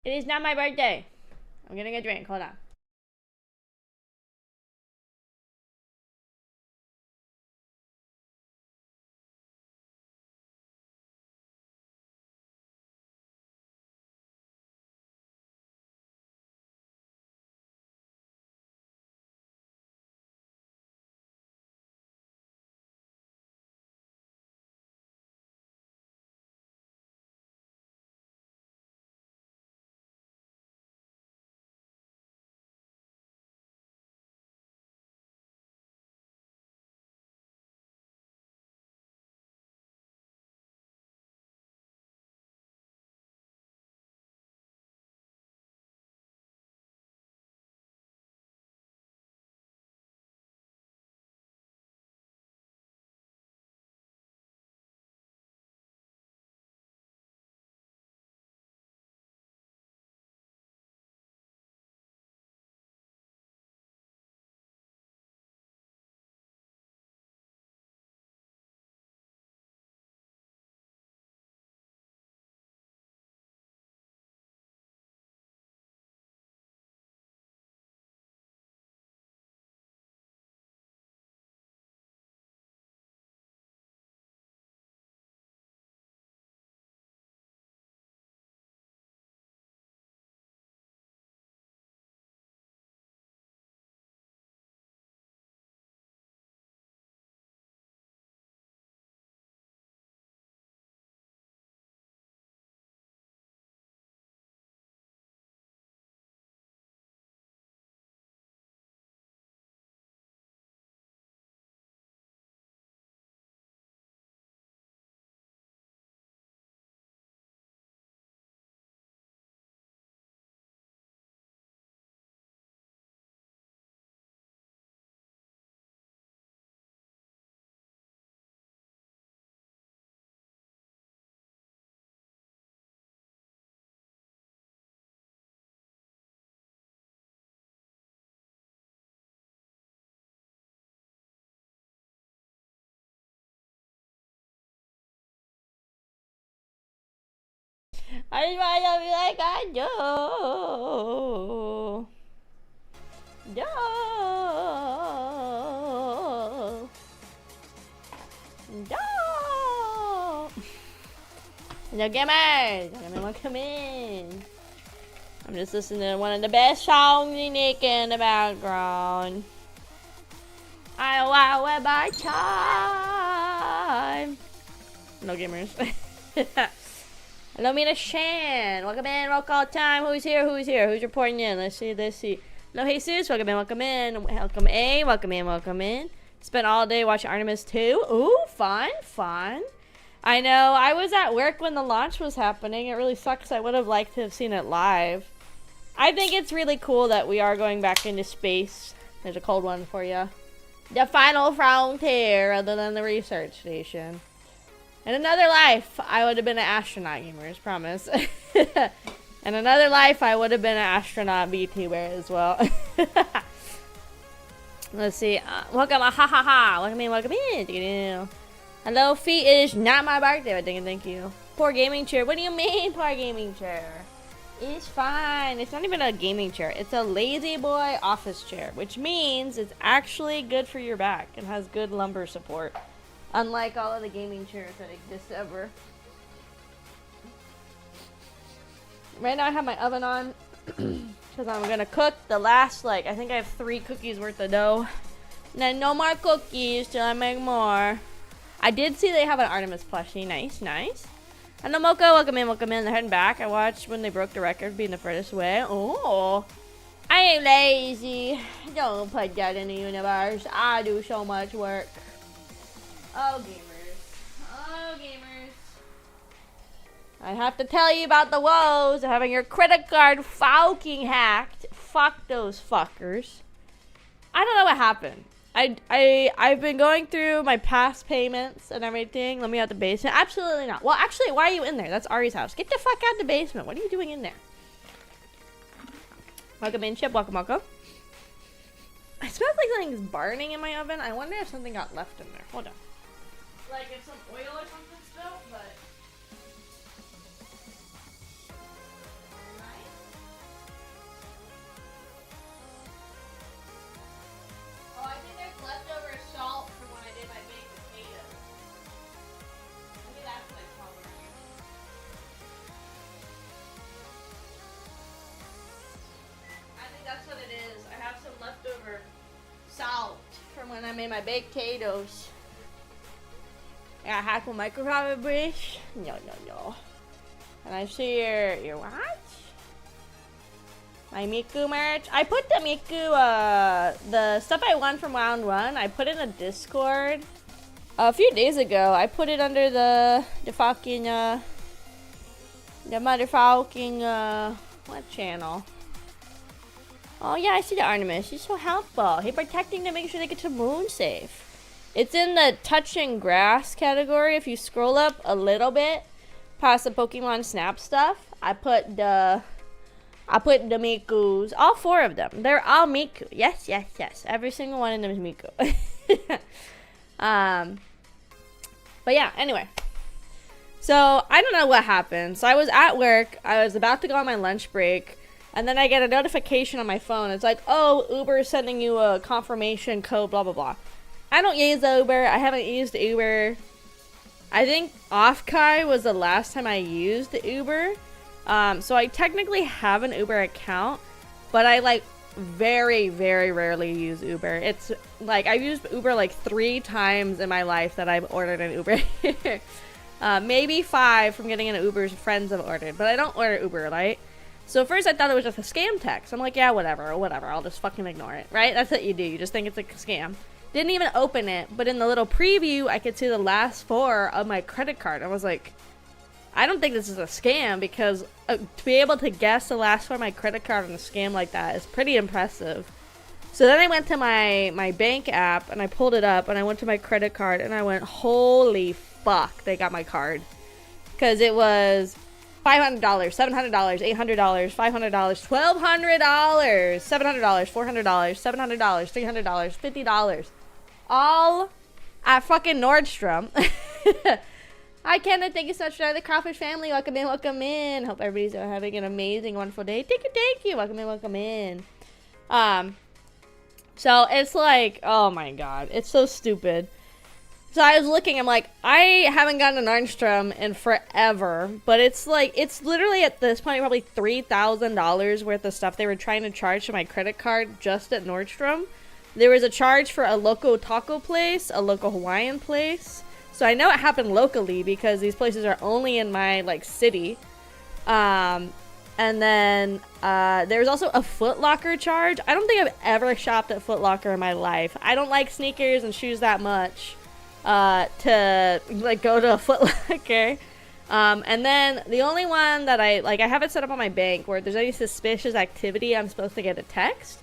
It is not my birthday. I'm getting a drink. Hold on. I just want to be like I do. Do. Do. Hello, gamers. Welcome in. I'm just listening to one of the best songs in NIKKE in the background. I want my time. No gamers. Hello, Mina Shan. Welcome in. Welcome all time. Who's here? Who's here? Who's reporting in? Let's see. Let's see. Hello, Jesus. Welcome in. Welcome in. Welcome A. Welcome in. Welcome in. Spent all day watching Artemis 2. Ooh, fun. Fun. I know. I was at work when the launch was happening. It really sucks. I would have liked to have seen it live. I think it's really cool that we are going back into space. There's a cold one for you. The final frontier other than the research station. In another life, I would have been an astronaut, gamers, promise. In another life, I would have been an astronaut VTuber as well. Let's see. Welcome, ha ha ha. Welcome in, welcome in. Hello, feet. It is not my birthday, but thank you. Poor gaming chair. What do you mean, poor gaming chair? It's fine. It's not even a gaming chair. It's a lazy boy office chair, which means it's actually good for your back and has good lumbar support. Unlike all of the gaming chairs that exist ever. Right now I have my oven on because I'm gonna cook the last, I think I have 3 cookies worth of dough. And then no more cookies till I make more. I did see they have an Artemis plushie. Nice, nice. And the Mocha, welcome in, welcome in. They're heading back. I watched when they broke the record being the furthest away. Oh, I ain't lazy. Don't put that in the universe. I do so much work. Oh, gamers. Oh, gamers. I have to tell you about the woes of having your credit card fucking hacked. Fuck those fuckers. I don't know what happened. I've been going through my past payments and everything. Let me out the basement. Absolutely not. Well, actually, why are you in there? That's Ari's house. Get the fuck out the basement. What are you doing in there? Welcome in, Chip. Welcome, welcome. It smells like something's burning in my oven. I wonder if something got left in there. Hold on. Like if some oil or something spilled, but... Nice. salt from when I made my baked potatoes. I got hacked with microfiber brush. No. And I see your what? My Miku merch. I put the Miku, the stuff I won from round 1, I put in a Discord a few days ago. I put it under the fucking, the motherfucking, what channel? Oh yeah, I see the Artemis. He's so helpful. He's protecting to make sure they get to moon safe. It's in the touching grass category. If you scroll up a little bit past the Pokemon Snap stuff, I put the Mikus, all 4 of them. They're all Miku. Yes. Every single one of them is Miku. But yeah, anyway. So, I don't know what happened. So, I was at work. I was about to go on my lunch break. And then I get a notification on my phone. It's like, oh, Uber is sending you a confirmation code, blah, blah, blah. I don't use Uber. I haven't used Uber. I think Offkai was the last time I used Uber. So I technically have an Uber account, but I like very, very rarely use Uber. It's like I've used Uber like 3 times in my life that I've ordered an Uber. Maybe 5 from getting an Uber's friends have ordered, but I don't order Uber, right? So first I thought it was just a scam text. I'm like, yeah, whatever, I'll just fucking ignore it, right? That's what you do. You just think it's like a scam. Didn't even open it, but in the little preview, I could see the last 4 of my credit card. I was like, I don't think this is a scam, because to be able to guess the last 4 of my credit card on a scam like that is pretty impressive. So then I went to my bank app, and I pulled it up, and I went to my credit card, and I went, holy fuck, they got my card. Because it was $500, $700, $800, $500, $1,200, $700, $400, $700, $300, $50. All at fucking Nordstrom. Hi, Kenneth. Thank you so much for the Kraufish family. Welcome in. Hope everybody's having an amazing, wonderful day. Thank you. Welcome in. So it's like, oh my god, it's so stupid. So I was looking, I'm like, I haven't gotten an Nordstrom in forever, but it's like, it's literally at this point probably $3,000 worth of stuff they were trying to charge to my credit card just at Nordstrom. There was a charge for a local taco place, a local Hawaiian place. So I know it happened locally because these places are only in my like city. And then there was also a Foot Locker charge. I don't think I've ever shopped at Foot Locker in my life. I don't like sneakers and shoes that much to like go to a Foot Locker. And then the only one that I have it set up on my bank where if there's any suspicious activity, I'm supposed to get a text.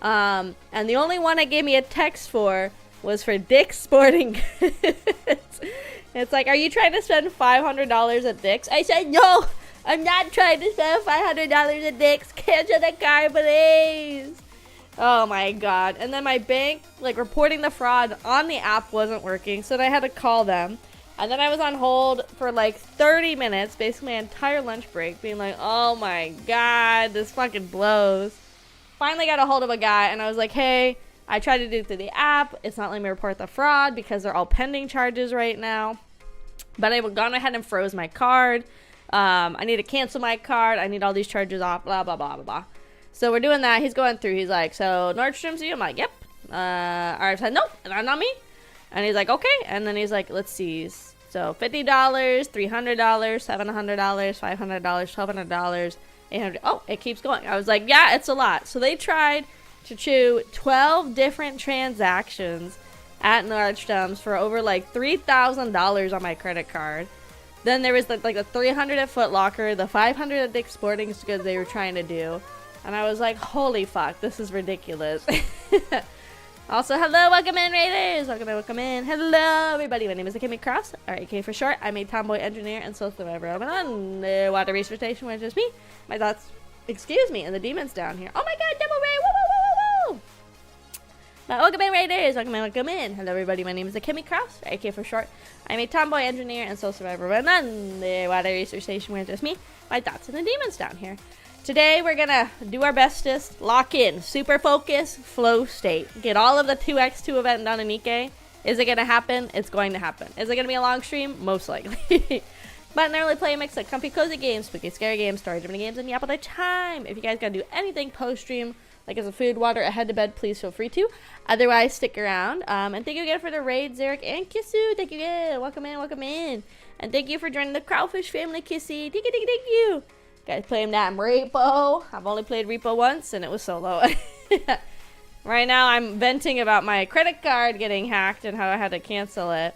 And the only one it gave me a text for was for Dick's Sporting Goods. It's like, are you trying to spend $500 at Dick's? I said, no, I'm not trying to spend $500 at Dick's. Cancel the card, please. Oh my god. And then my bank, like, reporting the fraud on the app wasn't working, so I had to call them. And then I was on hold for like 30 minutes, basically my entire lunch break, being like, oh my god, this fucking blows. Finally got a hold of a guy, and I was like, hey, I tried to do it through the app. It's not letting me report the fraud because they're all pending charges right now. But I've gone ahead and froze my card. I need to cancel my card. I need all these charges off, blah, blah, blah, blah, blah. So we're doing that. He's going through. He's like, so Nordstrom's you? I'm like, yep. I said, nope, that's not me. And he's like, okay. And then he's like, let's see. So $50, $300, $700, $500, $1,200, $800. Oh, it keeps going. I was like, yeah, it's a lot. So they tried to chew 12 different transactions at Nordstrom's for over like $3,000 on my credit card. Then there was like the $300 at Foot Locker, the $500 at Dick's Sporting Goods they were trying to do. And I was like, holy fuck, this is ridiculous. Also, hello, welcome in, Raiders. Welcome in. Hello, everybody. My name is Akemi Kraus, or AK for short. I'm a tomboy engineer and social survivor. I'm on the water research station where it's just me, my thoughts, excuse me, and the demons down here. Oh my god, double ray, woo, woo, woo, woo, woo. Now, welcome in, Raiders. Welcome in. Hello, everybody. My name is Akemi Kraus, or AK for short. I'm a tomboy engineer and social survivor. I'm on the water research station where it's just me, my thoughts, and the demons down here. Today, we're going to do our bestest, lock in, super focus, flow state. Get all of the 2x2 event done in NIKKE. Is it going to happen? It's going to happen. Is it going to be a long stream? Most likely. But in early play, a mix of comfy, cozy games, spooky, scary games, story-driven games, and yap all the time. If you guys got to do anything post-stream, like as a food, water, a head to bed, please feel free to. Otherwise, stick around. And thank you again for the raid, Zarek and Kissu. Thank you again. Welcome in, welcome in. And thank you for joining the Kraufish family, Kissy. Thank you. Guys, playing that Repo. I've only played Repo once, and it was solo. Right now, I'm venting about my credit card getting hacked and how I had to cancel it.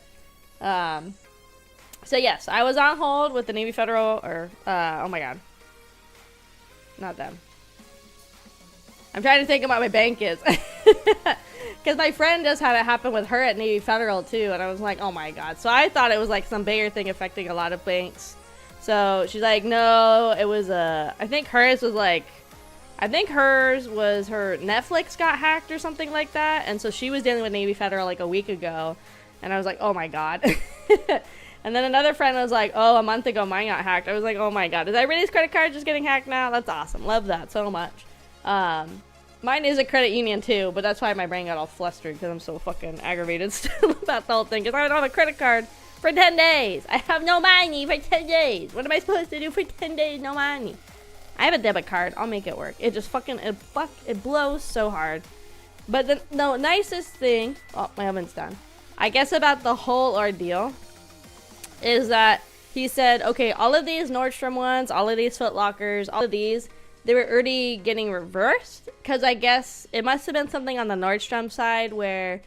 So yes, I was on hold with the Navy Federal, or, oh my god. Not them. I'm trying to think of what my bank is. Because my friend just had it happen with her at Navy Federal too, and I was like, oh my god. So I thought it was like some bigger thing affecting a lot of banks. So she's like, no, it was I think hers was her Netflix got hacked or something like that. And so she was dealing with Navy Federal like a week ago. And I was like, oh my god. And then another friend was like, oh, a month ago mine got hacked. I was like, oh my god, is everybody's credit card just getting hacked now? That's awesome. Love that so much. Mine is a credit union too, but that's why my brain got all flustered because I'm so fucking aggravated still about the whole thing. Because I don't have a credit card for 10 days. I have no money for 10 days. What am I supposed to do for 10 days? No money. I have a debit card. I'll make it work. It just fucking, it blows so hard. But the nicest thing, oh, my oven's done. I guess about the whole ordeal is that he said, okay, all of these Nordstrom ones, all of these Foot Lockers, all of these, they were already getting reversed. Because I guess it must have been something on the Nordstrom side where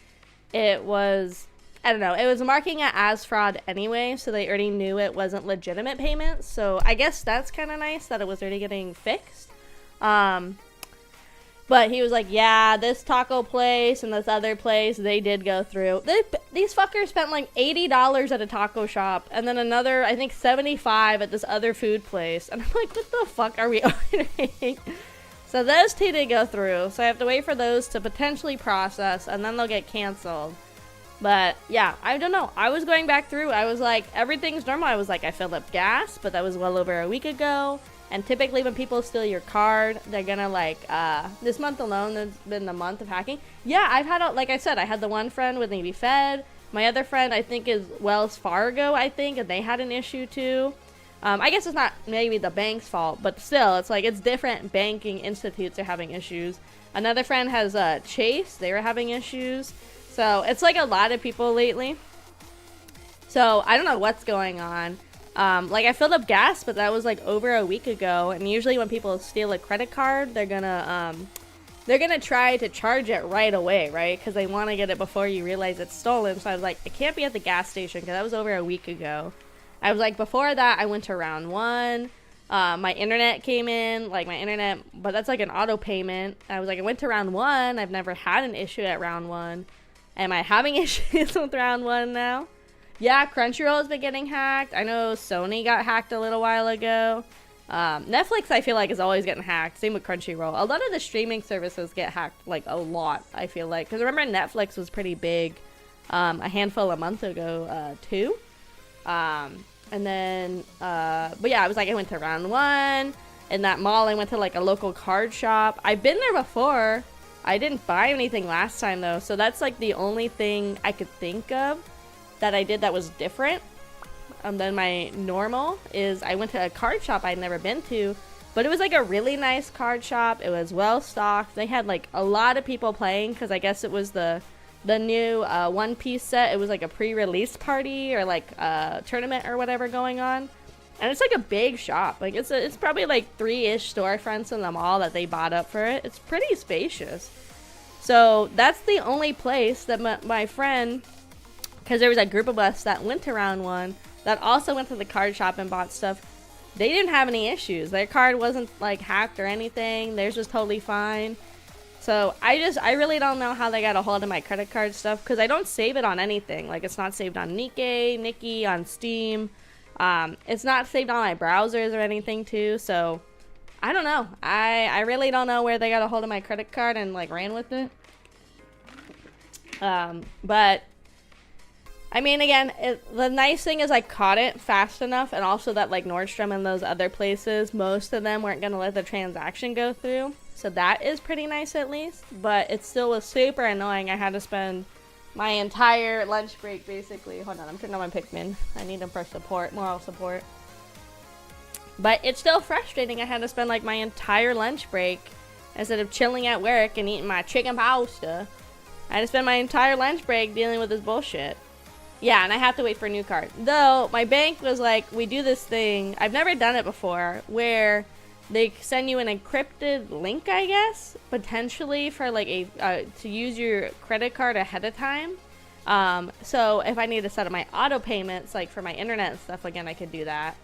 it was, I don't know, it was marking it as fraud anyway. So they already knew it wasn't legitimate payments. So I guess that's kind of nice that it was already getting fixed. But he was like, yeah, this taco place and this other place, they did go through. These fuckers spent like $80 at a taco shop. And then another, I think, $75 at this other food place. And I'm like, what the fuck are we ordering? So those two did go through. So I have to wait for those to potentially process. And then they'll get canceled. But yeah, I don't know. I was going back through. I was like, everything's normal. I was like, I filled up gas. But that was well over a week ago. And typically when people steal your card, they're gonna like, this month alone, there's been the month of hacking. Yeah, I've had, like I said, I had the one friend with Navy Fed. My other friend, I think, is Wells Fargo, I think, and they had an issue too. I guess it's not maybe the bank's fault, but still, it's like, it's different banking institutes are having issues. Another friend has Chase, they were having issues. So it's like a lot of people lately. So I don't know what's going on. Like I filled up gas, but that was like over a week ago. And usually when people steal a credit card, they're gonna try to charge it right away, right? Because they want to get it before you realize it's stolen. So I was like, it can't be at the gas station because that was over a week ago. I was like, before that, I went to round one. My internet came in, like my internet, but that's like an auto payment. I was like, I went to round one. I've never had an issue at round one. Am I having issues with round one now? Yeah, Crunchyroll has been getting hacked. I know Sony got hacked a little while ago. Netflix, I feel like, is always getting hacked. Same with Crunchyroll. A lot of the streaming services get hacked, like, a lot, I feel like. Because remember, Netflix was pretty big a handful of months ago, too. And then, but yeah, I was like, I went to round one. In that mall, I went to, like, a local card shop. I've been there before. I didn't buy anything last time, though. So that's, like, the only thing I could think of that I did that was different than my normal is I went to a card shop I'd never been to, but it was like a really nice card shop. It was well stocked. They had like a lot of people playing because I guess it was the new One Piece set. It was like a pre-release party or like a tournament or whatever going on, and it's like a big shop. Like it's probably like 3-ish storefronts in the mall that they bought up for it. It's pretty spacious. So that's the only place that my friend, because there was a group of us that went to round one that also went to the card shop and bought stuff. They didn't have any issues. Their card wasn't like hacked or anything. Theirs was totally fine. So I really don't know how they got a hold of my credit card stuff because I don't save it on anything. Like it's not saved on NIKKE, on Steam. It's not saved on my browsers or anything too. So I don't know. I really don't know where they got a hold of my credit card and like ran with it. But I mean, again, the nice thing is I caught it fast enough, and also that, like, Nordstrom and those other places, most of them weren't going to let the transaction go through. So that is pretty nice, at least. But it still was super annoying. I had to spend my entire lunch break, basically. Hold on, I'm turning on my Pikmin. I need them for support, moral support. But it's still frustrating. I had to spend, like, my entire lunch break instead of chilling at work and eating my chicken pasta. I had to spend my entire lunch break dealing with this bullshit. Yeah, and I have to wait for a new card. Though, my bank was like, we do this thing, I've never done it before, where they send you an encrypted link, I guess, potentially for like to use your credit card ahead of time. So if I need to set up my auto payments, like for my internet and stuff, again, I could do that.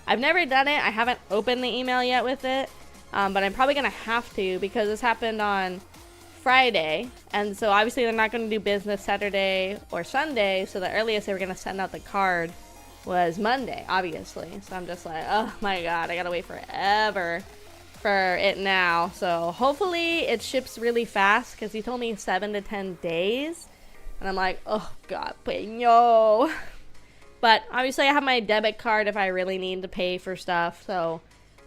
I've never done it. I haven't opened the email yet with it, but I'm probably gonna have to because this happened on Friday, and so obviously they're not going to do business Saturday or Sunday, so the earliest they were going to send out the card was Monday, obviously. So I'm just like, oh my god, I gotta wait forever for it now. So hopefully it ships really fast, because he told me 7 to 10 days, and I'm like, oh god, no. But obviously I have my debit card if I really need to pay for stuff, so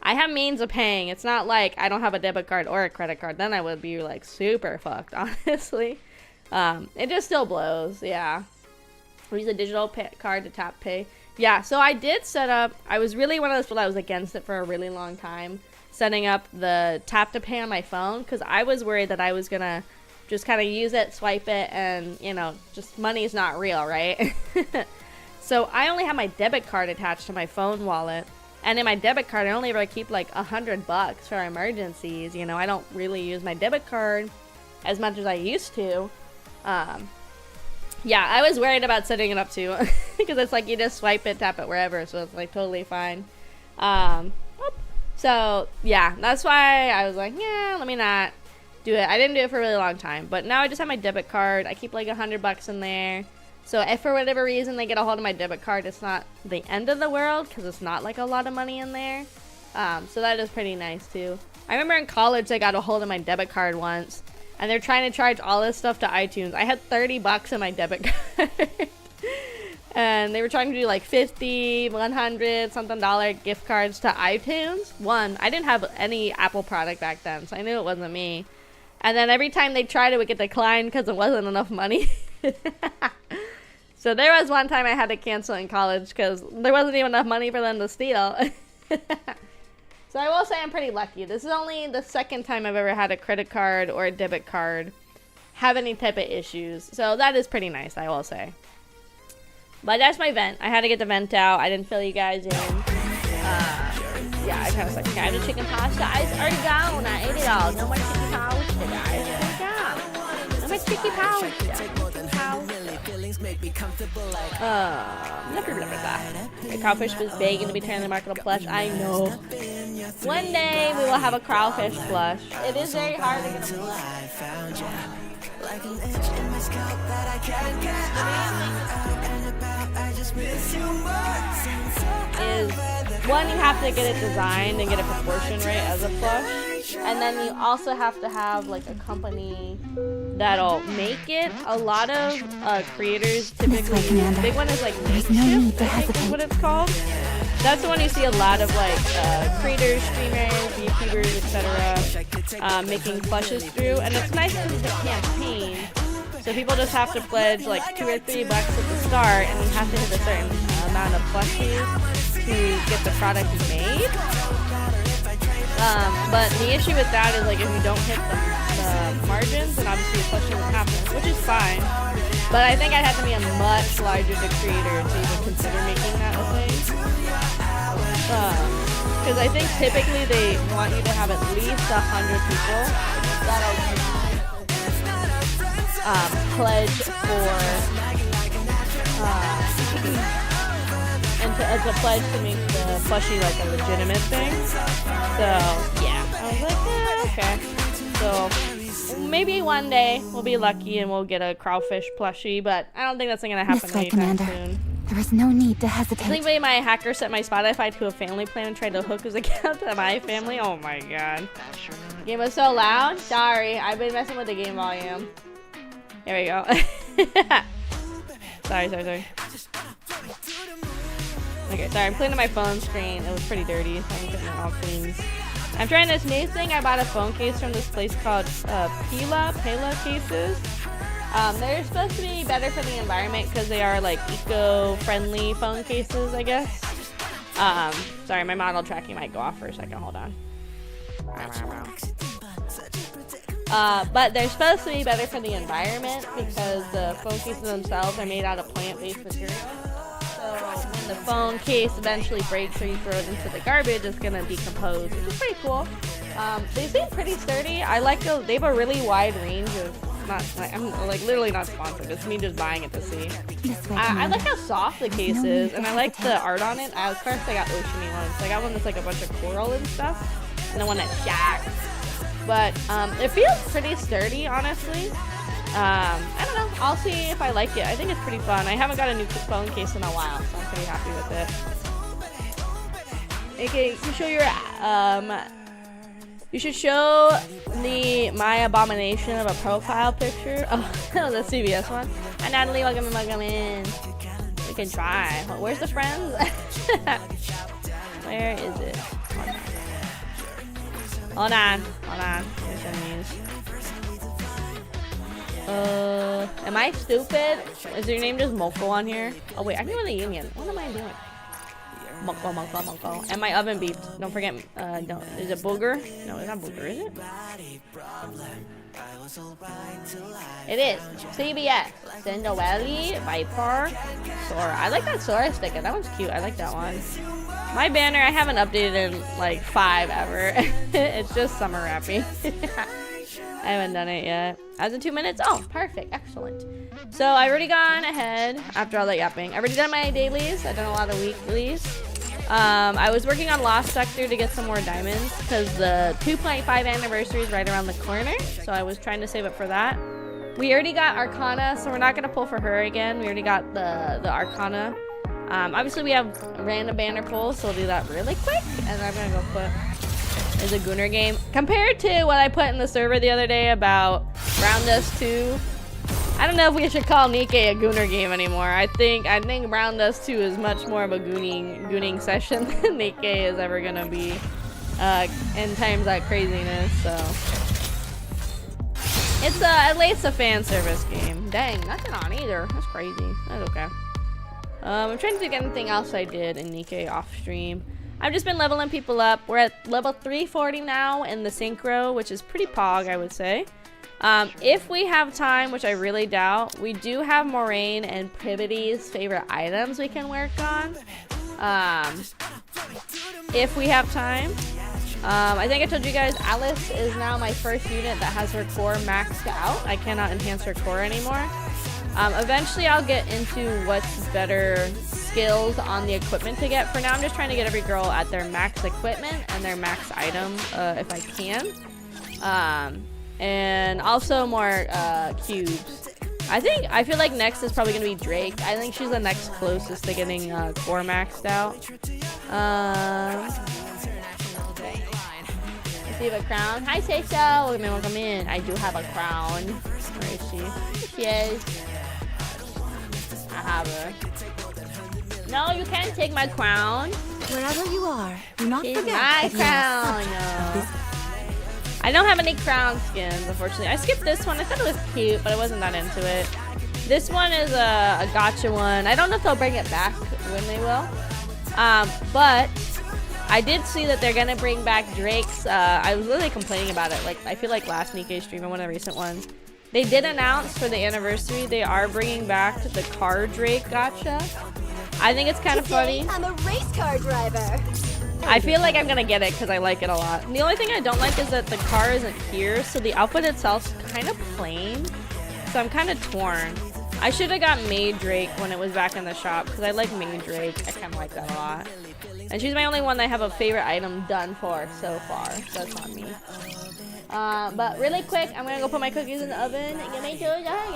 I have means of paying. It's not like I don't have a debit card or a credit card. Then I would be like super fucked, honestly. It just still blows, yeah. We use a digital card to tap pay. Yeah, so I did set up, I was really one of those people that was against it for a really long time, setting up the tap to pay on my phone, because I was worried that I was gonna just kind of use it, swipe it, and, you know, just money's not real, right? So I only have my debit card attached to my phone wallet. And in my debit card, I only ever keep like $100 for emergencies. You know, I don't really use my debit card as much as I used to. Yeah, I was worried about setting it up too, because it's like you just swipe it, tap it wherever, so it's like totally fine. So yeah, that's why I was like, yeah, let me not do it. I didn't do it for a really long time, but now I just have my debit card. I keep like $100 in there. So if for whatever reason they get a hold of my debit card, it's not the end of the world, because it's not like a lot of money in there. So that is pretty nice too. I remember in college I got a hold of my debit card once, and they're trying to charge all this stuff to iTunes. I had $30 in my debit card. And they were trying to do like 50, 100 something dollar gift cards to iTunes. I didn't have any Apple product back then, so I knew it wasn't me. And then every time they tried, it would get declined because it wasn't enough money. So there was one time I had to cancel in college because there wasn't even enough money for them to steal. So I will say I'm pretty lucky. This is only the second time I've ever had a credit card or a debit card have any type of issues. So that is pretty nice, I will say. But that's my vent. I had to get the vent out. I didn't fill you guys in. Yeah, I kind of suck. Okay, I have the chicken pasta. It's already gone. I ate it all. No more chicken pasta, guys. It's gone. No more chicken pasta. The Kraufish was begging to be turned into marketable plush. I know. One day we will have a Kraufish plush. It is very hard to get a plush. Is one, you have to get it designed and get it proportioned right as a plush, and then you also have to have like a company that'll make it. A lot of creators typically, the big one is like Makeshift, I think is what it's called. That's the one you see a lot of like creators, streamers, YouTubers, etc. Making plushes through, and it's nice because it's a campaign. So people just have to pledge like $2 or $3 at the start, and you have to hit a certain amount of plushies to get the product made. But the issue with that is like if you don't hit the margins, then obviously the plushie won't happen, which is fine. But I think I'd have to be a much larger creator to even consider making that a thing. Because I think typically they want you to have at least 100 people that'll pledge for and as a pledge to make the plushie like a legitimate thing. So yeah, I was like, okay. So maybe one day we'll be lucky and we'll get a Kraufish plushie, but I don't think that's gonna happen anytime soon. There is no need to hesitate. I think maybe my hacker set my Spotify to a family plan and tried to hook his account to my family. Oh my god. The game was so loud. Sorry, I've been messing with the game volume. Here we go. Sorry. Okay, sorry, I'm cleaning my phone screen. It was pretty dirty, so I'm getting it all clean. I'm trying this new thing. I bought a phone case from this place called Pela cases. They're supposed to be better for the environment because they are like eco-friendly phone cases, I guess. Sorry, my model tracking might go off for a second. Hold on. But they're supposed to be better for the environment because the phone cases themselves are made out of plant-based material. So when the phone case eventually breaks or you throw it into the garbage, it's gonna decompose, which is pretty cool. They seem pretty sturdy. They have a really wide range of, I'm like literally not sponsored, it's me just buying it to see. I like how soft the case is, and I like the art on it. Of course I got Oshi ones. So I got one that's like a bunch of coral and stuff, and the one that's shag. But it feels pretty sturdy, honestly. I don't know, I'll see if I like it. I think it's pretty fun. I haven't got a new phone case in a while, so I'm pretty happy with it. Okay, you show your you should show my abomination of a profile picture. Oh, the CBS one. Hi Natalie, welcome in. We can try. Where's the friends? Where is it? Hold on. Here's some news. Am I stupid? Is your name just Moko on here? Oh wait, I'm in the union. What am I doing? Moko. And my oven beeped. Don't forget, is it Booger? No, it's not Booger, is it? It is. CBS. Cinderella, Viper, Sora. I like that Sora sticker. That one's cute. I like that one. My banner, I haven't updated in like 5 ever. It's just summer wrapping. I haven't done it yet. As in 2 minutes? Oh, perfect. Excellent. So I already gone ahead after all that yapping. I already done my dailies. I've done a lot of weeklies. I was working on Lost Sector to get some more diamonds because the 2.5 anniversary is right around the corner. So I was trying to save up for that. We already got Arcana, so we're not going to pull for her again. We already got the Arcana. Obviously, we have random banner pulls, so we'll do that really quick. And I'm going to go put is a Gunner game. Compared to what I put in the server the other day about Round Dust 2, I don't know if we should call NIKKE a Gunner game anymore. I think Round Dust 2 is much more of a gooning session than NIKKE is ever gonna be in times of craziness. So it's at least a fan service game. Dang, nothing on either. That's crazy. That's okay. I'm trying to think of anything else I did in NIKKE off stream. I've just been leveling people up. We're at level 340 now in the synchro, which is pretty pog, I would say. If we have time, which I really doubt, we do have Moraine and Privity's favorite items we can work on. If we have time. I think I told you guys Alice is now my first unit that has her core maxed out. I cannot enhance her core anymore. Eventually I'll get into what's better skills on the equipment to get. For now, I'm just trying to get every girl at their max equipment and their max item, if I can. And also more cubes. I feel like next is probably gonna be Drake. I think she's the next closest to getting core maxed out. Let's see, you have a crown. Hi, Seisha. Welcome in. I do have a crown. Where is she? Here she is. I have her. No, you can't take my crown. Wherever you are, do not She's forget my crown. No. I don't have any crown skins, unfortunately. I skipped this one. I thought it was cute, but I wasn't that into it. This one is a gacha one. I don't know if they'll bring it back when they will. But I did see that they're gonna bring back Drake's. I was really complaining about it. Like, I feel like last NIKKE stream or one of the recent ones. They did announce for the anniversary they are bringing back the car Drake gacha. I think it's kind of funny. I'm a race car driver. I feel like I'm gonna get it because I like it a lot. And the only thing I don't like is that the car isn't here, so the outfit itself's kind of plain. So I'm kind of torn. I should have got Maid Drake when it was back in the shop because I like Maid Drake. I kind of like that a lot. And she's my only one that I have a favorite item done for so far. So that's on me. But really quick, I'm gonna go put my cookies in the oven and get my toes out.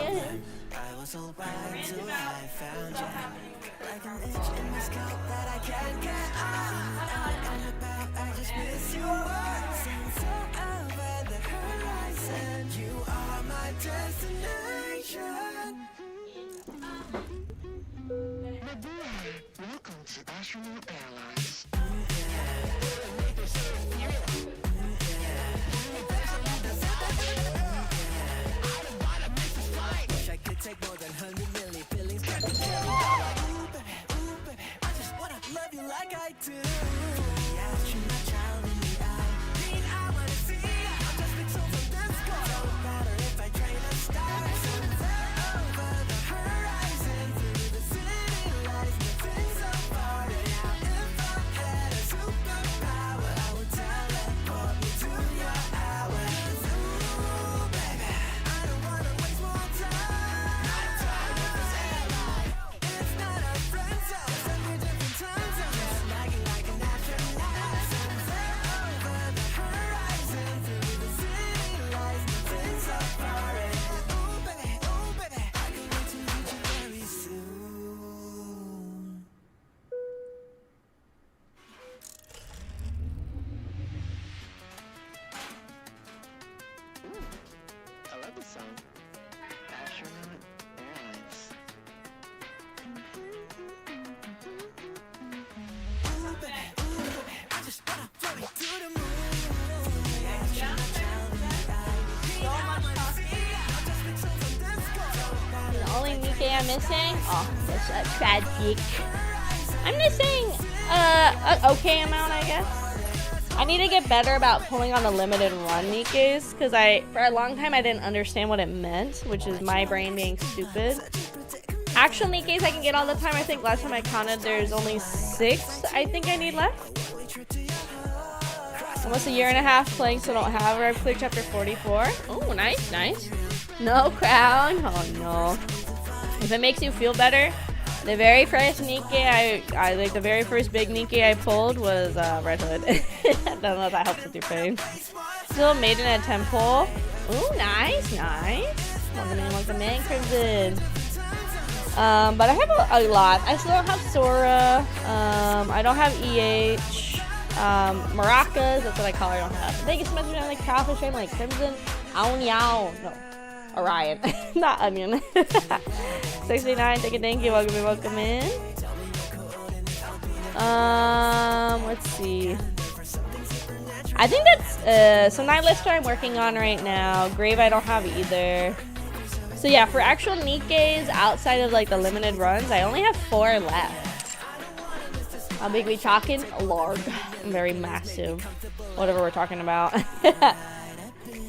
Nikke I'm missing? Oh, that's tragic. I'm missing an okay amount, I guess. I need to get better about pulling on the limited run Nikkes, because for a long time I didn't understand what it meant, which is my brain being stupid. Actual Nikkes I can get all the time. I think last time I counted there's only 6 I think I need left. Almost a year and a half playing, so I don't have her. I've cleared chapter 44. Oh, nice, nice. No crown. Oh no. If it makes you feel better, the very first Nikke I like the very first big Nikke I pulled was Red Hood. I don't know if that helps with your pain. Still maiden at temple. Ooh, nice, nice. Welcome in, Crimson. But I have a lot. I still don't have Sora. I don't have EH. Maracas, that's what I call her. I don't have. Thank you so much for like Kraufish Art, like Crimson. Ow, no. Orion. Not Onion. 69, thank you. Welcome in. Let's see. I think that's some night lister I'm working on right now. Grave I don't have either. So yeah, for actual Nikkes outside of like the limited runs, I only have 4 left. How big we talking? Large. Very massive. Whatever we're talking about.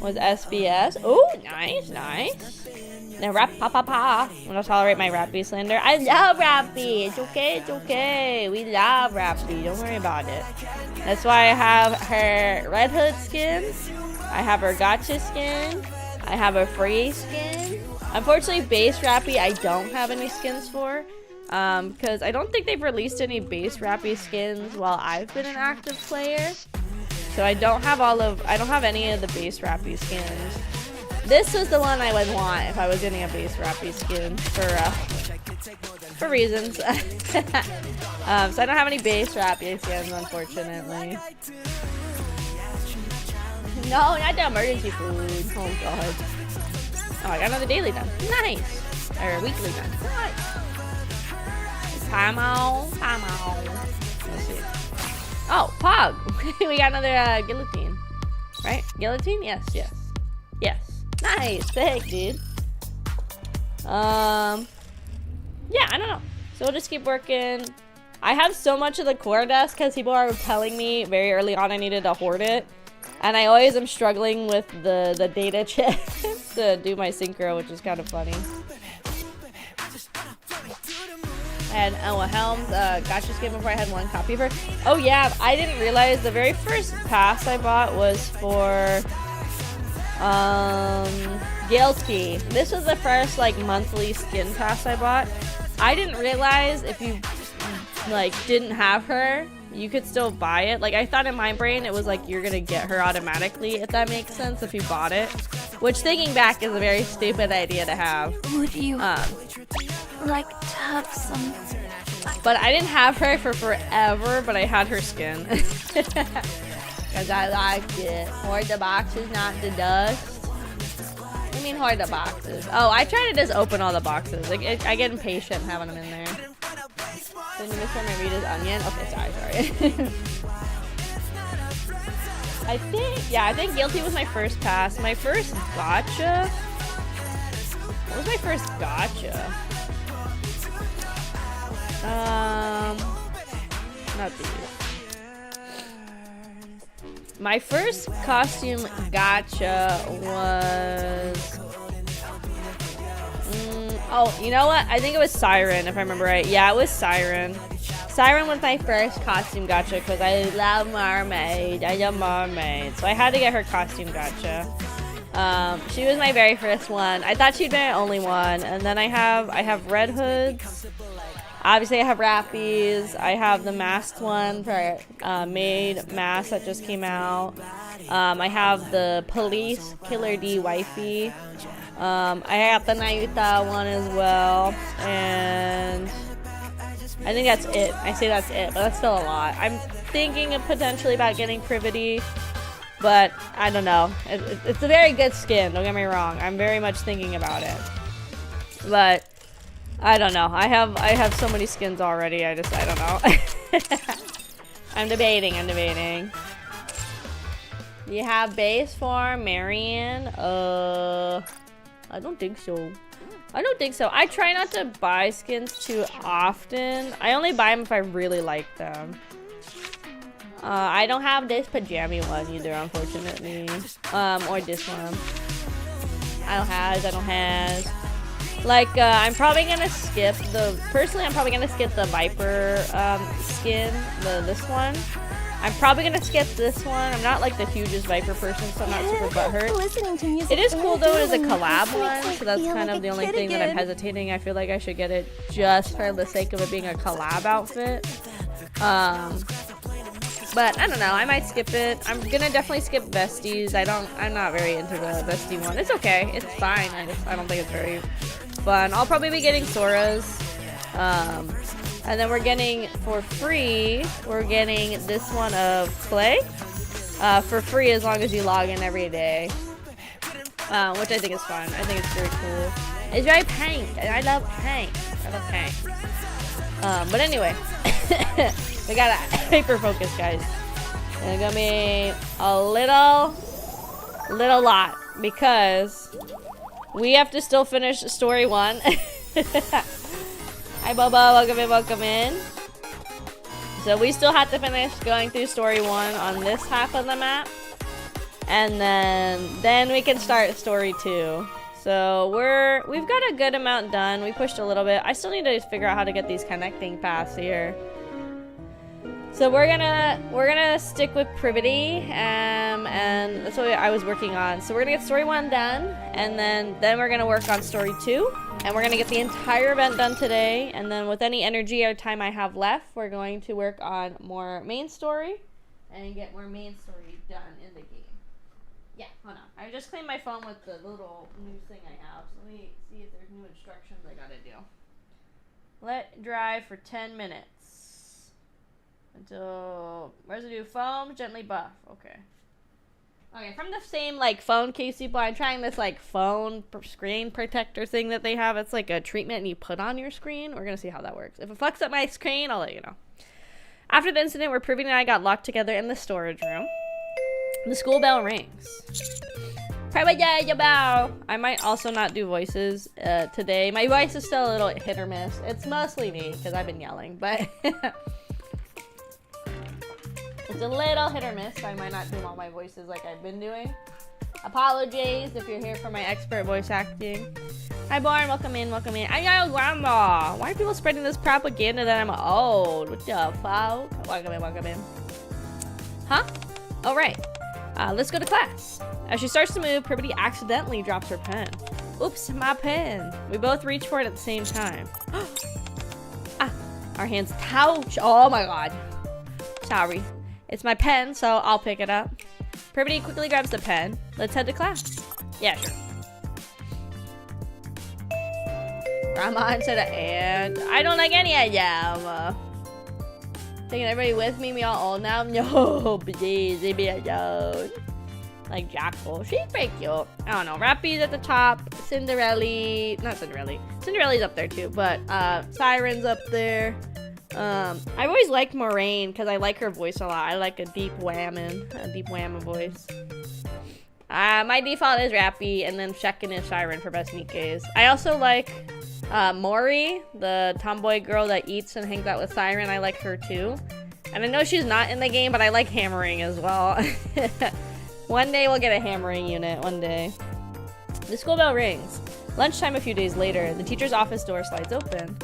Was SBS. Oh, nice, nice. Now rap pa pa pa. I'm gonna tolerate my Rappy slander. I love Rappy. It's okay, it's okay. We love Rappy. Don't worry about it. That's why I have her Red Hood skin. I have her Gotcha skin. I have a free skin. Unfortunately, base Rappy I don't have any skins for. Because I don't think they've released any base Rappy skins while I've been an active player. So I don't have any of the base Rappy skins. This was the one I would want if I was getting a base Rappy skin for reasons. So I don't have any base Rappy skins, unfortunately. No, not the emergency food. Oh god. Oh, I got another daily done. Nice. Or weekly done. Nice. Time out. Let's see. Oh, Pog. We got another guillotine. Right? Guillotine? Yes. Nice. Sick, dude. Yeah, I don't know. So we'll just keep working. I have so much of the core desk because people are telling me very early on I needed to hoard it. And I always am struggling with the data chip to do my synchro, which is kind of funny. And Helms, gotcha skin before I had 1 copy of her. Oh yeah, I didn't realize the very first pass I bought was for Guilty. This was the first like monthly skin pass I bought. I didn't realize if you like didn't have her, you could still buy it. Like I thought in my brain it was like you're gonna get her automatically, if that makes sense, if you bought it. Which thinking back is a very stupid idea to have. Would you like to have some? But I didn't have her for forever, but I had her skin. Because I liked it. Hoard the boxes, not the dust. What do you mean hoard the boxes? Oh, I try to just open all the boxes. Like I get impatient having them in there. Didn't you miss my Rita's onion? Okay, sorry. I think Guilty was my first pass. My first gotcha? What was my first gotcha? Not these. My first costume gotcha was... oh, you know what? I think it was Siren, if I remember right. Yeah, it was Siren. Siren was my first costume gotcha because I love mermaids. I love mermaids. So I had to get her costume gotcha. She was my very first one. I thought she'd been my only one. And then I have Red Hoods. Obviously I have Rappies. I have the masked one for Maid Mask that just came out. I have the Police Killer D Wifey. I got the Nayuta one as well. And I think that's it. I say that's it, but that's still a lot. I'm thinking of potentially about getting Privity, but I don't know. It's a very good skin, don't get me wrong. I'm very much thinking about it. But I don't know. I have so many skins already. I don't know. I'm debating. You have base form, Marion? I don't think so. I don't think so. I try not to buy skins too often. I only buy them if I really like them. I don't have this pajama one either, unfortunately. Or this one. I don't have. Like, I'm probably gonna skip personally, I'm probably gonna skip the Viper, skin, this one. I'm probably gonna skip this one. I'm not like the hugest Viper person, so I'm not super butthurt. It is cool though, it is a collab one, so that's kind of the only thing that I'm hesitating. I feel like I should get it just for the sake of it being a collab outfit. But I don't know, I might skip it. I'm gonna definitely skip Besties. I'm not very into the Bestie one. It's okay, it's fine. I don't think it's very fun. I'll probably be getting Sora's. And then we're getting, for free, we're getting this one of Clay. For free as long as you log in every day. Which I think is fun. I think it's very cool. It's very pink, and I love pink. I love pink. But anyway, we gotta hyper focus, guys. And it's gonna be a little lot, because we have to still finish story 1. Hi Boba, welcome in. So we still have to finish going through story 1 on this half of the map. And then we can start story 2. So we've got a good amount done. We pushed a little bit. I still need to figure out how to get these connecting paths here. So we're gonna stick with Privity, and that's what I was working on. So we're gonna get story 1 done, and then we're gonna work on story 2, and we're gonna get the entire event done today. And then with any energy or time I have left, we're going to work on more main story and get more main story done in the game. Yeah, hold on. I just cleaned my phone with the little new thing I have. So let me see if there's new instructions I gotta do. Let drive for 10 minutes. Until residue foam, gently buff. Okay. Okay, from the same like phone case you buy, I'm trying this like phone screen protector thing that they have. It's like a treatment you put on your screen. We're gonna see how that works. If it fucks up my screen, I'll let you know. After the incident where Privy and I got locked together in the storage room, the school bell rings. I might also not do voices today. My voice is still a little hit or miss. It's mostly me because I've been yelling, but it's a little hit or miss, so I might not do all my voices like I've been doing. Apologies if you're here for my expert voice acting. Hi, Born. Welcome in, welcome in. I got a grandma. Why are people spreading this propaganda that I'm old? What the fuck? Welcome in, welcome in. Huh? Oh, right. Let's go to class. As she starts to move, Privity accidentally drops her pen. Oops, my pen. We both reach for it at the same time. Ah, our hands touch. Oh my god. Sorry. It's my pen, so I'll pick it up. Privity quickly grabs the pen. Let's head to class. Yeah, sure. Grandma instead of aunt. I don't like any of them. Taking everybody with me. We all old now. No, please, leave me alone. Like Jackal. She's pretty cute. I don't know. Rappy's at the top. Cinderella. Not Cinderella. Cinderella's up there too, but Siren's up there. I've always liked Moraine because I like her voice a lot. I like a deep whammon voice. My default is Rappy, and then second is Siren for best NIKKEs. I also like Mori, the tomboy girl that eats and hangs out with Siren. I like her too. And I know she's not in the game, but I like Hammering as well. One day we'll get a Hammering unit, one day. The school bell rings. Lunchtime a few days later, the teacher's office door slides open.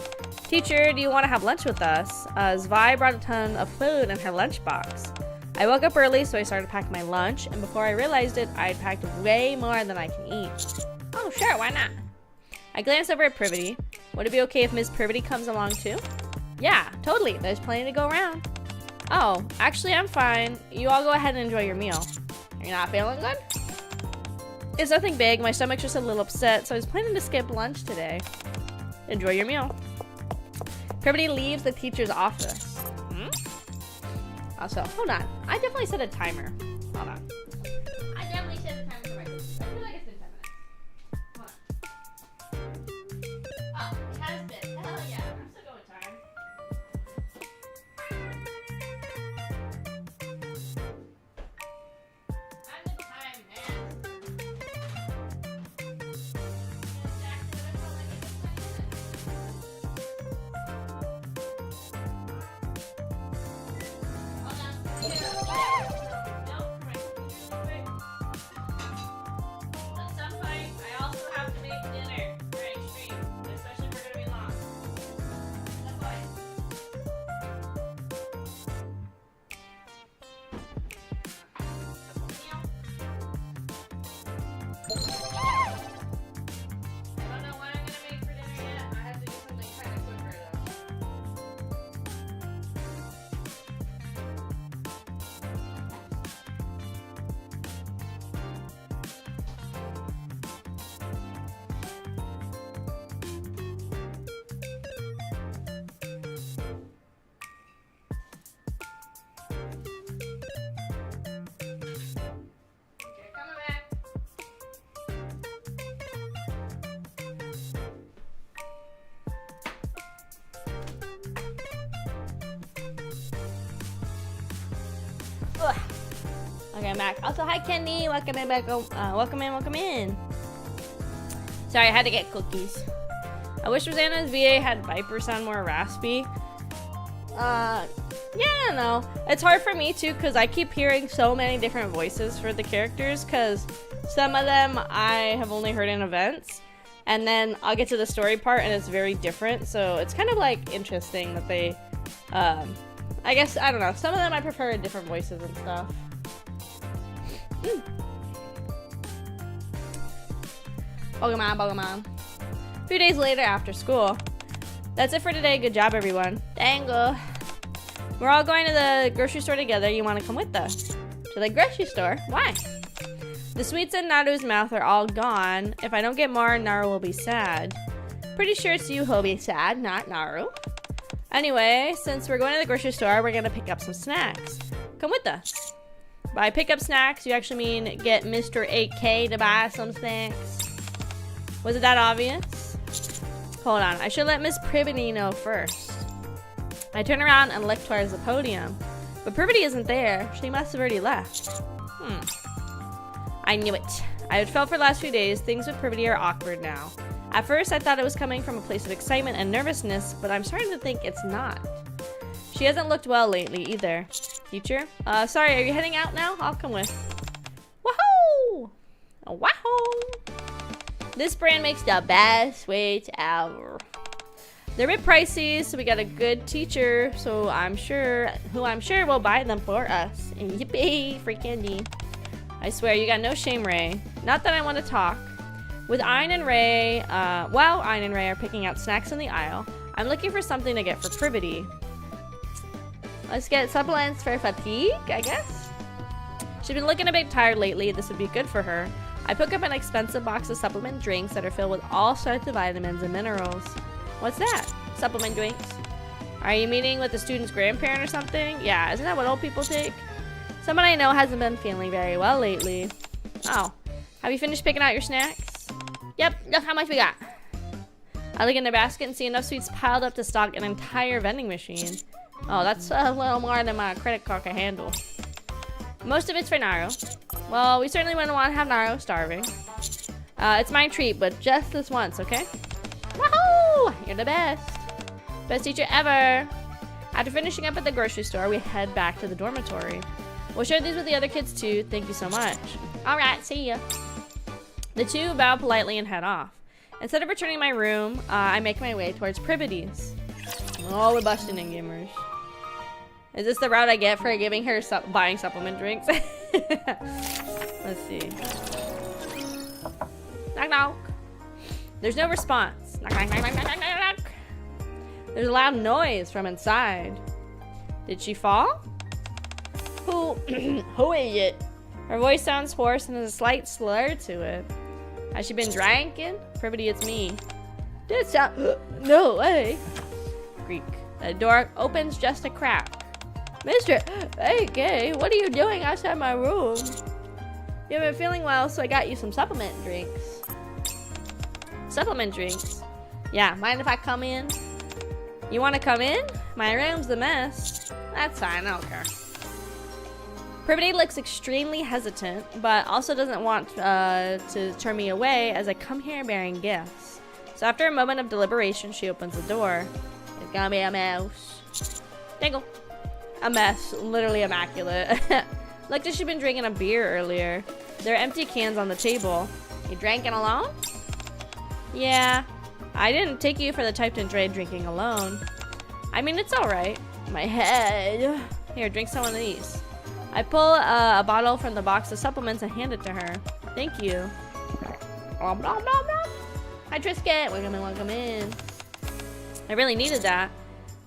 Teacher, do you want to have lunch with us? Zvi brought a ton of food in her lunchbox. I woke up early, so I started packing my lunch, and before I realized it, I'd packed way more than I can eat. Oh, sure, why not? I glanced over at Privity. Would it be okay if Miss Privity comes along too? Yeah, totally. There's plenty to go around. Oh, actually, I'm fine. You all go ahead and enjoy your meal. You're not feeling good? It's nothing big. My stomach's just a little upset, so I was planning to skip lunch today. Enjoy your meal. Privity leaves the teacher's office. Also, hold on. I definitely set a timer. Hold on. I definitely set a timer for my cookies. I feel like it's been 10 minutes. Hold on. Oh, it has been. Hell yeah. I'm still going with time. I'm the time man. Exactly what I felt like it Welcome back. Also, hi Kenny. Welcome in back. Welcome in. Welcome in. Sorry, I had to get cookies. I wish Rosanna's VA had Viper sound more raspy. Yeah, no. It's hard for me too because I keep hearing so many different voices for the characters because some of them I have only heard in events. And then I'll get to the story part and it's very different. So it's kind of like interesting that they, I guess, I don't know. Some of them I prefer different voices and stuff. Pokemon. A few days later after school. That's it for today. Good job, everyone. Dango. We're all going to the grocery store together. You want to come with us? To the grocery store? Why? The sweets in Naru's mouth are all gone. If I don't get more, Naru will be sad. Pretty sure it's you who'll be sad, not Naru. Anyway, since we're going to the grocery store, we're going to pick up some snacks. Come with us. By pick up snacks, you actually mean get Mr. 8K to buy some snacks. Was it that obvious? Hold on, I should let Miss Privity know first. I turn around and look towards the podium. But Privity isn't there. She must have already left. I knew it. I had felt for the last few days, things with Privity are awkward now. At first, I thought it was coming from a place of excitement and nervousness, but I'm starting to think it's not. She hasn't looked well lately either. Teacher? Sorry, are you heading out now? I'll come with. Wahoo! Wahoo! This brand makes the best sweets ever. They're a bit pricey, so we got a good teacher, who I'm sure will buy them for us. And yippee, free candy. I swear, you got no shame, Ray. Not that I want to talk. With Ayn and Ray, while Ayn and Ray are picking out snacks in the aisle, I'm looking for something to get for Privity. Let's get supplements for fatigue, I guess. She's been looking a bit tired lately. This would be good for her. I pick up an expensive box of supplement drinks that are filled with all sorts of vitamins and minerals. What's that? Supplement drinks? Are you meeting with the student's grandparent or something? Yeah, isn't that what old people take? Someone I know hasn't been feeling very well lately. Oh, have you finished picking out your snacks? Yep, look how much we got. I look in the basket and see enough sweets piled up to stock an entire vending machine. Oh, that's a little more than my credit card can handle. Most of it's for Naru. Well, we certainly wouldn't want to have Naru starving. It's my treat, but just this once, okay? Woohoo! You're the best. Best teacher ever. After finishing up at the grocery store, we head back to the dormitory. We'll share these with the other kids too. Thank you so much. Alright, see ya. The two bow politely and head off. Instead of returning to my room, I make my way towards Privity's. Oh, we're busting in, gamers. Is this the route I get for giving her buying supplement drinks? Let's see. Knock knock. There's no response. Knock knock knock knock knock knock knock. There's a loud noise from inside. Did she fall? Who is it? Her voice sounds hoarse and has a slight slur to it. Has she been drinking? Privity, it's me. Did it sound? No way. Creak. The door opens just a crack. Mr. Hey, Gay, what are you doing outside my room? You haven't been feeling well, so I got you some supplement drinks. Supplement drinks? Yeah, mind if I come in? You want to come in? My room's a mess. That's fine, I don't care. Privity looks extremely hesitant, but also doesn't want to turn me away as I come here bearing gifts. So after a moment of deliberation, she opens the door. It's gonna be a mouse. Dangle. A mess, literally immaculate. Looked like she'd been drinking a beer earlier. There are empty cans on the table. You drinking alone? Yeah. I didn't take you for the type to enjoy drinking alone. I mean, it's alright. My head. Here, drink some of these. I pull a bottle from the box of supplements and hand it to her. Thank you. Blah, blah, blah, blah. Hi, Trisket. Welcome in. I really needed that.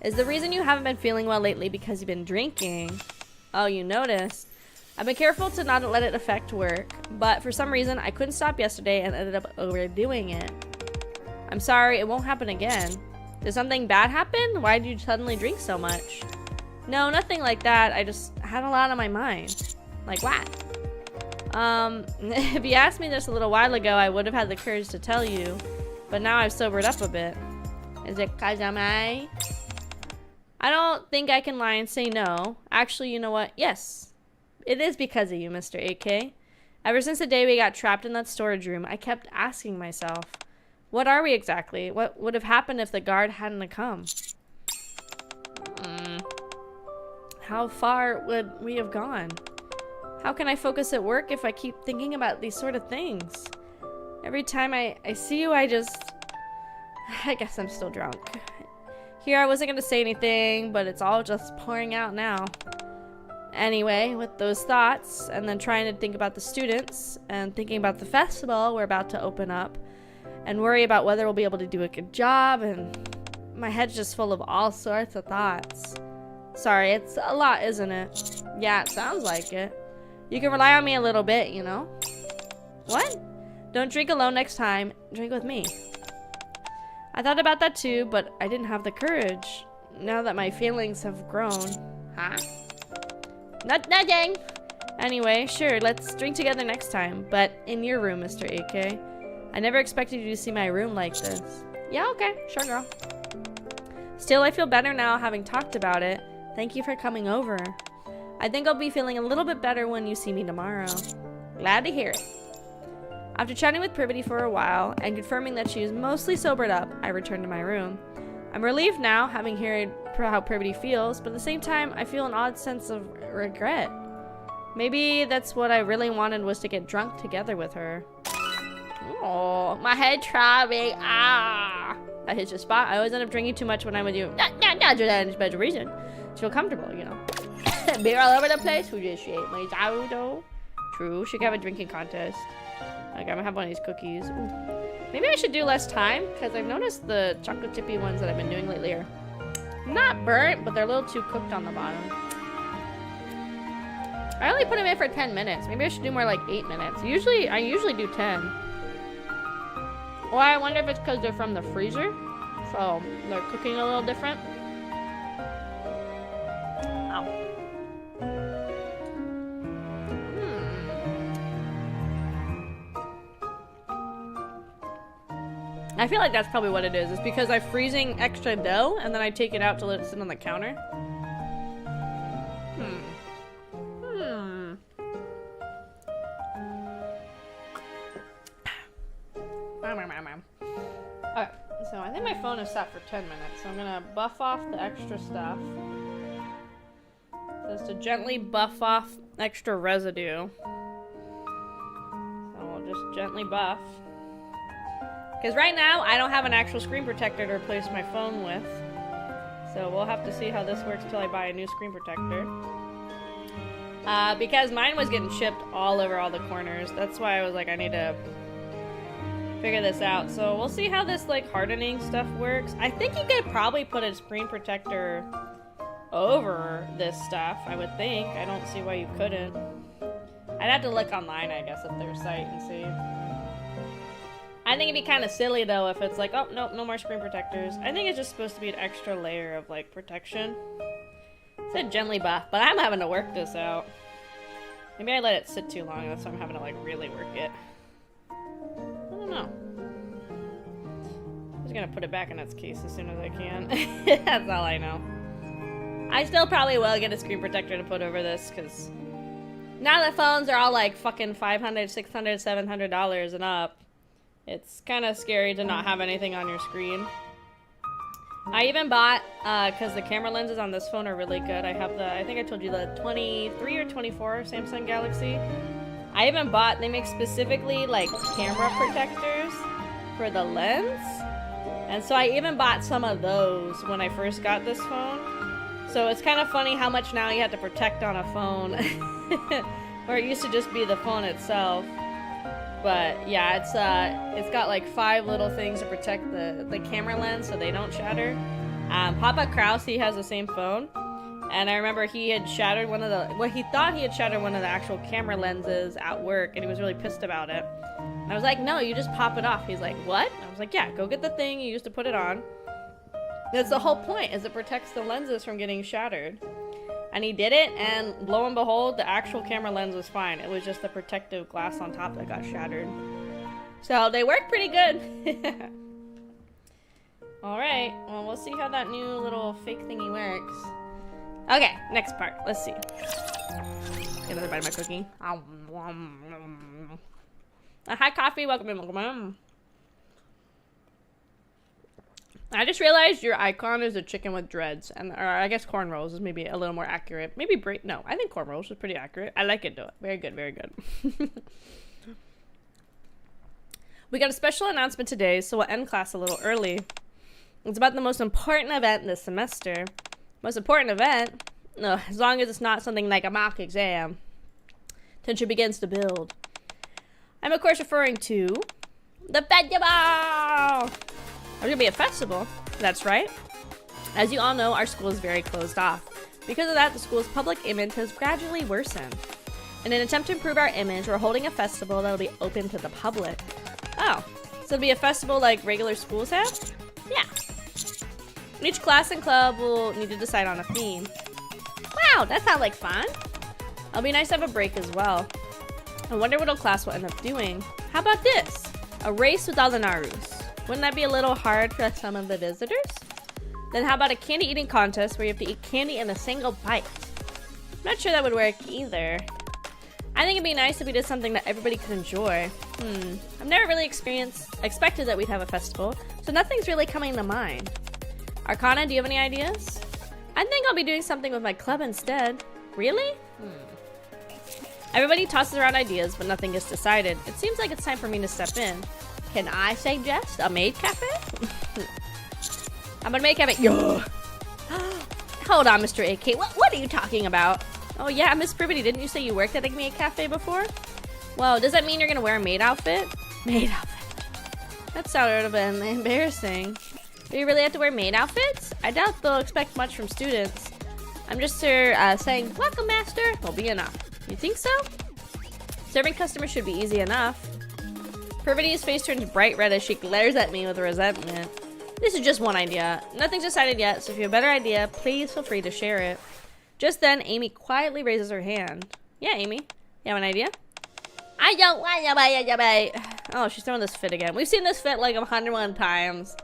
Is the reason you haven't been feeling well lately because you've been drinking? Oh, you noticed. I've been careful to not let it affect work, but for some reason I couldn't stop yesterday and ended up overdoing it. I'm sorry, it won't happen again. Did something bad happen? Why did you suddenly drink so much? No, nothing like that. I just had a lot on my mind. Like what? If you asked me this a little while ago, I would have had the courage to tell you, but now I've sobered up a bit. Is it 'cause I'm I don't think I can lie and say no. Actually, you know what? Yes. It is because of you, Mr. AK. Ever since the day we got trapped in that storage room, I kept asking myself, what are we exactly? What would have happened if the guard hadn't have come? How far would we have gone? How can I focus at work if I keep thinking about these sort of things? Every time I see you, I guess I'm still drunk. Here, I wasn't going to say anything, but it's all just pouring out now. Anyway, with those thoughts, and then trying to think about the students, and thinking about the festival we're about to open up, and worry about whether we'll be able to do a good job, and my head's just full of all sorts of thoughts. Sorry, it's a lot, isn't it? Yeah, it sounds like it. You can rely on me a little bit, you know? What? Don't drink alone next time. Drink with me. I thought about that too, but I didn't have the courage. Now that my feelings have grown. Huh? Nothing! Anyway, sure, let's drink together next time. But in your room, Mr. AK. I never expected you to see my room like this. Yeah, okay. Sure, girl. Still, I feel better now having talked about it. Thank you for coming over. I think I'll be feeling a little bit better when you see me tomorrow. Glad to hear it. After chatting with Privity for a while and confirming that she is mostly sobered up, I returned to my room. I'm relieved now, having heard how Privity feels, but at the same time, I feel an odd sense of regret. Maybe that's what I really wanted, was to get drunk together with her. Oh, my head throbbing. Ah! I hit your spot. I always end up drinking too much when I'm with you. Not just any special reason. To feel comfortable, you know. Beer all over the place. Who just shit my though? True. Should have a drinking contest. Like, I'm gonna have one of these cookies. Ooh. Maybe I should do less time, because I've noticed the chocolate chippy ones that I've been doing lately are not burnt, but they're a little too cooked on the bottom. I only put them in for 10 minutes. Maybe I should do more like 8 minutes. I usually do 10. Well, I wonder if it's because they're from the freezer, so they're cooking a little different. Ow. I feel like that's probably what it is. It's because I'm freezing extra dough and then I take it out to let it sit on the counter. Okay, so I think my phone is set for 10 minutes, so I'm gonna buff off the extra stuff. It says to gently buff off extra residue. So we'll just gently buff. Because right now, I don't have an actual screen protector to replace my phone with. So we'll have to see how this works till I buy a new screen protector. Because mine was getting chipped all over all the corners. That's why I was like, I need to figure this out. So we'll see how this like hardening stuff works. I think you could probably put a screen protector over this stuff, I would think. I don't see why you couldn't. I'd have to look online, I guess, at their site and see. I think it'd be kind of silly though if it's like, oh, nope, no more screen protectors. I think it's just supposed to be an extra layer of like protection. It said gently buff, but I'm having to work this out. Maybe I let it sit too long, that's why I'm having to like really work it. I don't know. I'm just gonna put it back in its case as soon as I can. That's all I know. I still probably will get a screen protector to put over this, because now that phones are all like fucking $500, $600, $700 and up, it's kind of scary to not have anything on your screen. I even bought, because the camera lenses on this phone are really good. I have the, I think I told you, the 23 or 24 Samsung Galaxy. I even bought, they make specifically like camera protectors for the lens. And so I even bought some of those when I first got this phone. So it's kind of funny how much now you have to protect on a phone. Where it used to just be the phone itself. But yeah, it's got like 5 little things to protect the camera lens so they don't shatter. Papa Kraus, he has the same phone. And I remember he had shattered one of the, well, he thought he had shattered one of the actual camera lenses at work, and he was really pissed about it. And I was like, no, you just pop it off. He's like, what? And I was like, yeah, go get the thing you used to put it on. That's the whole point, is it protects the lenses from getting shattered. And he did it, and lo and behold, the actual camera lens was fine. It was just the protective glass on top that got shattered. So they work pretty good. Alright, well, we'll see how that new little fake thingy works. Okay, next part. Let's see. Get another bite of my cookie. Hi, coffee. Welcome in. Welcome in. I just realized your icon is a chicken with dreads, and or I guess cornrows is maybe a little more accurate. Maybe no, I think cornrows is pretty accurate. I like it though. Very good, very good. We got a special announcement today, so we'll end class a little early. It's about the most important event this semester. Most important event? No, as long as it's not something like a mock exam. Tension begins to build. I'm of course referring to the festival! There's gonna be a festival. That's right. As you all know, our school is very closed off. Because of that, the school's public image has gradually worsened. In an attempt to improve our image, we're holding a festival that'll be open to the public. Oh, so it'll be a festival like regular schools have? Yeah. Each class and club will need to decide on a theme. Wow, that sounds like fun. It'll be nice to have a break as well. I wonder what our class will end up doing. How about this? A race with all the Narus. Wouldn't that be a little hard for some of the visitors? Then how about a candy eating contest where you have to eat candy in a single bite? I'm not sure that would work either. I think it'd be nice if we did something that everybody could enjoy. I've never really expected that we'd have a festival, so nothing's really coming to mind. Arcana, do you have any ideas? I think I'll be doing something with my club instead. Really? Everybody tosses around ideas, but nothing gets decided. It seems like it's time for me to step in. Can I suggest a maid cafe? I'm gonna make cafe. Yo. Hold on, Mr. AK. What are you talking about? Oh yeah, Miss Privity, didn't you say you worked at a maid cafe before? Well, does that mean you're gonna wear a maid outfit? Maid outfit. That sounded a bit embarrassing. Do you really have to wear maid outfits? I doubt they'll expect much from students. I'm just here saying, welcome, master, will be enough. You think so? Serving customers should be easy enough. Privity's face turns bright red as she glares at me with resentment. This is just one idea. Nothing's decided yet, so if you have a better idea, please feel free to share it. Just then, Amy quietly raises her hand. Yeah, Amy. You have an idea? I don't want to buy. Oh, she's throwing this fit again. We've seen this fit like 101 times.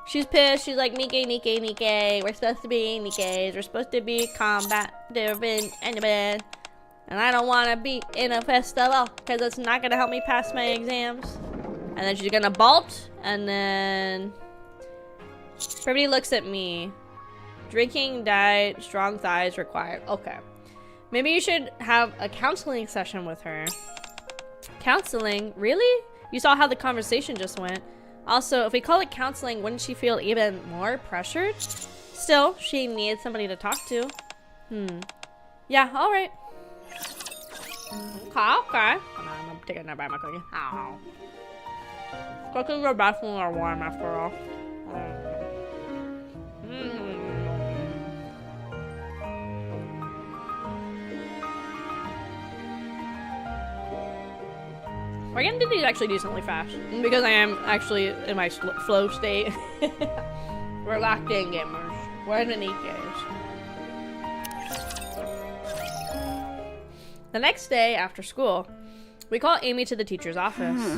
She's pissed. She's like, Nikke. We're supposed to be Nikkes. We're supposed to be combative and bed. And I don't want to be in a festival because it's not going to help me pass my exams. And then she's going to bolt. And then everybody looks at me. Drinking diet, strong thighs required. Okay. Maybe you should have a counseling session with her. Counseling? Really? You saw how the conversation just went. Also, if we call it counseling, wouldn't she feel even more pressured? Still, she needs somebody to talk to. Yeah, alright. Okay. I'm taking another bite of my cookie. Ow. Cookies are best when they're warm after all. We're gonna do these actually decently fast because I am actually in my flow state. We're locked in, gamers. We're in the NIKKEs. The next day after school, we call Amy to the teacher's office.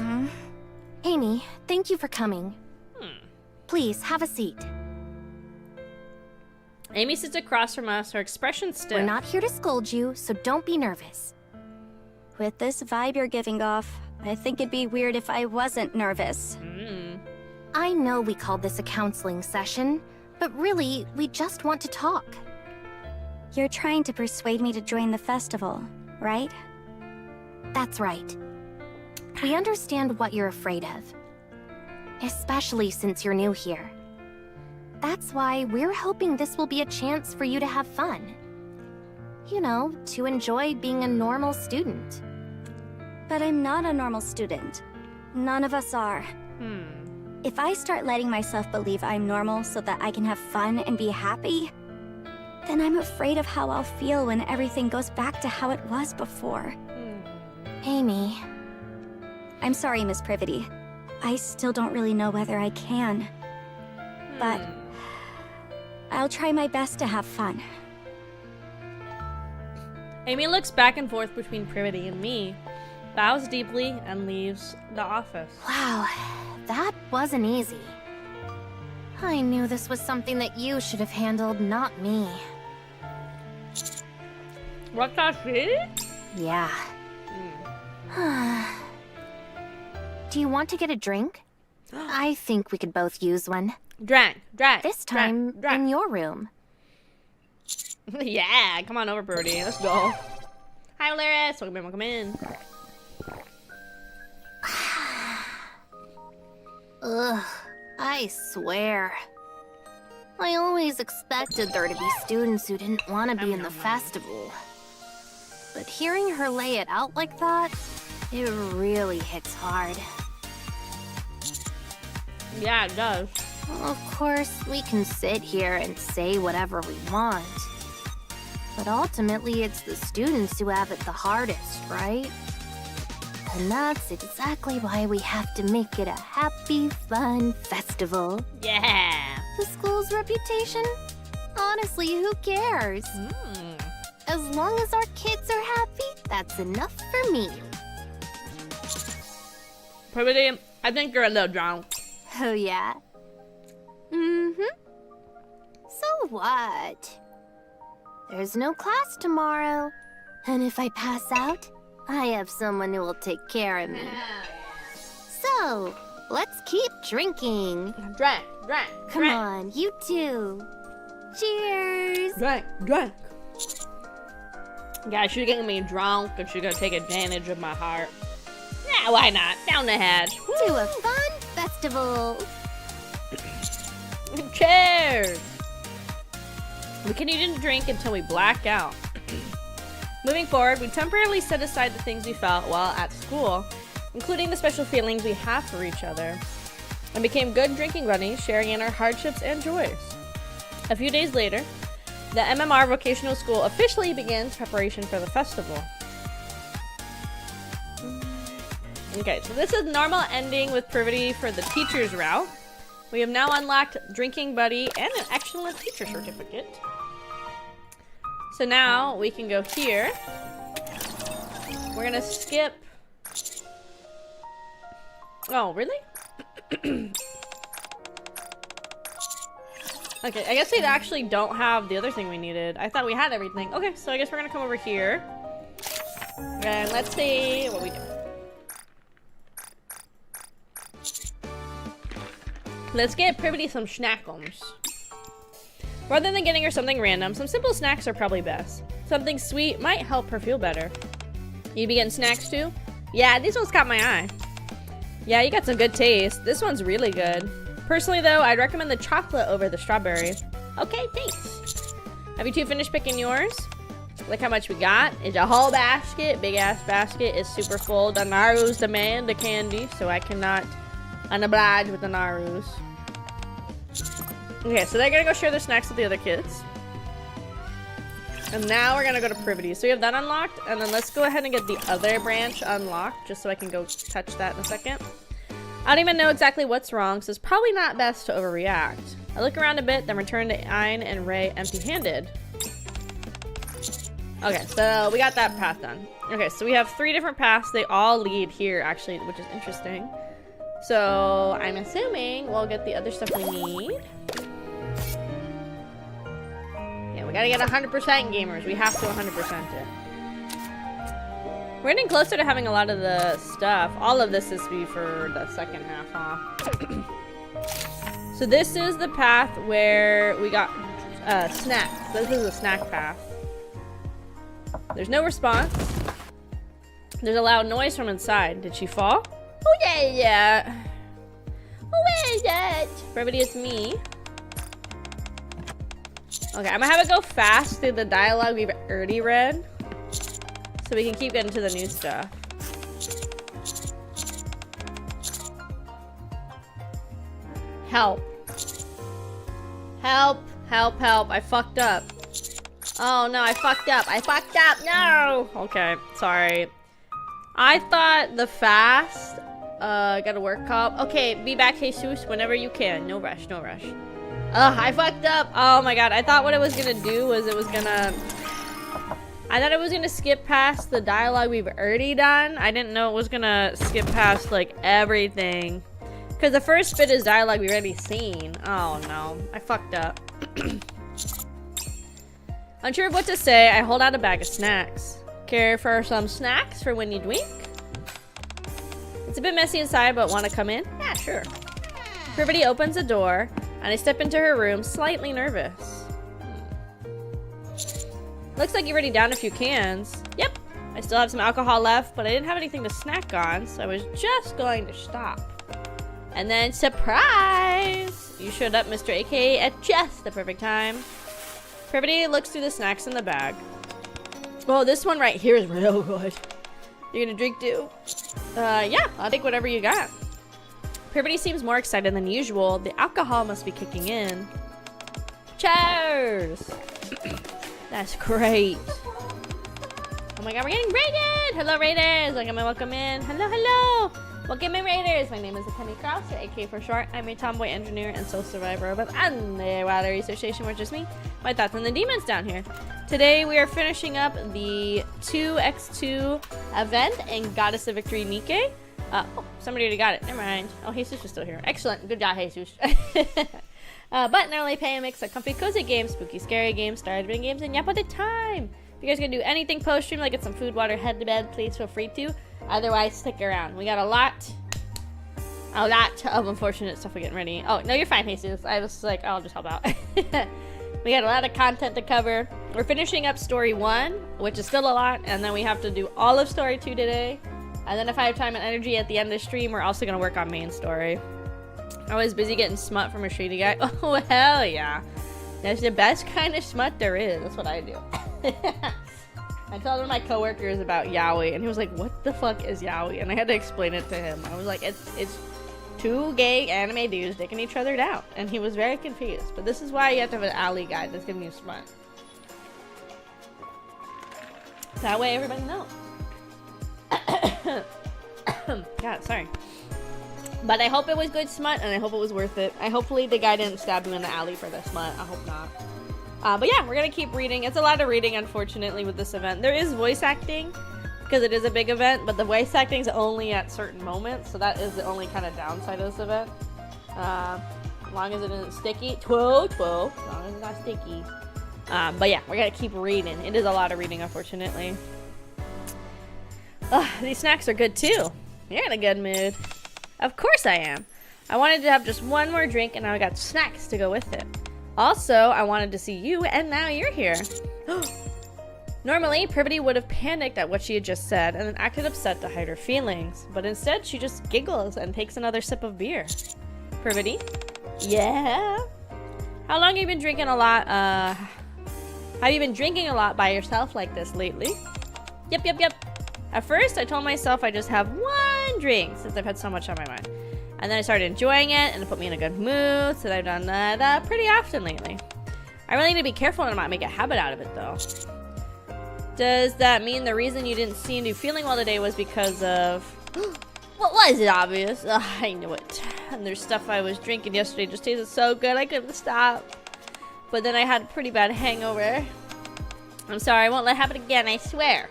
Amy, thank you for coming. Please, have a seat. Amy sits across from us, her expression stiff. We're not here to scold you, so don't be nervous. With this vibe you're giving off, I think it'd be weird if I wasn't nervous. I know we called this a counseling session, but really, we just want to talk. You're trying to persuade me to join the festival, right? That's right. We understand what you're afraid of, especially since you're new here. That's why we're hoping this will be a chance for you to have fun. You know, to enjoy being a normal student. But I'm not a normal student. None of us are. If I start letting myself believe I'm normal so that I can have fun and be happy, then I'm afraid of how I'll feel when everything goes back to how it was before. Amy. I'm sorry, Miss Privity. I still don't really know whether I can. But I'll try my best to have fun. Amy looks back and forth between Privity and me, bows deeply, and leaves the office. Wow, that wasn't easy. I knew this was something that you should have handled, not me. Watashi? Yeah. Do you want to get a drink? I think we could both use one. Drink. This time in your room. Yeah, come on over, Brody. Let's go. Hi, Alaris. Welcome in. Ugh, I swear. I always expected there to be students who didn't want to be in the festival. But hearing her lay it out like that, it really hits hard. Yeah, it does. Of course, we can sit here and say whatever we want. But ultimately, it's the students who have it the hardest, right? And that's exactly why we have to make it a happy, fun festival. Yeah. The school's reputation? Honestly, who cares? As long as our kids are happy, that's enough for me. Pretty, I think you're a little drunk. Oh, yeah? So what? There's no class tomorrow. And if I pass out, I have someone who will take care of me. So, let's keep drinking. Drink. Come on, you too. Cheers. Drink. Yeah, she's getting me drunk and she's gonna take advantage of my heart. Yeah, why not? Down the hatch. To a fun festival. Cheers. We can eat and drink until we black out. Moving forward, we temporarily set aside the things we felt while at school, including the special feelings we have for each other, and became good drinking buddies, sharing in our hardships and joys. A few days later, the MMR Vocational School officially begins preparation for the festival. Okay, so this is normal ending with privity for the teacher's route. We have now unlocked drinking buddy and an excellent teacher certificate. So now we can go here. We're gonna skip. Oh, really? Okay, I guess they actually don't have the other thing we needed. I thought we had everything. Okay, so I guess we're gonna come over here. And let's see what we do. Let's get Privity some schnackums. Rather than getting her something random, some simple snacks are probably best. Something sweet might help her feel better. You be getting snacks too? Yeah, this one's caught my eye. Yeah, you got some good taste. This one's really good. Personally though, I'd recommend the chocolate over the strawberry. Okay, thanks. Have you two finished picking yours? Look how much we got. It's a whole basket, big ass basket. It's super full. The Naru's demand the candy, so I cannot unoblige with the Narus. Okay, so they're gonna go share their snacks with the other kids. And now we're gonna go to Privity. So we have that unlocked, and then let's go ahead and get the other branch unlocked, just so I can go touch that in a second. I don't even know exactly what's wrong, so it's probably not best to overreact. I look around a bit, then return to Ayn and Ray empty-handed. Okay, so we got that path done. Okay, so we have 3 different paths. They all lead here, actually, which is interesting. So I'm assuming we'll get the other stuff we need. Yeah, we gotta get 100% gamers. We have to 100% it. We're getting closer to having a lot of the stuff. All of this is to be for the second half, huh? So this is the path where we got snacks. This is a snack path. There's no response. There's a loud noise from inside. Did she fall? Oh yeah. Oh yeah. Everybody, it's me. Okay, I'm gonna have it go fast through the dialogue we've already read, so we can keep getting to the new stuff. Help. Help. Help, help. I fucked up. Oh no, I fucked up. No! Okay, sorry. I thought the fast, gotta work cop. Okay, be back, Jesus, whenever you can. No rush, no rush. Ugh, I fucked up. Oh my god, I thought what it was gonna do was I thought it was gonna skip past the dialogue we've already done. I didn't know it was gonna skip past, like, everything. Because the first bit is dialogue we've already seen. Oh no, I fucked up. Unsure of what to say, I hold out a bag of snacks. Care for some snacks for when you drink? It's a bit messy inside, but want to come in? Yeah, sure. Privity opens the door, and I step into her room, slightly nervous. Looks like you already downed a few cans. Yep, I still have some alcohol left, but I didn't have anything to snack on, so I was just going to stop. And then, surprise! You showed up, Mr. AKA, at just the perfect time. Privity looks through the snacks in the bag. Oh, this one right here is real good. You're gonna drink too? Yeah, I'll take whatever you got. Privity seems more excited than usual. The alcohol must be kicking in. Cheers! That's great. Oh my god, we're getting raided! Hello, raiders! Welcome in. Hello, hello! Welcome in, raiders! My name is Akemi Kraus, or AK for short. I'm a tomboy engineer and soul survivor of an underwater research station, which is me, my thoughts on the demons down here. Today we are finishing up the 2x2 event in Goddess of Victory NIKKE. Oh, somebody already got it. Never mind. Oh, Jesus is still here. Excellent. Good job, Jesus. But not only pay a mix of comfy, cozy games, spooky, scary games, star-driven games, and yap all the time. If you guys gonna do anything post-stream, like get some food, water, head to bed, please feel free to. Otherwise, stick around. We got a lot of unfortunate stuff we're getting ready. Oh, no, you're fine, Jesus. I was like, I'll just help out. We got a lot of content to cover. We're finishing up story 1, which is still a lot, and then we have to do all of story 2 today. And then if I have time and energy at the end of the stream, we're also gonna work on main story. I was busy getting smut from a shady guy. Oh, hell yeah. That's the best kind of smut there is. That's what I do. I told one of my coworkers about yaoi, and he was like, what the fuck is yaoi? And I had to explain it to him. I was like, it's two gay anime dudes dicking each other down. And he was very confused. But this is why you have to have an alley guide that's giving you smut. That way everybody knows. God, sorry. But I hope it was good smut, and I hope it was worth it. Hopefully the guy didn't stab you in the alley for the smut. I hope not. But yeah, we're gonna keep reading. It's a lot of reading, unfortunately, with this event. There is voice acting, because it is a big event, but the voice acting is only at certain moments, so that is the only kind of downside of this event. As long as it isn't sticky. 12, as long as it's not sticky. But yeah, we're gonna keep reading. It is a lot of reading, unfortunately. These snacks are good too. You're in a good mood. Of course I am. I wanted to have just one more drink, and now I got snacks to go with it. Also, I wanted to see you, and now you're here. Normally, Privity would have panicked at what she had just said and then acted upset to hide her feelings, but instead she just giggles and takes another sip of beer. Privity? Yeah? How long have you been drinking a lot? Have you been drinking a lot by yourself like this lately? Yep. At first, I told myself I just have one drink since I've had so much on my mind. And then I started enjoying it, and it put me in a good mood, so I've done that pretty often lately. I really need to be careful and not make a habit out of it, though. Does that mean the reason you didn't seem to be feeling well today was because of... What was it, obvious? I knew it. And there's stuff I was drinking yesterday just tasted so good I couldn't stop. But then I had a pretty bad hangover. I'm sorry, I won't let it happen again, I swear.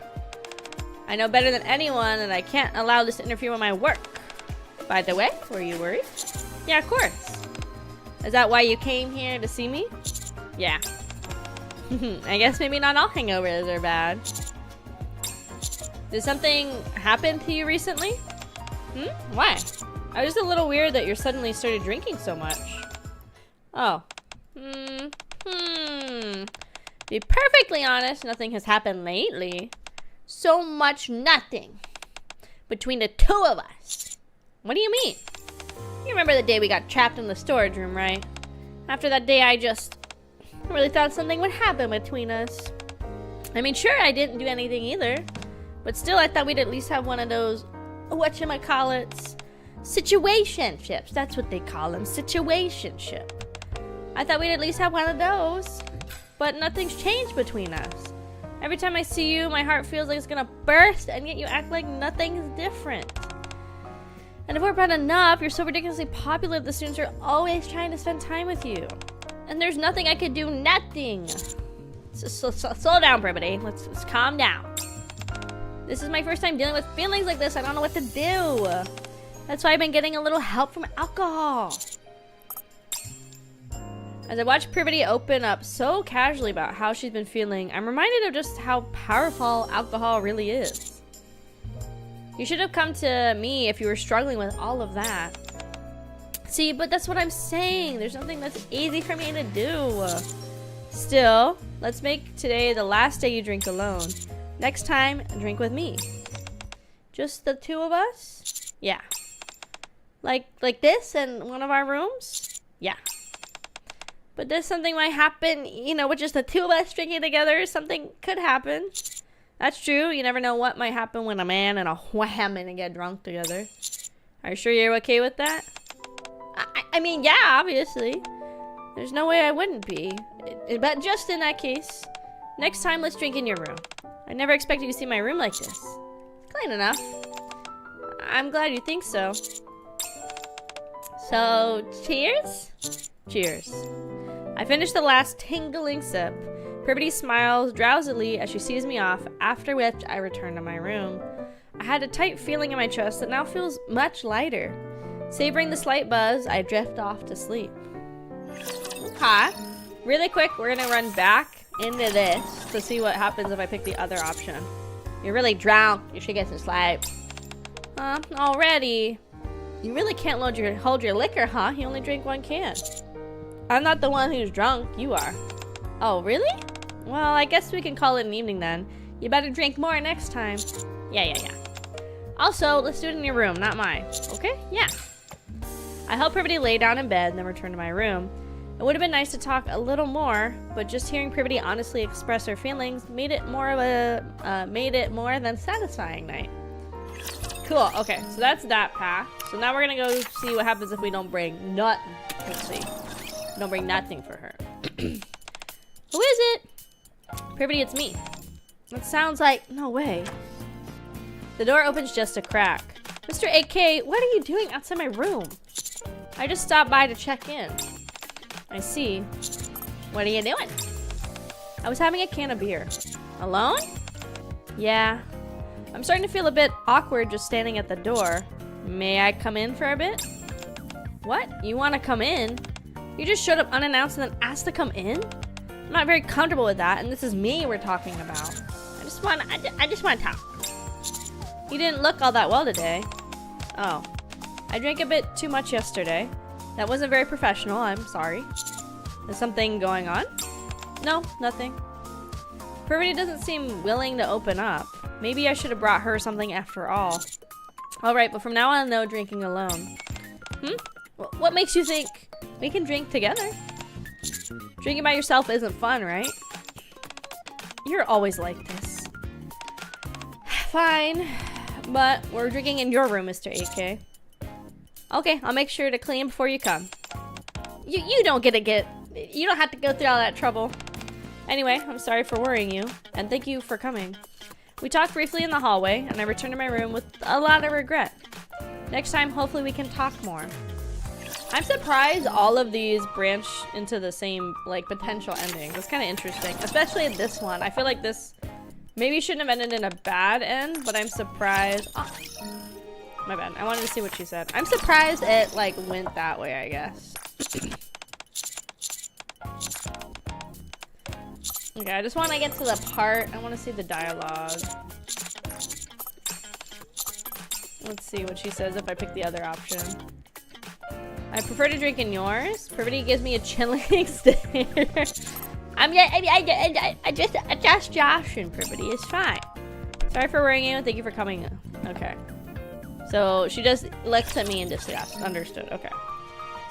I know better than anyone that I can't allow this to interfere with my work. By the way, were you worried? Yeah, of course. Is that why you came here to see me? Yeah. I guess maybe not all hangovers are bad. Did something happen to you recently? Why? I was just a little weird that you suddenly started drinking so much. Oh. To be perfectly honest, nothing has happened lately. So much nothing. Between the two of us. What do you mean? You remember the day we got trapped in the storage room, right? After that day, I really thought something would happen between us. I mean, sure, I didn't do anything either. But still, I thought we'd at least have one of those, whatchamacallits, situationships. That's what they call them, situationship. I thought we'd at least have one of those. But nothing's changed between us. Every time I see you, my heart feels like it's gonna burst, and yet you act like nothing's different. And if we're bad enough, you're so ridiculously popular that the students are always trying to spend time with you. And there's nothing I could do, nothing. So slow down, Privity. Let's calm down. This is my first time dealing with feelings like this. I don't know what to do. That's why I've been getting a little help from alcohol. As I watch Privity open up so casually about how she's been feeling, I'm reminded of just how powerful alcohol really is. You should have come to me if you were struggling with all of that. See, but that's what I'm saying. There's nothing that's easy for me to do. Still, let's make today the last day you drink alone. Next time, drink with me. Just the two of us? Yeah. Like this in one of our rooms? Yeah. But there's something might happen, you know, with just the two of us drinking together. Something could happen. That's true. You never know what might happen when a man and a woman get drunk together. Are you sure you're okay with that? I mean, yeah, obviously. There's no way I wouldn't be. But just in that case, next time let's drink in your room. I never expected you to see my room like this. It's clean enough. I'm glad you think so. So, cheers? Cheers. I finished the last tingling sip. Privity smiles drowsily as she sees me off, after which I return to my room. I had a tight feeling in my chest that now feels much lighter. Savoring the slight buzz, I drift off to sleep. Okay. Really quick, we're gonna run back into this to see what happens if I pick the other option. You're really drunk. You should get some sleep. Already. You really can't hold your liquor, huh? You only drink one can. I'm not the one who's drunk. You are. Oh, really? Well, I guess we can call it an evening then. You better drink more next time. Yeah. Also, let's do it in your room, not mine. Okay? Yeah. I helped Privity lay down in bed, then returned to my room. It would have been nice to talk a little more, but just hearing Privity honestly express her feelings made it more than satisfying night. Cool. Okay, so that's that path. So now we're gonna go see what happens if we don't bring nothing. Let's see. Don't bring nothing for her. Who is it? Privity, it's me. That sounds like no way. The door opens just a crack. Mr. AK, what are you doing outside my room? I just stopped by to check in. I see. What are you doing? I was having a can of beer. Alone? Yeah. I'm starting to feel a bit awkward just standing at the door. May I come in for a bit? What? You want to come in? You just showed up unannounced and then asked to come in? I'm not very comfortable with that, and this is me we're talking about. I just want to talk. You didn't look all that well today. Oh. I drank a bit too much yesterday. That wasn't very professional, I'm sorry. Is something going on? No, nothing. Privity doesn't seem willing to open up. Maybe I should have brought her something after all. Alright, but from now on, no drinking alone. What makes you think we can drink together? Drinking by yourself isn't fun, right? You're always like this. Fine, but we're drinking in your room, Mr. AK. Okay, I'll make sure to clean before you come. You don't have to go through all that trouble. Anyway, I'm sorry for worrying you, and thank you for coming. We talked briefly in the hallway, and I returned to my room with a lot of regret. Next time, hopefully we can talk more. I'm surprised all of these branch into the same, like, potential endings. It's kind of interesting, especially this one. I feel like this maybe shouldn't have ended in a bad end, but I'm surprised. Oh, my bad. I wanted to see what she said. I'm surprised it, like, went that way, I guess. Okay, I just want to get to the part. I want to see the dialogue. Let's see what she says if I pick the other option. I prefer to drink in yours. Privity gives me a chilling stare. I just joshing, Privity. It's fine. Sorry for worrying you. Thank you for coming. Okay. So she just looks at me in disgust. Understood. Okay.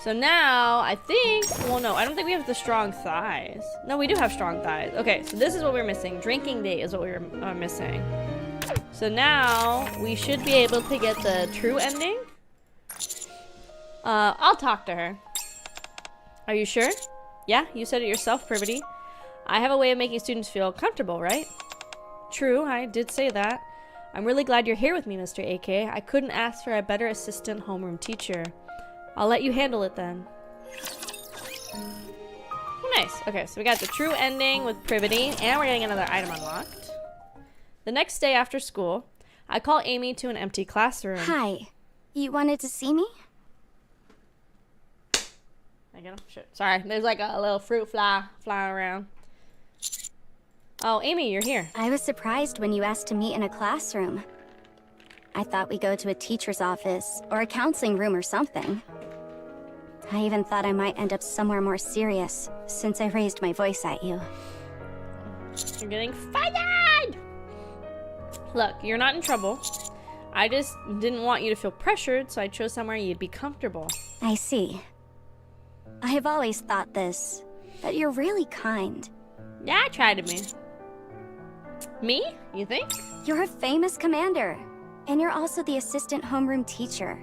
So now I think, well, no, I don't think we have the strong thighs. No, we do have strong thighs. Okay, so this is what we're missing. Drinking date is what we're missing. So now we should be able to get the true ending. I'll talk to her. Are you sure? Yeah, you said it yourself, Privity. I have a way of making students feel comfortable, right? True, I did say that. I'm really glad you're here with me, Mr. AK. I couldn't ask for a better assistant homeroom teacher. I'll let you handle it then. Oh, nice. Okay, so we got the true ending with Privity, and we're getting another item unlocked. The next day after school, I call Amy to an empty classroom. Hi. You wanted to see me? I get them? Sure. Sorry, there's like a little fruit fly flying around. Oh, Amy, you're here. I was surprised when you asked to meet in a classroom. I thought we'd go to a teacher's office or a counseling room or something. I even thought I might end up somewhere more serious since I raised my voice at you. You're getting fired! Look, you're not in trouble. I just didn't want you to feel pressured, so I chose somewhere you'd be comfortable. I see. I have always thought this, that you're really kind. Yeah, I tried to be. Me? You think? You're a famous commander, and you're also the assistant homeroom teacher.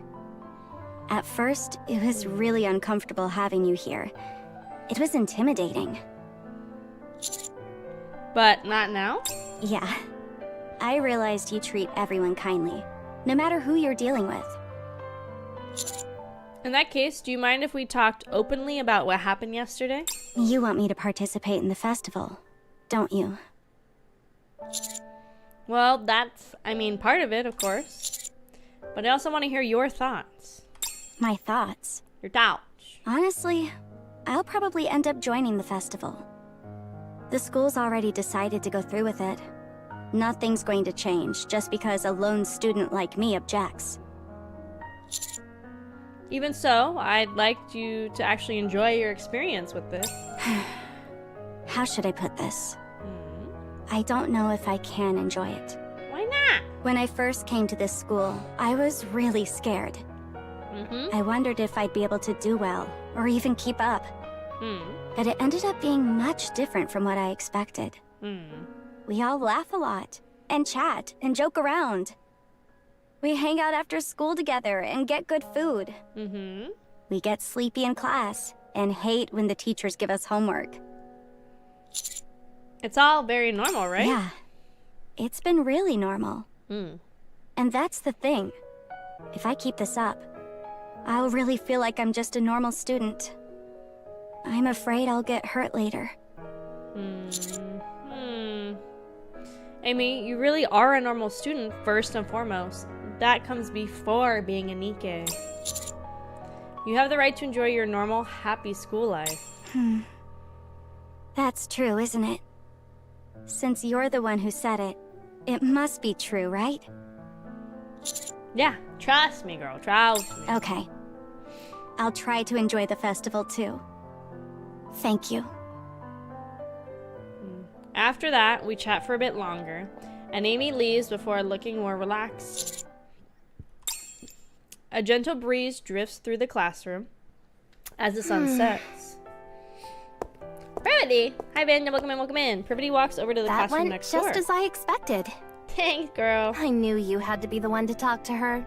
At first, it was really uncomfortable having you here. It was intimidating. But not now? Yeah. I realized you treat everyone kindly, no matter who you're dealing with. In that case, do you mind if we talked openly about what happened yesterday? You want me to participate in the festival, don't you? Well, that's, part of it, of course. But I also want to hear your thoughts. My thoughts? Your doubts. Honestly, I'll probably end up joining the festival. The school's already decided to go through with it. Nothing's going to change just because a lone student like me objects. Even so, I'd like you to actually enjoy your experience with this. How should I put this? I don't know if I can enjoy it. Why not? When I first came to this school, I was really scared. I wondered if I'd be able to do well, or even keep up. But it ended up being much different from what I expected. We all laugh a lot, and chat, and joke around. We hang out after school together and get good food. We get sleepy in class, and hate when the teachers give us homework. It's all very normal, right? Yeah. It's been really normal. And that's the thing. If I keep this up, I'll really feel like I'm just a normal student. I'm afraid I'll get hurt later. Amy, you really are a normal student first and foremost. That comes before being a NIKKE. You have the right to enjoy your normal, happy school life. That's true, isn't it? Since you're the one who said it, it must be true, right? Yeah, trust me, girl, trust me. Okay. I'll try to enjoy the festival too. Thank you. After that, we chat for a bit longer, and Amy leaves before looking more relaxed. A gentle breeze drifts through the classroom as the sun sets. Privity! Hi, Ben. Welcome in. Privity walks over to the classroom next door. That went just as I expected. Thanks, girl. I knew you had to be the one to talk to her.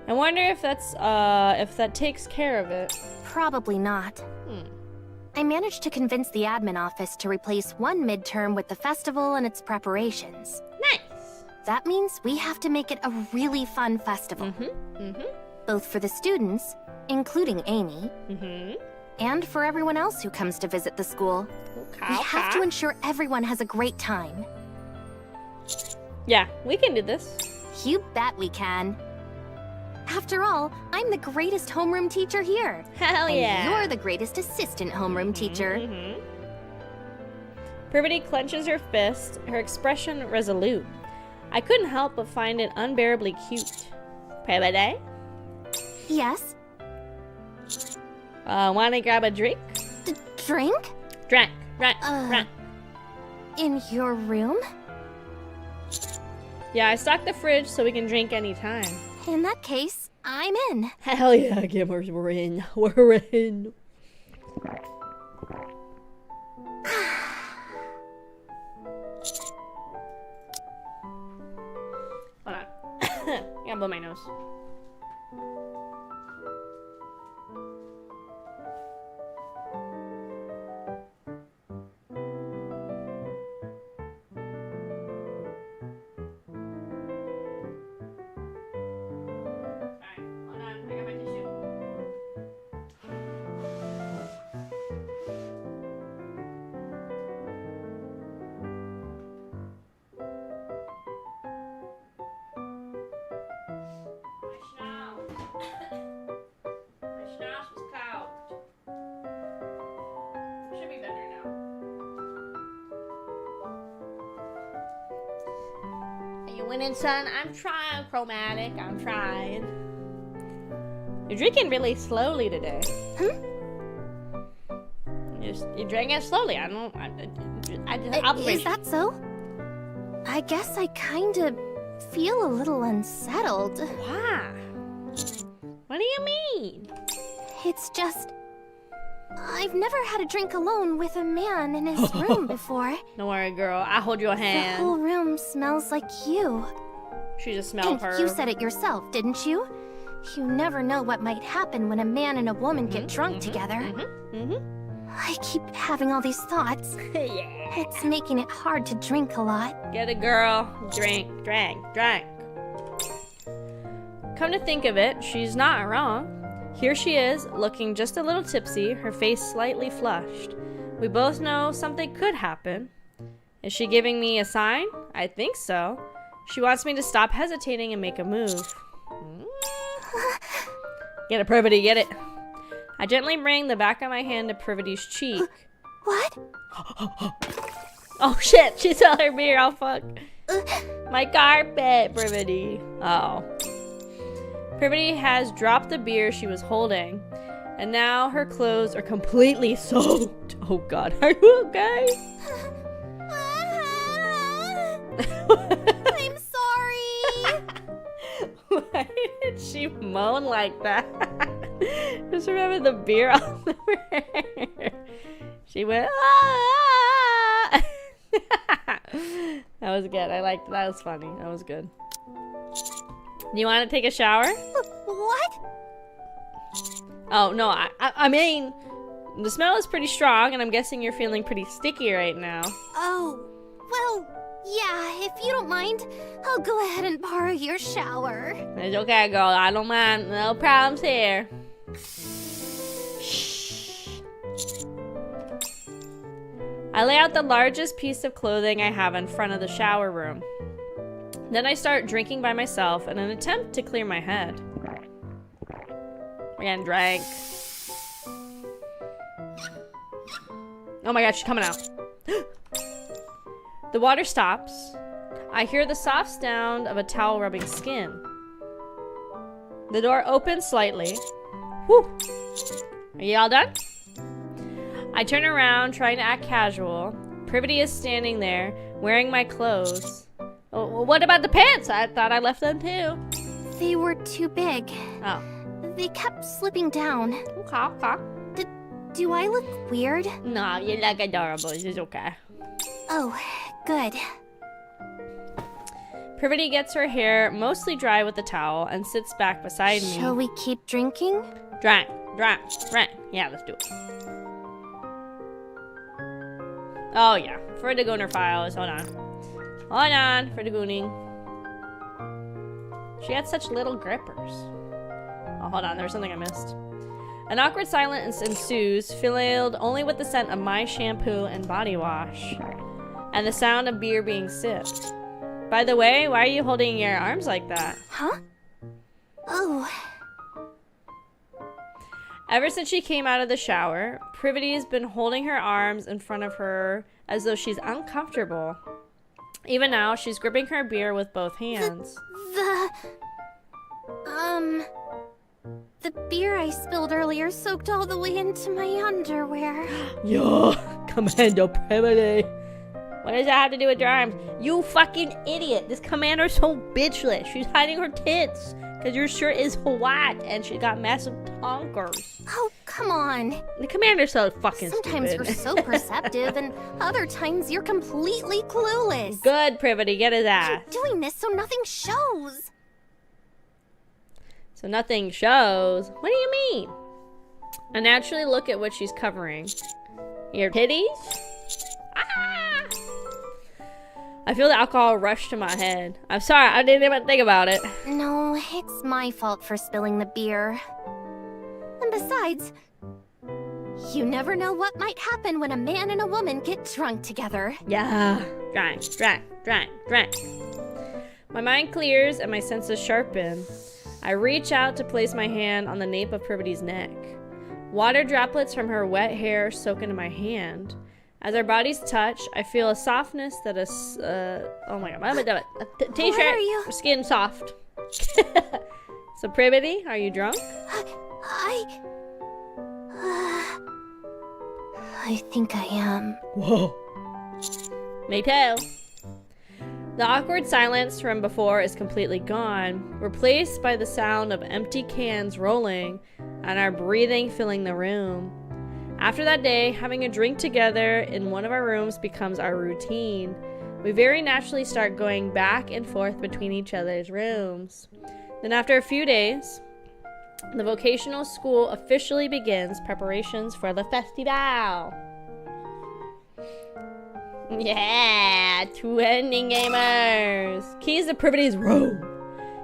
I wonder if that takes care of it. Probably not. I managed to convince the admin office to replace one midterm with the festival and its preparations. Nice. That means we have to make it a really fun festival. Both for the students, including Amy, and for everyone else who comes to visit the school. We have to ensure everyone has a great time. Yeah, we can do this. You bet we can. After all, I'm the greatest homeroom teacher here. Hell yeah. And you're the greatest assistant homeroom teacher. Privity clenches her fist, her expression resolute. I couldn't help but find it unbearably cute. Privity? Yes? Wanna grab a drink? Drink? Drink. In your room? Yeah, I stocked the fridge so we can drink anytime. In that case, I'm in. Hell yeah, Gimmers, we're in. We're in. Hold on. I gotta blow my nose. You winning, son? I'm trying, Chromatic. I'm trying. You're drinking really slowly today. You're drinking it slowly. Is that so? I guess I kind of feel a little unsettled. Why? What do you mean? It's just... I've never had a drink alone with a man in his room before. Don't worry, girl. I'll hold your hand. The whole room smells like you. She just smelled her. You said it yourself, didn't you? You never know what might happen when a man and a woman get drunk together. I keep having all these thoughts. Yeah. It's making it hard to drink a lot. Get it, girl. Drink. Come to think of it, she's not wrong. Here she is, looking just a little tipsy, her face slightly flushed. We both know something could happen. Is she giving me a sign? I think so. She wants me to stop hesitating and make a move. Get it, Privity, get it. I gently bring the back of my hand to Privity's cheek. What? Oh shit, she saw her beer, oh fuck. My carpet, Privity. Oh. Privity has dropped the beer she was holding, and now her clothes are completely soaked. Oh god, are you okay? I'm sorry. Why did she moan like that? Just remember the beer all over her. She went, ah! That was good. I liked that. That was funny. That was good. Do you want to take a shower? What? Oh, no. I mean, the smell is pretty strong, and I'm guessing you're feeling pretty sticky right now. Oh, well, yeah, if you don't mind, I'll go ahead and borrow your shower. It's okay, girl. I don't mind. No problems here. I lay out the largest piece of clothing I have in front of the shower room. Then I start drinking by myself in an attempt to clear my head. Again, drank. Oh my god, she's coming out. The water stops. I hear the soft sound of a towel rubbing skin. The door opens slightly. Whew. Are you all done? I turn around, trying to act casual. Privity is standing there, wearing my clothes. Oh, what about the pants? I thought I left them too. They were too big. Oh. They kept slipping down. Okay. Do I look weird? No, you look adorable. It's okay. Oh, good. Privity gets her hair mostly dry with the towel and sits back beside me. Shall we keep drinking? Drink. Yeah, let's do it. Oh, yeah. For the Gooner files. Hold on. For the Gooning. She had such little grippers. Oh, hold on. There was something I missed. An awkward silence ensues, filled only with the scent of my shampoo and body wash, and the sound of beer being sipped. By the way, why are you holding your arms like that? Huh? Oh. Ever since she came out of the shower, Privity's been holding her arms in front of her as though she's uncomfortable. Even now, she's gripping her beer with both hands. The beer I spilled earlier soaked all the way into my underwear. Yo, Commando Privity. What does that have to do with your arms? You fucking idiot. This commander's so bitchless. She's hiding her tits because your shirt is white and she got massive tonkers. Oh, come on. The commander's so fucking Sometimes stupid. you're so perceptive and other times you're completely clueless. Good, Privity. Get his ass. You're doing this so nothing shows. So nothing shows? What do you mean? I naturally look at what she's covering. Your titties? Ah! I feel the alcohol rush to my head. I'm sorry, I didn't even think about it. No, it's my fault for spilling the beer. And besides, you never know what might happen when a man and a woman get drunk together. Yeah. Drink. My mind clears and my senses sharpen. I reach out to place my hand on the nape of Privity's neck. Water droplets from her wet hair soak into my hand. As our bodies touch, I feel a softness that is, oh my god, What are t-shirt, you? skin soft. So Privity, are you drunk? I think I am. Whoa. Me too. The awkward silence from before is completely gone, replaced by the sound of empty cans rolling and our breathing filling the room. After that day, having a drink together in one of our rooms becomes our routine. We very naturally start going back and forth between each other's rooms. Then after a few days, the vocational school officially begins preparations for the festival. Yeah, twinning gamers. Keys to Privity's room.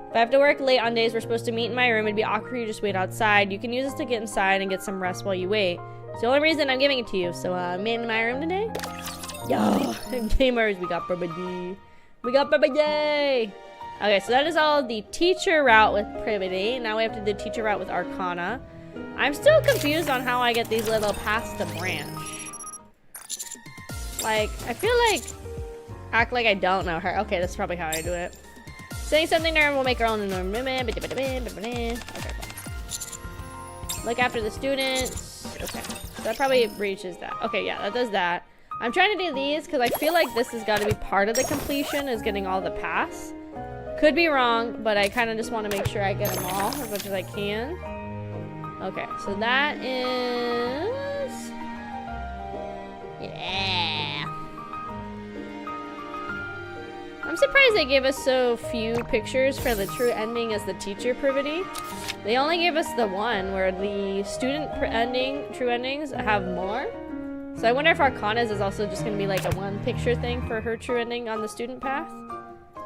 If I have to work late on days we're supposed to meet in my room, it'd be awkward for you to just wait outside. You can use this to get inside and get some rest while you wait. It's the only reason I'm giving it to you. So, in my room today? Yeah, gamers, we got Privity. We got Privity! Okay, so that is all the teacher route with Privity. Now we have to do the teacher route with Arcana. I'm still confused on how I get these little paths to branch. Like, I feel like, act like I don't know her. Okay, that's probably how I do it. Saying something to her will make her own norm. Okay, cool. Look after the students. Okay, so that probably reaches that. Okay, yeah, that does that. I'm trying to do these because I feel like this has got to be part of the completion, is getting all the paths. Could be wrong, but I kind of just want to make sure I get them all as much as I can. Okay, so that is... Yeah. I'm surprised they gave us so few pictures for the true ending as the teacher Privity. They only gave us the one where the student true endings have more. So I wonder if Arcana's is also just going to be like a one picture thing for her true ending on the student path.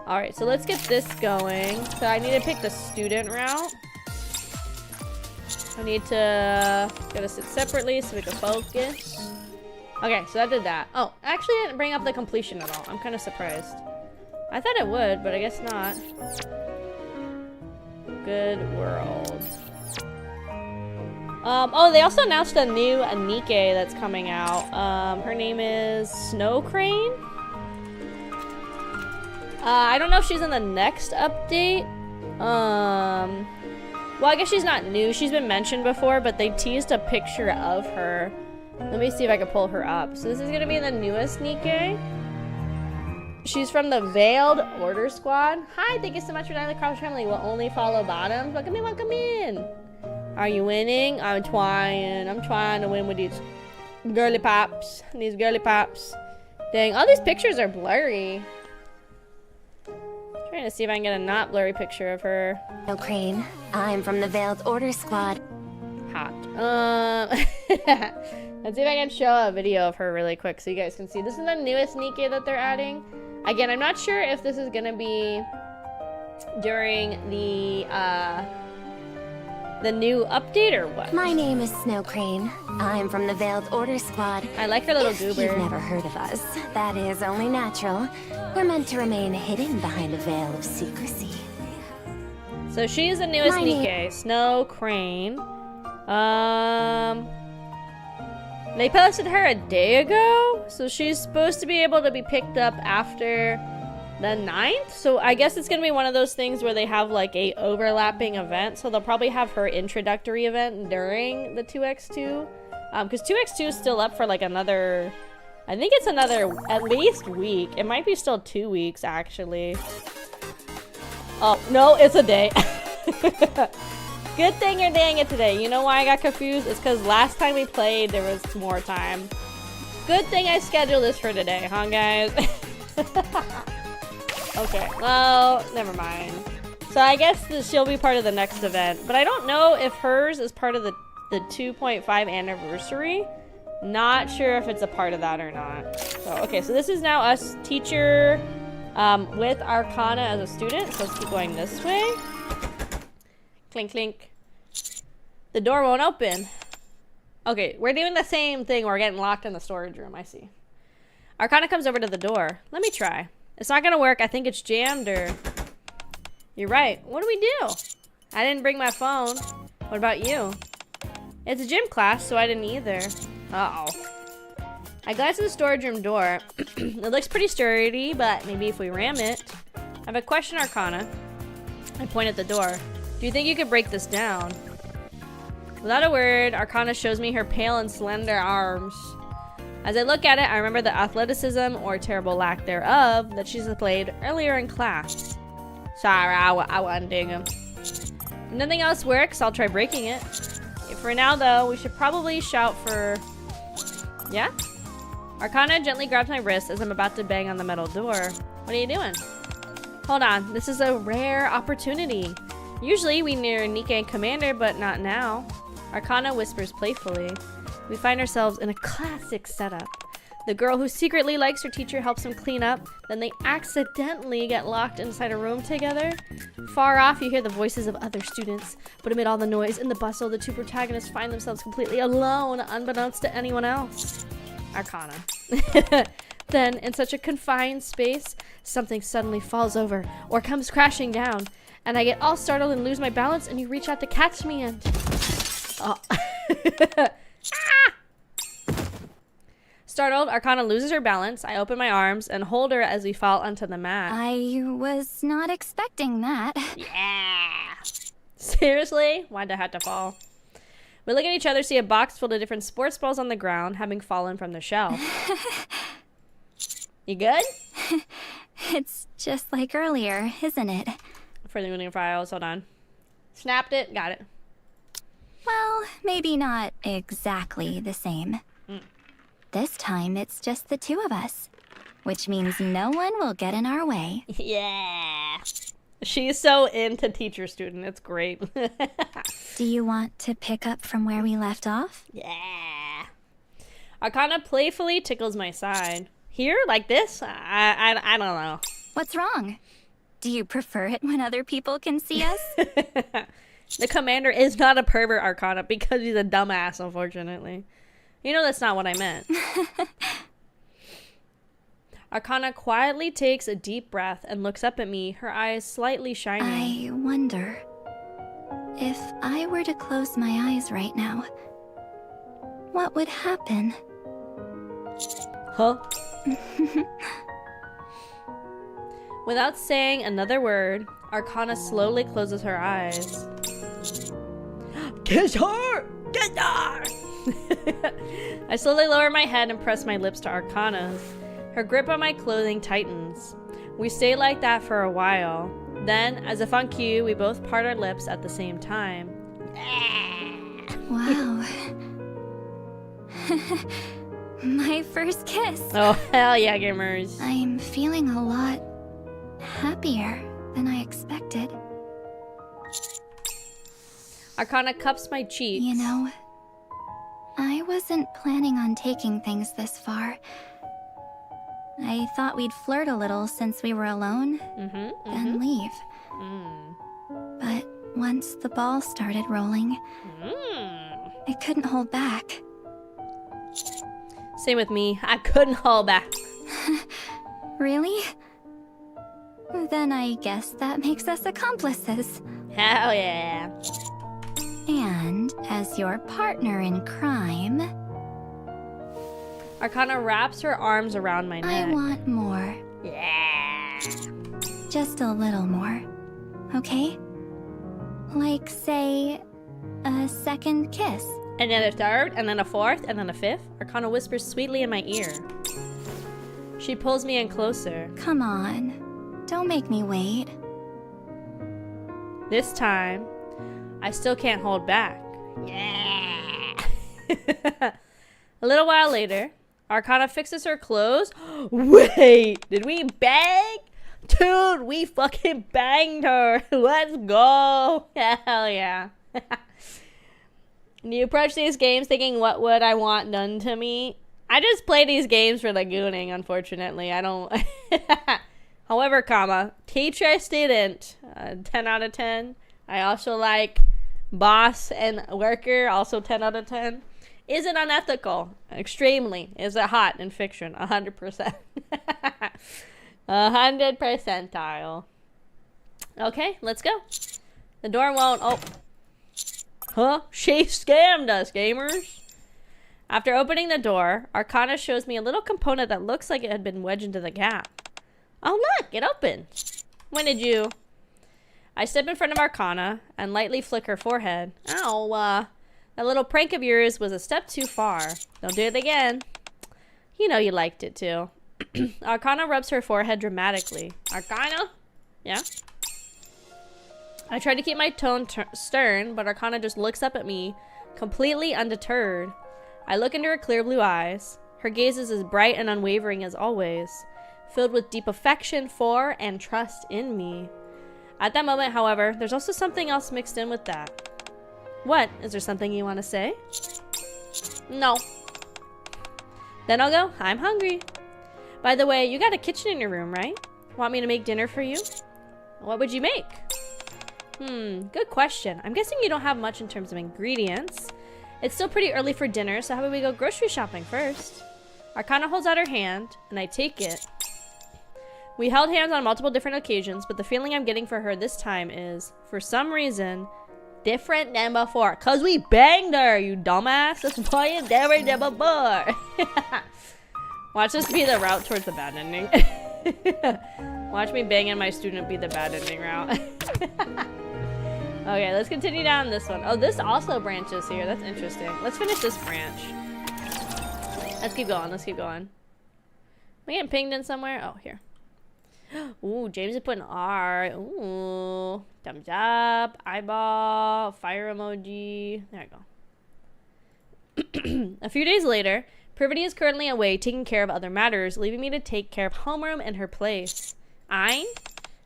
Alright, so let's get this going. So I need to pick the student route. I need to gotta sit separately so we can focus. Okay, so I did that. Oh, actually it didn't bring up the completion at all. I'm kind of surprised. I thought it would, but I guess not. Good world. Oh, they also announced a new NIKKE that's coming out. Her name is Snow Crane. I don't know if she's in the next update. Well, I guess she's not new. She's been mentioned before, but they teased a picture of her. Let me see if I can pull her up. So this is gonna be the newest NIKKE. She's from the Veiled Order Squad. Hi, thank you so much for joining the Kraufish family. We'll only follow bottoms. Welcome in, welcome in. Are you winning? I'm trying to win with these girly pops. These girly pops. Dang, all these pictures are blurry. Trying to see if I can get a not blurry picture of her. No, Crane. I'm from the Veiled Order Squad. Hot. Let's see if I can show a video of her really quick so you guys can see. This is the newest NIKKE that they're adding. Again, I'm not sure if this is gonna be during the new update or what. My name is Snow Crane. I'm from the Veiled Order Squad. I like her little If goober. you've never heard of us, that is only natural. We're meant to remain hidden behind a veil of secrecy. So she's the newest My name- NIKKE, Snow Crane. They posted her a day ago, so she's supposed to be able to be picked up after the 9th. So I guess it's gonna be one of those things where they have like a overlapping event. So they'll probably have her introductory event during the 2x2, because 2x2 is still up for like another. I think it's another at least week. It might be still 2 weeks actually. Oh no, it's a day. Good thing you're doing it today. You know why I got confused? It's because last time we played, there was more time. Good thing I scheduled this for today, huh, guys? Okay, well, never mind. So I guess she'll be part of the next event. But I don't know if hers is part of the 2.5 anniversary. Not sure if it's a part of that or not. So, okay, so this is now us teacher with Arcana as a student. So let's keep going this way. Clink, clink. The door won't open. Okay, we're doing the same thing. We're getting locked in the storage room. I see. Arcana comes over to the door. Let me try. It's not gonna work. I think it's jammed or... You're right. What do we do? I didn't bring my phone. What about you? It's a gym class, so I didn't either. Uh-oh. I glance at the storage room door. It looks pretty sturdy, but maybe if we ram it. I have a question, Arcana. I point at the door. Do you think you could break this down? Without a word, Arcana shows me her pale and slender arms. As I look at it, I remember the athleticism, or terrible lack thereof, that she's displayed earlier in class. Sorry, I wasn't digging. If nothing else works, I'll try breaking it. For now, though, we should probably shout for... Yeah? Arcana gently grabs my wrist as I'm about to bang on the metal door. What are you doing? Hold on, this is a rare opportunity. Usually we near NIKKE and Commander, but not now. Arcana whispers playfully. We find ourselves in a classic setup. The girl who secretly likes her teacher helps them clean up, then they accidentally get locked inside a room together. Far off, you hear the voices of other students, but amid all the noise and the bustle, the two protagonists find themselves completely alone, unbeknownst to anyone else. Arcana. Then, in such a confined space, something suddenly falls over or comes crashing down, and I get all startled and lose my balance, and you reach out to catch me and... Oh. Ah! Startled, Arcana loses her balance. I open my arms and hold her as we fall onto the mat. I was not expecting that. Yeah. Seriously? Why'd I have to fall? We look at each other, see a box full of different sports balls on the ground, having fallen from the shelf. You good? It's just like earlier, isn't it? For the moving files, hold on. Snapped it, got it. Well, maybe not exactly the same. This time, it's just the two of us, which means no one will get in our way. Yeah. She's so into teacher-student. It's great. Do you want to pick up from where we left off? Yeah. Arcana playfully tickles my side. Here? Like this? I don't know. What's wrong? Do you prefer it when other people can see us? The commander is not a pervert, Arcana, because he's a dumbass, unfortunately. You know that's not what I meant. Arcana quietly takes a deep breath and looks up at me, her eyes slightly shining. I wonder if I were to close my eyes right now, what would happen? Huh? Without saying another word, Arcana slowly closes her eyes. Kiss her! Kiss her! I slowly lower my head and press my lips to Arcana's. Her grip on my clothing tightens. We stay like that for a while. Then, as if on cue, we both part our lips at the same time. Wow. My first kiss. Oh, hell yeah, gamers. I'm feeling a lot happier than I expected. Arcana cups my cheeks. You know, I wasn't planning on taking things this far. I thought we'd flirt a little since we were alone, then leave. But once the ball started rolling, I couldn't hold back. Same with me. I couldn't hold back. Really? Then I guess that makes us accomplices. Hell yeah. And as your partner in crime, Arcana wraps her arms around my neck. I want more. Yeah. Just a little more. Okay? Like, say, a second kiss. And then a third, and then a fourth, and then a fifth. Arcana whispers sweetly in my ear. She pulls me in closer. Come on. Don't make me wait. This time, I still can't hold back. Yeah. A little while later, Arcana fixes her clothes. Wait, did we bang? Dude, we fucking banged her. Let's go. Hell yeah. Do you approach these games thinking, what would I want done to me? I just play these games for the gooning, unfortunately. I don't... However, teacher student, 10 out of 10. I also like boss and worker, also 10 out of 10. Is it unethical? Extremely. Is it hot in fiction? 100%. 100 percentile. Okay, let's go. The door won't... Oh. Huh? She scammed us, gamers. After opening the door, Arcana shows me a little component that looks like it had been wedged into the gap. Oh look, it opened. When did you? I step in front of Arcana and lightly flick her forehead. Ow, that little prank of yours was a step too far. Don't do it again. You know you liked it too. Arcana rubs her forehead dramatically. Arcana? Yeah? I try to keep my tone stern, but Arcana just looks up at me, completely undeterred. I look into her clear blue eyes. Her gaze is as bright and unwavering as always, filled with deep affection for and trust in me. At that moment, however, there's also something else mixed in with that. What? Is there something you want to say? No. Then I'll go, I'm hungry. By the way, you got a kitchen in your room, right? Want me to make dinner for you? What would you make? Good question. I'm guessing you don't have much in terms of ingredients. It's still pretty early for dinner, so how about we go grocery shopping first? Arcana holds out her hand, and I take it. We held hands on multiple different occasions, but the feeling I'm getting for her this time is, for some reason, different than before. Cause we banged her, you dumbass. That's why you never did before. Watch this be the route towards the bad ending. Watch me banging my student be the bad ending route. Okay, let's continue down this one. Oh, this also branches here. That's interesting. Let's finish this branch. Let's keep going. Let's keep going. Am I getting pinged in somewhere? Oh, here. Ooh, James is putting R. Ooh. Thumbs up. Eyeball. Fire emoji. There we go. A few days later, Privity is currently away taking care of other matters, leaving me to take care of homeroom in her place. Ein?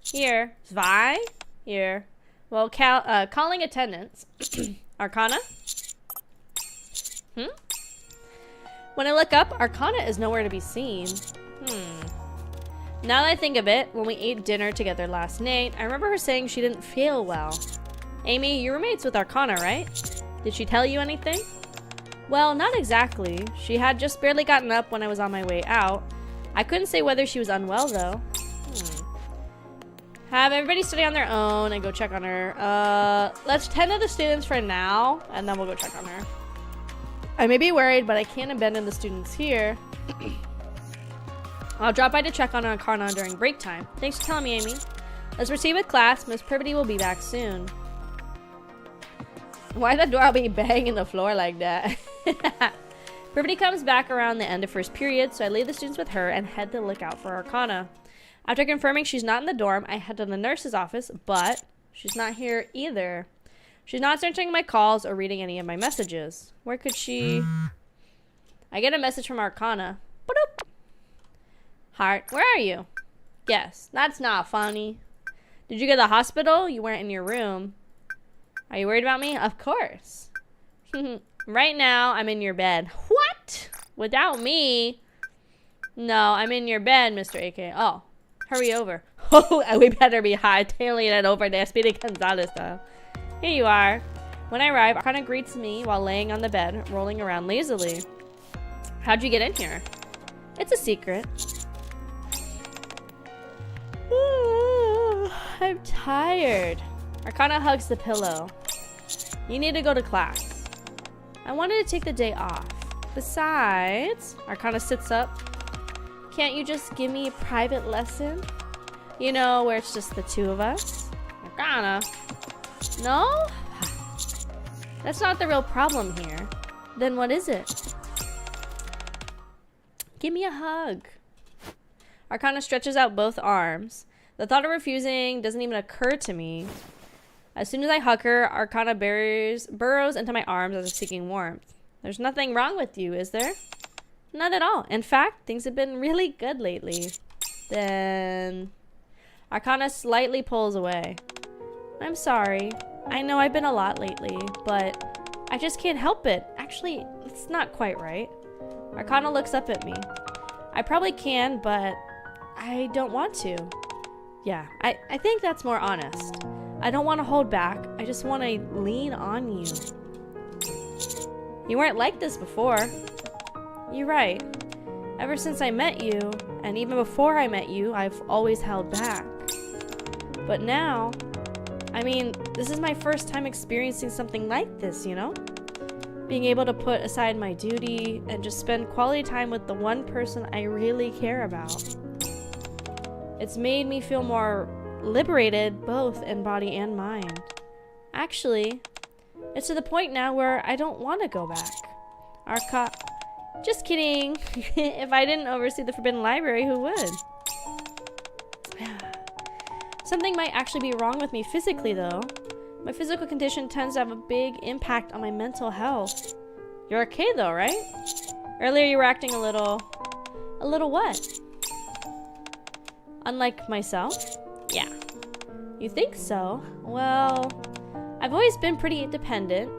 Here. Zwei? Here. Well, calling attendance. Arcana? When I look up, Arcana is nowhere to be seen. Now that I think of it, when we ate dinner together last night, I remember her saying she didn't feel well. Amy, you were roommates with Arcana, right? Did she tell you anything? Well, not exactly. She had just barely gotten up when I was on my way out. I couldn't say whether she was unwell, though. Have everybody study on their own and go check on her. Let's tend to the students for now, and then we'll go check on her. I may be worried, but I can't abandon the students here. I'll drop by to check on Arcana during break time. Thanks for telling me, Amy. Let's proceed with class. Miss Privity will be back soon. Why the door be banging the floor like that? Privity comes back around the end of first period, so I leave the students with her and head to look out for Arcana. After confirming she's not in the dorm, I head to the nurse's office, but she's not here either. She's not answering my calls or reading any of my messages. Where could she... I get a message from Arcana. Ba-doop. Heart, where are you? Yes, that's not funny. Did you go to the hospital? You weren't in your room. Are you worried about me? Of course. Right now, I'm in your bed. What? Without me? No, I'm in your bed, Mr. AK. Oh. Hurry over. Oh, we better be hightailing it over there, Speedy Gonzalez style. Here you are. When I arrive, Arcana greets me while laying on the bed, rolling around lazily. How'd you get in here? It's a secret. I'm tired. Arcana hugs the pillow. You need to go to class. I wanted to take the day off. Besides, Arcana sits up. Can't you just give me a private lesson? You know, where it's just the two of us? Arcana. No? That's not the real problem here. Then what is it? Give me a hug. Arcana stretches out both arms. The thought of refusing doesn't even occur to me. As soon as I hug her, Arcana burrows into my arms as if seeking warmth. There's nothing wrong with you, is there? Not at all. In fact, things have been really good lately. Then... Arcana slightly pulls away. I'm sorry. I know I've been a lot lately, but I just can't help it. Actually, it's not quite right. Arcana looks up at me. I probably can, but I don't want to. Yeah, I think that's more honest. I don't want to hold back. I just want to lean on you. You weren't like this before. You're right. Ever since I met you, and even before I met you, I've always held back. But now, I mean, this is my first time experiencing something like this, you know? being able to put aside my duty and just spend quality time with the one person I really care about. It's made me feel more liberated, both in body and mind. Actually, it's to the point now where I don't want to go back. Just kidding. If I didn't oversee the Forbidden Library, who would? Something might actually be wrong with me physically, though. My physical condition tends to have a big impact on my mental health. You're okay, though, right? Earlier you were acting a little what? Unlike myself? Yeah. You think so? Well, I've always been pretty independent,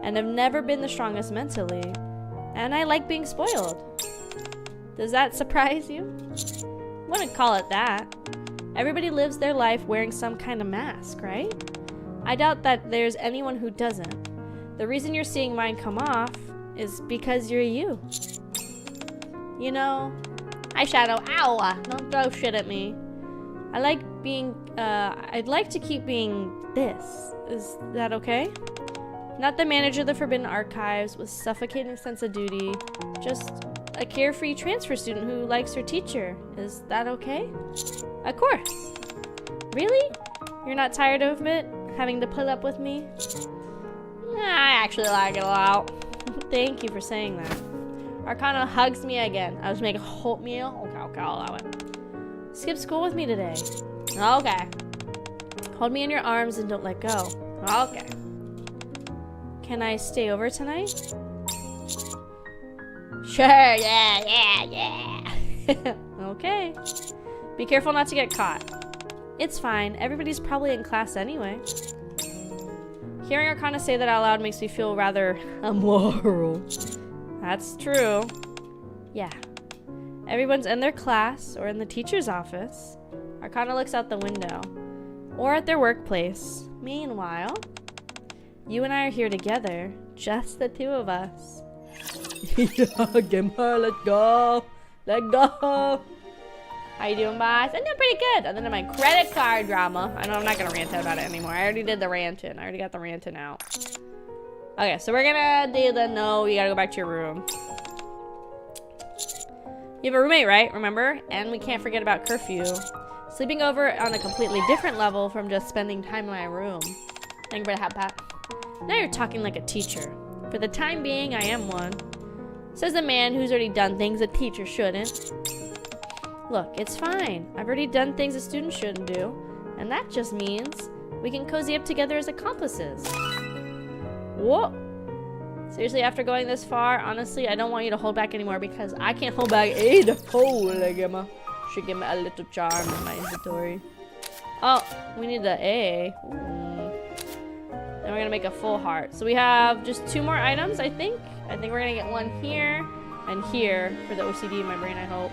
and have never been the strongest mentally. And I like being spoiled. Does that surprise you? Wouldn't call it that. Everybody lives their life wearing some kind of mask, right? I doubt that there's anyone who doesn't. The reason you're seeing mine come off is because you're you. You know, hi Shadow, ow! Don't throw shit at me. I'd like to keep being this. Is that okay? Not the manager of the Forbidden Archives with suffocating sense of duty, just a carefree transfer student who likes her teacher. Is that okay? Of course. Really? You're not tired of it? Having to put up with me? I actually like it a lot. Thank you for saying that. Arcana hugs me again. I was making a whole meal. Okay, I'll allow it. Skip school with me today. Okay. Hold me in your arms and don't let go. Okay. Can I stay over tonight? Sure, yeah. Okay. Be careful not to get caught. It's fine. Everybody's probably in class anyway. Hearing Arcana say that out loud makes me feel rather immoral. That's true. Yeah. Everyone's in their class or in the teacher's office. Arcana looks out the window. Or at their workplace. Meanwhile, you and I are here together. Just the two of us. Yeah, gamer, let's go. Let's go. How you doing, boss? I'm doing pretty good. Other than my credit card drama. I know I'm not gonna rant about it anymore. I already did the ranting. I already got the ranting out. Okay, so we're gonna do the no, you gotta go back to your room. You have a roommate, right? Remember? And we can't forget about curfew. Sleeping over on a completely different level from just spending time in my room. Thank you for the hat pat. Now you're talking like a teacher. For the time being, I am one. Says the man who's already done things a teacher shouldn't. Look, it's fine. I've already done things a student shouldn't do. And that just means we can cozy up together as accomplices. Whoa. Seriously, after going this far, honestly, I don't want you to hold back anymore because I can't hold back either. Holy gamma. Should give me a little charm in my inventory. Oh, we need the A. Then we're gonna make a full heart. So we have just 2 more items, I think. I think we're gonna get one here and here for the OCD in my brain, I hope.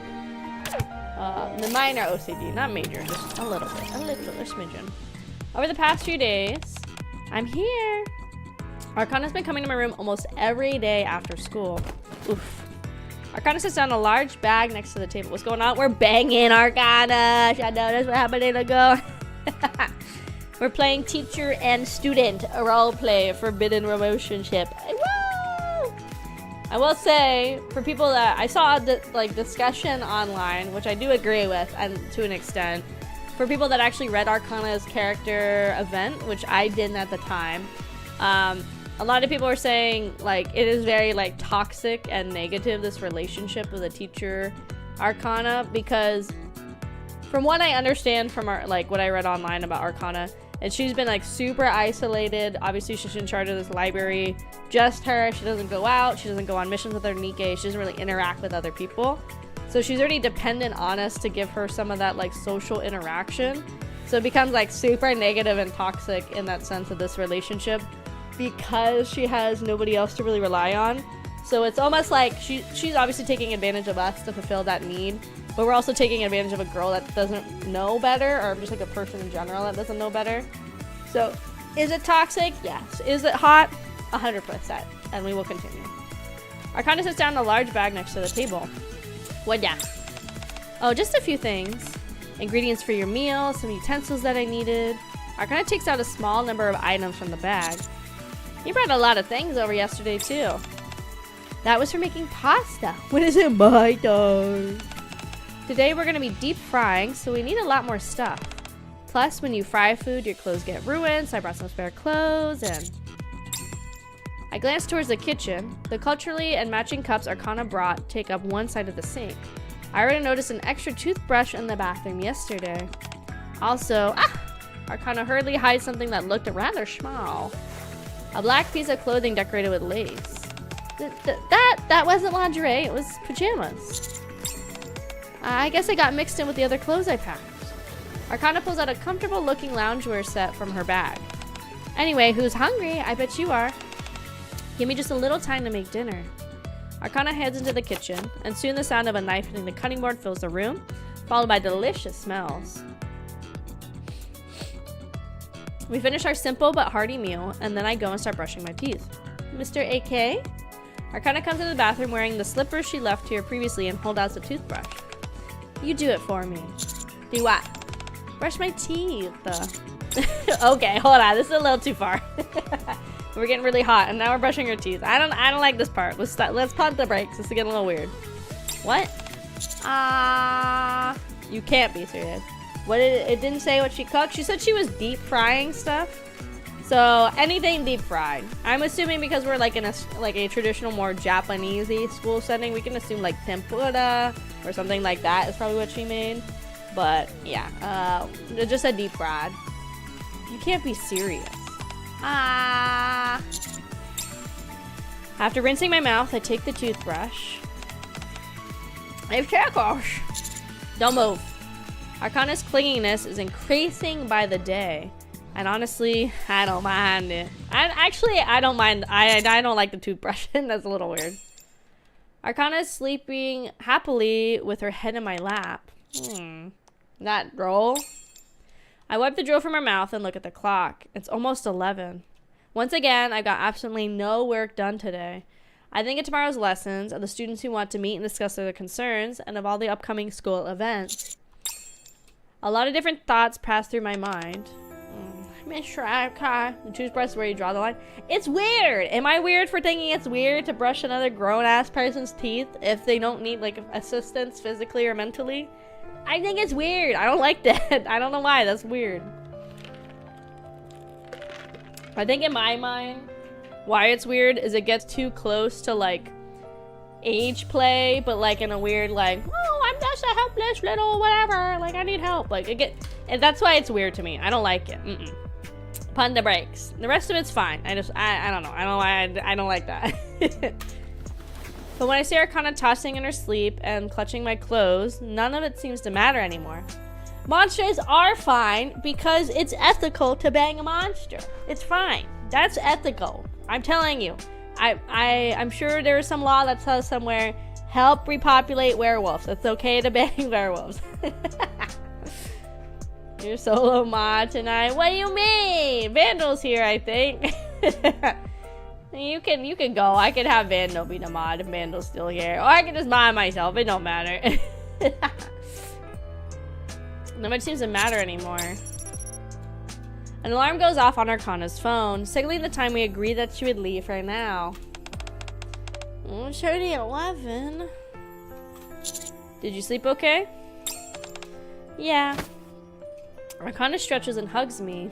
The minor OCD, not major, just a little bit, a smidgen. Over the past few days, I'm here. Arcana's been coming to my room almost every day after school. Oof. Arcana sits down a large bag next to the table. What's going on? We're banging, Arcana. Should I notice what happened a ago? We're playing teacher and student, a role play, forbidden relationship. Woo! I will say, for people that I saw the discussion online, which I do agree with, and to an extent, for people that actually read Arcana's character event, which I didn't at the time, a lot of people are saying it is very toxic and negative, this relationship with a teacher Arcana, because from what I understand from what I read online about Arcana, and she's been super isolated. Obviously she's in charge of this library, just her. She doesn't go out, she doesn't go on missions with her NIKKE, she doesn't really interact with other people, so she's already dependent on us to give her some of that social interaction. So it becomes super negative and toxic in that sense of this relationship, because she has nobody else to really rely on. So it's almost like she's obviously taking advantage of us to fulfill that need, but we're also taking advantage of a girl that doesn't know better, or just a person in general that doesn't know better. So is it toxic? Yes. Is it hot? 100%. And we will continue. Arcana sits down in a large bag next to the table. What yeah? Oh, just a few things. Ingredients for your meal, some utensils that I needed. Arcana takes out a small number of items from the bag. You brought a lot of things over yesterday too. That was for making pasta. When is it my turn? Today we're gonna be deep frying, so we need a lot more stuff. Plus, when you fry food, your clothes get ruined, so I brought some spare clothes and... I glanced towards the kitchen. The culturally and matching cups Arcana brought take up one side of the sink. I already noticed an extra toothbrush in the bathroom yesterday. Also, Arcana hurriedly hides something that looked rather small. A black piece of clothing decorated with lace. That wasn't lingerie, it was pajamas. I guess I got mixed in with the other clothes I packed. Arcana pulls out a comfortable looking loungewear set from her bag. Anyway, who's hungry? I bet you are. Give me just a little time to make dinner. Arcana heads into the kitchen, and soon the sound of a knife hitting the cutting board fills the room, followed by delicious smells. We finish our simple but hearty meal, and then I go and start brushing my teeth. Mr. AK? Arcana comes into the bathroom wearing the slippers she left here previously and holds out the toothbrush. You do it for me. Do what? Brush my teeth. Okay, hold on. This is a little too far. We're getting really hot, and now we're brushing our teeth. I don't like this part. Let's pump the brakes. This is getting a little weird. What? You can't be serious. What it didn't say what she cooked. She said she was deep frying stuff. So anything deep fried. I'm assuming because we're like in a traditional, more Japanese-y school setting, we can assume like tempura or something like that is probably what she made. But yeah, just a deep fried. You can't be serious. After rinsing my mouth, I take the toothbrush. I have shackles. Don't move. Arcana's clinginess is increasing by the day. And honestly, I don't mind it. I don't mind. I don't like the toothbrush. That's a little weird. Arcana's sleeping happily with her head in my lap. That droll. I wipe the drool from her mouth and look at the clock. It's almost 11. Once again, I got absolutely no work done today. I think of tomorrow's lessons, of the students who want to meet and discuss their concerns, and of all the upcoming school events. A lot of different thoughts pass through my mind. The toothbrush is where you draw the line. It's weird. Am I weird for thinking it's weird to brush another grown-ass person's teeth if they don't need like assistance physically or mentally? I think it's weird. I don't like that. I don't know why. That's weird. I think in my mind, why it's weird is it gets too close to like age play, but like in a weird like, oh, I'm just a helpless little whatever. Like I need help. Like and that's why it's weird to me. I don't like it. Pun the brakes. The rest of it's fine. I don't know. I don't know why I don't like that. But when I see her kind of tossing in her sleep and clutching my clothes, none of it seems to matter anymore. Monsters are fine because it's ethical to bang a monster. It's fine. That's ethical. I'm telling you. I'm sure there is some law that says somewhere, help repopulate werewolves. It's okay to bang werewolves. You're solo mod tonight. What do you mean? Vandal's here, I think. You can go. I could have Vandal be the mod if Vandal's still here. Or I can just mod myself. It don't matter. Not much seems to matter anymore. An alarm goes off on Arcana's phone, signaling the time we agreed that she would leave right now. Oh, it's already 11. Did you sleep okay? Yeah. Arcana stretches and hugs me.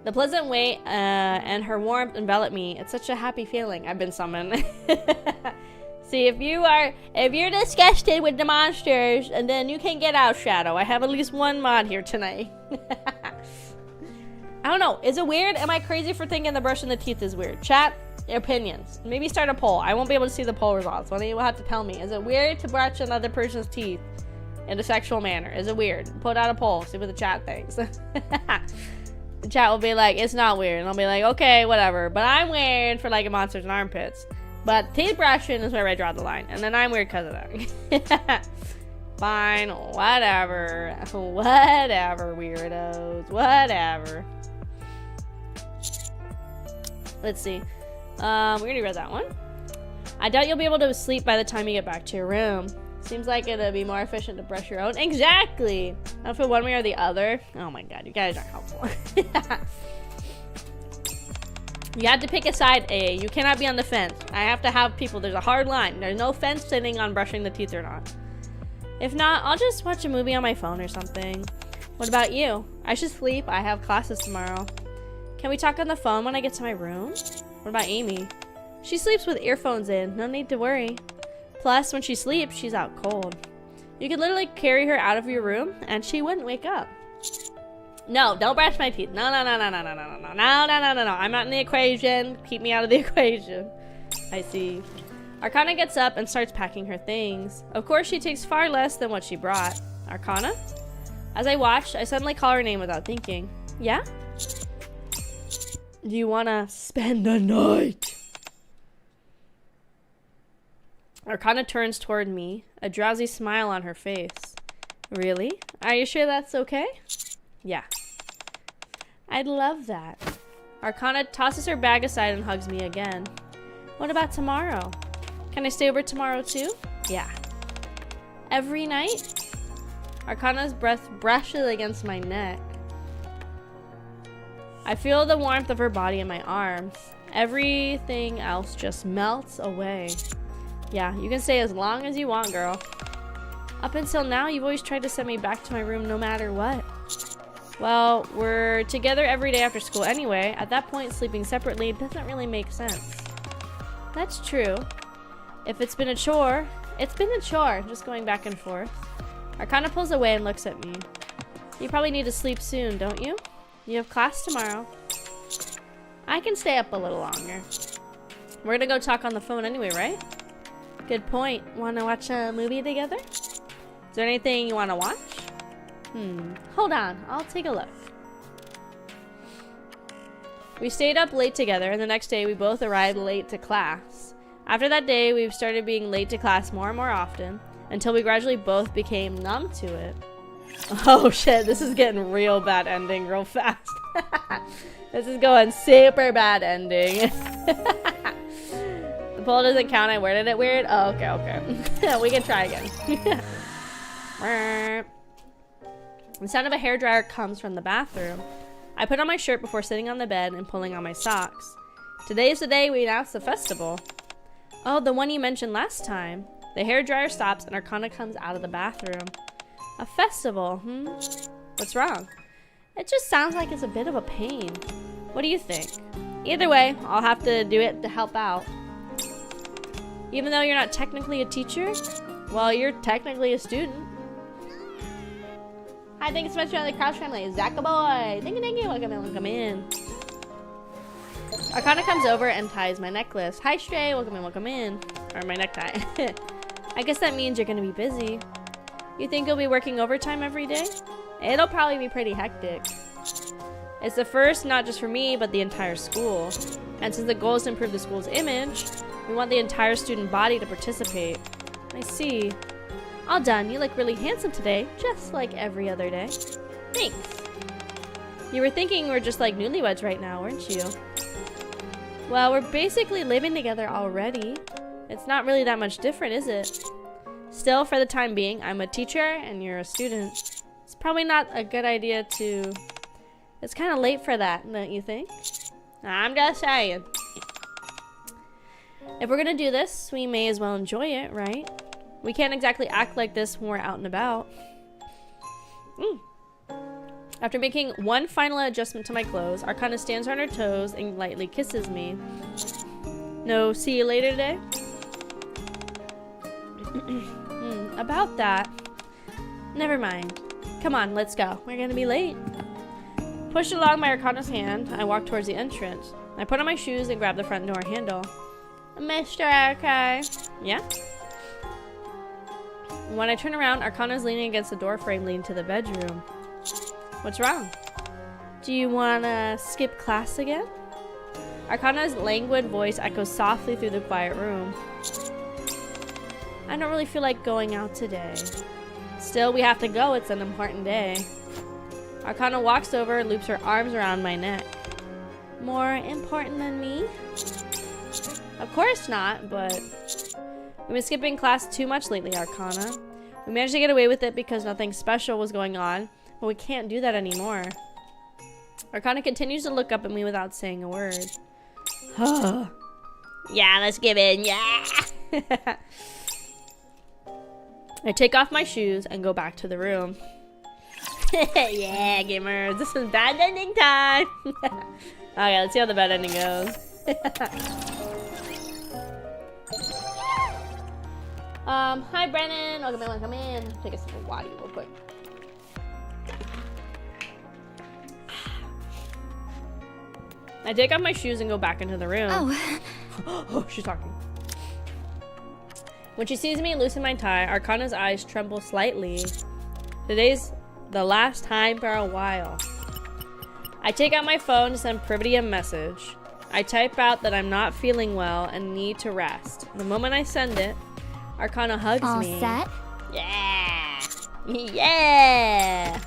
The pleasant weight and her warmth envelop me. It's such a happy feeling. I've been summoned. See, if you're disgusted with the monsters, and then you can get out, Shadow. I have at least one mod here tonight. I don't know. Is it weird? Am I crazy for thinking the brushing the teeth is weird? Chat, opinions. Maybe start a poll. I won't be able to see the poll results. One of you will have to tell me. Is it weird to brush another person's teeth in a sexual manner? Is it weird? Put out a poll. See what the chat thinks. The chat will be like, it's not weird. And I'll be like, okay, whatever. But I'm weird for like monsters and armpits. But teeth brushing is where I draw the line. And then I'm weird because of that. Fine. Whatever. Whatever, weirdos. Whatever. Let's see. We already read that one. I doubt you'll be able to sleep by the time you get back to your room. Seems like it'd be more efficient to brush your own. Exactly! Not for one way or the other. Oh my god, you guys are helpful. You have to pick a side, A. You cannot be on the fence. I have to have people. There's a hard line. There's no fence sitting on brushing the teeth or not. If not, I'll just watch a movie on my phone or something. What about you? I should sleep. I have classes tomorrow. Can we talk on the phone when I get to my room? What about Amy? She sleeps with earphones in. No need to worry. Plus, when she sleeps, she's out cold. You could literally carry her out of your room and she wouldn't wake up. No, don't brush my teeth. No, no, no, no, no, no, no, no, no, no, no, no, no. I'm not in the equation. Keep me out of the equation. I see. Arcana gets up and starts packing her things. Of course, she takes far less than what she brought. Arcana? As I watched, I suddenly call her name without thinking. Yeah? Do you want to spend the night? Arcana turns toward me, a drowsy smile on her face. Really? Are you sure that's okay? Yeah. I'd love that. Arcana tosses her bag aside and hugs me again. What about tomorrow? Can I stay over tomorrow too? Yeah. Every night? Arcana's breath brushes against my neck. I feel the warmth of her body in my arms. Everything else just melts away. Yeah, you can stay as long as you want, girl. Up until now, you've always tried to send me back to my room no matter what. Well, we're together every day after school anyway. At that point, sleeping separately doesn't really make sense. That's true. If it's been a chore, it's been a chore, just going back and forth. Arcana pulls away and looks at me. You probably need to sleep soon, don't you? You have class tomorrow. I can stay up a little longer. We're gonna go talk on the phone anyway, right? Good point. Wanna watch a movie together? Is there anything you wanna watch? Hold on, I'll take a look. We stayed up late together, and the next day we both arrived late to class. After that day, we've started being late to class more and more often, until we gradually both became numb to it. Oh shit, this is getting real bad ending real fast. This is going super bad ending. The poll doesn't count, I worded it weird? Oh, okay, okay. We can try again. The sound of a hairdryer comes from the bathroom. I put on my shirt before sitting on the bed and pulling on my socks. Today is the day we announced the festival. Oh, the one you mentioned last time. The hairdryer stops and Arcana comes out of the bathroom. A festival, What's wrong? It just sounds like it's a bit of a pain. What do you think? Either way, I'll have to do it to help out. Even though you're not technically a teacher, well, you're technically a student. Hi, thank you so much for the Kraus family. Zaka boy. Thank you. Welcome in. Arcana comes over and ties my necklace. Hi, Stray. Welcome in. Or my necktie. I guess that means you're gonna be busy. You think you'll be working overtime every day? It'll probably be pretty hectic. It's the first, not just for me, but the entire school. And since the goal is to improve the school's image, we want the entire student body to participate. I see. All done. You look really handsome today, just like every other day. Thanks. You were thinking we're just like newlyweds right now, weren't you? Well, we're basically living together already. It's not really that much different, is it? Still, for the time being, I'm a teacher and you're a student. It's probably not a good idea to... It's kind of late for that, don't you think? I'm just saying. If we're gonna do this, we may as well enjoy it, right? We can't exactly act like this when we're out and about. After making one final adjustment to my clothes, Arcana stands on her toes and lightly kisses me. No, see you later today? About that. Never mind. Come on, let's go. We're gonna be late. Pushed along by Arcana's hand, I walked towards the entrance. I put on my shoes and grabbed the front door handle. Mr. Okay. Yeah? When I turn around, Arcana's leaning against the door frame leading to the bedroom. What's wrong? Do you wanna skip class again? Arcana's languid voice echoes softly through the quiet room. I don't really feel like going out today. Still, we have to go. It's an important day. Arcana walks over and loops her arms around my neck. More important than me? Of course not, but... We've been skipping class too much lately, Arcana. We managed to get away with it because nothing special was going on, but we can't do that anymore. Arcana continues to look up at me without saying a word. Yeah, let's give in. Yeah. I take off my shoes and go back to the room. Yeah, gamers. This is bad ending time. Okay, let's see how the bad ending goes. Hi Brennan. Welcome in. Take a sip of water real quick. I take off my shoes and go back into the room. Oh. Oh, she's talking. When she sees me loosen my tie, Arcana's eyes tremble slightly. Today's the last time for a while. I take out my phone to send Privity a message. I type out that I'm not feeling well and need to rest. The moment I send it, Arcana hugs me. All set? Yeah! Yeah!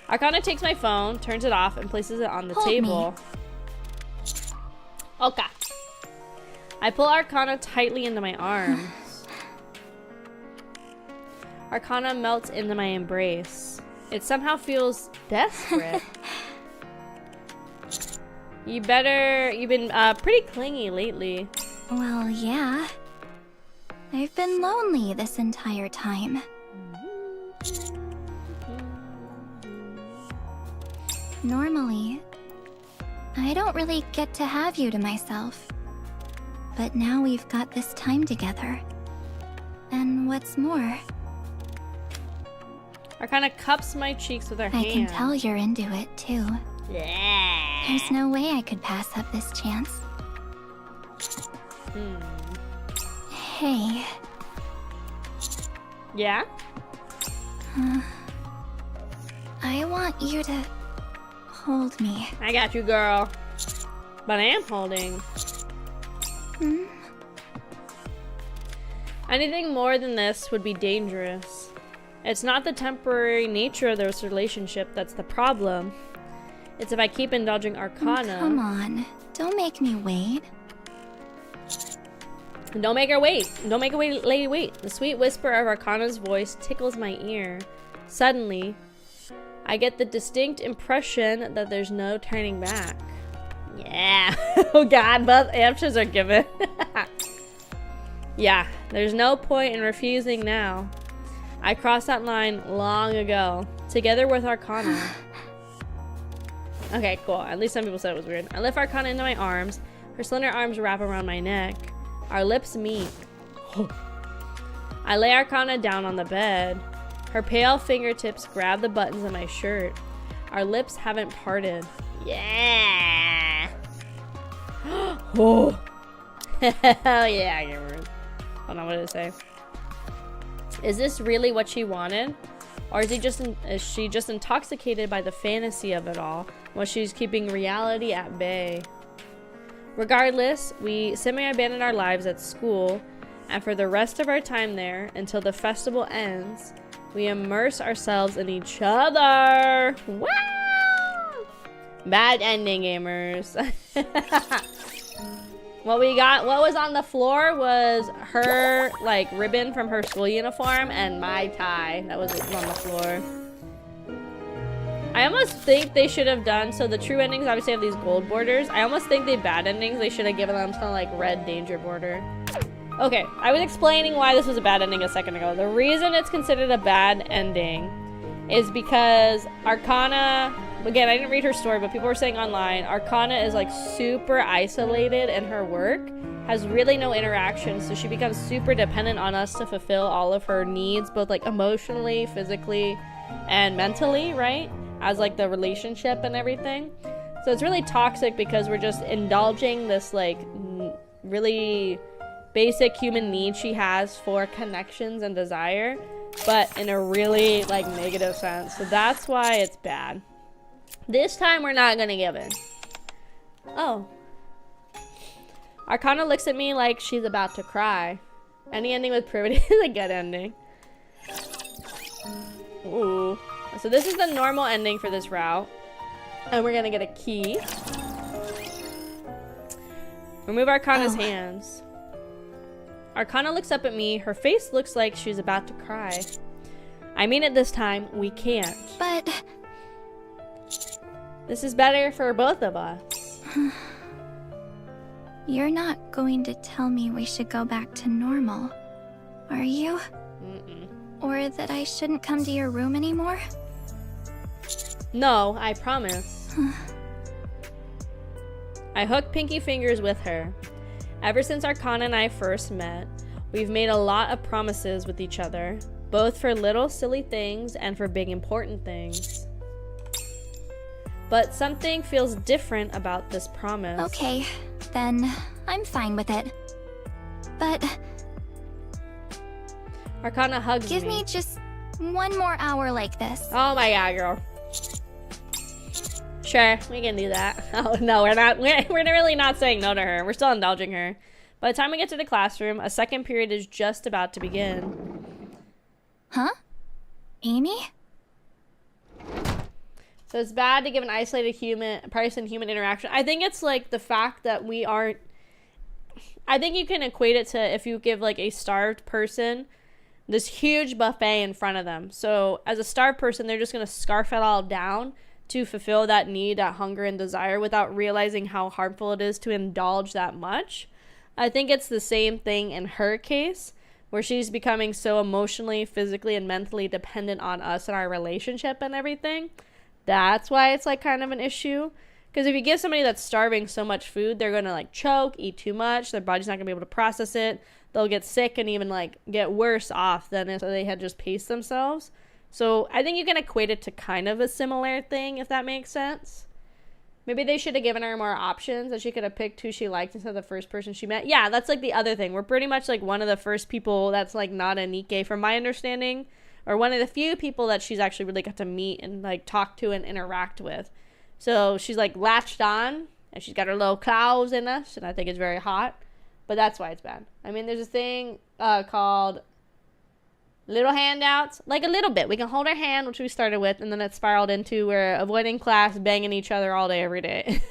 Arcana takes my phone, turns it off, and places it on the table. Okay. I pull Arcana tightly into my arms. Arcana melts into my embrace. It somehow feels desperate. You've been pretty clingy lately. Well, yeah. I've been lonely this entire time. Normally, I don't really get to have you to myself. But now we've got this time together. And what's more, Arcana cups my cheeks with her hand. I can tell you're into it too. Yeah. There's no way I could pass up this chance. Hey. Yeah? I want you to hold me. I got you, girl. But I am holding. Anything more than this would be dangerous. It's not the temporary nature of this relationship that's the problem. It's if I keep indulging Arcana. Come on. Don't make me wait. Don't make her wait. Don't make a lady wait. The sweet whisper of Arcana's voice tickles my ear. Suddenly, I get the distinct impression that there's no turning back. Yeah. Oh god, both answers are given. Yeah, there's no point in refusing now. I crossed that line long ago, together with Arcana. Okay, cool. At least some people said it was weird. I lift Arcana into my arms. Her slender arms wrap around my neck. Our lips meet. I lay Arcana down on the bed. Her pale fingertips grab the buttons of my shirt. Our lips haven't parted. Yeah! Oh! Hell yeah, gamers. Hold on, what did it say? Is this really what she wanted? Or is she just intoxicated by the fantasy of it all, while she's keeping reality at bay? Regardless, we semi-abandon our lives at school, and for the rest of our time there, until the festival ends, we immerse ourselves in each other. Wow! Bad ending, gamers. What was on the floor was her, like, ribbon from her school uniform and my tie. That was on the floor. I almost think they should have done, so the true endings obviously have these gold borders. I almost think the bad endings, they should have given them some, like, red danger border. Okay, I was explaining why this was a bad ending a second ago. The reason it's considered a bad ending is because Arcana, again, I didn't read her story, but people were saying online, Arcana is like super isolated in her work, has really no interaction, so she becomes super dependent on us to fulfill all of her needs, both like emotionally, physically, and mentally, right? As like the relationship and everything. So it's really toxic because we're just indulging this like really basic human need she has for connections and desire, but in a really like negative sense. So that's why it's bad. This time we're not gonna give in. Oh. Arcana looks at me like she's about to cry. Any ending with Privity is a good ending. Ooh. So this is the normal ending for this route. And we're gonna get a key. Remove Arcana's hands. Arcana looks up at me. Her face looks like she's about to cry. I mean it this time. We can't. But... This is better for both of us. You're not going to tell me we should go back to normal, are you? Or that I shouldn't come to your room anymore? No, I promise. I hooked pinky fingers with her. Ever since Arcana and I first met, we've made a lot of promises with each other, both for little silly things and for big important things. But something feels different about this promise. Okay, then I'm fine with it. But Arcana hugs give me just one more hour like this. Oh my god, girl. Sure, we can do that. Oh no, we're not. We're really not saying no to her. We're still indulging her. By the time we get to the classroom, a second period is just about to begin. Huh? Amy? So it's bad to give an isolated person-human interaction. I think it's like the fact that we aren't... I think you can equate it to if you give like a starved person this huge buffet in front of them. So as a starved person, they're just going to scarf it all down to fulfill that need, that hunger and desire without realizing how harmful it is to indulge that much. I think it's the same thing in her case, where she's becoming so emotionally, physically, and mentally dependent on us and our relationship and everything. That's why it's like kind of an issue. Because if you give somebody that's starving so much food, they're going to like choke, eat too much, their body's not going to be able to process it. They'll get sick and even like get worse off than if they had just paced themselves. So I think you can equate it to kind of a similar thing, if that makes sense. Maybe they should have given her more options, that she could have picked who she liked instead of the first person she met. Yeah, that's like the other thing. We're pretty much like one of the first people that's like not a NIKKE from my understanding, or one of the few people that she's actually really got to meet and like talk to and interact with. So she's like latched on, and she's got her little Kraus in us, and I think it's very hot. But that's why it's bad. I mean, there's a thing called little handouts, like a little bit. We can hold our hand, which we started with, and then it spiraled into we're avoiding class, banging each other all day, every day.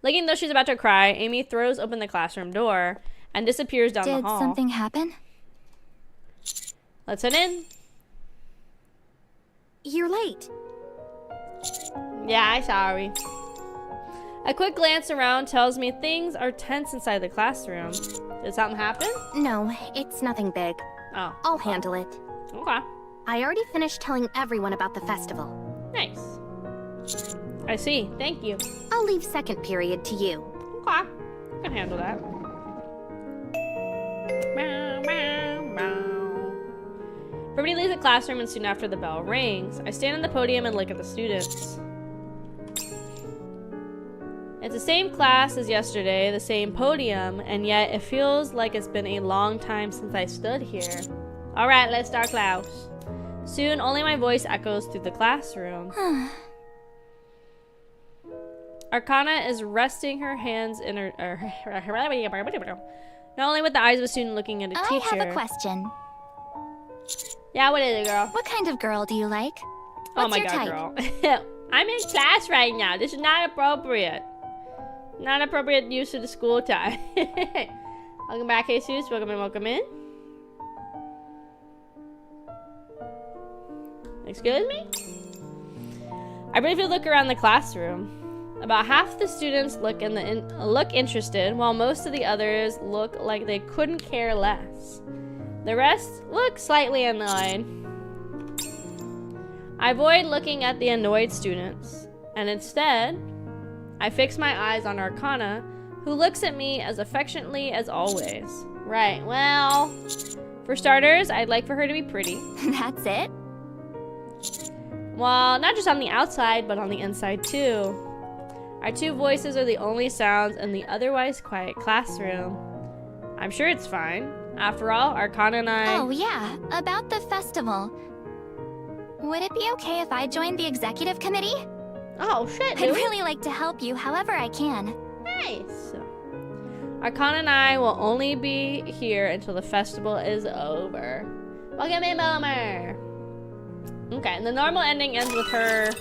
Looking though she's about to cry, Amy throws open the classroom door and disappears down the hall. Did something happen? Let's head in. You're late. Yeah, I'm sorry. A quick glance around tells me things are tense inside the classroom. Did something happen? No, it's nothing big. Oh. I'll handle it. Okay. I already finished telling everyone about the festival. Nice. I see. Thank you. I'll leave second period to you. Okay. I can handle that. Everybody leaves the classroom, and soon after the bell rings, I stand on the podium and look at the students. It's the same class as yesterday, the same podium, and yet it feels like it's been a long time since I stood here. Alright, let's start Klaus. Soon, only my voice echoes through the classroom. Arcana is resting her hands in her... not only with the eyes of a student looking at a teacher. I have a question. Yeah, what is it, girl? What kind of girl do you like? What's oh my your god, type? girl. I'm in class right now. This is not appropriate. Not appropriate use of the school time. Welcome back, Jesus. Welcome in, welcome in. Excuse me? I briefly look around the classroom. About half the students look interested, while most of the others look like they couldn't care less. The rest look slightly annoyed. I avoid looking at the annoyed students, and instead, I fix my eyes on Arcana, who looks at me as affectionately as always. Right, well, for starters, I'd like for her to be pretty. That's it? Well, not just on the outside, but on the inside too. Our two voices are the only sounds in the otherwise quiet classroom. I'm sure it's fine. After all, Arcana and I... Oh yeah, about the festival. Would it be okay if I joined the executive committee? Oh, shit, I'd really like to help you however I can. Nice. Arcana and I will only be here until the festival is over. Welcome in, Boomer. Okay, and the normal ending ends with her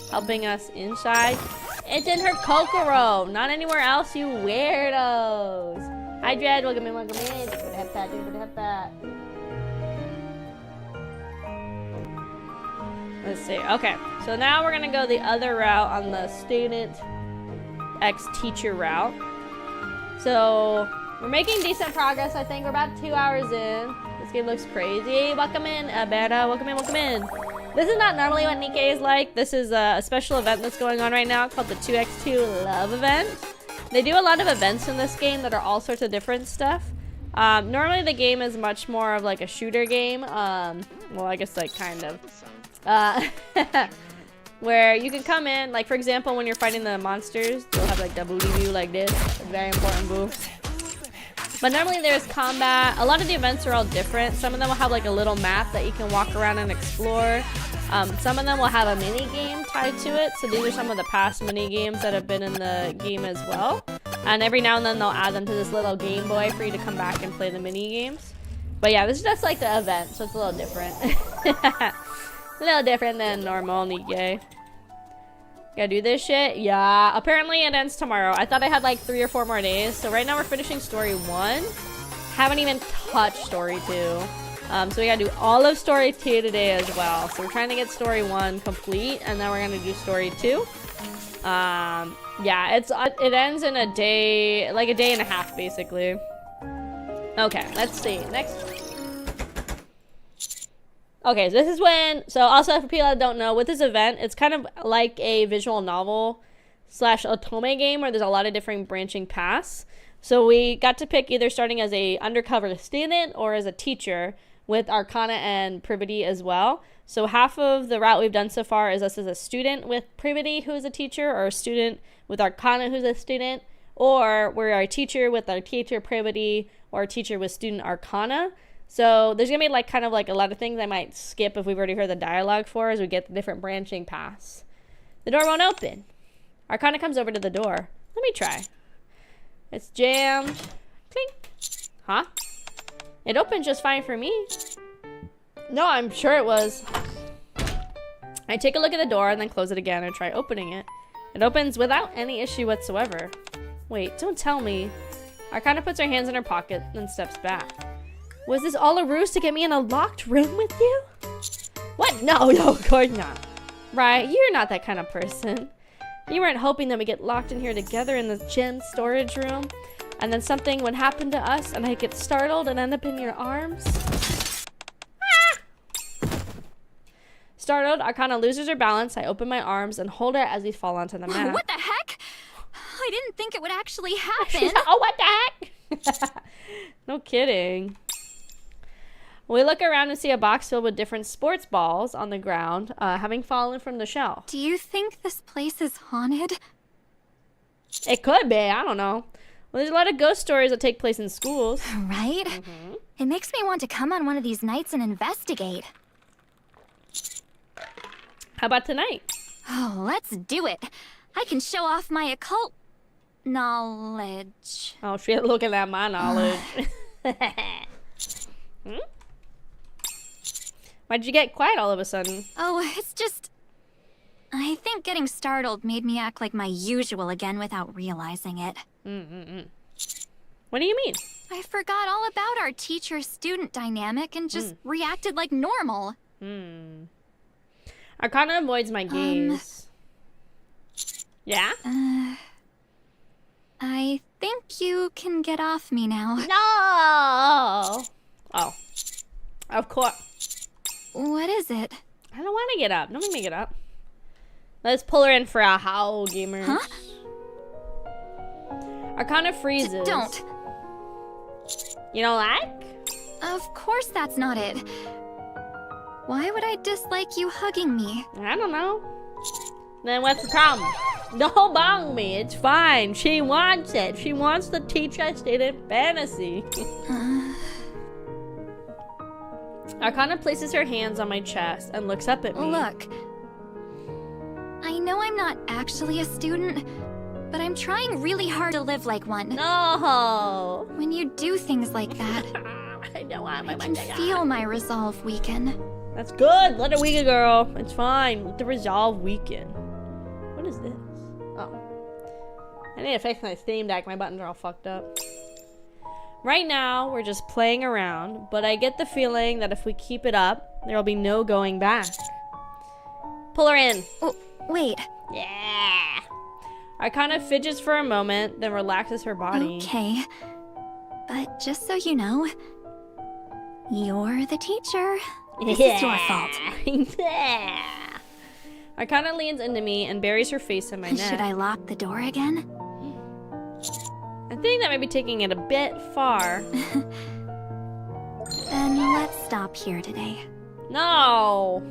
helping us inside. It's in her Kokoro, not anywhere else, you weirdos. Hi, Dread. Welcome in, welcome in. Let's see. Okay, so now we're gonna go the other route on the student 2X teacher route. So we're making decent progress, I think. We're about 2 hours in. This game looks crazy. Welcome in, Abera. Welcome in, welcome in. This is not normally what NIKKE is like. This is a special event that's going on right now called the 2x2 Love event. They do a lot of events in this game that are all sorts of different stuff. Normally the game is much more of like a shooter game. Well, I guess like kind of. Where you can come in, like for example, when you're fighting the monsters, they'll have like the booty view like this. A very important move. But normally there's combat. A lot of the events are all different. Some of them will have like a little map that you can walk around and explore. Some of them will have a mini game tied to it. So these are some of the past mini games that have been in the game as well. And every now and then they'll add them to this little Game Boy for you to come back and play the mini games. But yeah, this is just like the event, so it's a little different. A little different than normal NIKKE. Gotta do this shit? Yeah. Apparently it ends tomorrow. I thought I had like 3 or 4 more days. So right now we're finishing story 1. Haven't even touched story 2. So we gotta do all of story 2 today as well. So we're trying to get story 1 complete, and then we're gonna do story 2. Yeah, it ends in a day, like a day and a half basically. Okay, let's see. Next. Okay, so this is when, so also for people that don't know, with this event, it's kind of like a visual novel / otome game where there's a lot of different branching paths. So we got to pick either starting as a undercover student or as a teacher with Arcana and Privity as well. So half of the route we've done so far is us as a student with Privity who's a teacher, or a student with Arcana who's a student, or we're a teacher with our teacher Privity, or a teacher with student Arcana. So there's gonna be like kind of like a lot of things I might skip if we've already heard the dialogue for as we get the different branching paths. The door won't open. Arcana comes over to the door. Let me try. It's jammed. Clink. Huh? It opened just fine for me. No, I'm sure it was. I take a look at the door and then close it again and try opening it. It opens without any issue whatsoever. Wait, don't tell me. Arcana puts her hands in her pocket and steps back. Was this all a ruse to get me in a locked room with you? What? No, of course not. Right, you're not that kind of person. You weren't hoping that we get locked in here together in the gem storage room, and then something would happen to us and I'd get startled and end up in your arms? Ah! Startled, Arcana loses her balance. I open my arms and hold her as we fall onto the mat. What the heck? I didn't think it would actually happen. Oh, what the heck? No kidding. We look around and see a box filled with different sports balls on the ground, having fallen from the shelf. Do you think this place is haunted? It could be, I don't know. Well, there's a lot of ghost stories that take place in schools. Right? It makes me want to come on one of these nights and investigate. How about tonight? Oh, let's do it. I can show off my occult knowledge. Oh, she's looking at my knowledge. Why'd you get quiet all of a sudden? Oh, it's just... I think getting startled made me act like my usual again without realizing it. What do you mean? I forgot all about our teacher-student dynamic and just reacted like normal. Arcana avoids my gaze. Yeah? I think you can get off me now. No! Oh. Of course. What is it? I don't want to get up. Don't make me get up. Let's pull her in for a howl, gamers. Huh? Arcana freezes. Don't. You don't like? Of course that's not it. Why would I dislike you hugging me? I don't know. Then what's the problem? Don't bong me. It's fine. She wants it. She wants the teacher-student fantasy. Arcana places her hands on my chest and looks up at me. Look. I know I'm not actually a student, but I'm trying really hard to live like one. No! When you do things like that, I can feel my resolve weaken. That's good. Let it weaken, girl. It's fine. Let the resolve weaken. What is this? Oh. I need to fix my Steam Deck. My buttons are all fucked up. Right now, we're just playing around, but I get the feeling that if we keep it up, there will be no going back. Pull her in. Oh, wait. Yeah. Arcana fidgets for a moment, then relaxes her body. Okay. But just so you know, you're the teacher. This is your fault. Yeah. Arcana leans into me and buries her face in my neck. Should I lock the door again? I think that might be taking it a bit far. Then let's stop here today. No!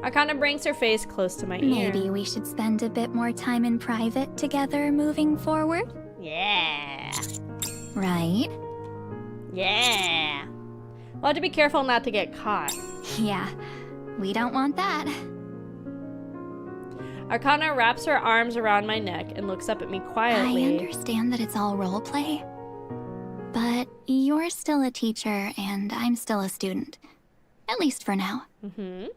Arcana brings her face close to my ear. Maybe we should spend a bit more time in private together moving forward? Yeah. Right? Yeah. We'll have to be careful not to get caught. Yeah, we don't want that. Arcana wraps her arms around my neck and looks up at me quietly. I understand that it's all roleplay, but you're still a teacher and I'm still a student. At least for now. Mm-hmm.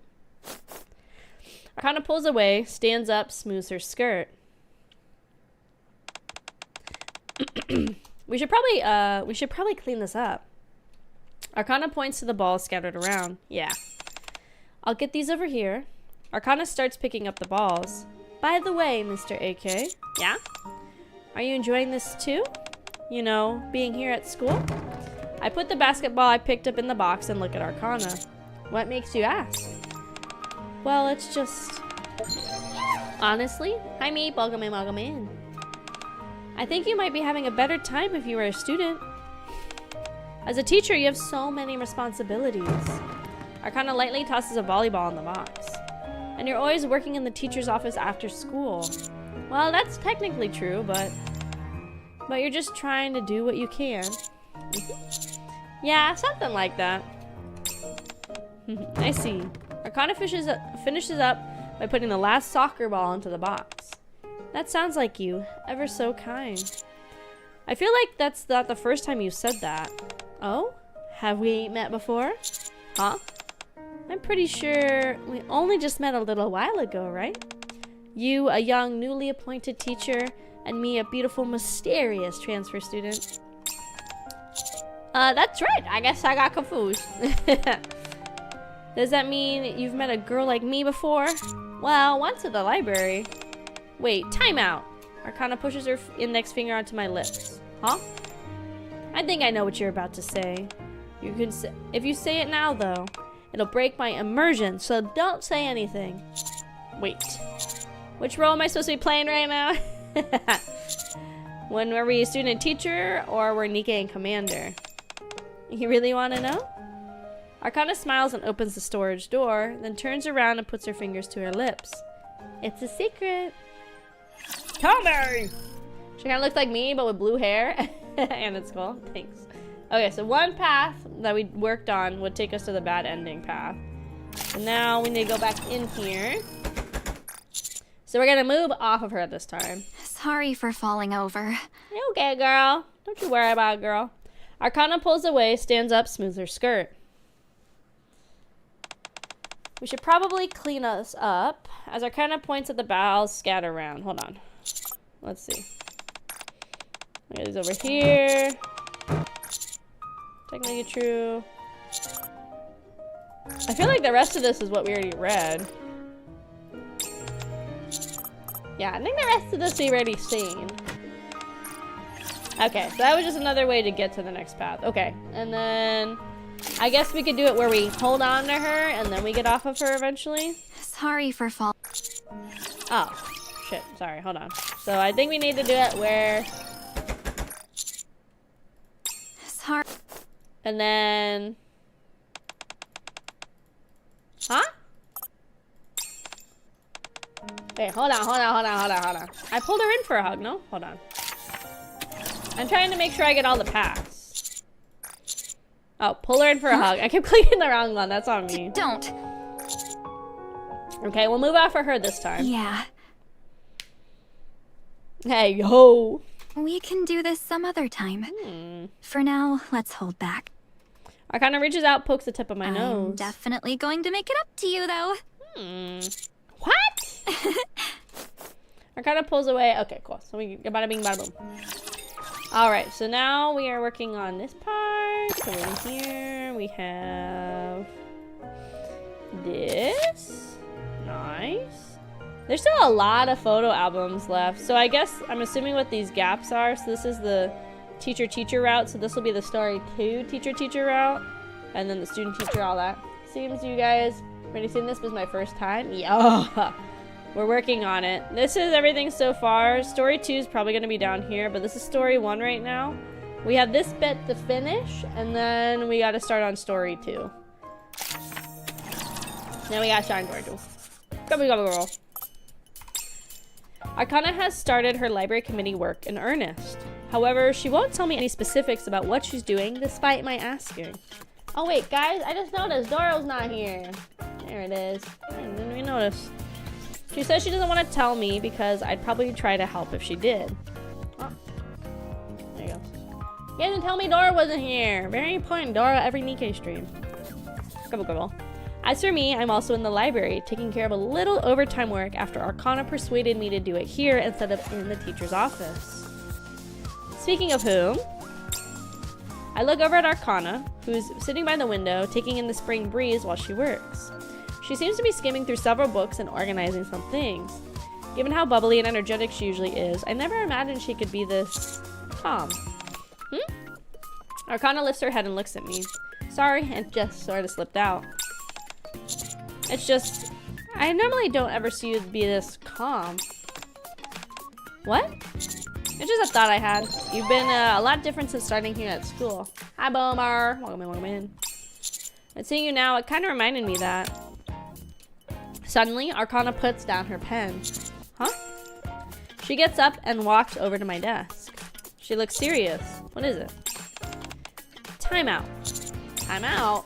Arcana pulls away, stands up, smooths her skirt. We should probably clean this up. Arcana points to the balls scattered around. Yeah. I'll get these over here. Arcana starts picking up the balls. By the way, Mr. AK. Yeah? Are you enjoying this too? You know, being here at school? I put the basketball I picked up in the box and look at Arcana. What makes you ask? Well, it's just... Honestly? Hi, Meep. Welcome in. I think you might be having a better time if you were a student. As a teacher, you have so many responsibilities. Arcana lightly tosses a volleyball in the box. And you're always working in the teacher's office after school. Well, that's technically true, but you're just trying to do what you can. Yeah, something like that. I see. Arcana finishes up by putting the last soccer ball into the box. That sounds like you. Ever so kind. I feel like that's not the first time you said that. Oh? Have we met before? Huh? I'm pretty sure we only just met a little while ago, right? You, a young, newly appointed teacher, and me, a beautiful, mysterious transfer student. That's right. I guess I got confused. Does that mean you've met a girl like me before? Well, once at the library. Wait, time out. Arcana pushes her index finger onto my lips. Huh? I think I know what you're about to say. You can say, if you say it now, though, it'll break my immersion, so don't say anything. Wait. Which role am I supposed to be playing right now? When were we a student teacher, or were NIKKE and commander? You really want to know? Arcana smiles and opens the storage door, then turns around and puts her fingers to her lips. It's a secret. Tell me! She kind of looks like me, but with blue hair. And it's cool. Thanks. Okay, so one path that we worked on would take us to the bad ending path. And now we need to go back in here. So we're gonna move off of her this time. Sorry for falling over. You okay, girl? Don't you worry about it, girl. Arcana pulls away, stands up, smooths her skirt. We should probably clean us up. As Arcana points at the bowels scattered around. Hold on. Let's see. Get these over here. Technically true. I feel like the rest of this is what we already read. Yeah, I think the rest of this we've already seen. Okay, so that was just another way to get to the next path. Okay, and then I guess we could do it where we hold on to her and then we get off of her eventually. Sorry for falling. Oh, shit. Sorry, hold on. So I think we need to do it where... Sorry. And then... Huh? Wait, hold on. I pulled her in for a hug, no? Hold on. I'm trying to make sure I get all the paths. Oh, pull her in for a hug. I kept clicking the wrong one. That's on me. Don't. Okay, we'll move out for her this time. Yeah. Hey, yo. We can do this some other time. For now, let's hold back. Arcana reaches out, pokes the tip of my nose. I'm definitely going to make it up to you, though. What? Arcana pulls away. Okay, cool. So we bada bing, bada boom. Alright, so now we are working on this part. So in here we have this. Nice. There's still a lot of photo albums left. So I guess I'm assuming what these gaps are. So this is the teacher-teacher route. So this will be the story 2 teacher-teacher route. And then the student-teacher, all that. Seems you guys already seen this. This was my first time. Yeah. We're working on it. This is everything so far. Story 2 is probably going to be down here. But this is story 1 right now. We have this bit to finish. And then we got to start on story 2. Then we got shine Virgil. Go, girl. Akana has started her library committee work in earnest. However, she won't tell me any specifics about what she's doing, despite my asking. Oh wait, guys, I just noticed Doro's not here. There it is. I didn't even notice. She says she doesn't want to tell me because I'd probably try to help if she did. Oh. There you go. You guys didn't tell me Dora wasn't here. Very important, Dora, every NIKKE stream. Go. As for me, I'm also in the library, taking care of a little overtime work after Arcana persuaded me to do it here instead of in the teacher's office. Speaking of whom, I look over at Arcana, who's sitting by the window, taking in the spring breeze while she works. She seems to be skimming through several books and organizing some things. Given how bubbly and energetic she usually is, I never imagined she could be this calm. Arcana lifts her head and looks at me. Sorry, it just sort of slipped out. It's just, I normally don't ever see you be this calm. What? It's just a thought I had. You've been a lot different since starting here at school. Hi, Bomar. Welcome in. And seeing you now, it kind of reminded me that. Suddenly, Arcana puts down her pen. Huh? She gets up and walks over to my desk. She looks serious. What is it? Time out. Time out?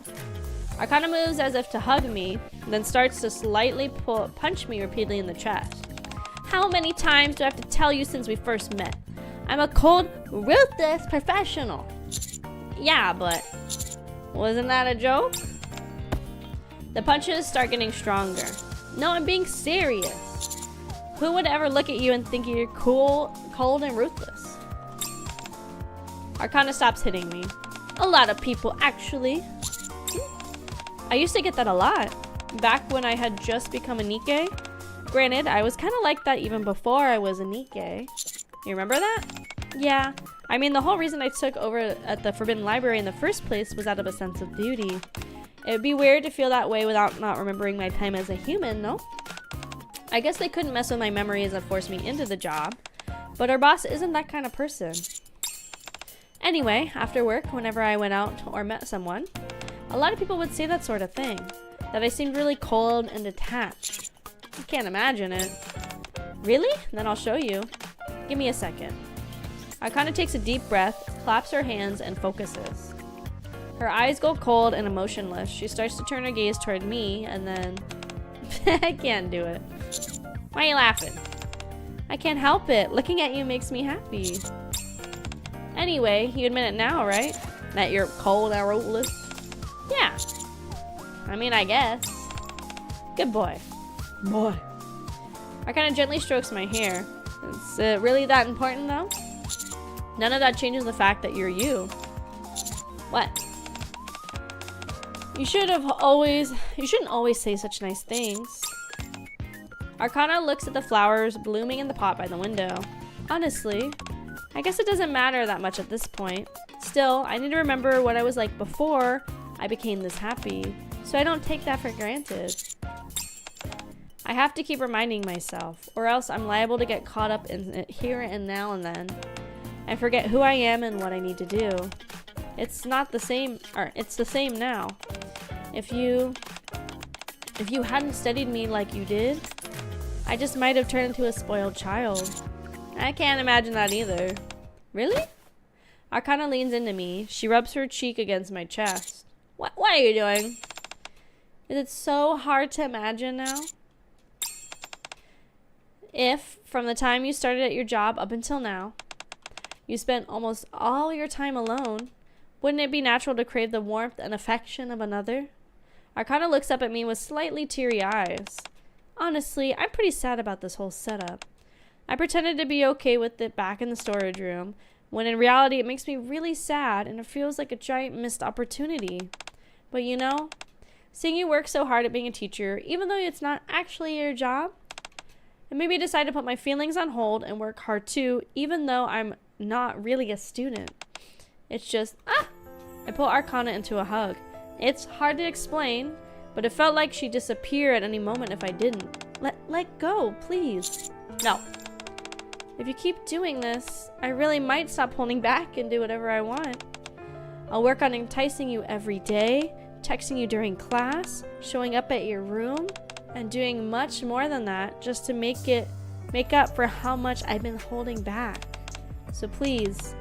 Arcana moves as if to hug me, then starts to slightly punch me repeatedly in the chest. How many times do I have to tell you since we first met? I'm a cold, ruthless professional. Yeah, but wasn't that a joke? The punches start getting stronger. No, I'm being serious. Who would ever look at you and think you're cool, cold, and ruthless? Arcana stops hitting me. A lot of people, actually. I used to get that a lot, back when I had just become a NIKKE. Granted, I was kind of like that even before I was a NIKKE. You remember that? Yeah. I mean, the whole reason I took over at the Forbidden Library in the first place was out of a sense of duty. It would be weird to feel that way without not remembering my time as a human, no? I guess they couldn't mess with my memories and force me into the job, but our boss isn't that kind of person. Anyway, after work, whenever I went out or met someone, a lot of people would say that sort of thing, that I seemed really cold and detached. I can't imagine it. Really? Then I'll show you. Give me a second. Akana takes a deep breath, claps her hands, and focuses. Her eyes go cold and emotionless. She starts to turn her gaze toward me, and then... I can't do it. Why are you laughing? I can't help it. Looking at you makes me happy. Anyway, you admit it now, right? That you're cold and ruthless? Yeah. I mean, I guess. Good boy. Boy. I kind of gently strokes my hair. Is it really that important, though? None of that changes the fact that you're you. What? You shouldn't always say such nice things. Arcana looks at the flowers blooming in the pot by the window. Honestly, I guess it doesn't matter that much at this point. Still, I need to remember what I was like before I became this happy, so I don't take that for granted. I have to keep reminding myself, or else I'm liable to get caught up in it here and now and then. I forget who I am and what I need to do. It's not the same, or it's the same now. If you hadn't studied me like you did, I just might have turned into a spoiled child. I can't imagine that either. Really? Arcana leans into me. She rubs her cheek against my chest. What are you doing? Is it so hard to imagine now? If, from the time you started at your job up until now, you spent almost all your time alone, wouldn't it be natural to crave the warmth and affection of another? Arcana looks up at me with slightly teary eyes. Honestly, I'm pretty sad about this whole setup. I pretended to be okay with it back in the storage room, when in reality it makes me really sad and it feels like a giant missed opportunity. But you know, seeing you work so hard at being a teacher, even though it's not actually your job, And maybe decide to put my feelings on hold and work hard too, even though I'm not really a student. It's just, I pull Arcana into a hug. It's hard to explain, but it felt like she'd disappear at any moment if I didn't. Let go, please. No. If you keep doing this, I really might stop holding back and do whatever I want. I'll work on enticing you every day, texting you during class, showing up at your room, and doing much more than that just to make up for how much I've been holding back. So please,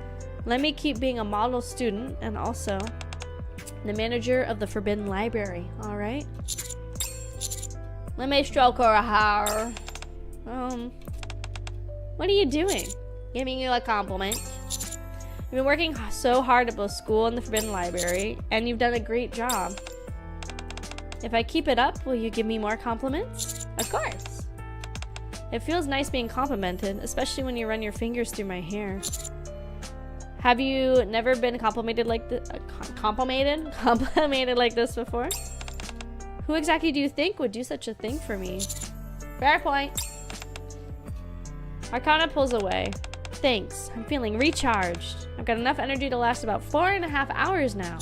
let me keep being a model student and also the manager of the Forbidden Library, alright? Let me stroke her hair. What are you doing? Giving you a compliment. You've been working so hard at both school and the Forbidden Library, and you've done a great job. If I keep it up, will you give me more compliments? Of course. It feels nice being complimented, especially when you run your fingers through my hair. Have you never been complimented like this? Complimented like this before? Who exactly do you think would do such a thing for me? Fair point. Arcana pulls away. Thanks. I'm feeling recharged. I've got enough energy to last about 4.5 hours now.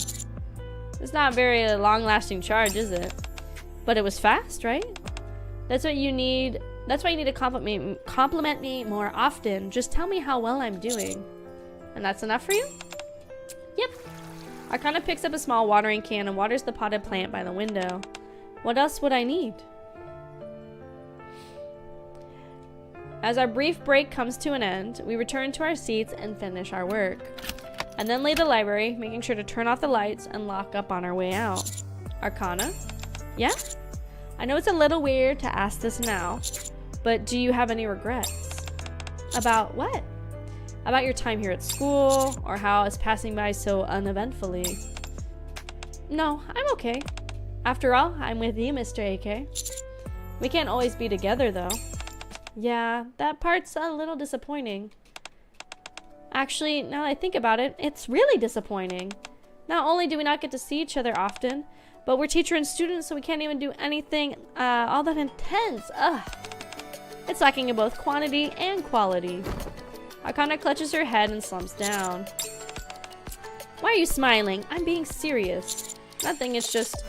It's not a very long-lasting charge, is it? But it was fast, right? That's what you need. That's why you need to compliment me more often. Just tell me how well I'm doing. And that's enough for you? Yep. Arcana picks up a small watering can and waters the potted plant by the window. What else would I need? As our brief break comes to an end, we return to our seats and finish our work. And then leave the library, making sure to turn off the lights and lock up on our way out. Arcana? Yeah? I know it's a little weird to ask this now, but do you have any regrets? About what? About your time here at school, or how it's passing by so uneventfully? No, I'm okay. After all, I'm with you, Mr. AK. We can't always be together, though. Yeah, that part's a little disappointing. Actually, now that I think about it, it's really disappointing. Not only do we not get to see each other often, but we're teacher and student, so we can't even do anything all that intense. Ugh. It's lacking in both quantity and quality. Arcana clutches her head and slumps down. Why are you smiling? I'm being serious. Nothing, it's just,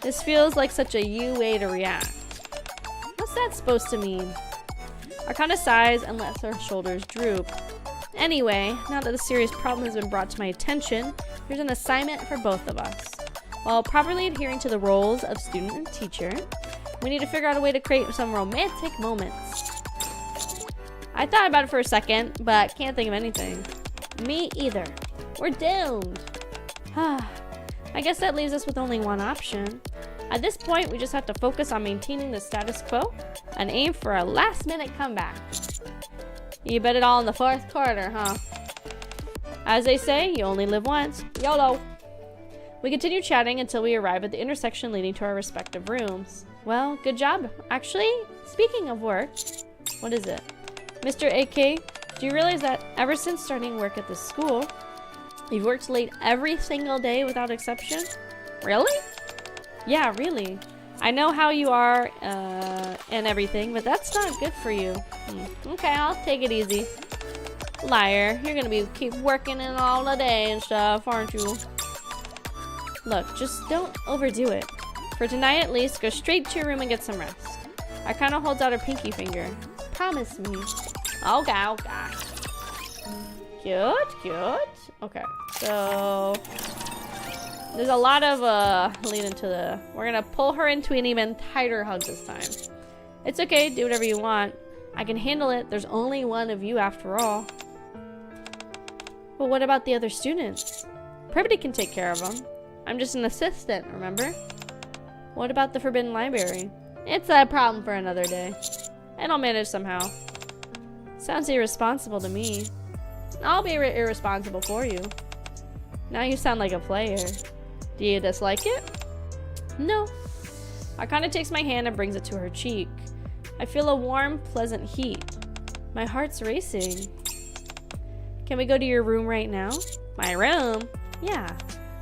this feels like such a you way to react. What's that supposed to mean? Arcana sighs and lets her shoulders droop. Anyway, now that the serious problem has been brought to my attention, here's an assignment for both of us. While properly adhering to the roles of student and teacher, we need to figure out a way to create some romantic moments. I thought about it for a second, but can't think of anything. Me either. We're doomed. I guess that leaves us with only one option. At this point, we just have to focus on maintaining the status quo and aim for a last-minute comeback. You bet it all in the fourth quarter, huh? As they say, you only live once. YOLO! We continue chatting until we arrive at the intersection leading to our respective rooms. Well, good job. Actually, speaking of work, what is it? Mr. AK, do you realize that ever since starting work at this school, you've worked late every single day without exception? Really? Yeah, really. I know how you are and everything, but that's not good for you. Okay, I'll take it easy. Liar, you're gonna keep working in all the day and stuff, aren't you? Look, just don't overdo it. For tonight at least, go straight to your room and get some rest. Arcana holds out her pinky finger. Promise me. Okay, okay. Cute. Okay, so there's a lot of leading to the. We're gonna pull her into an even tighter hug this time. It's okay, do whatever you want. I can handle it. There's only one of you after all. But what about the other students? Privity can take care of them. I'm just an assistant, remember? What about the Forbidden Library? It's a problem for another day. And I'll manage somehow. Sounds irresponsible to me. I'll be irresponsible for you. Now you sound like a player. Do you dislike it? No. Arcana takes my hand and brings it to her cheek. I feel a warm, pleasant heat. My heart's racing. Can we go to your room right now? My room? Yeah.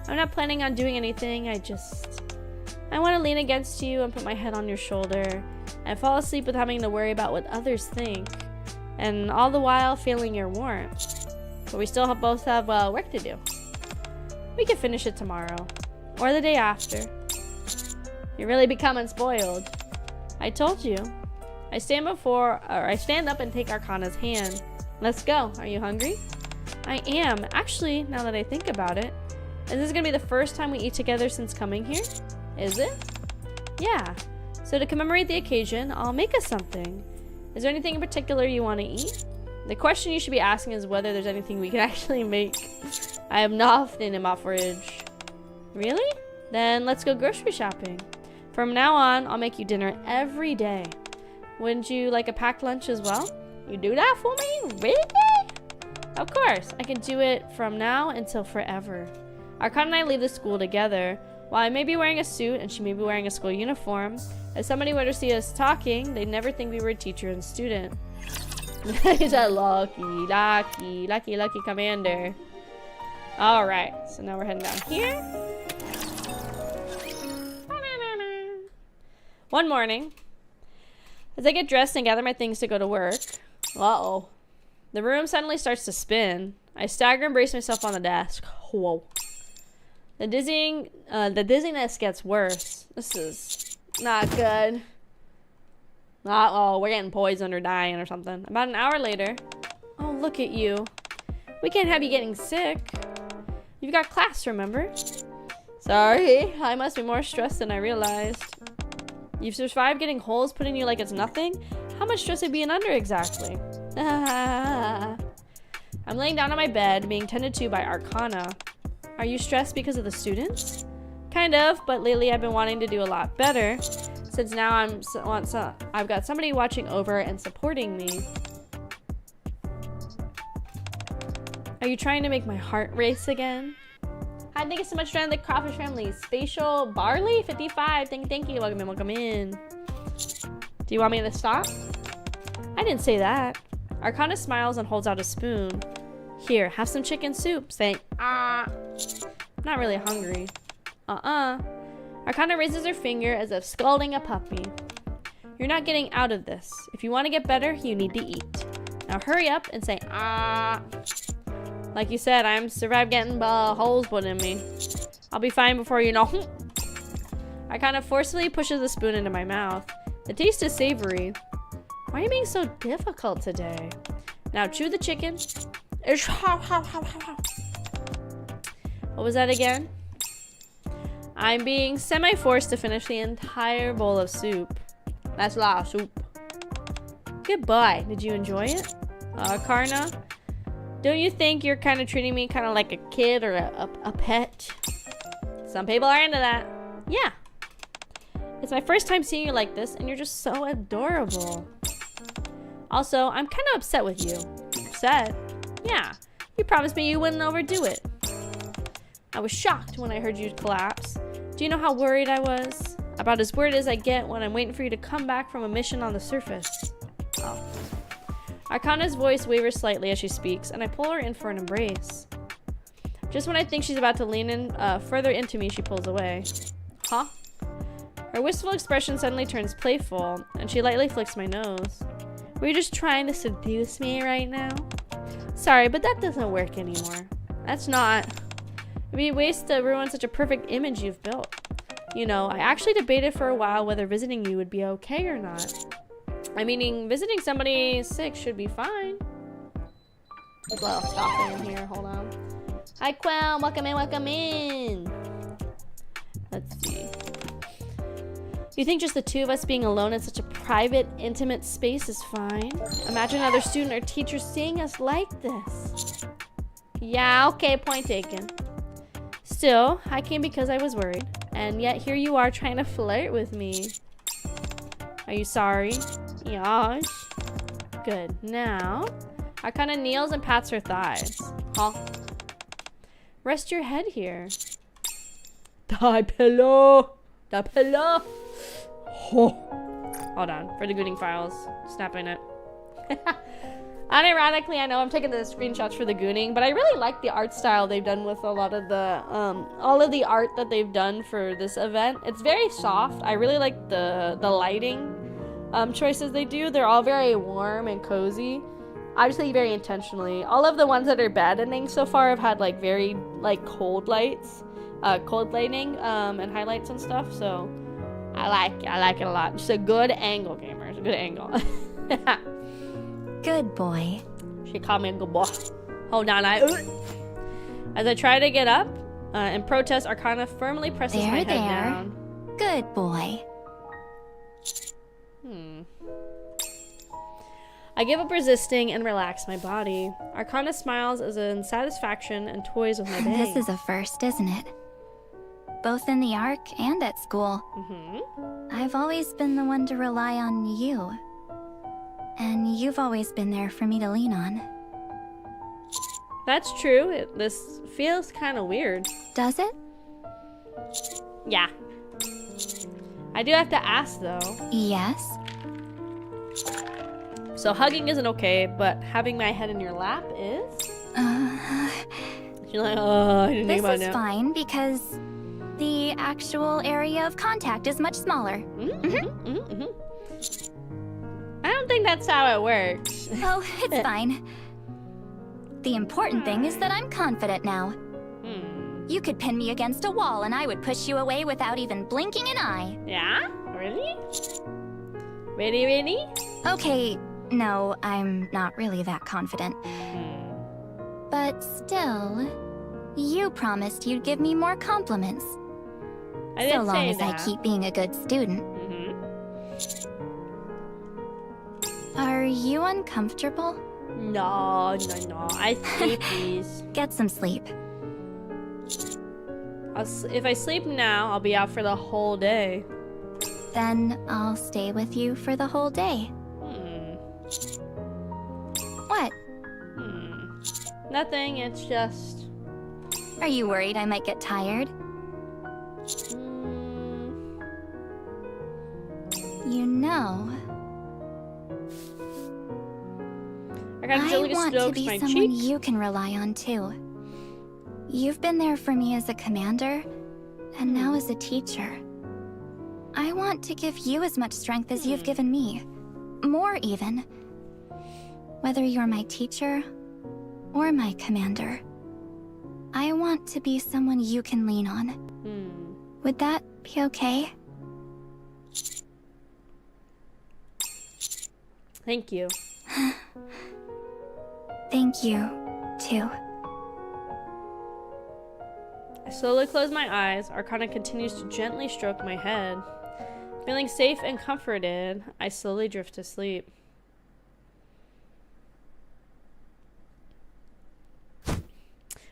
I'm not planning on doing anything. I want to lean against you and put my head on your shoulder and fall asleep with having to worry about what others think, and all the while feeling your warmth. But we still both have work to do. We can finish it tomorrow, or the day after. You're really becoming spoiled. I told you. I stand up and take Arcana's hand. Let's go. Are you hungry? I am. Actually, now that I think about it, is this gonna be the first time we eat together since coming here? Is it? Yeah. So to commemorate the occasion, I'll make us something. Is there anything in particular you want to eat? The question you should be asking is whether there's anything we can actually make. I have nothing in my fridge. Really? Then let's go grocery shopping. From now on, I'll make you dinner every day. Wouldn't you like a packed lunch as well? You do that for me? Really? Of course. I can do it from now until forever. Arcana and I leave the school together. While I may be wearing a suit and she may be wearing a school uniform, if somebody were to see us talking, they'd never think we were a teacher and student. He's a lucky commander. Alright, so now we're heading down here. One morning, as I get dressed and gather my things to go to work, uh-oh, the room suddenly starts to spin. I stagger and brace myself on the desk. Whoa. The dizziness gets worse. This is not good. Uh-oh, we're getting poisoned or dying or something. About an hour later, oh, look at you. We can't have you getting sick. You've got class, remember? Sorry, I must be more stressed than I realized. You've survived getting holes put in you like it's nothing? How much stress are you being under exactly? I'm laying down on my bed, being tended to by Arcana. Are you stressed because of the students? Kind of, but lately I've been wanting to do a lot better, since now I've got somebody watching over and supporting me. Are you trying to make my heart race again? Hi, thank you so much for the Kraufish family. Spatial Barley 55. Thank you. Welcome in. Do you want me to stop? I didn't say that. Arcana smiles and holds out a spoon. Here, have some chicken soup. Saying, I'm not really hungry. Arcana raises her finger as if scolding a puppy. You're not getting out of this. If you want to get better, you need to eat. Now hurry up and say, Like you said, I'm survived getting holes put in me. I'll be fine before you know. Arcana forcefully pushes the spoon into my mouth. The taste is savory. Why are you being so difficult today? Now chew the chicken. What was that again? I'm being semi-forced to finish the entire bowl of soup. That's a lot of soup. Goodbye. Did you enjoy it? Karna? Don't you think you're kind of treating me kind of like a kid or a pet? Some people are into that. Yeah. It's my first time seeing you like this, and you're just so adorable. Also, I'm kind of upset with you. Upset? Yeah. You promised me you wouldn't overdo it. I was shocked when I heard you collapse. Do you know how worried I was? About as worried as I get when I'm waiting for you to come back from a mission on the surface. Oh. Arcana's voice wavers slightly as she speaks, and I pull her in for an embrace. Just when I think she's about to lean in further into me, she pulls away. Huh? Her wistful expression suddenly turns playful, and she lightly flicks my nose. Were you just trying to seduce me right now? Sorry, but that doesn't work anymore. That's not. It'd be a waste to ruin such a perfect image you've built. You know, I actually debated for a while whether visiting you would be okay or not. I mean, visiting somebody sick should be fine. Well, stop in here. Hold on. Hi, Quell. Welcome in. Let's see. You think just the two of us being alone in such a private, intimate space is fine? Imagine another student or teacher seeing us like this. Yeah, okay, point taken. Still, I came because I was worried, and yet here you are trying to flirt with me. Are you sorry? Yosh. Good. Now, Arcana kneels and pats her thighs. Huh? Rest your head here. Die pillow. Die pillow. Oh. Hold on. For the gooning files. Snapping it. Unironically, I know I'm taking the screenshots for the gooning, but I really like the art style they've done with a lot of the, all of the art that they've done for this event. It's very soft. I really like the lighting. choices they do. They're all very warm and cozy. Obviously very intentionally. All of the ones that are bad endings so far have had like very like cold lights, cold lighting, and highlights and stuff. So I like it a lot. Just a good angle, gamers. A good angle. Good boy. She called me a good boy. Hold on, as I try to get up, in protest, Arcana firmly presses my head down. Good boy. I give up resisting and relax my body. Arcana smiles as in satisfaction and toys with my bang. This is a first, isn't it? Both in the Ark and at school. I've always been the one to rely on you. And you've always been there for me to lean on. That's true. This feels kind of weird. Does it? Yeah. I do have to ask, though. Yes. So hugging isn't okay, but having my head in your lap is? She's like, oh, I didn't think about it now. This is fine, because the actual area of contact is much smaller. I don't think that's how it works. Oh, it's fine. The important thing is that I'm confident now. You could pin me against a wall and I would push you away without even blinking an eye. Yeah? Really? Really? Okay, no, I'm not really that confident. But still, you promised you'd give me more compliments. I didn't so long say as that. I keep being a good student. Are you uncomfortable? No. I sleep, please. Get some sleep. If I sleep now, I'll be out for the whole day. Then I'll stay with you for the whole day. What? Nothing, it's just... Are you worried I might get tired? You know... I want to be someone you can rely on, too. You've been there for me as a commander, and now as a teacher. I want to give you as much strength as you've given me. More, even. Whether you're my teacher or my commander. I want to be someone you can lean on. Would that be okay? Thank you. Thank you, too. I slowly close my eyes. Arcana continues to gently stroke my head. Feeling safe and comforted, I slowly drift to sleep.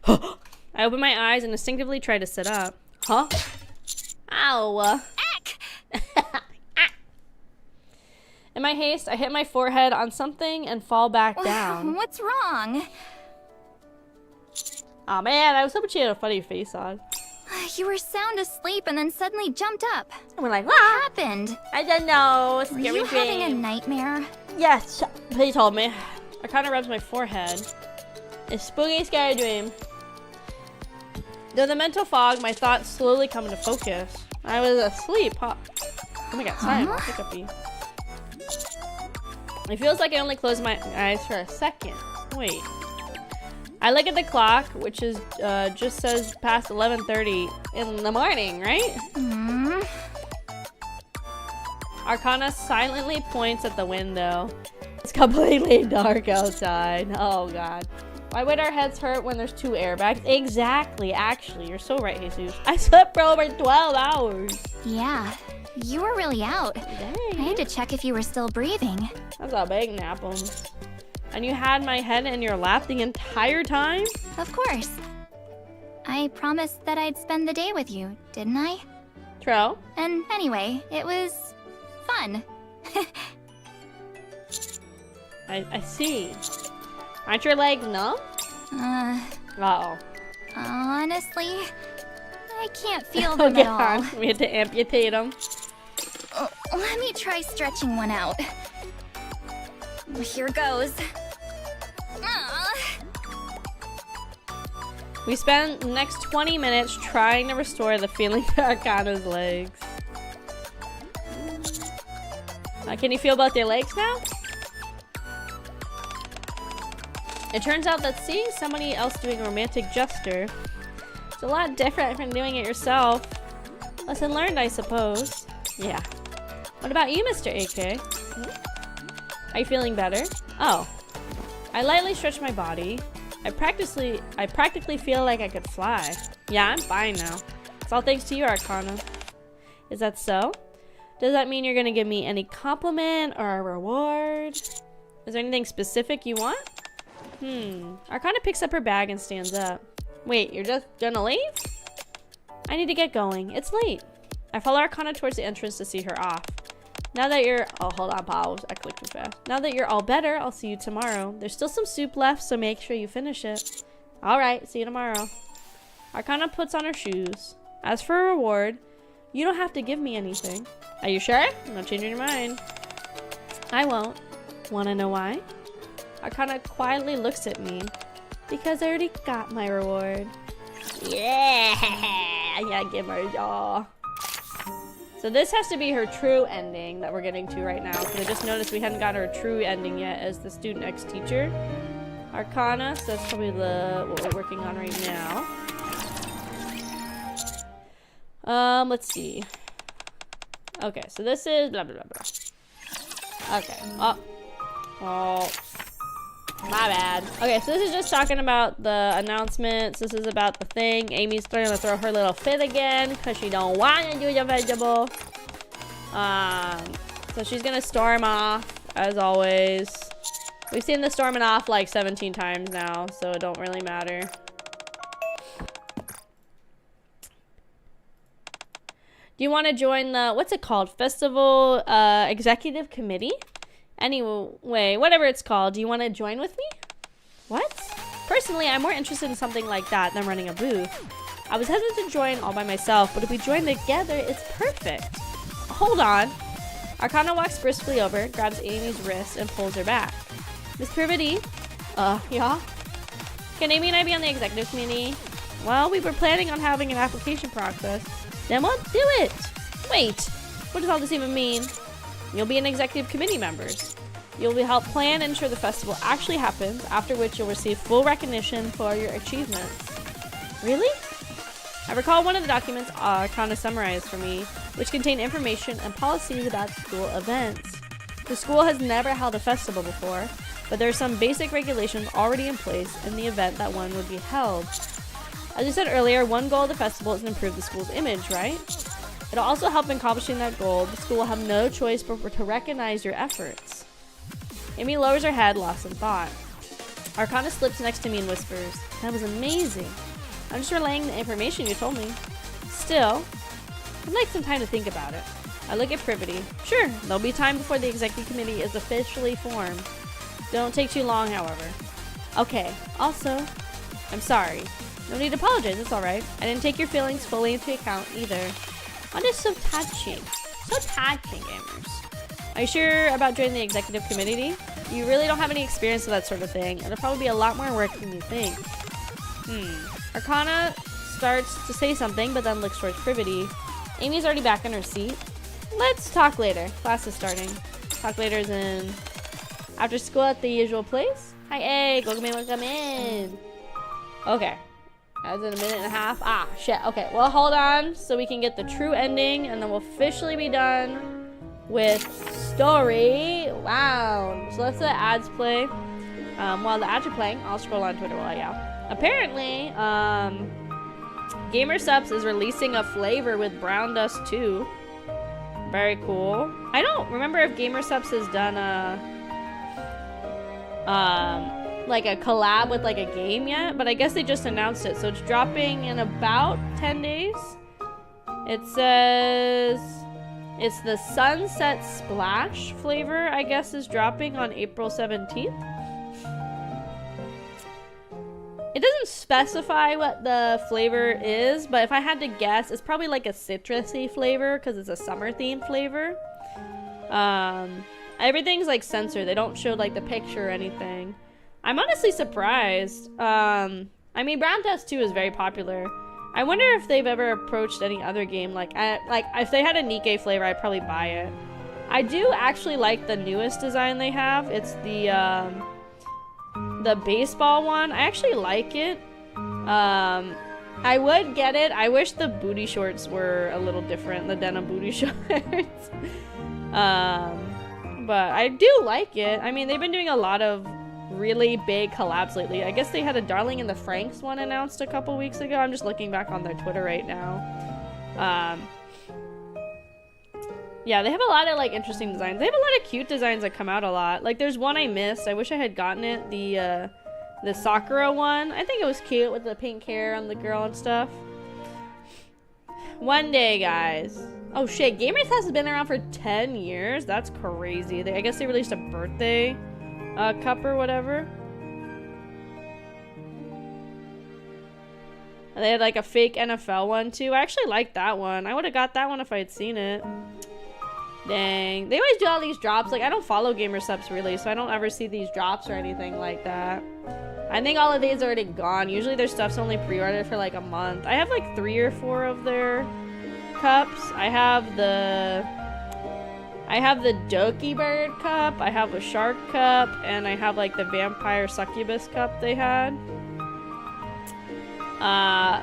I open my eyes and instinctively try to sit up. Huh? Ow! In my haste, I hit my forehead on something and fall back down. What's wrong? Oh man, I was hoping she had a funny face on. You were sound asleep and then suddenly jumped up. And we're like, what happened? I don't know. Were you having a nightmare? Yes, he told me. I kind of rubs my forehead. A spooky, scary dream. Though the mental fog, my thoughts slowly come into focus. I was asleep, huh? Oh my god, sorry, I'm hiccupy. It feels like I only closed my eyes for a second. Wait. I look at the clock, which is just says past 11:30 in the morning, right? Arcana silently points at the window. It's completely dark outside. Oh god. Why would our heads hurt when there's 2 airbags? Exactly, actually, you're so right, Jesus. I slept for over 12 hours. Yeah, you were really out. Dang. I had to check if you were still breathing. That's a big nap. And you had my head in your lap the entire time? Of course. I promised that I'd spend the day with you, didn't I? True. And anyway, it was fun. I see. Aren't your legs numb? Uh-oh. Honestly, I can't feel them at all. We had to amputate them. Let me try stretching one out. Here goes. We spent the next 20 minutes trying to restore the feeling to Arcana's legs. Can you feel both your legs now? It turns out that seeing somebody else doing a romantic gesture is a lot different from doing it yourself. Lesson learned, I suppose. Yeah. What about you, Mr. AK? Are you feeling better? Oh. I lightly stretch my body. I practically feel like I could fly. Yeah, I'm fine now. It's all thanks to you, Arcana. Is that so? Does that mean you're gonna give me any compliment or a reward? Is there anything specific you want? Arcana picks up her bag and stands up. Wait, you're just gonna leave? I need to get going. It's late. I follow Arcana towards the entrance to see her off. Now that you're... Oh, hold on, pause. I clicked too fast. Now that you're all better, I'll see you tomorrow. There's still some soup left, so make sure you finish it. Alright, see you tomorrow. Arcana puts on her shoes. As for a reward, you don't have to give me anything. Are you sure? I'm not changing your mind. I won't. Wanna know why? Arcana quietly looks at me. Because I already got my reward. Yeah! Yeah, give her a jaw. So this has to be her true ending that we're getting to right now. Because I just noticed we hadn't got her true ending yet as the student ex-teacher. Arcana, so that's probably what we're working on right now. Let's see. Okay, so this is blah blah blah blah. Okay. Oh. My bad. Okay, so this is just talking about the announcements. This is about the thing. Amy's gonna throw her little fit again because she don't want to do the vegetable. So she's gonna storm off as always. We've seen the storming off like 17 times now, so it don't really matter. Do you want to join the, what's it called? Festival Executive Committee? Anyway, whatever it's called, do you want to join with me? What? Personally, I'm more interested in something like that than running a booth. I was hesitant to join all by myself, but if we join together, it's perfect. Hold on. Arcana walks briskly over, grabs Amy's wrist, and pulls her back. Miss Privity? Yeah? Can Amy and I be on the executive committee? Well, we were planning on having an application process. Then we'll do it! Wait, what does all this even mean? You'll be an executive committee members. You'll be help plan and ensure the festival actually happens, after which you'll receive full recognition for your achievements. Really? I recall one of the documents Arcana summarized for me, which contained information and policies about school events. The school has never held a festival before, but there are some basic regulations already in place in the event that one would be held. As you said earlier, one goal of the festival is to improve the school's image, right? It'll also help in accomplishing that goal. The school will have no choice but to recognize your efforts. Amy lowers her head, lost in thought. Arcana slips next to me and whispers, "That was amazing. I'm just relaying the information you told me. Still, I'd like some time to think about it." I look at Privity. Sure, there'll be time before the executive committee is officially formed. Don't take too long, however. Okay, also, I'm sorry. No need to apologize, it's alright. I didn't take your feelings fully into account either. Oh, this is so touching. So touching, gamers. Are you sure about joining the executive committee? You really don't have any experience with that sort of thing. It'll probably be a lot more work than you think. Arcana starts to say something, but then looks towards Privity. Amy's already back in her seat. Let's talk later. Class is starting. Talk later is in after school at the usual place. Hi, A. Welcome in. Okay. That's in a minute and a half. Ah, shit. Okay, well, hold on so we can get the true ending, and then we'll officially be done with story. Wow. So let's let ads play. While the ads are playing, I'll scroll on Twitter while I yell. Apparently, Gamer Subs is releasing a flavor with Brown Dust 2. Very cool. I don't remember if Gamer Subs has done like a collab with like a game yet, but I guess they just announced it, so it's dropping in about 10 days. It says it's the Sunset Splash flavor, I guess, is dropping on April 17th. It doesn't specify what the flavor is, but if I had to guess, it's probably like a citrusy flavor because it's a summer themed flavor. Everything's like censored. They don't show like the picture or anything. I'm honestly surprised. I mean, Brown Dust 2 is very popular. I wonder if they've ever approached any other game like if they had a NIKKE flavor, I'd probably buy it. I do actually like the newest design they have. It's the baseball one. I actually like it. I would get it. I wish the booty shorts were a little different, the denim booty shorts. But I do like it. I mean, they've been doing a lot of really big collabs lately. I guess they had a Darling in the Franxx one announced a couple weeks ago. I'm just looking back on their Twitter right now. Yeah, they have a lot of like interesting designs. They have a lot of cute designs that come out a lot. Like there's one I missed. I wish I had gotten it. The Sakura one. I think it was cute with the pink hair on the girl and stuff. One day, guys. Oh shit, Gamers House has been around for 10 years. That's crazy. I guess they released a birthday cup or whatever. And they had like a fake NFL one too. I actually liked that one. I would have got that one if I had seen it. Dang. They always do all these drops. Like, I don't follow GamerSupps really, so I don't ever see these drops or anything like that. I think all of these are already gone. Usually their stuff's only pre-ordered for like a month. I have like 3 or 4 of their cups. I have the Doki Bird cup, I have a shark cup, and I have like the vampire succubus cup they had.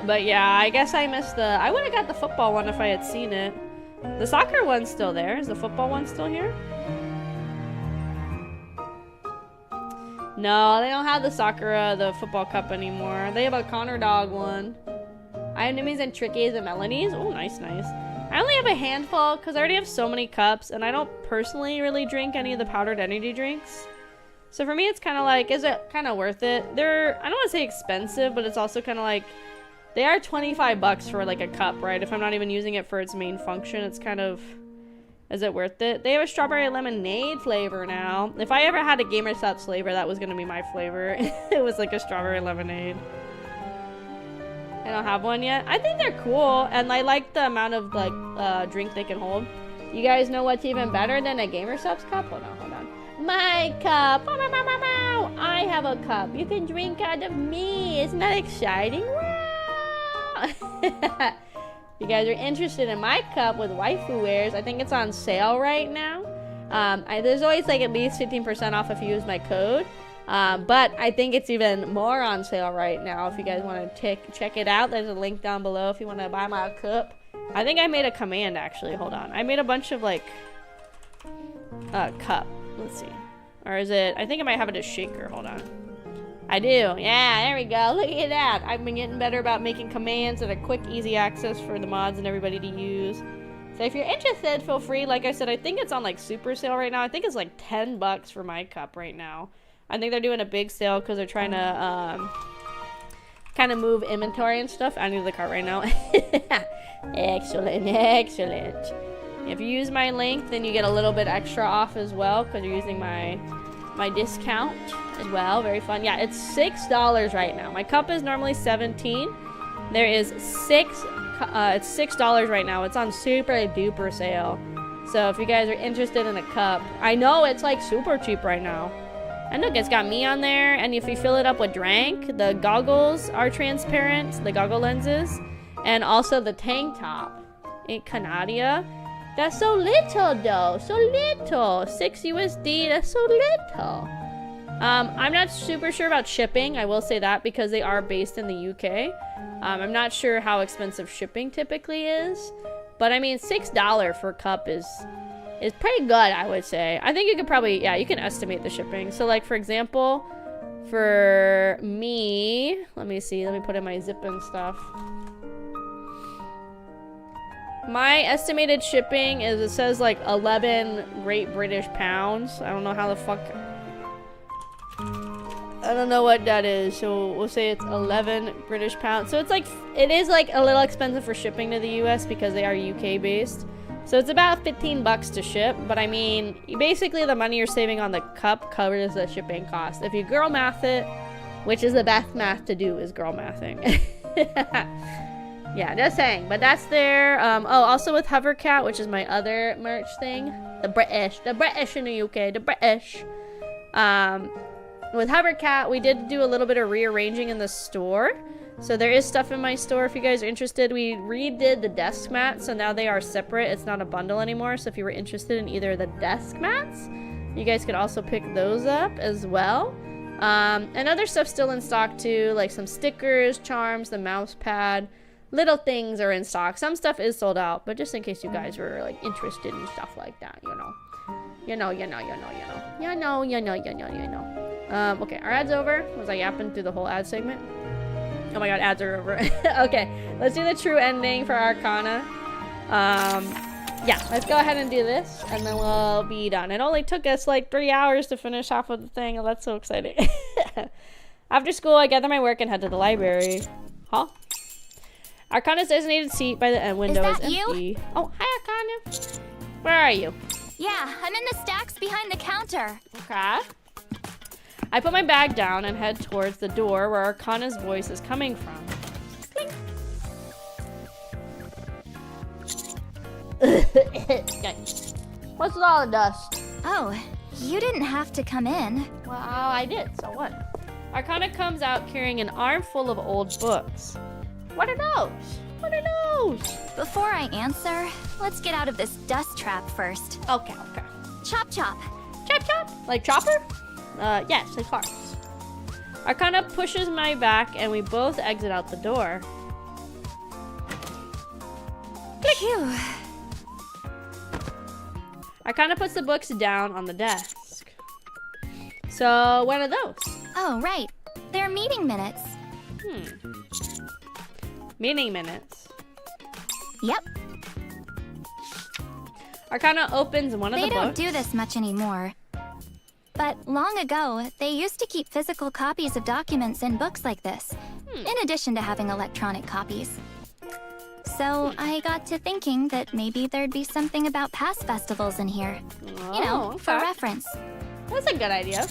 But yeah, I guess I missed I would have got the football one if I had seen it. The soccer one's still there. Is the football one still here? No, they don't have the football cup anymore. They have a Connor Dog one. I have Nimmies and Trickies and Melanies. Oh, nice, nice. I only have a handful because I already have so many cups, and I don't personally really drink any of the powdered energy drinks. So for me, it's kind of like, is it kind of worth it? I don't want to say expensive, but it's also kind of like, they are 25 bucks for like a cup, right? If I'm not even using it for its main function, it's kind of, is it worth it? They have a strawberry lemonade flavor now. If I ever had a GamerSupps flavor, that was going to be my flavor. It was like a strawberry lemonade. I don't have one yet. I think they're cool, and I like the amount of like drink they can hold. You guys know what's even better than a GamerSupps cup? Hold on, hold on. My cup. I have a cup. You can drink out of me. Isn't that exciting? Wow. You guys are interested in my cup with waifu wares. I think it's on sale right now. There's always like at least 15% off if you use my code. But I think it's even more on sale right now. If you guys want to check it out, there's a link down below if you want to buy my cup. I think I made a command actually. Hold on. I made a bunch of like cup. Let's see. Or is it? I think I might have it as shaker. Hold on. I do. Yeah, there we go. Look at that. I've been getting better about making commands and a quick, easy access for the mods and everybody to use. So if you're interested, feel free. Like I said, I think it's on like super sale right now. I think it's like 10 bucks for my cup right now. I think they're doing a big sale because they're trying to kind of move inventory and stuff. I need the cart right now. Excellent, excellent. If you use my link, then you get a little bit extra off as well because you're using my discount as well. Very fun. Yeah, it's $6 right now. My cup is normally $17. There is it's $6 right now. It's on super duper sale. So if you guys are interested in a cup, I know it's like super cheap right now. And look, it's got me on there, and if you fill it up with drank, the goggles are transparent, the goggle lenses, and also the tank top in Canadia. That's so little though, so little. 6 USD, that's so little. I'm not super sure about shipping, I will say that, because they are based in the UK. I'm not sure how expensive shipping typically is, but I mean $6 for a cup is pretty good, I would say. I think you could probably, yeah, you can estimate the shipping. So like, for example, for me, let me see, let me put in my zip and stuff. My estimated shipping is, it says like 11 Great British pounds. I don't know how the fuck, I don't know what that is, so we'll say it's 11 British pounds. So it's like, it is like a little expensive for shipping to the US because they are UK based. So it's about 15 bucks to ship, but I mean, basically the money you're saving on the cup covers the shipping cost. If you girl math it, which is the best math to do, is girl mathing. Yeah, just saying. But that's their, oh, also with Hovercat, which is my other merch thing. The British in the UK, the British. With Hovercat, we did do a little bit of rearranging in the store. So there is stuff in my store if you guys are interested. We redid the desk mats, so now they are separate. It's not a bundle anymore. So if you were interested in either of the desk mats, you guys could also pick those up as well. And other stuff still in stock too, like some stickers, charms, the mouse pad. Little things are in stock. Some stuff is sold out, but just in case you guys were like interested in stuff like that, you know. Okay, our ad's over. Was I yapping through the whole ad segment? Oh my god, ads are over. Okay, let's do the true ending for Arcana. Yeah, let's go ahead and do this, and then we'll be done. It only took us like 3 hours to finish off with the thing, and that's so exciting. After school, I gather my work and head to the library. Huh? Arcana's designated seat by the end window is empty. You? Oh, hi Arcana. Where are you? Yeah, I'm in the stacks behind the counter. Okay. I put my bag down and head towards the door where Arcana's voice is coming from. Yikes. What's with all the dust? Oh, you didn't have to come in. Well, I did, so what? Arcana comes out carrying an armful of old books. What are those? What are those? Before I answer, let's get out of this dust trap first. Okay. Chop chop. Chop chop? Like chopper? Yes, like cars. Arcana pushes my back and we both exit out the door. Phew. Arcana puts the books down on the desk. So, what are those? Oh, right. They're meeting minutes. Meeting minutes. Yep. Arcana opens one of the books. They don't do this much anymore. But long ago, they used to keep physical copies of documents in books like this, in addition to having electronic copies. So I got to thinking that maybe there'd be something about past festivals in here. You know, for reference. That's a good idea.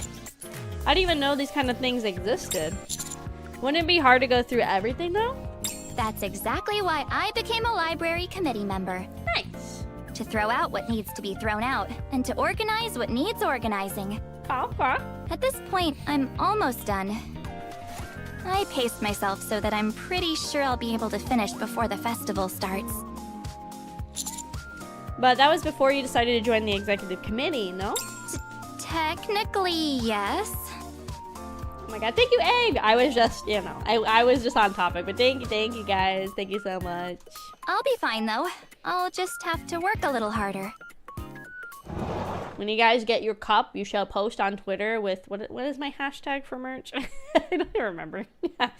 I didn't even know these kind of things existed. Wouldn't it be hard to go through everything though? That's exactly why I became a library committee member. Nice. To throw out what needs to be thrown out, and to organize what needs organizing. Okay. At this point, I'm almost done. I paced myself so that I'm pretty sure I'll be able to finish before the festival starts. But that was before you decided to join the executive committee, no? Technically, yes. Oh my god, thank you, Egg! I was just, you know, I was just on topic, but thank you guys. Thank you so much. I'll be fine though. I'll just have to work a little harder. When you guys get your cup, you shall post on Twitter with, what is my hashtag for merch? I don't even remember. I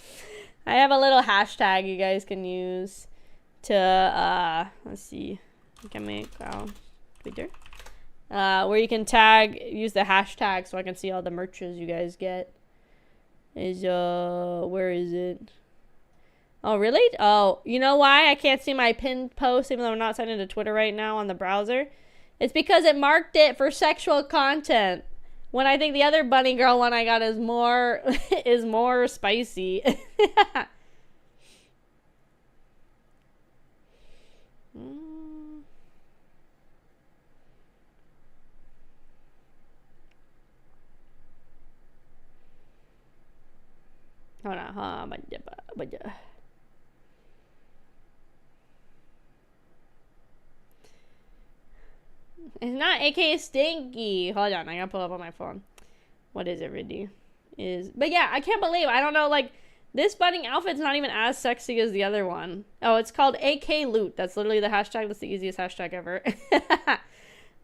have a little hashtag you guys can use to, let's see, I can make Twitter. Where you can use the hashtag so I can see all the merches you guys get. Where is it? Oh, really? Oh, you know why I can't see my pinned post even though I'm not signed into Twitter right now on the browser? It's because it marked it for sexual content. When I think the other bunny girl one I got is more is more spicy. Hold on, It's not aka Stinky. Hold on, I gotta pull up on my phone. What is it, really? But yeah, I can't believe, I don't know, like, this bunny outfit's not even as sexy as the other one. Oh, it's called AK Loot. That's literally the hashtag. That's the easiest hashtag ever.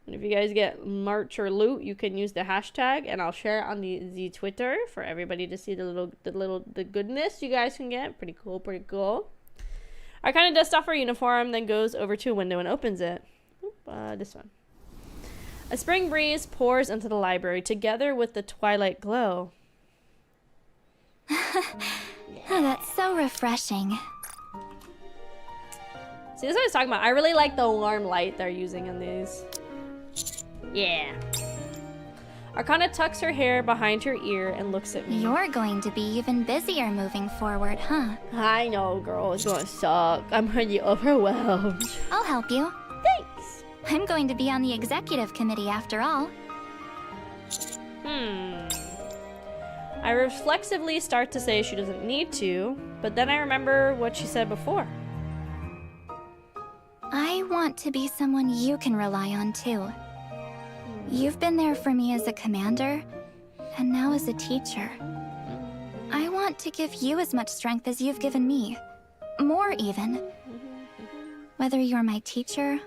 And if you guys get merch or loot, you can use the hashtag, and I'll share it on the Twitter for everybody to see the goodness you guys can get. Pretty cool. Arcana dusts off her uniform, then goes over to a window and opens it. This one. A spring breeze pours into the library together with the twilight glow. Oh, that's so refreshing. See, this is what I was talking about. I really like the warm light they're using in these. Yeah. Arcana tucks her hair behind her ear and looks at me. You're going to be even busier moving forward, huh? I know, girl. It's gonna suck. I'm already overwhelmed. I'll help you. Thanks. I'm going to be on the executive committee after all. I reflexively start to say she doesn't need to, but then I remember what she said before. I want to be someone you can rely on too. You've been there for me as a commander, and now as a teacher. I want to give you as much strength as you've given me. More even. Whether you're my teacher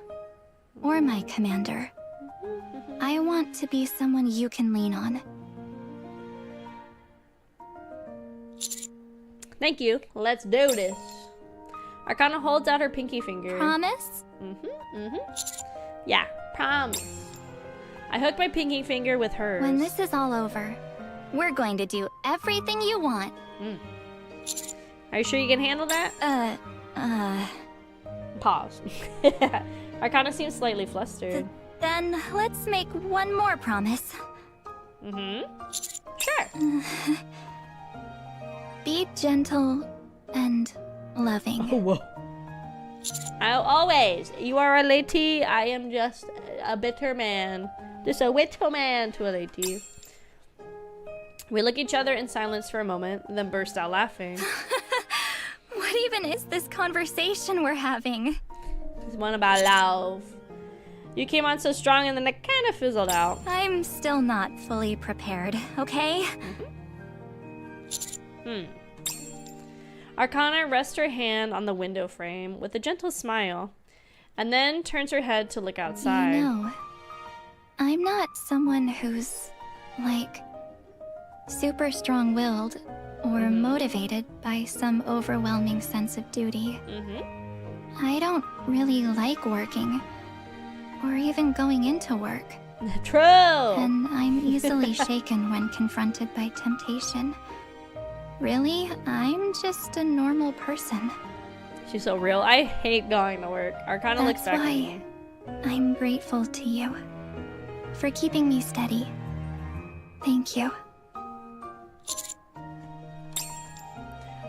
or my commander. I want to be someone you can lean on. Thank you. Let's do this. Arcana holds out her pinky finger. Promise? Yeah, promise. I hook my pinky finger with hers. When this is all over, we're going to do everything you want. Are you sure you can handle that? Pause. Arcana seems slightly flustered. Then let's make one more promise. Sure. Be gentle and loving. Whoa. I'll always. You are a lady. I am just a bitter man. Just a witto man to a lady. We look at each other in silence for a moment, then burst out laughing. What even is this conversation we're having? It's one about love. You came on so strong and then it kind of fizzled out. I'm still not fully prepared, okay? Arcana rests her hand on the window frame with a gentle smile, and then turns her head to look outside. You know, I'm not someone who's, like, super strong-willed or motivated by some overwhelming sense of duty. I don't really like working, or even going into work. True! And I'm easily shaken when confronted by temptation. Really, I'm just a normal person. She's so real. I hate going to work. Arcana looks back at me. I'm grateful to you for keeping me steady. Thank you.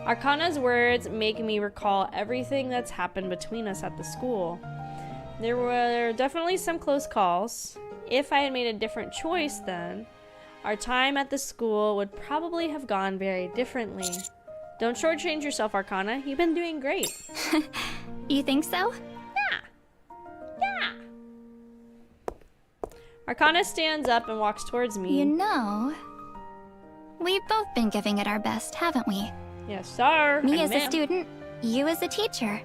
Arcana's words make me recall everything that's happened between us at the school. There were definitely some close calls. If I had made a different choice then, our time at the school would probably have gone very differently. Don't shortchange yourself, Arcana. You've been doing great. You think so? Yeah. Arcana stands up and walks towards me. You know, we've both been giving it our best, haven't we? Yes, sir. Me as a student, you as a teacher.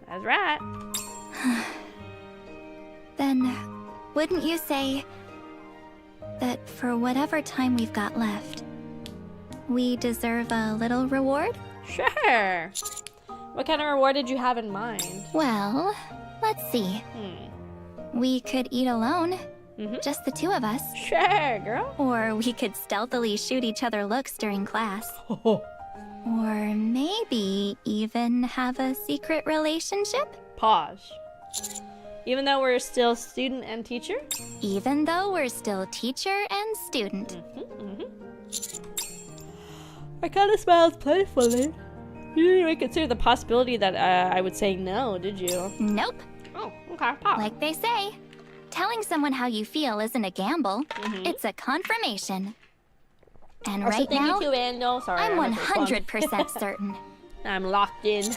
That's right. Then, wouldn't you say that for whatever time we've got left, we deserve a little reward? Sure. What kind of reward did you have in mind? Well, let's see. We could eat alone, just the two of us. Sure, girl. Or we could stealthily shoot each other looks during class. Or maybe even have a secret relationship? Pause. Even though we're still student and teacher? Even though we're still teacher and student. Arcana smiles playfully. You didn't even consider the possibility that I would say no, did you? Nope. Oh, okay. Pause. Like they say, telling someone how you feel isn't a gamble. It's a confirmation. And right now, I'm 100% certain. I'm locked in.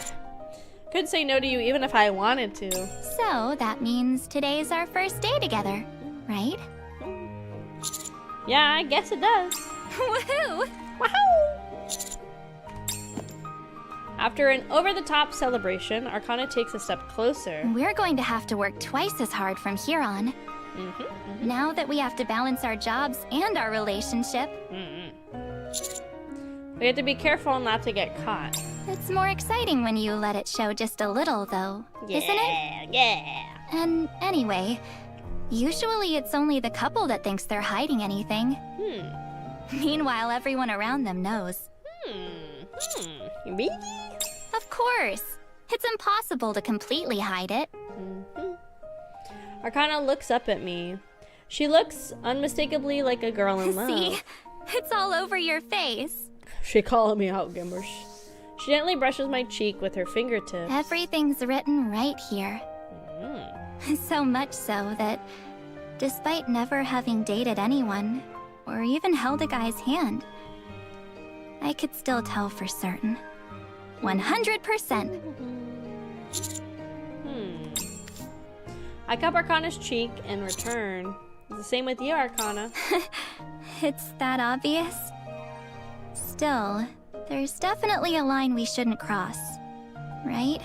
Couldn't say no to you even if I wanted to. So that means today's our first day together, right? Yeah, I guess it does. Woohoo! Wahoo! After an over-the-top celebration, Arcana takes a step closer. We're going to have to work twice as hard from here on. Now that we have to balance our jobs and our relationship. We have to be careful not to get caught. It's more exciting when you let it show just a little, though, isn't it? Yeah. And anyway, usually it's only the couple that thinks they're hiding anything. Meanwhile, everyone around them knows. Really? Of course. It's impossible to completely hide it. Arcana looks up at me. She looks unmistakably like a girl in love. See? It's all over your face. She calling me out, Gimbers. She gently brushes my cheek with her fingertips. Everything's written right here. So much so that, despite never having dated anyone, or even held a guy's hand, I could still tell for certain. 100%. I cup Arcana's cheek in return. It's the same with you, Arcana. It's that obvious? Still, there's definitely a line we shouldn't cross, right?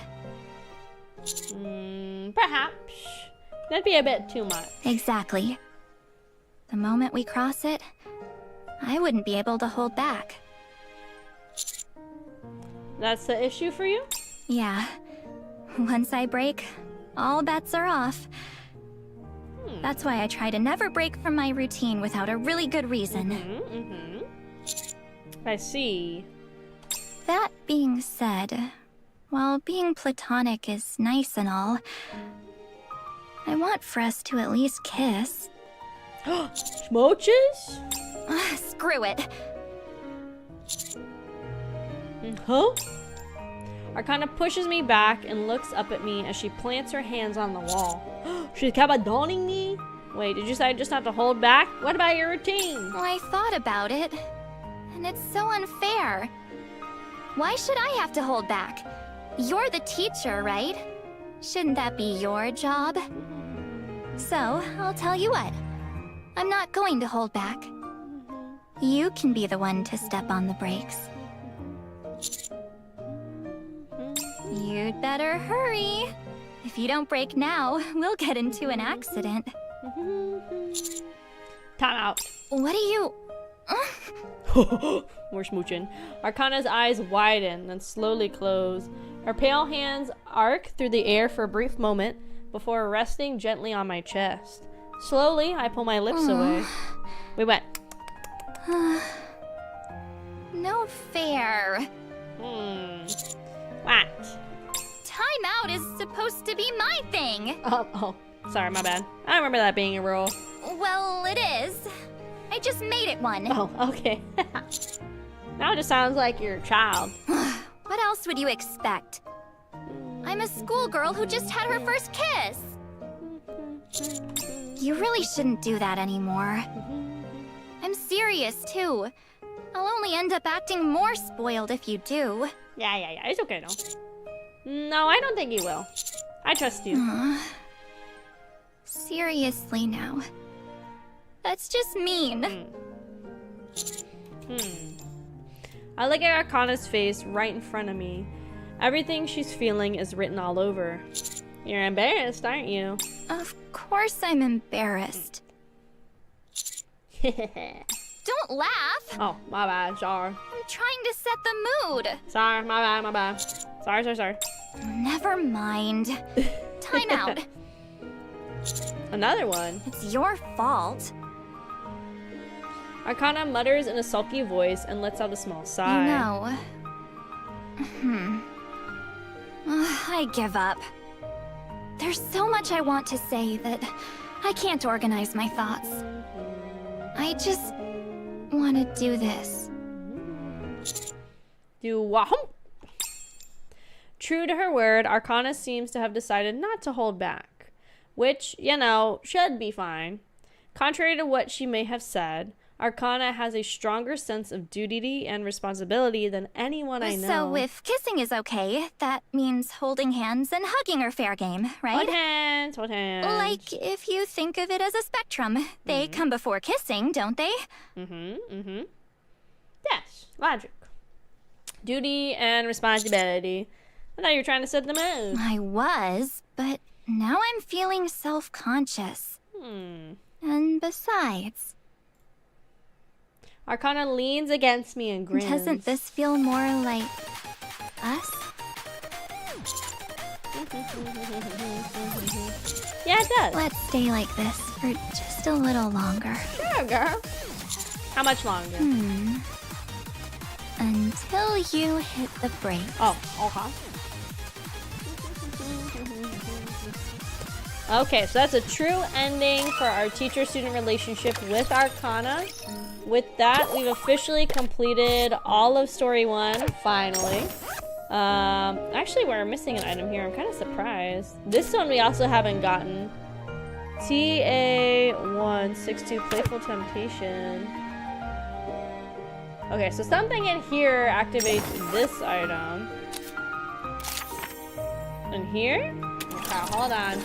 Perhaps. That'd be a bit too much. Exactly. The moment we cross it, I wouldn't be able to hold back. That's the issue for you? Yeah. Once I break, all bets are off. That's why I try to never break from my routine without a really good reason. I see. That being said, while being platonic is nice and all, I want for us to at least kiss. Smooches? Screw it. Huh? Arcana pushes me back and looks up at me as she plants her hands on the wall. She's cabadoning me? Wait, did you say just not to hold back? What about your routine? Well, I thought about it, and it's so unfair. Why should I have to hold back? You're the teacher, right? Shouldn't that be your job? So, I'll tell you what. I'm not going to hold back. You can be the one to step on the brakes. You'd better hurry. If you don't break now, we'll get into an accident. Time out. What are you... We're smooching. Arcana's eyes widen, then slowly close. Her pale hands arc through the air for a brief moment before resting gently on my chest. Slowly, I pull my lips away. We went. No fair. What? Time out is supposed to be my thing. Oh, sorry, my bad. I remember that being a rule. Well, it is. I just made it one. Oh, okay. Now it just sounds like you're a child. What else would you expect? I'm a schoolgirl who just had her first kiss. You really shouldn't do that anymore. I'm serious, too. I'll only end up acting more spoiled if you do. Yeah. It's okay, though. No, I don't think you will. I trust you. Seriously now. That's just mean. I look at Arcana's face right in front of me. Everything she's feeling is written all over. You're embarrassed, aren't you? Of course I'm embarrassed. Don't laugh! Oh, my bad, sorry. I'm trying to set the mood. Sorry, my bad. Sorry. Never mind. Time out. Another one. It's your fault. Arcana mutters in a sulky voice and lets out a small sigh. I give up. There's so much I want to say that I can't organize my thoughts. I just want to do this. Do wahoo! True to her word, Arcana seems to have decided not to hold back, which, you know, should be fine. Contrary to what she may have said, Arcana has a stronger sense of duty and responsibility than anyone I know. So if kissing is okay, that means holding hands and hugging are fair game, right? Hold hands. Like, if you think of it as a spectrum, they come before kissing, don't they? Yes, logic. Duty and responsibility. I thought you were trying to set the mood. I was, but now I'm feeling self-conscious. And besides... Arcana leans against me and grins. Doesn't this feel more like... us? Yeah, it does. Let's stay like this for just a little longer. Sure, girl. How much longer? Until you hit the brakes. Oh, okay. Okay, so that's a true ending for our teacher-student relationship with Arcana. With that, we've officially completed all of Story 1, finally. Actually, we're missing an item here. I'm kind of surprised. This one we also haven't gotten. TA162 Playful Temptation. Okay, so something in here activates this item. In here? Okay, hold on.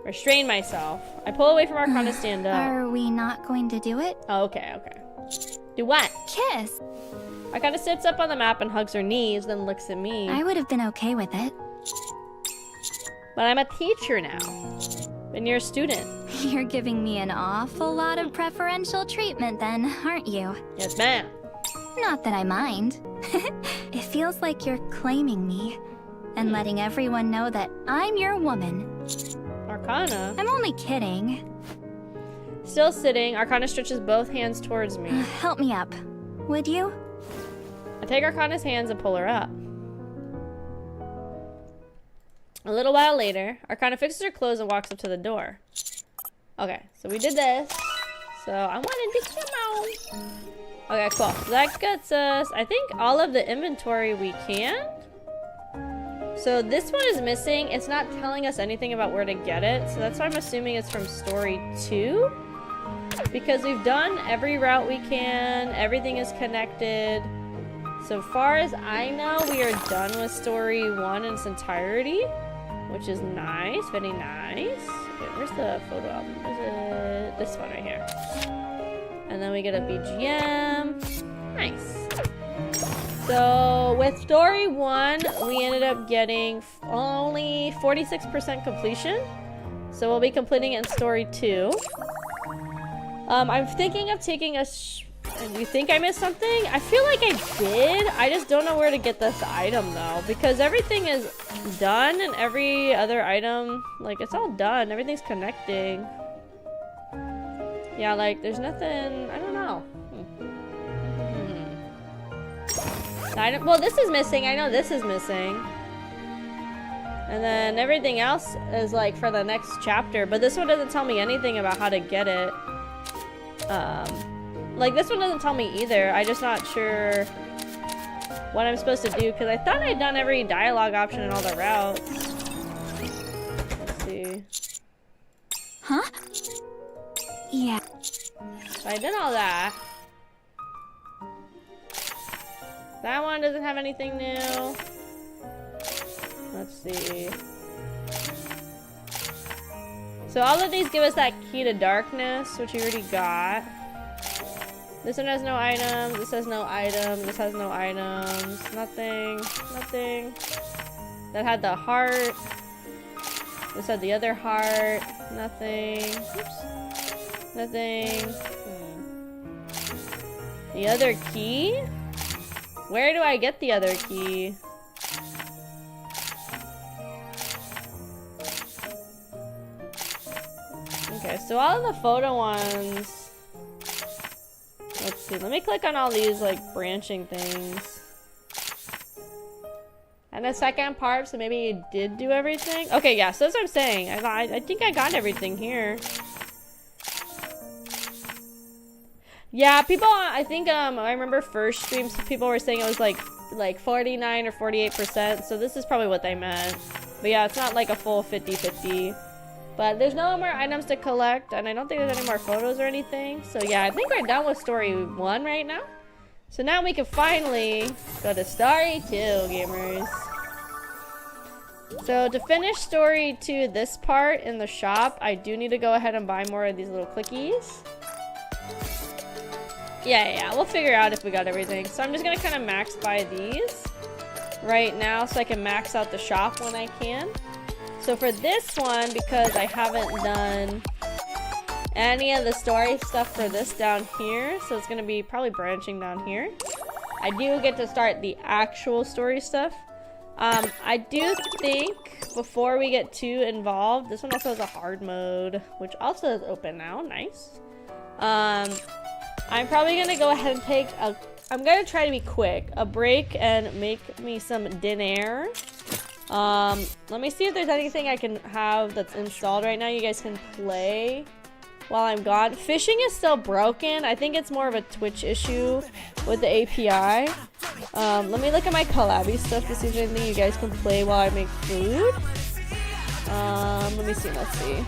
Restrain myself. I pull away from Arcana to stand up. Are we not going to do it? Oh, okay, okay. Do what? Kiss. Arcana sits up on the map and hugs her knees, then looks at me. I would have been okay with it. But I'm a teacher now. And you're a student. You're giving me an awful lot of preferential treatment then, aren't you? Yes, ma'am. Not that I mind. It feels like you're claiming me and letting everyone know that I'm your woman. Arcana? I'm only kidding. Still sitting, Arcana stretches both hands towards me. Help me up, would you? I take Arcana's hands and pull her up. A little while later, Arcana fixes her clothes and walks up to the door. Okay, so we did this. So I wanted to come out. Okay, cool. So that gets us, I think, all of the inventory we can. So this one is missing. It's not telling us anything about where to get it. So that's why I'm assuming it's from story 2. Because we've done every route we can. Everything is connected. So far as I know, we are done with story 1 in its entirety. Which is nice. Very nice. Wait, where's the photo album? Is it this one right here? And then we get a BGM. Nice. So with story 1, we ended up getting only 46% completion. So we'll be completing it in story 2. I'm thinking of taking a... You think I missed something? I feel like I did. I just don't know where to get this item though. Because everything is done and every other item, like it's all done. Everything's connecting. Yeah, like there's nothing, I don't know. Well, this is missing. I know this is missing. And then everything else is like for the next chapter. But this one doesn't tell me anything about how to get it. Like this one doesn't tell me either. I'm just not sure what I'm supposed to do because I thought I'd done every dialogue option in all the routes. Let's see. Huh? Yeah. So I did all that. That one doesn't have anything new. Let's see. So all of these give us that key to darkness, which we already got. This one has no items. This has no items. This has no items. Nothing. Nothing. That had the heart. This had the other heart. Nothing. Oops. Nothing. The other key? Where do I get the other key? Okay, so all of the photo ones. Let's see, let me click on all these like branching things. And the second part, so maybe you did do everything? Okay, yeah, so that's what I'm saying. I think I got everything here. Yeah, people, I think, I remember first streams, people were saying it was like 49 or 48%, so this is probably what they meant. But yeah, it's not like a full 50-50. But there's no more items to collect, and I don't think there's any more photos or anything. So yeah, I think we're done with story 1 right now. So now we can finally go to story 2, gamers. So to finish story 2, this part in the shop, I do need to go ahead and buy more of these little clickies. Yeah, we'll figure out if we got everything. So I'm just gonna kind of max buy these right now so I can max out the shop when I can. So for this one, because I haven't done any of the story stuff for this down here, so it's gonna be probably branching down here. I do get to start the actual story stuff. I do think before we get too involved, this one also has a hard mode, which also is open now, nice. I'm probably gonna go ahead and take a, I'm gonna try to be quick, a break and make me some dinner. Let me see if there's anything I can have that's installed right now. You guys can play while I'm gone. Fishing is still broken. I think it's more of a Twitch issue with the API. Let me look at my collabby stuff to see if there's anything you guys can play while I make food. Let me see, let's see.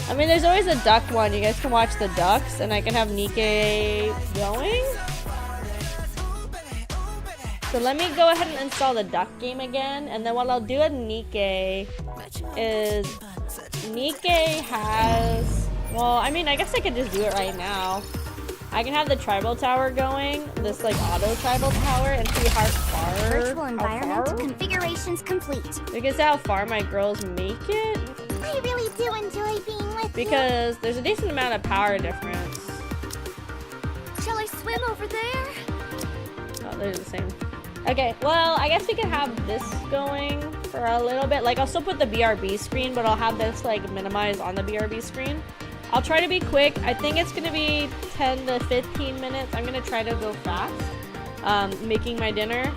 I mean, there's always a duck one. You guys can watch the ducks, and I can have NIKKE going. So let me go ahead and install the duck game again, and then what I'll do at NIKKE is NIKKE has, well, I mean, I guess I could just do it right now. I can have the tribal tower going, this like auto tribal tower, and see how far. Virtual environment configurations complete. You can see how far my girls make it. I really do enjoy being with because there's a decent amount of power difference. Shall I swim over there? Oh, they're the same. Okay, well, I guess we can have this going for a little bit. Like, I'll still put the BRB screen, but I'll have this, like, minimized on the BRB screen. I'll try to be quick. I think it's going to be 10 to 15 minutes. I'm going to try to go fast, making my dinner.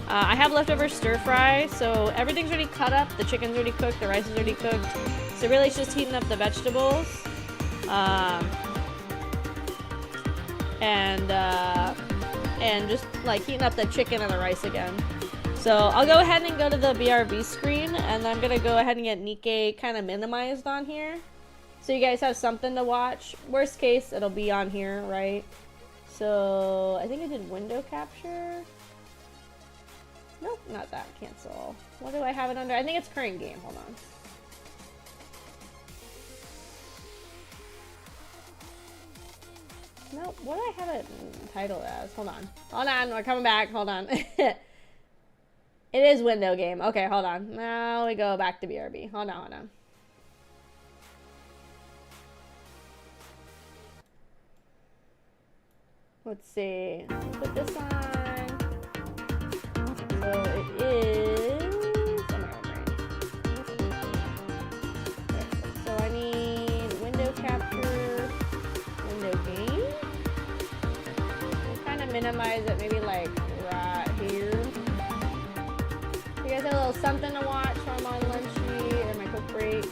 I have leftover stir fry, so everything's already cut up. The chicken's already cooked. The rice is already cooked. So really, it's just heating up the vegetables. And just like heating up the chicken and the rice again. So I'll go ahead and go to the BRB screen, and I'm gonna go ahead and get NIKKE kind of minimized on here, so you guys have something to watch. Worst case, it'll be on here, right? So I think I did window capture. Nope, not that. Cancel. What do I have it under? I think it's current game. Hold on. Nope, what do I have it titled as? Hold on. Hold on, we're coming back. Hold on. It is window game. Okay, hold on. Now we go back to BRB. Hold on, hold on. Let's see. Put this on. So it is... Oh my god, right. So I need window capture, window game. Minimize it maybe like right here. You guys have a little something to watch while I'm on lunchy or my cook break.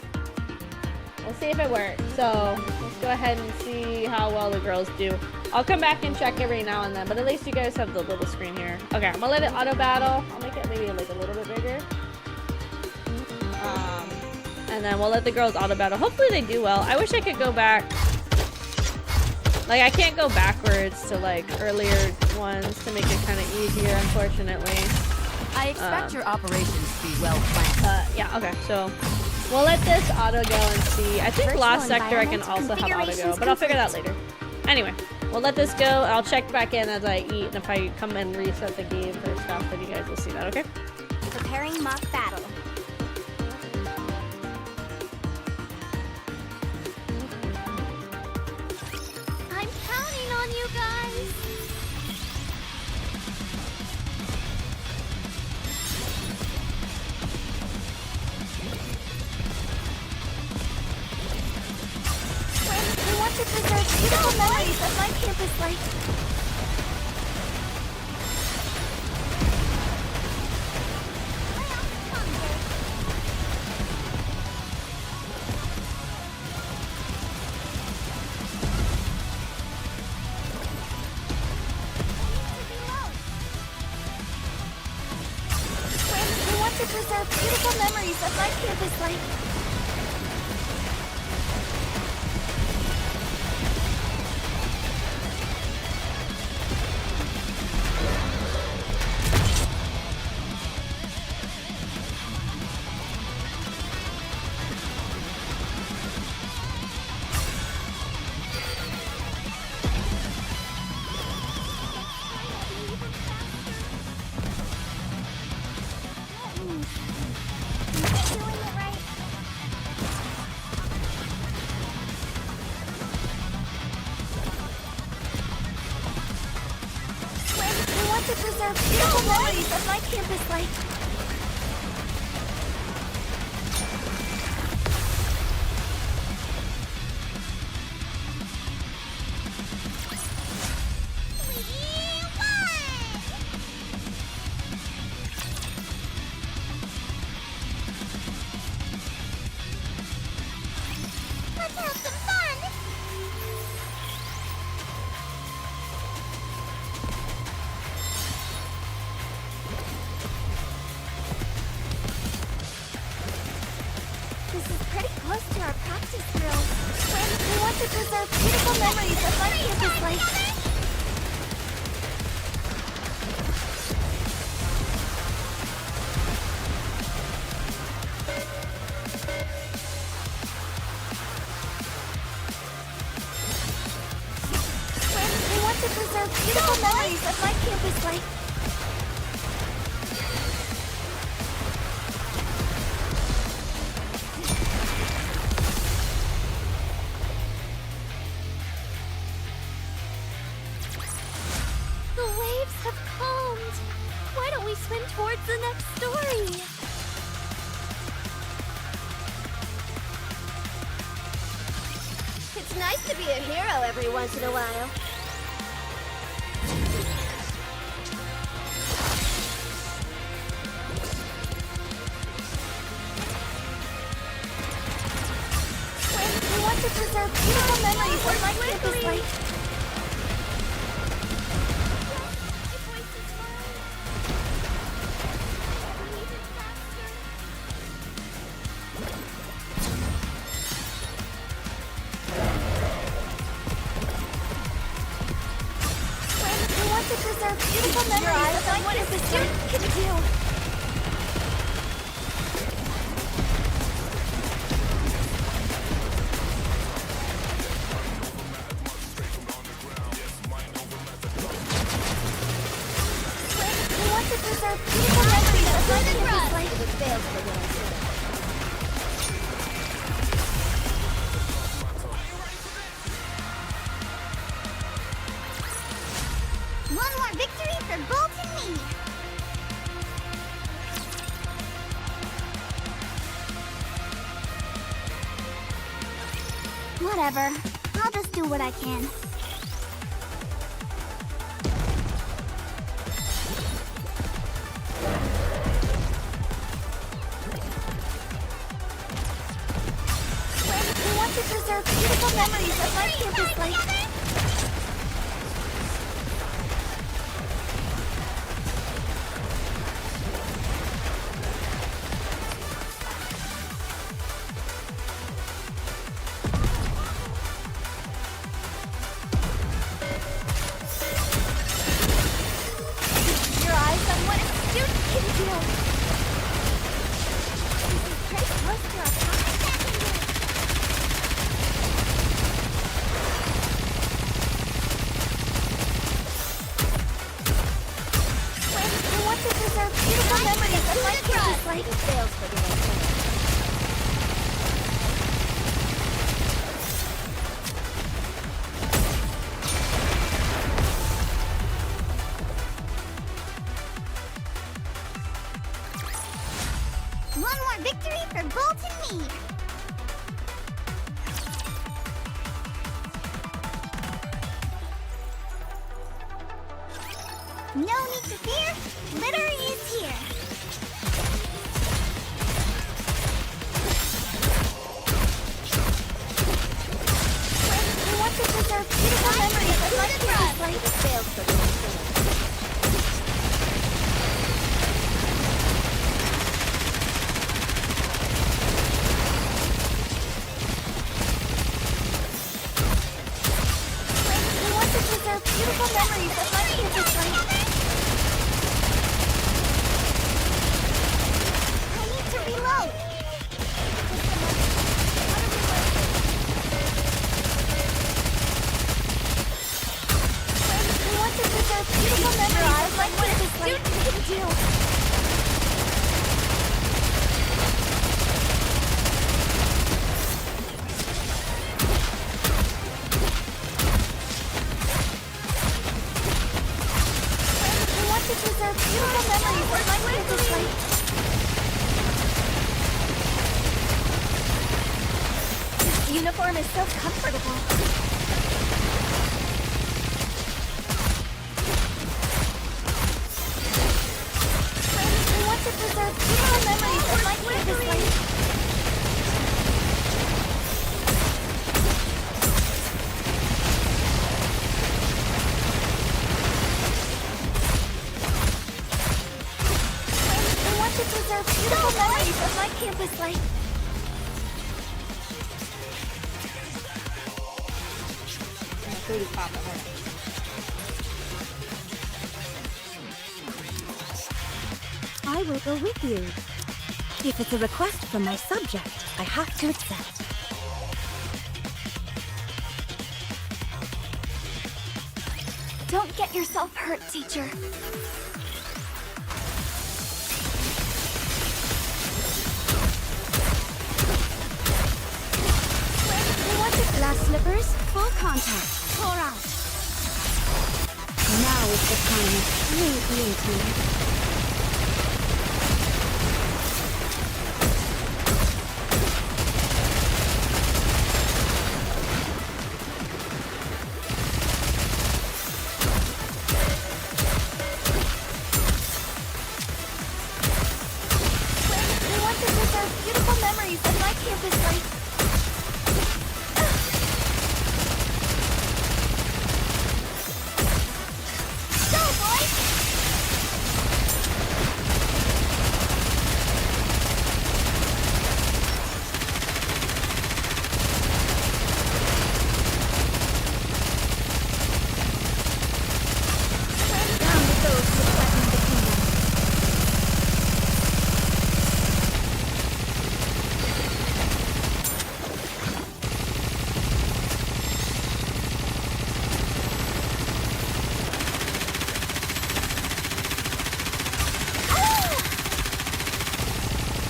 We'll see if it works. So let's go ahead and see how well the girls do. I'll come back and check every now and then, but at least you guys have the little screen here. Okay, I'm gonna let it auto battle. I'll make it maybe like a little bit bigger. And then we'll let the girls auto battle. Hopefully they do well. I wish I could go back. Like, I can't go backwards to, like, earlier ones to make it kind of easier, unfortunately. I expect your operations to be well planned. Yeah, okay, so we'll let this auto go and see. I think last sector I can also have auto go, but I'll figure that later. Anyway, we'll let this go. I'll check back in as I eat, and if I come and reset the game for stuff, then you guys will see that, okay? Preparing mock battle. On you guys. We want to preserve beautiful memories of my campus life. To preserve beautiful memories of my campus life. To preserve beautiful memories of my campus life. Let's have some fun! preserve beautiful memories of my campus life. We want to preserve beautiful memories of my campus life. The waves have calmed. Why don't we swim towards the next story? It's nice to be a hero every once in a while. We want to preserve beautiful memories of my campus life. We want to preserve beautiful memories of what is the student can do. We want to preserve beautiful memories of my campus life. It failed for what I said. One more victory for Bolt and me! Whatever. I'll just do what I can. We want to preserve beautiful memories of my campus life. Your eyes on what a student can do. This is pretty close to our We want to preserve beautiful memories of my campus life. It fails for the next one. One more victory for Bolt and me! No need to fear, litter is here! We want to preserve beautiful memories of my campus life. It failed for the next one. We want to preserve beautiful memories of my campus life. I need to reload. We want to preserve beautiful memories of my campus life. Can do. We want to preserve beautiful memories of my campus life. This uniform is so comfortable. We want to preserve beautiful memories of my campus life. We want to preserve beautiful memories of my campus life. Food is popping. I will go with you. If it's a request from my subject, I have to accept. Don't get yourself hurt, teacher. You want the glass slippers? Full contact. Pour out. Now is the time of true beauty. Beautiful memories of my campus life. Go, boys!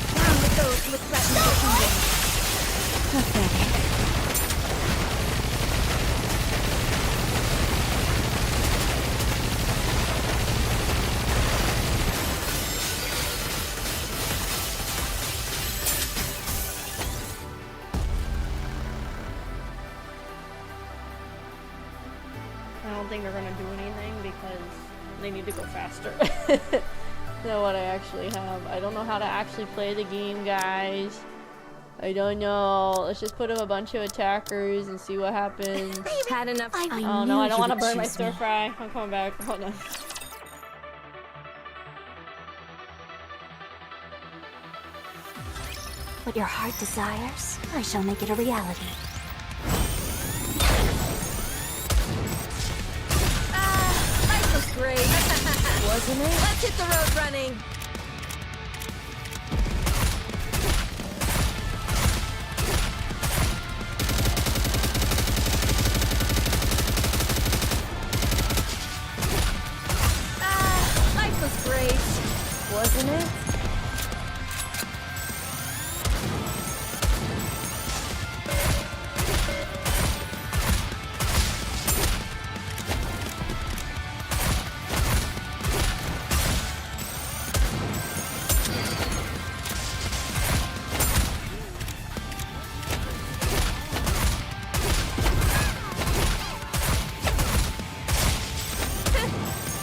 Down with those who threaten the kingdom. I don't think they're gonna do anything because they need to go faster than what I actually have. I don't know how to actually play the game, guys. I don't know. Let's just put up a bunch of attackers and see what happens. Had enough. Oh no, I don't want to burn my stir fry. I'm coming back. Hold on. What your heart desires, I shall make it a reality. Life was great. Wasn't it? Let's hit the road running. Life was great. Wasn't it?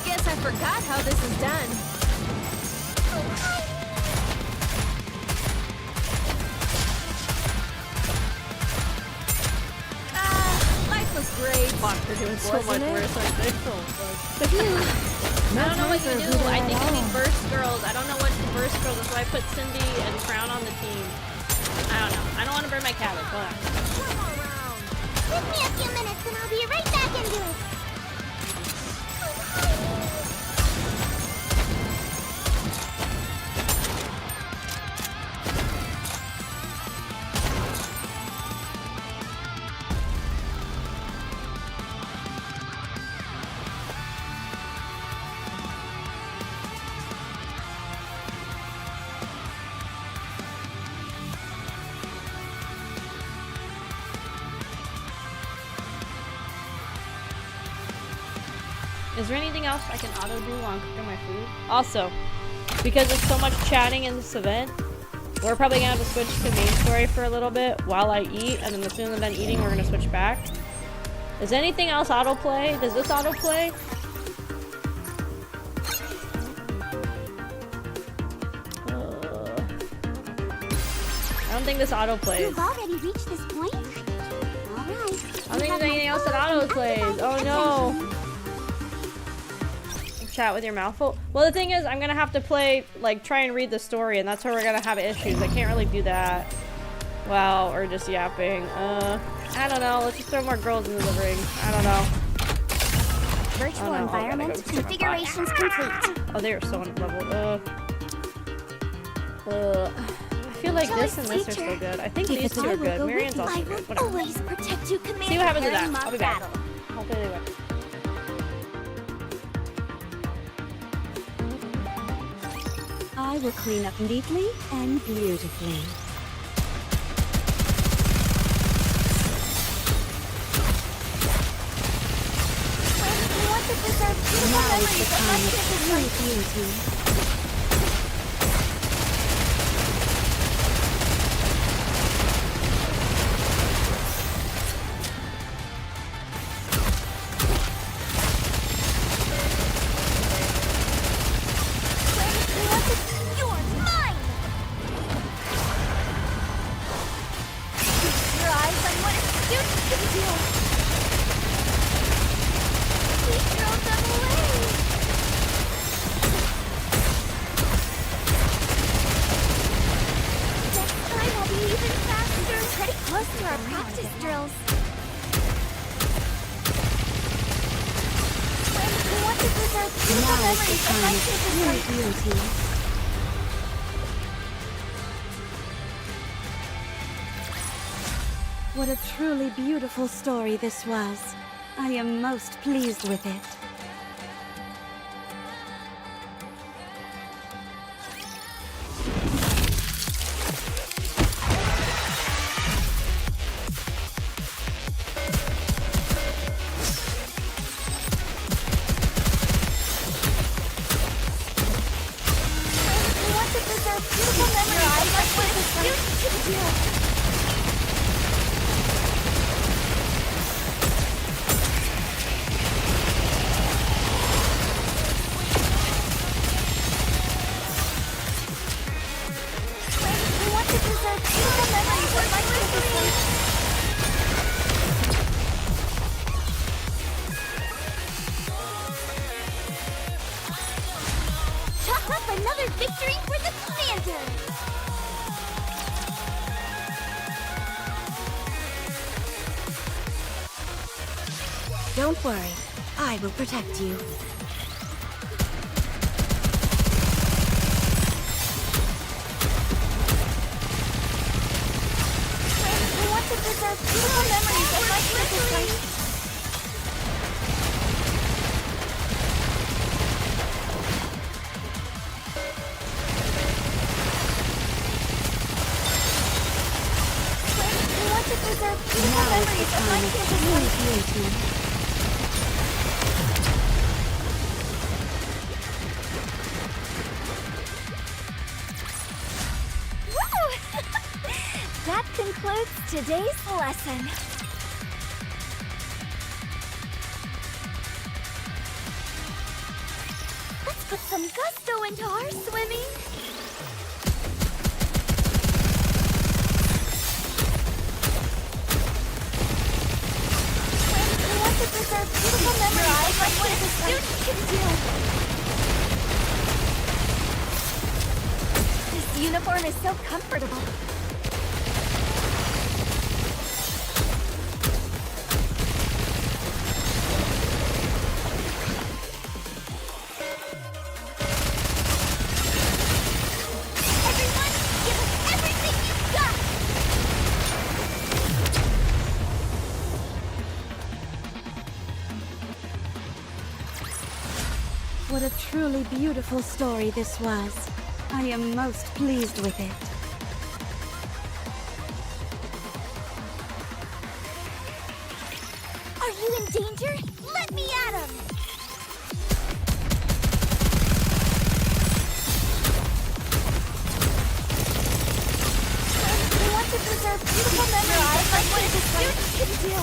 Guess I forgot how this is done. Life was great. Fuck, they're doing so much Wasn't it? worse, aren't they? Oh, fuck. I don't know what you do. I think you need burst girls. I don't know what the burst girls. That's why I put Cindy and Crown on the team. I don't know. I don't want to burn my cabbage. Hold on. Give me a few minutes and I'll be right back into it. Is there anything else I can auto do while I'm cooking my food? Also, because there's so much chatting in this event, we're probably gonna have to switch to main story for a little bit while I eat, and then as soon as I'm done eating, we're gonna switch back. Is anything else autoplay? Does this autoplay? I don't think this autoplays. You've already reached this point? Alright. I don't think there's anything else that autoplays. Oh no. Chat with your mouth full. Well, the thing is, I'm gonna have to play, like, try and read the story, and that's where we're gonna have issues. I can't really do that. Wow, or just yapping. I don't know. Let's just throw more girls into the ring. I don't know. Virtual Oh, no. environment configurations complete. Oh, they are so on level. I feel like this and this are so good. I think these two are good. Marianne's also good. Whatever. Always protect you, Commander. See what happens with that. during I'll be mock back. battle. I'll tell you what. I will clean up neatly and beautifully. We want to preserve beautiful Now is the memories of time my of true beauty. We want to... You're mine! Keep your eyes on what a student can do. We throw them away. Next time I'll be even faster. Pretty close to our practice drills. We want to preserve beautiful Now is the memories of my time of children's true life. beauty. What a truly beautiful story this was. I am most pleased with it. We want to preserve beautiful memories of what a student can do. We want to preserve beautiful memories of my children's life. Chalk up another victory for the commander! Don't worry, I will protect you. We want to preserve beautiful memories of my children's life. We want to preserve beautiful Now is memories the of my time of children's true life. beauty. Woo! That concludes today's lesson. Let's put some gusto into our swimming. We want to preserve beautiful memories of what a student can do. This uniform is so comfortable. Everyone, give us everything you've got! What a truly beautiful story this was. I am most pleased with it. Are you in danger? Let me at him! We want to preserve beautiful memories of what a student can do.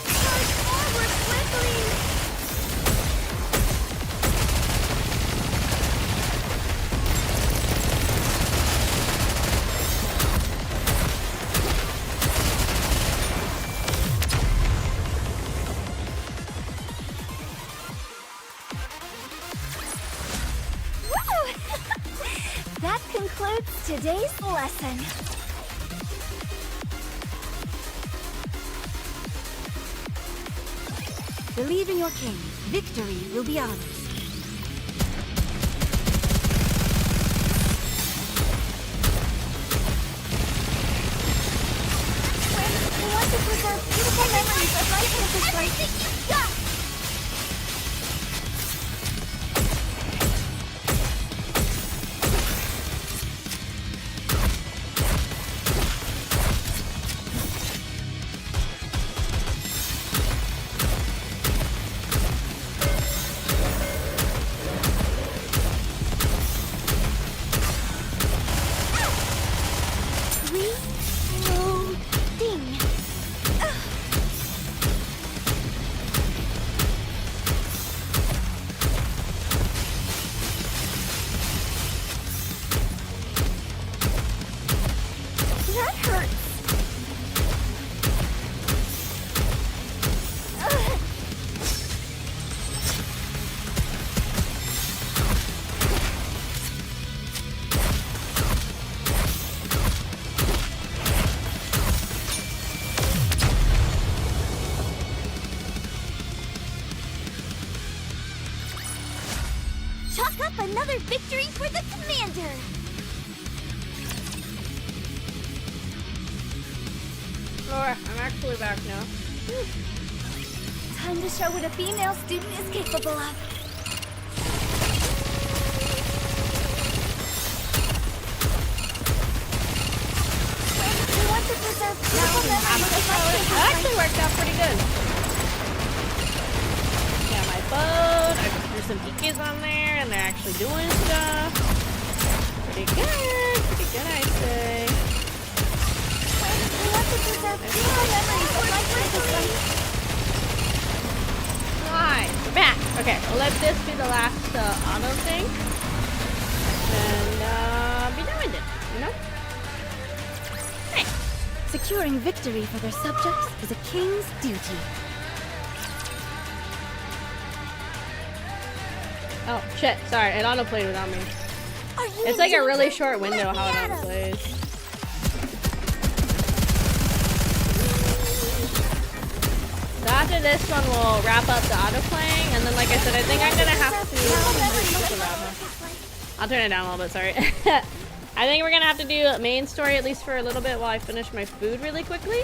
Charge forward quickly! today's lesson. Believe in your king. Victory will be ours. We want to preserve beautiful memories of life in this life. Everything you've got! Another victory for the commander! Alright, I'm actually back now. Time to show what a female student is capable of. We want to preserve beautiful memories of life. That actually worked out pretty good. Yeah, my boat. I threw some ikes on there, and they're actually doing stuff. Pretty good, I'd say. We want to preserve beautiful memories of life in this life. Alright, we're back. Okay, well let this be the last auto thing. And be done with it, you know? Hey. Securing victory for their subjects is a king's duty. Oh, shit. Sorry, it auto-played without me. It's like a really short window how it auto-plays. So after this one, we'll wrap up the auto-playing, and then like I said, I think I'm gonna have to... I'll turn it down a little bit, sorry. I think we're gonna have to do a main story at least for a little bit while I finish my food really quickly.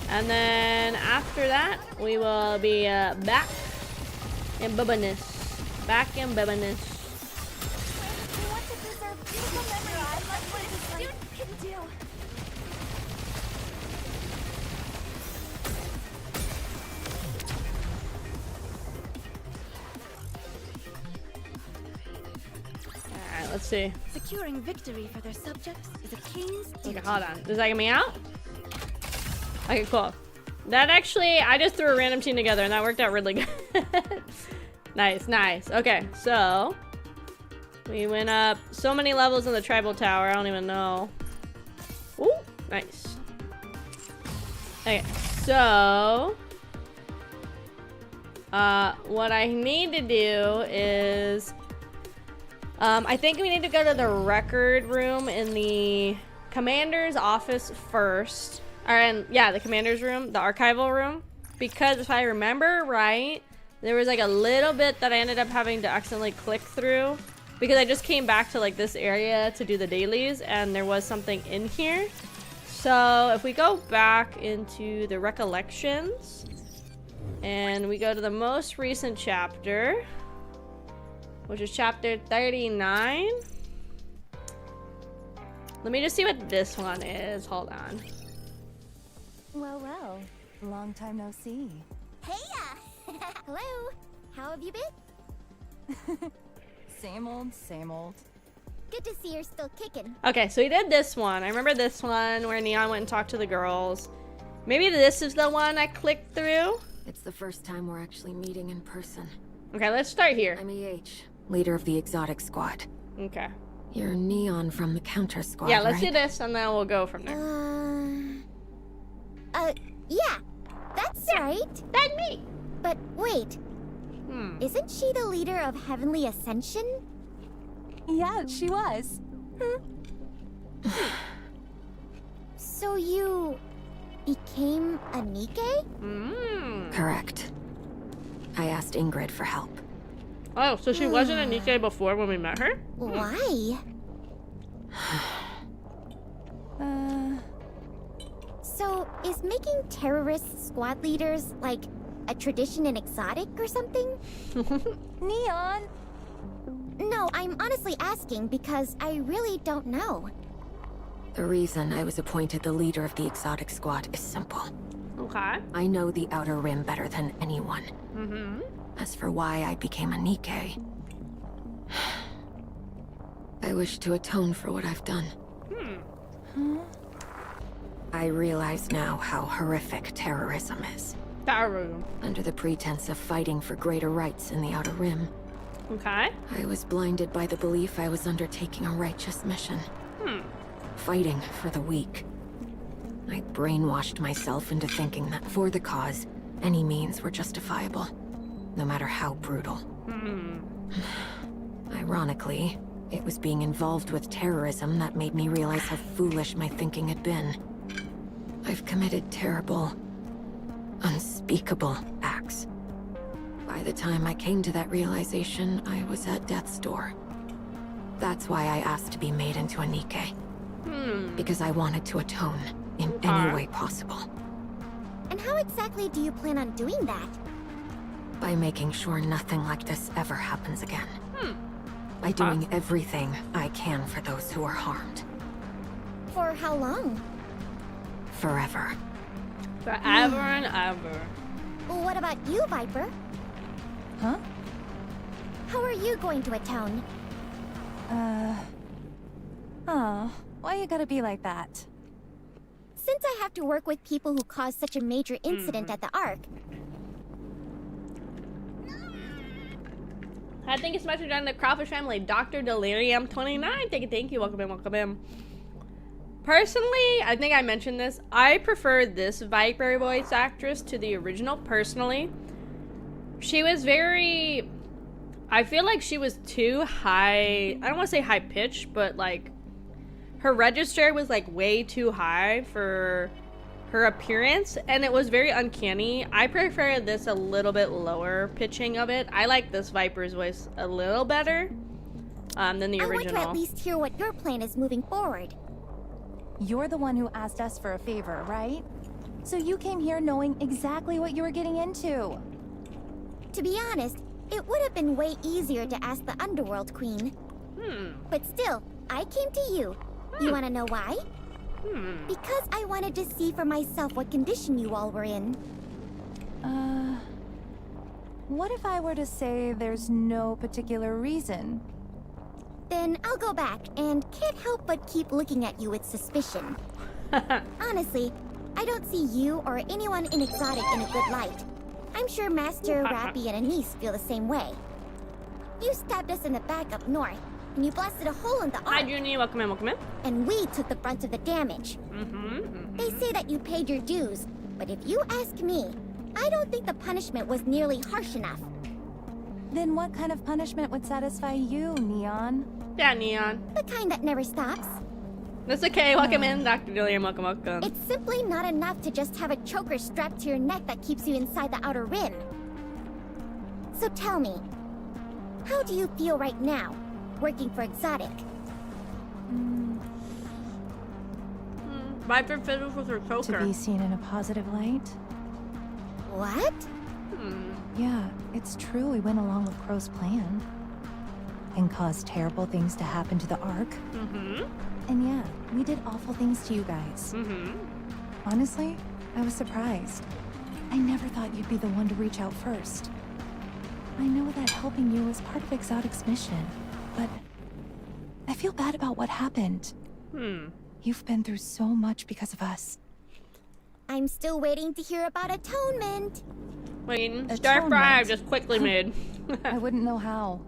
And then after that, we will be back in Bubbaness. Back in Bubbaness. We want to preserve beautiful memories of what a student can do. Alright, let's see. Securing victory for their subjects is a king's duty. Okay, hold on. Does that get me out? Okay, cool. That actually, I just threw a random team together and that worked out really good. Nice, nice. Okay, so we went up so many levels in the tribal tower, I don't even know. Ooh, nice. Okay, so what I need to do is I think we need to go to the record room in the commander's office first. Yeah, the commander's room, the archival room, because if I remember right, there was like a little bit that I ended up having to accidentally click through because I just came back to like this area to do the dailies and there was something in here. So if we go back into the recollections and we go to the most recent chapter, which is chapter 39. Let me just see what this one is. Hold on. Well, well. Long time no see. Heya! Hello. How have you been? Same old, same old. Good to see you're still kicking. Okay, so we did this one. I remember this one where Neon went and talked to the girls. Maybe this is the one I clicked through. It's the first time we're actually meeting in person. Okay, let's start here. I'm EH, leader of the exotic squad. Okay. You're Neon from the counter squad, Yeah, let's right? do this and then we'll go from there. Yeah. That's right. That's me. But wait. Isn't she the leader of Heavenly Ascension? Yeah, she was. So you became a NIKKE? Correct. I asked Ingrid for help. Oh, so she wasn't a NIKKE before when we met her? Why? So is making terrorist squad leaders like a tradition in exotic or something? Neon! No, I'm honestly asking because I really don't know. The reason I was appointed the leader of the exotic squad is simple. Okay. I know the Outer Rim better than anyone. As for why I became a NIKKE, I wish to atone for what I've done. I realize now how horrific terrorism is. Terrorism. Under the pretense of fighting for greater rights in the Outer Rim, Okay. I was blinded by the belief I was undertaking a righteous mission. Fighting for the weak. I brainwashed myself into thinking that for the cause, any means were justifiable, no matter how brutal. Ironically, it was being involved with terrorism that made me realize how foolish my thinking had been. I've committed terrible, unspeakable acts. By the time I came to that realization, I was at death's door. That's why I asked to be made into a NIKKE. Because I wanted to atone in any way possible. And how exactly do you plan on doing that? By making sure nothing like this ever happens again. By doing everything I can for those who are harmed. For how long? Forever. Forever and ever. What about you, Viper? Huh? How are you going to atone? Oh, why you gotta be like that? Since I have to work with people who caused such a major incident at the Ark, I think it's much to join the Kraufish family. Dr. Delirium 29. Thank you. Welcome in. Welcome in. Personally, I think I mentioned this. I prefer this Viper voice actress to the original, personally. She was very... I feel like she was too high... I don't want to say high-pitched, but like... Her register was like way too high for her appearance, and it was very uncanny. I prefer this a little bit lower pitching of it. I like this Viper's voice a little better than the original. I want to at least hear what your plan is moving forward. You're the one who asked us for a favor, right? So you came here knowing exactly what you were getting into. To be honest, it would have been way easier to ask the Underworld Queen. But still, I came to you. You want to know why? Because I wanted to see for myself what condition you all were in. What if I were to say there's no particular reason? Then I'll go back and can't help but keep looking at you with suspicion. Honestly, I don't see you or anyone in Exotic in a good light. I'm sure Master, Rappy, and Anise feel the same way. You stabbed us in the back up north, and you blasted a hole in the Hi, ark. Junie. Welcome in. Welcome in. And we took the brunt of the damage. They say that you paid your dues, but if you ask me, I don't think the punishment was nearly harsh enough. Then what kind of punishment would satisfy you, Neon? Yeah, Neon. The kind that never stops. That's okay. Welcome in, Dr. Delirium. Welcome, welcome. It's simply not enough to just have a choker strapped to your neck that keeps you inside the Outer Rim. So tell me, how do you feel right now, working for Exotic? Viper fiddles with her choker. To be seen in a positive light? What? Yeah, it's true we went along with Crow's plan. And caused terrible things to happen to the Ark. And yeah, we did awful things to you guys. Honestly, I was surprised. I never thought you'd be the one to reach out first. I know that helping you is part of Exotic's mission, but I feel bad about what happened. You've been through so much because of us. I'm still waiting to hear about atonement. Wait, stir fry I just quickly made. I wouldn't know how.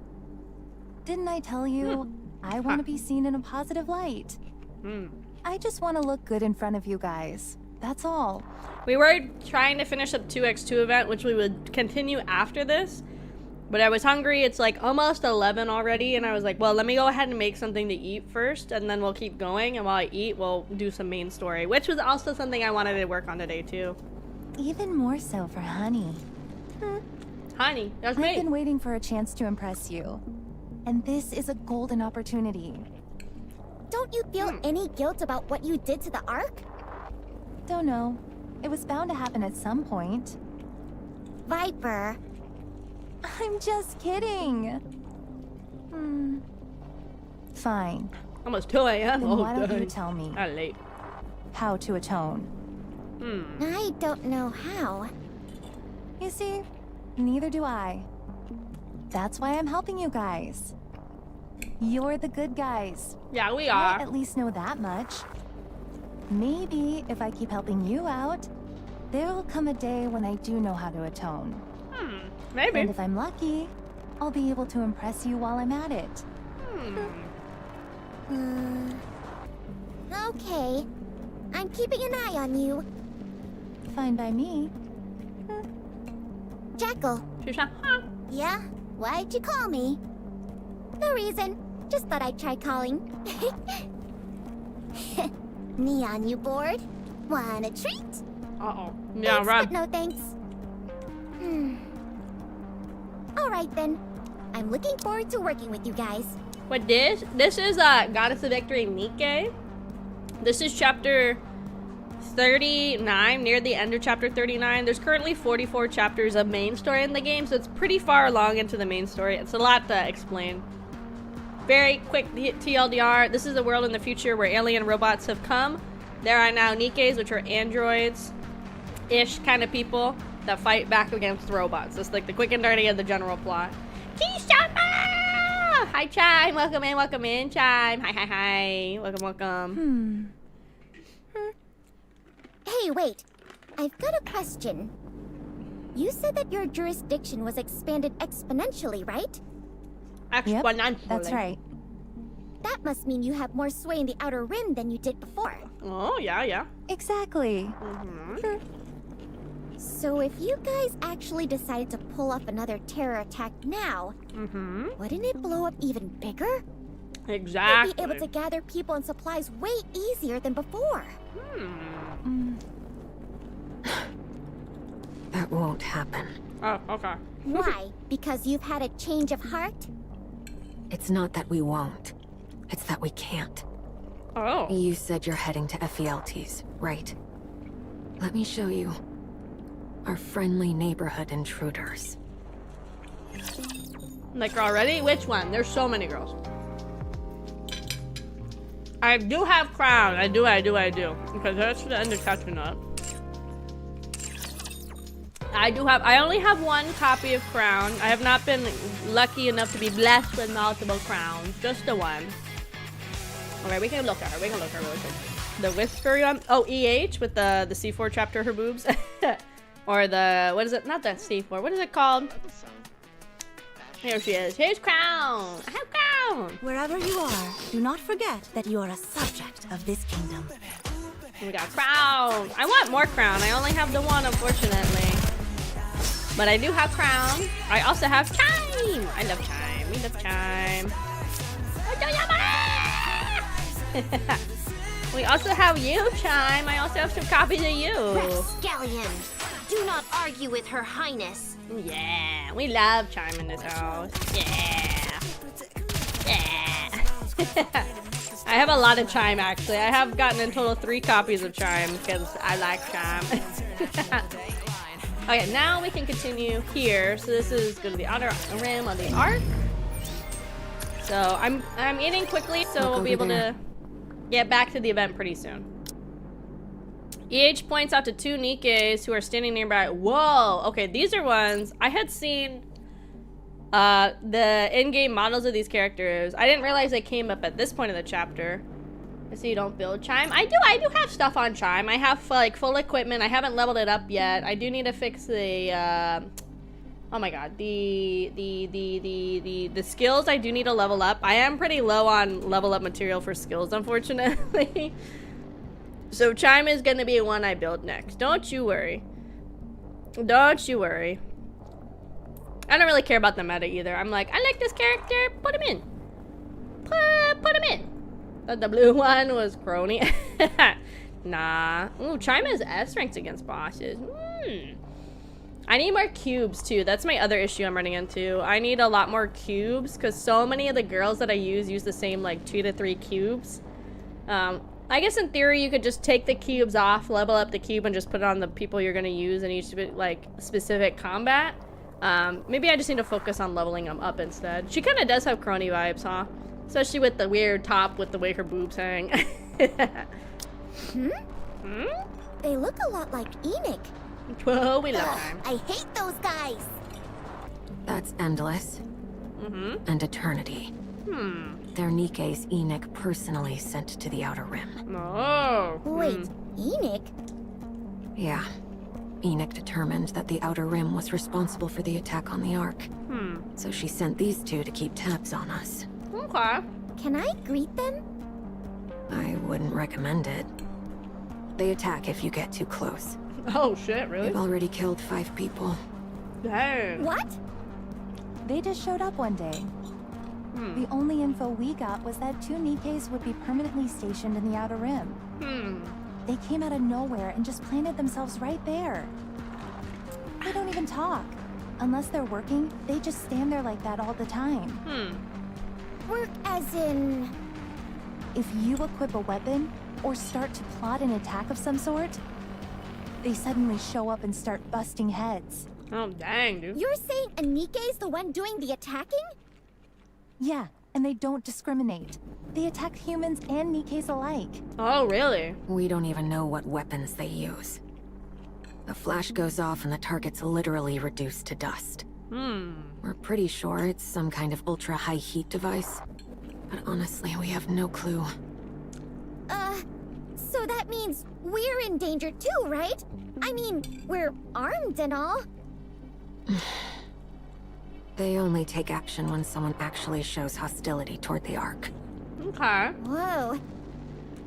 Didn't I tell you? I want to be seen in a positive light. I just want to look good in front of you guys. That's all. We were trying to finish the 2x2 event, which we would continue after this. But I was hungry. It's like almost 11 already, and I was like, well, let me go ahead and make something to eat first, and then we'll keep going, and while I eat, we'll do some main story, which was also something I wanted to work on today, too. Even more so for Honey. Honey, that's I've me. been waiting for a chance to impress you. And this is a golden opportunity. Don't you feel any guilt about what you did to the Ark? Don't know. It was bound to happen at some point. Viper. I'm just kidding. Fine. Almost 2 a.m. Then Oh, why don't you dang. tell me Not late. how to atone? I don't know how. You see, neither do I. That's why I'm helping you guys. You're the good guys. Yeah, we I are. at least know that much. Maybe if I keep helping you out, there will come a day when I do know how to atone. Maybe. And if I'm lucky, I'll be able to impress you while I'm at it. Okay. I'm keeping an eye on you. Fine by me. Jackal. She's not, huh? Yeah? Why'd you call me? No reason. Just thought I'd try calling. Neon, you bored? Want a treat? Uh-oh. Yeah, Thanks, run. but no thanks. Alright then. I'm looking forward to working with you guys. What this is Goddess of Victory NIKKE. This is chapter 39, near the end of chapter 39. There's currently 44 chapters of main story in the game, so it's pretty far along into the main story. It's a lot to explain. Very quick TLDR, this is a world in the future where alien robots have come. There are now NIKKEs, which are androids-ish kind of people that fight back against robots. It's like the quick and dirty of the general plot. Kishama! Hi, Chime. Welcome in, Chime. Hi. Welcome. Hey, wait. I've got a question. You said that your jurisdiction was expanded exponentially, right? Yep, Exponentially. that's right. That must mean you have more sway in the Outer Rim than you did before. Oh, yeah. Exactly. So if you guys actually decided to pull off another terror attack now, wouldn't it blow up even bigger? Exactly. You'd be able to gather people and supplies way easier than before. That won't happen. Oh, okay. Why? Because you've had a change of heart? It's not that we won't. It's that we can't. Oh. You said you're heading to FELT's, right? Let me show you. Our friendly neighborhood intruders. Like girl already? Which one? There's so many girls. I do have crown. I do. Because that's the end of catching up. I only have one copy of crown. I have not been lucky enough to be blessed with multiple crowns. Just the one. Okay, we can look at her. Really quick. The Whisper one. Oh, EH with the C4 trapped to her boobs. Or the, what is it? Not that C4. What is it called? Here she is. Here's crown. I have crown. Wherever you are, do not forget that you are a subject of this kingdom. We got crown. I want more crown. I only have the one, unfortunately. But I do have crown. I also have chime. I love chime. We love chime. We also have you, Chime. I also have some copies of you. Rapscallion! Do not argue with Her Highness. Yeah, we love Chime in this house. Yeah. I have a lot of Chime, actually. I have gotten in total 3 copies of Chime because I like Chime. Okay, now we can continue here. So this is go to the outer rim of the Ark. So I'm eating quickly, so we'll be able to get back to the event pretty soon. EH points out to 2 NIKKEs who are standing nearby. Whoa! Okay, these are ones I had seen. The in-game models of these characters. I didn't realize they came up at this point of the chapter. I see you don't build Chime. I do have stuff on Chime. I have like full equipment. I haven't leveled it up yet. I do need to fix the oh my god, the skills I do need to level up. I am pretty low on level up material for skills, unfortunately. So Chime is gonna be one I build next. Don't you worry. Don't you worry. I don't really care about the meta either. I'm like, I like this character, put him in. Put him in. Thought the blue one was Crony. Nah. Ooh, Chime has S ranks against bosses. I need more cubes too. That's my other issue I'm running into. I need a lot more cubes because so many of the girls that I use the same like 2 to 3 cubes. I guess in theory you could just take the cubes off, level up the cube, and just put it on the people you're gonna use in each like specific combat. Maybe I just need to focus on leveling them up instead. She kind of does have crony vibes, huh? Especially with the weird top with the way her boobs hang. They look a lot like Enoch. Whoa, we love them. I hate those guys. That's Endless. And Eternity. They're NIKKE's Enoch personally sent to the Outer Rim. Oh. Wait, Enoch? Yeah. Enoch determined that the Outer Rim was responsible for the attack on the Ark. So she sent these two to keep tabs on us. Okay. Can I greet them? I wouldn't recommend it. They attack if you get too close. Oh shit, really? They've already killed 5 people. Dang. What? They just showed up one day. The only info we got was that 2 NIKKEs would be permanently stationed in the Outer Rim. They came out of nowhere and just planted themselves right there. They don't even talk. Unless they're working, they just stand there like that all the time. Work as in... If you equip a weapon, or start to plot an attack of some sort, they suddenly show up and start busting heads. Oh, dang, dude. You're saying a NIKKE's the one doing the attacking? Yeah, and they don't discriminate. They attack humans and NIKKEs alike. Oh, really? We don't even know what weapons they use. A flash goes off and the target's literally reduced to dust. We're pretty sure it's some kind of ultra-high heat device. But honestly, we have no clue. So that means we're in danger too, right? I mean, we're armed and all. They only take action when someone actually shows hostility toward the Ark. Okay. Whoa.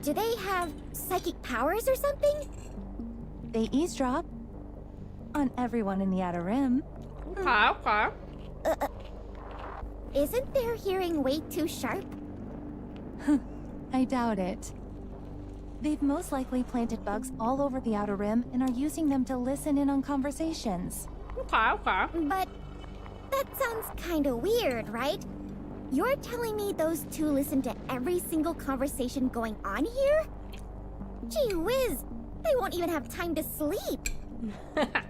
Do they have psychic powers or something? They eavesdrop on everyone in the Outer Rim. Okay. Isn't their hearing way too sharp? I doubt it. They've most likely planted bugs all over the Outer Rim and are using them to listen in on conversations. Okay. But that sounds kinda weird, right? You're telling me those 2 listen to every single conversation going on here? Gee whiz, they won't even have time to sleep.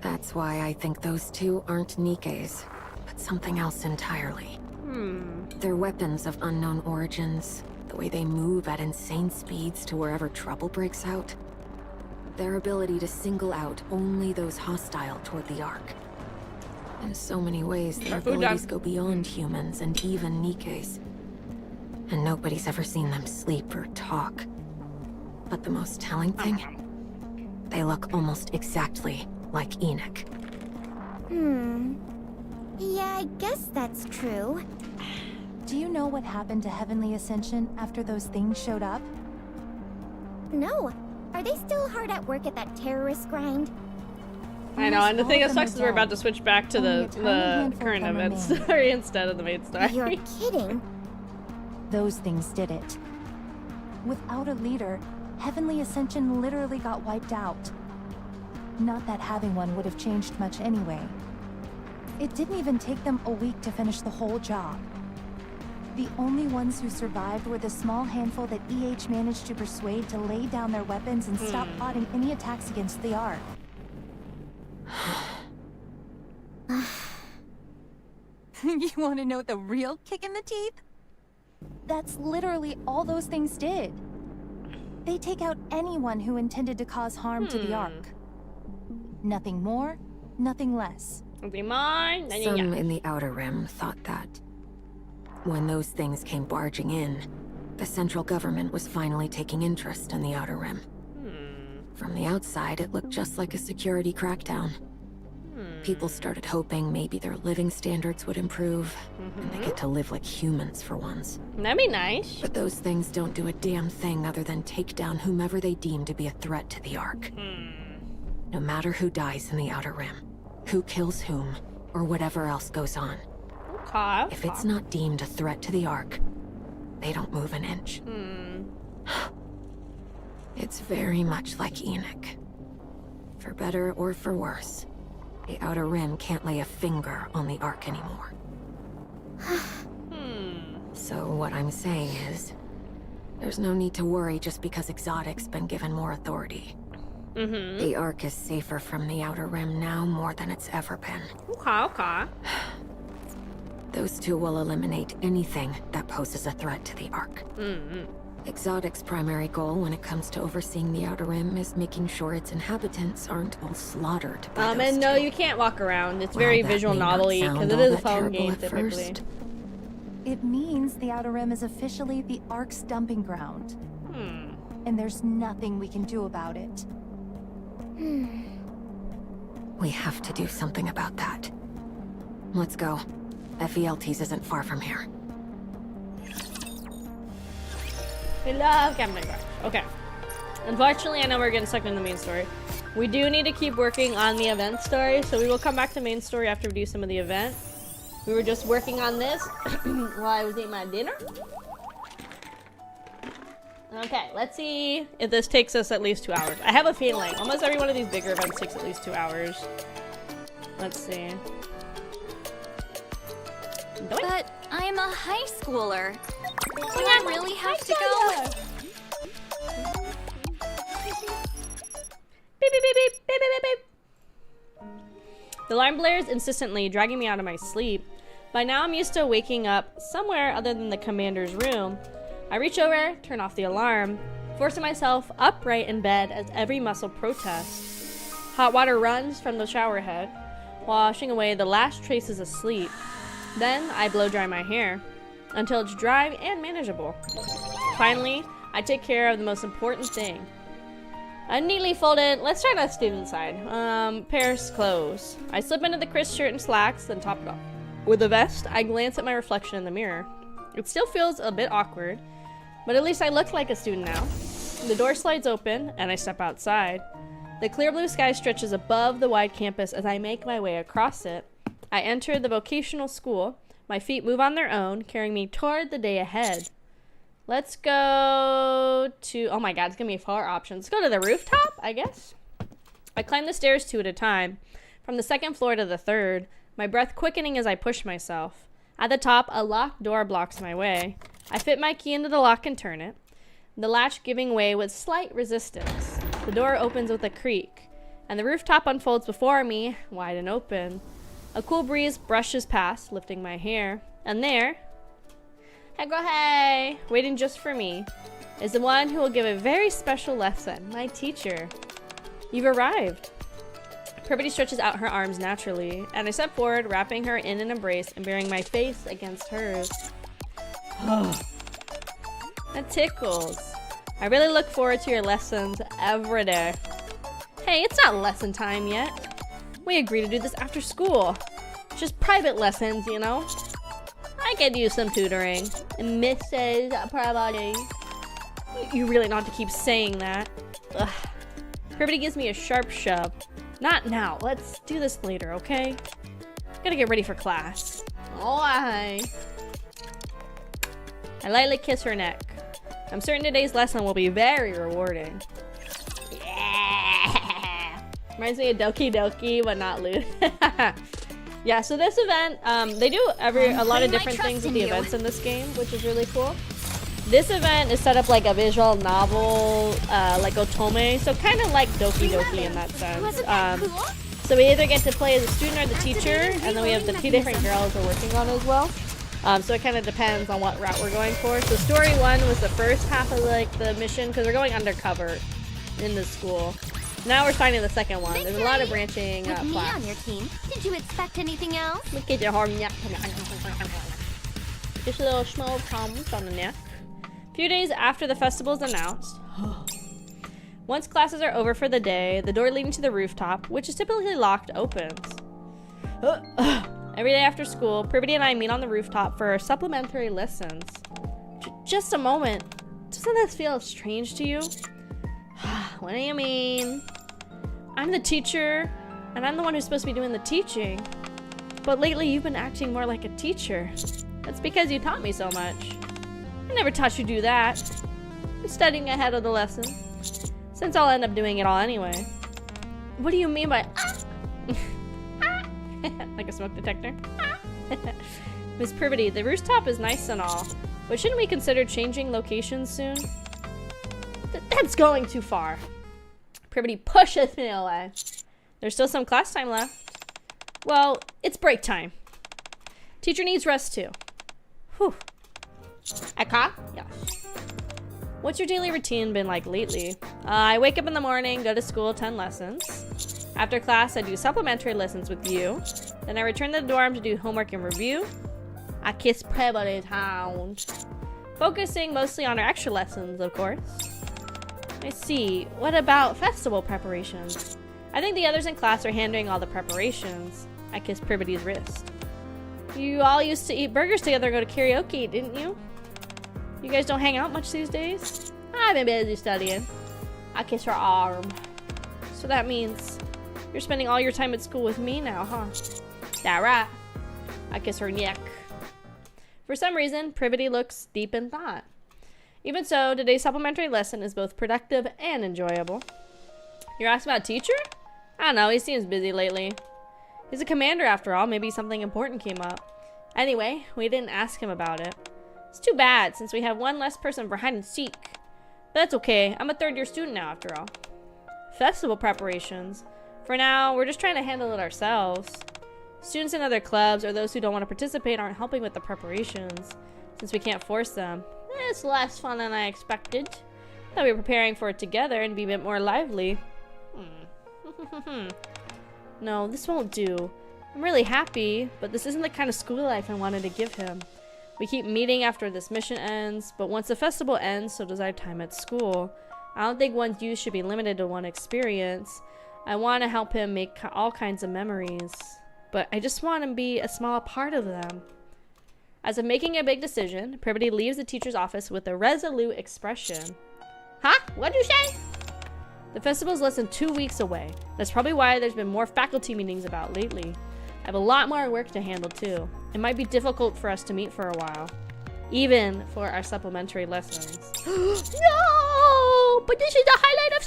That's why I think those 2 aren't NIKKEs, but something else entirely. They're weapons of unknown origins, the way they move at insane speeds to wherever trouble breaks out. Their ability to single out only those hostile toward the Ark. In so many ways, their abilities go beyond humans and even NIKKEs. And nobody's ever seen them sleep or talk. But the most telling thing? They look almost exactly like Enoch. Yeah, I guess that's true. Do you know what happened to Heavenly Ascension after those things showed up? No. Are they still hard at work at that terrorist grind? I know, and the thing that sucks is we're about dead. to switch back to Only a the tiny handful current can event remain. story instead of the main story. You're kidding. Those things did it. Without a leader, Heavenly Ascension literally got wiped out. Not that having one would have changed much anyway. It didn't even take them a week to finish the whole job. The only ones who survived were the small handful that EH managed to persuade to lay down their weapons and stop plotting any attacks against the Ark. You want to know the real kick in the teeth? That's literally all those things did. They take out anyone who intended to cause harm to the Ark. Nothing more, nothing less. Be mine. Some in the Outer Rim thought that. When those things came barging in, the central government was finally taking interest in the Outer Rim. From the outside, it looked just like a security crackdown. People started hoping maybe their living standards would improve, and they get to live like humans for once. That'd be nice. But those things don't do a damn thing other than take down whomever they deem to be a threat to the Ark. No matter who dies in the Outer Rim, who kills whom, or whatever else goes on. Okay. If it's not deemed a threat to the Ark, they don't move an inch. It's very much like Enoch. For better or for worse, the Outer Rim can't lay a finger on the Ark anymore. So what I'm saying is, there's no need to worry just because Exotic's been given more authority. The Ark is safer from the Outer Rim now more than it's ever been. Okay. Those two will eliminate anything that poses a threat to the Ark. Exotic's primary goal when it comes to overseeing the Outer Rim is making sure its inhabitants aren't all slaughtered by those and no, two. you can't walk around. It's While very that visual may not novelty sound because it all is a that phone terrible game at typically. first, It means the Outer Rim is officially the Ark's dumping ground. And there's nothing we can do about it. we have to do something about that. Let's go. FELT's isn't far from here. We love Captain Kraus. Okay. Unfortunately, I know we're getting stuck in the main story. We do need to keep working on the event story, so we will come back to main story after we do some of the event. We were just working on this while I was eating my dinner. Okay, let's see if this takes us at least 2 hours. I have a feeling almost every one of these bigger events takes at least 2 hours. Let's see. But I'm a high schooler. Do I really have to go? Beep, beep, beep, beep, beep, beep, beep, beep. The alarm blares insistently, dragging me out of my sleep. By now, I'm used to waking up somewhere other than the commander's room. I reach over, turn off the alarm, forcing myself upright in bed as every muscle protests. Hot water runs from the shower head, washing away the last traces of sleep. Then, I blow dry my hair, until it's dry and manageable. Finally, I take care of the most important thing. A neatly folded, let's start on the student side, pair's clothes. I slip into the crisp shirt and slacks, then top it off. With the vest, I glance at my reflection in the mirror. It still feels a bit awkward, but at least I look like a student now. The door slides open, and I step outside. The clear blue sky stretches above the wide campus as I make my way across it. I enter the vocational school. My feet move on their own, carrying me toward the day ahead. Let's go to... Oh my god, it's gonna be 4 options. Let's go to the rooftop, I guess. I climb the stairs 2 at a time, from the 2nd floor to the 3rd, my breath quickening as I push myself. At the top, a locked door blocks my way. I fit my key into the lock and turn it, the latch giving way with slight resistance. The door opens with a creak, and the rooftop unfolds before me, wide and open. A cool breeze brushes past, lifting my hair, and there... Hey girl, hey! Waiting just for me is the one who will give a very special lesson, my teacher. You've arrived. Privity stretches out her arms naturally, and I step forward, wrapping her in an embrace and burying my face against hers. That tickles. I really look forward to your lessons every day. Hey, it's not lesson time yet. We agreed to do this after school. Just private lessons, you know? I could use some tutoring. Mrs. Privati. You really don't have to keep saying that. Ugh. Privity gives me a sharp shove. Not now. Let's do this later, okay? Gotta get ready for class. Oh, I lightly kiss her neck. I'm certain today's lesson will be very rewarding. Yeah! Reminds me of Doki Doki, but not Loot. Yeah, so this event, they do a lot of different things with the events in this game, which is really cool. This event is set up like a visual novel, like Otome, so kind of like Doki Doki in that sense. So we either get to play as a student or the teacher, and then we have the 2 different girls we're working on as well. So it kind of depends on what route we're going for. So story 1 was the first half of like the mission, because we're going undercover in the school. Now we're finding the second one. There's a lot of branching With me plots. on your team, did you expect anything else? Look at your horn. Just a little small problems on the neck. A few days after the festival is announced, once classes are over for the day, the door leading to the rooftop, which is typically locked, opens. Every day after school, Privity and I meet on the rooftop for supplementary lessons. Just a moment. Doesn't this feel strange to you? What do you mean? I'm the teacher, and I'm the one who's supposed to be doing the teaching. But lately you've been acting more like a teacher. That's because you taught me so much. I never taught you to do that. I'm studying ahead of the lesson. Since I'll end up doing it all anyway. What do you mean by like a smoke detector? Miss Privity, the rooftop is nice and all, but shouldn't we consider changing locations soon? That's going too far. Privity pushes me away. There's still some class time left. Well, it's break time. Teacher needs rest too. Whew. Eka? Yes. What's your daily routine been like lately? I wake up in the morning, go to school, 10 lessons. After class, I do supplementary lessons with you. Then I return to the dorm to do homework and review. I kiss Privity's hound. Focusing mostly on our extra lessons, of course. I see. What about festival preparations? I think the others in class are handling all the preparations. I kiss Privity's wrist. You all used to eat burgers together and go to karaoke, didn't you? You guys don't hang out much these days? I've been busy studying. I kiss her arm. So that means you're spending all your time at school with me now, huh? That right. I kiss her neck. For some reason, Privity looks deep in thought. Even so, today's supplementary lesson is both productive and enjoyable. You're asking about teacher? I don't know, he seems busy lately. He's a commander after all, maybe something important came up. Anyway, we didn't ask him about it. It's too bad, since we have one less person for hide and seek. But that's okay, I'm a third-year student now after all. Festival preparations. For now, we're just trying to handle it ourselves. Students in other clubs or those who don't want to participate aren't helping with the preparations, since we can't force them. It's less fun than I expected. Thought we were preparing for it together and be a bit more lively. No, this won't do. I'm really happy, but this isn't the kind of school life I wanted to give him. We keep meeting after this mission ends, but once the festival ends, so does our time at school. I don't think one's youth should be limited to one experience. I want to help him make all kinds of memories, but I just want to be a small part of them. As of making a big decision, Privity leaves the teacher's office with a resolute expression. Huh? What'd you say? The festival's less than 2 weeks away. That's probably why there's been more faculty meetings about lately. I have a lot more work to handle too. It might be difficult for us to meet for a while. Even for our supplementary lessons. No! But this is the highlight of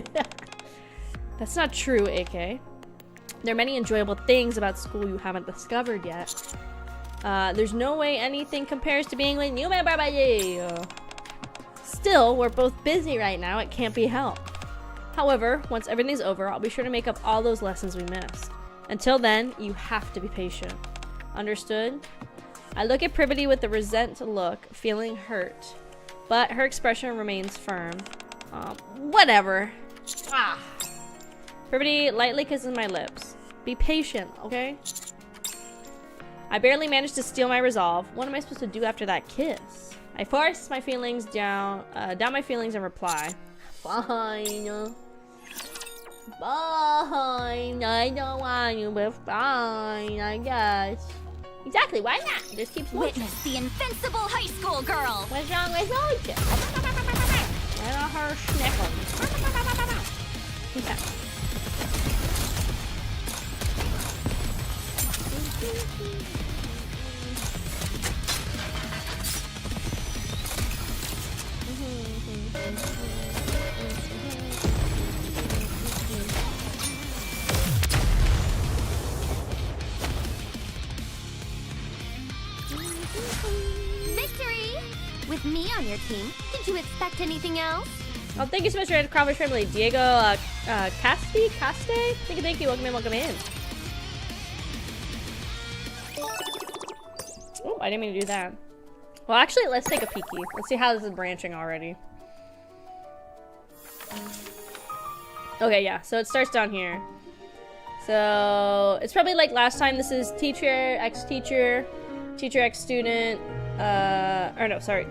school! That's not true, AK. There are many enjoyable things about school you haven't discovered yet. There's no way anything compares to being with you, my baby. Still, we're both busy right now. It can't be helped. However, once everything's over, I'll be sure to make up all those lessons we missed. Until then, you have to be patient. Understood? I look at Privity with a resent look, feeling hurt. But her expression remains firm. Whatever. Ah. Privity lightly kisses my lips. Be patient, okay? I barely managed to steal my resolve. What am I supposed to do after that kiss? I force my feelings down my feelings and reply. Fine. Fine. I don't want you, but fine, I guess. Exactly, why not? Just keep switching. Witness the invincible high school girl. What's wrong with Oshi? Let her sniffle. Okay. Victory! With me on your team, did you expect anything else? Oh, thank you so much for the Kraufish family. Diego Caste? Thank you. Welcome in. Oh, I didn't mean to do that. Well, actually, let's take a peeky. Let's see how this is branching already. Okay, yeah, so it starts down here. So, it's probably like last time. This is teacher, ex-teacher, teacher, ex-student,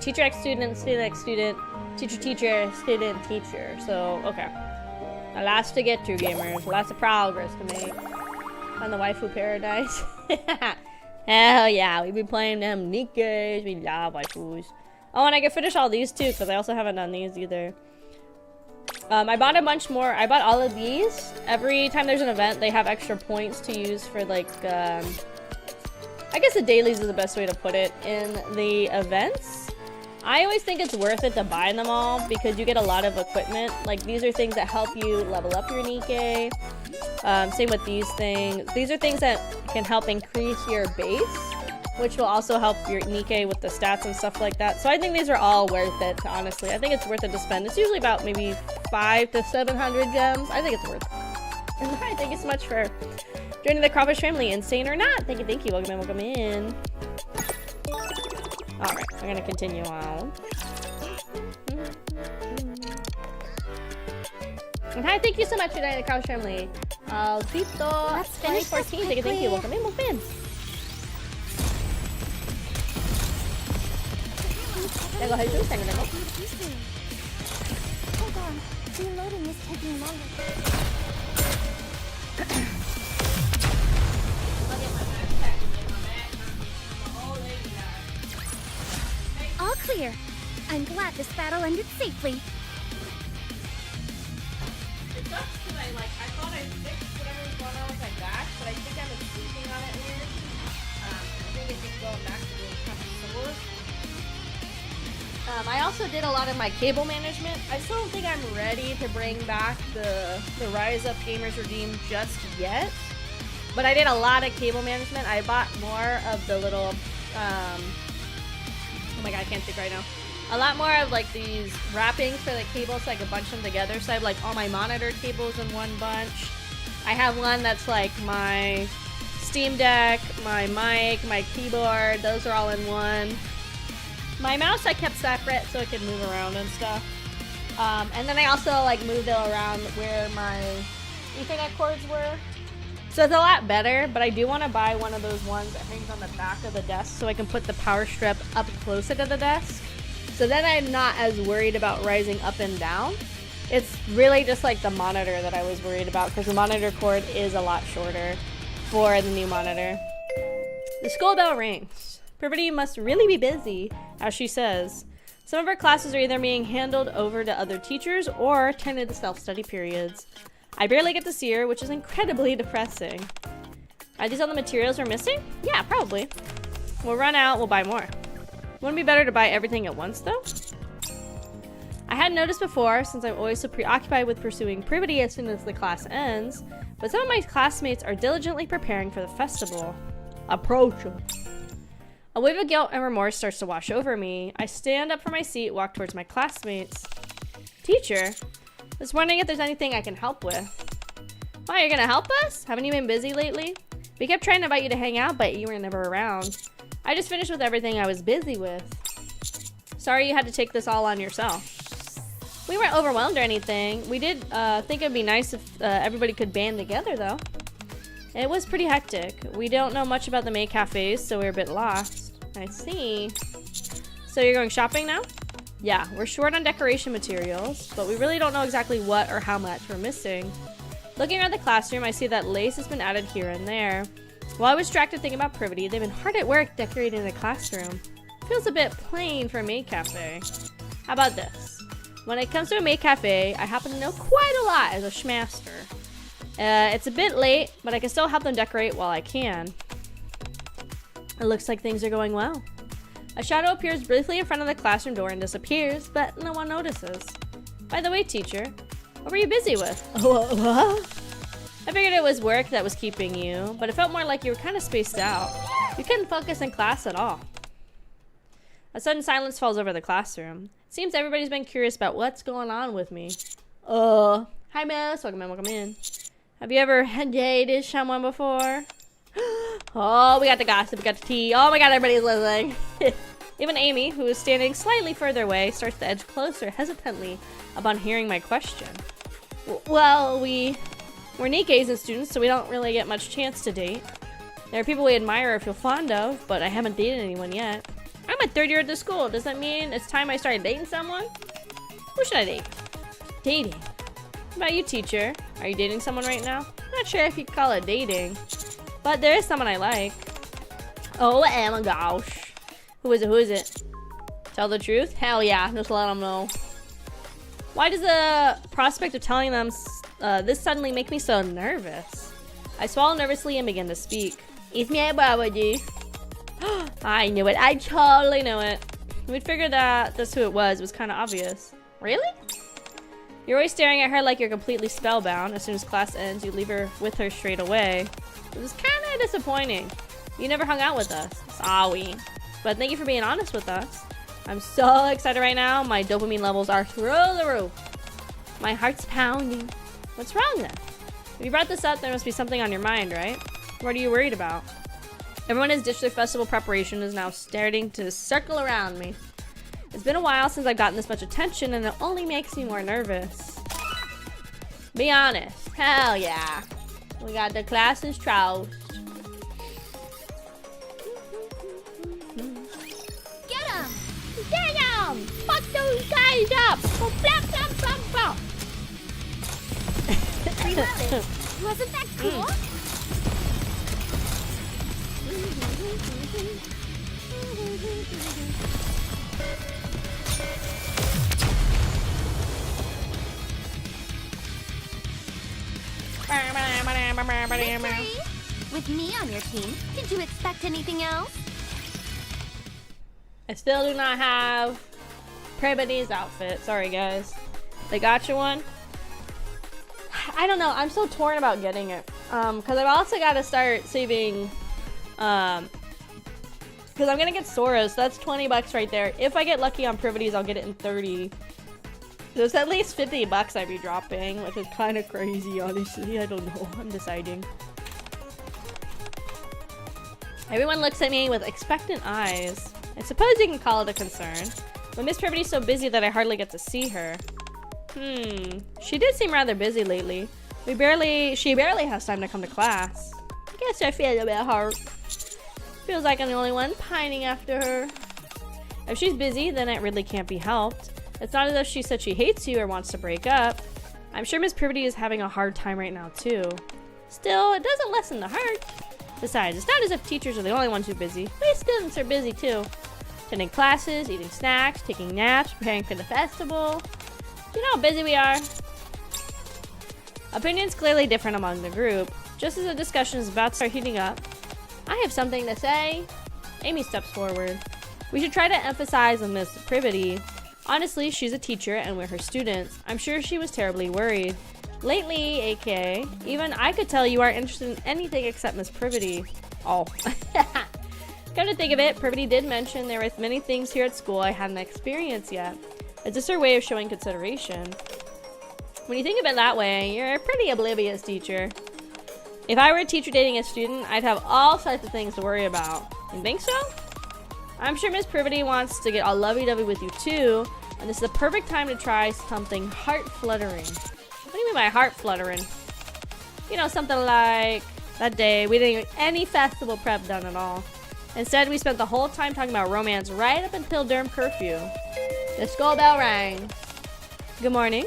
teacher, ex-student, student, ex-student, teacher, teacher, student, teacher. So, okay. Lots to get to, gamers. Lots of progress to make. On the waifu paradise. Hell yeah, we've been playing them NIKKEs. We love waifus. Oh, and I can finish all these too, because I also haven't done these either. I bought a bunch more. I bought all of these. Every time there's an event, they have extra points to use for like, I guess the dailies is the best way to put it in the events. I always think it's worth it to buy them all because you get a lot of equipment. Like these are things that help you level up your NIKKE. Same with these things. These are things that can help increase your base, which will also help your NIKKE with the stats and stuff like that. So I think these are all worth it, honestly. I think it's worth it to spend. It's usually about maybe 500 to 700 gems. I think it's worth it. And hi, thank you so much for joining the Kraufish family. Insane or not? Thank you, thank you. Welcome in, welcome in. Alright, I'm gonna continue on. And hi, thank you so much for joining the Kraufish family. Tito 2014, thank you, thank you. Welcome in, welcome in. Tengo Jesus, tengo. Hold on. Reloading is taking longer. All clear. I'm glad this battle ended safely. It sucks because I thought I fixed whatever was going on with my back, but I think I was sleeping on it weird. I think it's just going back to being kind of sore. I also did a lot of my cable management. I still don't think I'm ready to bring back the Rise Up Gamers Redeem just yet. But I did a lot of cable management. I bought more of the little, oh my god, I can't think right now. A lot more of like these wrappings for the cables so I could bunch them together. So I have like all my monitor cables in one bunch. I have one that's like my Steam Deck, my mic, my keyboard. Those are all in one. My mouse I kept separate so it could move around and stuff. And then I also like moved it around where my Ethernet cords were. So it's a lot better, but I do want to buy one of those ones that hangs on the back of the desk so I can put the power strip up closer to the desk. So then I'm not as worried about rising up and down. It's really just like the monitor that I was worried about because the monitor cord is a lot shorter for the new monitor. The school bell rings. Privity must really be busy, as she says. Some of her classes are either being handled over to other teachers or turned into self-study periods. I barely get to see her, which is incredibly depressing. Are these all the materials we're missing? Yeah, probably. We'll run out, we'll buy more. Wouldn't it be better to buy everything at once, though? I hadn't noticed before, since I'm always so preoccupied with pursuing Privity as soon as the class ends, but some of my classmates are diligently preparing for the festival. Approach them. A wave of guilt and remorse starts to wash over me. I stand up from my seat, walk towards my classmates. Teacher, I was wondering if there's anything I can help with. Why, you're gonna help us? Haven't you been busy lately? We kept trying to invite you to hang out, but you were never around. I just finished with everything I was busy with. Sorry you had to take this all on yourself. We weren't overwhelmed or anything. We did think it'd be nice if everybody could band together, though. It was pretty hectic. We don't know much about the maid cafes, so we're a bit lost. I see. So you're going shopping now? Yeah, we're short on decoration materials, but we really don't know exactly what or how much we're missing. Looking around the classroom, I see that lace has been added here and there. While I was distracted thinking about Privity, they've been hard at work decorating the classroom. Feels a bit plain for a maid cafe. How about this? When it comes to a maid cafe, I happen to know quite a lot as a schmaster. It's a bit late, but I can still help them decorate while I can. It looks like things are going well. A shadow appears briefly in front of the classroom door and disappears, but no one notices. By the way, teacher, what were you busy with? What? I figured it was work that was keeping you, but it felt more like you were kind of spaced out. You couldn't focus in class at all. A sudden silence falls over the classroom. It seems everybody's been curious about what's going on with me. Hi miss, welcome in, welcome in. Have you ever dated someone before? Oh, we got the gossip, we got the tea. Oh my god, everybody's listening. Even Amy, who is standing slightly further away, starts to edge closer hesitantly upon hearing my question. Well, we're NIKKEs and students, so we don't really get much chance to date. There are people we admire or feel fond of, but I haven't dated anyone yet. I'm a third year at the school. Does that mean it's time I started dating someone? Who should I date? Dating. What about you, teacher? Are you dating someone right now? Not sure if you'd call it dating, but there is someone I like. Oh my gosh. Who is it? Who is it? Tell the truth? Hell yeah, just let them know. Why does the prospect of telling them this suddenly make me so nervous? I swallow nervously and begin to speak. It's me, Babaji. I knew it. I totally knew it. We'd figured that that's who it was kind of obvious. Really? You're always staring at her like you're completely spellbound. As soon as class ends, you leave her with her straight away. It was kind of disappointing. You never hung out with us. Sorry. But thank you for being honest with us. I'm so excited right now. My dopamine levels are through the roof. My heart's pounding. What's wrong then? If you brought this up, there must be something on your mind, right? What are you worried about? Everyone has ditched their festival preparation and is now starting to circle around me. It's been a while since I've gotten this much attention, and it only makes me more nervous. Be honest. Hell yeah. We got the classes troused. Get him! Get 'em! Fuck those guys up! Flap, flap, flap, flap. Wasn't that cool? Victory! With me on your team, did you expect anything else? I still do not have Prebity's outfit. Sorry, guys. They got you one? I don't know. I'm so torn about getting it. Because I've also got to start saving. Because I'm going to get Sora's. So that's $20 right there. If I get lucky on Privities, I'll get it in 30. So it's at least $50 I'd be dropping, which is kind of crazy, honestly. I don't know. I'm deciding. Everyone looks at me with expectant eyes. I suppose you can call it a concern. But Miss Privity's so busy that I hardly get to see her. She did seem rather busy lately. She barely has time to come to class. I guess I feel a bit hurt. Feels like I'm the only one pining after her. If she's busy, then it really can't be helped. It's not as if she said she hates you or wants to break up. I'm sure Miss Privity is having a hard time right now too. Still, it doesn't lessen the hurt. Besides, it's not as if teachers are the only ones who are busy. We students are busy too. Attending classes, eating snacks, taking naps, preparing for the festival. Do you know how busy we are? Opinions clearly different among the group. Just as the discussion is about to start heating up, I have something to say. Amy steps forward. We should try to emphasize on Miss Privity. Honestly, she's a teacher and we're her students. I'm sure she was terribly worried. Lately, aka, even I could tell you aren't interested in anything except Miss Privity. Oh. Come to think of it, Privity did mention there were many things here at school I hadn't experienced yet. It's just her way of showing consideration. When you think of it that way, you're a pretty oblivious teacher. If I were a teacher dating a student, I'd have all sorts of things to worry about. You think so? I'm sure Miss Privity wants to get all lovey-dovey with you too, and this is the perfect time to try something heart-fluttering. What do you mean by heart-fluttering? You know, something like that day we didn't get any festival prep done at all. Instead, we spent the whole time talking about romance right up until during curfew. The school bell rang. Good morning.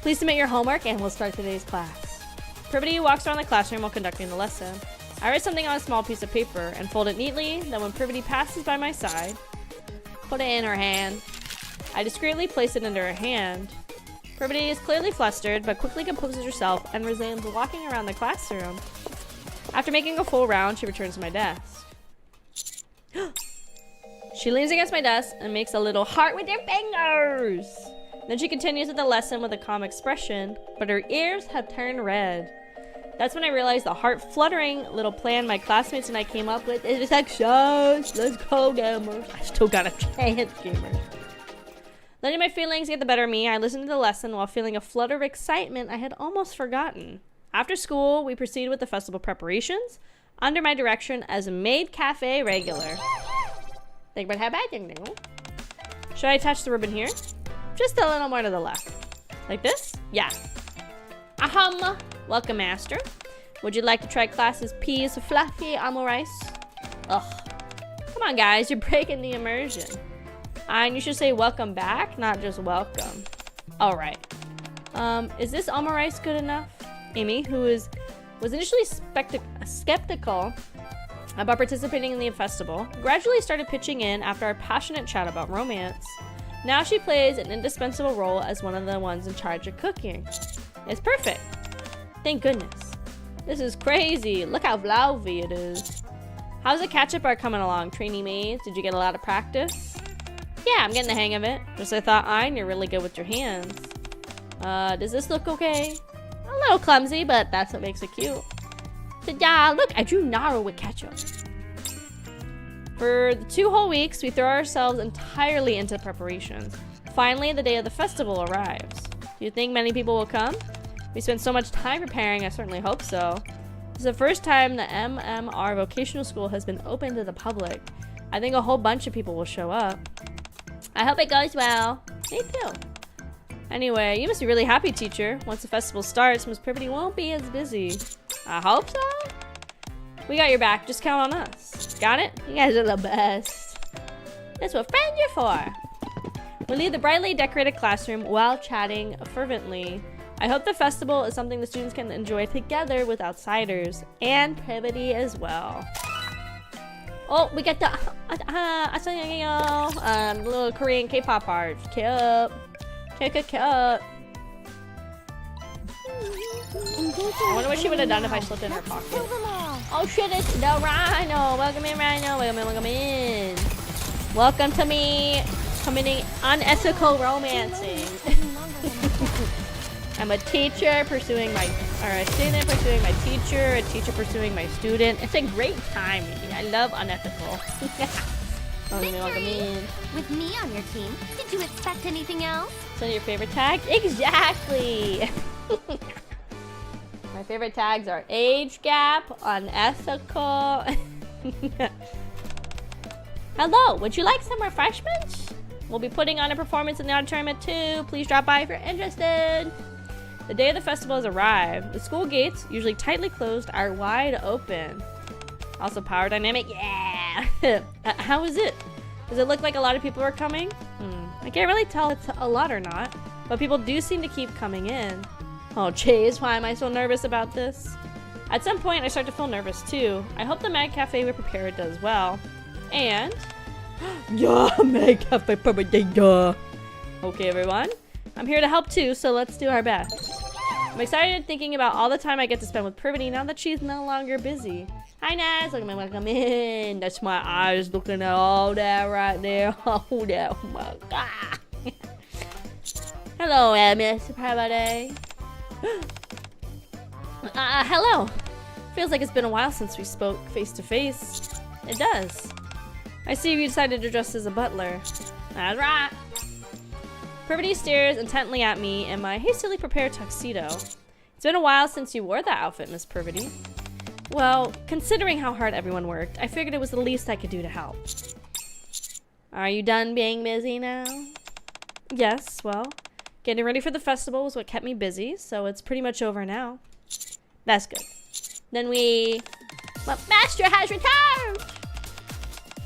Please submit your homework and we'll start today's class. Privity walks around the classroom while conducting the lesson. I write something on a small piece of paper and fold it neatly, then when Privity passes by my side, put it in her hand. I discreetly place it under her hand. Privity is clearly flustered, but quickly composes herself and resumes walking around the classroom. After making a full round, she returns to my desk. She leans against my desk and makes a little heart with her fingers. Then she continues with the lesson with a calm expression, but her ears have turned red. That's when I realized the heart-fluttering little plan my classmates and I came up with is success. Let's go, gamers. I still got a chance, gamers. Letting my feelings get the better of me, I listened to the lesson while feeling a flutter of excitement I had almost forgotten. After school, we proceeded with the festival preparations under my direction as a maid cafe regular. Think about how bad you know. Should I attach the ribbon here? Just a little more to the left. Like this? Yeah. Aham! Welcome, master. Would you like to try class's peas fluffy omelet rice? Ugh. Come on, guys, you're breaking the immersion. And you should say welcome back, not just welcome. Alright. Is this omelet rice good enough? Amy, who was initially skeptical about participating in the festival, gradually started pitching in after our passionate chat about romance. Now she plays an indispensable role as one of the ones in charge of cooking. It's perfect. Thank goodness. This is crazy. Look how fluffy it is. How's the catch-up art coming along, trainee maids? Did you get a lot of practice? Yeah, I'm getting the hang of it. Just I thought, you're really good with your hands. Does this look okay? A little clumsy, but that's what makes it cute. Ta-da! Look, I drew Naru with ketchup. For the 2 whole weeks, we throw ourselves entirely into preparations. Finally, the day of the festival arrives. Do you think many people will come? We spent so much time preparing, I certainly hope so. This is the first time the MMR vocational school has been open to the public. I think a whole bunch of people will show up. I hope it goes well. Me too. Anyway, you must be really happy, teacher. Once the festival starts, Miss Privity won't be as busy. I hope so. We got your back. Just count on us. Got it? You guys are the best. That's what friends are for. We leave the brightly decorated classroom while chatting fervently. I hope the festival is something the students can enjoy together with outsiders and Privity as well. Oh, we got the little Korean K-pop art. Cute. Cute. I wonder what she would have done if I slipped in her pocket. Oh shit, it's the Rhino. Welcome in, Rhino. Welcome in. Welcome to me committing unethical romancing. I'm a teacher pursuing my, a student pursuing my teacher, a teacher pursuing my student. It's a great time. I love unethical. Welcome in. With me on your team, did you expect anything else? So your favorite tags? Exactly. My favorite tags are age gap, unethical. Hello, would you like some refreshments? We'll be putting on a performance in the auditorium at 2. Please drop by if you're interested. The day of the festival has arrived. The school gates, usually tightly closed, are wide open. Also power dynamic, yeah! How is it? Does it look like a lot of people are coming? I can't really tell if it's a lot or not, but people do seem to keep coming in. Oh jeez, why am I so nervous about this? At some point, I start to feel nervous too. I hope the Mag Cafe we prepared does well. And... yeah, Mag Cafe prepared. Okay, everyone. I'm here to help too, so let's do our best. I'm excited thinking about all the time I get to spend with Privity now that she's no longer busy. Hi, Naz. Welcome in. That's my eyes looking at all that right there. Oh, that, oh my god. Hello, Miss Privity. Hello. Feels like it's been a while since we spoke face to face. It does. I see you decided to dress as a butler. That's right. Privity stares intently at me in my hastily prepared tuxedo. It's been a while since you wore that outfit, Miss Privity. Well, considering how hard everyone worked, I figured it was the least I could do to help. Are you done being busy now? Yes, well, getting ready for the festival was what kept me busy, so it's pretty much over now. That's good. Then well, Master has returned!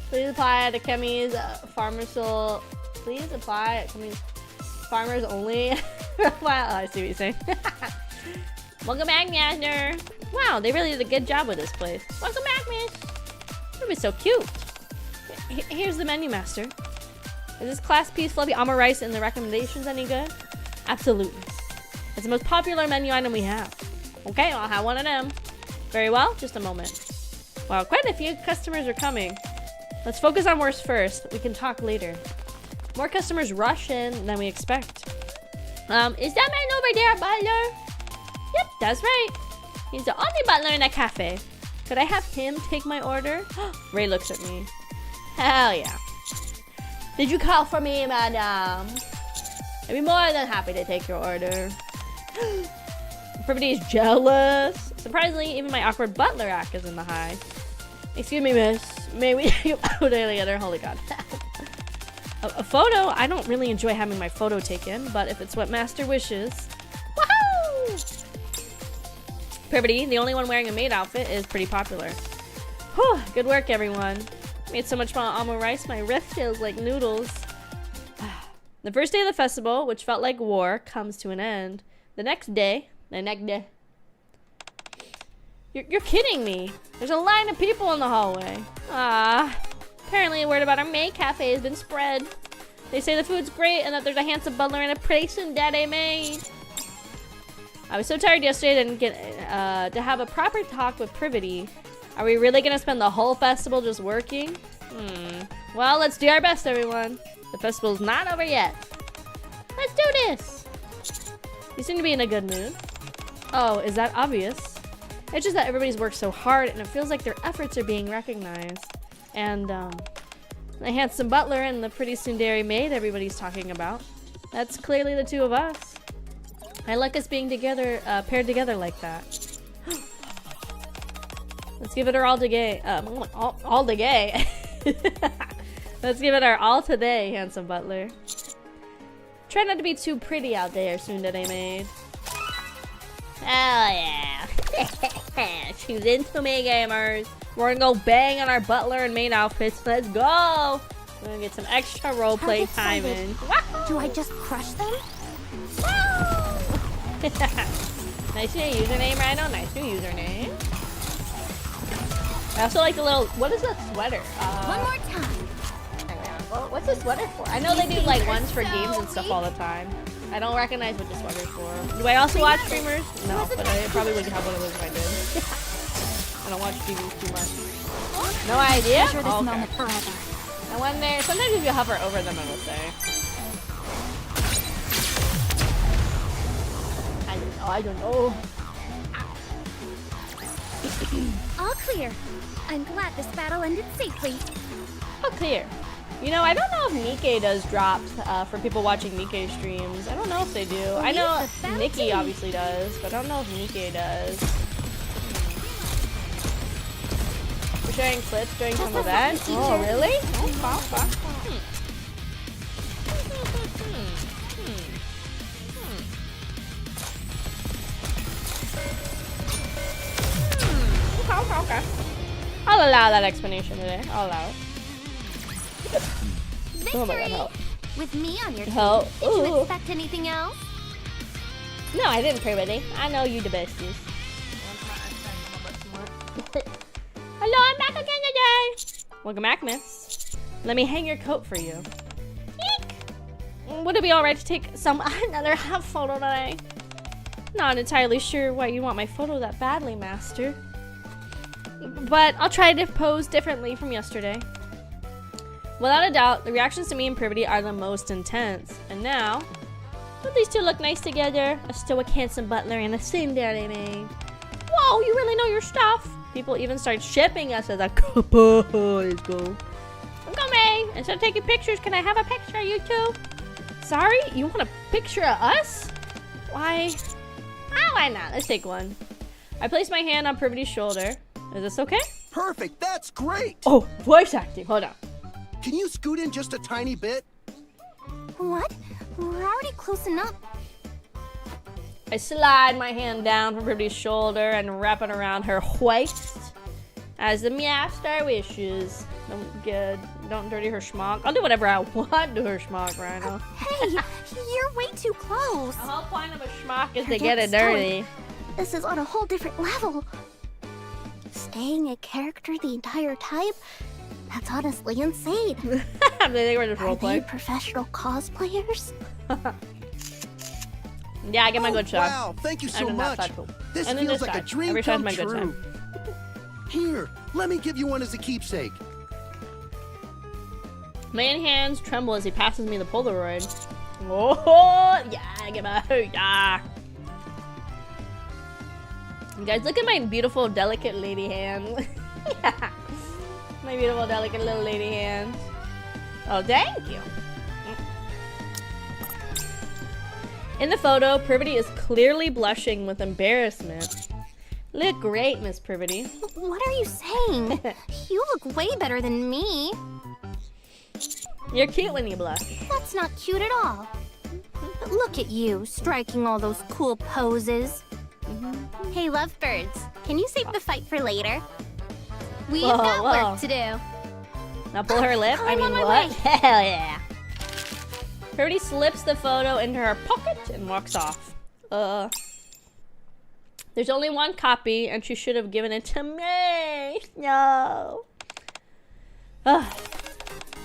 Please apply at Akemi's pharmaceutical. Please apply at Akemi's farmers only. Wow, I see what you're saying. Welcome back, Master. Wow, they really did a good job with this place. Welcome back, Miss. It was so cute. Here's the menu, Master. Is this class piece fluffy almond rice and the recommendations any good? Absolutely. It's the most popular menu item we have. Okay, I'll have one of them. Very well, just a moment. Wow, quite a few customers are coming. Let's focus on worst first. We can talk later. More customers rush in than we expect. Is that man over there, butler? Yep, that's right. He's the only butler in that cafe. Could I have him take my order? Ray looks at me. Hell yeah. Did you call for me, madam? I'd be more than happy to take your order. Everybody's jealous. Surprisingly, even my awkward butler act is in the high. Excuse me, miss. May we take a photo together? Holy god. A photo? I don't really enjoy having my photo taken, but if it's what Master wishes. Woohoo! Privity, the only one wearing a maid outfit, is pretty popular. Whew, good work, everyone. Made so much fun on almond rice, my wrist feels like noodles. The first day of the festival, which felt like war, comes to an end. The next day. You're kidding me. There's a line of people in the hallway. Apparently word about our maid cafe has been spread. They say the food's great and that there's a handsome butler and a pretty tsundere maid. I was so tired yesterday I didn't get to have a proper talk with Privity. Are we really gonna spend the whole festival just working? Well, let's do our best, everyone. The festival's not over yet. Let's do this! You seem to be in a good mood. Oh, is that obvious? It's just that everybody's worked so hard and it feels like their efforts are being recognized. And, the handsome butler and the pretty tsundere maid everybody's talking about. That's clearly the two of us. I like us being together, paired together like that. Let's give it our all today. All today. Let's give it our all today, handsome butler. Try not to be too pretty out there, tsundere maid. Hell yeah. She's into me, gamers. We're gonna go bang on our butler and maid outfits. Let's go. We're gonna get some extra roleplay time in. Do I just crush them? Nice new username, Rhino. Nice new username. I also like the little. What is that sweater? One more time. What's the sweater for? I know they do like ones for games and stuff all the time. I don't recognize what the sweater's for. Do I also watch streamers? No, but I probably would have one of those if I did. I don't watch TV too much. No idea? Treasure this moment forever. I wonder. Sometimes if you hover over them, it will say. I don't know. All clear. I'm glad this battle ended safely. Oh, clear. You know, I don't know if NIKKE does drops for people watching NIKKE streams. I don't know if they do. I know NIKKE obviously does, but I don't know if NIKKE does. We're sharing clips during some event? Oh, really? Okay. I'll allow that explanation today. I'll allow it. Victory! Oh my god, help. With me on your team, Help. did you expect anything else? No, I didn't, Privity. I know you the besties. Hello, I'm back again today. Welcome back, miss. Let me hang your coat for you. Eek. Would it be alright to take another half photo today? Not entirely sure why you want my photo that badly, master. But I'll try to pose differently from yesterday. Without a doubt, the reactions to me and Privity are the most intense. And now, don't these two look nice together? A stoic, handsome butler and a tsundere maid. Whoa, you really know your stuff. People even start shipping us as a couple. Let's go. May. Instead of taking pictures, can I have a picture of you two? Sorry? You want a picture of us? Why? Why not? Let's take one. I place my hand on Privity's shoulder. Is this okay? Perfect, that's great! Oh, voice acting. Hold on. Can you scoot in just a tiny bit? What? We're already close enough. I slide my hand down from Privity's shoulder and wrap it around her waist. As the master wishes. Don't dirty her schmuck. I'll do whatever I want to her schmuck, Rhino. Hey, you're way too close. The whole point of a schmuck is to get it dirty. This is on a whole different level. Staying a character the entire time? That's honestly insane. They were just Are they roleplay. professional cosplayers? Yeah, I get my good shot. Wow, thank you I so did not much. touch them. This And then feels this like a side. dream Every side's come my good true. Here, let me give you one as a keepsake. My hands tremble as he passes me the Polaroid. Oh, yeah, get my yeah. You guys, look at my beautiful, delicate lady hand. Yeah. My beautiful, delicate little lady hand. Oh, thank you. In the photo, Privity is clearly blushing with embarrassment. Look great, Miss Privity. What are you saying? You look way better than me. You're cute when you blush. That's not cute at all. Look at you, striking all those cool poses. Hey, lovebirds, can you save the fight for later? We've Whoa, got whoa. work to do. Now pull her lip. I I'm mean, on my what? way. Hell yeah. Privity slips the photo into her pocket and walks off. There's only one copy, and she should have given it to me. No. Ugh.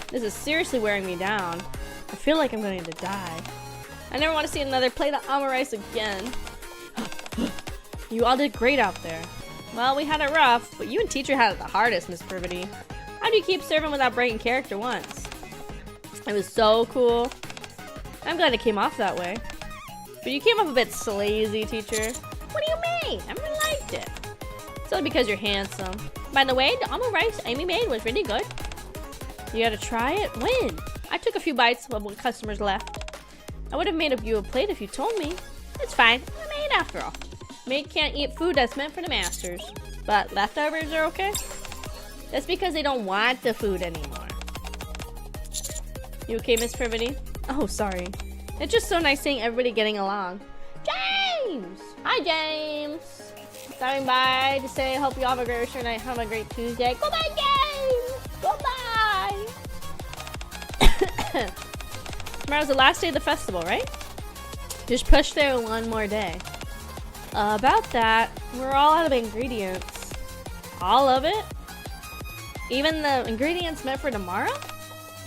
This is seriously wearing me down. I feel like I'm going to die. I never want to see another plate of omurice again. You all did great out there. Well, we had it rough, but you and teacher had it the hardest, Miss Privity. How do you keep serving without breaking character once? It was so cool. I'm glad it came off that way. But you came off a bit sleazy, teacher. What do you mean? I really liked it. It's only because you're handsome. By the way, the omurice Amy made was really good. You gotta try it? When? I took a few bites of what customers left. I would have made you a plate if you told me. It's fine. I'm a maid after all. Maid can't eat food that's meant for the masters. But leftovers are okay? That's because they don't want the food anymore. You okay, Miss Privity? Oh, sorry. It's just so nice seeing everybody getting along. James! Hi, James! Stopping by to say, hope you all have a great show night. Have a great Tuesday. Goodbye, James! Goodbye! Tomorrow's the last day of the festival, right? Just push there one more day. About that, we're all out of ingredients. All of it? Even the ingredients meant for tomorrow?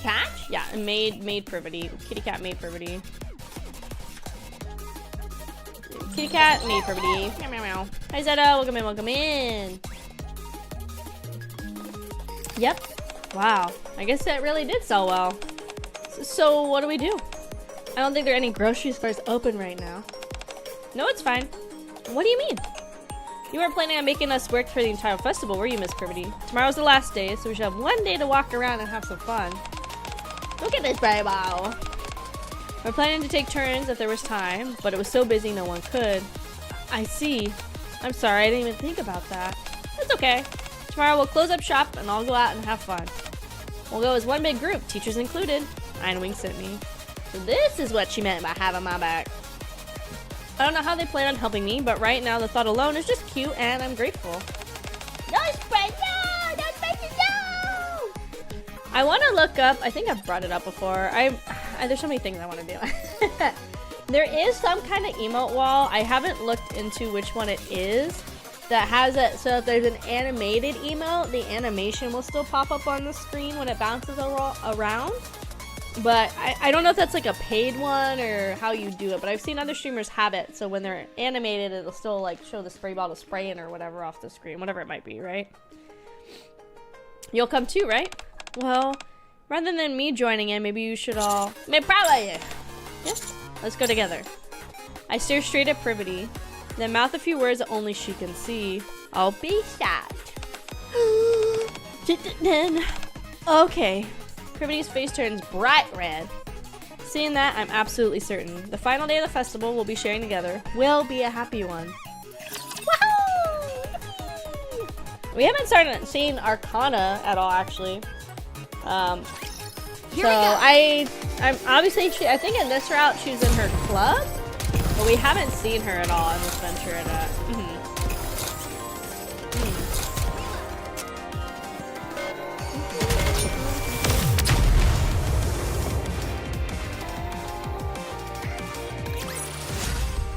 Catch? Yeah, and maid Privity. Kitty cat maid Privity. Kitty cat maid Privity. Meow meow meow. Hi Zeta, welcome in, welcome in. Yep. Wow. I guess that really did sell well. So what do we do? I don't think there are any grocery stores open right now. No, it's fine. What do you mean? You weren't planning on making us work for the entire festival, were you, Miss Privity? Tomorrow's the last day, so we should have one day to walk around and have some fun. Look at this baby. We're planning to take turns if there was time, but it was so busy no one could. I see. I'm sorry, I didn't even think about that. It's okay. Tomorrow we'll close up shop and all go out and have fun. We'll go as one big group, teachers included. Iron Wings at me. So this is what she meant by having my back. I don't know how they plan on helping me, but right now the thought alone is just cute and I'm grateful. No spray, no! No spray, no! I want to look up, I think I've brought it up before. There's so many things I want to do. There is some kind of emote wall. I haven't looked into which one it is that has it. So if there's an animated emote, the animation will still pop up on the screen when it bounces around. But I don't know if that's like a paid one or how you do it, but I've seen other streamers have it, so when they're animated, it'll still like show the spray bottle spraying or whatever off the screen, whatever it might be, right? You'll come too, right? Well, rather than me joining in, maybe you should all... Probably! Yeah, let's go together. I stare straight at Privity, then mouth a few words that only she can see. I'll be shot. Okay. Privity's face turns bright red. Seeing that, I'm absolutely certain. The final day of the festival we'll be sharing together will be a happy one. Woohoo! We haven't started seeing Arcana at all, actually. I'm obviously, I think in this route she's in her club, but we haven't seen her at all in this venture at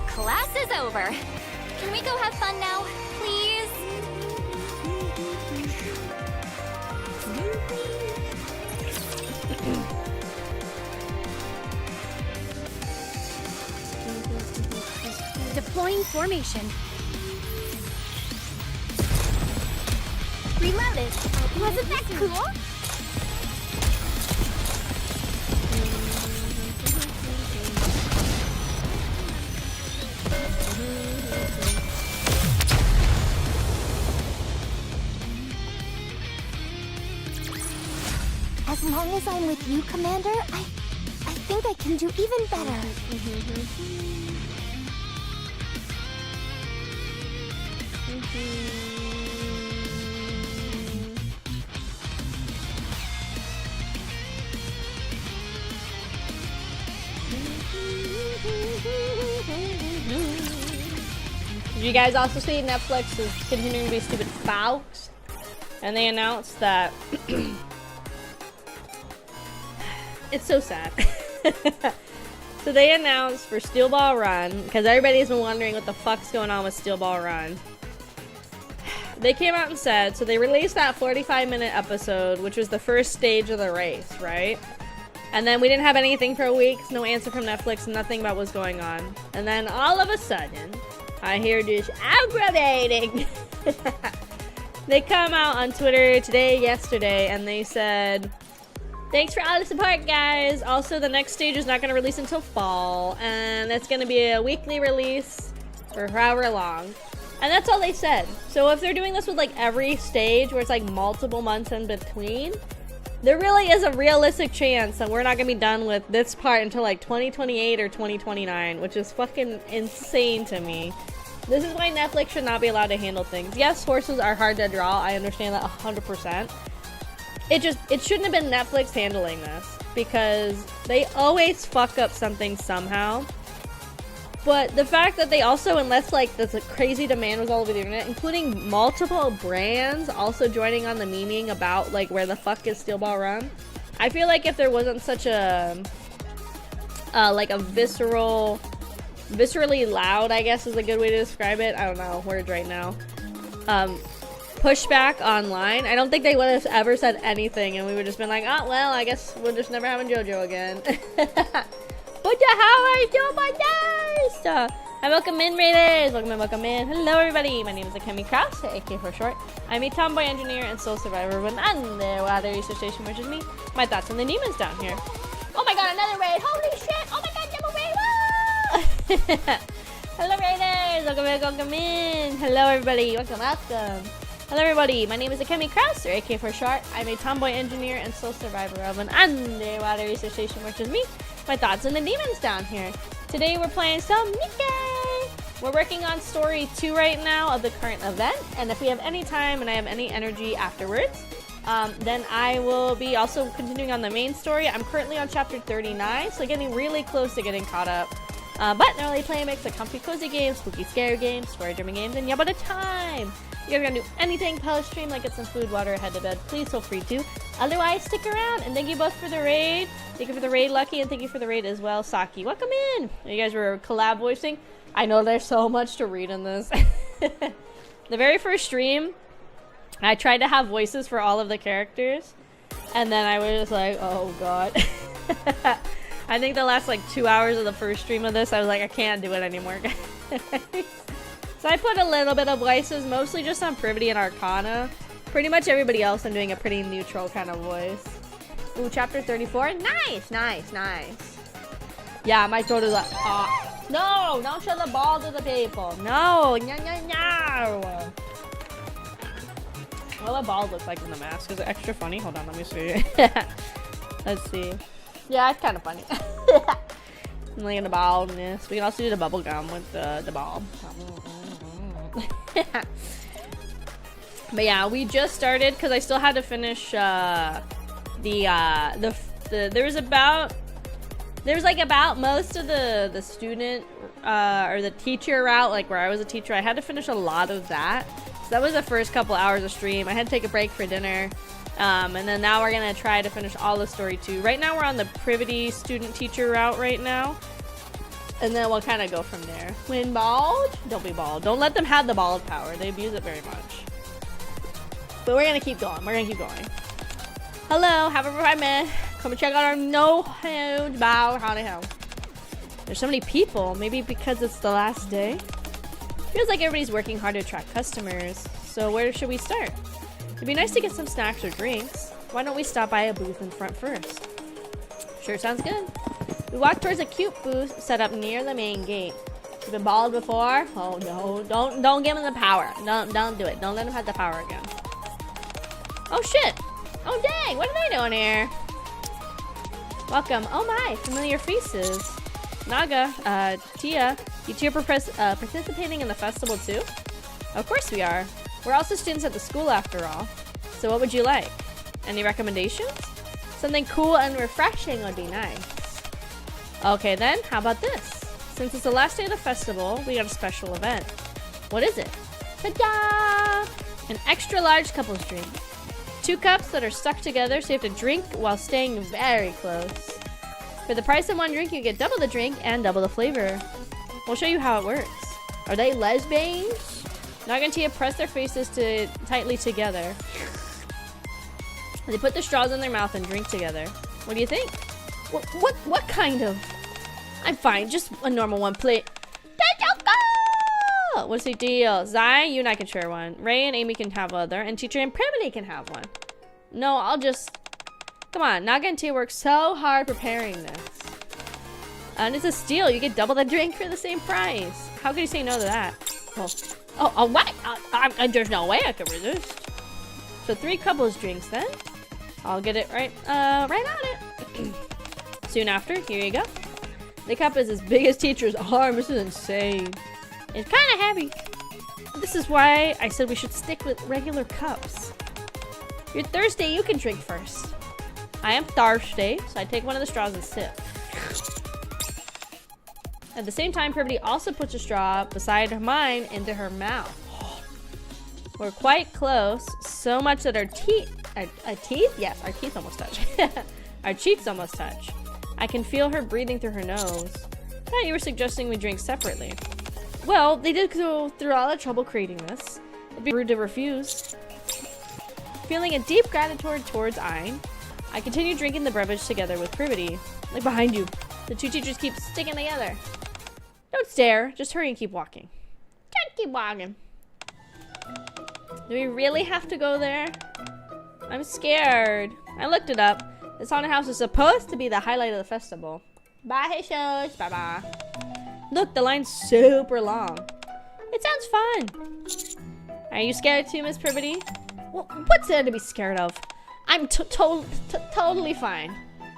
Class is over. Can we go have fun now, please? Deploying formation. Reloaded. Wasn't that cool? As long as I'm with you, Commander, I think I can do even better. Did you guys also see Netflix is continuing to be stupid folks? And they announced that it's so sad. So they announced for Steel Ball Run, because everybody's been wondering what the fuck's going on with Steel Ball Run. They came out and said, so they released that 45-minute episode, which was the first stage of the race, right? And then we didn't have anything for a week, no answer from Netflix, nothing about what's going on. And then all of a sudden, I hear this aggravating. They come out on Twitter today, yesterday, and they said, thanks for all the support, guys. Also, the next stage is not going to release until fall, and it's going to be a weekly release for however long. And that's all they said. So if they're doing this with like every stage where it's like multiple months in between, there really is a realistic chance that we're not going to be done with this part until like 2028 or 2029, which is fucking insane to me. This is why Netflix should not be allowed to handle things. Yes, horses are hard to draw. I understand that 100%. It shouldn't have been Netflix handling this because they always fuck up something somehow. But the fact that they also, unless like this crazy demand was all over the internet, including multiple brands also joining on the memeing about like where the fuck is Steel Ball Run, I feel like if there wasn't such a like a viscerally loud, I guess is a good way to describe it. I don't know words right now. Pushback online, I don't think they would have ever said anything, and we would have just been like, oh well, I guess we're just never having JoJo again. What the hell are you doing my days? Hi, welcome in, Raiders. Welcome in. Hello, everybody. My name is Akemi Kraus, aka for short. I'm a tomboy engineer and soul survivor of an underwater research station, which is me. My thoughts on the demons down here. Oh my god, another raid! Holy shit! Oh my god, double raid! Woo! Hello, Raiders. Welcome in. Hello, everybody. Welcome. Hello, everybody. My name is Akemi Kraus, or aka for short. I'm a tomboy engineer and soul survivor of an underwater research station, which is me. My thoughts on the demons down here. Today we're playing some NIKKE. We're working on story 2 right now of the current event, and if we have any time and I have any energy afterwards, then I will be also continuing on the main story. I'm currently on chapter 39, so getting really close to getting caught up. But normally play a mix of comfy cozy games, spooky scary games, story driven games, and yabba time. If you're gonna do anything post stream, like get some food, water, head to bed, please feel free to. Otherwise, stick around, and thank you both for the raid. Thank you for the raid, Lucky, and thank you for the raid as well, Saki. Welcome in. You guys were collab voicing. I know there's so much to read in this. The very first stream, I tried to have voices for all of the characters, and then I was just like, oh god. I think the last like 2 hours of the first stream of this, I was like, I can't do it anymore, guys. So I put a little bit of voices, mostly just on Privity and Arcana. Pretty much everybody else, I'm doing a pretty neutral kind of voice. Ooh, chapter 34. Nice. Yeah, my throat is like, no, don't show the ball to the people. No. What will a ball look like in the mask? Is it extra funny? Hold on, let me see. Let's see. Yeah, it's kind of funny. I'm like in the baldness. We can also do the bubble gum with the ball. But yeah, we just started because I still had to finish there was about most of the student or the teacher route, like where I was a teacher. I had to finish a lot of that. So that was the first couple hours of stream. I had to take a break for dinner. And then now we're gonna try to finish all the story 2. Right now we're on the Privity student teacher route right now. And then we'll kind of go from there. When bald, don't be bald. Don't let them have the bald power. They abuse it very much. But we're gonna keep going. Hello, have a right man. Come and check out our no huge bow. Howdy ho. There's so many people. Maybe because it's the last day. Feels like everybody's working hard to attract customers. So where should we start? It'd be nice to get some snacks or drinks. Why don't we stop by a booth in front first? Sure, sounds good. We walk towards a cute booth set up near the main gate. You've been bald before? Oh no, don't give him the power. Don't do it. Don't let him have the power again. Oh shit! Oh dang, what are they doing here? Welcome. Oh my, familiar faces. Naga, Tia, you two are participating in the festival too? Of course we are. We're also students at the school after all. So what would you like? Any recommendations? Something cool and refreshing would be nice. Okay then, how about this? Since it's the last day of the festival, we got a special event. What is it? Ta-da! An extra large couples drink. 2 cups that are stuck together so you have to drink while staying very close. For the price of 1 drink, you get double the drink and double the flavor. We'll show you how it works. Are they lesbians? Naga and Tia press their faces tightly together. They put the straws in their mouth and drink together. What do you think? What kind of? I'm fine, just a normal one, please. What's the deal? Zai, you and I can share one. Ray and Amy can have other, and Teacher and Primity can have one. No, I'll just... Come on, Naga and Tia worked so hard preparing this. And it's a steal. You get double the drink for the same price. How could you say no to that? Oh, what? There's no way I could resist. So 3 couples drinks then. I'll get it right on it. Soon after, here you go. The cup is as big as Teacher's arm. This is insane. It's kind of heavy. This is why I said we should stick with regular cups. You're thirsty, you can drink first. I am thirsty, so I take one of the straws and sip. At the same time, Primity also puts a straw beside mine into her mouth. We're quite close, so much that our teeth? Yes, our teeth almost touch. Our cheeks almost touch. I can feel her breathing through her nose. I thought you were suggesting we drink separately. Well, they did go through all the trouble creating this. It'd be rude to refuse. Feeling a deep gratitude towards Ayn, I continue drinking the beverage together with Primity. Like behind you. The 2 teachers keep sticking together. Don't stare, just hurry and keep walking. Just keep walking. Do we really have to go there? I'm scared. I looked it up. This haunted house is supposed to be the highlight of the festival. Bye, Jesus. Bye-bye. Look, the line's super long. It sounds fun. Are you scared too, Miss Primity? Well, what's there to be scared of? I'm totally fine.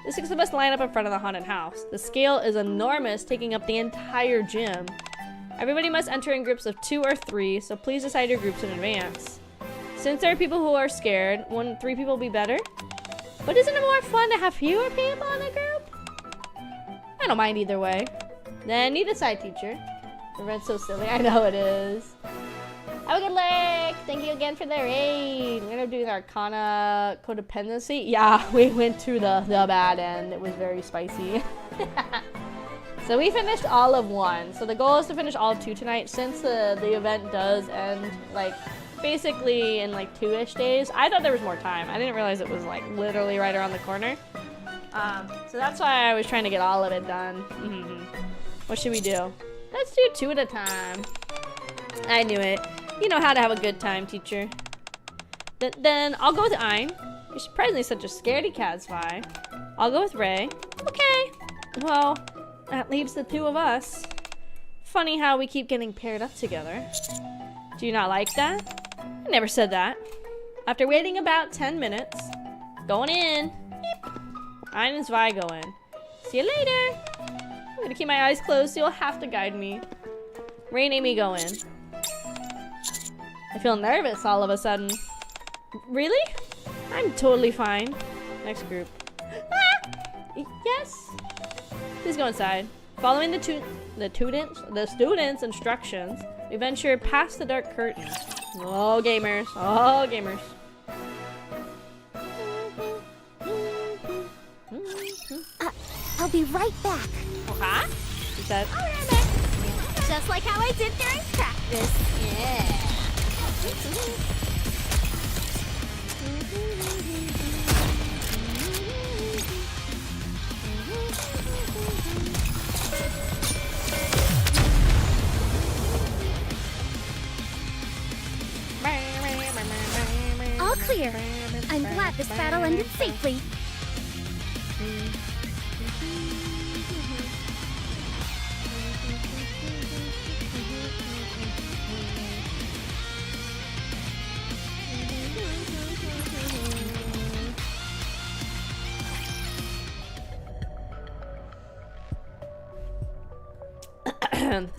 The 6 of us line up in front of the haunted house. The scale is enormous, taking up the entire gym. Everybody must enter in groups of 2 or 3, so please decide your groups in advance. Since there are people who are scared, wouldn't 3 people be better? But isn't it more fun to have fewer people in a group? I don't mind either way. Then you decide, Teacher. The red's so silly. I know it is. Have a good leg. Thank you again for the raid. We're gonna do the Arcana codependency. Yeah, we went to the bad end. It was very spicy. So we finished all of 1. So the goal is to finish all of 2 tonight. Since the event does end like basically in like 2-ish days. I thought there was more time. I didn't realize it was like literally right around the corner. So that's why I was trying to get all of it done. What should we do? Let's do 2 at a time. I knew it. You know how to have a good time, Teacher. Then I'll go with Ayn. You're surprisingly such a scaredy cat, Vi. I'll go with Ray. Okay. Well, that leaves the 2 of us. Funny how we keep getting paired up together. Do you not like that? I never said that. After waiting about 10 minutes, going in. Beep. Ayn and Vi go in. See you later. I'm gonna keep my eyes closed so you'll have to guide me. Ray and Amy go in. I feel nervous all of a sudden. Really? I'm totally fine. Next group. Ah! Yes? Please go inside. Following the students' instructions, we venture past the dark curtain. Oh, gamers. Oh, gamers. I'll be right back. Okay. She said. Just like how I did during practice. Yeah. All clear. I'm glad this battle ended safely.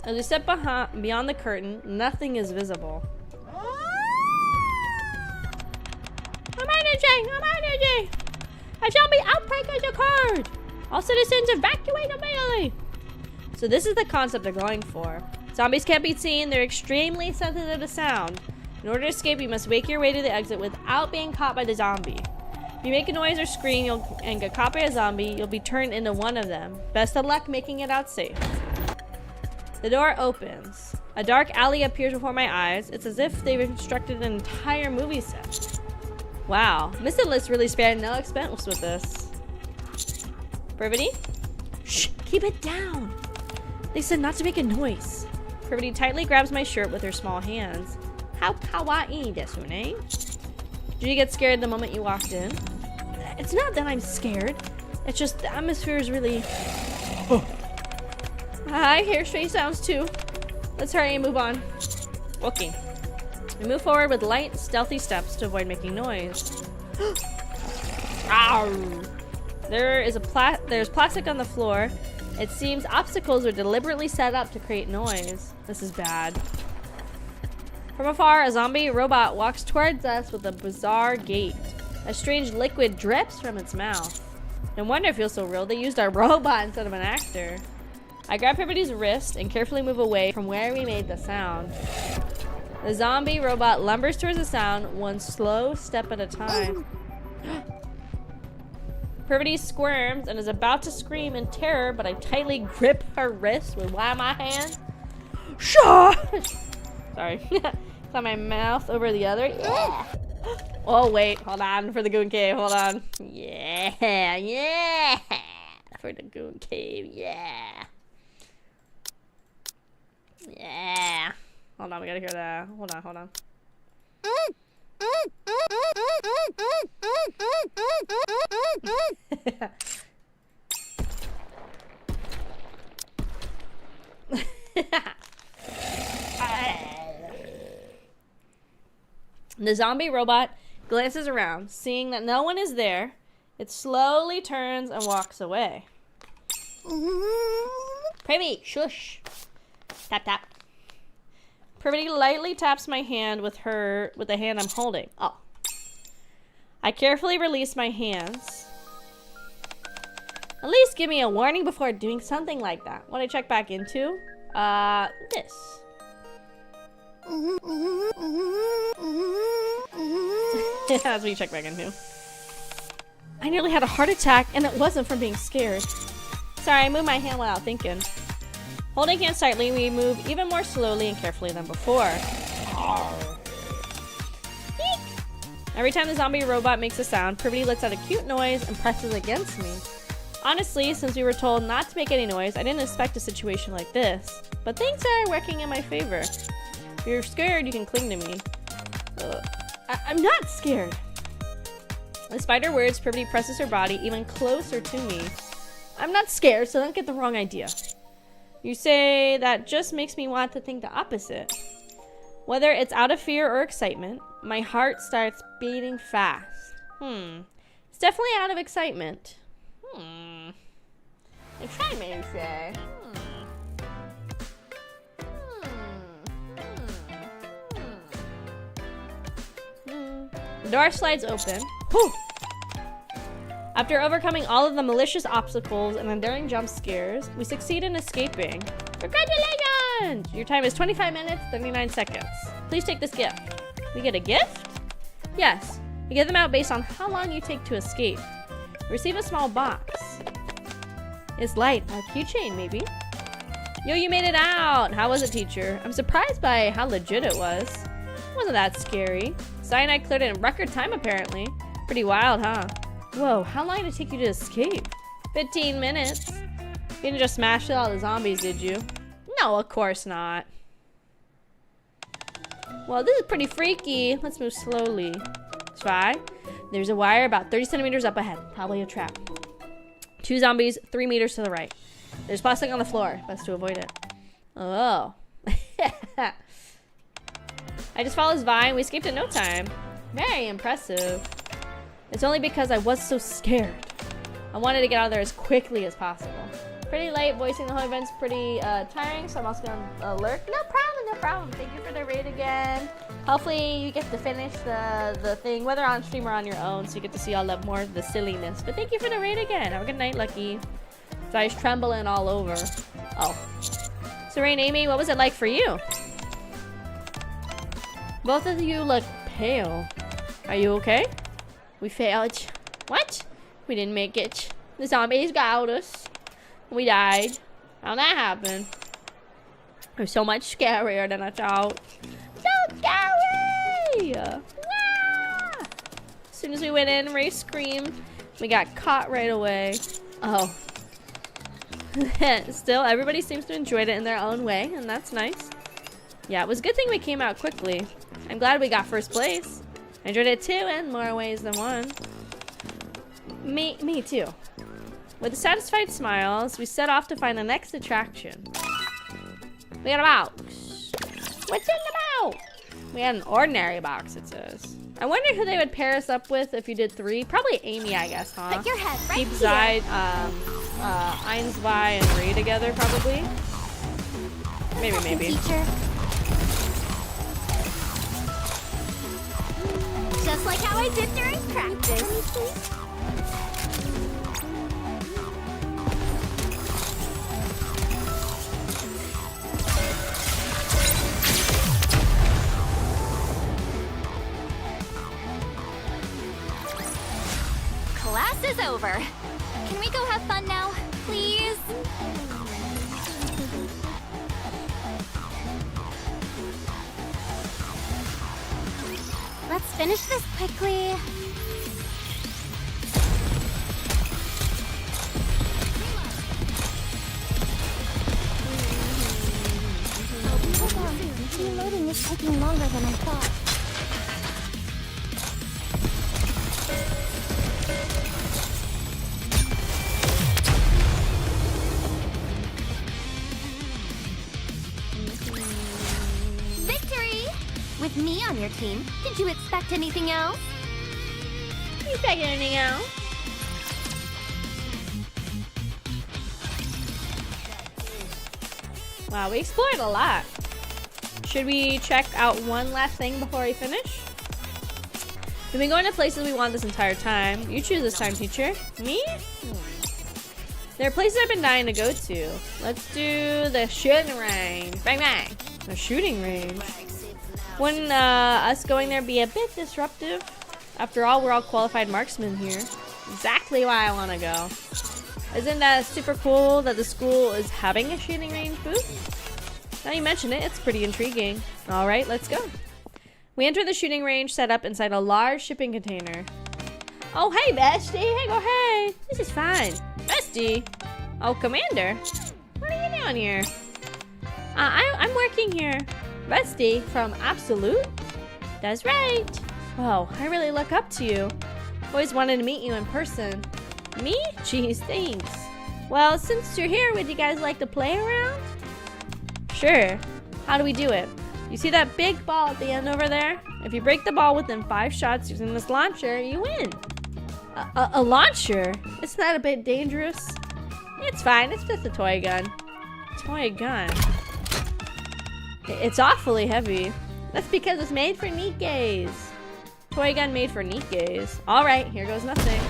As we step beyond the curtain, nothing is visible. Emergency! A zombie outbreak has occurred! All citizens evacuate immediately! So this is the concept they're going for. Zombies can't be seen, they're extremely sensitive to sound. In order to escape, you must make your way to the exit without being caught by the zombie. If you make a noise or scream and get caught by a zombie, you'll be turned into one of them. Best of luck making it out safe. The door opens. A dark alley appears before my eyes. It's as if they've constructed an entire movie set. Wow, Mr. List really spared no expense with this. Brevity? Shh, keep it down. They said not to make a noise. Brevity tightly grabs my shirt with her small hands. How kawaii desu ne? Did you get scared the moment you walked in? It's not that I'm scared. It's just the atmosphere is really... I hear strange sounds too. Let's hurry and move on. Okay. We move forward with light, stealthy steps to avoid making noise. Ow. There's plastic on the floor. It seems obstacles are deliberately set up to create noise. This is bad. From afar, a zombie robot walks towards us with a bizarre gait. A strange liquid drips from its mouth. No wonder it feels so real. They used our robot instead of an actor. I grab Privity's wrist and carefully move away from where we made the sound. The zombie robot lumbers towards the sound, one slow step at a time. Privity squirms and is about to scream in terror, but I tightly grip her wrist with one of my hands. Shush! Sorry. Climb my mouth over the other. Yeah. Oh, wait. Hold on for the goon cave. Hold on. Yeah. Yeah. For the goon cave. Yeah. Yeah. Hold on. We gotta hear that. Hold on. Hold on. The zombie robot glances around. Seeing that no one is there, it slowly turns and walks away. Privy, shush. Tap, tap. Privity lightly taps my hand with the hand I'm holding. Oh. I carefully release my hands. At least give me a warning before doing something like that. What I check back into? This. That's what you check back into. I nearly had a heart attack, and it wasn't from being scared. Sorry, I moved my hand without thinking. Holding hands tightly, we move even more slowly and carefully than before. Every time the zombie robot makes a sound, Privity lets out a cute noise and presses against me. Honestly, since we were told not to make any noise, I didn't expect a situation like this. But things are working in my favor. If you're scared, you can cling to me. I'm not scared. Despite her words, Privity presses her body even closer to me. I'm not scared, so don't get the wrong idea. You say that just makes me want to think the opposite. Whether it's out of fear or excitement, my heart starts beating fast. It's definitely out of excitement. Excitement, you say? The door slides open. Whew. After overcoming all of the malicious obstacles and enduring jump scares, we succeed in escaping. Congratulations! Your time is 25 minutes, 39 seconds. Please take this gift. We get a gift? Yes. We give them out based on how long you take to escape. Receive a small box. It's light. A keychain, maybe? Yo, you made it out! How was it, teacher? I'm surprised by how legit it was. It wasn't that scary. Cyanide cleared it in record time, apparently. Pretty wild, huh? Whoa, how long did it take you to escape? 15 minutes. You didn't just smash all the zombies, did you? No, of course not. Well, this is pretty freaky. Let's move slowly. Try. There's a wire about 30 centimeters up ahead. Probably a trap. 2 zombies, 3 meters to the right. There's plastic on the floor. Best to avoid it. Oh. I just followed his vine. We escaped in no time. Very impressive. It's only because I was so scared. I wanted to get out of there as quickly as possible. Pretty late. Voicing the whole event's pretty tiring, so I'm also gonna lurk. No problem, no problem. Thank you for the raid again. Hopefully you get to finish the thing, whether on stream or on your own, so you get to see all the more of the silliness. But thank you for the raid again. Have a good night, Lucky. So I was trembling all over. Oh. So Rain, Amy, what was it like for you? Both of you look pale. Are you okay? We failed. What? We didn't make it. The zombies got us. We died. How'd that happen? It was so much scarier than I thought. So scary! Ah! As soon as we went in, Ray screamed. We got caught right away. Oh, Still, everybody seems to enjoy it in their own way, and that's nice. Yeah, it was a good thing we came out quickly. I'm glad we got first place. I enjoyed it too in more ways than one. Me too. With satisfied smiles, we set off to find the next attraction. We got a box. What's in the box? We had an ordinary box, it says. I wonder who they would pair us up with if you did 3. Probably Amy, I guess, huh? Put your head right Keep here. Zai, Einsvai, and Ree together, probably. Maybe. Teacher. Just like how I did during practice. Class is over. Can we go have fun now, please? Let's finish this quickly. Hold on. Reloading is taking longer than I thought. Victory! With me on your team, did you expect anything else? You expect anything else? Wow, we explored a lot. Should we check out one last thing before we finish? We've been going to places we want this entire time. You choose this time, teacher. Me? There are places I've been dying to go to. Let's do the shooting range. Bang, bang. The shooting range. Wouldn't us going there be a bit disruptive? After all, we're all qualified marksmen here. Exactly why I want to go. Isn't that super cool that the school is having a shooting range booth? Now you mention it, it's pretty intriguing. Alright, let's go. We enter the shooting range set up inside a large shipping container. Oh, hey, bestie. Hey, go, hey. This is fine. Bestie. Oh, Commander. What are you doing here? I'm working here. Bestie from Absolute? That's right. Whoa, I really look up to you. Always wanted to meet you in person. Me? Jeez, thanks. Well, since you're here, would you guys like to play around? Sure. How do we do it? You see that big ball at the end over there? If you break the ball within 5 shots using this launcher, you win. A launcher? Isn't that a bit dangerous? It's fine, it's just a toy gun. Toy gun? It's awfully heavy. That's because it's made for NIKKEs. Toy gun made for NIKKEs. Alright, here goes nothing.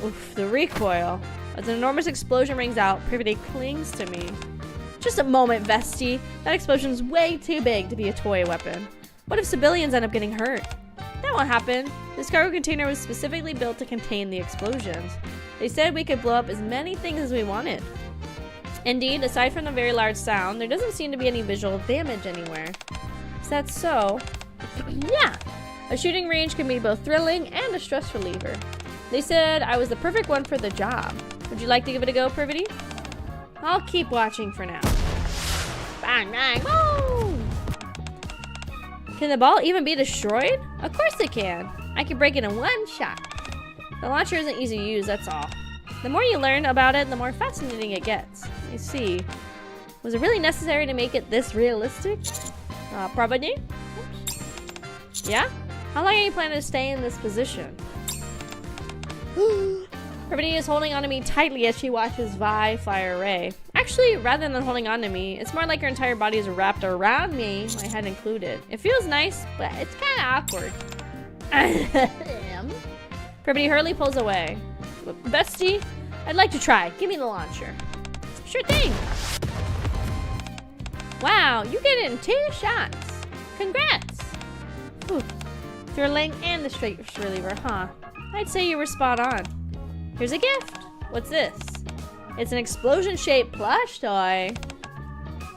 Oof, the recoil. As an enormous explosion rings out, Privity clings to me. Just a moment, Vesty. That explosion's way too big to be a toy weapon. What if civilians end up getting hurt? That won't happen. This cargo container was specifically built to contain the explosions. They said we could blow up as many things as we wanted. Indeed, aside from the very large sound, there doesn't seem to be any visual damage anywhere. Is that so? Yeah. A shooting range can be both thrilling and a stress reliever. They said I was the perfect one for the job. Would you like to give it a go, Privity? I'll keep watching for now. Bang, bang, boom! Can the ball even be destroyed? Of course it can. I can break it in one shot. The launcher isn't easy to use, that's all. The more you learn about it, the more fascinating it gets. I see. Was it really necessary to make it this realistic? Probably. Yeah? How long are you planning to stay in this position? Privity is holding onto me tightly as she watches Vi fire a ray. Actually, rather than holding onto me, it's more like her entire body is wrapped around me, my head included. It feels nice, but it's kind of awkward. Privity hurriedly pulls away. Bestie, I'd like to try. Give me the launcher. Sure thing. Wow, you get it in 2 shots. Congrats. Whew. Thrilling and the stress reliever, huh? I'd say you were spot on. Here's a gift. What's this? It's an explosion-shaped plush toy.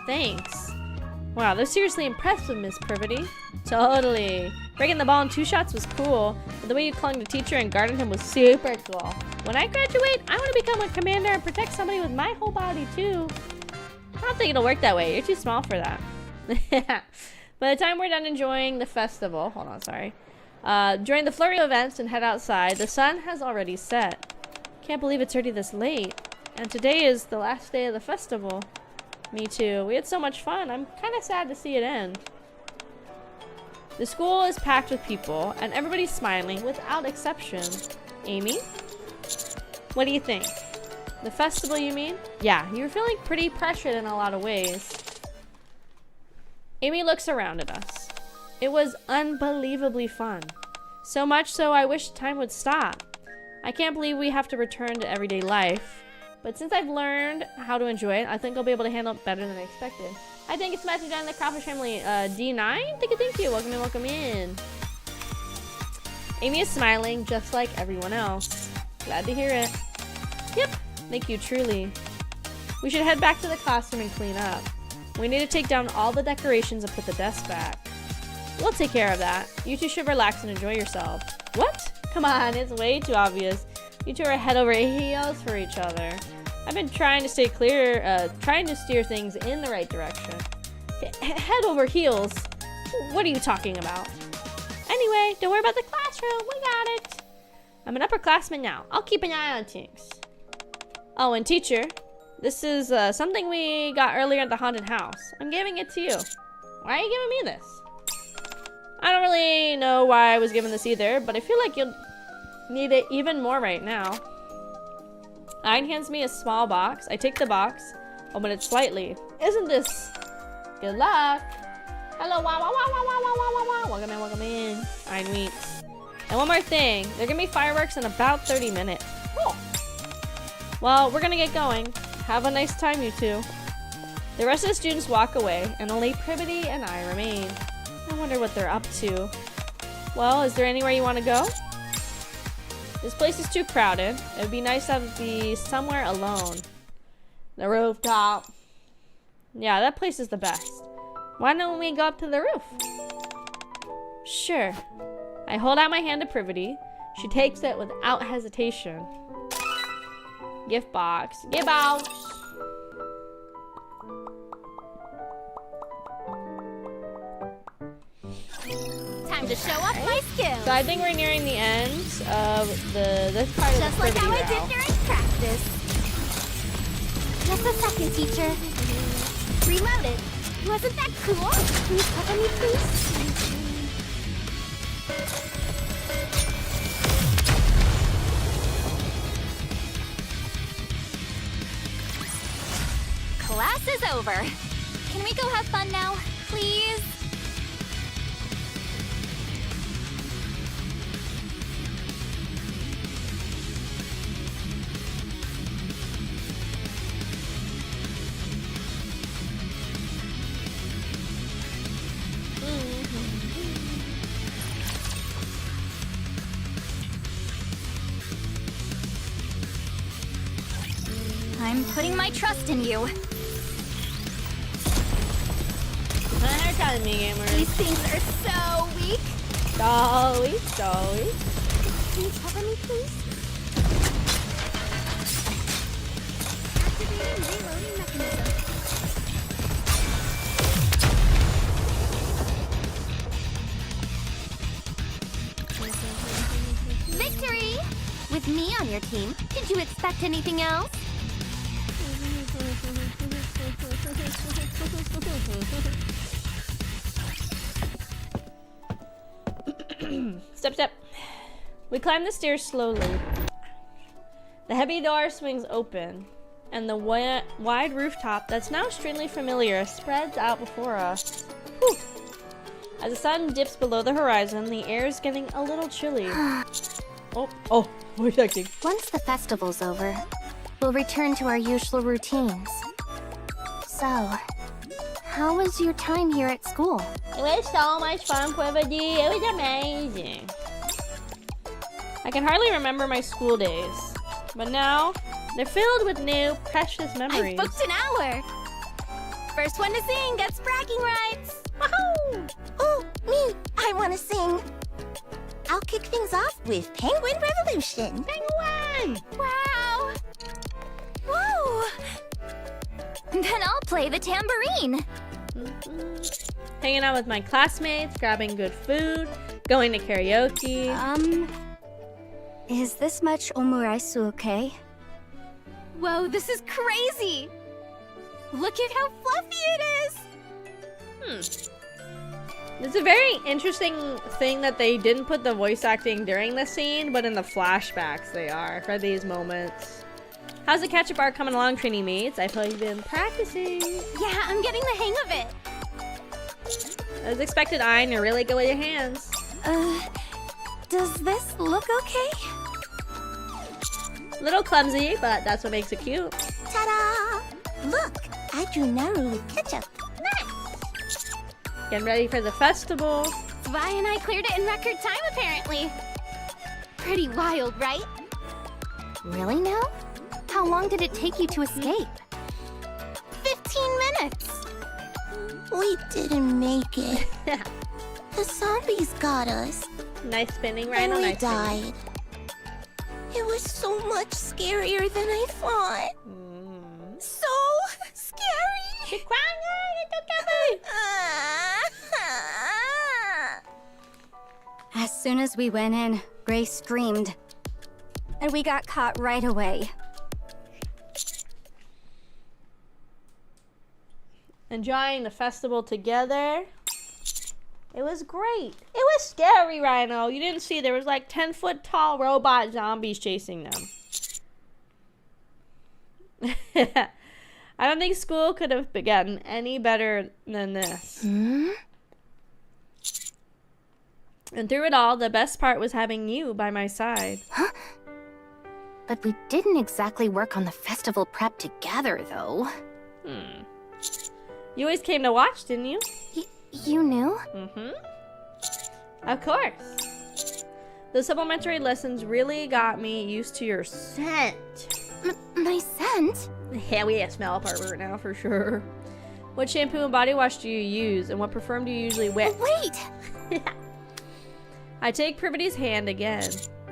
Thanks. Wow, they're seriously impressed with Miss Privity. Totally. Breaking the ball in 2 shots was cool, but the way you clung to teacher and guarded him was super cool. When I graduate, I want to become a commander and protect somebody with my whole body too. I don't think it'll work that way. You're too small for that. By the time we're done enjoying the festival, hold on, sorry. During the flurry of events and head outside, the sun has already set. Can't believe it's already this late. And today is the last day of the festival. Me too. We had so much fun. I'm kind of sad to see it end. The school is packed with people, and everybody's smiling without exception. Amy? What do you think? The festival, you mean? Yeah, you were feeling pretty pressured in a lot of ways. Amy looks around at us. It was unbelievably fun. So much so I wish time would stop. I can't believe we have to return to everyday life. But since I've learned how to enjoy it, I think I'll be able to handle it better than I expected. I think it's message on the Kraufish family. D9? Thank you. Welcome in, welcome in. Amy is smiling just like everyone else. Glad to hear it. Yep, thank you, truly. We should head back to the classroom and clean up. We need to take down all the decorations and put the desk back. We'll take care of that. You two should relax and enjoy yourselves. What? Come on, it's way too obvious. You two are head over heels for each other. I've been trying to stay clear, trying to steer things in the right direction. Head over heels? What are you talking about? Anyway, don't worry about the classroom. We got it. I'm an upperclassman now. I'll keep an eye on things. Oh, and teacher, this is something we got earlier at the haunted house. I'm giving it to you. Why are you giving me this? I don't really know why I was given this either, but I feel like you'll need it even more right now. Ayn hands me a small box. I take the box, open it slightly. Isn't this... Good luck. Hello, wow. Welcome in. Ayn winks. And one more thing. There are gonna be fireworks in about 30 minutes. Cool. Well, we're gonna get going. Have a nice time, you two. The rest of the students walk away, and only Privity and I remain. I wonder what they're up to. Well, is there anywhere you want to go? This place is too crowded. It would be nice to be somewhere alone. The rooftop. Yeah, that place is the best. Why don't we go up to the roof? Sure. I hold out my hand to Privity. She takes it without hesitation. Gift box. Gift box. Time to show off my skills. So I think we're nearing the end of this part of the Just like how I Privity did route. during practice. Just a second, teacher. Reloaded. Wasn't that cool? Can you cover me, please? Class is over. Can we go have fun now, please? I'm putting my trust in you. They're telling me, gamers. These things are so weak. Sorry. Can you cover me, please? Activating reloading mechanism. Victory! With me on your team, did you expect anything else? Step. We climb the stairs slowly. The heavy door swings open, and the wide rooftop that's now strangely familiar spreads out before us. Whew. As the sun dips below the horizon, the air is getting a little chilly. Oh, we're checking. Once the festival's over, we'll return to our usual routines. So, how was your time here at school? It was so much fun, Privity. It was amazing. I can hardly remember my school days, but now they're filled with new, precious memories. I booked an hour. First one to sing gets bragging rights. Woohoo! Oh, me! I want to sing. I'll kick things off with Penguin Revolution. Penguin! Wow! Whoa! Then I'll play the tambourine. Hanging out with my classmates, grabbing good food, going to karaoke. Is this much omuraisu okay? Whoa, this is crazy! Look at how fluffy it is! It's a very interesting thing that they didn't put the voice acting during the scene, but in the flashbacks they are for these moments. How's the ketchup art coming along, trainee mates? I've probably been practicing. Yeah, I'm getting the hang of it. As expected, Ein, you're really good with your hands. Does this look okay? Little clumsy, but that's what makes it cute. Ta-da! Look, I drew Naru with ketchup. Getting ready for the festival. Zwei and I cleared it in record time, apparently. Pretty wild, right? Really now? How long did it take you to escape? 15 minutes! We didn't make it. The zombies got us. Nice spinning, And Rhino. we Nice spinning. died. It was so much scarier than I thought. So scary. She's crying, it's okay. As soon as we went in, Grace screamed. And we got caught right away. Enjoying the festival together. It was great. It was scary, Rhino. You didn't see there was like 10-foot tall robot zombies chasing them. I don't think school could have gotten any better than this. And through it all, the best part was having you by my side. But we didn't exactly work on the festival prep together, though. You always came to watch, didn't you? You knew? Of course. The supplementary lessons really got me used to your scent. My scent? Yeah, we smell a pervert now for sure. What shampoo and body wash do you use, and what perfume do you usually wear? Wait! I take Privity's hand again.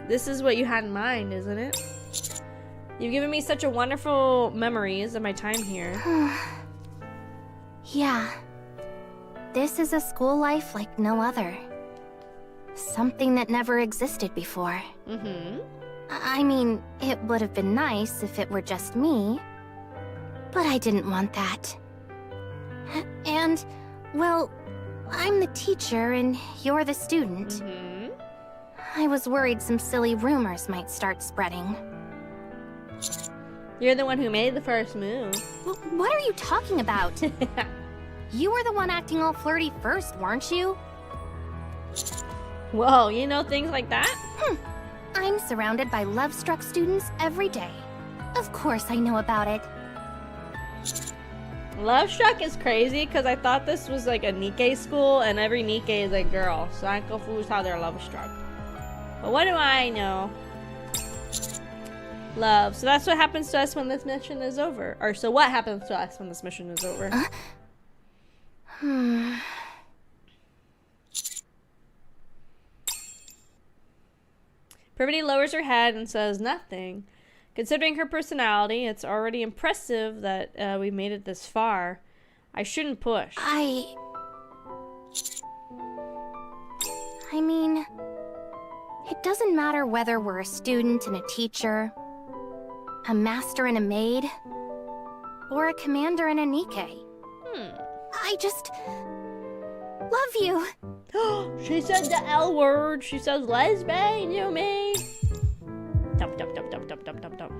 This is what you had in mind, isn't it? You've given me such a wonderful memories of my time here. Yeah. This is a school life like no other. Something that never existed before. I mean, it would have been nice if it were just me. But I didn't want that. And, well, I'm the teacher and you're the student. I was worried some silly rumors might start spreading. You're the one who made the first move. What are you talking about? You were the one acting all flirty first, weren't you? Whoa, you know things like that? I'm surrounded by love-struck students every day. Of course I know about it. Love Struck is crazy because I thought this was like a NIKKE school and every NIKKE is a girl. So I'm confused how they're love struck. But what do I know? Love. So that's what happens to us when this mission is over. Or so what happens to us when this mission is over? Privity lowers her head and says nothing. Considering her personality, it's already impressive that we made it this far. I shouldn't push. I mean, it doesn't matter whether we're a student and a teacher, a master and a maid, or a commander and a NIKKE. I just love you. She said the L word. She says lesbian to me. Dump, dump, dump, dump, dump, dump, dump, dump.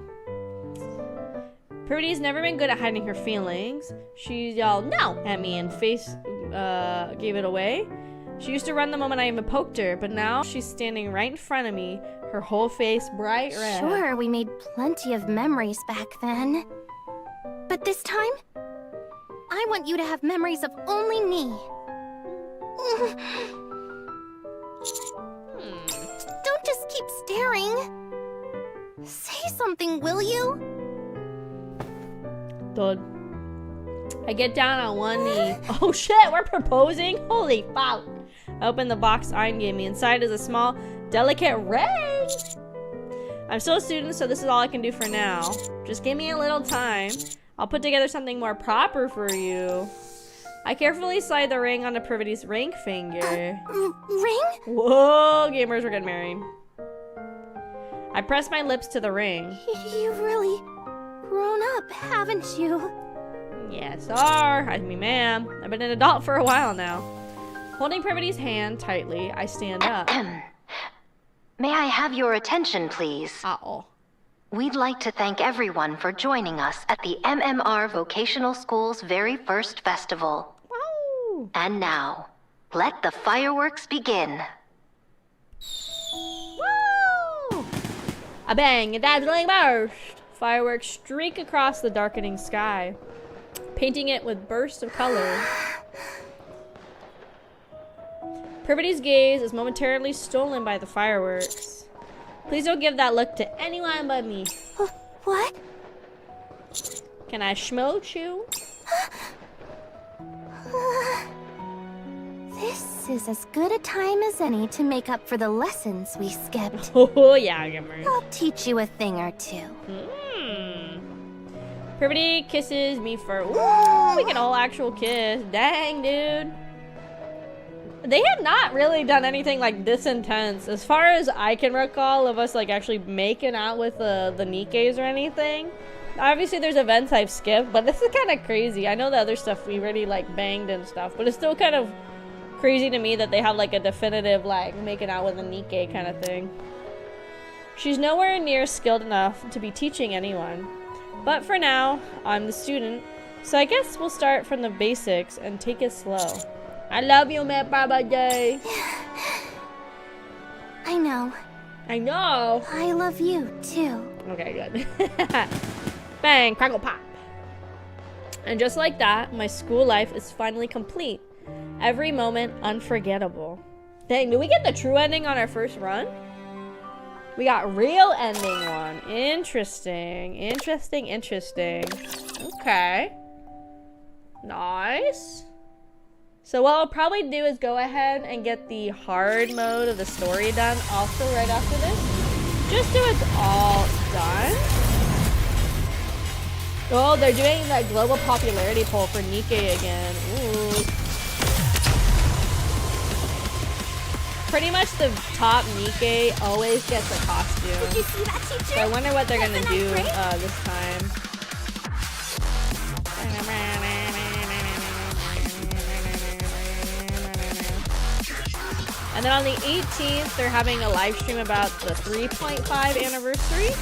Privity's never been good at hiding her feelings. She yelled no at me and face gave it away. She used to run the moment I even poked her, but now she's standing right in front of me, her whole face bright red. Sure, we made plenty of memories back then. But this time, I want you to have memories of only me. Don't just keep staring. Say something, will you? Thud. I get down on one knee. Oh shit, we're proposing? Holy fuck. I opened the box Ein gave me. Inside is a small, delicate ring. I'm still a student, so this is all I can do for now. Just give me a little time. I'll put together something more proper for you. I carefully slide the ring onto Privity's ring finger. Ring? Whoa, gamers, we're getting married. I press my lips to the ring. You've really grown up, haven't you? Yes, sir. I mean, ma'am. I've been an adult for a while now. Holding Privity's hand tightly, I stand up. May I have your attention, please? Uh-oh. We'd like to thank everyone for joining us at the MMR Vocational School's very first festival. Wow. And now, let the fireworks begin. Woo! A bang, a dazzling burst. Fireworks streak across the darkening sky, painting it with bursts of color. Privity's gaze is momentarily stolen by the fireworks. Please don't give that look to anyone but me. What? Can I schmoach you? This is as good a time as any to make up for the lessons we skipped. Oh, yeah, gamer. I'll teach you a thing or two. Privity kisses me for. Ooh, we get an all actual kiss. Dang, dude. They have not really done anything like this intense, as far as I can recall, of us like actually making out with the NIKKEs or anything. Obviously, there's events I've skipped, but this is kind of crazy. I know the other stuff we already like banged and stuff, but it's still kind of crazy to me that they have like a definitive like making out with a NIKKE kind of thing. She's nowhere near skilled enough to be teaching anyone, but for now, I'm the student, so I guess we'll start from the basics and take it slow. I love you, man, Baba J. I know. I know. I love you, too. Okay, good. Bang, crackle pop. And just like that, my school life is finally complete. Every moment unforgettable. Dang, did we get the true ending on our first run? We got real ending one. Interesting. Interesting, interesting. Okay. Nice. So what I'll probably do is go ahead and get the hard mode of the story done also right after this. Just so it's all done. Oh, they're doing that global popularity poll for NIKKE again. Ooh. Pretty much the top NIKKE always gets a costume. Did you see that, teacher? So I wonder what they're gonna Wasn't do that great? this time. And then on the 18th, they're having a live stream about the 3.5 anniversary.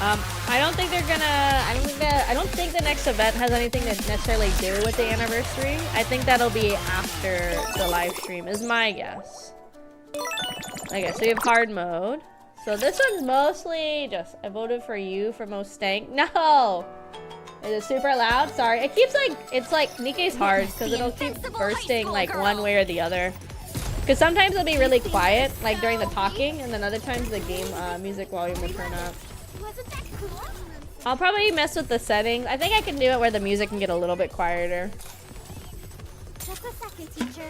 I don't think they're gonna. I don't think the next event has anything to necessarily do with the anniversary. I think that'll be after the live stream, is my guess. Okay, so we have hard mode. So this one's mostly just, I voted for you for most stank. No! Is it super loud? Sorry. It keeps like, it's like, NIKKE's hard because it'll keep bursting like one way or the other. Because sometimes it'll be really quiet, like during the talking, and then other times the game music volume will turn up. I'll probably mess with the settings. I think I can do it where the music can get a little bit quieter. Just a second, teacher.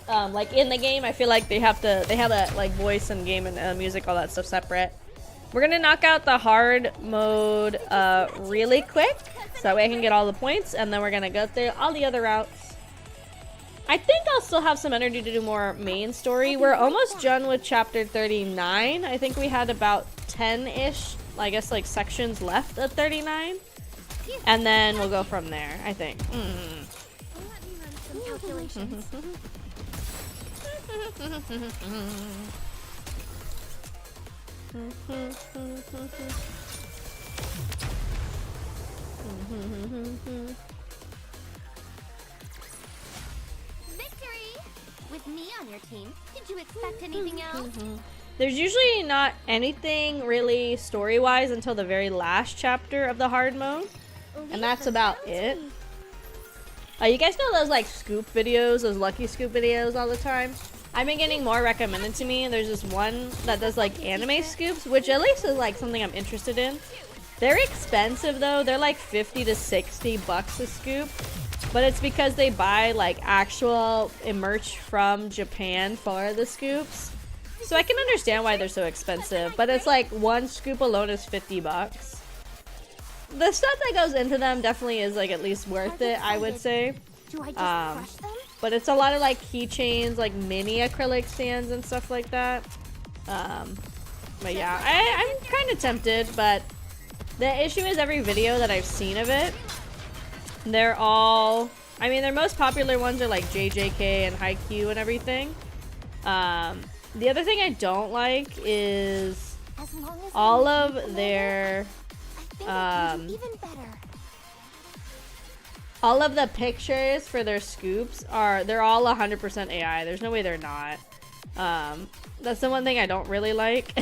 Like in the game, I feel like they have a like voice and game and music, all that stuff separate. We're gonna knock out the hard mode really quick, so that way I can get all the points, and then we're gonna go through all the other routes. I think I'll still have some energy to do more main story. We're almost done with chapter 39. I think we had about 10-ish, I guess, like sections left at 39, and then we'll go from there, I think. Let me run some calculations. Victory! With me on your team, did you expect anything else? There's usually not anything really story-wise until the very last chapter of the hard mode, and that's about it. You guys know those like scoop videos, those lucky scoop videos all the time? I've been getting more recommended to me. There's this one that does like anime scoops, which at least is like something I'm interested in. They're expensive though. They're like 50 to 60 bucks a scoop. But it's because they buy like actual merch from Japan for the scoops. So I can understand why they're so expensive, but it's like one scoop alone is 50 bucks. The stuff that goes into them definitely is like at least worth it, I would say. But it's a lot of like keychains, like mini acrylic stands and stuff like that. But yeah, I'm kind of tempted, but the issue is every video that I've seen of it, they're all, I mean, their most popular ones are like JJK and Haikyuu and everything. The other thing I don't like is all of their, all of the pictures for their scoops they're all 100% AI. There's no way they're not. That's the one thing I don't really like.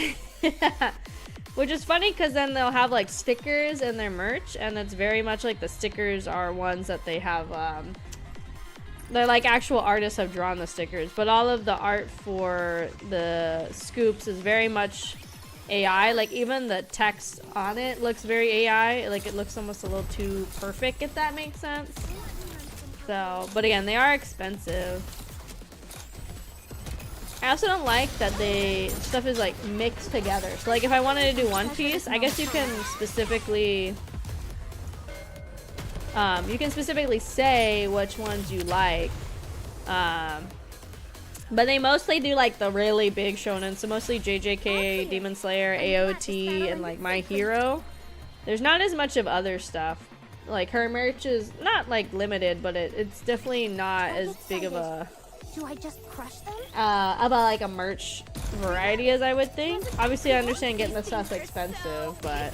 Which is funny because then they'll have like stickers in their merch, and it's very much like the stickers are ones that they have, they're like actual artists have drawn the stickers, but all of the art for the scoops is very much AI. Like even the text on it looks very AI. Like it looks almost a little too perfect, if that makes sense. So, but again, they are expensive. I also don't like that stuff is like mixed together. So like if I wanted to do one piece, I guess you can specifically say which ones you like. But they mostly do like the really big shonen, so mostly JJK, Demon Slayer, AOT, and like My Hero. There's not as much of other stuff. Like her merch is not like limited, but it's definitely not as big of a like a merch variety as I would think. Obviously I understand getting the stuff's expensive, but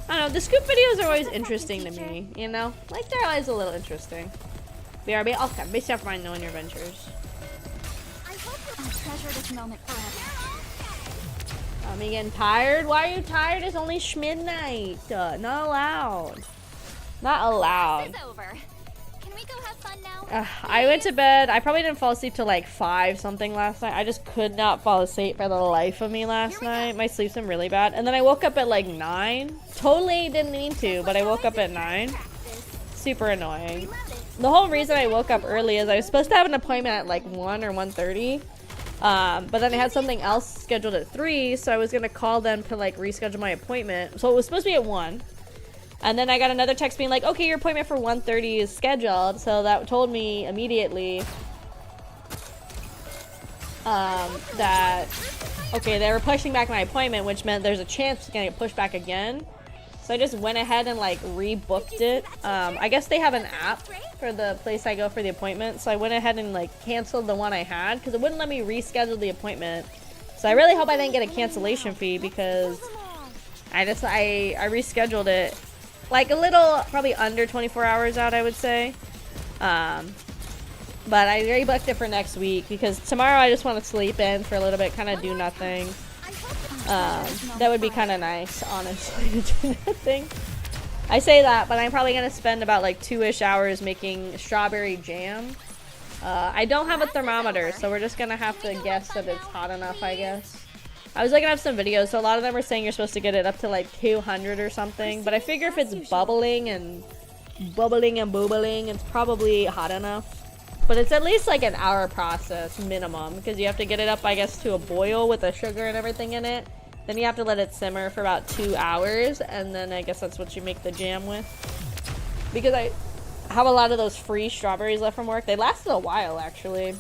I don't know, the scoop videos are always interesting to me, you know? Like they're always a little interesting. BRB, okay, be safe fine knowing your ventures. I hope you'll treasure this moment forever. I'm getting tired? Why are you tired? It's only midnight. Not allowed. Not allowed. It's over. Can we go have fun now? I went to bed. I probably didn't fall asleep till like 5 something last night. I just could not fall asleep for the life of me last night. My sleep's been really bad. And then I woke up at like 9. Totally didn't mean to, but I woke up at 9. Super annoying. The whole reason I woke up early is I was supposed to have an appointment at like 1 or 1:30. But then I had something else scheduled at 3, so I was gonna call them to like reschedule my appointment. So it was supposed to be at 1. And then I got another text being like, okay, your appointment for 1:30 is scheduled. So that told me immediately that, okay, they were pushing back my appointment, which meant there's a chance it's gonna get pushed back again. So I just went ahead and like rebooked it. I guess they have an app for the place I go for the appointment. So I went ahead and like canceled the one I had because it wouldn't let me reschedule the appointment. So I really hope I didn't get a cancellation fee because I rescheduled it like a little, probably under 24 hours out, I would say. But I rebooked it for next week because tomorrow I just want to sleep in for a little bit, kind of do nothing. That would be kind of nice, honestly, to do nothing. I say that, but I'm probably going to spend about like 2-ish hours making strawberry jam. I don't have a thermometer, so we're just going to have to guess that it's hot enough, I guess. I was looking up some videos, so a lot of them are saying you're supposed to get it up to like 200 or something, but I figure if it's bubbling and boobling, it's probably hot enough. But it's at least like an hour process minimum, because you have to get it up, I guess, to a boil with the sugar and everything in it. Then you have to let it simmer for about 2 hours, and then I guess that's what you make the jam with. Because I have a lot of those free strawberries left from work. They lasted a while, actually.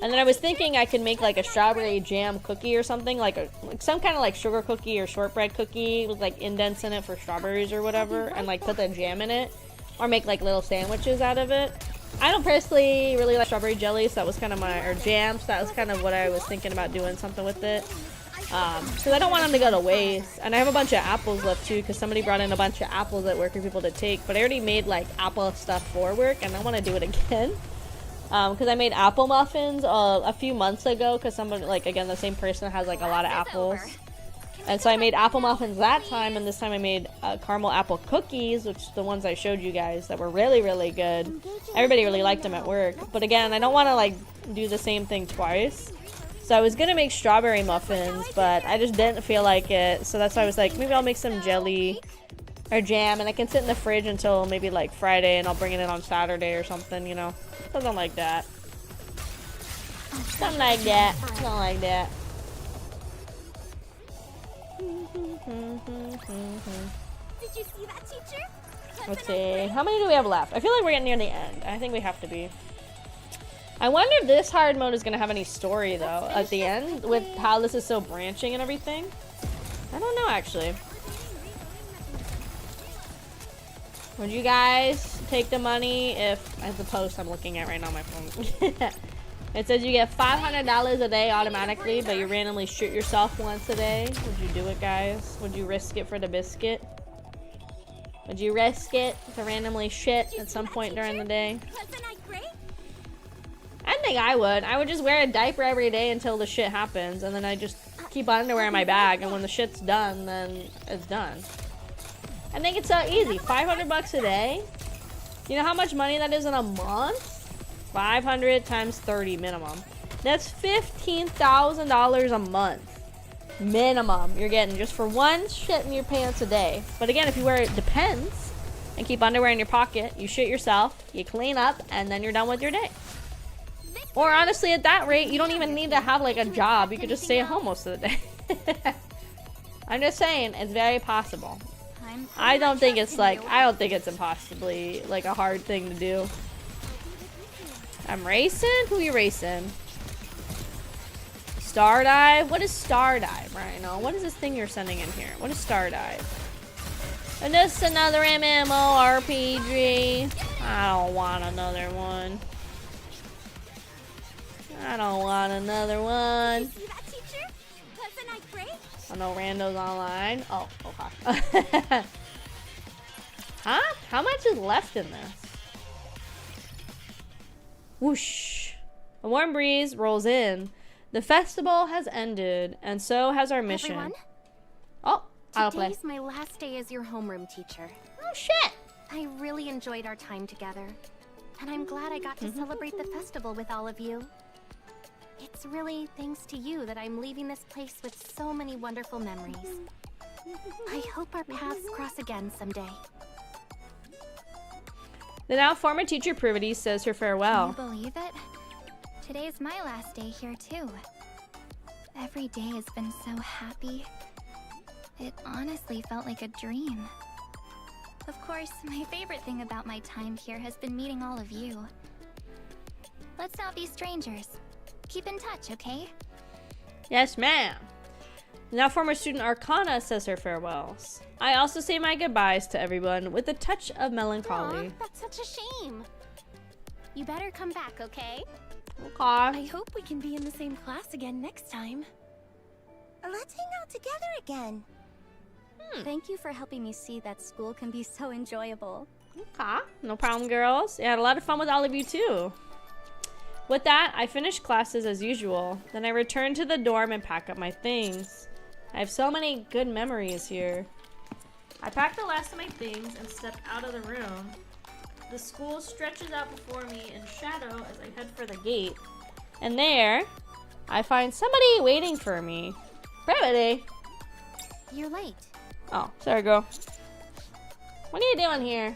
And then I was thinking I could make like a strawberry jam cookie or something, like some kind of like sugar cookie or shortbread cookie with like indents in it for strawberries or whatever, and like put the jam in it, or make like little sandwiches out of it. I don't personally really like strawberry jelly, so that was kind of or jam, so that was kind of what I was thinking about doing something with it. Because I don't want them to go to waste. And I have a bunch of apples left too, because somebody brought in a bunch of apples at work for people to take, but I already made like apple stuff for work, and I want to do it again. Because I made apple muffins a few months ago, because somebody, like, again, the same person has like a lot of apples. And so I made apple muffins that time, and this time I made caramel apple cookies, which the ones I showed you guys that were really, really good. Everybody really liked them at work. But again, I don't want to like do the same thing twice. So I was gonna make strawberry muffins, but I just didn't feel like it. So that's why I was like, maybe I'll make some jelly, or jam, and it can sit in the fridge until maybe like Friday, and I'll bring it in on Saturday or something, you know, something like that. Something like that. Something like that. Did you see that, teacher? Let's see. How many do we have left? I feel like we're getting near the end. I think we have to be. I wonder if this hard mode is going to have any story, though, at the end, with how this is so branching and everything. I don't know, actually. Would you guys take the money if, as the post I'm looking at right now on my phone. It says you get $500 a day automatically, but you randomly shoot yourself once a day. Would you do it, guys? Would you risk it for the biscuit? Would you risk it to randomly shit at some point during the day? I think I would. I would just wear a diaper every day until the shit happens, and then I just keep underwear in my bag, and when the shit's done, then it's done. I think it's so easy. 500 bucks a day? You know how much money that is in a month? 500 times 30 minimum. That's $15,000 a month. Minimum you're getting just for one shit in your pants a day. But again, if you wear it depends and keep underwear in your pocket, you shit yourself, you clean up, and then you're done with your day. Or honestly, at that rate, you don't even need to have like a job. You could just stay at home most of the day. I'm just saying, it's very possible. I don't think it's impossibly like a hard thing to do. I'm racing? Who you racing? Star Dive? What is Star Dive, Rhino? What is this thing you're sending in here? What is Star Dive? And this another MMORPG. I don't want another one. I don't want another one. See that, teacher? Wasn't I great? Oh no, randos online. Oh, okay. Huh? How much is left in this? Whoosh. A warm breeze rolls in. The festival has ended, and so has our mission. Everyone? Oh, autoplay. Today's my last day as your homeroom teacher. Oh, shit. I really enjoyed our time together, and I'm glad I got to celebrate the festival with all of you. It's really thanks to you that I'm leaving this place with so many wonderful memories. I hope our paths cross again someday. The now former teacher Privity says her farewell. Can you believe it? Today's my last day here too. Every day has been so happy. It honestly felt like a dream. Of course, my favorite thing about my time here has been meeting all of you. Let's not be strangers. Keep in touch, okay? Yes, ma'am. Now former student Arcana says her farewells. I also say my goodbyes to everyone with a touch of melancholy. Aw, that's such a shame. You better come back, okay? Okay. I hope we can be in the same class again next time. Let's hang out together again. Thank you for helping me see that school can be so enjoyable. Okay. No problem, girls. I had a lot of fun with all of you, too. With that, I finished classes as usual. Then I returned to the dorm and pack up my things. I have so many good memories here. I packed the last of my things and stepped out of the room. The school stretches out before me in shadow as I head for the gate. And there, I find somebody waiting for me. Brevity. You're late. Oh, sorry, girl. What are you doing here?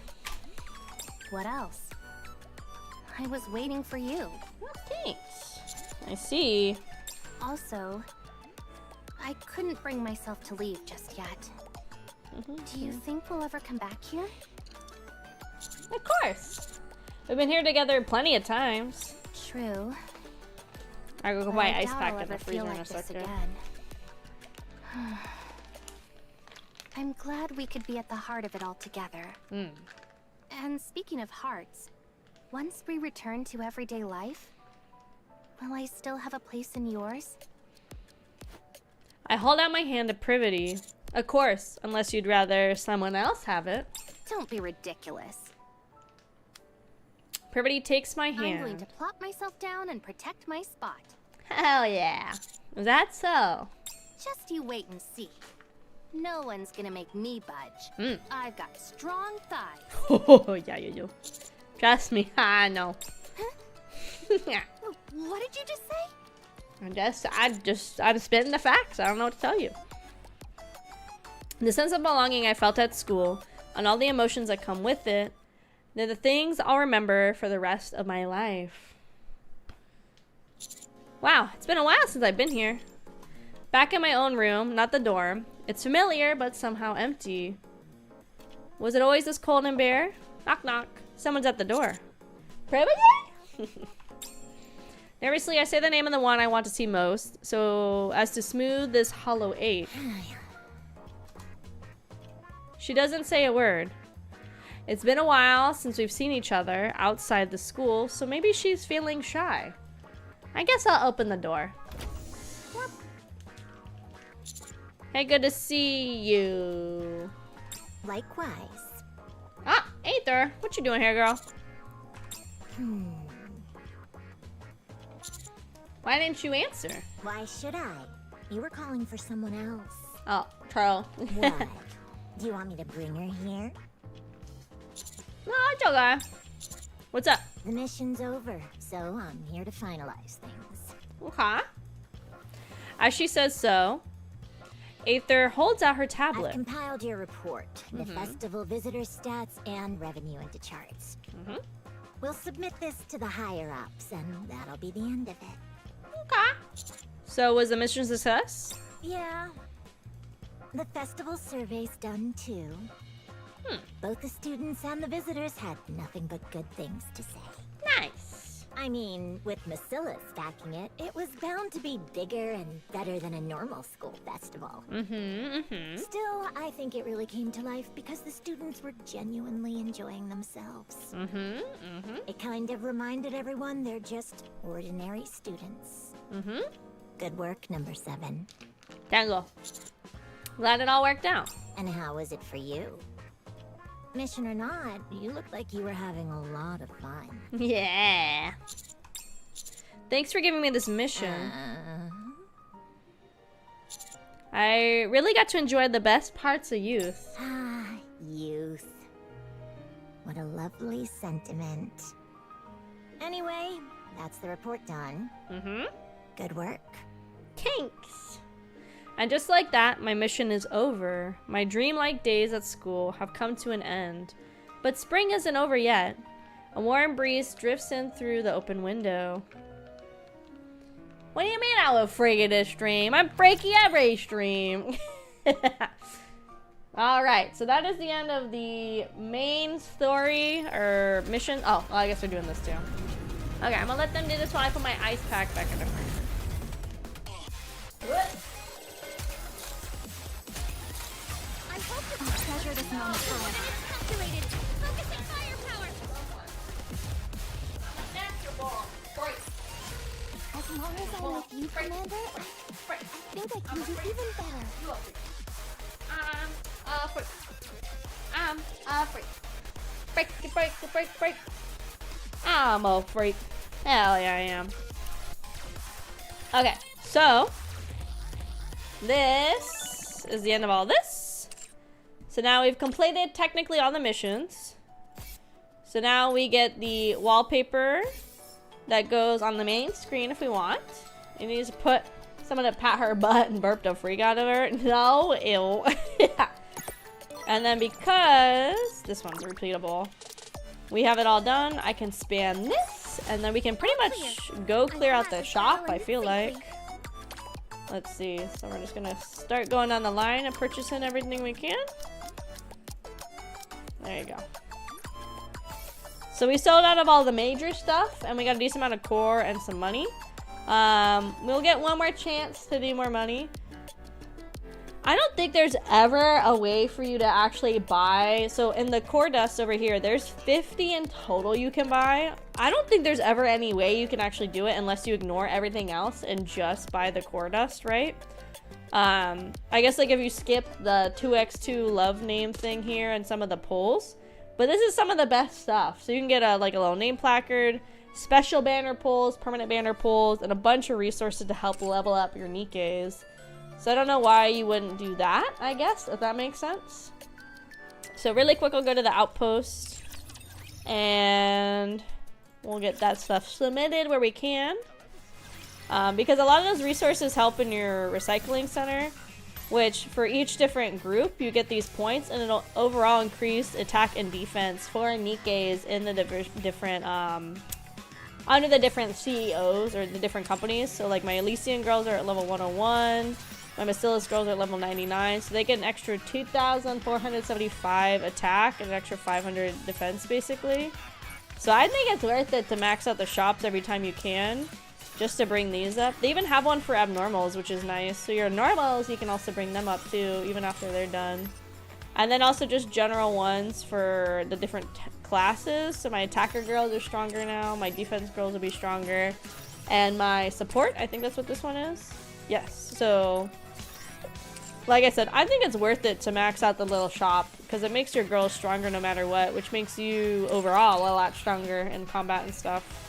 What else? I was waiting for you. Oh, thanks. I see. Also, I couldn't bring myself to leave just yet. Do you think we'll ever come back here? Of course. We've been here together plenty of times. True. I go But buy I ice doubt pack I'll in the ever feel freezer in a like this second. again. I'm glad we could be at the heart of it all together. And speaking of hearts, once we return to everyday life, will I still have a place in yours? I hold out my hand to Privity. Of course, unless you'd rather someone else have it. Don't be ridiculous. Privity takes my I'm going hand. to plop myself down and protect my spot. Hell yeah. Is that so? Just you wait and see. No one's gonna make me budge. I've got strong thighs. Oh, yeah, you do. Trust me, I know. What did you just say? I'm spitting the facts. I don't know what to tell you. The sense of belonging I felt at school, and all the emotions that come with it. They're the things I'll remember for the rest of my life. Wow, it's been a while since I've been here. Back in my own room, not the dorm. It's familiar, but somehow empty. Was it always this cold and bare? Knock knock. Someone's at the door. Privilege? Nervously, I say the name of the one I want to see most, so as to smooth this hollow ache. She doesn't say a word. It's been a while since we've seen each other outside the school, so maybe she's feeling shy. I guess I'll open the door. Hey, good to see you. Likewise. Ah, Aether, what you doing here, girl? Why didn't you answer? Why should I? You were calling for someone else. Oh, Charles. What? Do you want me to bring her here? No, it's okay. What's up? The mission's over, so I'm here to finalize things. Okay. As she says so, Aether holds out her I've tablet. compiled your report, the festival visitor stats, and revenue into charts. We'll submit this to the higher-ups, and that'll be the end of it. Okay. So was the mission a success? Yeah. The festival survey's done, too. Both the students and the visitors had nothing but good things to say. Nice. I mean, with Masilla stacking it, it was bound to be bigger and better than a normal school festival. Still, I think it really came to life because the students were genuinely enjoying themselves. It kind of reminded everyone they're just ordinary students. Good work, number 7. Tango. Glad it all worked out. And how was it for you? Mission or not, you looked like you were having a lot of fun. Yeah. Thanks for giving me this mission. I really got to enjoy the best parts of youth. Youth. What a lovely sentiment. Anyway, that's the report done. Good work. Thanks. And just like that, my mission is over. My dreamlike days at school have come to an end. But spring isn't over yet. A warm breeze drifts in through the open window. What do you mean I will freaky this stream? I'm freaky every stream. Alright, so that is the end of the main story, or mission. Oh, well, I guess we're doing this too. Okay, I'm gonna let them do this while I put my ice pack back in the freezer. What? I hope you can treasure this moment. Calculated. Focusing firepower. As long as I'm with you, Commander, I think I can do even better. Freak. I'm a freak. Hell yeah, I am. Okay, so this is the end of all this. So now we've completed technically all the missions. So now we get the wallpaper that goes on the main screen if we want. You need to put someone to pat her butt and burped a freak out of her. No, ew. Yeah. And then because this one's repeatable, we have it all done. I can span this, and then we can pretty much go clear out the shop, I feel like. Let's see. So we're just gonna start going down the line and purchasing everything we can. There you go. So we sold out of all the major stuff, and we got a decent amount of core and some money. We'll get one more chance to do more money. I don't think there's ever a way for you to actually buy. So in the core dust over here, there's 50 in total you can buy. I don't think there's ever any way you can actually do it unless you ignore everything else and just buy the core dust, right? I guess like if you skip the 2x2 love name thing here and some of the pulls. But this is some of the best stuff. So you can get a little name placard, special banner pulls, permanent banner pulls, and a bunch of resources to help level up your NIKKEs. So I don't know why you wouldn't do that, I guess, if that makes sense. So really quick, we'll go to the outpost. And we'll get that stuff submitted where we can. Because a lot of those resources help in your recycling center. which for each different group, you get these points, and it'll overall increase attack and defense for NIKKEs in the different, under the different CEOs or the different companies. So like my Elysian girls are at level 101, my Bacillus girls are at level 99, so they get an extra 2,475 attack and an extra 500 defense basically. So I think it's worth it to max out the shops every time you can, just to bring these up. They even have one for abnormals, which is nice. So your normals, you can also bring them up too, even after they're done. And then also just general ones for the different classes. So my attacker girls are stronger now, my defense girls will be stronger, and my support, I think that's what this one is. Yes, so like I said, I think it's worth it to max out the little shop because it makes your girls stronger no matter what, which makes you overall a lot stronger in combat and stuff.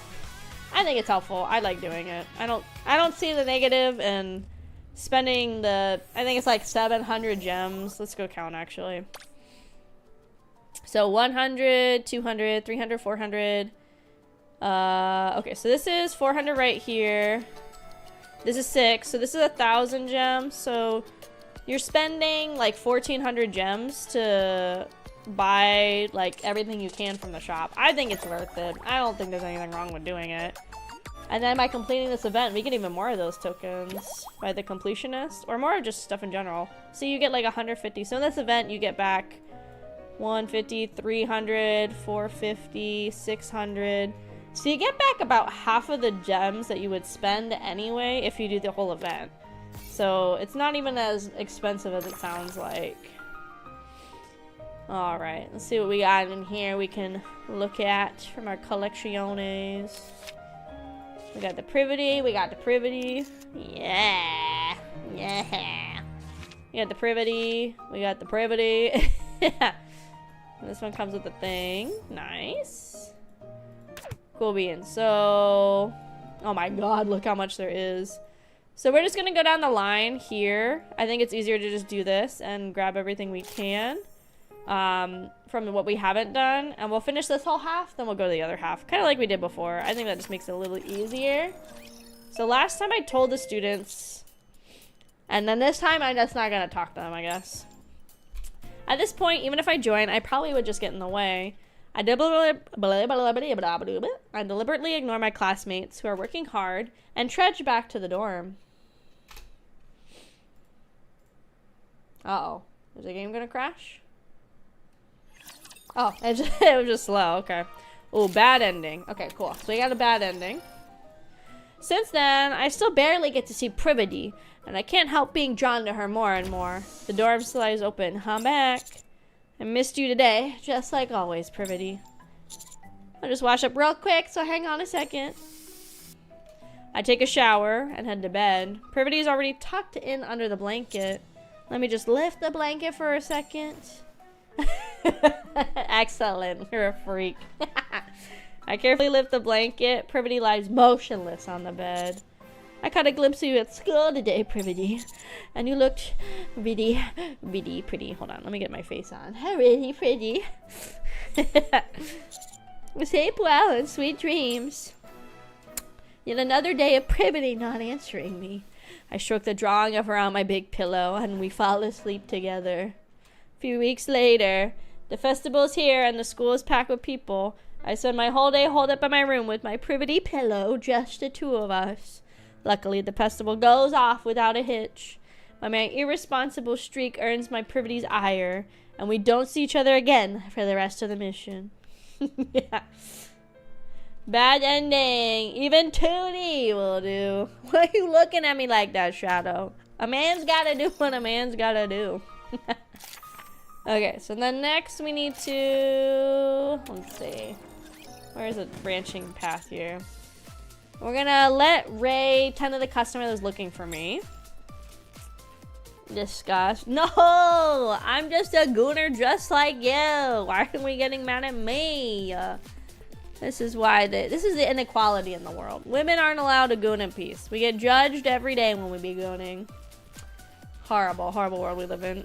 I think it's helpful. I like doing it. I don't see the negative in spending the, I think it's like 700 gems. Let's go count actually. So 100, 200, 300, 400. Okay, so this is 400 right here. This is 6, so this is 1,000 gems. So you're spending like 1,400 gems to buy like everything you can from the shop. I think it's worth it. I don't think there's anything wrong with doing it. And then by completing this event, we get even more of those tokens by the completionist, or more of just stuff in general. So you get like 150. So in this event, you get back 150, 300, 450, 600. So you get back about half of the gems that you would spend anyway if you do the whole event. So it's not even as expensive as it sounds like. Alright, let's see what we got in here we can look at from our collecciones. We got the privity, we got the privity. Yeah. Yeah. We got the privity, we got the privity. This one comes with a thing. Nice. Cool beans. So, oh my god, look how much there is. So we're just gonna go down the line here. I think it's easier to just do this and grab everything we can from what we haven't done. And we'll finish this whole half, then we'll go to the other half. Kind of like we did before. I think that just makes it a little easier. So last time I told the students, and then this time I'm just not gonna talk to them, I guess. At this point, even if I join, I probably would just get in the way. I deliberately ignore my classmates who are working hard and trudge back to the dorm. Uh-oh. Is the game gonna crash? Oh, it was just slow. Okay. Oh, bad ending. Okay, cool. So we got a bad ending. Since then, I still barely get to see Privity, and I can't help being drawn to her more and more. The dorm slides open. I'm back. I missed you today, just like always, Privity. I'll just wash up real quick, so hang on a second. I take a shower and head to bed. Privity's already tucked in under the blanket. Let me just lift the blanket for a second. Excellent, you're a freak. I carefully lift the blanket. Privity lies motionless on the bed. I caught a glimpse of you at school today, Privity. And you looked really pretty. Hold on, let me get my face on. Really pretty. Sleep well and sweet dreams. Yet another day of Privity not answering me. I stroke the drawing of her on my big pillow, and we fall asleep together. A few weeks later, the festival's here and the school is packed with people. I spend my whole day holed up in my room with my Privity pillow, just the two of us. Luckily, the festival goes off without a hitch. But my irresponsible streak earns my Privity's ire, and we don't see each other again for the rest of the mission. Yeah. Bad ending. Even 2D will do. Why are you looking at me like that, Shadow? A man's gotta do what a man's gotta do. Okay, so then next we need to... Let's see. Where's the branching path here? We're gonna let Ray tend to the customer that's looking for me. Discuss. No! I'm just a gooner just like you. Why are we getting mad at me? This is why this is the inequality in the world. Women aren't allowed to goon in peace. We get judged every day when we be gooning. Horrible, horrible world we live in.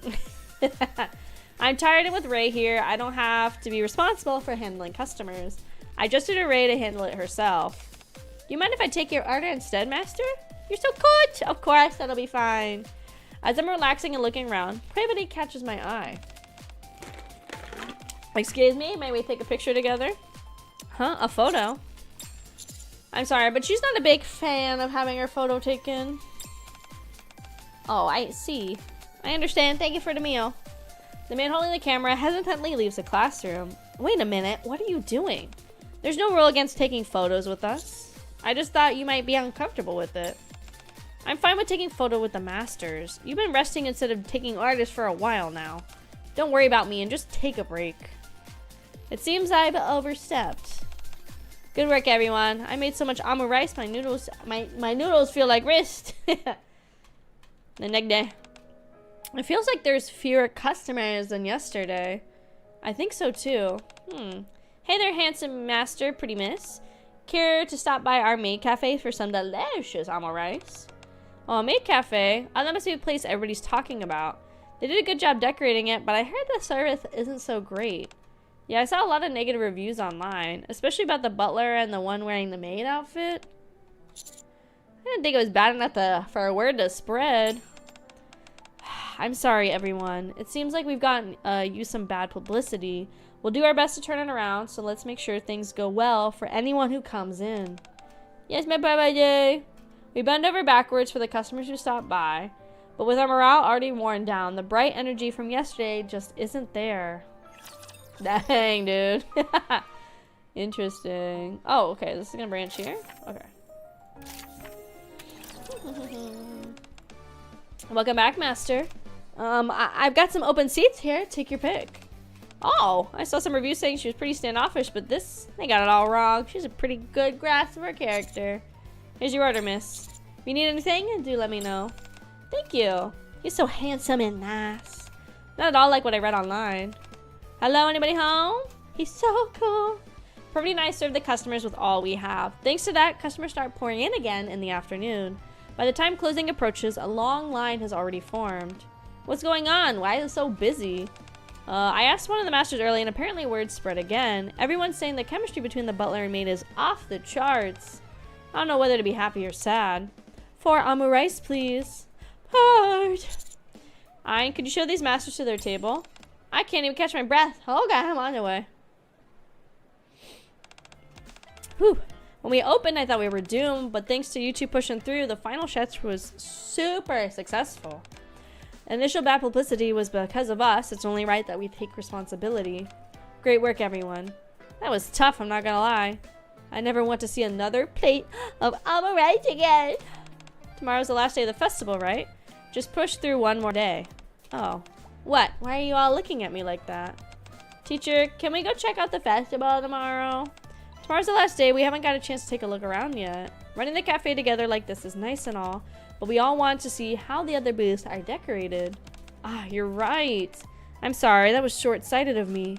I'm tired with Ray here. I don't have to be responsible for handling customers. I just did a Ray to handle it herself. Do you mind if I take your order instead, Master? You're so good. Of course, that'll be fine. As I'm relaxing and looking around, Privity catches my eye. Excuse me, may we take a picture together? Huh? A photo? I'm sorry, but she's not a big fan of having her photo taken. Oh, I see. I understand. Thank you for the meal. The man holding the camera hesitantly leaves the classroom. Wait a minute, what are you doing? There's no rule against taking photos with us. I just thought you might be uncomfortable with it. I'm fine with taking photo with the masters. You've been resting instead of taking artists for a while now. Don't worry about me and just take a break. It seems I've overstepped. Good work, everyone. I made so much amu rice, my noodles feel like wrist. The next day. It feels like there's fewer customers than yesterday. I think so too. Hey there, handsome master, pretty miss. Care to stop by our maid cafe for some delicious amu rice? Oh, maid cafe? Oh, that must be a place everybody's talking about. They did a good job decorating it, but I heard the service isn't so great. Yeah, I saw a lot of negative reviews online, especially about the butler and the one wearing the maid outfit. I didn't think it was bad enough for a word to spread. I'm sorry, everyone. It seems like we've gotten you some bad publicity. We'll do our best to turn it around, so let's make sure things go well for anyone who comes in. Yes, my bye-bye. We bend over backwards for the customers who stop by, but with our morale already worn down, the bright energy from yesterday just isn't there. Dang, dude. Interesting. Oh, okay. This is gonna branch here. Okay. Welcome back, master. I've got some open seats here. Take your pick. Oh, I saw some reviews saying she was pretty standoffish, but they got it all wrong. She's a pretty good grasp of her character. Here's your order, miss. If you need anything, do let me know. Thank you. He's so handsome and nice. Not at all like what I read online. Hello, anybody home? He's so cool. Pretty and I serve the customers with all we have. Thanks to that, customers start pouring in again in the afternoon. By the time closing approaches, a long line has already formed. What's going on? Why is it so busy? I asked one of the masters early, and apparently word spread again. Everyone's saying the chemistry between the butler and maid is off the charts. I don't know whether to be happy or sad. 4 amu rice, please. Hard. Ayn, could you show these masters to their table? I can't even catch my breath. Oh god, I'm on the way. Whew. When we opened, I thought we were doomed, but thanks to you two pushing through, the final stretch was super successful. Initial bad publicity was because of us. It's only right that we take responsibility. Great work, everyone. That was tough, I'm not gonna lie. I never want to see another plate of amu rice again. Tomorrow's the last day of the festival, right? Just push through one more day. Oh. What? Why are you all looking at me like that? Teacher, can we go check out the festival tomorrow? Tomorrow's the last day. We haven't got a chance to take a look around yet. Running the cafe together like this is nice and all, but we all want to see how the other booths are decorated. Ah, you're right. I'm sorry, that was short-sighted of me.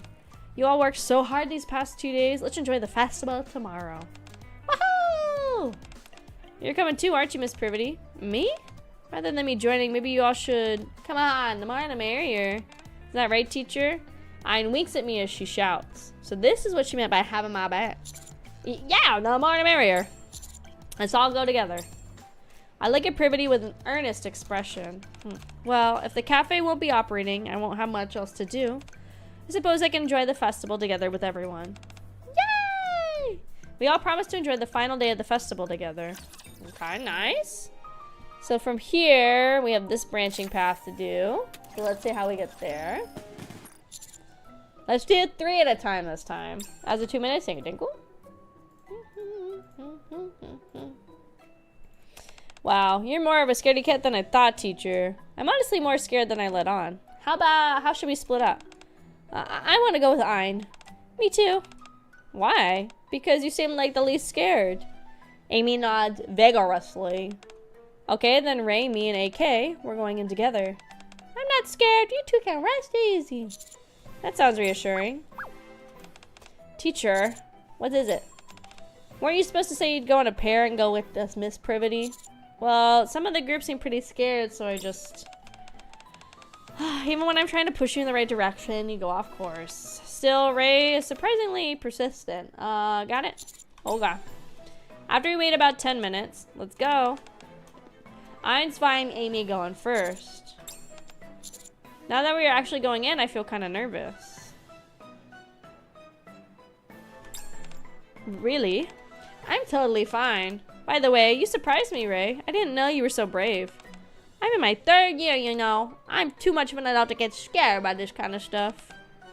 You all worked so hard these past 2 days. Let's enjoy the festival tomorrow. Woohoo! You're coming too, aren't you, Miss Privity? Me? Rather than me joining, maybe you all should... Come on, the more the merrier. Is that right, teacher? Ayn winks at me as she shouts. So this is what she meant by having my back. Yeah, the more the merrier. Let's all go together. I look at Privity with an earnest expression. Well, if the cafe won't be operating, I won't have much else to do. I suppose I can enjoy the festival together with everyone. Yay! We all promised to enjoy the final day of the festival together. Okay, nice. So from here, we have this branching path to do. So let's see how we get there. Let's do 3 at a time this time. As a 2 minutes, sing a dinkle. Wow, you're more of a scaredy cat than I thought, teacher. I'm honestly more scared than I let on. How should we split up? I want to go with Ayn. Me too. Why? Because you seem like the least scared. Amy nods vigorously. Okay, then Ray, me, and AK, we're going in together. I'm not scared. You two can rest easy. That sounds reassuring. Teacher, what is it? Weren't you supposed to say you'd go in a pair and go with this Miss Privity? Well, some of the group seem pretty scared, so I just... Even when I'm trying to push you in the right direction, you go off course. Still, Ray is surprisingly persistent. Got it? Oh god. After we wait about 10 minutes, let's go. Ayn's fine Amy going first. Now that we are actually going in, I feel kind of nervous. Really? I'm totally fine. By the way, you surprised me, Ray. I didn't know you were so brave. I'm in my 3rd year, you know. I'm too much of an adult to get scared by this kind of stuff.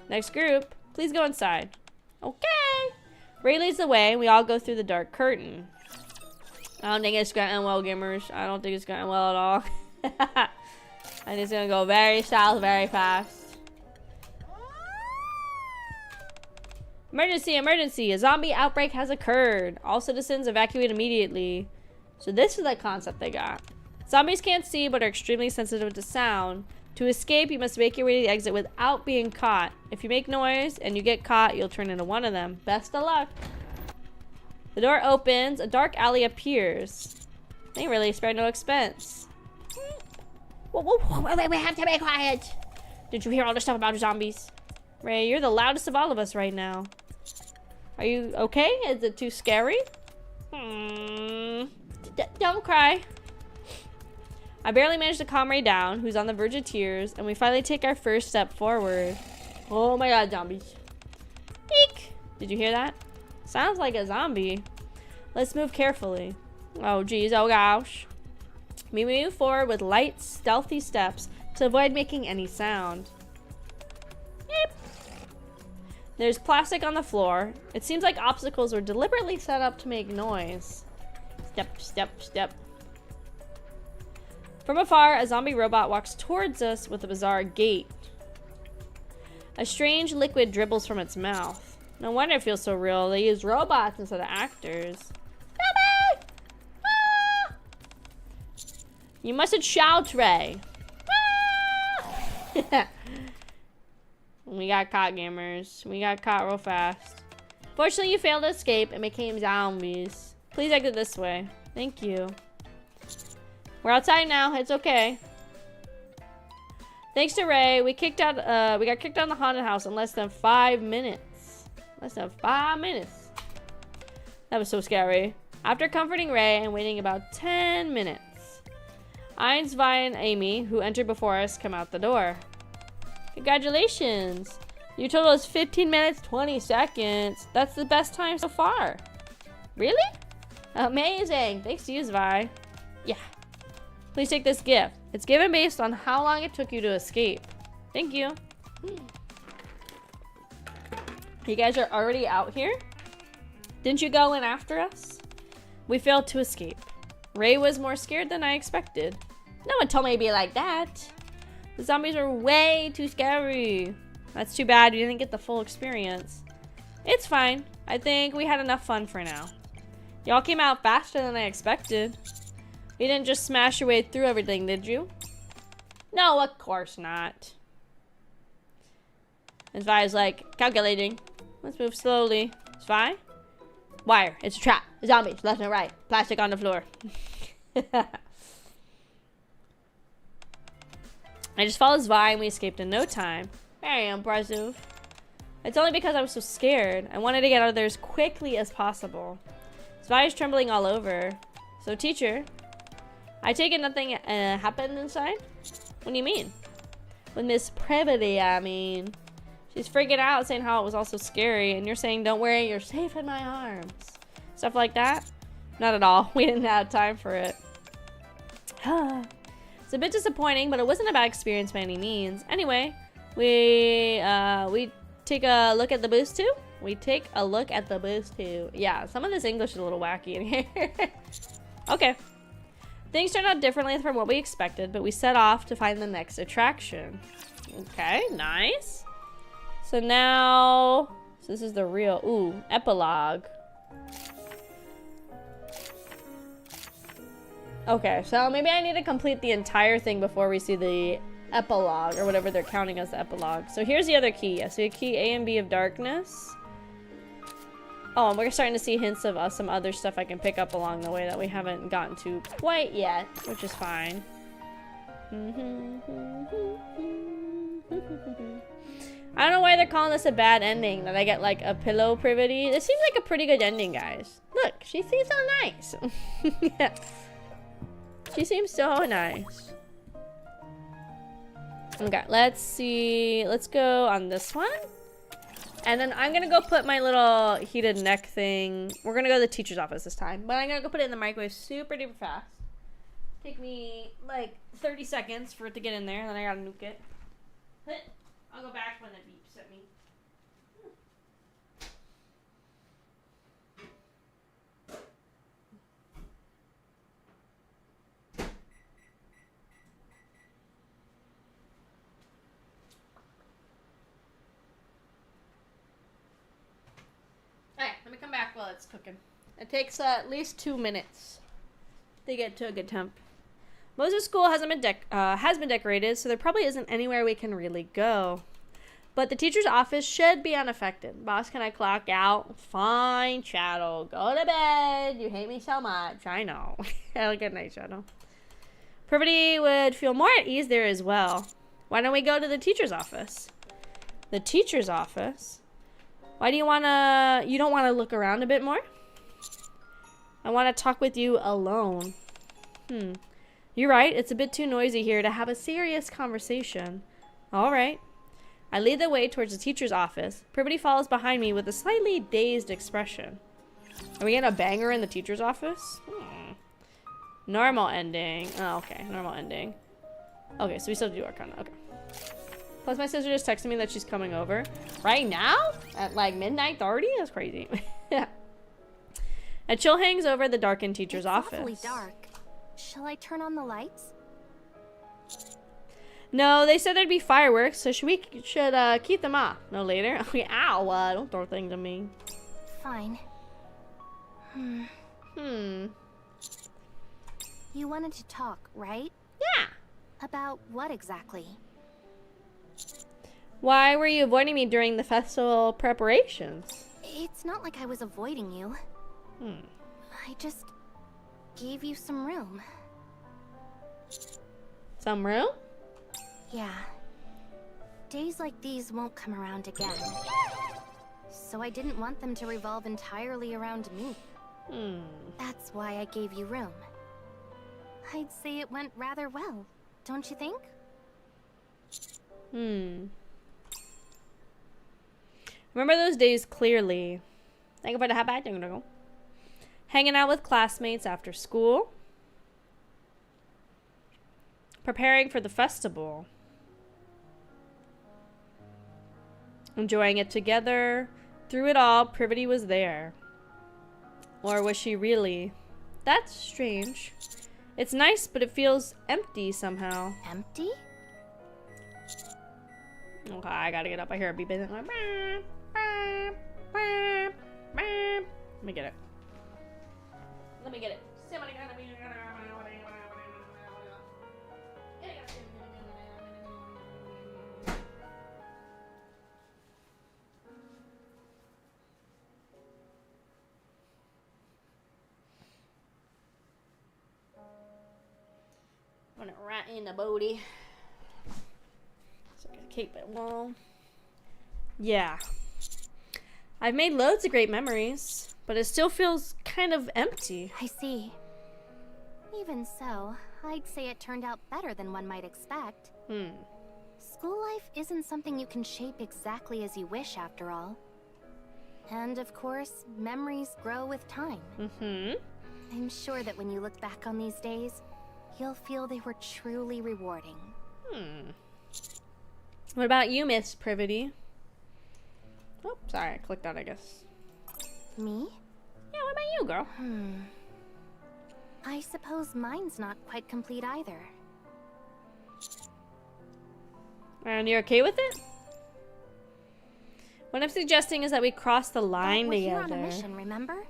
Next group, please go inside. Okay. Ray leads the way, and we all go through the dark curtain. I don't think it's going well, gamers. I don't think it's going well at all. And it's gonna go very south very fast. Emergency, emergency! A zombie outbreak has occurred. All citizens evacuate immediately. So this is the concept they got. Zombies can't see but are extremely sensitive to sound. To escape, you must make your way to the exit without being caught. If you make noise and you get caught, you'll turn into one of them. Best of luck. The door opens. A dark alley appears. They really spared no expense. Whoa, we have to be quiet. Did you hear all the stuff about zombies? Ray, you're the loudest of all of us right now. Are you okay? Is it too scary? Don't cry. I barely managed to calm Ray down, who's on the verge of tears, and we finally take our first step forward. Oh my god, zombies. Eek! Did you hear that? Sounds like a zombie. Let's move carefully. Oh geez, oh gosh. We move forward with light, stealthy steps to avoid making any sound. Yep. There's plastic on the floor. It seems like obstacles were deliberately set up to make noise. Step, step, step. From afar, a zombie robot walks towards us with a bizarre gait. A strange liquid dribbles from its mouth. No wonder it feels so real. They use robots instead of actors. Zombie! Ah! You mustn't shout, Ray. Ah! We got caught, gamers. We got caught real fast. Fortunately, you failed to escape and became zombies. Please exit this way. Thank you. We're outside now. It's okay. Thanks to Ray, we got kicked out of the haunted house in less than 5 minutes. Less than 5 minutes. That was so scary. After comforting Ray and waiting about 10 minutes, Ainz, Vi, and Amy, who entered before us, come out the door. Congratulations! Your total is 15 minutes, 20 seconds. That's the best time so far. Really? Amazing! Thanks to you, Vi. Yeah. Please take this gift. It's given based on how long it took you to escape. Thank you. You guys are already out here? Didn't you go in after us? We failed to escape. Ray was more scared than I expected. No one told me to be like that. The zombies are way too scary. That's too bad you didn't get the full experience. It's fine. I think we had enough fun for now. Y'all came out faster than I expected. You didn't just smash your way through everything, did you? No, of course not. And Vi's like, calculating. Let's move slowly. Vi? Wire. It's a trap. Zombies, left and right. Plastic on the floor. I just followed Vi and we escaped in no time. Very impressive. It's only because I was so scared. I wanted to get out of there as quickly as possible. Vi is trembling all over. So, teacher, I take it nothing happened inside? What do you mean? With Miss Privity, I mean. She's freaking out saying how it was all so scary, and you're saying, don't worry, you're safe in my arms. Stuff like that? Not at all. We didn't have time for it. It's a bit disappointing, but it wasn't a bad experience by any means. Anyway, we take a look at the booth too? We take a look at the booth too. Yeah, some of this English is a little wacky in here. Okay. Things turned out differently from what we expected, but we set off to find the next attraction. Okay, nice. So now, so this is the real, epilogue. Okay, so maybe I need to complete the entire thing before we see the epilogue, or whatever they're counting as the epilogue. So here's the other key. I see a key A and B of darkness. Oh, and we're starting to see hints of some other stuff I can pick up along the way that we haven't gotten to quite yet, which is fine. I don't know why they're calling this a bad ending, that I get like a pillow privity. This seems like a pretty good ending, guys. Look, she seems so nice. Yeah. She seems so nice. Okay, let's see. Let's go on this one. And then I'm gonna go put my little heated neck thing. We're gonna go to the teacher's office this time. But I'm gonna go put it in the microwave super duper fast. Take me like 30 seconds for it to get in there, and then I gotta nuke it. I'll go back when it beeps at me. Alright, let me come back while it's cooking. It takes at least 2 minutes to get to a good temp. Most of the school has been decorated, so there probably isn't anywhere we can really go. But the teacher's office should be unaffected. Boss, can I clock out? Fine, Shadow. Go to bed. You hate me so much. I know. Have a good night, Shadow. Privity would feel more at ease there as well. Why don't we go to the teacher's office? The teacher's office? Why do you don't want to look around a bit more? I want to talk with you alone. You're right. It's a bit too noisy here to have a serious conversation. All right. I lead the way towards the teacher's office. Privity follows behind me with a slightly dazed expression. Are we getting a banger in the teacher's office? Normal ending. Oh, okay. Normal ending. Okay, so we still have to do Arcana. Okay. Plus, my sister just texted me that she's coming over. Right now? At like midnight 30? That's crazy. Yeah. A chill hangs over the darkened teacher's office. It's awfully dark. Shall I turn on the lights? No, they said there'd be fireworks, so should keep them off. No later. Okay, ow, don't throw things at me. Fine. You wanted to talk, right? Yeah. About what exactly? Why were you avoiding me during the festival preparations? It's not like I was avoiding you. I just gave you some room. Some room? Yeah. Days like these won't come around again. So I didn't want them to revolve entirely around me. That's why I gave you room. I'd say it went rather well, don't you think? Remember those days clearly. Thank you for the habit. Hanging out with classmates after school. Preparing for the festival. Enjoying it together. Through it all, Privity was there. Or was she really? That's strange. It's nice, but it feels empty somehow. Empty? Okay, I gotta get up. I hear a beep. Let me get it. Let me get it. Put it right in the booty. So I gotta keep it warm. Yeah. I've made loads of great memories, but it still feels kind of empty. I see. Even so, I'd say it turned out better than one might expect. School life isn't something you can shape exactly as you wish, after all. And of course, memories grow with time. I'm sure that when you look back on these days, you'll feel they were truly rewarding. What about you, Miss Privity? Oh, sorry, I clicked out, I guess. Me? Yeah, what about you, girl? I suppose mine's not quite complete either. And you're okay with it? What I'm suggesting is that we cross the line we're together. Here on a mission, remember?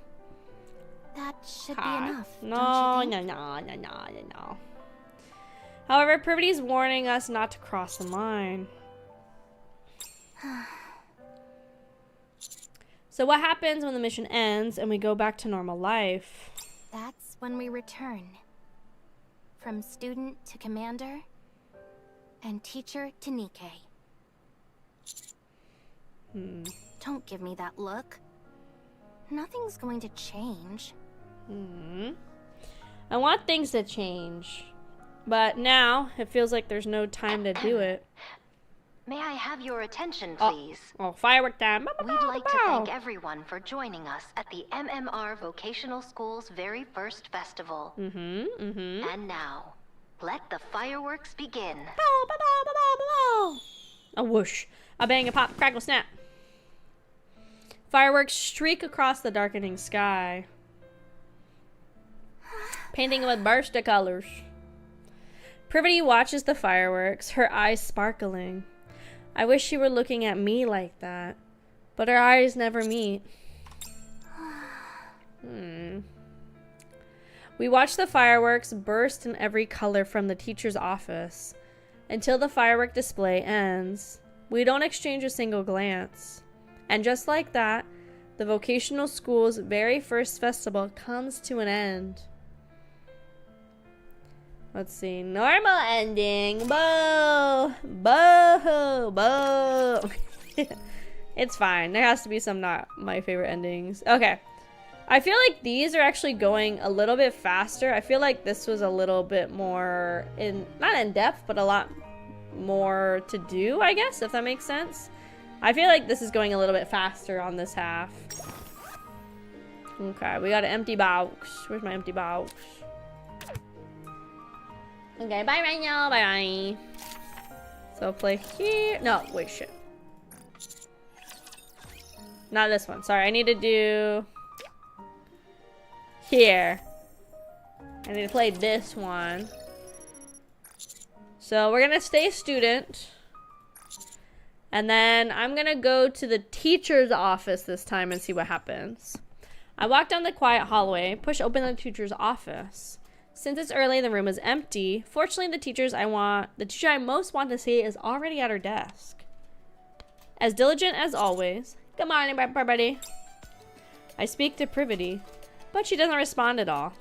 That should be enough. No. Don't you think? No. However, Privity's warning us not to cross the line. So what happens when the mission ends and we go back to normal life? That's when we return. From student to commander, and teacher to NIKKE. Don't give me that look. Nothing's going to change. I want things to change. But now it feels like there's no time to do it. May I have your attention, please? Oh, firework time. We'd like to thank everyone for joining us at the MMR Vocational School's very first festival. And now, let the fireworks begin. A whoosh, a bang, a pop, crackle, snap. Fireworks streak across the darkening sky, painting with burst of colors. Privity watches the fireworks, her eyes sparkling. I wish she were looking at me like that, but our eyes never meet. We watch the fireworks burst in every color from the teacher's office until the firework display ends. We don't exchange a single glance. And just like that, the vocational school's very first festival comes to an end. Let's see. Normal ending. Boo! Boo! Boo! It's fine. There has to be some not my favorite endings. Okay. I feel like these are actually going a little bit faster. I feel like this was a little bit more not in depth, but a lot more to do, I guess, if that makes sense. I feel like this is going a little bit faster on this half. Okay, we got an empty box. Where's my empty box? Okay, bye right now. Bye bye. So play here. No, wait, shit. Not this one. Sorry, I need to do here. I need to play this one. So we're gonna stay student. And then I'm gonna go to the teacher's office this time and see what happens. I walk down the quiet hallway, push open the teacher's office. Since it's early, the room is empty. Fortunately, the teacher I most want to see is already at her desk. As diligent as always. Good morning, everybody. I speak to Privity, but she doesn't respond at all.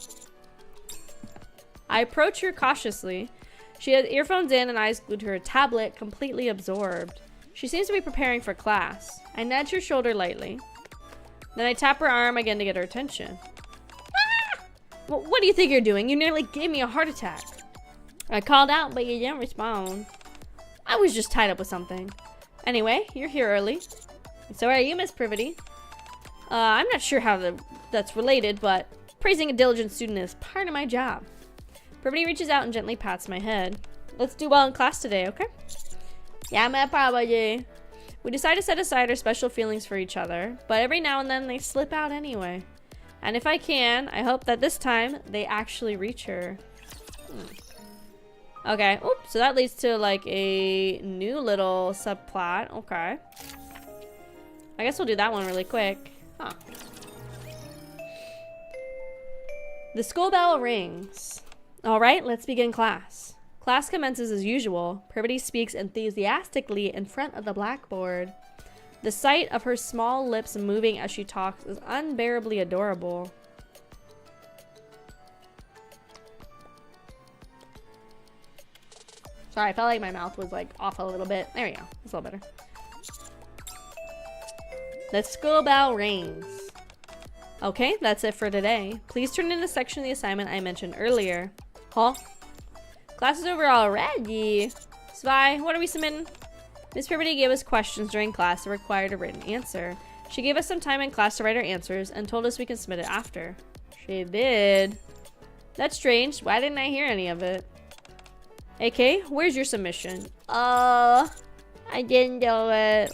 I approach her cautiously. She has earphones in and eyes glued to her tablet, completely absorbed. She seems to be preparing for class. I nudge her shoulder lightly. Then I tap her arm again to get her attention. Well, what do you think you're doing? You nearly gave me a heart attack. I called out, but you didn't respond. I was just tied up with something. Anyway, you're here early. So are you, Miss Privity? I'm not sure how that's related, but praising a diligent student is part of my job. Privity reaches out and gently pats my head. Let's do well in class today, okay? Yeah, my apology. We decide to set aside our special feelings for each other, but every now and then they slip out anyway. And if I can, I hope that this time they actually reach her. Okay, oops, so that leads to like a new little subplot. Okay. I guess we'll do that one really quick. Huh. The school bell rings. All right, let's begin class. Class commences as usual. Privity speaks enthusiastically in front of the blackboard. The sight of her small lips moving as she talks is unbearably adorable. Sorry, I felt like my mouth was like off a little bit. There we go. It's a little better. The school bell rings. Okay, that's it for today. Please turn in the section of the assignment I mentioned earlier. Huh? Class is over already. Svi, what are we submitting? Miss Privity gave us questions during class that required a written answer. She gave us some time in class to write our answers and told us we can submit it after. She did. That's strange. Why didn't I hear any of it? AK, where's your submission? I didn't do it.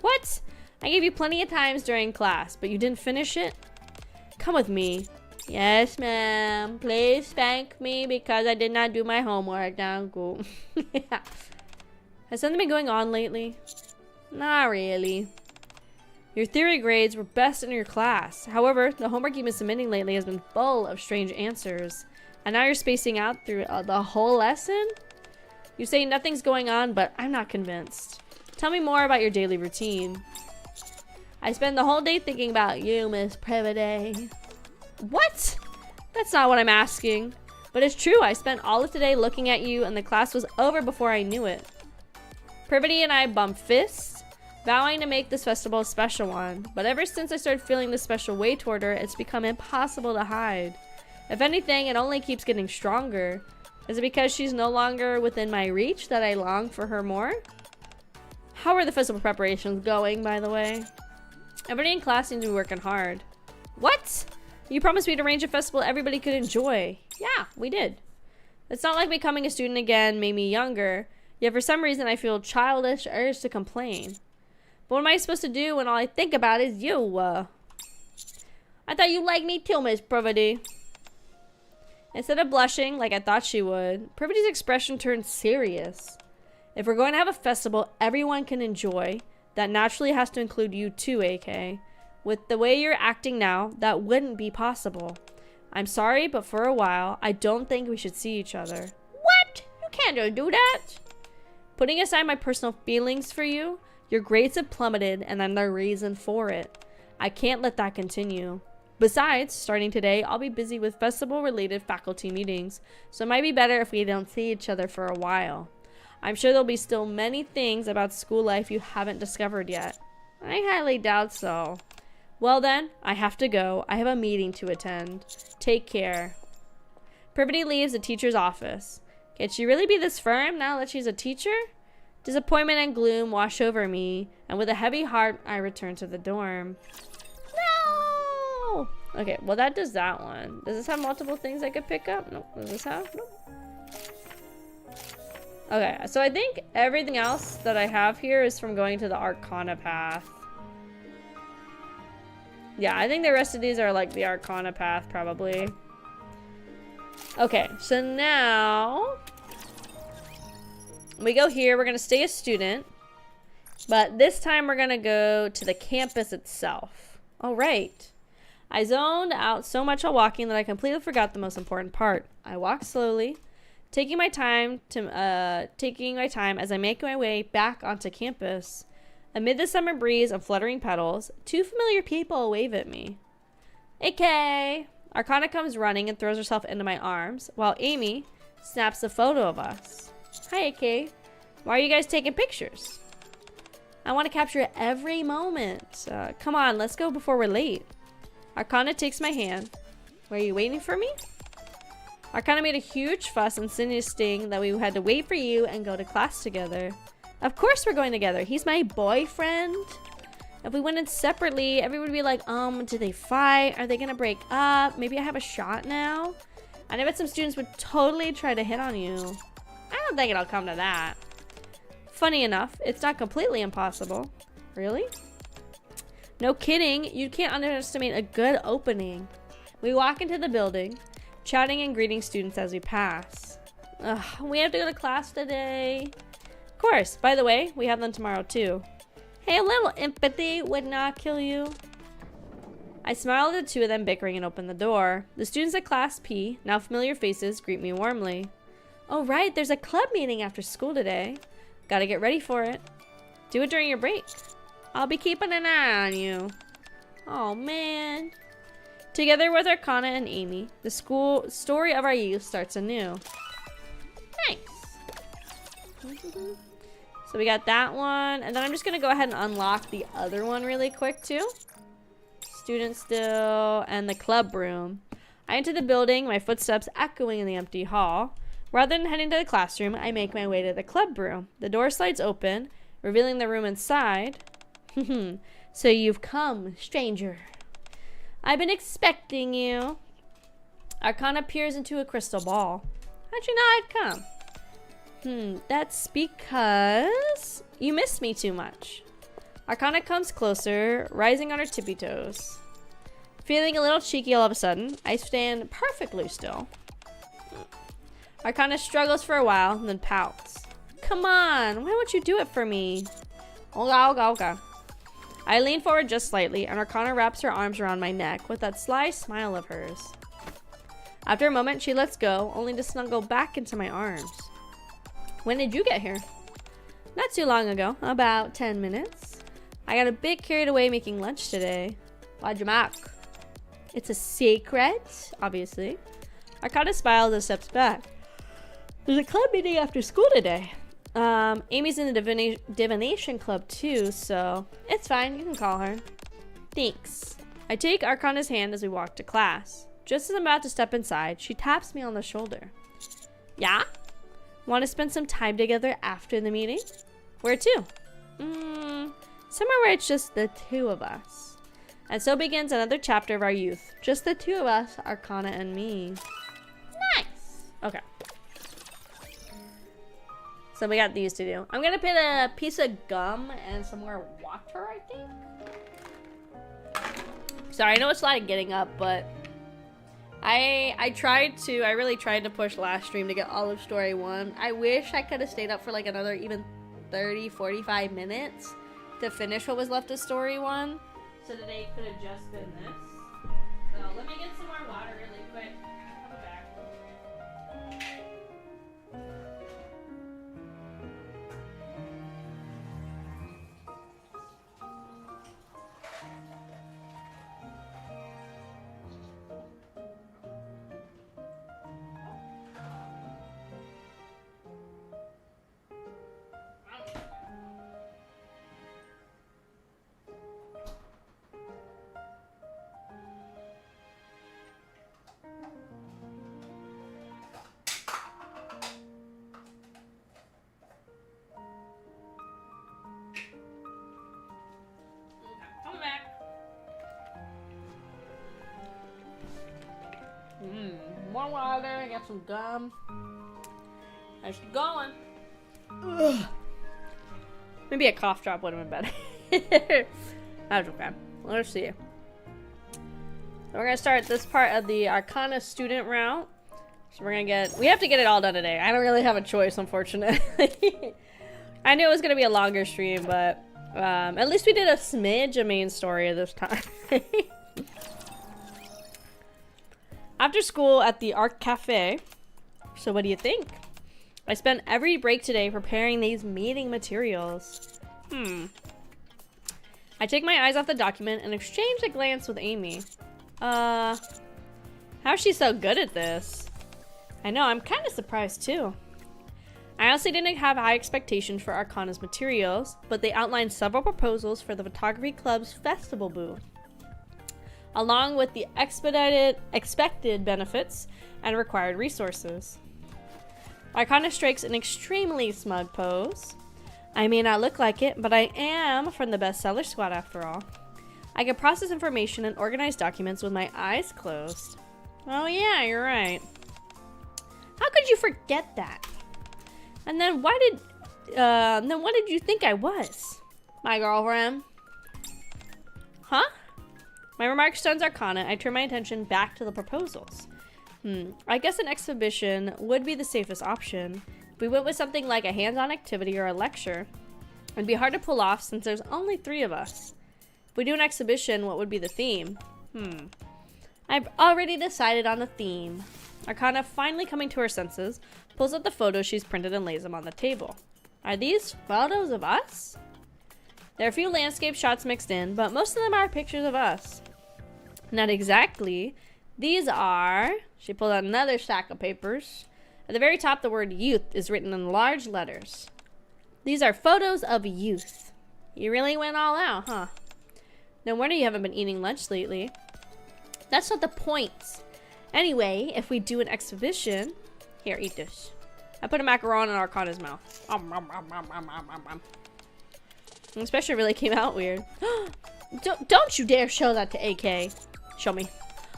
What? I gave you plenty of times during class, but you didn't finish it? Come with me. Yes, ma'am. Please thank me because I did not do my homework. Now go. Yeah. Has something been going on lately? Not really. Your theory grades were best in your class. However, the homework you've been submitting lately has been full of strange answers. And now you're spacing out through the whole lesson? You say nothing's going on, but I'm not convinced. Tell me more about your daily routine. I spend the whole day thinking about you, Miss Privity. What? That's not what I'm asking. But it's true, I spent all of today looking at you and the class was over before I knew it. Privity and I bumped fists, vowing to make this festival a special one. But ever since I started feeling this special way toward her, it's become impossible to hide. If anything, it only keeps getting stronger. Is it because she's no longer within my reach that I long for her more? How are the festival preparations going, by the way? Everybody in class seems to be working hard. What? You promised me to arrange a festival everybody could enjoy. Yeah, we did. It's not like becoming a student again made me younger, yet for some reason I feel childish urge to complain. But what am I supposed to do when all I think about is you? I thought you liked me too, Miss Privity. Instead of blushing like I thought she would, Privity's expression turned serious. If we're going to have a festival everyone can enjoy, that naturally has to include you too, AK. With the way you're acting now, that wouldn't be possible. I'm sorry, but for a while, I don't think we should see each other. What? You can't do that. Putting aside my personal feelings for you, your grades have plummeted and I'm the reason for it. I can't let that continue. Besides, starting today, I'll be busy with festival-related faculty meetings, so it might be better if we don't see each other for a while. I'm sure there'll be still many things about school life you haven't discovered yet. I highly doubt so. Well then, I have to go. I have a meeting to attend. Take care. Privity leaves the teacher's office. Can she really be this firm now that she's a teacher? Disappointment and gloom wash over me, and with a heavy heart, I return to the dorm. No! Okay, well that does that one. Does this have multiple things I could pick up? Nope. Does this have? Nope. Okay, so I think everything else that I have here is from going to the Arcana path. Yeah, I think the rest of these are like the Arcana path, probably. Okay, so now we go here. We're going to stay a student, but this time we're going to go to the campus itself. All right. I zoned out so much while walking that I completely forgot the most important part. I walk slowly, taking my time as I make my way back onto campus. Amid the summer breeze and fluttering petals, two familiar people wave at me. AK! Arcana comes running and throws herself into my arms, while Amy snaps a photo of us. Hi, AK. Why are you guys taking pictures? I want to capture every moment. Come on, let's go before we're late. Arcana takes my hand. Were you waiting for me? Arcana made a huge fuss insisting that we had to wait for you and go to class together. Of course we're going together. He's my boyfriend. If we went in separately, everyone would be like, did they fight? Are they gonna break up? Maybe I have a shot now? I bet some students would totally try to hit on you. I don't think it'll come to that. Funny enough, it's not completely impossible. Really? No kidding. You can't underestimate a good opening. We walk into the building, chatting and greeting students as we pass. Ugh, we have to go to class today. Of course. By the way, we have them tomorrow too. Hey, a little empathy would not kill you. I smile at the two of them bickering and open the door. The students at Class P, now familiar faces, greet me warmly. Oh right, there's a club meeting after school today. Gotta get ready for it. Do it during your break. I'll be keeping an eye on you. Oh man. Together with Arcana and Amy, the school story of our youth starts anew. Nice. So we got that one, and then I'm just gonna go ahead and unlock the other one really quick too. Student still, and the club room. I enter the building, my footsteps echoing in the empty hall. Rather than heading to the classroom, I make my way to the club room. The door slides open, revealing the room inside. So you've come, stranger. I've been expecting you. Arcana peers into a crystal ball. How'd you know I'd come? That's because you missed me too much. Arcana comes closer, rising on her tippy toes. Feeling a little cheeky all of a sudden, I stand perfectly still. Arcana struggles for a while, then pouts. Come on, why won't you do it for me? Okay. I lean forward just slightly, and Arcana wraps her arms around my neck with that sly smile of hers. After a moment, she lets go, only to snuggle back into my arms. When did you get here? Not too long ago, about 10 minutes. I got a bit carried away making lunch today. Why'd you mock? It's a secret, obviously. Arcana smiles and steps back. There's a club meeting after school today. Amy's in the divination club too, so it's fine, you can call her. Thanks. I take Arcana's hand as we walk to class. Just as I'm about to step inside, she taps me on the shoulder. Yeah? Want to spend some time together after the meeting? Where to? Somewhere where it's just the two of us. And so begins another chapter of our youth. Just the two of us, Arcana and me. Nice. Okay. So we got these to do. I'm gonna put a piece of gum and some more water, I think. Sorry, I know it's a lot of getting up, but I really tried to push last stream to get all of story 1. I wish I could have stayed up for like another even 30, 45 minutes to finish what was left of story 1. So today could have just been this. So let me get some more water really quick. Come back. Come back. More water, got some gum. How's it going? Ugh. Maybe a cough drop would have been better. That's okay. Let's see. So we're gonna start this part of the Arcana student route. So we have to get it all done today. I don't really have a choice, unfortunately. I knew it was gonna be a longer stream, but at least we did a smidge of main story this time. After school at the Art Cafe. So what do you think? I spent every break today preparing these meeting materials. I take my eyes off the document and exchange a glance with Amy. How's she so good at this? I know, I'm kind of surprised too. I honestly didn't have high expectations for Arcana's materials, but they outlined several proposals for the photography club's festival booth, along with the expected benefits and required resources. Arcana strikes an extremely smug pose. I may not look like it, but I am from the bestseller squad after all. I can process information and organize documents with my eyes closed. Oh yeah, you're right. How could you forget that? And then what did you think I was? My girlfriend? Huh? My remark stuns Arcana. I turn my attention back to the proposals. I guess an exhibition would be the safest option. If we went with something like a hands-on activity or a lecture, it'd be hard to pull off since there's only 3 of us. If we do an exhibition, what would be the theme? I've already decided on the theme. Arcana, finally coming to her senses, pulls out the photos she's printed and lays them on the table. Are these photos of us? There are a few landscape shots mixed in, but most of them are pictures of us. Not exactly. These are... She pulled out another stack of papers. At the very top, the word youth is written in large letters. These are photos of youth. You really went all out, huh? No wonder you haven't been eating lunch lately. That's not the point. Anyway, if we do an exhibition... Here, eat this. I put a macaron in Arcana's mouth. Especially really came out weird. Don't you dare show that to AK. Show me.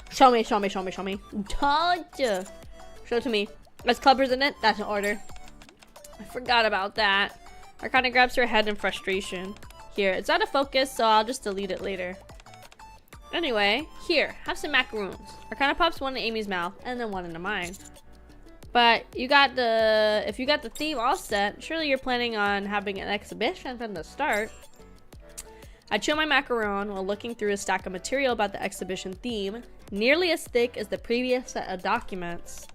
Show me, show me, show me, show me. Don't you. Show it to me. As club president, that's an order. I forgot about that. Arcana grabs her head in frustration. Here, it's out of focus, so I'll just delete it later. Anyway, here, have some macaroons. Arcana pops one in Amy's mouth, and then one into mine. But if you got the theme all set, surely you're planning on having an exhibition from the start. I chew my macaron while looking through a stack of material about the exhibition theme, nearly as thick as the previous set of documents.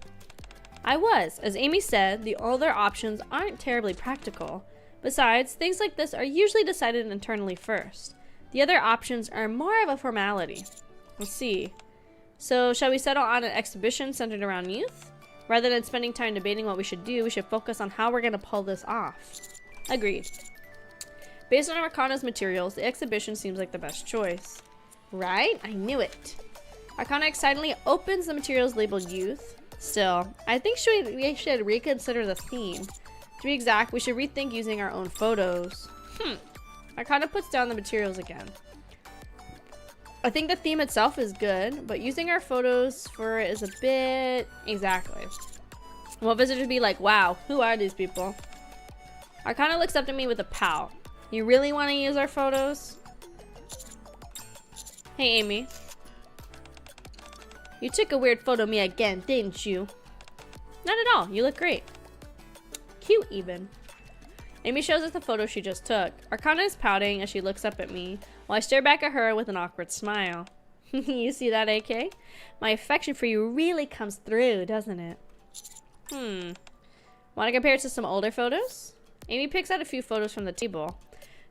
As Amy said, the other options aren't terribly practical. Besides, things like this are usually decided internally first. The other options are more of a formality. Let's see. So, shall we settle on an exhibition centered around youth? Rather than spending time debating what we should do, we should focus on how we're going to pull this off. Agreed. Based on Arcana's materials, the exhibition seems like the best choice. Right? I knew it. Arcana excitedly opens the materials labeled youth, Still, I think we should reconsider the theme. To be exact, we should rethink using our own photos. Arcana puts down the materials again. I think the theme itself is good, but using our photos for it is a bit... Exactly. Well, visitors would be like, wow, who are these people? Arcana looks up at me with a pout. You really want to use our photos? Hey, Amy. You took a weird photo of me again, didn't you? Not at all. You look great. Cute, even. Amy shows us the photo she just took. Arcana is pouting as she looks up at me, while I stare back at her with an awkward smile. You see that, AK? My affection for you really comes through, doesn't it? Want to compare it to some older photos? Amy picks out a few photos from the table.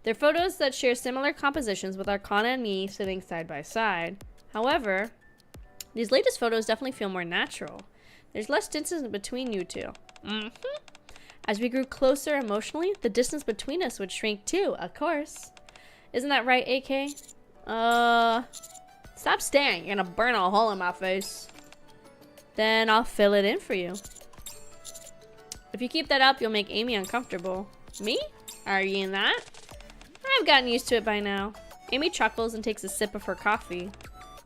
They're photos that share similar compositions with Arcana and me sitting side by side. However, these latest photos definitely feel more natural. There's less distance between you two. As we grew closer emotionally, the distance between us would shrink too, of course. Isn't that right, AK? Stop staring. You're gonna burn a hole in my face. Then I'll fill it in for you. If you keep that up, you'll make Amy uncomfortable. Me? Are you not? I've gotten used to it by now. Amy chuckles and takes a sip of her coffee.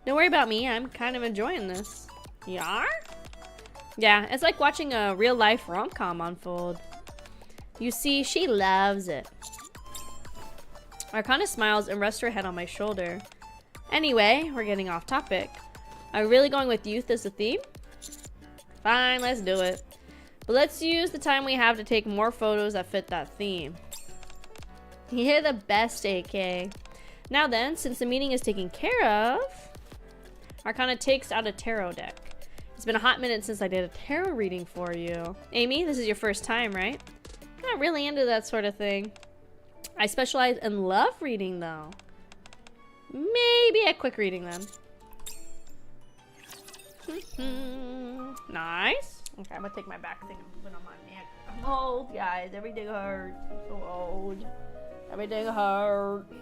Don't worry about me. I'm kind of enjoying this. You are? Yeah, it's like watching a real-life rom-com unfold. You see, she loves it. Arcana smiles and rests her head on my shoulder. Anyway, we're getting off topic. Are we really going with youth as a theme? Fine, let's do it. But let's use the time we have to take more photos that fit that theme. You're the best, AK. Now then, since the meeting is taken care of, Arcana takes out a tarot deck. It's been a hot minute since I did a tarot reading for you. Amy, this is your first time, right? Not really into that sort of thing. I specialize in love reading, though. Maybe a quick reading, then. Nice. Okay, I'm gonna take my back thing and put it on my neck. I'm old, guys. Everything hurts. I'm so old. Everything hurts.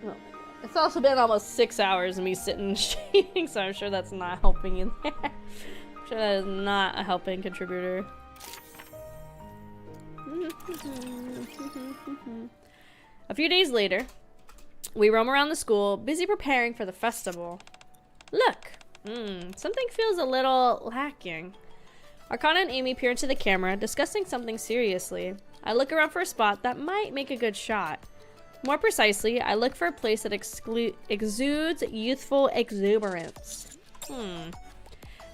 Oh. It's also been almost 6 hours of me sitting and shading, so I'm sure that's not helping in there. I'm sure that is not a helping contributor. A few days later, we roam around the school, busy preparing for the festival. Look, something feels a little lacking. Arcana and Amy peer into the camera, discussing something seriously. I look around for a spot that might make a good shot. More precisely, I look for a place that exudes youthful exuberance.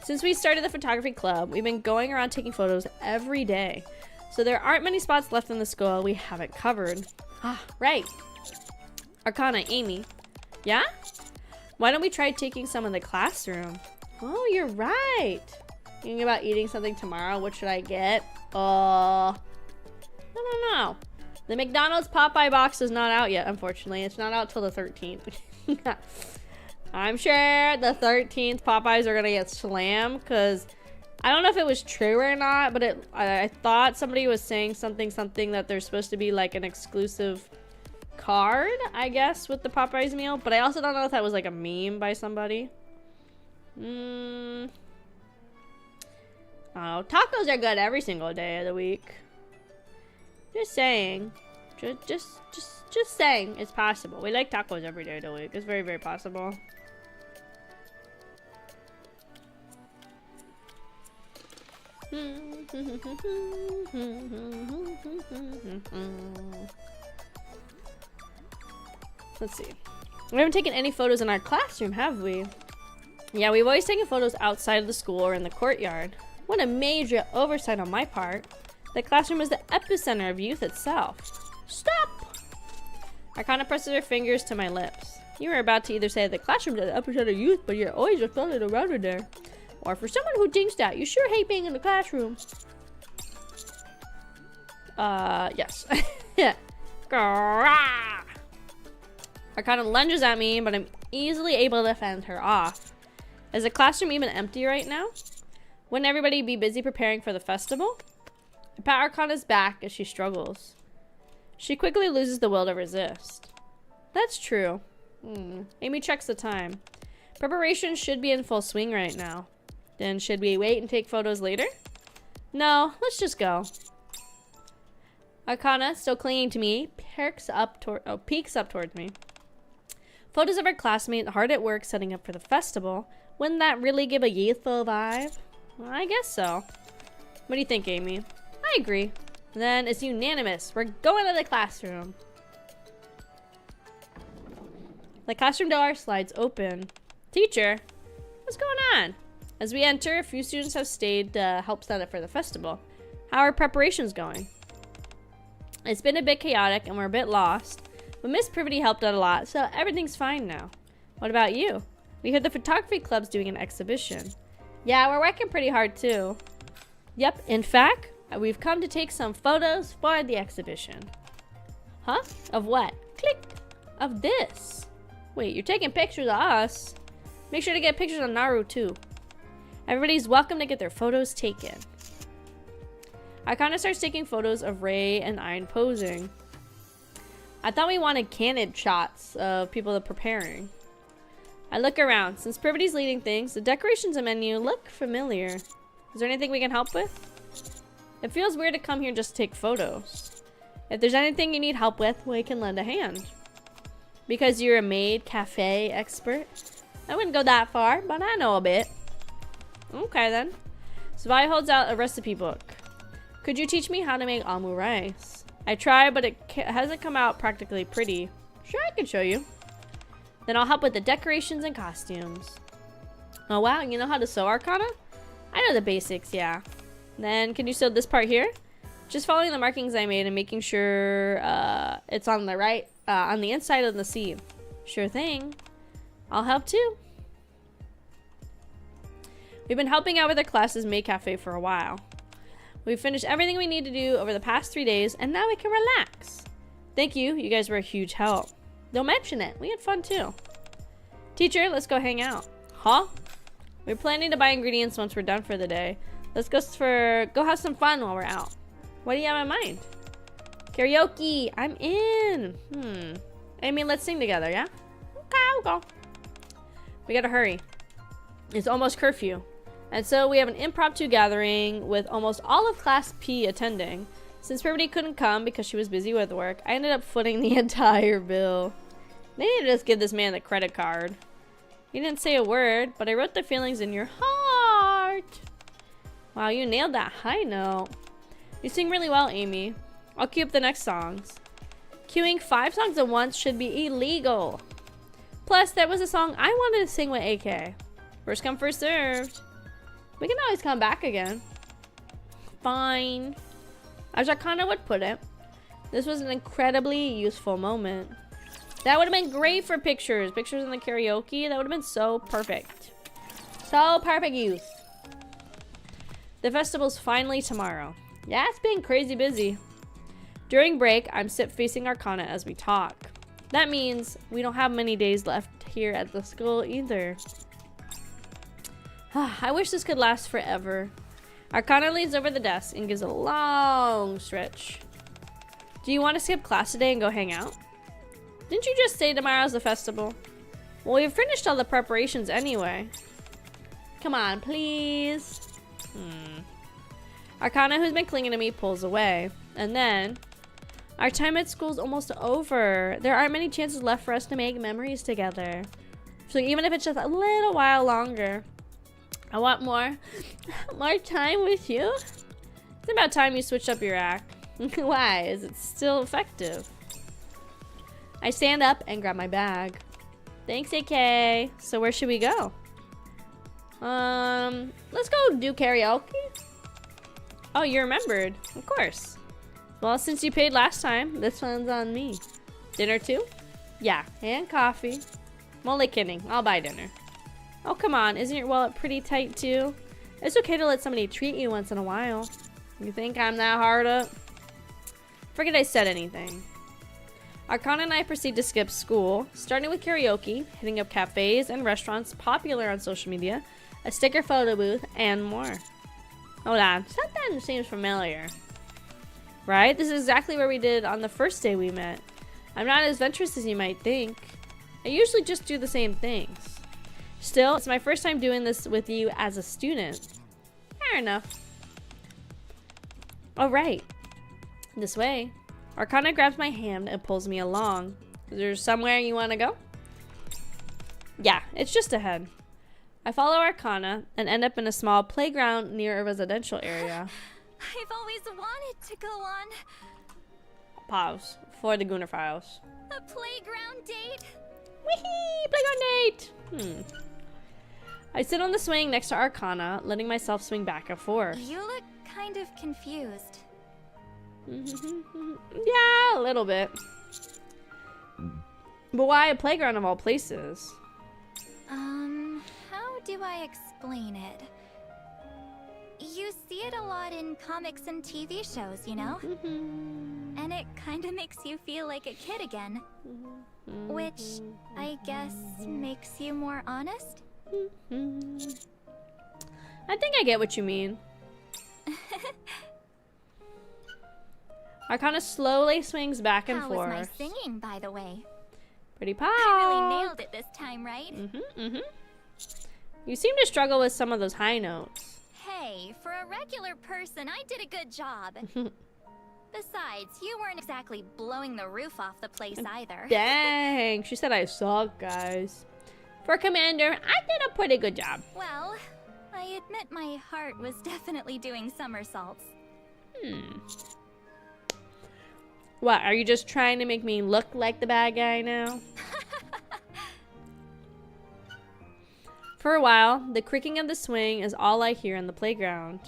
Since we started the photography club, we've been going around taking photos every day. So there aren't many spots left in the school we haven't covered. Ah, right. Arcana, Amy. Yeah? Why don't we try taking some in the classroom? Oh, you're right. Thinking about eating something tomorrow. What should I get? I don't know. The McDonald's Popeye box is not out yet, unfortunately. It's not out till the 13th. I'm sure the 13th Popeyes are gonna get slammed because I don't know if it was true or not, but I thought somebody was saying something that there's supposed to be like an exclusive card, I guess, with the Popeyes meal. But I also don't know if that was like a meme by somebody. Oh, tacos are good every single day of the week. Just saying. Just saying. It's possible. We like tacos every day of the week. It's very, very possible. Let's see. We haven't taken any photos in our classroom, have we? Yeah, we've always taken photos outside of the school or in the courtyard. What a major oversight on my part. The classroom is the epicenter of youth itself. Stop! Arcana presses her fingers to my lips. You were about to either say the classroom is the epicenter of youth, but you're always just throwing it around in there. Or for someone who thinks that, you sure hate being in the classroom. Yes. Yeah. Arcana lunges at me, but I'm easily able to fend her off. Is the classroom even empty right now? Wouldn't everybody be busy preparing for the festival? I pat Arcana's back as she struggles. She quickly loses the will to resist. That's true. Amy checks the time. Preparation should be in full swing right now. Then should we wait and take photos later? No, let's just go. Arcana, still clinging to me, peeks up towards me. Photos of our classmates hard at work setting up for the festival. Wouldn't that really give a youthful vibe? Well, I guess so. What do you think, Amy? I agree. Then it's unanimous. We're going to the classroom. The classroom door slides open. Teacher, what's going on? As we enter, a few students have stayed to help set up for the festival. How are preparations going? It's been a bit chaotic and we're a bit lost, but Miss Privity helped out a lot, so everything's fine now. What about you? We heard the photography club's doing an exhibition. Yeah, we're working pretty hard too. Yep, in fact, we've come to take some photos for the exhibition. Huh? Of what? Click! Of this. Wait, you're taking pictures of us? Make sure to get pictures of Naru too. Everybody's welcome to get their photos taken. Arcana starts taking photos of Ray and Iron posing. I thought we wanted candid shots of people preparing. I look around. Since Privity's leading things, the decorations and menu look familiar. Is there anything we can help with? It feels weird to come here just to take photos. If there's anything you need help with, we can lend a hand. Because you're a maid cafe expert? I wouldn't go that far, but I know a bit. Okay then. Savai holds out a recipe book. Could you teach me how to make almu rice? I tried, but it hasn't come out practically pretty. Sure, I can show you. Then I'll help with the decorations and costumes. Oh wow, you know how to sew, Arcana? I know the basics, yeah. Then can you sew this part here? Just following the markings I made and making sure it's on the right, on the inside of the seam. Sure thing. I'll help too. We've been helping out with our class's maid cafe for a while. We've finished everything we need to do over the past 3 days, and now we can relax. Thank you, you guys were a huge help. Don't mention it, we had fun too. Teacher, let's go hang out. Huh? We're planning to buy ingredients once we're done for the day. Let's go have some fun while we're out. What do you have in mind? Karaoke, I'm in. Amy, let's sing together, yeah? Okay, I'll go. We gotta hurry. It's almost curfew. And so we have an impromptu gathering with almost all of Class P attending. Since Privity couldn't come because she was busy with work, I ended up footing the entire bill. They need to just give this man the credit card. You didn't say a word, but I wrote the feelings in your heart. Wow, you nailed that high note. You sing really well, Amy. I'll cue up the next songs. Queuing 5 songs at once should be illegal. Plus, that was a song I wanted to sing with AK. First come, first served. We can always come back again. Fine. As Arcana would put it, this was an incredibly useful moment. That would have been great for pictures. Pictures in the karaoke. That would have been so perfect. So perfect use. The festival's finally tomorrow. Yeah, it's been crazy busy. During break, I'm sit facing Arcana as we talk. That means we don't have many days left here at the school either. I wish this could last forever. Arcana leans over the desk and gives a long stretch. Do you want to skip class today and go hang out? Didn't you just say tomorrow's the festival? Well, we've finished all the preparations anyway. Come on, please. Arcana, who's been clinging to me, pulls away. And then, our time at school's almost over. There aren't many chances left for us to make memories together. So even if it's just a little while longer, I want more time with you. It's about time you switched up your act. Why? Is it still effective? I stand up and grab my bag. Thanks, AK. So where should we go? Let's go do karaoke. Oh, you remembered. Of course. Well, since you paid last time, this one's on me. Dinner too? Yeah, and coffee. I'm only kidding. I'll buy dinner. Oh, come on. Isn't your wallet pretty tight, too? It's okay to let somebody treat you once in a while. You think I'm that hard up? Forget I said anything. Arcana and I proceed to skip school, starting with karaoke, hitting up cafes and restaurants popular on social media, a sticker photo booth, and more. Hold on. Something seems familiar. Right? This is exactly where we did on the first day we met. I'm not as adventurous as you might think. I usually just do the same things. Still, it's my first time doing this with you as a student. Fair enough. All right. This way. Arcana grabs my hand and pulls me along. Is there somewhere you want to go? Yeah, it's just ahead. I follow Arcana and end up in a small playground near a residential area. I've always wanted to go on Pause for the Gunner files. a playground date. Whee! Playground date! I sit on the swing next to Arcana, letting myself swing back and forth. You look kind of confused. Yeah, a little bit. But why a playground of all places? How do I explain it? You see it a lot in comics and TV shows, you know? And it kind of makes you feel like a kid again. Which, I guess, makes you more honest? I think I get what you mean. Arcana slowly swings back and How forth. was my singing, by the way? Pretty pop. I really nailed it this time, right? You seem to struggle with some of those high notes. Hey, for a regular person, I did a good job. Besides, you weren't exactly blowing the roof off the place either. Dang, she said I suck, guys. For Commander, I did a pretty good job. Well, I admit my heart was definitely doing somersaults. What, are you just trying to make me look like the bad guy now? For a while, the creaking of the swing is all I hear in the playground.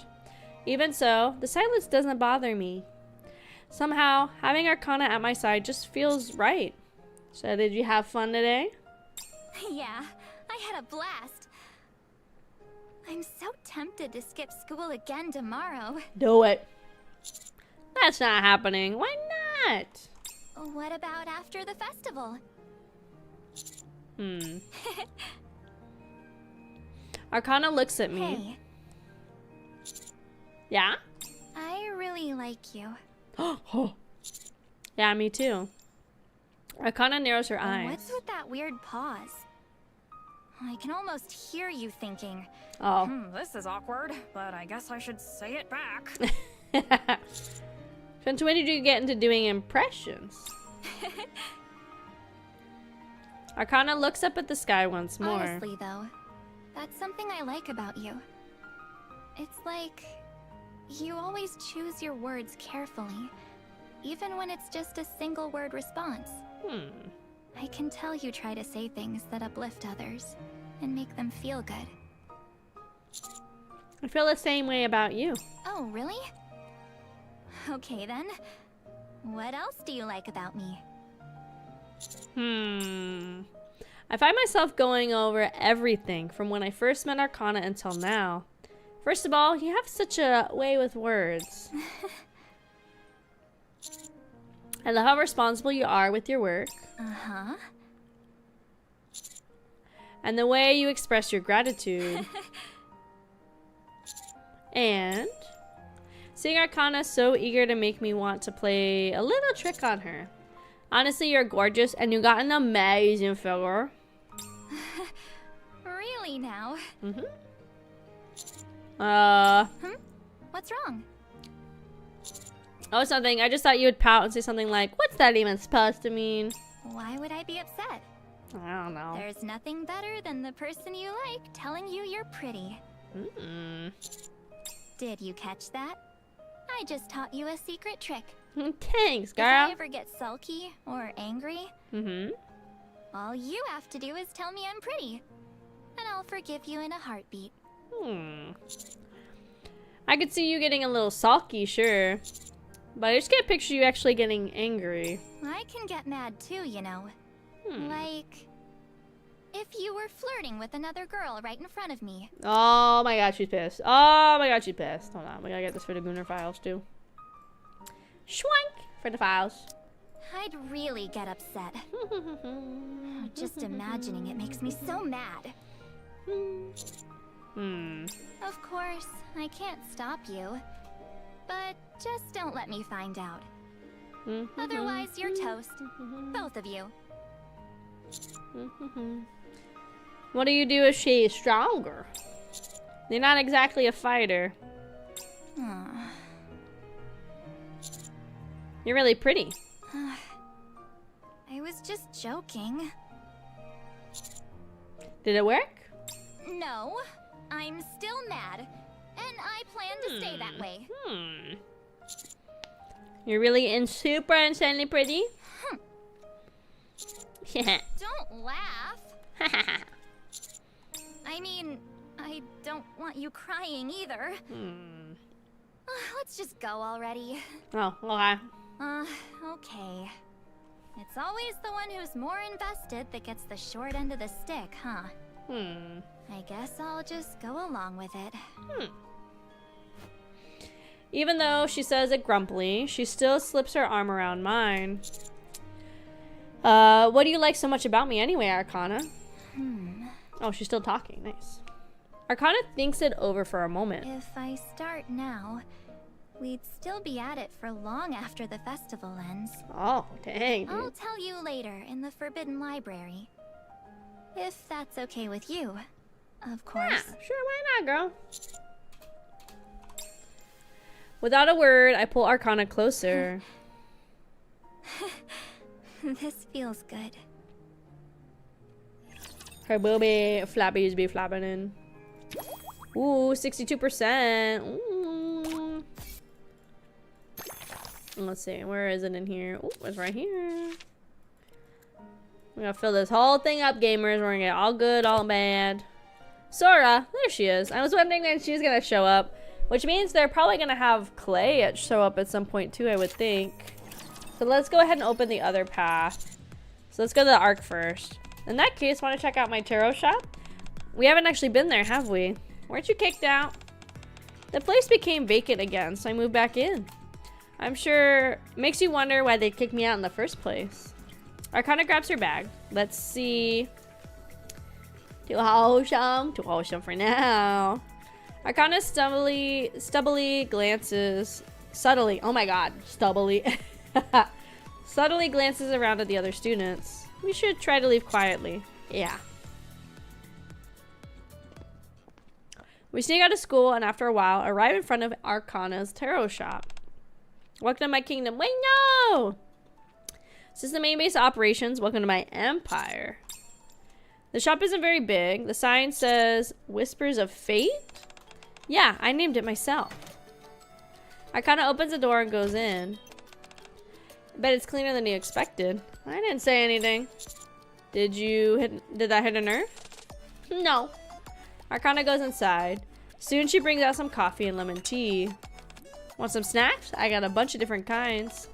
Even so, the silence doesn't bother me. Somehow, having Arcana at my side just feels right. So did you have fun today? Yeah, I had a blast. I'm so tempted to skip school again tomorrow. Do it. That's not happening. Why not? What about after the festival? Arcana looks at me. Hey, Yeah? I really like you. Yeah, me too. Arcana narrows her eyes. What's with that weird pause? I can almost hear you thinking, Oh. this is awkward, but I guess I should say it back. Since when did you get into doing impressions? Arcana looks up at the sky once more. Honestly, though, that's something I like about you. It's like you always choose your words carefully, even when it's just a single word response. I can tell you try to say things that uplift others and make them feel good. I feel the same way about you. Oh, really? Okay then. What else do you like about me? I find myself going over everything from when I first met Arcana until now. First of all, you have such a way with words. I love how responsible you are with your work. And the way you express your gratitude. And seeing Arcana so eager to make me want to play a little trick on her. Honestly, you're gorgeous and you got an amazing figure. Really now? What's wrong? Oh, it's nothing. I just thought you would pout and say something like, what's that even supposed to mean? Why would I be upset? I don't know. There's nothing better than the person you like telling you you're pretty. Did you catch that? I just taught you a secret trick. Thanks, If I girl. ever get sulky or angry, all you have to do is tell me I'm pretty, and I'll forgive you in a heartbeat. I could see you getting a little sulky, sure. But I just can't picture you actually getting angry. I can get mad too, you know. Like, if you were flirting with another girl right in front of me. Oh my god, she's pissed. Oh my god, she's pissed. Hold on, we gotta get this for the Gunner files too. Schwank for the files. I'd really get upset. Just imagining it makes me so mad. Of course, I can't stop you. But just don't let me find out. Otherwise, you're toast. Both of you. What do you do if she's stronger? You're not exactly a fighter. You're really pretty. I was just joking. Did it work? No, I'm still mad, and I plan to stay that way. You're really super insanely pretty? Yeah. Don't laugh. I mean, I don't want you crying either. Let's just go already. Oh, okay. Okay. It's always the one who's more invested that gets the short end of the stick, huh? I guess I'll just go along with it. Even though she says it grumpily, she still slips her arm around mine. What do you like so much about me anyway, Arcana? Oh, she's still talking. Nice. Arcana thinks it over for a moment. If I start now, we'd still be at it for long after the festival ends. Oh, dang, dude. I'll tell you later in the Forbidden Library. If that's okay with you, of course. Yeah, sure, why not, girl? Without a word, I pull Arcana closer. This feels good. Her booby flappies be flapping in. Ooh, 62%. Ooh. Let's see, where is it in here? Ooh, it's right here. We're gonna fill this whole thing up, gamers. We're gonna get all good, all bad. Sora, there she is. I was wondering when she was gonna show up, which means they're probably gonna have Clay show up at some point too, I would think. So let's go ahead and open the other path. So let's go to the Ark first. In that case, want to check out my tarot shop? We haven't actually been there, have we? Weren't you kicked out? The place became vacant again, so I moved back in. I'm sure it makes you wonder why they kicked me out in the first place. Arcana grabs her bag. Let's see. Too wholesome for now. Arcana stubbly glances, subtly, oh my god, stubbly. Subtly glances around at the other students. We should try to leave quietly. Yeah. We sneak out of school and after a while arrive in front of Arcana's tarot shop. Welcome to my kingdom. Wait, no! This is the main base of operations. Welcome to my empire. The shop isn't very big. The sign says Whispers of Fate? Yeah, I named it myself. Arcana opens the door and goes in. I bet it's cleaner than you expected. I didn't say anything. Did that hit a nerve? No. Arcana goes inside. Soon she brings out some coffee and lemon tea. Want some snacks? I got a bunch of different kinds.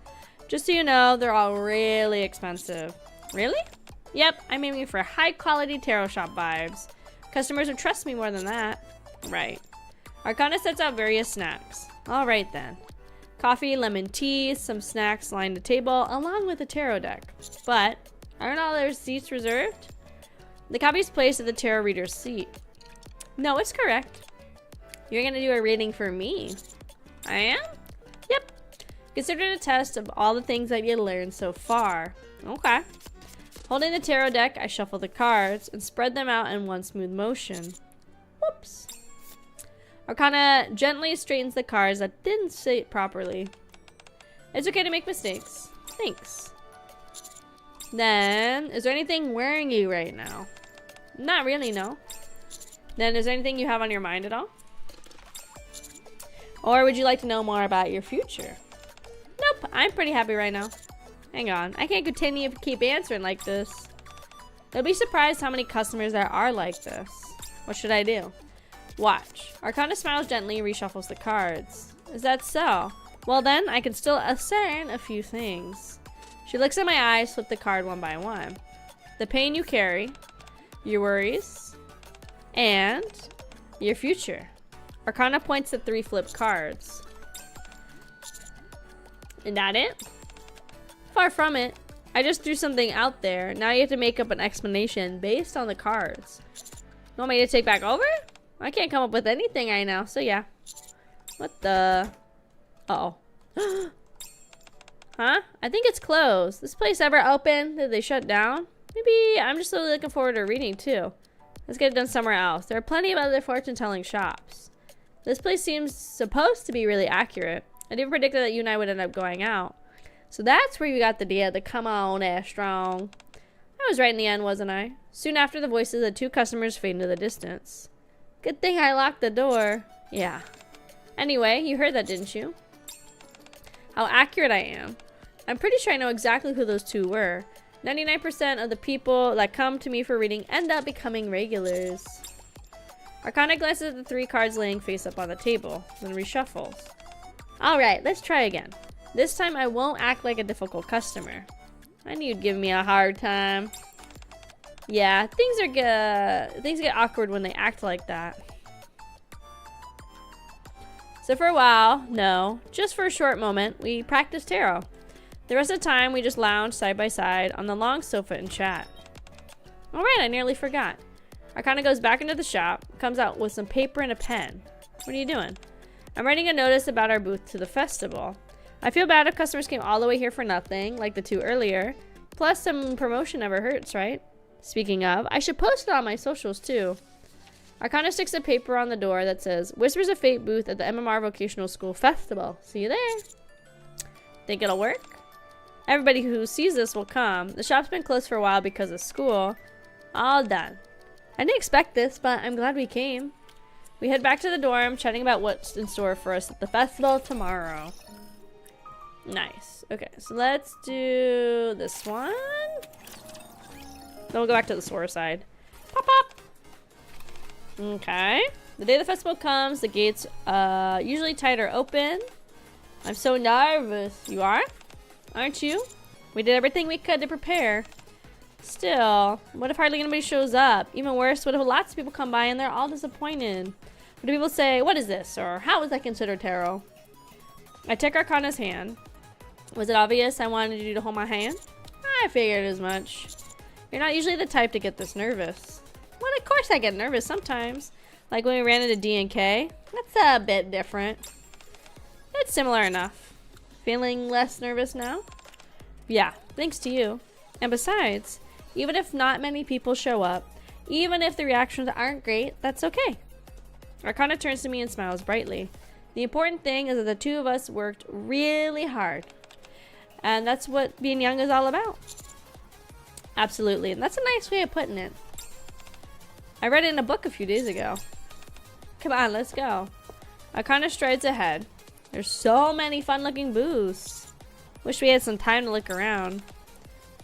Just so you know, they're all really expensive. Really? Yep, I'm aiming for high quality tarot shop vibes. Customers would trust me more than that. Right. Arcana sets out various snacks. Alright then. Coffee, lemon tea, some snacks line the table, along with a tarot deck. But, aren't all their seats reserved? The copy's placed at the tarot reader's seat. No, it's correct. You're gonna do a reading for me. I am? Yep. Consider it a test of all the things that you learned so far. Okay. Holding the tarot deck, I shuffle the cards and spread them out in one smooth motion. Whoops. Arcana gently straightens the cards that didn't sit properly. It's okay to make mistakes. Thanks. Then, is there anything worrying you right now? Not really, no. Then, is there anything you have on your mind at all? Or would you like to know more about your future? Nope, I'm pretty happy right now. Hang on, I can't continue to keep answering like this. You'll be surprised how many customers there are like this. What should I do? Watch. Arcana smiles gently and reshuffles the cards. Is that so? Well then, I can still ascertain a few things. She looks at my eyes, flip the card one by one. The pain you carry, your worries, and your future. Arcana points to 3 flipped cards. Is that it? Far from it. I just threw something out there. Now you have to make up an explanation based on the cards. You want me to take back over? I can't come up with anything right now, so yeah. What the? Uh-oh. Huh? I think it's closed. This place ever open? Did they shut down? Maybe I'm just really looking forward to reading too. Let's get it done somewhere else. There are plenty of other fortune-telling shops. This place seems supposed to be really accurate. I didn't predict that you and I would end up going out. So that's where you got the idea to come on, Strong. I was right in the end, wasn't I? Soon after, the voices of 2 customers fade into the distance. Good thing I locked the door. Yeah. Anyway, you heard that, didn't you? How accurate I am. I'm pretty sure I know exactly who those 2 were. 99% of the people that come to me for reading end up becoming regulars. Arcana glances at the 3 cards laying face up on the table, then reshuffles. Alright, let's try again. This time I won't act like a difficult customer. I knew you'd give me a hard time. Yeah, things get awkward when they act like that. So for a while, no, just for a short moment, we practiced tarot. The rest of the time, we just lounged side by side on the long sofa and chat. Alright, I nearly forgot. Arcana goes back into the shop, comes out with some paper and a pen. What are you doing? I'm writing a notice about our booth to the festival. I feel bad if customers came all the way here for nothing, like the 2 earlier. Plus, some promotion never hurts, right? Speaking of, I should post it on my socials too. Arcana sticks a paper on the door that says, Whispers of Fate booth at the MMR Vocational School Festival. See you there. Think it'll work? Everybody who sees this will come. The shop's been closed for a while because of school. All done. I didn't expect this, but I'm glad we came. We head back to the dorm, chatting about what's in store for us at the festival tomorrow. Nice. Okay, so let's do this one. Then we'll go back to the Sora side. Pop, pop. Okay. The day the festival comes, the gates usually tight or open. I'm so nervous. You are? Aren't you? We did everything we could to prepare. Still, what if hardly anybody shows up? Even worse, what if lots of people come by and they're all disappointed? What do people say, what is this? Or how is that considered tarot? I take Arcana's hand. Was it obvious I wanted you to hold my hand? I figured as much. You're not usually the type to get this nervous. Well, of course I get nervous sometimes. Like when we ran into D&K. That's a bit different. It's similar enough. Feeling less nervous now? Yeah, thanks to you. And besides, even if not many people show up, even if the reactions aren't great, that's okay. Arcana turns to me and smiles brightly. The important thing is that the 2 of us worked really hard. And that's what being young is all about. Absolutely, and that's a nice way of putting it. I read it in a book a few days ago. Come on, let's go. Arcana strides ahead. There's so many fun-looking booths. Wish we had some time to look around.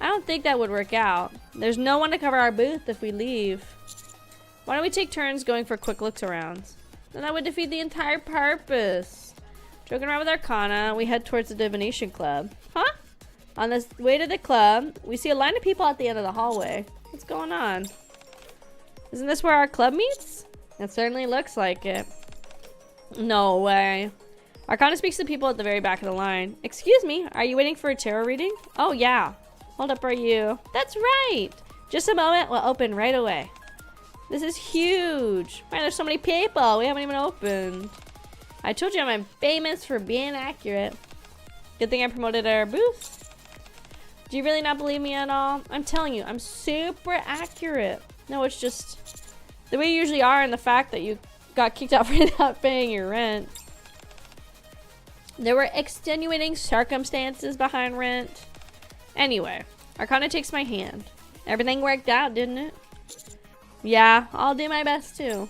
I don't think that would work out. There's no one to cover our booth if we leave. Why don't we take turns going for quick looks around? Then that would defeat the entire purpose. Joking around with Arcana, we head towards the Divination Club. Huh? On this way to the club, we see a line of people at the end of the hallway. What's going on? Isn't this where our club meets? It certainly looks like it. No way. Arcana speaks to people at the very back of the line. Excuse me, are you waiting for a tarot reading? Oh yeah. Hold up, are you? That's right. Just a moment, we'll open right away. This is huge. Man, there's so many people. We haven't even opened. I told you I'm famous for being accurate. Good thing I promoted our booth. Do you really not believe me at all? I'm telling you, I'm super accurate. No, it's just the way you usually are, and the fact that you got kicked out for not paying your rent. There were extenuating circumstances behind rent. Anyway, Arcana takes my hand. Everything worked out, didn't it? Yeah, I'll do my best too.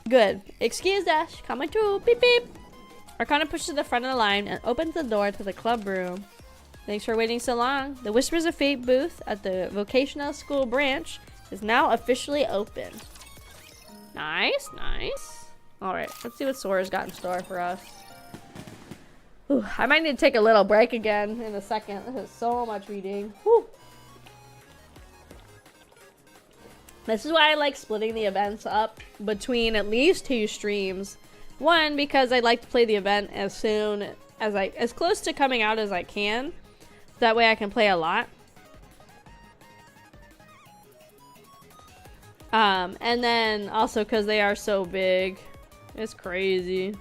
Good. Excuse us. Coming through. Beep beep. Arcana pushes to the front of the line and opens the door to the club room. Thanks for waiting so long. The Whispers of Fate booth at the Vocational School branch is now officially open. Nice, nice. Alright, let's see what Sora's got in store for us. Whew, I might need to take a little break again in a second. This is so much reading. Whew. This is why I like splitting the events up between at least 2 streams. One, because I like to play the event as soon as as close to coming out as I can. That way I can play a lot. And then also because they are so big. It's crazy.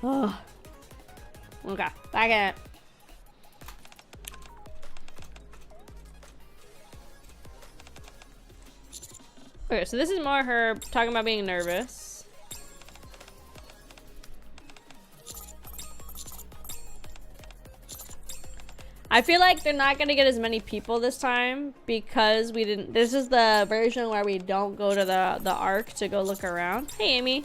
Oh. Okay, back at it. Okay, so this is more her talking about being nervous. I feel like they're not gonna get as many people this time because we didn't. This is the version where we don't go to the Ark to go look around. Hey, Amy.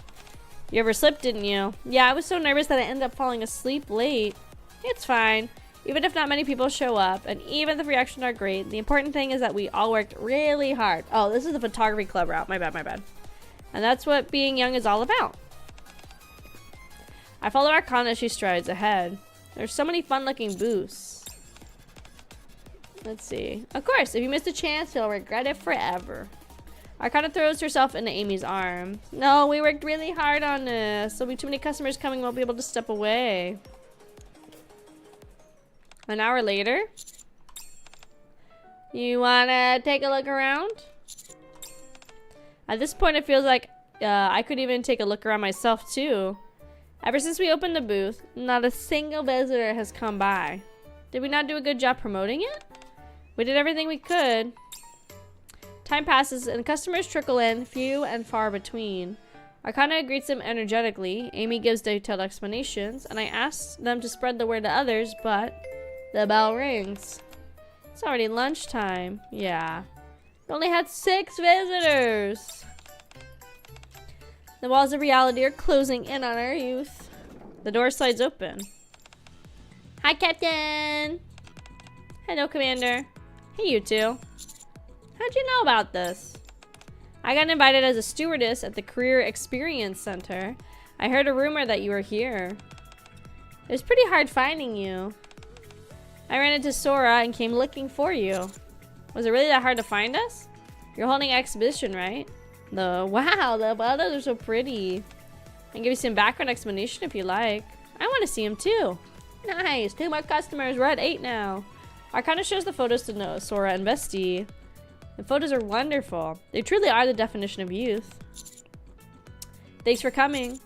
You overslept, didn't you? Yeah, I was so nervous that I ended up falling asleep late. It's fine. Even if not many people show up, and even if the reactions are great, the important thing is that we all worked really hard. Oh, this is the photography club route. My bad, my bad. And that's what being young is all about. I follow Arcana as she strides ahead. There's so many fun-looking booths. Let's see. Of course, if you missed a chance, you'll regret it forever. Arcana throws herself into Amy's arms. No, we worked really hard on this. There'll be too many customers coming, won't be able to step away. An hour later. You wanna take a look around? At this point, it feels like I could even take a look around myself too. Ever since we opened the booth, not a single visitor has come by. Did we not do a good job promoting it? We did everything we could. Time passes and customers trickle in, few and far between. Arcana greets them energetically. Amy gives detailed explanations, and I ask them to spread the word to others, but the bell rings. It's already lunchtime. Yeah. We only had 6 visitors. The walls of reality are closing in on our youth. The door slides open. Hi, Captain. Hello, Commander. Hey, you two. How'd you know about this? I got invited as a stewardess at the Career Experience Center. I heard a rumor that you were here. It was pretty hard finding you. I ran into Sora and came looking for you. Was it really that hard to find us? You're holding an exhibition, right? Wow, the photos are so pretty. I can give you some background explanation if you like. I want to see them too. Nice, 2 more customers. We're at 8 now. Arcana shows the photos to Sora and Vesti. The photos are wonderful. They truly are the definition of youth. Thanks for coming.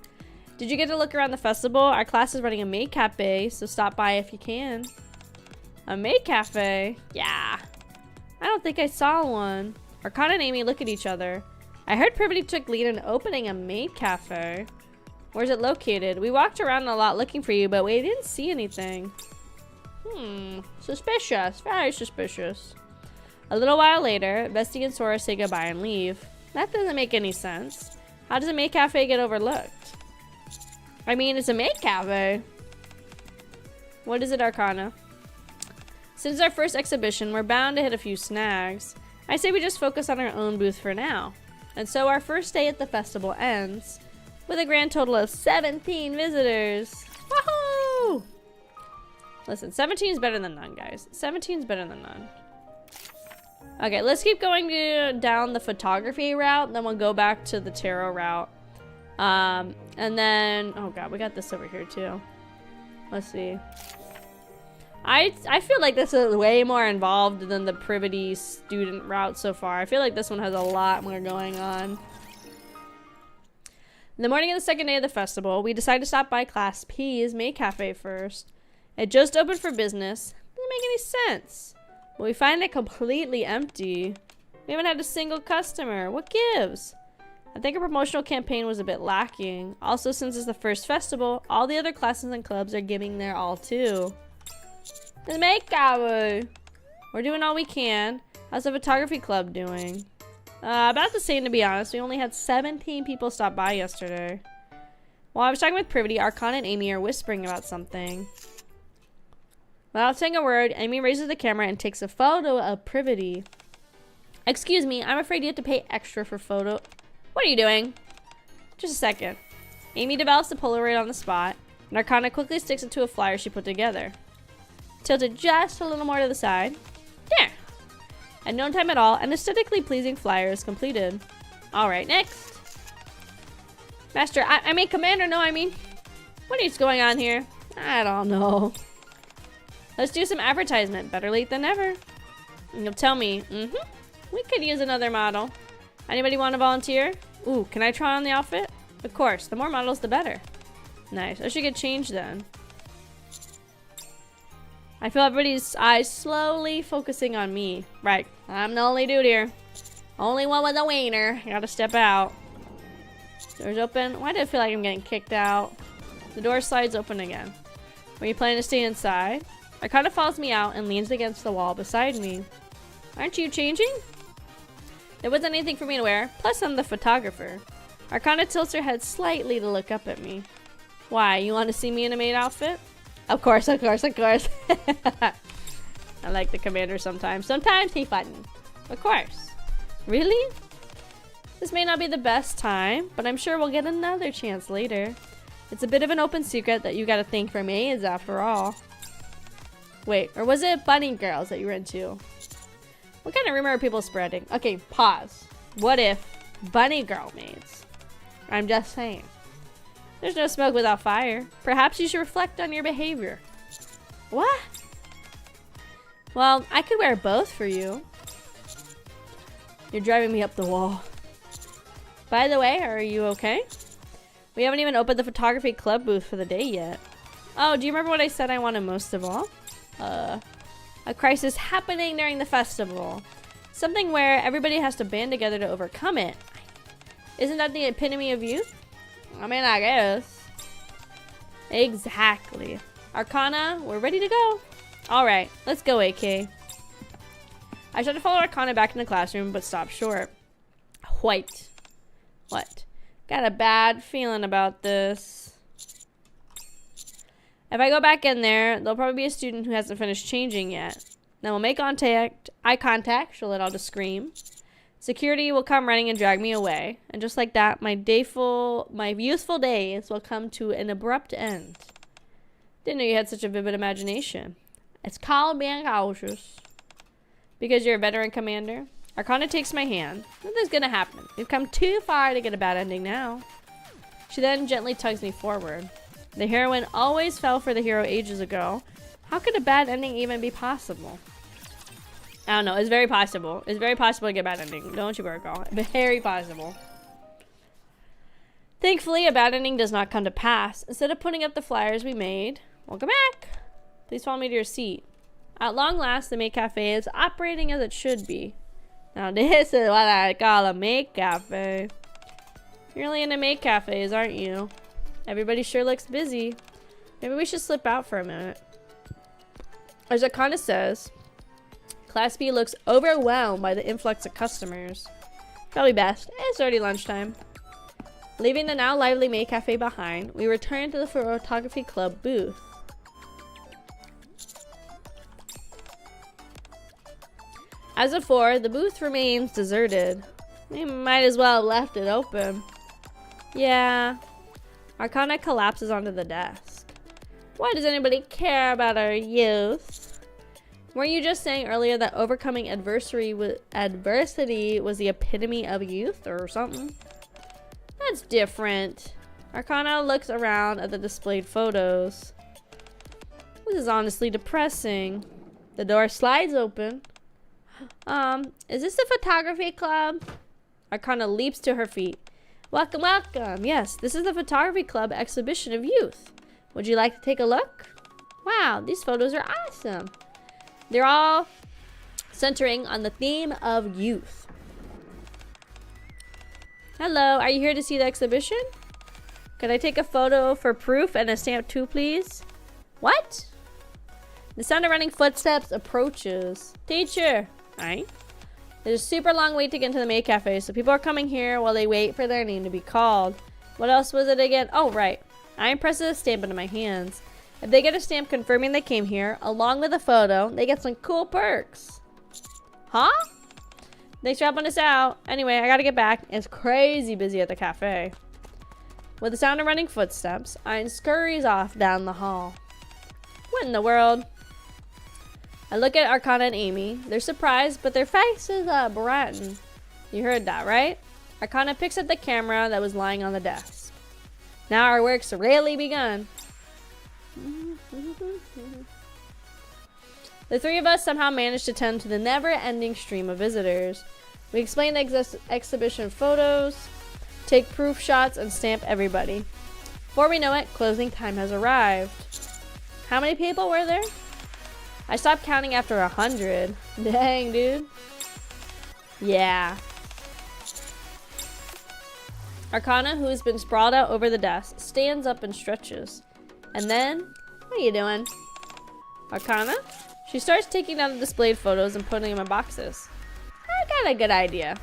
Did you get to look around the festival? Our class is running a maid cafe, so stop by if you can. A maid cafe? Yeah. I don't think I saw one. Arcana and Amy look at each other. I heard Privity took lead in opening a maid cafe. Where's it located? We walked around a lot looking for you, but we didn't see anything. Suspicious. Very suspicious. A little while later, Vesti and Sora say goodbye and leave. That doesn't make any sense. How does a maid cafe get overlooked? I mean, it's a maid cafe. What is it, Arcana? Since our first exhibition, we're bound to hit a few snags. I say we just focus on our own booth for now. And so our first day at the festival ends with a grand total of 17 visitors. Woohoo! Listen, 17 is better than none, guys. 17 is better than none. Okay, let's keep going down the photography route, then we'll go back to the tarot route. And then, oh god, we got this over here too. Let's see. I feel like this is way more involved than the Privity student route so far. I feel like this one has a lot more going on. The morning of the second day of the festival, we decided to stop by Class P's maid cafe first. It just opened for business. Doesn't make any sense. But we find it completely empty. We haven't had a single customer. What gives? I think our promotional campaign was a bit lacking. Also, since it's the first festival, all the other classes and clubs are giving their all too. The maid cafe. We're doing all we can. How's the photography club doing? About the same, to be honest. We only had 17 people stop by yesterday. While I was talking with Privity, Arcana and Amy are whispering about something. Without saying a word, Amy raises the camera and takes a photo of Privity. Excuse me, I'm afraid you have to pay extra for photo. What are you doing? Just a second. Amy develops the Polaroid on the spot, and Arcana quickly sticks it to a flyer she put together. Tilted just a little more to the side. There! In no time at all, an aesthetically pleasing flyer is completed. Alright, next. Master, I mean Commander, no, I mean. What is going on here? I don't know. Let's do some advertisement. Better late than never. You'll tell me. We could use another model. Anybody want to volunteer? Ooh, can I try on the outfit? Of course, the more models the better. Nice, I should get changed then. I feel everybody's eyes slowly focusing on me. Right, I'm the only dude here. Only one with a wiener. I gotta step out. Doors open. Why do I feel like I'm getting kicked out? The door slides open again. Are you planning to stay inside? Arcana follows me out and leans against the wall beside me. Aren't you changing? There wasn't anything for me to wear. Plus, I'm the photographer. Arcana tilts her head slightly to look up at me. Why? You want to see me in a maid outfit? Of course, of course, of course. I like the commander sometimes. Sometimes he's fun. Of course. Really? This may not be the best time, but I'm sure we'll get another chance later. It's a bit of an open secret that you gotta thank for maids after all. Wait, or was it bunny girls that you were into? What kind of rumor are people spreading? Okay, pause. What if bunny girl maids? I'm just saying. There's no smoke without fire. Perhaps you should reflect on your behavior. What? Well, I could wear both for you. You're driving me up the wall. By the way, are you okay? We haven't even opened the photography club booth for the day yet. Oh, do you remember what I said I wanted most of all? A crisis happening during the festival. Something where everybody has to band together to overcome it. Isn't that the epitome of youth? I mean, I guess. Exactly. Arcana, we're ready to go. Alright, let's go, AK. I tried to follow Arcana back in the classroom, but stopped short. White. What? Got a bad feeling about this. If I go back in there, there'll probably be a student who hasn't finished changing yet. Then we'll make eye contact, she'll let out a scream. Security will come running and drag me away. And just like that, my youthful days will come to an abrupt end. Didn't know you had such a vivid imagination. It's called being cautious. Because you're a veteran commander. Arcana takes my hand. Nothing's gonna happen. We've come too far to get a bad ending now. She then gently tugs me forward. The heroine always fell for the hero ages ago. How could a bad ending even be possible? I don't know. It's very possible. It's very possible to get a bad ending. Don't you worry, girl. Very possible. Thankfully, a bad ending does not come to pass. Instead of putting up the flyers we made, welcome back. Please follow me to your seat. At long last, the maid cafe is operating as it should be. Now, this is what I call a maid cafe. You're really into maid cafes, aren't you? Everybody sure looks busy. Maybe we should slip out for a minute. As Arcana says, Class B looks overwhelmed by the influx of customers. Probably best. It's already lunchtime. Leaving the now lively maid cafe behind, we return to the photography club booth. As before, the booth remains deserted. We might as well have left it open. Yeah. Arcana collapses onto the desk. Why does anybody care about our youth? Weren't you just saying earlier that overcoming adversity was the epitome of youth or something? That's different. Arcana looks around at the displayed photos. This is honestly depressing. The door slides open. Is this the photography club? Arcana leaps to her feet. Welcome, welcome. Yes, this is the photography club exhibition of youth. Would you like to take a look? Wow, these photos are awesome. They're all centering on the theme of youth. Hello, are you here to see the exhibition? Could I take a photo for proof and a stamp too, please? What? The sound of running footsteps approaches. Teacher! Alright. There's a super long wait to get into the maid cafe, so people are coming here while they wait for their name to be called. What else was it again? Oh, right. I presses a stamp into my hands. If they get a stamp confirming they came here, along with a photo, they get some cool perks. Huh? Thanks for helping us out. Anyway, I gotta get back. It's crazy busy at the cafe. With the sound of running footsteps, Ein scurries off down the hall. What in the world? I look at Arcana and Amy. They're surprised, but their faces brighten. You heard that, right? Arcana picks up the camera that was lying on the desk. Now our work's really begun. The three of us somehow managed to tend to the never-ending stream of visitors. We explain the exhibition photos, take proof shots, and stamp everybody. Before we know it, closing time has arrived. How many people were there? I stopped counting after 100. Dang, dude. Yeah. Arcana, who has been sprawled out over the desk, stands up and stretches. And then, what are you doing? Arcana? She starts taking down the displayed photos and putting them in boxes. I got a good idea.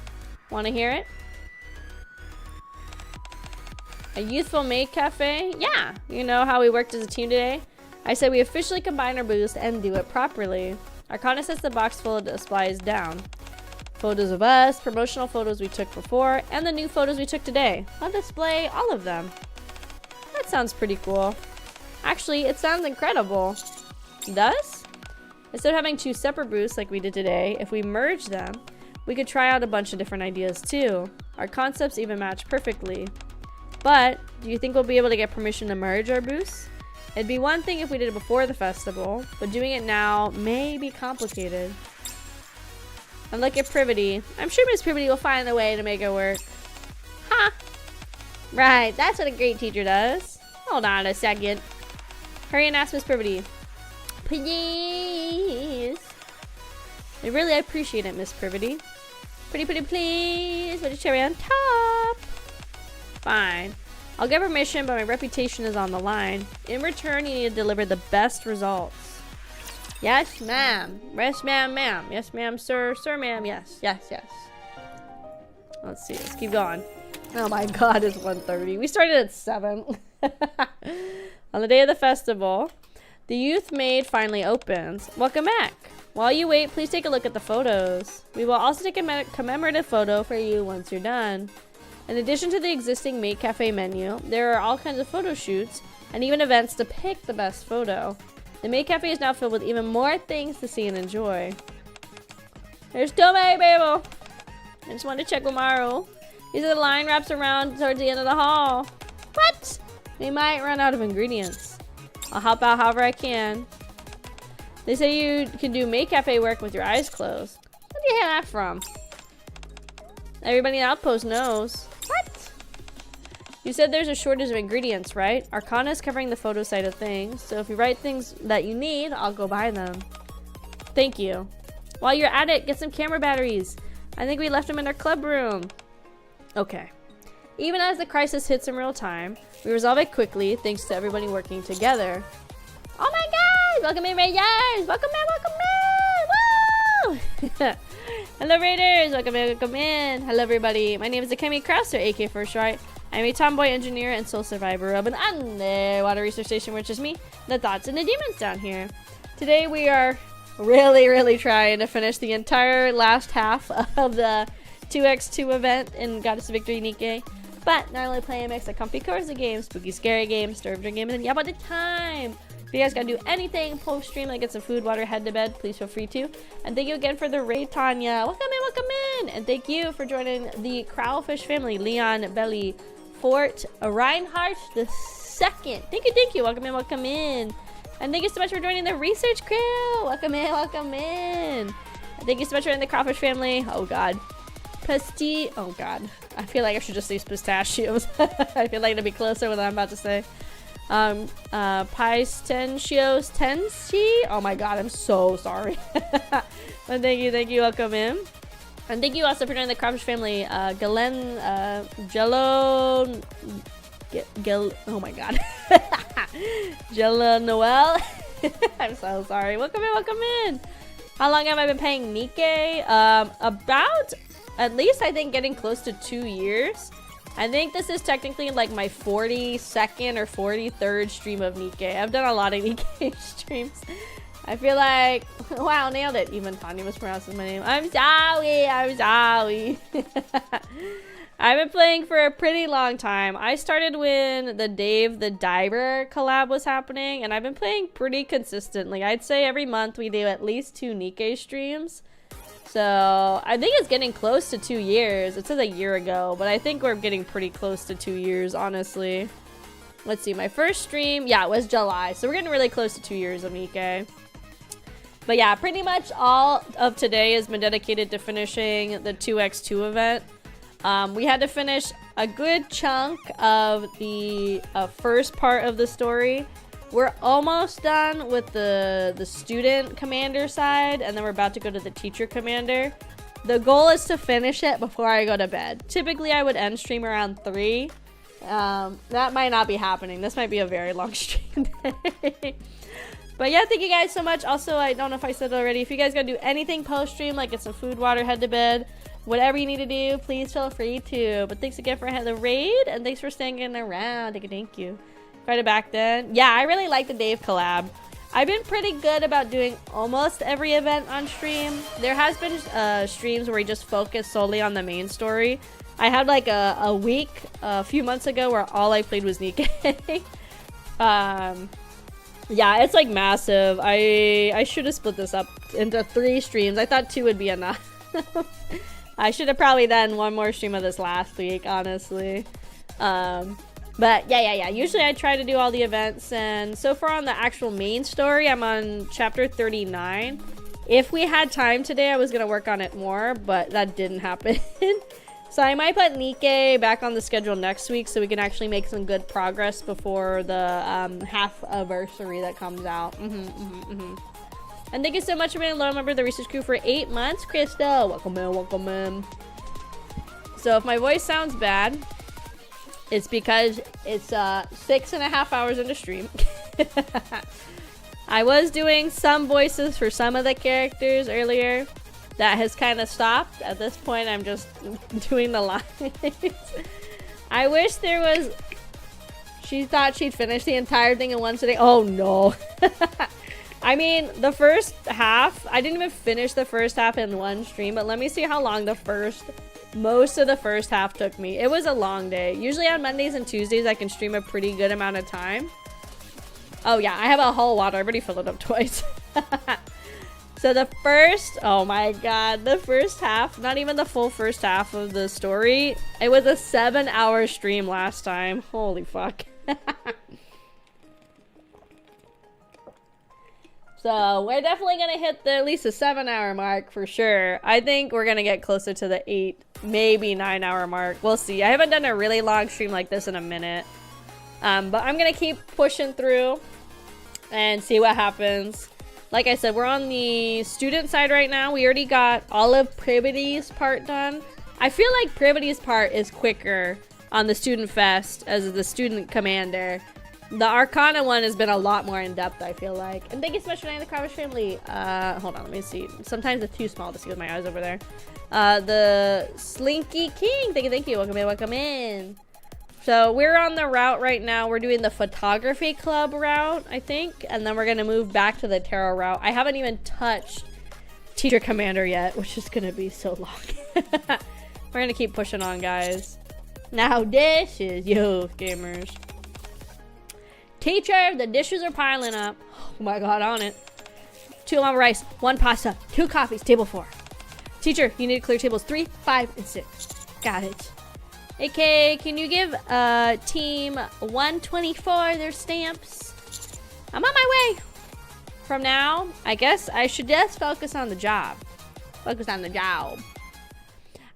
Want to hear it? A youthful maid cafe? Yeah. You know how we worked as a team today? I said we officially combine our booths and do it properly. Arcana sets the box full of displays down. Photos of us, promotional photos we took before, and the new photos we took today. I'll display all of them. That sounds pretty cool. Actually, it sounds incredible. It does? Instead of having 2 separate booths like we did today, if we merge them, we could try out a bunch of different ideas too. Our concepts even match perfectly. But, do you think we'll be able to get permission to merge our booths? It'd be one thing if we did it before the festival, but doing it now may be complicated. And look at Privity. I'm sure Miss Privity will find a way to make it work. Ha! Right, that's what a great teacher does. Hold on a second. Hurry and ask Miss Privity. Please. I really appreciate it, Miss Privity. Pretty please. Put a cherry on top. Fine. I'll get permission, but my reputation is on the line. In return, you need to deliver the best results. Yes, ma'am. Yes, ma'am, ma'am. Yes, ma'am, sir. Sir, ma'am. Yes. Let's see. Let's keep going. Oh my god, it's 1:30. We started at 7. On the day of the festival, the youth maid finally opens. Welcome back. While you wait, please take a look at the photos. We will also take a commemorative photo for you once you're done. In addition to the existing Maid Cafe menu, there are all kinds of photo shoots and even events to pick the best photo. The Maid Cafe is now filled with even more things to see and enjoy. There's too many people. I just want to check Umaru. He said the line wraps around towards the end of the hall. What? We might run out of ingredients. I'll help out however I can. They say you can do Maid Cafe work with your eyes closed. Where do you hear that from? Everybody in the outpost knows. What? You said there's a shortage of ingredients, right? Arcana is covering the photo side of things, so if you write things that you need, I'll go buy them. Thank you. While you're at it, get some camera batteries. I think we left them in our club room. Okay. Even as the crisis hits in real time, we resolve it quickly thanks to everybody working together. Oh my god! Welcome in, Raiders! Welcome in! Woo! Hello, Raiders! Welcome in! Hello, everybody. My name is Akemi Kraus, or AK Art. I'm a tomboy engineer and soul survivor of an underwater research station, which is me, the thoughts, and the demons down here. Today, we are really trying to finish the entire last half of the 2x2 event in Goddess of Victory NIKKE. But not only play a mix of comfy cozy games, spooky scary games, stir-drinking games, and yeah, about the time. If you guys gotta do anything post-stream, like get some food, water, head to bed, please feel free to. And thank you again for the raid, Tanya. Welcome in! And thank you for joining the Kraufish family, Leon, Belly, Fort, Reinhardt the second. Thank you. Welcome in. And thank you so much for joining the research crew. Welcome in. And thank you so much for joining the Kraufish family. Oh god. Oh god. I feel like I should just say pistachios. I feel like it'll be closer with what I'm about to say. Pistachios Tenshi. Oh my god, I'm so sorry. But thank you. Welcome in. And thank you also for joining the Kraufish family. Galen, Jello, oh my god. Jella Noel. I'm so sorry. Welcome in. How long have I been playing NIKKE? About, at least I think getting close to 2 years. I think this is technically like my 42nd or 43rd stream of NIKKE. I've done a lot of NIKKE streams. I feel like, wow, nailed it. Even Tanya mispronouncing my name. I'm sorry. I've been playing for a pretty long time. I started when the Dave the Diver collab was happening, and I've been playing pretty consistently. I'd say every month we do at least 2 NIKKE streams. So I think it's getting close to 2 years. It says a year ago, but I think we're getting pretty close to 2 years, honestly. Let's see, my first stream, yeah, it was July. So we're getting really close to 2 years of NIKKE. But yeah, pretty much all of today has been dedicated to finishing the 2x2 event. We had to finish a good chunk of the first part of the story. We're almost done with the student commander side, and then we're about to go to the teacher commander. The goal is to finish it before I go to bed. Typically, I would end stream around 3. That might not be happening. This might be a very long stream day. But yeah, thank you guys so much. Also, I don't know if I said it already. If you guys gonna do anything post-stream, like get some food, water, head to bed, whatever you need to do, please feel free to. But thanks again for the raid, and thanks for staying around. Thank you. Tried it back then. Yeah, I really like the Dave collab. I've been pretty good about doing almost every event on stream. There has been streams where we just focus solely on the main story. I had like a week a few months ago where all I played was NIKKE. Yeah, it's like massive. I should have split this up into 3 streams. I thought 2 would be enough. I should have probably done 1 more stream of this last week, honestly. But yeah. Usually I try to do all the events, and so far on the actual main story, I'm on chapter 39. If we had time today, I was gonna work on it more, but that didn't happen. So I might put NIKKE back on the schedule next week so we can actually make some good progress before the half anniversary that comes out. And thank you so much for being a loyal member of the research crew for 8 months, Crystal. Welcome in. So if my voice sounds bad, it's because it's 6.5 hours into stream. I was doing some voices for some of the characters earlier. That has kind of stopped. At this point, I'm just doing the lines. I wish there was... She thought she'd finish the entire thing in one sitting. Oh, no. I mean, the first half... I didn't even finish the first half in one stream, but let me see how long most of the first half took me. It was a long day. Usually on Mondays and Tuesdays, I can stream a pretty good amount of time. Oh, yeah. I have a whole water. I already filled it up twice. So the first, oh my god, the first half, not even the full first half of the story, it was a 7-hour stream last time. Holy fuck. So we're definitely gonna hit at least a 7-hour mark for sure. I think we're gonna get closer to the 8, maybe 9-hour mark. We'll see. I haven't done a really long stream like this in a minute. But I'm gonna keep pushing through and see what happens. Like I said, we're on the student side right now. We already got all of Privity's part done. I feel like Privity's part is quicker on the Student Fest as the student commander. The Arcana one has been a lot more in-depth, I feel like. And thank you so much for joining the Kraufish family. Hold on, let me see. Sometimes it's too small to see with my eyes over there. The Slinky King, thank you. Welcome in. So we're on the route right now. We're doing the photography club route, I think. And then we're going to move back to the tarot route. I haven't even touched teacher commander yet, which is going to be so long. We're going to keep pushing on, guys. Now this is you, gamers. Teacher, the dishes are piling up. Oh my god, on it. 2 lava rice, 1 pasta, 2 coffees, table 4. Teacher, you need to clear tables 3, 5, and 6. Got it. Okay, can you give team 124 their stamps? I'm on my way. From now, I guess I should just focus on the job. Focus on the job.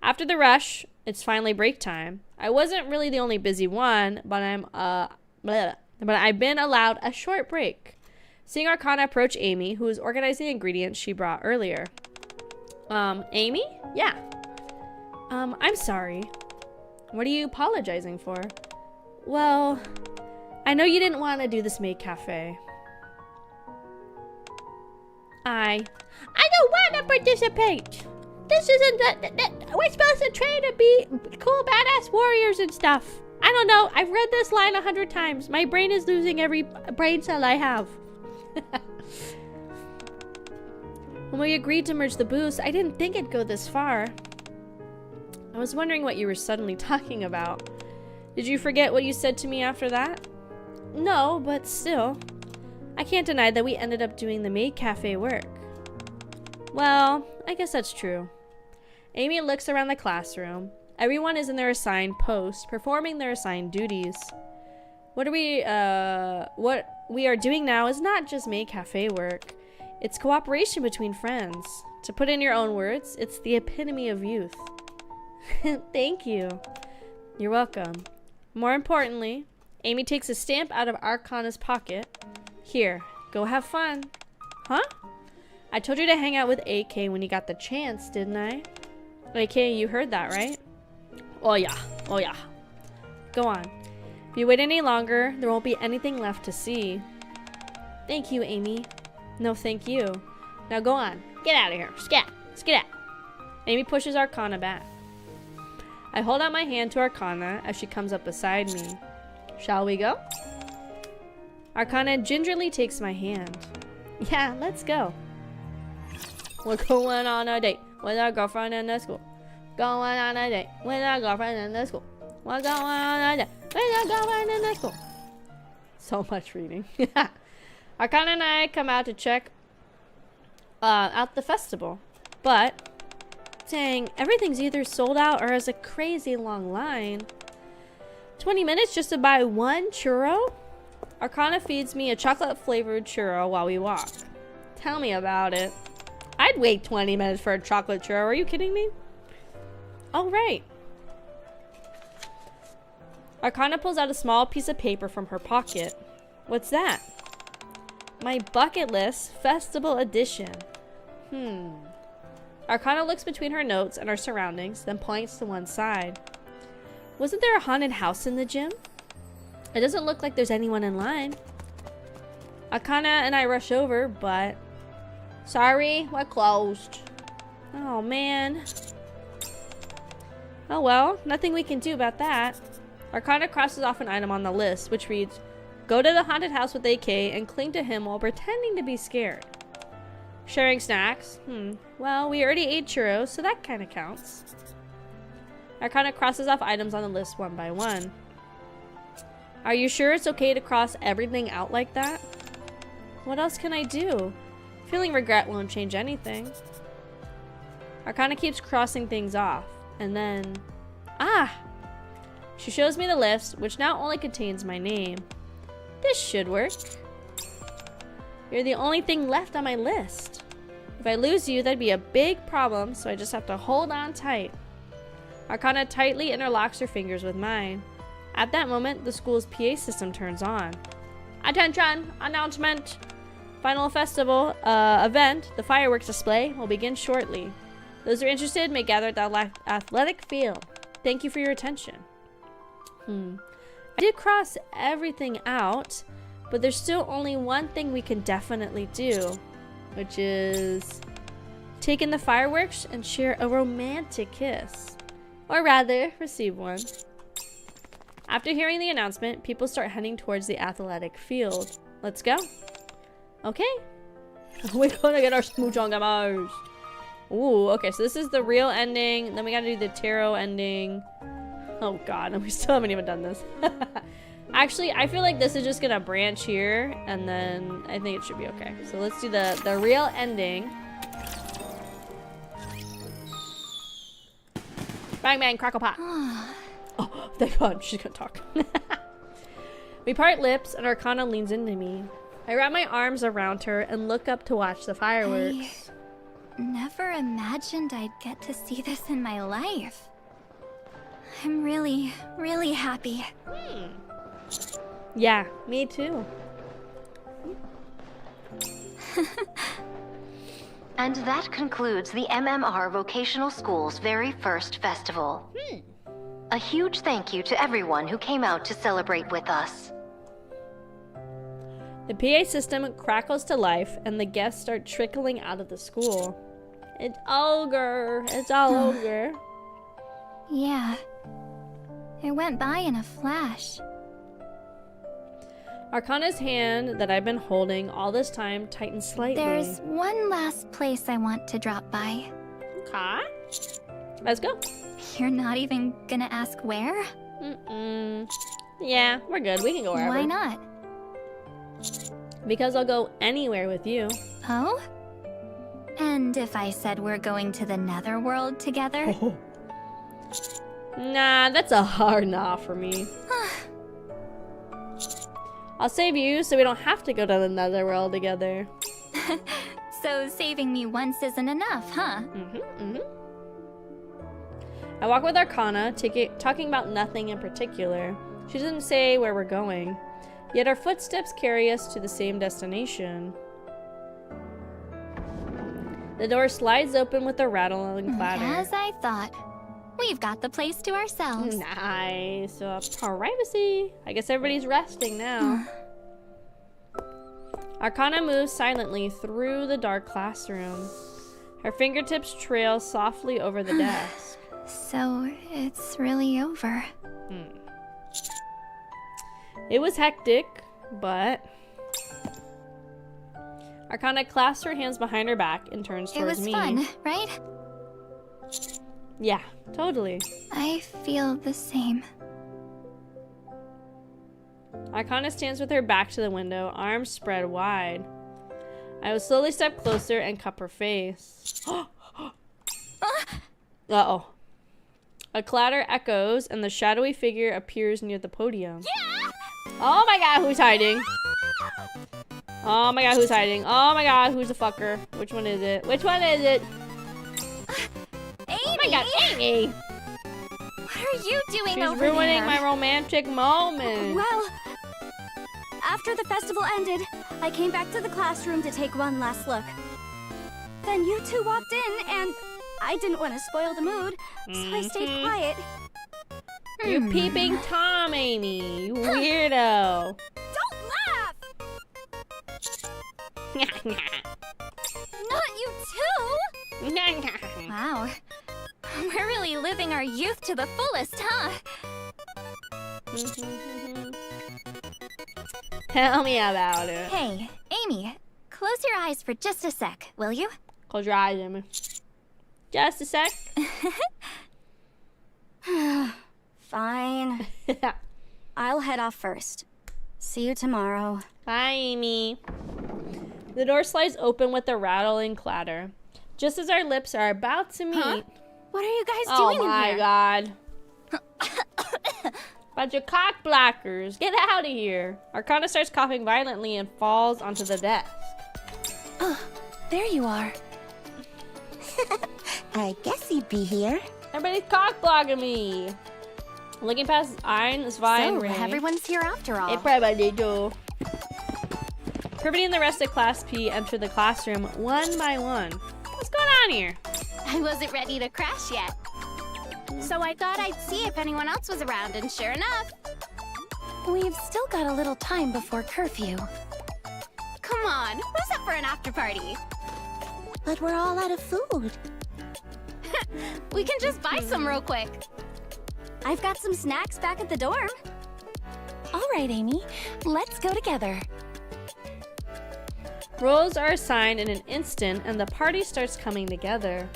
After the rush, it's finally break time. I wasn't really the only busy one, but I've been allowed a short break. Seeing Arcana approach Amy, who was organizing the ingredients she brought earlier. Amy? Yeah. I'm sorry. What are you apologizing for? Well, I know you didn't want to do this maid cafe. I don't want to participate. This isn't we're supposed to train to be cool badass warriors and stuff. I don't know. I've read this line 100 times. My brain is losing every brain cell I have. When we agreed to merge the booths, I didn't think it'd go this far. I was wondering what you were suddenly talking about. Did you forget what you said to me after that? No, but still. I can't deny that we ended up doing the maid cafe work. Well, I guess that's true. Amy looks around the classroom. Everyone is in their assigned post, performing their assigned duties. What we are doing now is not just maid cafe work. It's cooperation between friends. To put in your own words, it's the epitome of youth. Thank you. You're welcome. More importantly, Amy takes a stamp out of Arcana's pocket. Here, go have fun. Huh? I told you to hang out with AK when you got the chance, didn't I? Okay, you heard that, right? Oh yeah, oh yeah. Go on. If you wait any longer, there won't be anything left to see. Thank you, Amy. No, thank you. Now go on. Get out of here. Scat. Scat. Amy pushes Arcana back. I hold out my hand to Arcana as she comes up beside me. Shall we go? Arcana gingerly takes my hand. Yeah, let's go. We're going on a date with our girlfriend in the school. Going on a date with our girlfriend in the school. We're going on a date with our girlfriend in the school. So much reading. Arcana and I come out to check out the festival. But, dang, everything's either sold out or has a crazy long line. 20 minutes just to buy one churro? Arcana feeds me a chocolate-flavored churro while we walk. Tell me about it. I'd wait 20 minutes for a chocolate churro. Are you kidding me? Oh, right. Arcana pulls out a small piece of paper from her pocket. What's that? My bucket list festival edition. Arcana looks between her notes and our surroundings, then points to one side. Wasn't there a haunted house in the gym? It doesn't look like there's anyone in line. Arcana and I rush over, but... Sorry, we're closed. Oh, man. Oh well, nothing we can do about that. Arcana crosses off an item on the list, which reads, go to the haunted house with AK and cling to him while pretending to be scared. Sharing snacks? Well, we already ate churros, so that kind of counts. Arcana crosses off items on the list one by one. Are you sure it's okay to cross everything out like that? What else can I do? Feeling regret won't change anything. Arcana keeps crossing things off, and then... Ah! She shows me the list, which now only contains my name. This should work. You're the only thing left on my list. If I lose you, that'd be a big problem, so I just have to hold on tight. Arcana tightly interlocks her fingers with mine. At that moment, the school's PA system turns on. Attention! Announcement! Final festival event, the fireworks display, will begin shortly. Those who are interested may gather at the athletic field. Thank you for your attention. I did cross everything out, but there's still only one thing we can definitely do, which is take in the fireworks and share a romantic kiss. Or rather, receive one. After hearing the announcement, people start heading towards the athletic field. Let's go. Okay. We're gonna get our smooch on gamers. Ooh, okay, so this is the real ending. Then we gotta do the tarot ending. Oh god, and we still haven't even done this. Actually, I feel like this is just gonna branch here, and then I think it should be okay. So let's do the real ending. Bang bang, crackle pop. Oh, thank god, she's gonna talk. We part lips, and Arcana leans into me. I wrap my arms around her and look up to watch the fireworks. I never imagined I'd get to see this in my life. I'm really, really happy. Yeah, me too. And that concludes the MMR Vocational School's very first festival. A huge thank you to everyone who came out to celebrate with us. The PA system crackles to life, and the guests start trickling out of the school. It's ogre. It's all ogre. Yeah. It went by in a flash. Arcana's hand that I've been holding all this time tightens slightly. There's one last place I want to drop by. Okay. Let's go. You're not even gonna ask where? Yeah, we're good. We can go wherever. Why not? Because I'll go anywhere with you. Oh? And if I said we're going to the netherworld together? Nah, that's a hard nah for me. I'll save you so we don't have to go to the netherworld together. So saving me once isn't enough, huh? I walk with Arcana, talking about nothing in particular. She doesn't say where we're going, yet our footsteps carry us to the same destination. The door slides open with a rattling clatter. As I thought. We've got the place to ourselves. Nice. Privacy. I guess everybody's resting now. Arcana moves silently through the dark classroom. Her fingertips trail softly over the desk. So, it's really over. It was hectic, but... Arcana clasps her hands behind her back and turns towards me. It was fun, right? Yeah, totally. I feel the same. Arcana stands with her back to the window, arms spread wide. I will slowly step closer and cup her face. Uh-oh. A clatter echoes, and the shadowy figure appears near the podium. Yeah! Oh my god, who's hiding? Oh my god, who's hiding? Oh my god, who's the fucker? Which one is it? Which one is it? Amy! Oh my god, Amy! What are you doing She's over ruining there? my romantic moment. Well, after the festival ended, I came back to the classroom to take one last look. Then you two walked in, and I didn't want to spoil the mood, so I stayed quiet. You peeping Tom, Amy. You weirdo. Don't laugh! Not you too! Wow. We're really living our youth to the fullest, huh? Tell me about it. Hey, Amy, close your eyes for just a sec, will you? Close your eyes, Amy. Just a sec. Fine. I'll head off first. See you tomorrow. Bye, Amy. The door slides open with a rattling clatter. Just as our lips are about to meet. Huh? What are you guys doing Oh in my here? god. Bunch of cock blockers. Get out of here. Arcana starts coughing violently and falls onto the desk. Oh, there you are. I guess he'd be here. Everybody's cock blocking me. Looking past Ein, Svein, So, everyone's here after all. Hey, probably do. Privity and the rest of Class P enter the classroom one by one. What's going on here? I wasn't ready to crash yet. So I thought I'd see if anyone else was around, and sure enough. We've still got a little time before curfew. Come on, who's up for an after party? But we're all out of food. We can just buy some real quick. I've got some snacks back at the dorm. All right, Amy, let's go together. Roles are assigned in an instant, and the party starts coming together.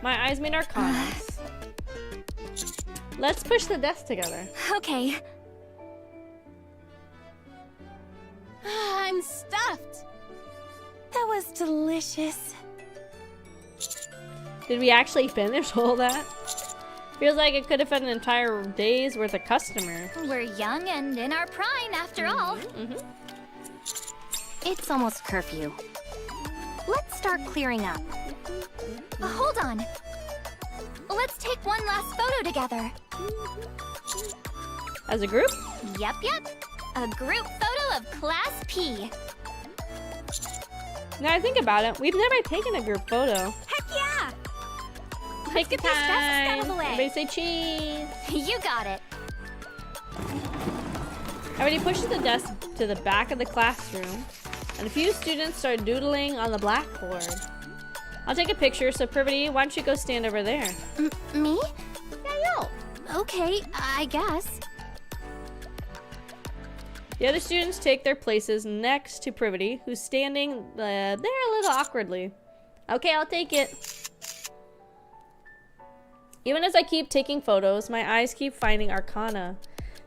My eyes meet Arcana's. Let's push the desk together. Okay. I'm stuffed. That was delicious. Did we actually finish all that? Feels like it could have fed an entire day's worth of customers. We're young and in our prime, after all. It's almost curfew. Let's start clearing up. Hold on. Let's take one last photo together. As a group? Yep. A group photo of Class P. Now I think about it, we've never taken a group photo. Heck yeah! Take the get these desks out time. of the way. Everybody say cheese. You got it. Everybody pushes the desk to the back of the classroom, and a few students start doodling on the blackboard. I'll take a picture, so Privity, why don't you go stand over there? Me? Yeah, yo. Okay, I guess. The other students take their places next to Privity, who's standing there a little awkwardly. Okay, I'll take it. Even as I keep taking photos, my eyes keep finding Arcana.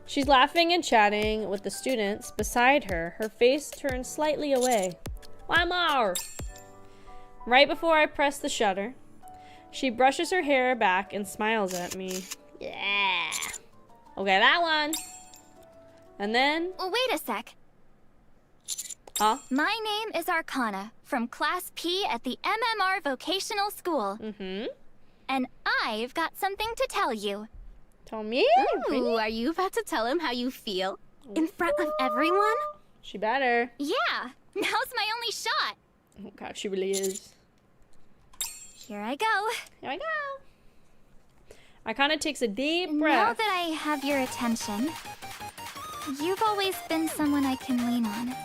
She's laughing and chatting with the students beside her. Her face turns slightly away. One more! Right before I press the shutter, she brushes her hair back and smiles at me. Yeah! Okay, that one! And then... Wait a sec. Huh? My name is Arcana, from Class P at the MMR Vocational School. And I've got something to tell you. Tell me? Ooh, are you about to tell him how you feel? In front of everyone? She better. Yeah, now's my only shot. Oh god, she really is. Here I go. Here I go. Arcana takes a deep Now breath. that I have your attention, you've always been someone I can lean on.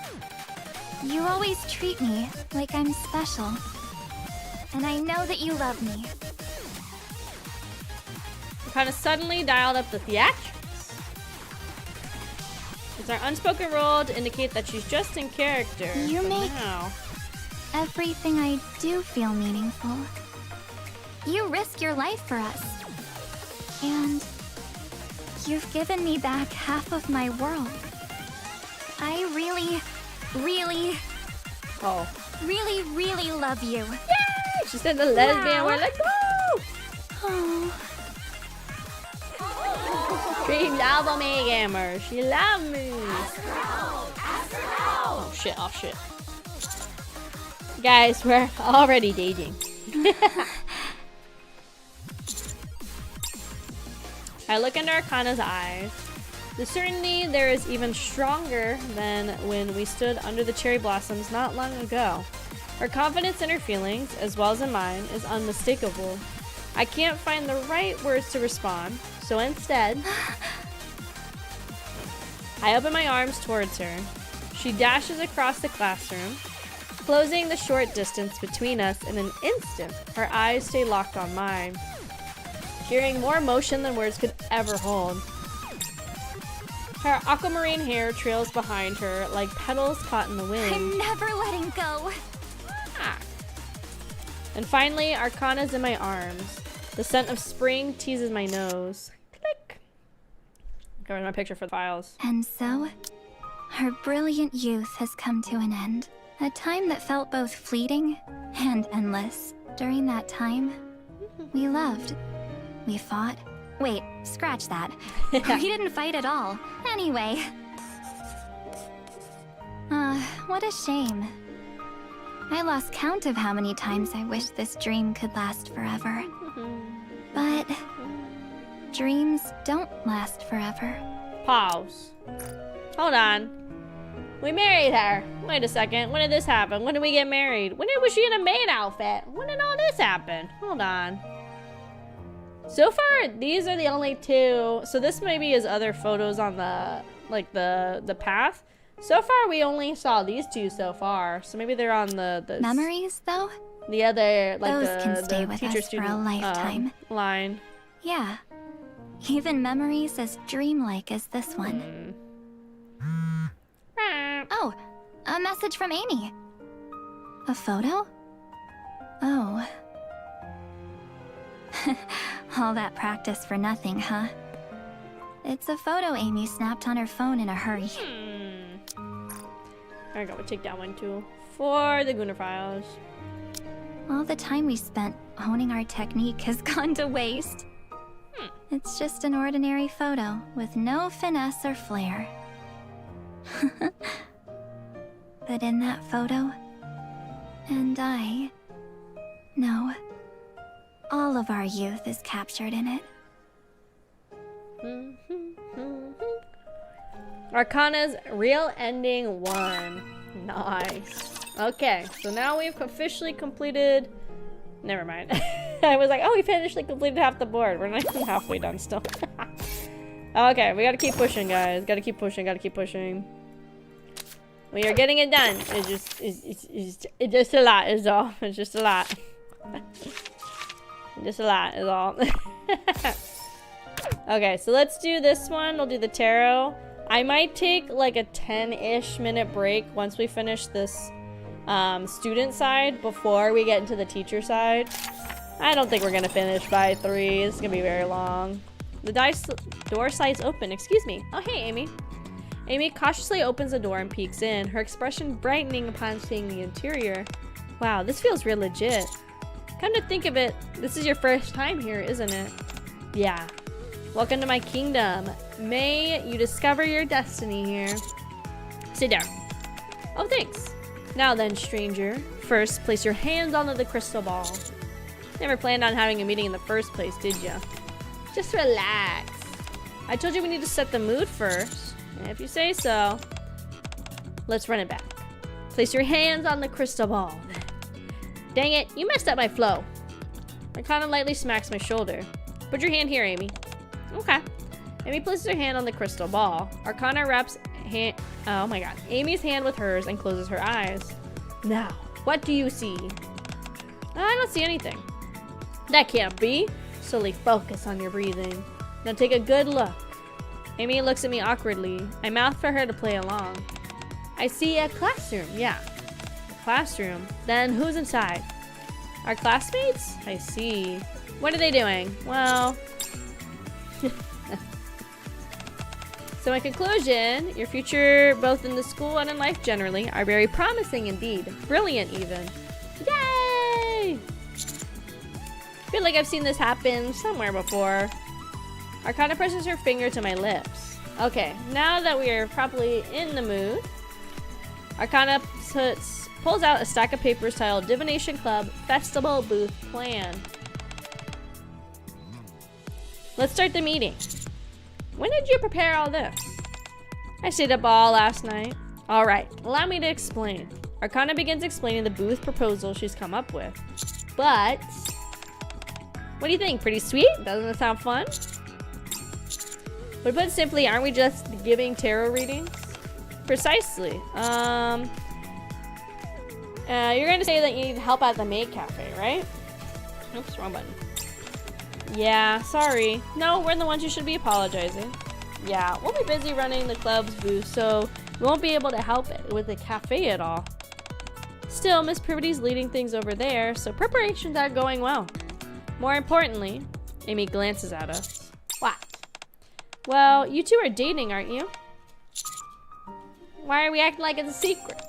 You always treat me like I'm special. And I know that you love me. Arcana suddenly dialed up the theatrics. It's our unspoken rule to indicate that she's just in character. You for make now. everything I do feel meaningful. You risk your life for us. And you've given me back half of my world. I really love you. Yay! She said the lesbian word. Let's go! Oh, She love me, gamer. She love me. Oh shit, oh shit. Guys, we're already dating. I look into Arcana's eyes. The certainty there is even stronger than when we stood under the cherry blossoms not long ago. Her confidence in her feelings, as well as in mine, is unmistakable. I can't find the right words to respond, so instead, I open my arms towards her. She dashes across the classroom, closing the short distance between us in an instant. Her eyes stay locked on mine, carrying more emotion than words could ever hold. Her aquamarine hair trails behind her like petals caught in the wind. I'm never letting go. Ah. And finally, Arcana's in my arms. The scent of spring teases my nose. Click. Cover my picture for the files. And so, her brilliant youth has come to an end. A time that felt both fleeting and endless. During that time, we loved. We fought. Wait, scratch that. We didn't fight at all. Anyway. What a shame. I lost count of how many times I wished this dream could last forever. But dreams don't last forever. Pause. Hold on. We married her. Wait a second. When did this happen? When did we get married? Was she in a maid outfit? When did all this happen? Hold on. So far, these are the only two. So this maybe is other photos on the, like the path. So far, we only saw these two so far. So maybe they're on the Memories, though? the other, like Those can stay the with teacher us for student a lifetime. Line. Yeah. Even memories as dreamlike as this one. Oh, a message from Amy. A photo? Oh. All that practice for nothing, huh? It's a photo Amy snapped on her phone in a hurry. There we go, we'll take that one too. For the Gunnar files. All the time we spent honing our technique has gone to waste. It's just an ordinary photo with no finesse or flair. But in that photo, and I know all of our youth is captured in it. Arcana's real ending 1. Nice. Okay, so now we've officially completed. Never mind. I was like, oh, we officially completed half the board. We're not even halfway done still. Okay, we gotta keep pushing, guys. Gotta keep pushing, gotta keep pushing. We are getting it done. It's just a lot, is all. It's just a lot. Just a lot, is all. Okay, so let's do this one. We'll do the tarot. I might take like a 10-ish minute break once we finish this student side before we get into the teacher side. I don't think we're gonna finish by 3. It's gonna be very long. The door slides open. Excuse me. Oh, hey, Amy. Amy cautiously opens the door and peeks in, her expression brightening upon seeing the interior. Wow, this feels real legit. Come to think of it, this is your first time here, isn't it? Yeah. Welcome to my kingdom. May you discover your destiny here. Sit down. Oh, thanks. Now then, stranger. First, place your hands onto the crystal ball. Never planned on having a meeting in the first place, did ya? Just relax. I told you we need to set the mood first. If you say so. Let's run it back. Place your hands on the crystal ball. Dang it, you messed up my flow. Arcana lightly smacks my shoulder. Put your hand here, Amy. Okay. Amy places her hand on the crystal ball. Arcana wraps oh my god. Amy's hand with hers and closes her eyes. Now, what do you see? I don't see anything. That can't be. Solely focus on your breathing. Now take a good look. Amy looks at me awkwardly. I mouth for her to play along. I see a classroom. Yeah. A classroom. Then who's inside? Our classmates? I see. What are they doing? Well... So in conclusion, your future, both in the school and in life generally, are very promising indeed. Brilliant even. Yay! I feel like I've seen this happen somewhere before. Arcana presses her finger to my lips. Okay, now that we are properly in the mood, Arcana pulls out a stack of papers titled Divination Club Festival Booth Plan. Let's start the meeting. When did you prepare all this? I stayed up all last night. Alright, allow me to explain. Arcana begins explaining the booth proposal she's come up with. But... what do you think? Pretty sweet? Doesn't it sound fun? But put simply, aren't we just giving tarot readings? Precisely. You're going to say that you need help at the maid cafe, right? Oops, wrong button. Yeah, sorry. No, we're the ones who should be apologizing. Yeah, we'll be busy running the club's booth, so we won't be able to help it with the cafe at all. Still, Miss Privity's leading things over there, so preparations are going well. More importantly, Amy glances at us. What? Well, you two are dating, aren't you? Why are we acting like it's a secret?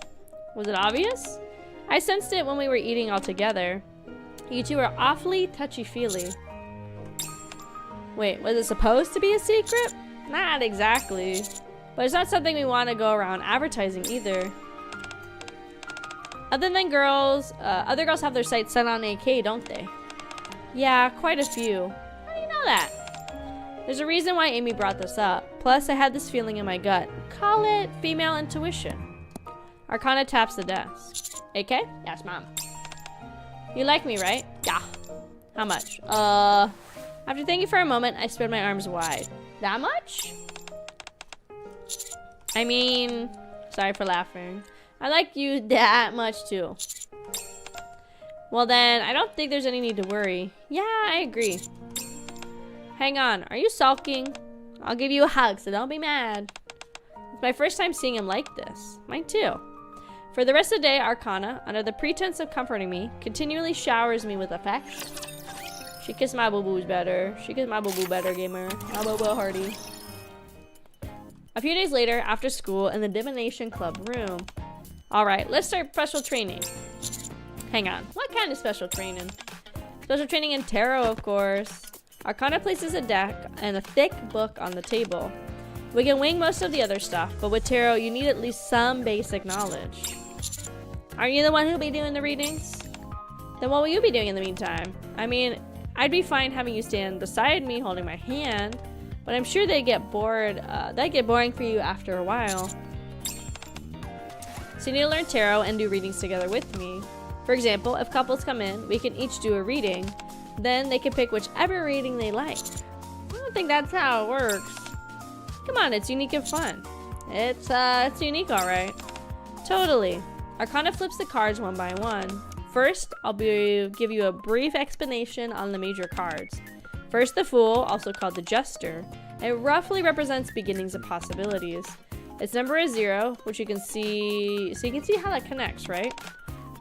Was it obvious? I sensed it when we were eating all together. You two are awfully touchy-feely. Wait, was it supposed to be a secret? Not exactly. But it's not something we want to go around advertising either. Other girls have their sights set on AK, don't they? Yeah, quite a few. How do you know that? There's a reason why Amy brought this up. Plus, I had this feeling in my gut. Call it female intuition. Arcana taps the desk. AK? Yes, ma'am. You like me, right? Yeah. How much? After thinking for a moment, I spread my arms wide. That much? I mean, sorry for laughing. I like you that much too. Well then, I don't think there's any need to worry. Yeah, I agree. Hang on, are you sulking? I'll give you a hug, so don't be mad. It's my first time seeing him like this. Mine too. For the rest of the day, Arcana, under the pretense of comforting me, continually showers me with affection. She kissed my boo-boos better. She kissed my boo-boo better, gamer. My boo-boo hardy. A few days later, after school, in the Divination Club room. Alright, let's start special training. Hang on, what kind of special training? Special training in tarot, of course. Arcana places a deck and a thick book on the table. We can wing most of the other stuff, but with tarot, you need at least some basic knowledge. Are you the one who'll be doing the readings? Then what will you be doing in the meantime? I mean, I'd be fine having you stand beside me holding my hand, but I'm sure they get bored. That'd get boring for you after a while. So you need to learn tarot and do readings together with me. For example, if couples come in, we can each do a reading. Then they can pick whichever reading they like. I don't think that's how it works. Come on, it's unique and fun. It's unique, alright. Totally. Arcana flips the cards one by one. First, I'll give you a brief explanation on the major cards. First, the Fool, also called the Jester. It roughly represents beginnings and possibilities. Its number is 0, which you can see, so you can see how that connects, right?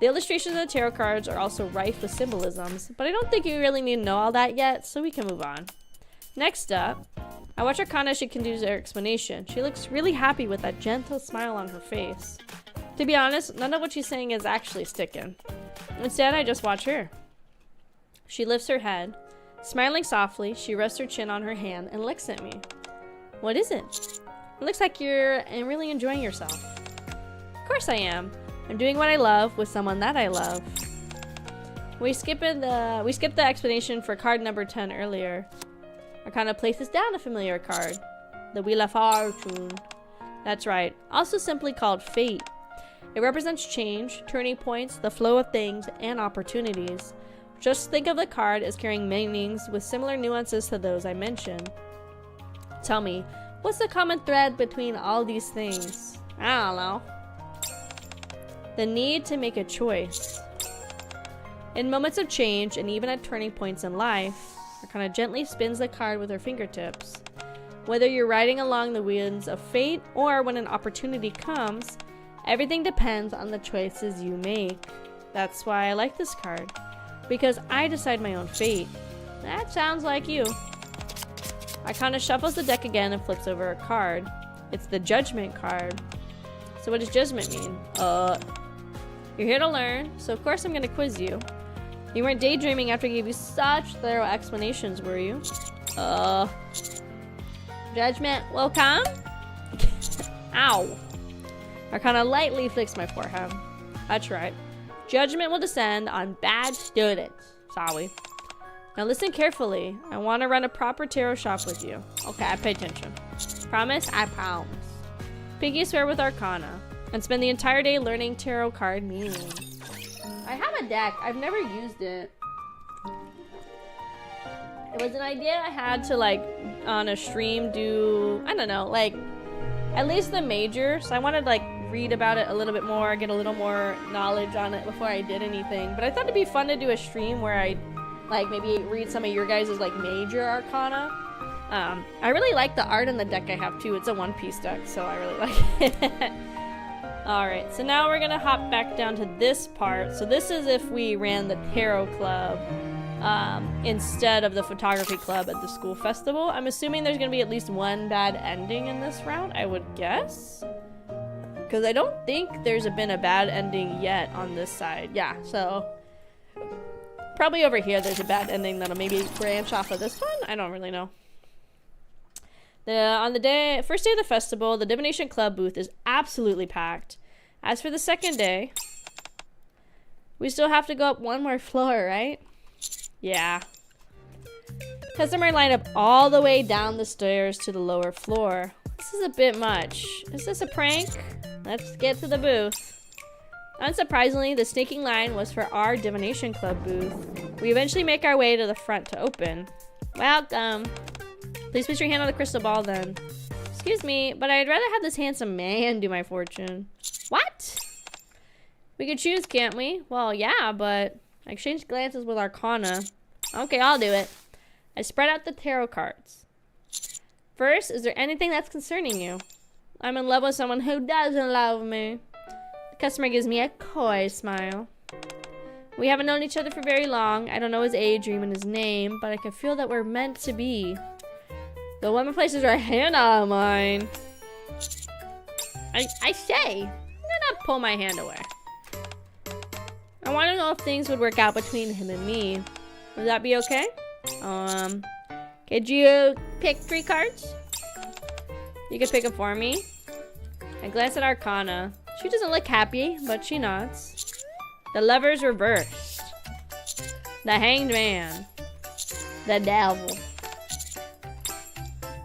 The illustrations of the tarot cards are also rife with symbolisms, but I don't think you really need to know all that yet, so we can move on. Next up, I watch Arcana as she continues her explanation. She looks really happy with that gentle smile on her face. To be honest, none of what she's saying is actually sticking. Instead, I just watch her. She lifts her head. Smiling softly, she rests her chin on her hand and looks at me. What is it? It looks like you're really enjoying yourself. Of course I am. I'm doing what I love with someone that I love. We skipped the explanation for card number 10 earlier. Arcana places down a familiar card. The Wheel of Fortune. That's right. Also simply called Fate. It represents change, turning points, the flow of things, and opportunities. Just think of the card as carrying meanings with similar nuances to those I mentioned. Tell me, what's the common thread between all these things? I don't know. The need to make a choice. In moments of change, and even at turning points in life, Arcana gently spins the card with her fingertips. Whether you're riding along the winds of fate, or when an opportunity comes, everything depends on the choices you make. That's why I like this card. Because I decide my own fate. That sounds like you. Arcana shuffles the deck again and flips over a card. It's the Judgment card. So what does Judgment mean? You're here to learn, so of course I'm gonna quiz you. You weren't daydreaming after I gave you such thorough explanations, were you? Judgment will come? Ow. Arcana lightly flicks my forehead. That's right. Judgment will descend on bad students. Sorry. Now listen carefully. I want to run a proper tarot shop with you. Okay, I pay attention. Promise? I promise. Pinky swear with Arcana. And spend the entire day learning tarot card meanings. I have a deck. I've never used it. It was an idea I had to, like, on a stream do, I don't know, like, at least the major. So I wanted to, like, read about it a little bit more, get a little more knowledge on it before I did anything. But I thought it'd be fun to do a stream where I, like, maybe read some of your guys' like major arcana. I really like the art in the deck I have too. It's a one-piece deck, so I really like it. Alright, so now we're gonna hop back down to this part. So this is if we ran the tarot club instead of the photography club at the school festival. I'm assuming there's gonna be at least one bad ending in this round, I would guess. Because I don't think there's been a bad ending yet on this side. Yeah, so probably over here there's a bad ending that'll maybe branch off of this one. I don't really know. On the first day of the festival, the Divination Club booth is absolutely packed. As for the second day, we still have to go up one more floor, right? Yeah. Customer line up all the way down the stairs to the lower floor. This is a bit much. Is this a prank? Let's get to the booth. Unsurprisingly, the sneaking line was for our Divination Club booth. We eventually make our way to the front to open. Welcome. Please put your hand on the crystal ball then. Excuse me, but I'd rather have this handsome man do my fortune. What? We could choose, can't we? Well, yeah, but I exchanged glances with Arcana. Okay, I'll do it. I spread out the tarot cards. First, is there anything that's concerning you? I'm in love with someone who doesn't love me. The customer gives me a coy smile. We haven't known each other for very long. I don't know his age or even his name, but I can feel that we're meant to be. The woman places her hand on mine. I say, I'm gonna pull my hand away. I want to know if things would work out between him and me. Would that be okay? Could you pick 3 cards? You could pick them for me. I glance at Arcana. She doesn't look happy, but she nods. The Lover's reversed. The Hanged Man. The Devil.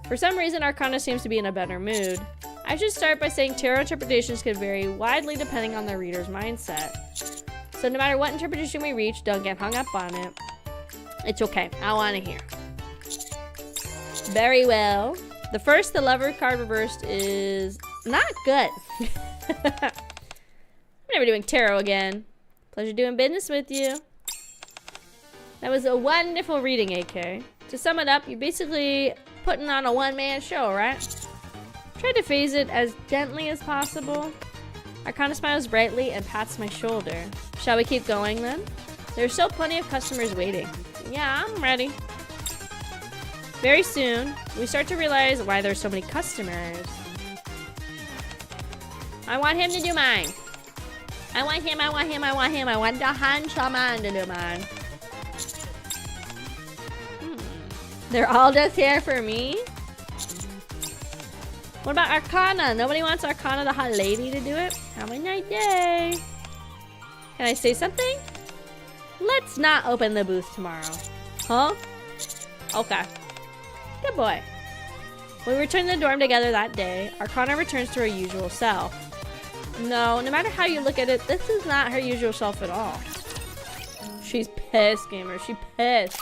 For some reason, Arcana seems to be in a better mood. I should start by saying tarot interpretations can vary widely depending on the reader's mindset. So no matter what interpretation we reach, don't get hung up on it. It's okay. I want to hear. Very well. The Lover card reversed is not good. I'm never doing tarot again. Pleasure doing business with you. That was a wonderful reading, AK. To sum it up, you're basically putting on a one-man show, right? Try to phase it as gently as possible. Arcana smiles brightly and pats my shoulder. Shall we keep going then? There's still plenty of customers waiting. Yeah, I'm ready. Very soon, we start to realize why there's so many customers. I want him to do mine. I want him, I want him, I want him. I want the handsome man to do mine. They're all just here for me? What about Arcana? Nobody wants Arcana, the hot lady, to do it? Have a nice day. Can I say something? Let's not open the booth tomorrow. Huh? Okay. Good boy. When we return to the dorm together that day, Arcana returns to her usual self. No matter how you look at it, this is not her usual self at all. She's pissed, gamer. She pissed.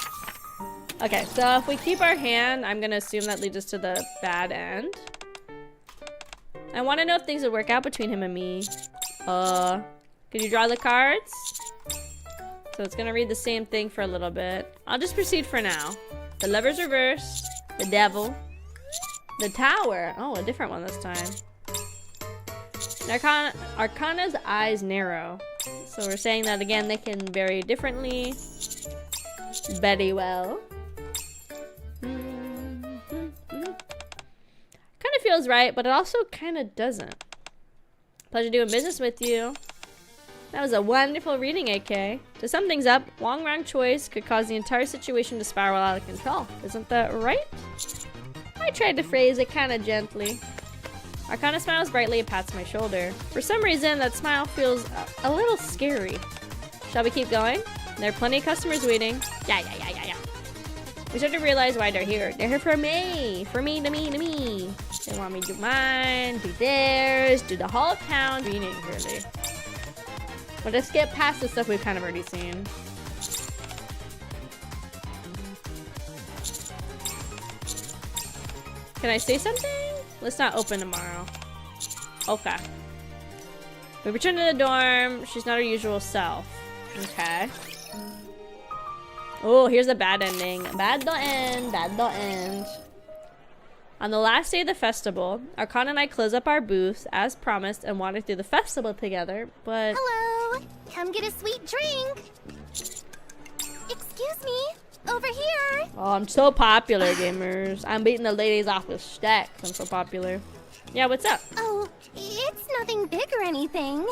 Okay, so if we keep our hand, I'm gonna assume that leads us to the bad end. I want to know if things would work out between him and me. Could you draw the cards? So it's gonna read the same thing for a little bit. I'll just proceed for now. The Lover's Reverse, the Devil, the Tower. Oh, a different one this time. Arcana's eyes narrow. So we're saying that again, they can vary differently. Very well. Kind of feels right, but it also kind of doesn't. Pleasure doing business with you. That was a wonderful reading, AK. To sum things up, wrong choice could cause the entire situation to spiral out of control. Isn't that right? I tried to phrase it kind of gently. Arcana smiles brightly and pats my shoulder. For some reason, that smile feels a little scary. Shall we keep going? There are plenty of customers waiting. Yeah. We start to realize why they're here. They're here for me. For me, to me. They want me to do mine, do theirs, do the whole town reading, really. But let's get past the stuff we've kind of already seen. Can I say something? Let's not open tomorrow. Okay. We return to the dorm. She's not her usual self. Okay. Oh, here's a bad ending. Bad the end. On the last day of the festival, Arcana and I close up our booths as promised and wander through the festival together, but... Hello! Come get a sweet drink! Excuse me! Over here! Oh, I'm so popular, gamers. I'm beating the ladies off with stacks. I'm so popular. Yeah, what's up? Oh, it's nothing big or anything.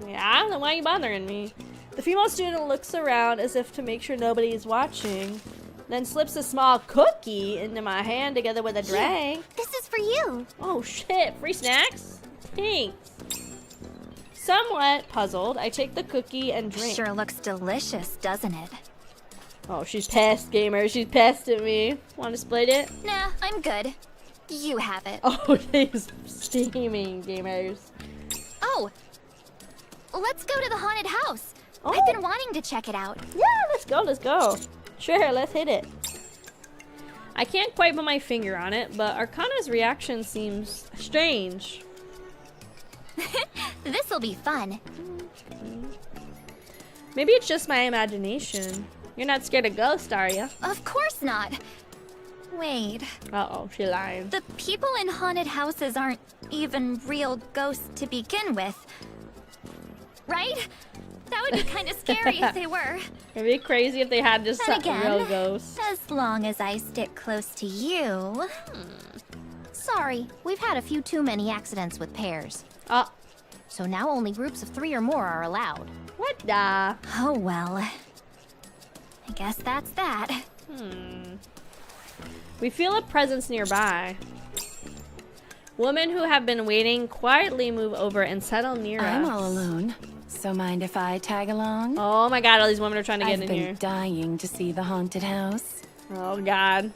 Yeah? Then why are you bothering me? The female student looks around as if to make sure nobody is watching, then slips a small cookie into my hand together with a drink. This is for you. Oh shit, free snacks? Thanks. Somewhat puzzled, I take the cookie and drink. Sure looks delicious, doesn't it? Oh, she's pissed, gamer. She's pissed at me. Want to split it? Nah, I'm good. You have it. Oh, she's steaming, gamers. Oh, let's go to the haunted house. Oh. I've been wanting to check it out. Yeah, let's go. Sure, let's hit it. I can't quite put my finger on it, but Arcana's reaction seems strange. This'll be fun. Maybe it's just my imagination. You're not scared of ghosts, are you? Of course not. Wait. Uh-oh, she lying. The people in haunted houses aren't even real ghosts to begin with. Right? That would be kind of scary if they were. It'd be crazy if they had just And some again, real ghosts. as long as I stick close to you. Sorry, we've had a few too many accidents with pairs. So now only groups of 3 or more are allowed. What the? Oh well. I guess that's that. We feel a presence nearby. Women who have been waiting quietly move over and settle near us. I'm all alone, so mind if I tag along? Oh my god, all these women are trying to get I've in been here. dying to see the haunted house. Oh god.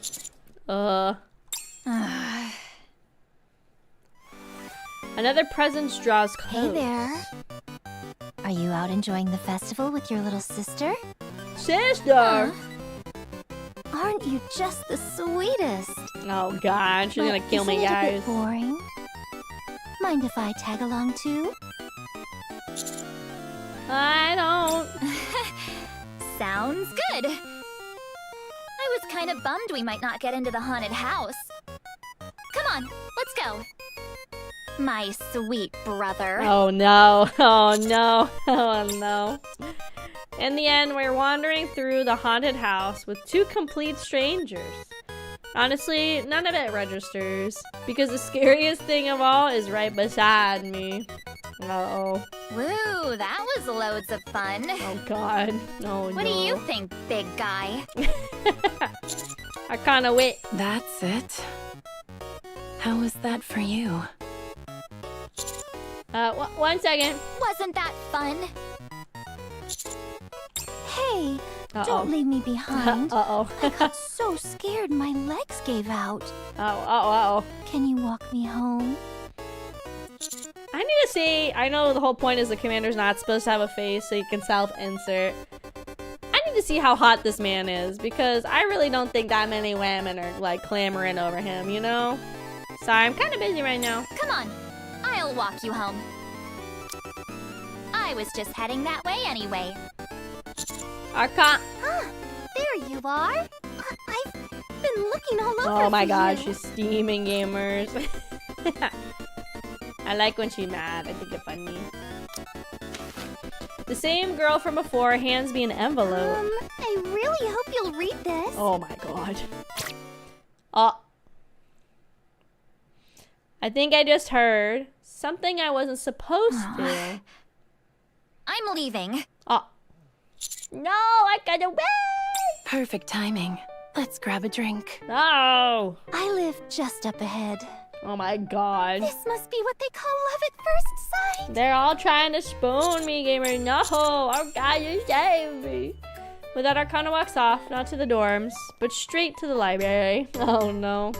Another presence draws close. Hey there. Are you out enjoying the festival with your little sister? Sister! Aren't you just the sweetest? Oh god, she's gonna kill me, Isn't it a guys. bit boring? Mind if I tag along too? I don't. Sounds good. I was kind of bummed we might not get into the haunted house. Come on, let's go. My sweet brother. Oh no. Oh no. Oh no. In the end, we're wandering through the haunted house with 2 complete strangers. Honestly, none of it registers, because the scariest thing of all is right beside me. Uh-oh. Woo, that was loads of fun. Oh god. No, What do you think, big guy? I kinda wait. That's it. How was that for you? One second. Wasn't that fun? Hey, Uh-oh. don't leave me behind. Uh-oh. I got so scared my legs gave out. Uh-oh. Can you walk me home? I need to see, I know the whole point is the commander's not supposed to have a face so you can self-insert. I need to see how hot this man is because I really don't think that many women are like clamoring over him, you know? Sorry, I'm kind of busy right now. Come on, I'll walk you home. I was just heading that way anyway. Archon. Ah, there you are. I've been looking all over. Oh my for god, you. she's steaming, gamers. I like when she's mad. I think it's funny. The same girl from before hands me an envelope. I really hope you'll read this. Oh my god. Oh. I think I just heard something I wasn't supposed to. I'm leaving. Oh. No, I got away! Perfect timing. Let's grab a drink. No! I live just up ahead. Oh my god. This must be what they call love at first sight. They're all trying to spoon me, gamer. No! Oh god, you saved me! With that, Arcana walks off, not to the dorms, but straight to the library. Oh no.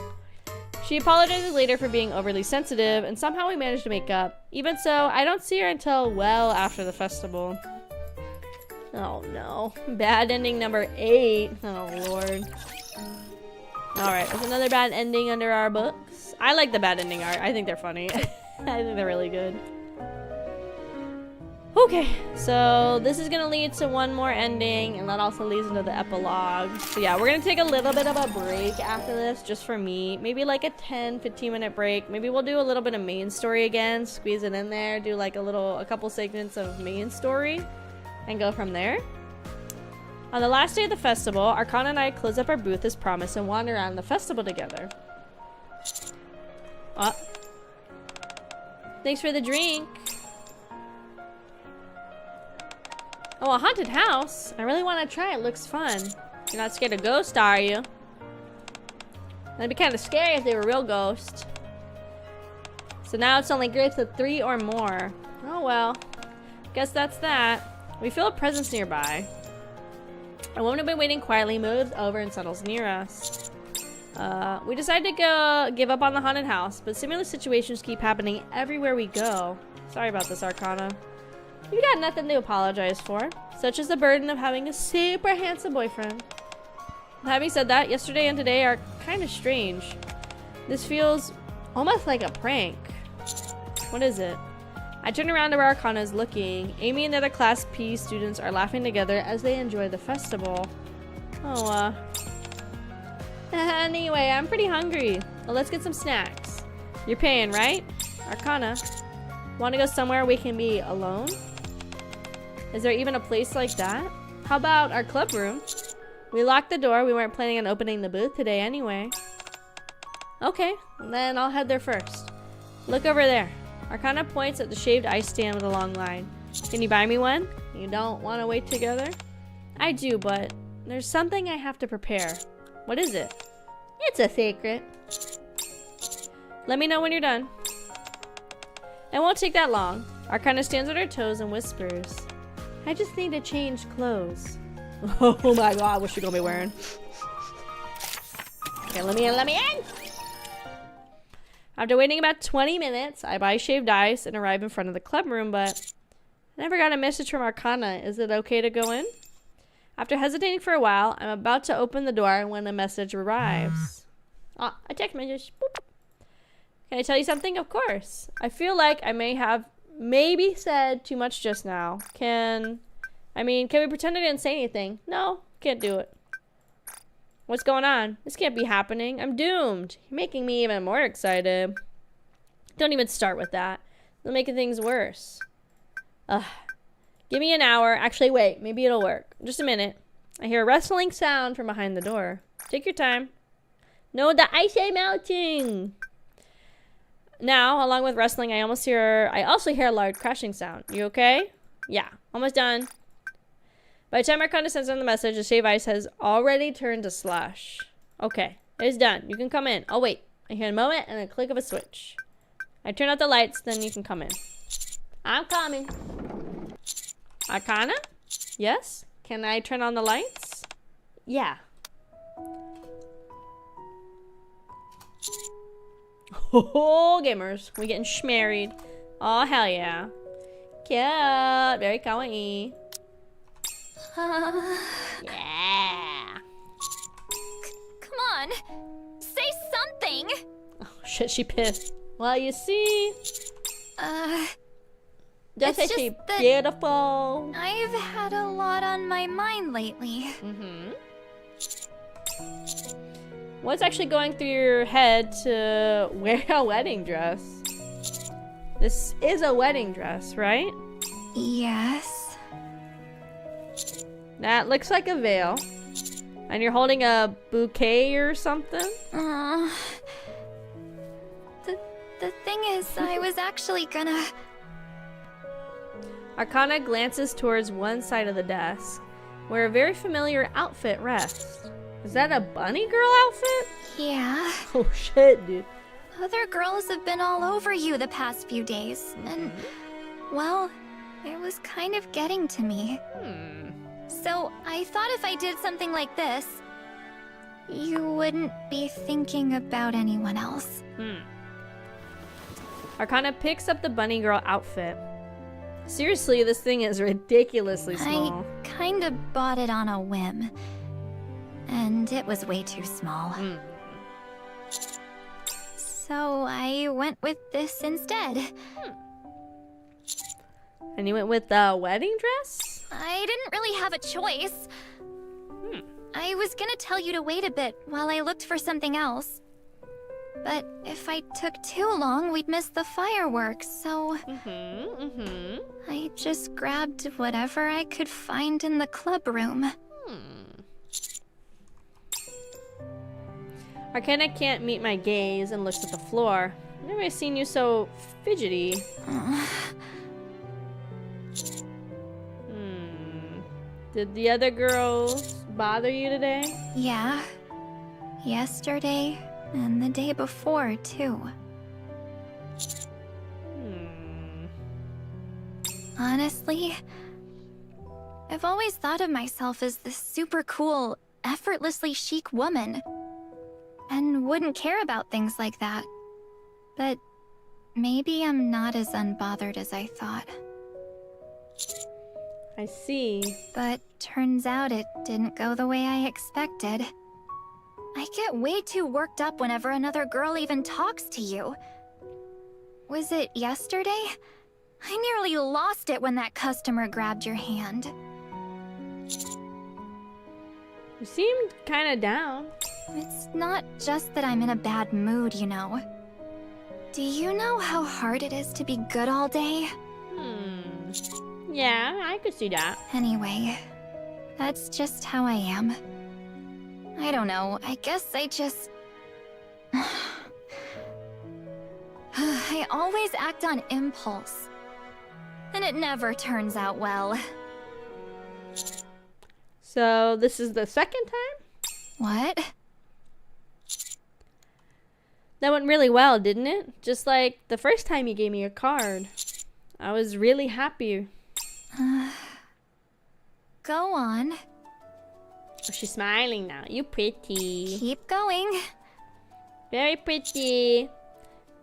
She apologizes later for being overly sensitive, and somehow we managed to make up. Even so, I don't see her until well after the festival. Oh no. Bad ending number 8. Oh lord. Alright, there's another bad ending under our books. I like the bad ending art. I think they're funny. I think they're really good. Okay, so this is gonna lead to one more ending, and that also leads into the epilogue. So yeah, we're gonna take a little bit of a break after this, just for me. Maybe like a 10-15 minute break. Maybe we'll do a little bit of main story again, squeeze it in there, do like a couple segments of main story, and go from there. On the last day of the festival, Arcana and I close up our booth as promised and wander around the festival together. Thanks for the drink. Oh, a haunted house? I really want to try it. Looks fun. You're not scared of ghosts, are you? That'd be kind of scary if they were real ghosts. So now it's only groups of 3 or more. Oh well. Guess that's that. We feel a presence nearby. A woman who'd been waiting quietly moves over and settles near us. We decide to go give up on the haunted house, but similar situations keep happening everywhere we go. Sorry about this, Arcana. You got nothing to apologize for, such as the burden of having a super handsome boyfriend. Having said that, yesterday and today are kind of strange. This feels almost like a prank. What is it? I turn around to where Arcana is looking. Amy and the other Class P students are laughing together as they enjoy the festival. Oh, anyway, I'm pretty hungry. Well, let's get some snacks. You're paying, right? Arcana, want to go somewhere we can be alone? Is there even a place like that? How about our club room? We locked the door. We weren't planning on opening the booth today anyway. Okay, then I'll head there first. Look over there. Arcana points at the shaved ice stand with a long line. Can you buy me one? You don't want to wait together? I do, but there's something I have to prepare. What is it? It's a secret. Let me know when you're done. It won't take that long. Arcana stands on her toes and whispers. I just need to change clothes. Oh my god, what's she gonna be wearing? Okay, let me in! After waiting about 20 minutes, I buy shaved ice and arrive in front of the club room, but I never got a message from Arcana. Is it okay to go in? After hesitating for a while, I'm about to open the door when a message arrives. Ah, a text message. Boop. Can I tell you something? Of course. I feel like I may have maybe said too much just now. Can we pretend I didn't say anything? No, can't do it. What's going on? This can't be happening. I'm doomed. You're making me even more excited. Don't even start with that. It'll make things worse. Ugh. Give me an hour. Actually, wait. Maybe it'll work. Just a minute. I hear a rustling sound from behind the door. Take your time. No, the ice is melting. Now, along with rustling, I also hear a loud crashing sound. You okay? Yeah, almost done. By the time Arcana sends on the message, the shaved ice has already turned to slush. Okay, it's done. You can come in. Oh, wait. I hear a moment and a click of a switch. I turn out the lights, then you can come in. I'm coming. Arcana? Yes? Can I turn on the lights? Yeah. Oh, gamers. We're getting schmarried. Oh, hell yeah. Cute. Very kawaii. Yeah. Come on. Say something. Oh, shit, she pissed. Well, you see. Just say it's she just that beautiful. I've had a lot on my mind lately. What's actually going through your head to wear a wedding dress? This is a wedding dress, right? Yes. That looks like a veil. And you're holding a bouquet or something? The thing is, I was actually gonna... Arcana glances towards one side of the desk, where a very familiar outfit rests. Is that a bunny girl outfit? Yeah. Oh shit, dude. Other girls have been all over you the past few days, and... well, it was kind of getting to me. So, I thought if I did something like this, you wouldn't be thinking about anyone else. Arcana picks up the bunny girl outfit. Seriously, this thing is ridiculously small. I kind of bought it on a whim. And it was way too small. So I went with this instead. And you went with the wedding dress? I didn't really have a choice. I was gonna tell you to wait a bit while I looked for something else. But if I took too long, we'd miss the fireworks, so... I just grabbed whatever I could find in the club room. Arcana can't meet my gaze and looks at the floor. I've never seen you so fidgety. Did the other girls bother you today? Yeah. Yesterday, and the day before, too. Honestly, I've always thought of myself as this super cool, effortlessly chic woman. And wouldn't care about things like that. But maybe I'm not as unbothered as I thought. I see. But turns out it didn't go the way I expected. I get way too worked up whenever another girl even talks to you. Was it yesterday? I nearly lost it when that customer grabbed your hand. You seemed kind of down. It's not just that I'm in a bad mood, you know. Do you know how hard it is to be good all day? Yeah, I could see that. Anyway, that's just how I am. I don't know, I guess I just... I always act on impulse. And it never turns out well. So, this is the second time? What? That went really well, didn't it? Just like the first time you gave me a card. I was really happy. Go on. Oh, she's smiling now. You pretty. Keep going. Very pretty.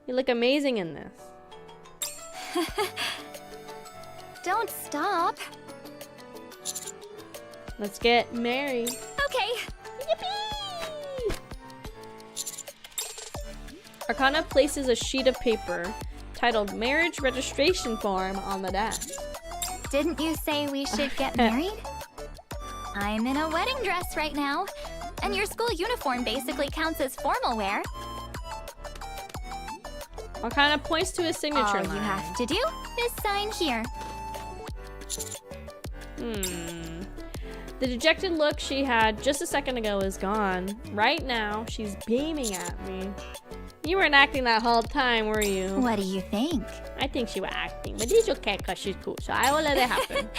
You look amazing in this. Don't stop. Let's get married. Okay. Yippee! Arcana places a sheet of paper titled Marriage Registration Form on the desk. Didn't you say we should get married? I'm in a wedding dress right now, and your school uniform basically counts as formal wear. Arcana points to a signature All line. you have to do is sign here. The dejected look she had just a second ago is gone. Right now, she's beaming at me. You weren't acting that whole time, were you? What do you think? I think she was acting, but it's okay because she's cool, so I will let it happen.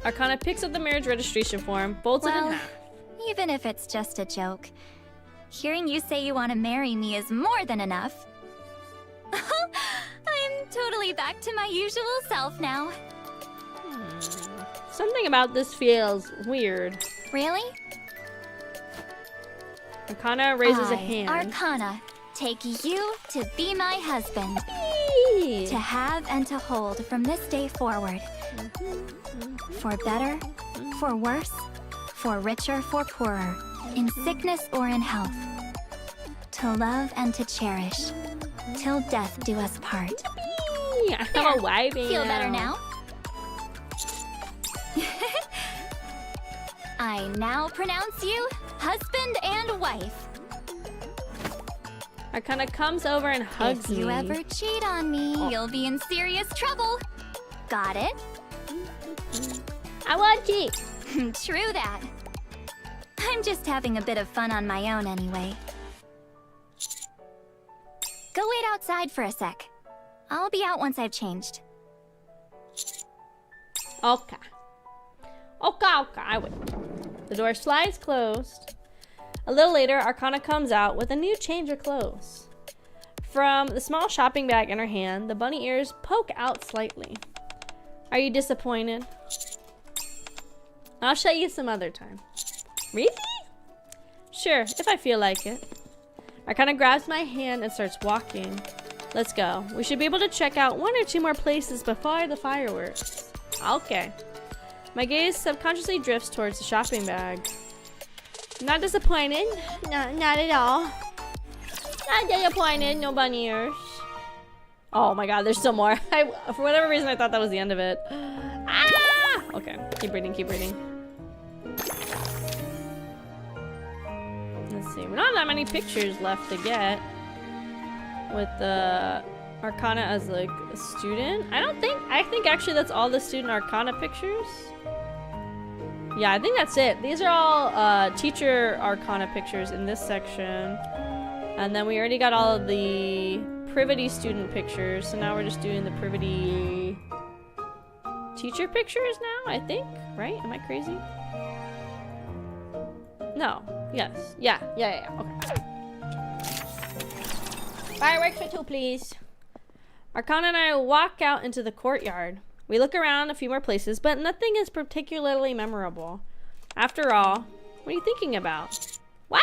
Arcana picks up the marriage registration form, folds it in half. Even if it's just a joke, hearing you say you want to marry me is more than enough. I'm totally back to my usual self now. Something about this feels weird. Really? Arcana raises a hand. Arcana, take you to be my husband. Yee. To have and to hold from this day forward. For better, for worse, for richer, for poorer, in sickness or in health. To love and to cherish, till death do us part. Yee. I have a wife Feel better now? I now pronounce you husband and wife. Arcana comes over and hugs If you me. ever cheat on me, you'll be in serious trouble. Got it? I want cheat. True that. I'm just having a bit of fun on my own anyway. Go wait outside for a sec. I'll be out once I've changed. Okay. Okay, I wait. The door slides closed. A little later, Arcana comes out with a new change of clothes. From the small shopping bag in her hand, the bunny ears poke out slightly. Are you disappointed? I'll show you some other time. Really? Sure, if I feel like it. Arcana grabs my hand and starts walking. Let's go. We should be able to check out 1 or 2 more places before the fireworks. Okay. My gaze subconsciously drifts towards the shopping bag. Not disappointed. No, not at all. Not disappointed. No bunny ears. Oh my god, there's still more. For whatever reason, I thought that was the end of it. Ah! Okay, keep reading, keep reading. Let's see. We don't have that many pictures left to get. With the Arcana as like a student. I think actually that's all the student Arcana pictures. Yeah, I think that's it. These are all teacher Arcana pictures in this section. And then we already got all of the Privity student pictures. So now we're just doing the Privity teacher pictures now, I think. Right? Am I crazy? No. Yes. Yeah. Okay. Fireworks for 2, please. Arcana and I walk out into the courtyard. We look around a few more places, but nothing is particularly memorable. After all, what are you thinking about? What?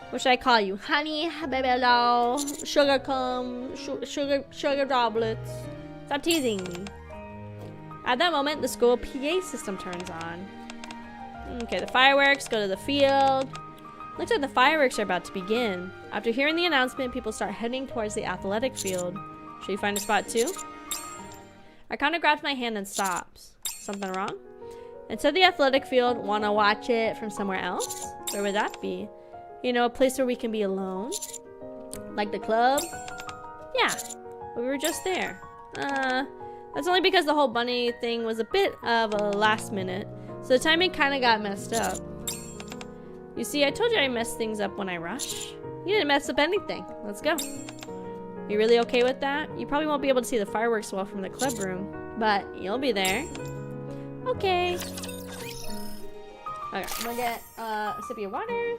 What should I call you? Honey, baby doll, sugar cum, sugar droplets. Stop teasing me. At that moment, the school PA system turns on. Okay, the fireworks go to the field. Looks like the fireworks are about to begin. After hearing the announcement, people start heading towards the athletic field. Should we find a spot too? Arcana grabs my hand and stops. Something wrong? Instead of the athletic field, wanna watch it from somewhere else? Where would that be? You know, a place where we can be alone? Like the club? Yeah, we were just there. That's only because the whole bunny thing was a bit of a last minute, so the timing kinda got messed up. You see, I told you I messed things up when I rush. You didn't mess up anything. Let's go. You really okay with that? You probably won't be able to see the fireworks well from the club room, but you'll be there. Okay. Okay, I'm gonna get a sip of your water.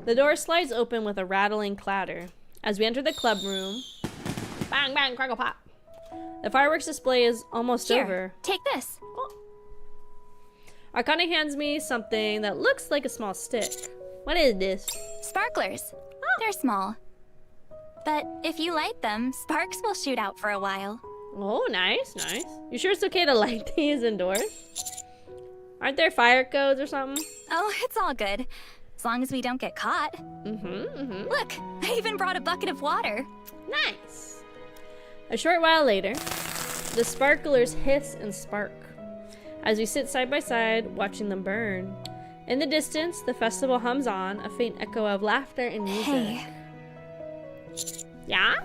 The door slides open with a rattling clatter. As we enter the club room, bang, bang, crackle, pop. The fireworks display is almost over. Take this. Oh. Arcana hands me something that looks like a small stick. What is this? Sparklers. Oh. They're small. But if you light them, sparks will shoot out for a while. Oh, nice, nice. You sure it's okay to light these indoors? Aren't there fire codes or something? Oh, it's all good. As long as we don't get caught. Look, I even brought a bucket of water. Nice. A short while later, the sparklers hiss and spark as we sit side by side watching them burn. In the distance, the festival hums on, a faint echo of laughter and music. Hey. Yeah?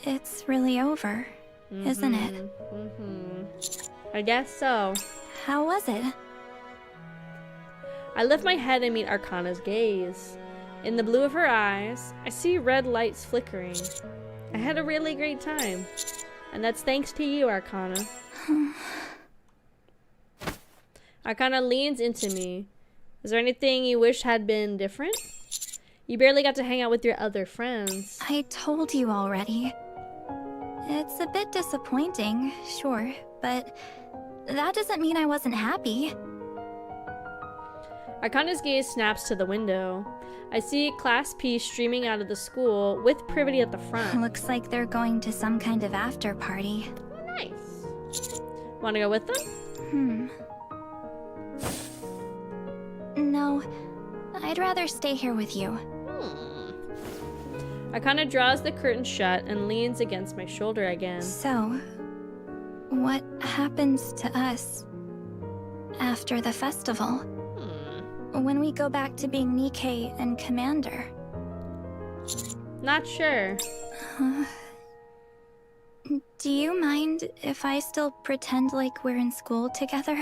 It's really over, isn't it? I guess so. How was it? I lift my head and meet Arcana's gaze. In the blue of her eyes, I see red lights flickering. I had a really great time. And that's thanks to you, Arcana. Arcana leans into me. Is there anything you wish had been different? You barely got to hang out with your other friends. I told you already. It's a bit disappointing, sure, but that doesn't mean I wasn't happy. Arcana's gaze snaps to the window. I see Class P streaming out of the school with Privity at the front. Looks like they're going to some kind of after party. Nice. Wanna go with them? No, I'd rather stay here with you. Arcana draws the curtain shut and leans against my shoulder again. So, what happens to us after the festival? When we go back to being NIKKE and Commander? Not sure. Do you mind if I still pretend like we're in school together?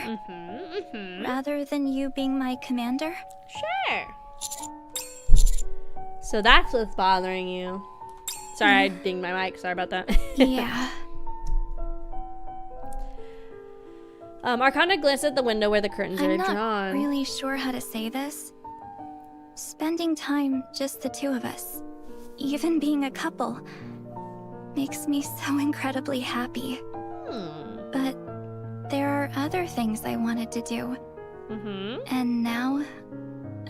Rather than you being my commander? Sure. So that's what's bothering you. Sorry, I dinged my mic. Sorry about that. Yeah. Arcana glanced at the window where the curtains are drawn. I'm not really sure how to say this. Spending time, just the two of us, even being a couple, makes me so incredibly happy. But there are other things I wanted to do. And now,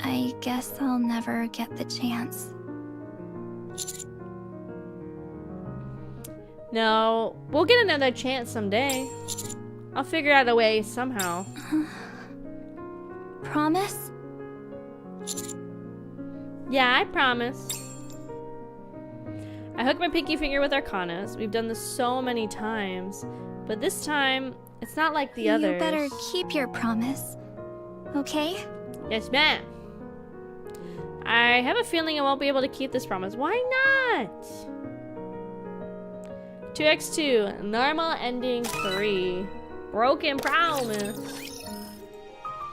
I guess I'll never get the chance. No, we'll get another chance someday. I'll figure out a way somehow. Promise? Yeah, I promise. I hook my pinky finger with Arcanas. We've done this so many times. But this time, it's not like the others. You better keep your promise. Okay? Yes, ma'am. I have a feeling I won't be able to keep this promise. Why not? 2x2. Normal ending 3. Broken promise.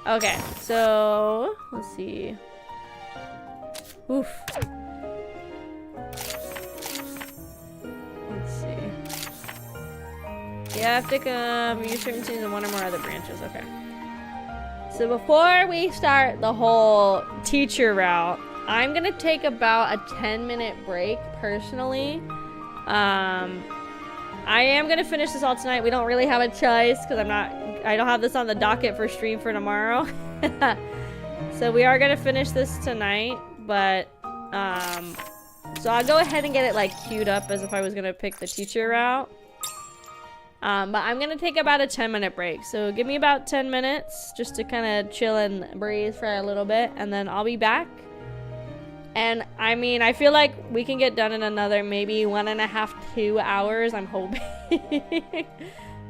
Okay, so let's see. Oof. Let's see. You have to come. Use certain scenes in one or more other branches. Okay. So before we start the whole teacher route, I'm gonna take about a 10-minute break personally. I am gonna finish this all tonight. We don't really have a choice because I don't have this on the docket for stream for tomorrow. So we are gonna finish this tonight, but so I'll go ahead and get it like queued up as if I was gonna pick the teacher route. But I'm gonna take about a 10-minute break. So give me about 10 minutes just to kind of chill and breathe for a little bit, and then I'll be back. And I mean, I feel like we can get done in another maybe 1.5 to 2 hours, I'm hoping.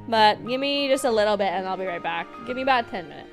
But give me just a little bit and I'll be right back. Give me about 10 minutes.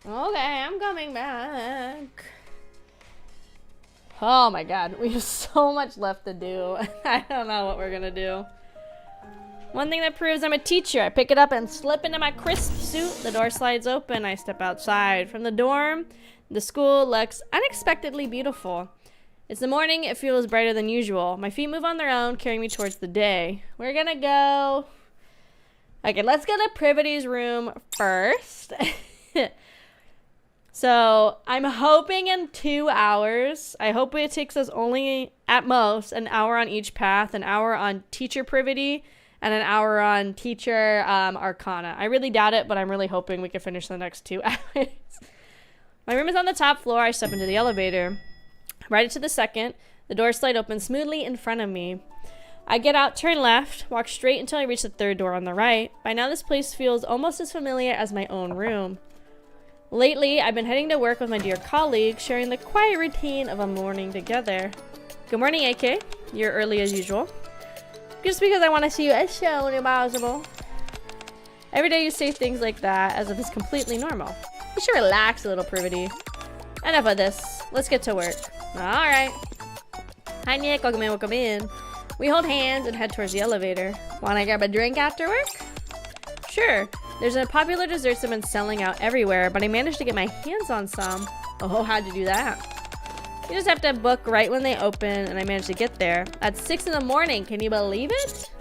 Okay, I'm coming back. Oh my god, we have so much left to do. I don't know what we're gonna do. One thing that proves I'm a teacher, I pick it up and slip into my crisp suit. The door slides open, I step outside. From the dorm, the school looks unexpectedly beautiful. It's the morning, it feels brighter than usual. My feet move on their own, carrying me towards the day. We're gonna go... Okay, let's go to Privity's room first. So, I'm hoping in 2 hours. I hope it takes us only, at most, an hour on each path, an hour on teacher Privity, and an hour on teacher Arcana. I really doubt it, but I'm really hoping we can finish the next 2 hours. My room is on the top floor. I step into the elevator. Right into the second. The doors slide open smoothly in front of me. I get out, turn left, walk straight until I reach the third door on the right. By now, this place feels almost as familiar as my own room. Lately, I've been heading to work with my dear colleague, sharing the quiet routine of a morning together. Good morning, AK. You're early as usual. Just because I want to see you as soon as possible. Every day you say things like that as if it's completely normal. You should relax a little, Privity. Enough of this. Let's get to work. Alright. Hi, Nick. Welcome in. We hold hands and head towards the elevator. Wanna grab a drink after work? Sure. There's a popular desserts that have been selling out everywhere, but I managed to get my hands on some. Oh, how'd you do that? You just have to book right when they open, and I managed to get there. At 6 in the morning, can you believe it?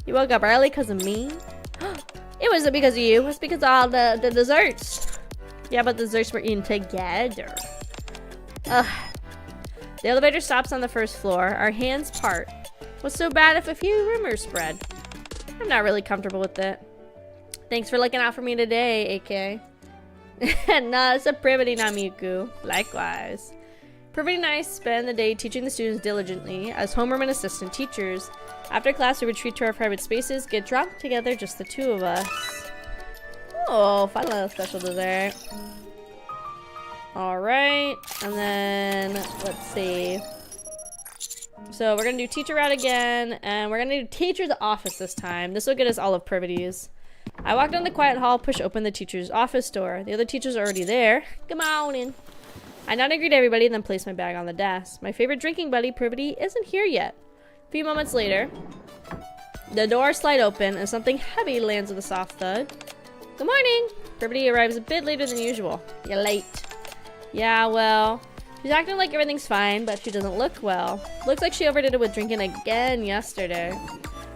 You woke up early because of me? It wasn't because of you, it's because of all the desserts. Yeah, but the desserts were eaten together. Ugh. The elevator stops on the first floor. Our hands part. What's so bad if a few rumors spread? I'm not really comfortable with it. Thanks for looking out for me today, AK. Nah, it's a Privity, not Miku. Likewise. Privity and I spend the day teaching the students diligently as homeroom and assistant teachers. After class, we retreat to our private spaces, get drunk together, just the two of us. Oh, fun little special dessert. Alright, and then, let's see. So we're gonna do teacher route again, and we're gonna do teacher's office this time. This will get us all of Privity's. I walk down the quiet hall, push open the teacher's office door. The other teachers are already there. Come on in. I nod and greet everybody, then place my bag on the desk. My favorite drinking buddy, Privity, isn't here yet. A few moments later, the doors slide open, and something heavy lands with a soft thud. Good morning! Privity arrives a bit later than usual. You're late. Yeah, well, she's acting like everything's fine, but she doesn't look well. Looks like she overdid it with drinking again yesterday.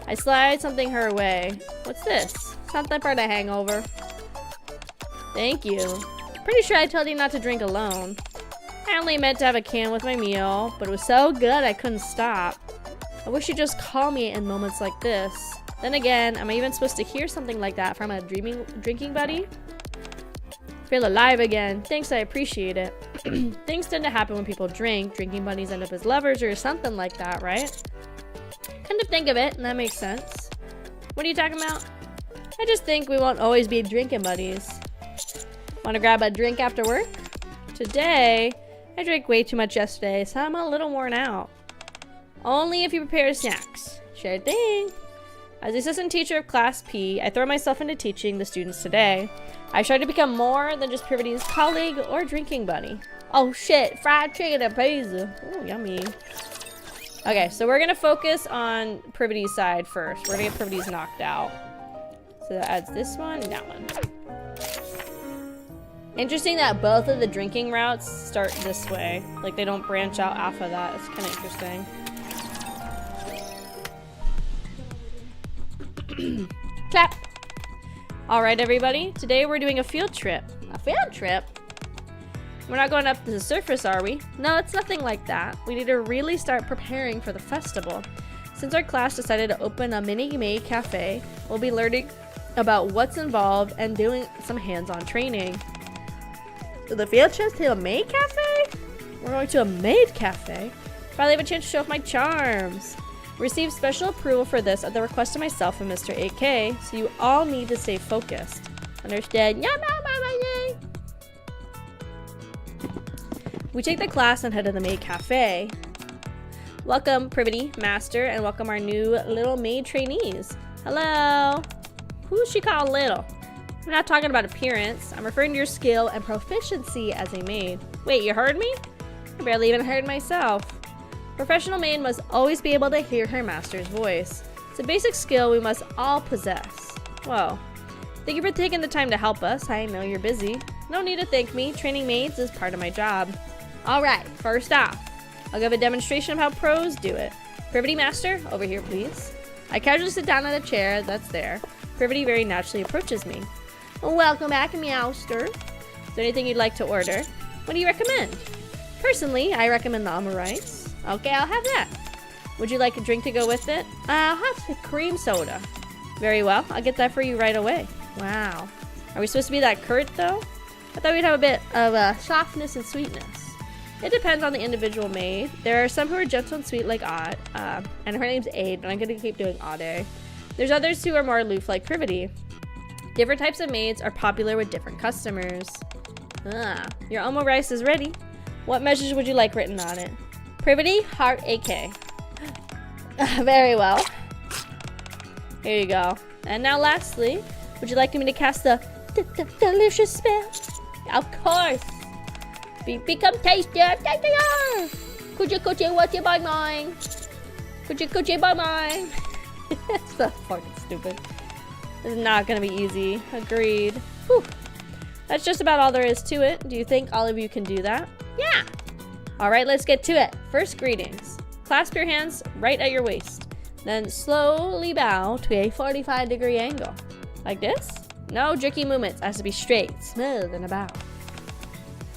I slide something her way. What's this? Something for the hangover. Thank you. Pretty sure I told you not to drink alone. I only meant to have a can with my meal, but it was so good I couldn't stop. I wish you'd just call me in moments like this. Then again, am I even supposed to hear something like that from a drinking buddy? Feel alive again. Thanks, I appreciate it. Things tend to happen when people drink. Drinking buddies end up as lovers or something like that, right? Kind of think of it, and that makes sense. What are you talking about? I just think we won't always be drinking buddies. Want to grab a drink after work? Today, I drank way too much yesterday, so I'm a little worn out. Only if you prepare snacks. Sure thing. As the assistant teacher of Class P, I throw myself into teaching the students today. I try to become more than just Privity's colleague or drinking buddy. Oh shit, fried chicken and pizza. Oh, yummy. Okay, so we're gonna focus on Privity's side first. We're gonna get Privity's knocked out. So that adds this one and that one. Interesting that both of the drinking routes start this way. Like they don't branch out off of that. It's kind of interesting. Clap! Alright everybody, today we're doing a field trip. A field trip? We're not going up to the surface, are we? No, it's nothing like that. We need to really start preparing for the festival. Since our class decided to open a mini-maid cafe, we'll be learning about what's involved and doing some hands-on training. So the field trip to a maid cafe? We're going to a maid cafe? Finally have a chance to show off my charms. Received special approval for this at the request of myself and Mr. AK, so you all need to stay focused. Understood? We take the class and head to the maid cafe. Welcome, Privity, Master, and welcome our new little maid trainees. Hello. Who's she called little? I'm not talking about appearance. I'm referring to your skill and proficiency as a maid. Wait, you heard me? I barely even heard myself. Professional maid must always be able to hear her master's voice. It's a basic skill we must all possess. Whoa. Thank you for taking the time to help us. I know you're busy. No need to thank me. Training maids is part of my job. Alright, first off, I'll give a demonstration of how pros do it. Privity Master, over here please. I casually sit down on a chair that's there. Privity very naturally approaches me. Welcome back, Meowster. Is there anything you'd like to order? What do you recommend? Personally, I recommend the almond rice. Okay, I'll have that. Would you like a drink to go with it? I'll have a cream soda. Very well, I'll get that for you right away. Wow. Are we supposed to be that curt though? I thought we'd have a bit of softness and sweetness. It depends on the individual maid. There are some who are gentle and sweet like Odd, and her name's Aid, but I'm gonna keep doing Ade. There's others who are more aloof like Privity. Different types of maids are popular with different customers. Your Omo rice is ready. What message would you like written on it? Privity, heart, AK. Very well. Here you go. And now lastly, would you like me to cast the delicious spell? Of course. Become tastier. Could you what you buy mine? Could you buy mine? That's so fucking stupid. This is not gonna be easy. Agreed. Whew. That's just about all there is to it. Do you think all of you can do that? Yeah! Alright, let's get to it. First, greetings. Clasp your hands right at your waist. Then slowly bow to a 45-degree angle. Like this? No jerky movements. It has to be straight, smooth, and a bow.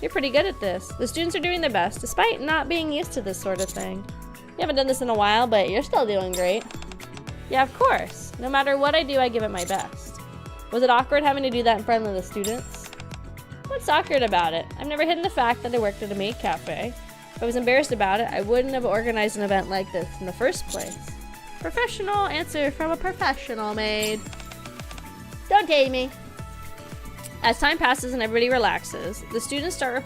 You're pretty good at this. The students are doing their best, despite not being used to this sort of thing. You haven't done this in a while, but you're still doing great. Yeah, of course. No matter what I do, I give it my best. Was it awkward having to do that in front of the students? What's awkward about it? I've never hidden the fact that I worked at a maid cafe. If I was embarrassed about it, I wouldn't have organized an event like this in the first place. Professional answer from a professional maid. Don't tell me. As time passes and everybody relaxes, the students start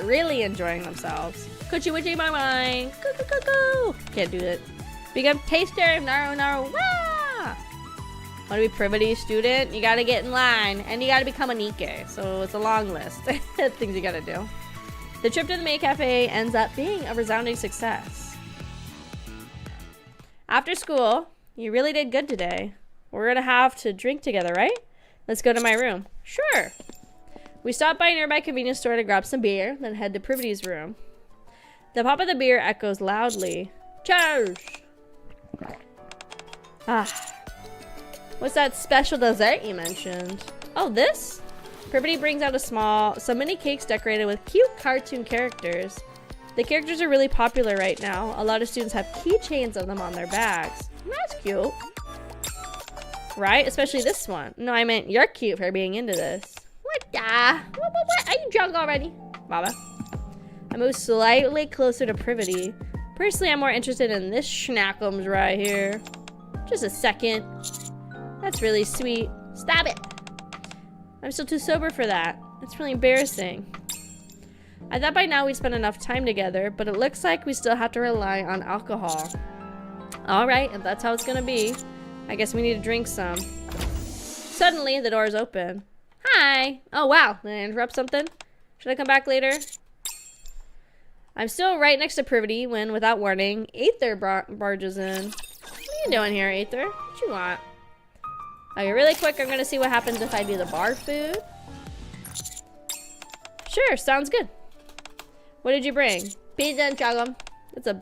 really enjoying themselves. Coochie witchy my mind. Coo. Can't do it. Become taster. No. Wah! Want to be Privity student? You gotta get in line, and you gotta become a NIKKE. So it's a long list of things you gotta do. The trip to the maid cafe ends up being a resounding success. After school, you really did good today. We're gonna have to drink together, right? Let's go to my room. Sure. We stop by a nearby convenience store to grab some beer, then head to Privity's room. The pop of the beer echoes loudly. Cheers! What's that special dessert you mentioned? Oh, this? Privity brings out some mini cakes decorated with cute cartoon characters. The characters are really popular right now. A lot of students have keychains of them on their bags. That's cute. Right? Especially this one. No, I meant you're cute for being into this. What the? What? Are you drunk already? Baba. I move slightly closer to Privity. Personally, I'm more interested in this schnackums right here. Just a second. That's really sweet. Stop it! I'm still too sober for that. It's really embarrassing. I thought by now we'd spend enough time together, but it looks like we still have to rely on alcohol. Alright, if that's how it's gonna be, I guess we need to drink some. Suddenly, the door's open. Hi! Oh wow, did I interrupt something? Should I come back later? I'm still right next to Privity when, without warning, Aether barges in. What are you doing here, Aether? What you want? Okay, really quick, I'm gonna see what happens if I do the bar food. Sure, sounds good. What did you bring? Pizza and chagum. It's a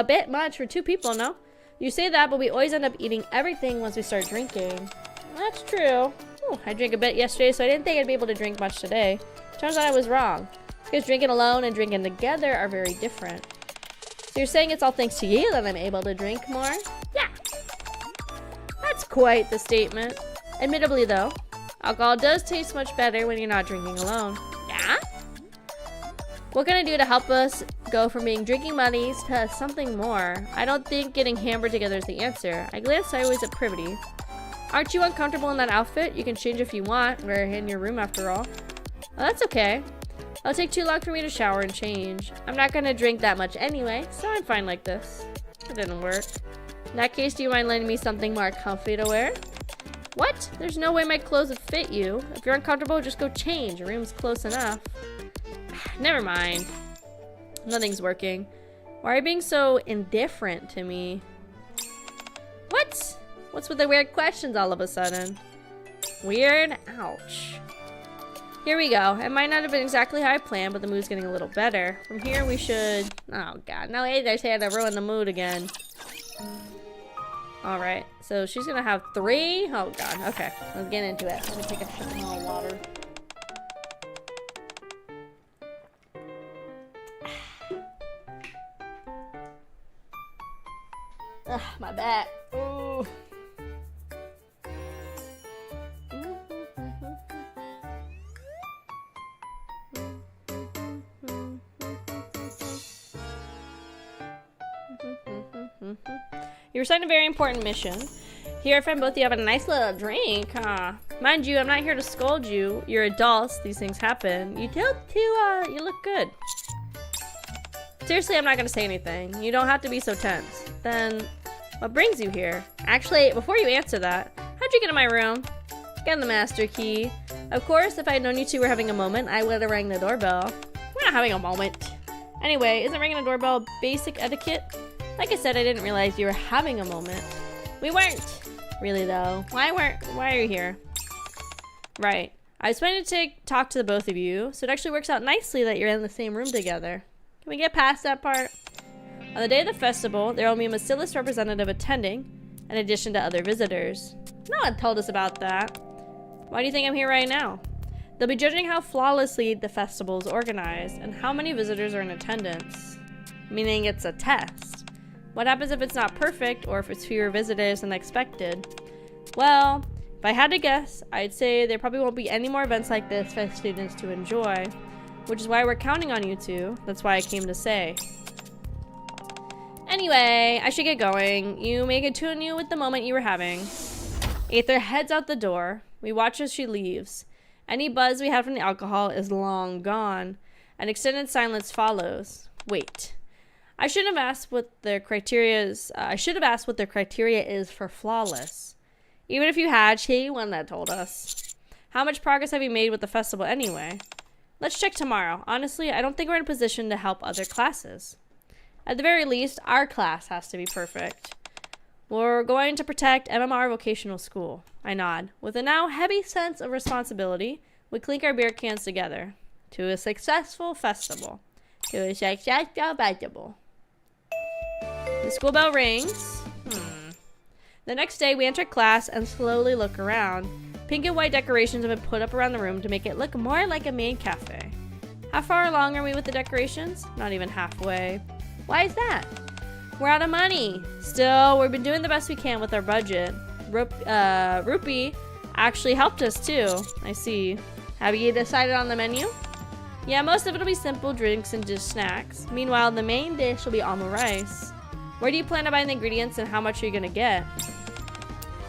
bit much for 2 people, no? You say that, but we always end up eating everything once we start drinking. That's true. Ooh, I drank a bit yesterday, so I didn't think I'd be able to drink much today. Turns out I was wrong. Because drinking alone and drinking together are very different. So you're saying it's all thanks to you that I'm able to drink more? Yeah. That's quite the statement. Admittedly, though, alcohol does taste much better when you're not drinking alone. Yeah? What can I do to help us go from being drinking buddies to something more? I don't think getting hammered together is the answer. I glance sideways at Privity. Aren't you uncomfortable in that outfit? You can change if you want. We're in your room after all. Oh, that's okay. It'll take too long for me to shower and change. I'm not gonna drink that much anyway, so I'm fine like this. It didn't work. In that case, do you mind lending me something more comfy to wear? What? There's no way my clothes would fit you. If you're uncomfortable, just go change. Your room's close enough. Never mind. Nothing's working. Why are you being so indifferent to me? What? What's with the weird questions all of a sudden? Weird? Ouch. Here we go. It might not have been exactly how I planned, but the mood's getting a little better. From here we should... Oh god, no, I just had to ruin the mood again. Alright, so she's gonna have 3? Oh god, okay. Let's get into it. Let me take a shot of my water. Ugh, my back. Ooh. You're assigned a very important mission. Here I find both of you having a nice little drink, huh? Mind you, I'm not here to scold you. You're adults, these things happen. You look good. Seriously, I'm not gonna say anything. You don't have to be so tense. Then, what brings you here? Actually, before you answer that, how'd you get in my room? Get the master key. Of course, if I had known you two were having a moment, I would have rang the doorbell. We're not having a moment. Anyway, isn't ringing a doorbell basic etiquette? Like I said, I didn't realize you were having a moment. We weren't. Really though. Why are you here? Right. I was planning to talk to the both of you, so it actually works out nicely that you're in the same room together. Can we get past that part? On the day of the festival, there will be a Bacillus representative attending, in addition to other visitors. No one told us about that. Why do you think I'm here right now? They'll be judging how flawlessly the festival is organized and how many visitors are in attendance. Meaning it's a test. What happens if it's not perfect or if it's fewer visitors than expected? Well, if I had to guess, I'd say there probably won't be any more events like this for students to enjoy, which is why we're counting on you two. That's why I came to say. Anyway, I should get going. You may continue with the moment you were having. Aether heads out the door. We watch as she leaves. Any buzz we had from the alcohol is long gone. An extended silence follows. Wait. I should have asked what their criteria is. For flawless. Even if you had, she one that told us. How much progress have you made with the festival anyway? Let's check tomorrow. Honestly, I don't think we're in a position to help other classes. At the very least, our class has to be perfect. We're going to protect MMR Vocational School. I nod. With a now heavy sense of responsibility, we clink our beer cans together. To a successful festival. To a successful festival. The school bell rings. The next day, we enter class and slowly look around. Pink and white decorations have been put up around the room to make it look more like a main cafe. How far along are we with the decorations? Not even halfway. Why is that? We're out of money. Still, we've been doing the best we can with our budget. Rupee actually helped us too. I see. Have you decided on the menu? Yeah, most of it will be simple drinks and just snacks. Meanwhile, the main dish will be almond rice. Where do you plan to buy the ingredients and how much are you gonna get?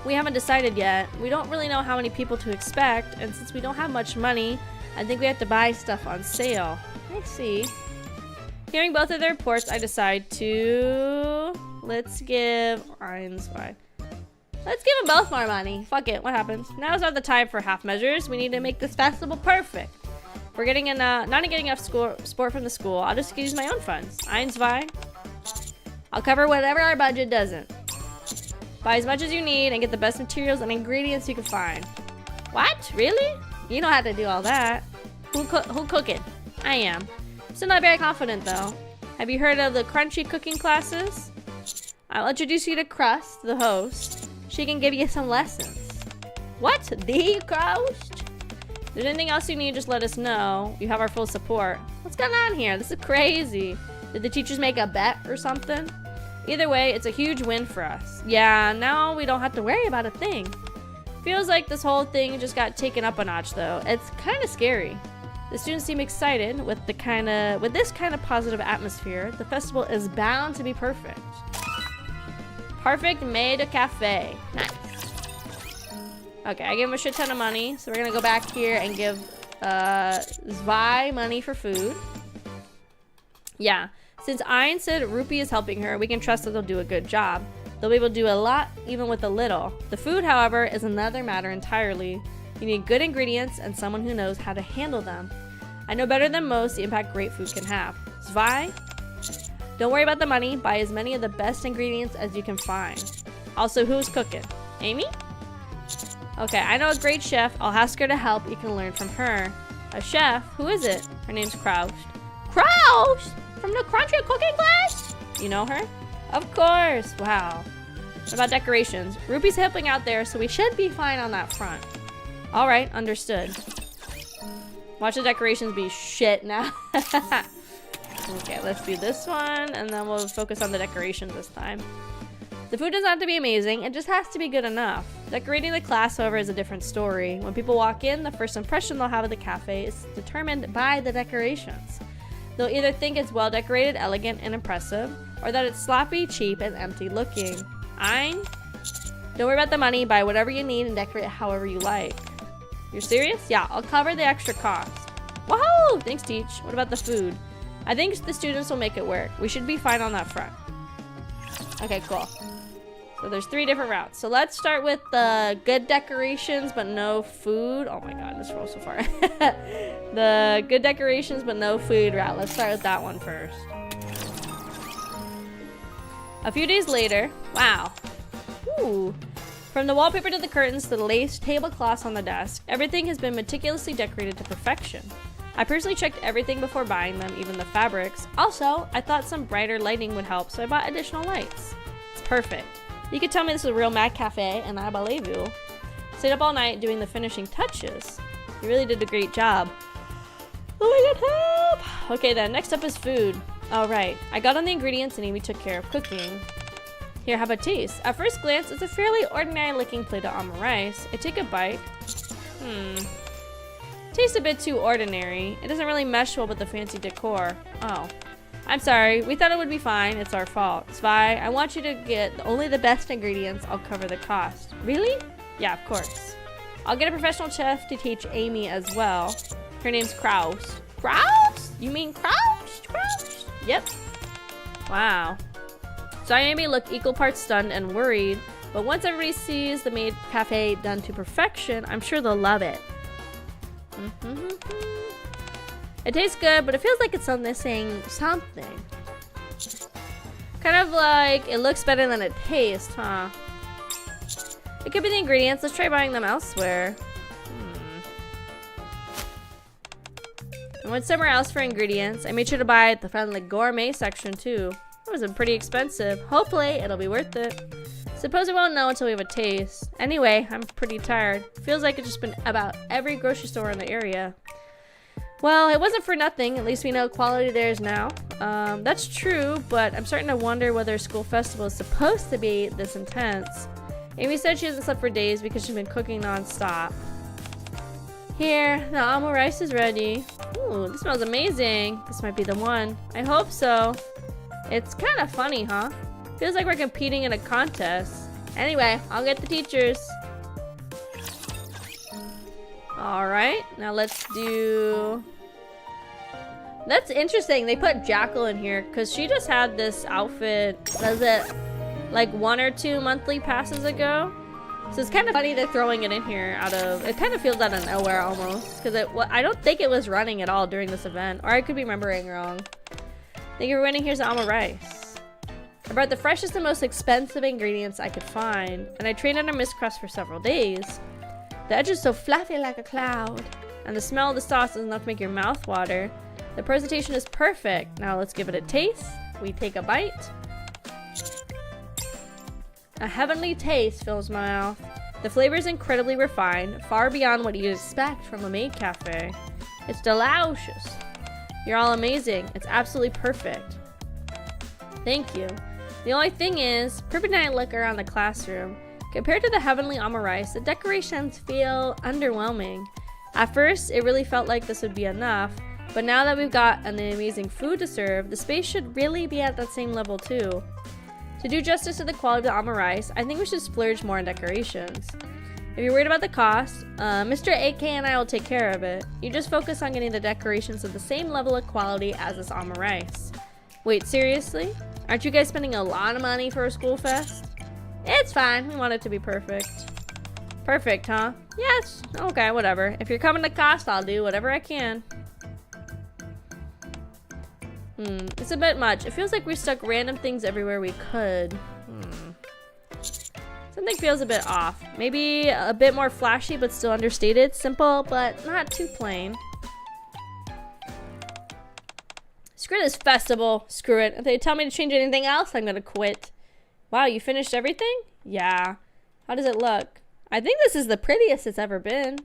We haven't decided yet. We don't really know how many people to expect, and since we don't have much money, I think we have to buy stuff on sale. I see. Hearing both of their reports, I decide to... Let's give them both more money. Fuck it, what happens? Now's not the time for half measures. We need to make this festival perfect. We're getting not getting enough support from the school. I'll just use my own funds. Eins, zwei. I'll cover whatever our budget doesn't. Buy as much as you need and get the best materials and ingredients you can find. What? Really? You don't have to do all that. Who cooking? I am. Still not very confident though. Have you heard of the crunchy cooking classes? I'll introduce you to Kraus, the host. She can give you some lessons. What? The Kraus? If there's anything else you need, just let us know. You have our full support. What's going on here? This is crazy. Did the teachers make a bet or something? Either way, it's a huge win for us. Yeah, now we don't have to worry about a thing. Feels like this whole thing just got taken up a notch though. It's kind of scary. The students seem excited with this kind of positive atmosphere. The festival is bound to be perfect. Perfect made a cafe. Nice. Okay, I gave him a shit ton of money, so we're gonna go back here and give Zwei money for food. Yeah, since Ayn said Rupee is helping her, we can trust that they'll do a good job. They'll be able to do a lot even with a little. The food, however, is another matter entirely. You need good ingredients and someone who knows how to handle them. I know better than most the impact great food can have. Zwei, don't worry about the money. Buy as many of the best ingredients as you can find. Also, who's cooking? Amy? Okay, I know a great chef. I'll ask her to help. You can learn from her. A chef? Who is it? Her name's Kraus. Kraus? From the Crunchy cooking class? You know her? Of course. Wow. What about decorations? Ruby's helping out there, so we should be fine on that front. Alright, understood. Watch the decorations be shit now. Okay, let's do this one, and then we'll focus on the decorations this time. The food doesn't have to be amazing, it just has to be good enough. Decorating the class, however, is a different story. When people walk in, the first impression they'll have of the cafe is determined by the decorations. They'll either think it's well decorated, elegant, and impressive, or that it's sloppy, cheap, and empty looking. Don't worry about the money, buy whatever you need and decorate however you like. You're serious? Yeah, I'll cover the extra cost. Woohoo! Thanks, Teach. What about the food? I think the students will make it work. We should be fine on that front. Okay, cool. So there's 3 different routes. So let's start with the good decorations but no food. Oh my god, this rolls so far. The good decorations but no food route. Let's start with that one first. A few days later, wow. Ooh. From the wallpaper to the curtains to the lace tablecloths on the desk, everything has been meticulously decorated to perfection. I personally checked everything before buying them, even the fabrics. Also, I thought some brighter lighting would help, so I bought additional lights. It's perfect. You could tell me this is a real Mad Cafe, and I believe you. Stayed up all night doing the finishing touches. You really did a great job. Oh my god, help! Okay then, next up is food. Alright, I got on the ingredients and Amy took care of cooking. Here, have a taste. At first glance, it's a fairly ordinary looking plate of almond rice. I take a bite. Tastes a bit too ordinary. It doesn't really mesh well with the fancy decor. Oh. I'm sorry. We thought it would be fine. It's our fault. Zwei, I want you to get only the best ingredients. I'll cover the cost. Really? Yeah, of course. I'll get a professional chef to teach Amy as well. Her name's Kraus. Kraus? You mean Kraus? Kraus? Yep. Wow. So Amy looked equal parts stunned and worried, but once everybody sees the Made Cafe done to perfection, I'm sure they'll love it. It tastes good, but it feels like it's missing something. Kind of like it looks better than it tastes, huh? It could be the ingredients. Let's try buying them elsewhere. I went somewhere else for ingredients. I made sure to buy at the front of the gourmet section too. It was pretty expensive. Hopefully, it'll be worth it. Suppose we won't know until we have a taste. Anyway, I'm pretty tired. Feels like it's just been about every grocery store in the area. Well, it wasn't for nothing. At least we know quality there is now. That's true, but I'm starting to wonder whether a school festival is supposed to be this intense. Amy said she hasn't slept for days because she's been cooking non-stop. Here, the almond rice is ready. Ooh, this smells amazing. This might be the one. I hope so. It's kind of funny, huh? Feels like we're competing in a contest. Anyway, I'll get the teachers. Alright, now let's do... That's interesting. They put Jackal in here because she just had this outfit, was it like 1 or 2 monthly passes ago? So it's kind of funny they're throwing it in here out of... It kind of feels out of nowhere almost. Because I don't think it was running at all during this event. Or I could be remembering wrong. Thank you for winning. Here's the almond rice. I brought the freshest and most expensive ingredients I could find, and I trained under Miss Crust for several days. The edge is so fluffy like a cloud, and the smell of the sauce is enough to make your mouth water. The presentation is perfect. Now let's give it a taste. We take a bite. A heavenly taste fills my mouth. The flavor is incredibly refined, far beyond what you'd expect from a maid cafe. It's delicious. You're all amazing. It's absolutely perfect. Thank you. The only thing is, Pippa and I look around the classroom. Compared to the heavenly almond rice, the decorations feel underwhelming. At first, it really felt like this would be enough, but now that we've got an amazing food to serve, the space should really be at that same level too. To do justice to the quality of the almond rice, I think we should splurge more on decorations. If you're worried about the cost, Mr. AK and I will take care of it. You just focus on getting the decorations of the same level of quality as this almond rice. Wait, seriously? Aren't you guys spending a lot of money for a school fest? It's fine. We want it to be perfect. Perfect, huh? Yes. Okay, whatever. If you're coming to cost, I'll do whatever I can. It's a bit much. It feels like we stuck random things everywhere we could. Something feels a bit off. Maybe a bit more flashy, but still understated. Simple, but not too plain. Screw this festival. Screw it. If they tell me to change anything else, I'm gonna quit. Wow, you finished everything? Yeah. How does it look? I think this is the prettiest it's ever been.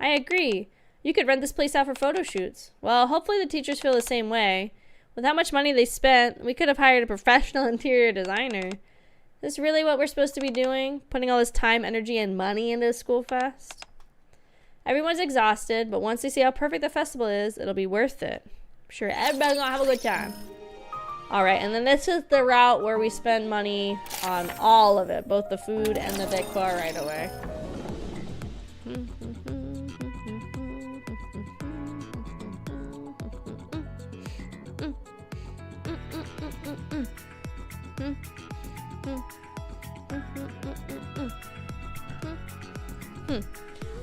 I agree. You could rent this place out for photo shoots. Well, hopefully the teachers feel the same way. With how much money they spent, we could have hired a professional interior designer. Is this really what we're supposed to be doing? Putting all this time, energy, and money into a school fest? Everyone's exhausted, but once they see how perfect the festival is, it'll be worth it. I'm sure everybody's gonna have a good time. Alright, and then this is the route where we spend money on all of it, both the food and the decor right away.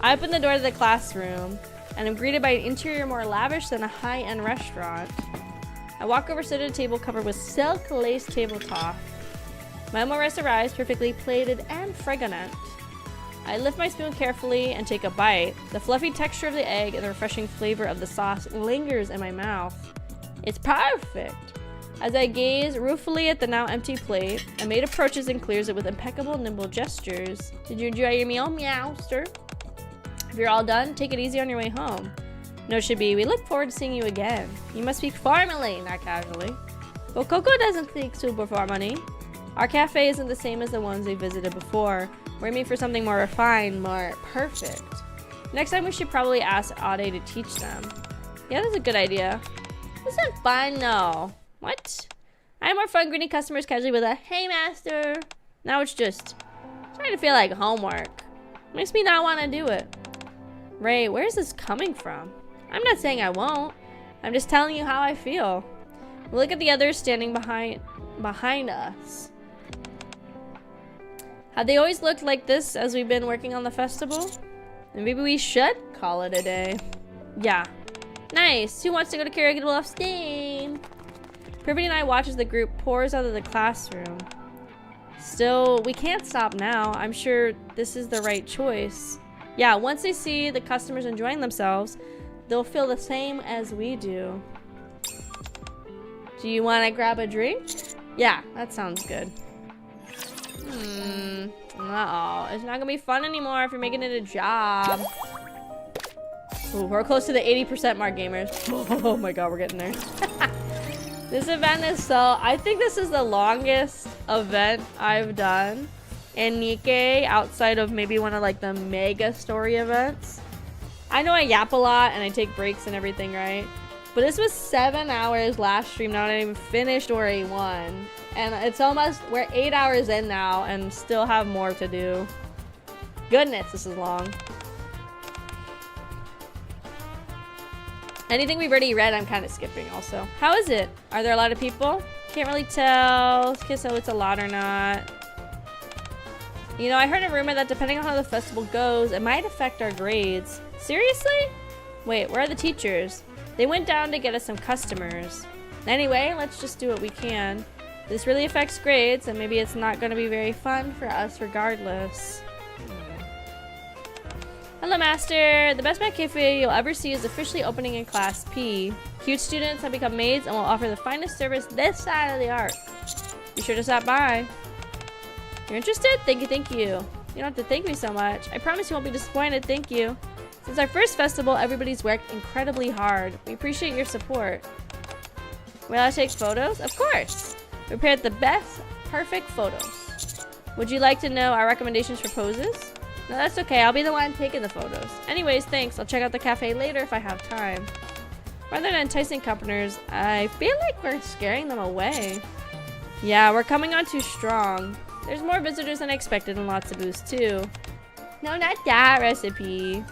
I open the door to the classroom and am greeted by an interior more lavish than a high-end restaurant. I walk over, sit at a table covered with silk lace tabletop. My omelette arrives perfectly plated and fragrant. I lift my spoon carefully and take a bite. The fluffy texture of the egg and the refreshing flavor of the sauce lingers in my mouth. It's perfect! As I gaze ruefully at the now empty plate, a maid approaches and clears it with impeccable, nimble gestures. Did you enjoy your meal? Meow, sir. If you're all done, take it easy on your way home. Note should be, we look forward to seeing you again. You must speak formally, not casually. Well, Coco doesn't speak super formally. Our cafe isn't the same as the ones they visited before. We're aiming for something more refined, more perfect. Next time we should probably ask Ade to teach them. Yeah, that's a good idea. This isn't fun, no. What? I had more fun greeting customers casually with a, hey master. Now it's just starting to feel like homework. Makes me not want to do it. Ray, where's this coming from? I'm not saying I won't. I'm just telling you how I feel. Look at the others standing behind us. Have they always looked like this as we've been working on the festival? And maybe we should call it a day. Yeah. Nice. Who wants to go to karaoke to blow off steam? Privy and I watch as the group pours out of the classroom. Still, we can't stop now. I'm sure this is the right choice. Yeah, once they see the customers enjoying themselves, they'll feel the same as we do. Do you want to grab a drink? Yeah, that sounds good. Uh-oh. It's not gonna be fun anymore if you're making it a job. Ooh, we're close to the 80% mark, gamers. Oh my god, we're getting there. This event is I think this is the longest event I've done in NIKKE outside of maybe one of like the mega story events. I know I yap a lot and I take breaks and everything, right? But this was 7 hours last stream, not even finished or A1. And it's almost, we're 8 hours in now and still have more to do. Goodness, this is long. Anything we've already read, I'm kind of skipping also. How is it? Are there a lot of people? Can't really tell. Can't tell if it's a lot or not. You know, I heard a rumor that depending on how the festival goes, it might affect our grades. Seriously? Wait, where are the teachers? They went down to get us some customers. Anyway, let's just do what we can. This really affects grades, and maybe it's not going to be very fun for us regardless. Hello, Master. The Best Man Cafe you'll ever see is officially opening in Class P. Cute students have become maids and will offer the finest service this side of the art. Be sure to stop by. You're interested? Thank you, thank you. You don't have to thank me so much. I promise you won't be disappointed, thank you. Since our first festival, everybody's worked incredibly hard. We appreciate your support. Will I take photos? Of course. We prepared the best, perfect photos. Would you like to know our recommendations for poses? No, that's okay. I'll be the one taking the photos. Anyways, thanks. I'll check out the cafe later if I have time. Rather than enticing customers, I feel like we're scaring them away. Yeah, we're coming on too strong. There's more visitors than I expected and lots of booze too. No, not that recipe.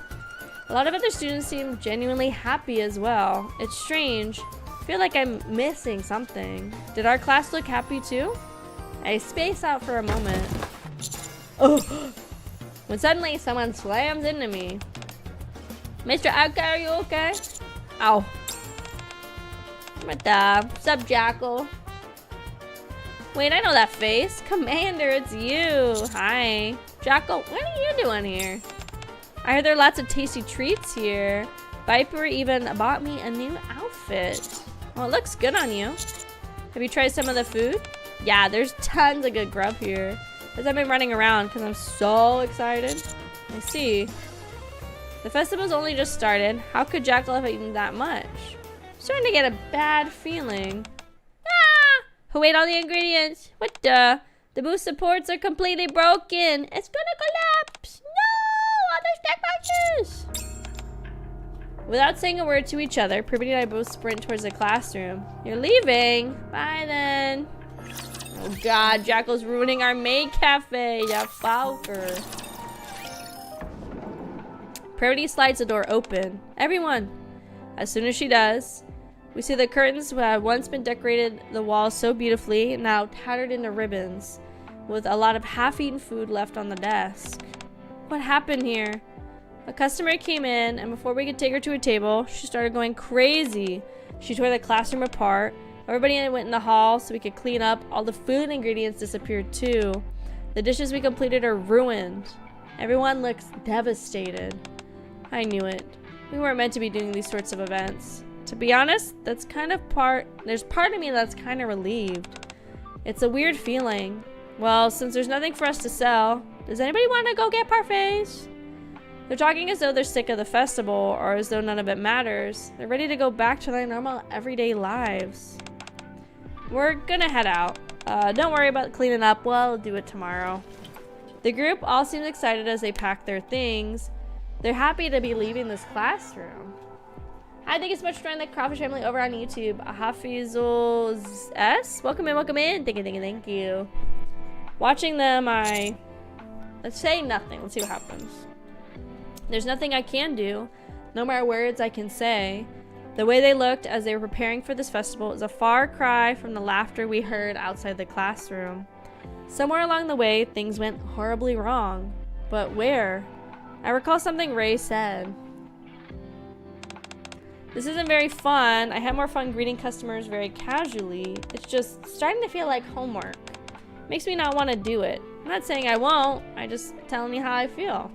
A lot of other students seem genuinely happy as well. It's strange. I feel like I'm missing something. Did our class look happy too? I space out for a moment. Oh. When suddenly someone slams into me. Mr. Aka, are you okay? Ow. What the? What's up, Jackal? Wait, I know that face. Commander, it's you. Hi. Jackal, what are you doing here? I heard there are lots of tasty treats here. Viper even bought me a new outfit. Well, it looks good on you. Have you tried some of the food? Yeah, there's tons of good grub here. As I've been running around because I'm so excited. I see. The festival's only just started. How could Jackal have eaten that much? I'm starting to get a bad feeling. Ah! Who ate all the ingredients? What the? The booth supports are completely broken. It's gonna collapse. No! All those deck boxes! Without saying a word to each other, Privity and I both sprint towards the classroom. You're leaving? Bye then. Oh god, Jackal's ruining our maid cafe, ya Falker. Privity slides the door open. Everyone! As soon as she does, we see the curtains who had once been decorated the walls so beautifully, now tattered into ribbons, with a lot of half-eaten food left on the desk. What happened here? A customer came in, and before we could take her to a table, she started going crazy. She tore the classroom apart. Everybody went in the hall so we could clean up. All the food ingredients disappeared too. The dishes we completed are ruined. Everyone looks devastated. I knew it. We weren't meant to be doing these sorts of events. To be honest, there's part of me that's kind of relieved. It's a weird feeling. Well, since there's nothing for us to sell, does anybody want to go get parfaits? They're talking as though they're sick of the festival, or as though none of it matters. They're ready to go back to their normal everyday lives. We're gonna head out. Don't worry about cleaning up. We'll do it tomorrow. The group all seems excited as they pack their things. They're happy to be leaving this classroom. Hi, thank you so much for joining the Kraufish family over on YouTube. Hafizul S. Welcome in, welcome in. Thank you. Watching them, let's say nothing. Let's see what happens. There's nothing I can do. No more words I can say. The way they looked as they were preparing for this festival is a far cry from the laughter we heard outside the classroom. Somewhere along the way, things went horribly wrong. But where? I recall something Ray said. This isn't very fun. I had more fun greeting customers very casually. It's just starting to feel like homework. Makes me not want to do it. I'm not saying I won't. I'm just telling you how I feel.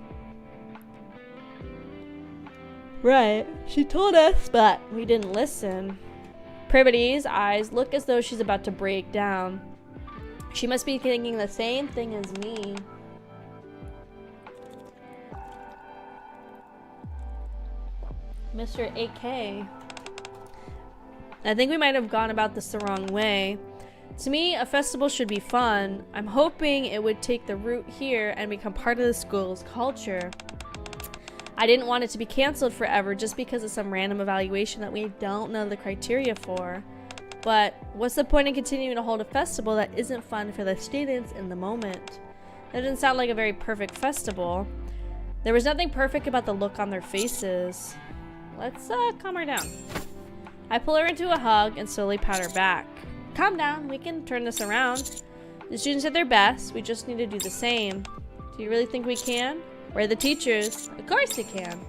Right, she told us, but we didn't listen. Privity's eyes look as though she's about to break down. She must be thinking the same thing as me. Mr. AK. I think we might have gone about this the wrong way. To me, a festival should be fun. I'm hoping it would take the root here and become part of the school's culture. I didn't want it to be canceled forever just because of some random evaluation that we don't know the criteria for. But what's the point in continuing to hold a festival that isn't fun for the students in the moment? That doesn't sound like a very perfect festival. There was nothing perfect about the look on their faces. Let's calm her down. I pull her into a hug and slowly pat her back. Calm down, we can turn this around. The students did their best, we just need to do the same. Do you really think we can? We're the teachers. Of course you can.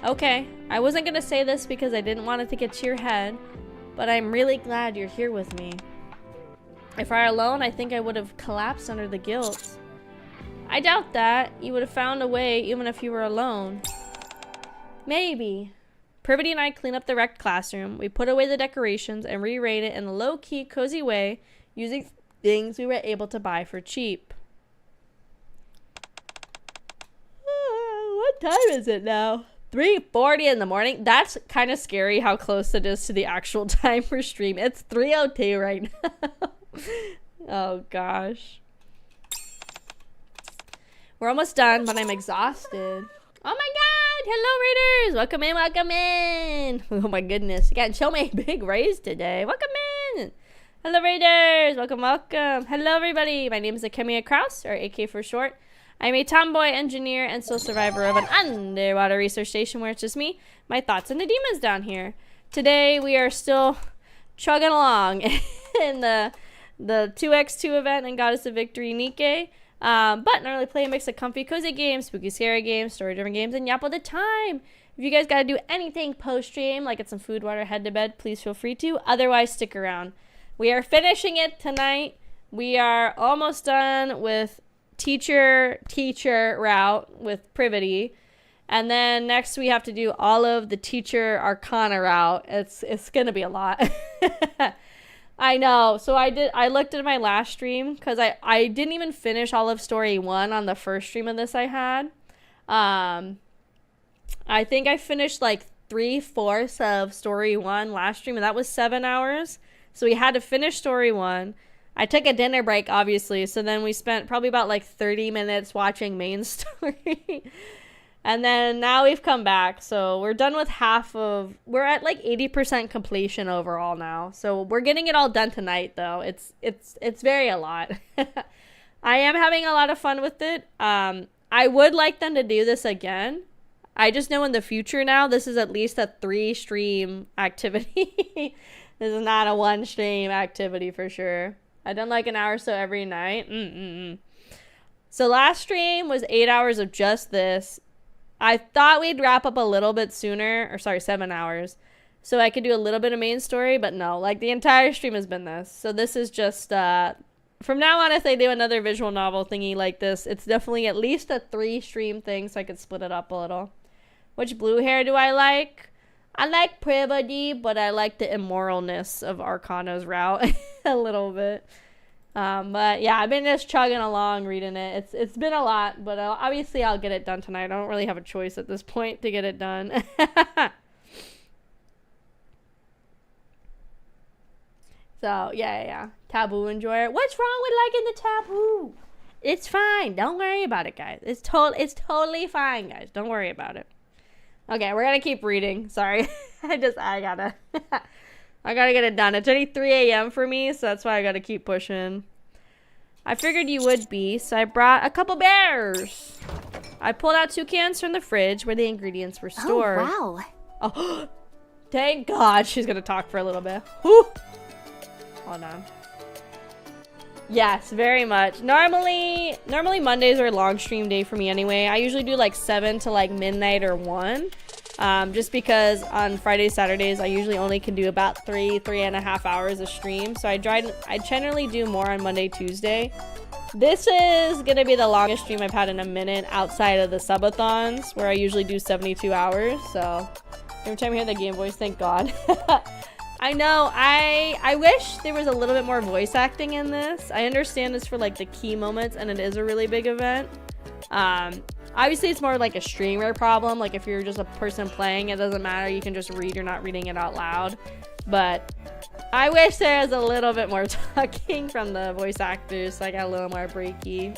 Okay, I wasn't gonna say this because I didn't want it to get to your head, but I'm really glad you're here with me. If I were alone, I think I would have collapsed under the guilt. I doubt that. You would have found a way even if you were alone. Maybe. Privity and I clean up the wrecked classroom. We put away the decorations and rearrange it in a low-key, cozy way using things we were able to buy for cheap. What time is it now? 3:40 in the morning? That's kind of scary how close it is to the actual time for stream. It's 3:02 right now. Oh gosh. We're almost done, but I'm exhausted. Oh my god! Hello, Raiders! Welcome in, welcome in! Oh my goodness. You can't show me a big raise today. Welcome in! Hello, Raiders! Welcome, welcome. Hello, everybody. My name is Akemi Kraus, or AK for short. I'm a tomboy engineer and sole survivor of an underwater research station where it's just me, my thoughts, and the demons down here. Today, we are still chugging along in the 2x2 event in Goddess of Victory NIKKE. But normally play a mix of comfy, cozy games, spooky, scary games, story-driven games, and yap all the time. If you guys gotta do anything post-stream, like get some food, water, head to bed, please feel free to. Otherwise, stick around. We are finishing it tonight. We are almost done with teacher route with Privity. And then next we have to do all of the teacher arcana route. It's gonna be a lot. I know. So I looked at my last stream because I didn't even finish all of story 1 on the first stream of this I had. I think I finished like 3/4 of story 1 last stream, and that was 7 hours. So we had to finish story 1. I took a dinner break, obviously, so then we spent probably about like 30 minutes watching main story. And then now we've come back, so we're done with we're at like 80% completion overall now. So we're getting it all done tonight, though. It's very a lot. I am having a lot of fun with it. I would like them to do this again. I just know in the future now, this is at least a 3-stream activity. This is not a 1-stream activity for sure. I've done like an hour or so every night. So last stream was 8 hours of just this. I thought we'd wrap up a little bit sooner, or sorry, 7 hours, so I could do a little bit of main story, but no, like the entire stream has been this. So this is just, from now on, if they do another visual novel thingy like this, it's definitely at least a 3-stream thing, so I could split it up a little. Which blue hair do I like? I like Privity, but I like the immoralness of Arcana's route a little bit. But yeah, I've been just chugging along reading it. It's been a lot, but obviously I'll get it done tonight. I don't really have a choice at this point to get it done. So yeah. Taboo enjoyer. What's wrong with liking the taboo? It's fine. Don't worry about it, guys. It's totally fine, guys. Don't worry about it. Okay, we're gonna keep reading. Sorry. I gotta get it done. It's already 3 a.m. for me, so that's why I gotta keep pushing. I figured you would be, so I brought a couple bears. I pulled out 2 cans from the fridge where the ingredients were stored. Oh, wow. Oh, thank God she's gonna talk for a little bit. Whew. Hold on. Yes, very much. Normally Mondays are a long stream day for me anyway. I usually do like 7 to like midnight or 1. Just because on Fridays, Saturdays, I usually only can do about 3.5 hours of stream. So I generally do more on Monday, Tuesday. This is gonna be the longest stream I've had in a minute outside of the subathons, where I usually do 72 hours. So every time I hear the game voice, thank God. I know, I wish there was a little bit more voice acting in this. I understand it's for like the key moments, and it is a really big event. Obviously it's more like a streamer problem. Like if you're just a person playing, it doesn't matter. You can just read, you're not reading it out loud. But I wish there was a little bit more talking from the voice actors, so I got a little more breaky.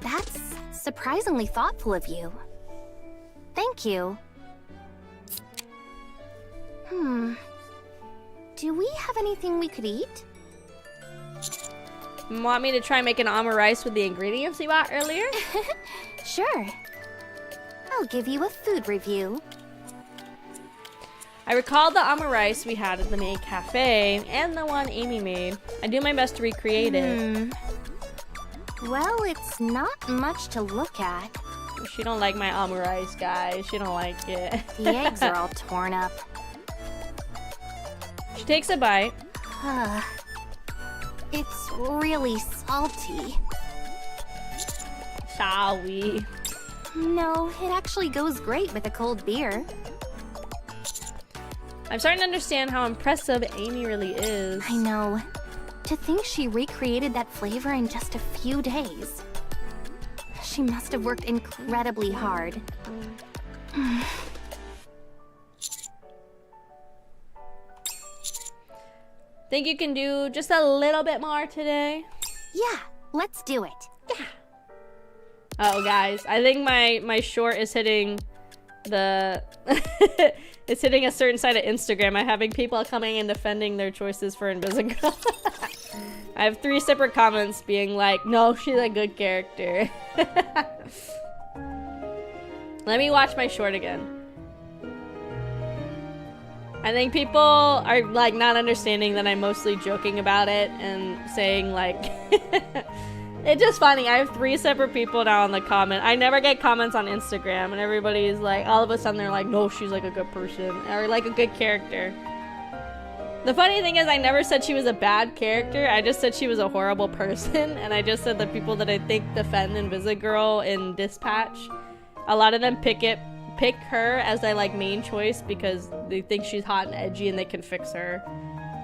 That's surprisingly thoughtful of you. Thank you. Do we have anything we could eat? Want me to try making omelet rice with the ingredients you bought earlier? Sure. I'll give you a food review. I recall the omelet rice we had at the maid cafe and the one Amy made. I do my best to recreate it. Well, it's not much to look at. She don't like my omelet rice, guys. She don't like it. The eggs are all torn up. She takes a bite. It's really salty. Shall we? No, it actually goes great with a cold beer. I'm starting to understand how impressive Amy really is. I know. To think she recreated that flavor in just a few days. She must have worked incredibly hard. Think you can do just a little bit more today? Yeah, let's do it. Yeah. Oh, guys, I think my short is hitting the... it's hitting a certain side of Instagram. I'm having people coming and defending their choices for Invisigirl. I have 3 separate comments being like, no, she's a good character. Let me watch my short again. I think people are like not understanding that I'm mostly joking about it and saying like it's just funny. I have 3 separate people now on the comment. I never get comments on Instagram and everybody's like all of a sudden they're like, no, she's like a good person or like a good character. The funny thing is I never said she was a bad character. I just said she was a horrible person, and I just said the people that I think defend Invisigirl in Dispatch, a lot of them pick her as their like main choice because they think she's hot and edgy and they can fix her,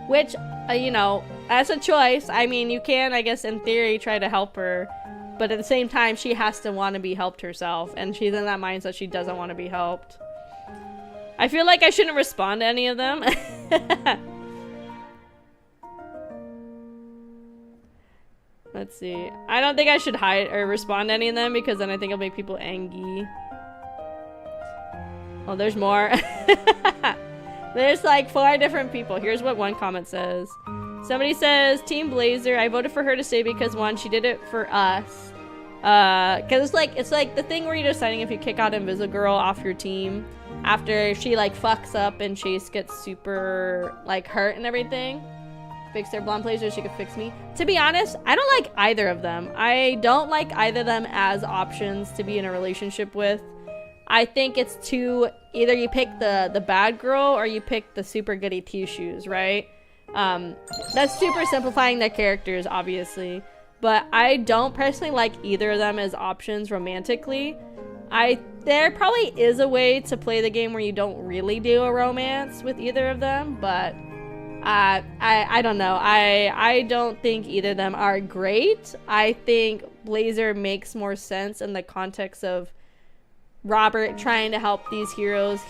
which you know, that's a choice. I mean, you can, I guess in theory, try to help her, but at the same time she has to want to be helped herself, and she's in that mindset she doesn't want to be helped. I feel like I shouldn't respond to any of them. Let's see. I don't think I should hide or respond to any of them because then I think it'll make people angry. Oh, there's more. There's like 4 different people. Here's what one comment says. Somebody says, Team Blazer, I voted for her to stay because 1, she did it for us. Cause it's like the thing where you're deciding if you kick out Invisigirl off your team after she like fucks up and Chase gets super like hurt and everything. Fix their blonde Blazer, she could fix me. To be honest, I don't like either of them. I don't like either of them as options to be in a relationship with. I think it's too, either you pick the bad girl or you pick the super goody two-shoes, right? That's super simplifying their characters, obviously. But I don't personally like either of them as options romantically. There probably is a way to play the game where you don't really do a romance with either of them, but I don't know. I don't think either of them are great. I think Blazer makes more sense in the context of Robert trying to help these heroes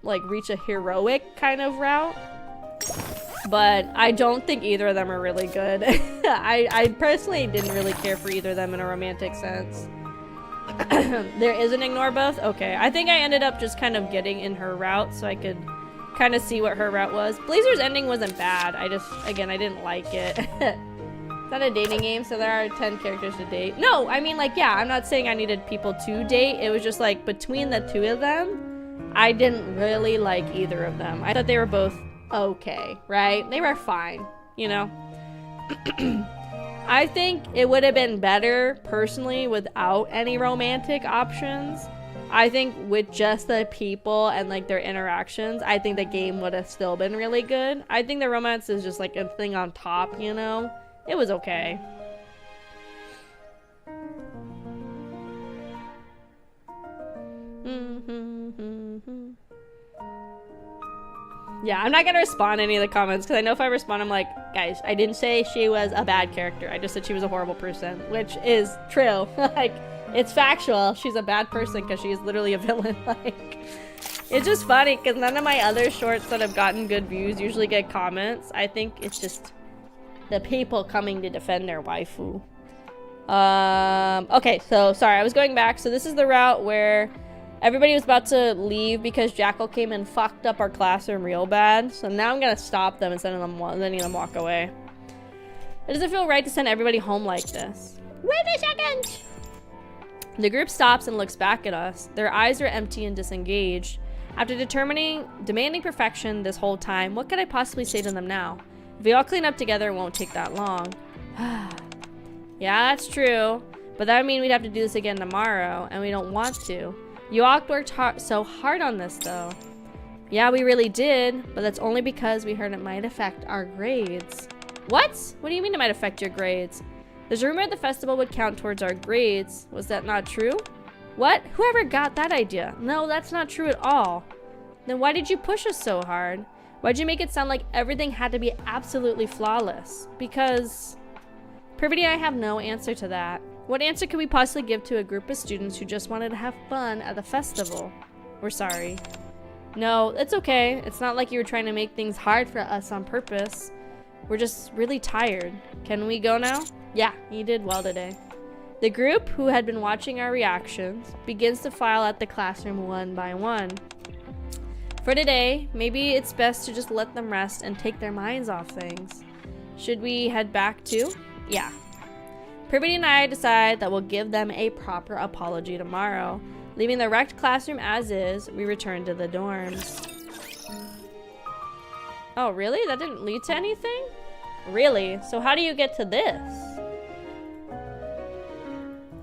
like reach a heroic kind of route. But I don't think either of them are really good. I personally didn't really care for either of them in a romantic sense. There is an ignore both? Okay. I think I ended up just kind of getting in her route so I could kind of see what her route was. Blazer's ending wasn't bad. I didn't like it. It's not a dating game, so there are 10 characters to date. No, I mean, like, yeah, I'm not saying I needed people to date. It was just, like, between the 2 of them, I didn't really like either of them. I thought they were both okay, right? They were fine, you know? I think it would have been better, personally, without any romantic options. I think with just the people and like their interactions, I think the game would have still been really good. I think the romance is just like a thing on top, you know? It was okay. Yeah, I'm not gonna respond to any of the comments because I know if I respond, I'm like, guys, I didn't say she was a bad character. I just said she was a horrible person, which is true. Like, it's factual. She's a bad person because she is literally a villain. Like, it's just funny because none of my other shorts that have gotten good views usually get comments. I think it's just the people coming to defend their waifu. Okay, so sorry, I was going back. So this is the route where everybody was about to leave because Jackal came and fucked up our classroom real bad. So now I'm gonna stop them and letting them walk away. It doesn't feel right to send everybody home like this. Wait a second! The group stops and looks back at us. Their eyes are empty and disengaged. After demanding perfection this whole time, what could I possibly say to them now? If we all clean up together, it won't take that long. Yeah, that's true. But that would mean we'd have to do this again tomorrow, and we don't want to. You all worked so hard on this, though. Yeah, we really did, but that's only because we heard it might affect our grades. What? What do you mean it might affect your grades? There's a rumor the festival would count towards our grades. Was that not true? What? Whoever got that idea? No, that's not true at all. Then why did you push us so hard? Why'd you make it sound like everything had to be absolutely flawless? Because... Privity, I have no answer to that. What answer could we possibly give to a group of students who just wanted to have fun at the festival? We're sorry. No, it's okay. It's not like you were trying to make things hard for us on purpose. We're just really tired. Can we go now? Yeah, you did well today. The group, who had been watching our reactions, begins to file out the classroom one by one. For today, maybe it's best to just let them rest and take their minds off things. Should we head back too? Yeah. Privity and I decide that we'll give them a proper apology tomorrow. Leaving the wrecked classroom as is, we return to the dorms. Oh, really? That didn't lead to anything? Really? So how do you get to this?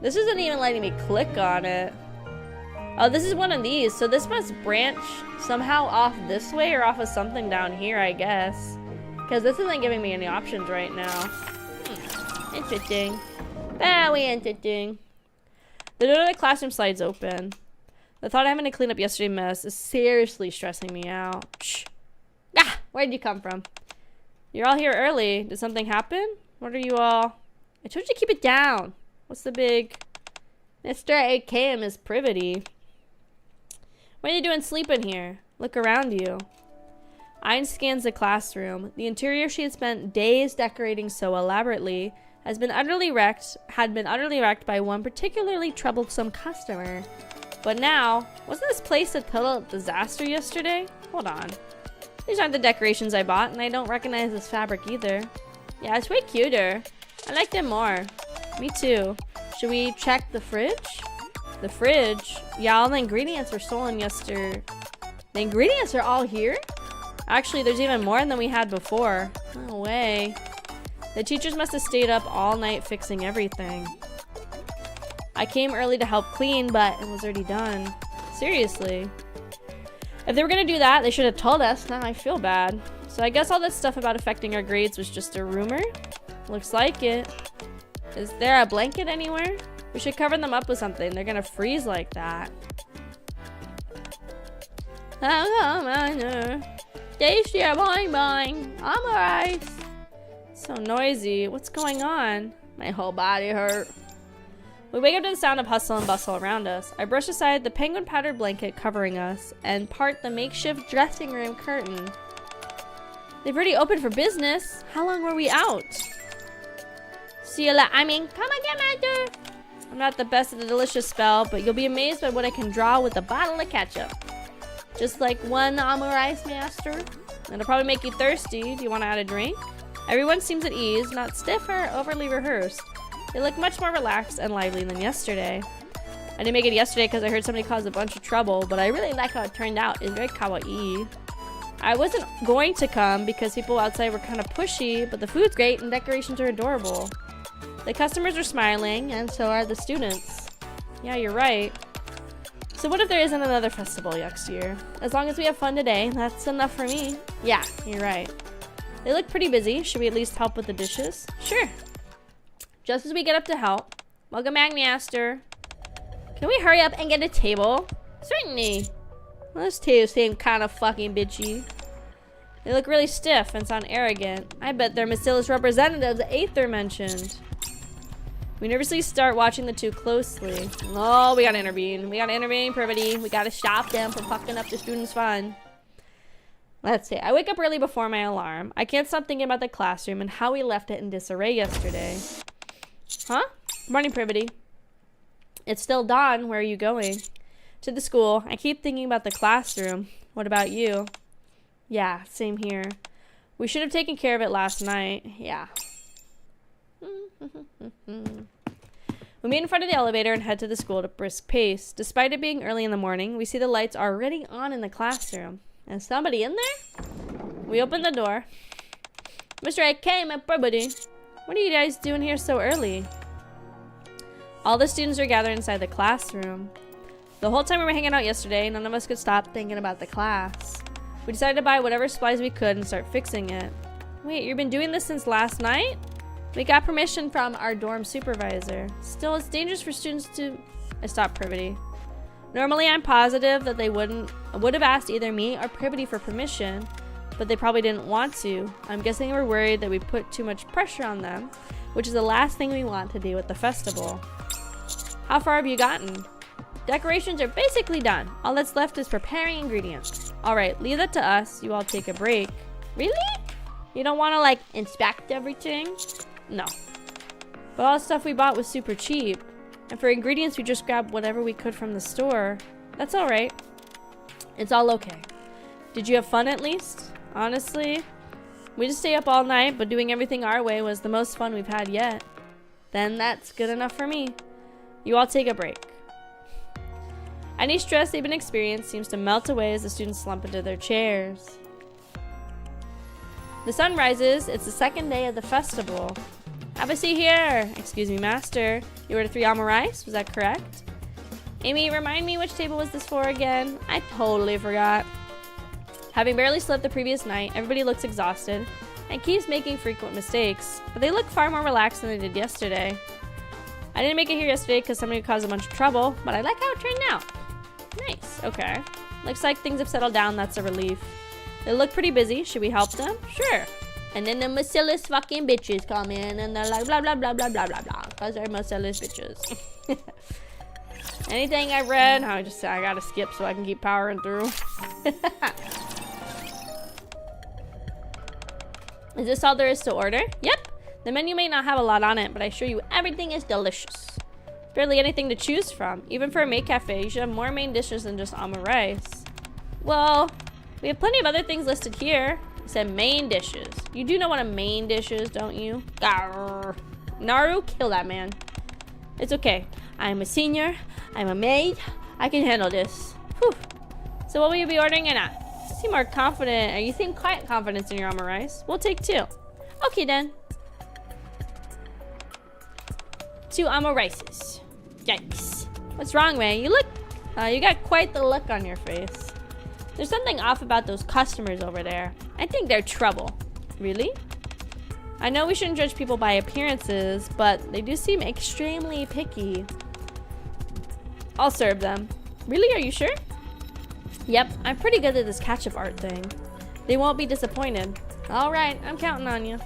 This isn't even letting me click on it. Oh, this is one of these. So this must branch somehow off this way or off of something down here, I guess. Because this isn't giving me any options right now. Interesting. Very interesting. The door to the classroom slides open. The thought of having to clean up yesterday's mess is seriously stressing me out. Shh. Ah, where'd you come from? You're all here early. Did something happen? What are you all? I told you to keep it down. What's the big... Mr. Akemi is privity. What are you doing sleeping here? Look around you. Ayn scans the classroom. The interior she had spent days decorating so elaborately had been utterly wrecked by one particularly troublesome customer. But now, wasn't this place a total disaster yesterday? Hold on. These aren't the decorations I bought, and I don't recognize this fabric either. Yeah, it's way cuter. I like them more. Me too. Should we check the fridge? The fridge? Yeah, all the ingredients were stolen yesterday. The ingredients are all here? Actually, there's even more than we had before. No way. The teachers must have stayed up all night fixing everything. I came early to help clean, but it was already done. Seriously. If they were gonna do that, they should have told us. Now I feel bad. So I guess all this stuff about affecting our grades was just a rumor? Looks like it. Is there a blanket anywhere? We should cover them up with something. They're gonna freeze like that. Tasty, boing boing. I'm alright. So noisy. What's going on? My whole body hurt. We wake up to the sound of hustle and bustle around us. I brush aside the penguin powdered blanket covering us and part the makeshift dressing room curtain. They've already opened for business. How long were we out? See you later. Come again, Master. I'm not the best at the delicious spell, but you'll be amazed by what I can draw with a bottle of ketchup. Just like one rice, Master. It'll probably make you thirsty. Do you want to add a drink? Everyone seems at ease, not stiff or overly rehearsed. They look much more relaxed and lively than yesterday. I didn't make it yesterday because I heard somebody cause a bunch of trouble, but I really like how it turned out. It's very kawaii. I wasn't going to come because people outside were kind of pushy, but the food's great and decorations are adorable. The customers are smiling, and so are the students. Yeah, you're right. So what if there isn't another festival next year? As long as we have fun today, that's enough for me. Yeah, you're right. They look pretty busy. Should we at least help with the dishes? Sure. Just as we get up to help. Welcome back, Master. Can we hurry up and get a table? Certainly. Well, this table seems kind of fucking bitchy. They look really stiff and sound arrogant. I bet they're Mastilla's representatives at Aether mentioned. We nervously start watching the two closely. Oh, we gotta intervene. We gotta intervene, Privity. We gotta stop them from fucking up the students' fun. Let's see. I wake up early before my alarm. I can't stop thinking about the classroom and how we left it in disarray yesterday. Huh? Morning, Privity. It's still dawn. Where are you going? To the school. I keep thinking about the classroom. What about you? Yeah, same here. We should have taken care of it last night. Yeah. We meet in front of the elevator and head to the school at a brisk pace. Despite it being early in the morning, we see the lights are already on in the classroom. Is somebody in there? We open the door. Mr. Akemi, everybody. What are you guys doing here so early? All the students are gathered inside the classroom. The whole time we were hanging out yesterday, none of us could stop thinking about the class. We decided to buy whatever supplies we could and start fixing it. Wait, you've been doing this since last night? We got permission from our dorm supervisor. Still, it's dangerous for students to... I stopped Privity. Normally, I'm positive that they would have asked either me or Privity for permission, but they probably didn't want to. I'm guessing they were worried that we put too much pressure on them, which is the last thing we want to do at the festival. How far have you gotten? Decorations are basically done. All that's left is preparing ingredients. Alright, leave that to us. You all take a break. Really? You don't want to, like, inspect everything? No. But all the stuff we bought was super cheap. And for ingredients, we just grabbed whatever we could from the store. That's alright. It's all okay. Did you have fun at least? Honestly, we just stay up all night, but doing everything our way was the most fun we've had yet. Then that's good enough for me. You all take a break. Any stress they've been experiencing seems to melt away as the students slump into their chairs. The sun rises. It's the second day of the festival. Have a seat here. Excuse me, master. You ordered 3 almond rice? Was that correct? Amy, remind me which table was this for again? I totally forgot. Having barely slept the previous night, everybody looks exhausted and keeps making frequent mistakes, but they look far more relaxed than they did yesterday. I didn't make it here yesterday because somebody caused a bunch of trouble, but I like how it turned out. Nice, okay. Looks like things have settled down, that's a relief. They look pretty busy, should we help them? Sure. And then the merciless fucking bitches come in and they're like blah blah blah blah blah blah blah because they're merciless bitches. Anything I've read, I gotta skip so I can keep powering through. Is this all there is to order? Yep. The menu may not have a lot on it, but I assure you everything is delicious. Barely anything to choose from. Even for a maid cafe, you should have more main dishes than just almond rice. Well, we have plenty of other things listed here. It said main dishes. You do know what a main dish is, don't you? Garr. Naru, kill that man. It's okay. I'm a senior. I'm a maid. I can handle this. Whew. So what will you be ordering in at? You seem more confident. You seem quite confident in your almond rice. We'll take 2. Okay then. 2 almond rices. Yikes. What's wrong, Ray? You got quite the look on your face. There's something off about those customers over there. I think they're trouble. Really? I know we shouldn't judge people by appearances, but they do seem extremely picky. I'll serve them. Really? Are you sure? Yep, I'm pretty good at this ketchup art thing. They won't be disappointed. Alright, I'm counting on you.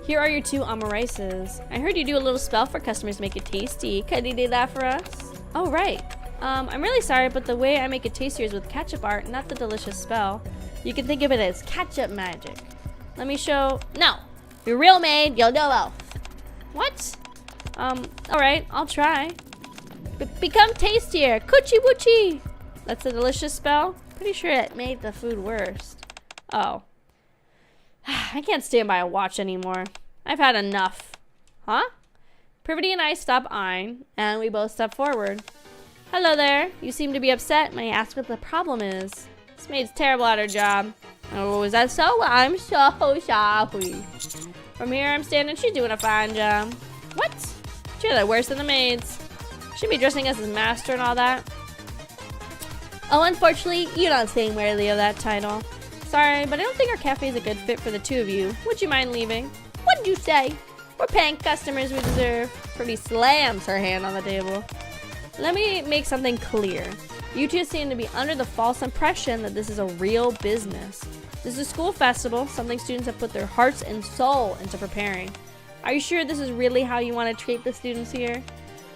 Here are your 2 almond rices. I heard you do a little spell for customers to make it tasty. Could you do that for us? Oh, right. I'm really sorry, but the way I make it tastier is with ketchup art, not the delicious spell. You can think of it as ketchup magic. Let me show... No! If you're real maid, you'll know both. What? Alright, I'll try. Become tastier! Coochie woochie! That's a delicious spell? Pretty sure it made the food worse. Oh. I can't stand by a watch anymore. I've had enough. Huh? Privity and I stop eyeing, and we both step forward. Hello there. You seem to be upset. May I ask what the problem is? This maid's terrible at her job. Oh, is that so? I'm so sorry. From here I'm standing, she's doing a fine job. What? She's like worse than the maids. She'd be dressing us as master and all that. Oh, unfortunately, you're not staying worthy of that title. Sorry, but I don't think our cafe is a good fit for the 2 of you. Would you mind leaving? What'd you say? We're paying customers we deserve. Pretty slams her hand on the table. Let me make something clear. You 2 seem to be under the false impression that this is a real business. This is a school festival, something students have put their hearts and soul into preparing. Are you sure this is really how you want to treat the students here?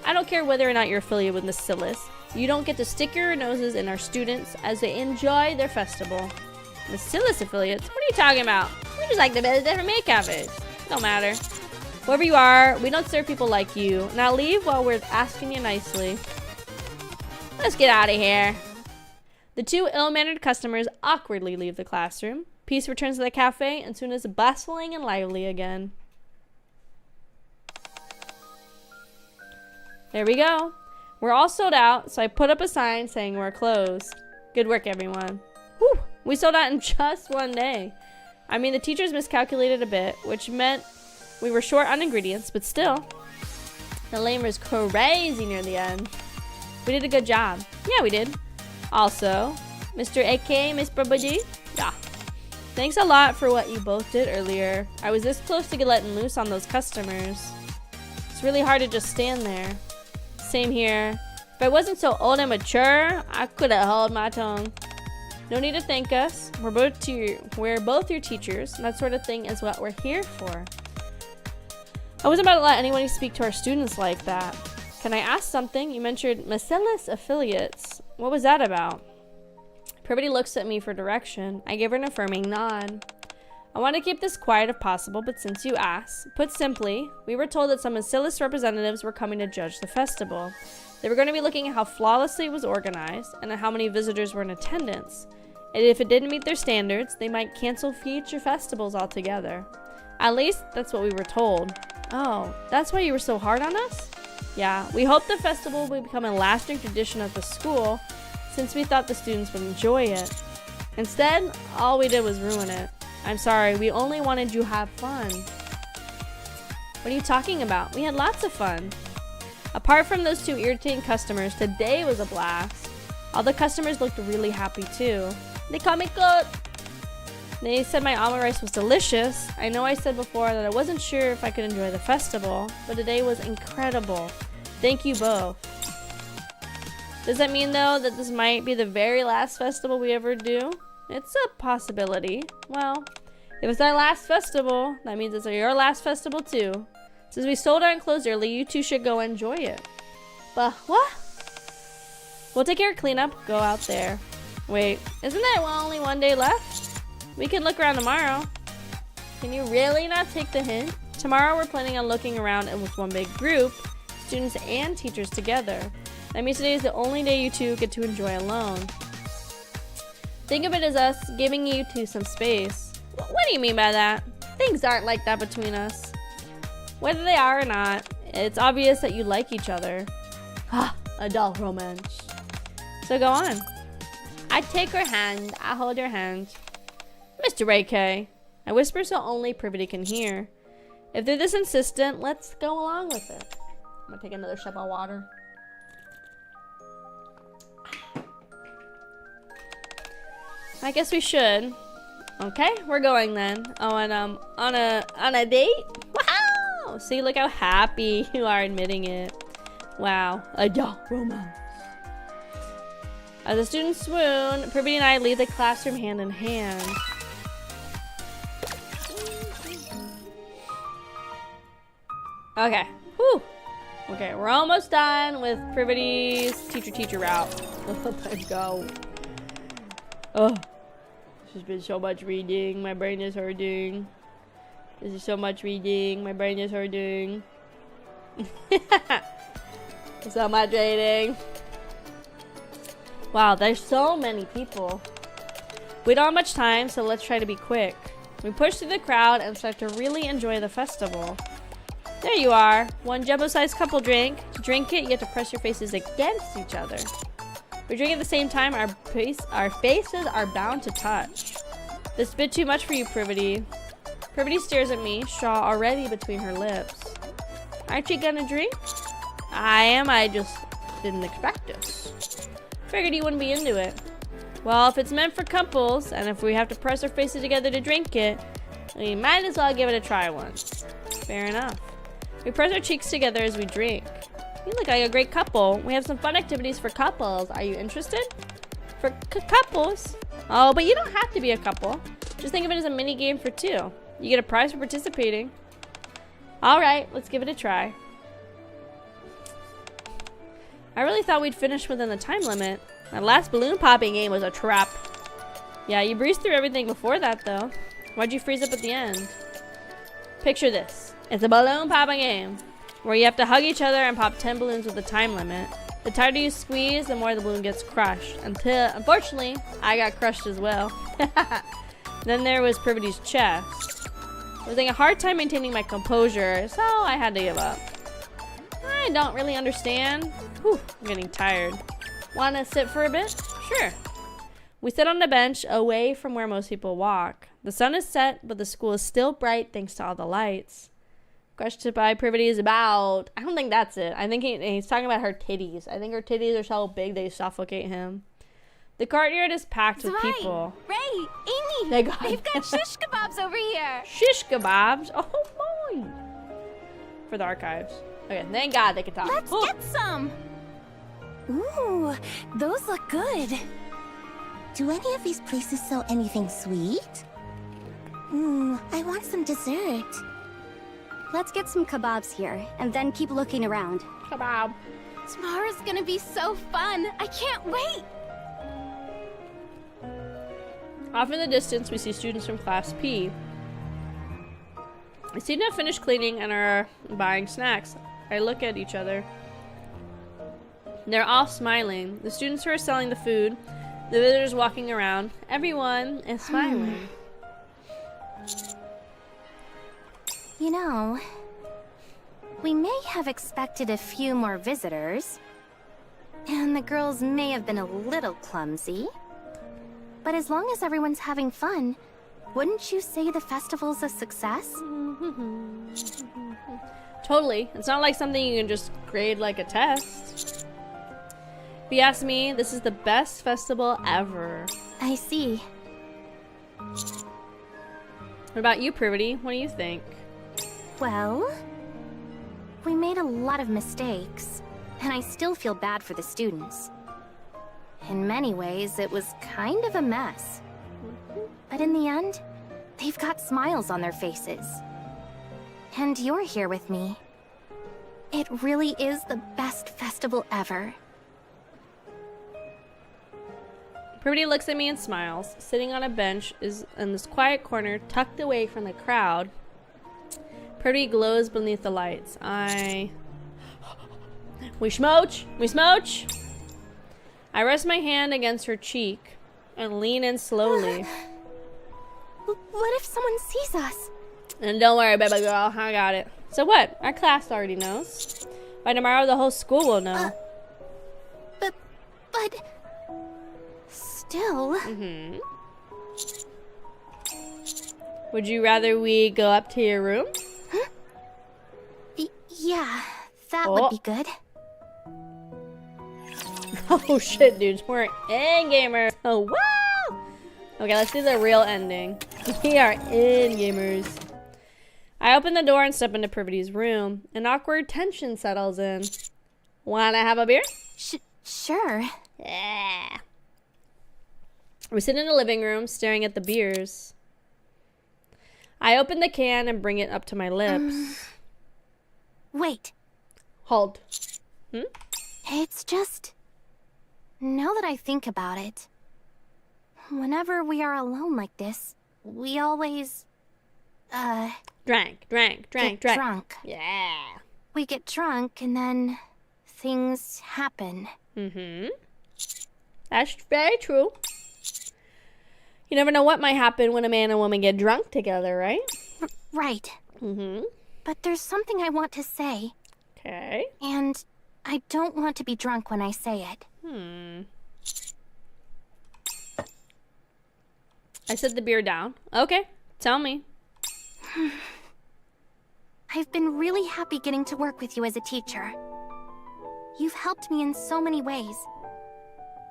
I don't care whether or not you're affiliated with Merciless. You don't get to stick your noses in our students as they enjoy their festival. Merciless affiliates? What are you talking about? We just like to visit different maid cafes. Don't matter. Whoever you are, we don't serve people like you. Now leave while we're asking you nicely. Let's get out of here. The 2 ill-mannered customers awkwardly leave the classroom. Peace returns to the cafe and soon is bustling and lively again. There we go. We're all sold out, so I put up a sign saying we're closed. Good work, everyone. Whew, we sold out in just 1 day. I mean, the teachers miscalculated a bit, which meant we were short on ingredients, but still. The lane was crazy near the end. We did a good job. Yeah, we did. Also, Mr. AK, Miss Babaji? Yeah. Thanks a lot for what you both did earlier. I was this close to get letting loose on those customers. It's really hard to just stand there. Same here. If I wasn't so old and mature, I could have held my tongue. No need to thank us. We're both your teachers, and that sort of thing is what we're here for. I wasn't about to let anyone speak to our students like that. Can I ask something? You mentioned Merciless affiliates. What was that about? Privity looks at me for direction. I give her an affirming nod. I want to keep this quiet if possible, but since you asked, put simply, we were told that some Merciless representatives were coming to judge the festival. They were going to be looking at how flawlessly it was organized and at how many visitors were in attendance. And if it didn't meet their standards, they might cancel future festivals altogether. At least, that's what we were told. Oh, that's why you were so hard on us? Yeah, we hope the festival will become a lasting tradition at the school, since we thought the students would enjoy it. Instead, all we did was ruin it. I'm sorry, we only wanted you to have fun. What are you talking about? We had lots of fun. Apart from those 2 irritating customers, today was a blast. All the customers looked really happy too. They called me good. They said my almond rice was delicious. I know I said before that I wasn't sure if I could enjoy the festival, but today was incredible. Thank you both. Does that mean though that this might be the very last festival we ever do? It's a possibility. Well, if it's our last festival, that means it's your last festival too. Since we sold our clothes early, you two should go enjoy it. But what? We'll take care of cleanup. Go out there. Wait, isn't there only 1 day left? We can look around tomorrow. Can you really not take the hint? Tomorrow we're planning on looking around with one big group, students and teachers together. That means today is the only day you two get to enjoy alone. Think of it as us giving you two some space. What do you mean by that? Things aren't like that between us. Whether they are or not, it's obvious that you like each other. Ah, adult romance. So go on. I take her hand, I hold her hand. Mr. AK, I whisper so only Privity can hear. If they're this insistent, let's go along with it. I'm gonna take another sip of water. I guess we should. Okay, we're going then. Oh, and on a date? Wow! See, look how happy you are admitting it. Wow, adult romance. As the students swoon, Privity and I leave the classroom hand in hand. Okay, whew. Okay, we're almost done with Privity's teacher route. Let's go. Oh, this has been so much reading. My brain is hurting. This is so much reading. My brain is hurting. So much reading. Wow, there's so many people. We don't have much time, so let's try to be quick. We push through the crowd and start to really enjoy the festival. There you are. One jumbo-sized couple drink. To drink it, you have to press your faces against each other. We drink at the same time, our faces are bound to touch. This is a bit too much for you, Privity. Privity stares at me, straw already between her lips. Aren't you gonna drink? I am, I just didn't expect this. Figured you wouldn't be into it. Well, if it's meant for couples, and if we have to press our faces together to drink it, we might as well give it a try once. Fair enough. We press our cheeks together as we drink. You look like a great couple. We have some fun activities for couples. Are you interested? For couples? Oh, but you don't have to be a couple. Just think of it as a mini game for two. You get a prize for participating. Alright, let's give it a try. I really thought we'd finish within the time limit. My last balloon popping game was a trap. Yeah, you breezed through everything before that though. Why'd you freeze up at the end? Picture this. It's a balloon popping game where you have to hug each other and pop 10 balloons with the time limit. The tighter you squeeze, the more the balloon gets crushed. Until, unfortunately, I got crushed as well. Then there was Privity's chest. I was having a hard time maintaining my composure, so I had to give up. I don't really understand. Whew, I'm getting tired. Wanna sit for a bit? Sure. We sit on the bench away from where most people walk. The sun is set, but the school is still bright thanks to all the lights. Question by Privity is about... I don't think that's it. I think he's talking about her titties. I think her titties are so big they suffocate him. The courtyard is packed with people. Ray, Amy, they've got shish kebabs over here. Shish kebabs? Oh boy. For the archives. Okay, thank God they can talk. Let's get some. Ooh, those look good. Do any of these places sell anything sweet? I want some dessert. Let's get some kebabs here, and then keep looking around. Kebab. Tomorrow's gonna be so fun. I can't wait. Off in the distance, we see students from Class P. They seem to have finished cleaning and are buying snacks. I look at each other. They're all smiling. The students who are selling the food, the visitors walking around, everyone is smiling. You know, we may have expected a few more visitors, and the girls may have been a little clumsy. But as long as everyone's having fun, wouldn't you say the festival's a success? Totally. It's not like something you can just grade like a test. If you ask me, this is the best festival ever. I see. What about you, Privity? What do you think? Well, we made a lot of mistakes, and I still feel bad for the students. In many ways, it was kind of a mess. But in the end, they've got smiles on their faces. And you're here with me. It really is the best festival ever. Privity looks at me and smiles. Sitting on a bench is in this quiet corner, tucked away from the crowd. Privity glows beneath the lights. We smooch! We smooch! I rest my hand against her cheek and lean in slowly. What if someone sees us? And don't worry, baby girl, I got it. So what? Our class already knows. By tomorrow, the whole school will know. But... Still... Would you rather we go up to your room? Huh? Yeah, that would be good. Oh shit, dudes, we're in gamers. Oh wow! Okay, let's do the real ending. We are in gamers. I open the door and step into Privity's room. An awkward tension settles in. Wanna have a beer? Sure. Yeah. We sit in the living room, staring at the beers. I open the can and bring it up to my lips. Wait. Hold. It's just... Now that I think about it, whenever we are alone like this, we always... Drank. drunk. Yeah. We get drunk and then things happen. That's very true. You never know what might happen when a man and woman get drunk together, right? Right. But there's something I want to say. Okay. And I don't want to be drunk when I say it. I set the beer down. Okay, tell me. I've been really happy getting to work with you as a teacher. You've helped me in so many ways.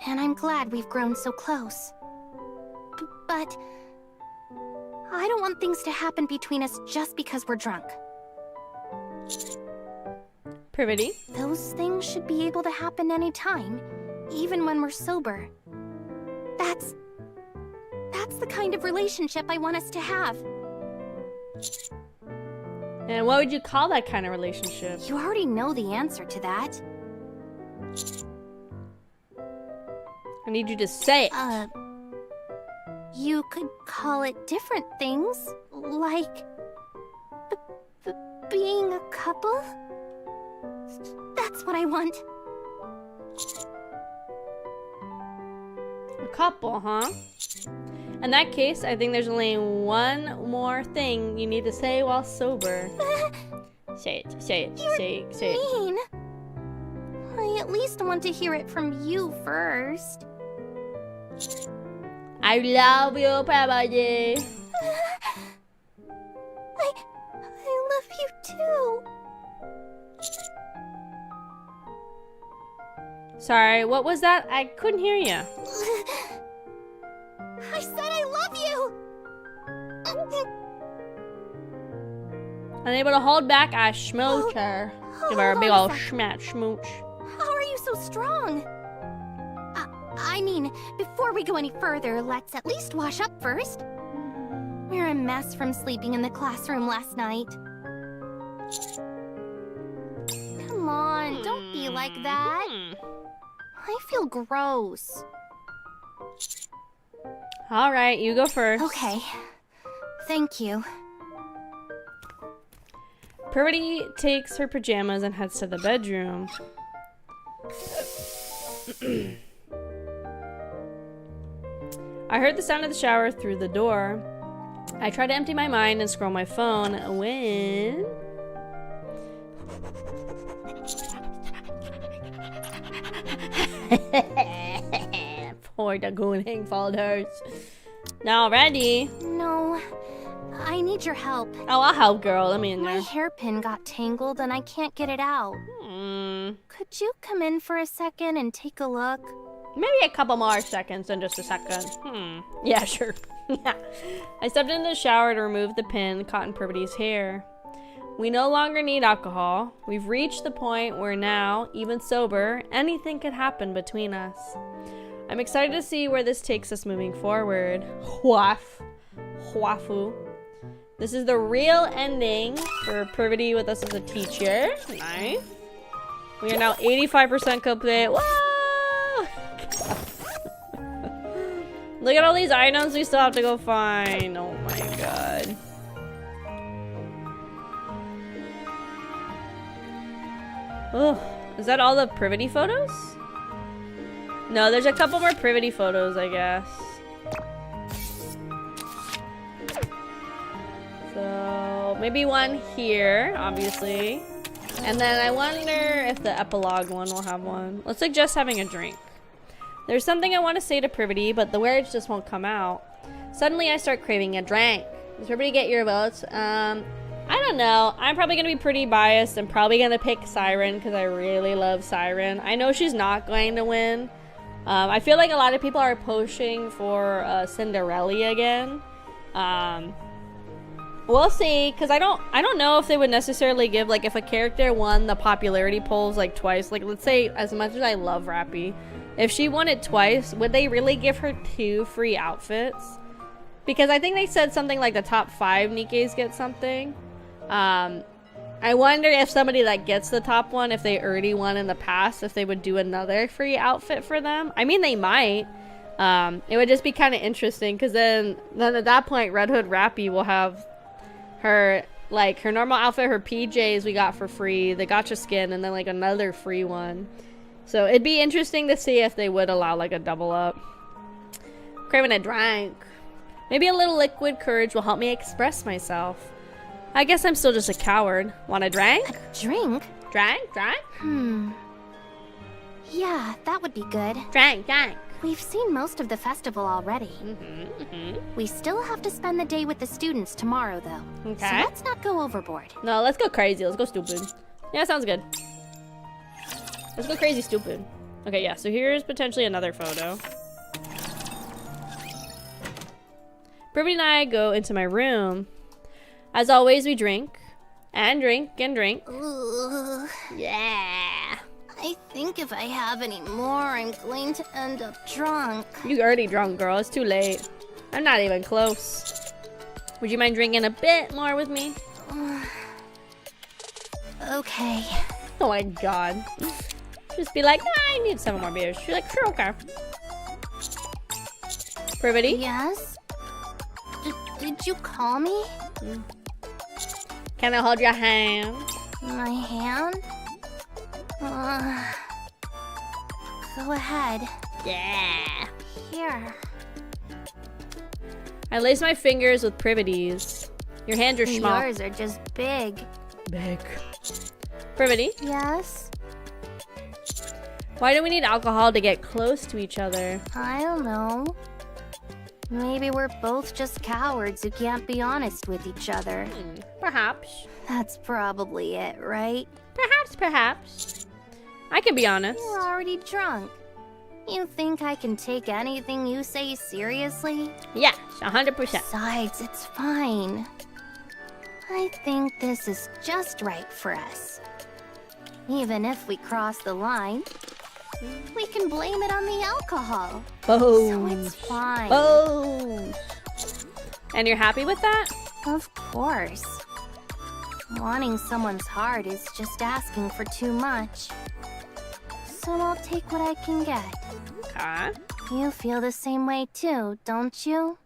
And I'm glad we've grown so close. But I don't want things to happen between us just because we're drunk. Privity? Those things should be able to happen anytime, even when we're sober. That's the kind of relationship I want us to have. And what would you call that kind of relationship? You already know the answer to that. I need you to say it. You could call it different things, like being a couple. That's what I want. A couple, huh? In that case, I think there's only one more thing you need to say while sober. Say it. Mean. I at least want to hear it from you first. I love you, Privity. I love you too. Sorry, what was that? I couldn't hear you. I said I love you. Unable to hold back, I smooch her. Give her a big old smooch. How are you so strong? I mean, before we go any further, let's at least wash up first. We're a mess from sleeping in the classroom last night. Come on, don't be like that. I feel gross. All right, you go first. Okay. Thank you. Privity takes her pajamas and heads to the bedroom. I heard the sound of the shower through the door. I try to empty my mind and scroll my phone when... before the cooling folders. Now ready? No, I need your help. Oh, I'll help, girl. Let me in My there. hairpin got tangled and I can't get it out. Could you come in for a second and take a look? Maybe a couple more seconds than just a second. Yeah, sure. I stepped into the shower to remove the pin caught in Privity's hair. We no longer need alcohol. We've reached the point where now, even sober, anything could happen between us. I'm excited to see where this takes us moving forward. Huafu. This is the real ending for Privity with us as a teacher. Nice. We are now 85% complete. Whoa! Look at all these items we still have to go find. Oh my god. Oh, is that all the Privity photos? No, there's a couple more Privity photos, I guess. So, maybe one here, obviously. And then I wonder if the epilogue one will have one. Let's suggest having a drink. There's something I want to say to Privity, but the words just won't come out. Suddenly I start craving a drink. Does Privity get your votes? I don't know. I'm probably going to be pretty biased. I'm probably going to pick Siren because I really love Siren. I know she's not going to win. I feel like a lot of people are pushing for Cinderella again. We'll see, because I don't know if they would necessarily give, like, if a character won the popularity polls, like, twice. Like, let's say, as much as I love Rappy, if she won it twice, would they really give her 2 free outfits? Because I think they said something like the top 5 Nikkes get something. I wonder if somebody that gets the top one, if they already won in the past, if they would do another free outfit for them. I mean, they might. It would just be kind of interesting, because then at that point, Red Hood Rappy will have her, like, her normal outfit, her PJs we got for free, the gacha skin, and then, like, another free one. So it'd be interesting to see if they would allow, like, a double up. Craving a drink. Maybe a little liquid courage will help me express myself. I guess I'm still just a coward. Want a drink? A drink? Drink? Yeah, that would be good. Drink. We've seen most of the festival already. We still have to spend the day with the students tomorrow, though. Okay. So let's not go overboard. No, let's go crazy. Let's go stupid. Yeah, sounds good. Let's go crazy stupid. Okay, yeah, so here's potentially another photo. Privity and I go into my room. As always, we drink. And drink. Ugh. Yeah. I think if I have any more, I'm going to end up drunk. You already drunk, girl. It's too late. I'm not even close. Would you mind drinking a bit more with me? Okay. Oh my god. Just be like, I need 7 more beers. She's like, sure, okay. Privity? Yes? Did you call me? Can I hold your hand? My hand? Go ahead. Yeah. Here. I lace my fingers with Privity's. Your hands are small. Yours are just big. Big. Privity? Yes? Why do we need alcohol to get close to each other? I don't know. Maybe we're both just cowards who can't be honest with each other. Perhaps. That's probably it, right? Perhaps. I can be honest. You're already drunk. You think I can take anything you say seriously? Yes, 100%. Besides, it's fine. I think this is just right for us. Even if we cross the line, we can blame it on the alcohol. So it's fine. Boom. And you're happy with that? Of course. Wanting someone's heart is just asking for too much. So I'll take what I can get. Okay. You feel the same way too, don't you?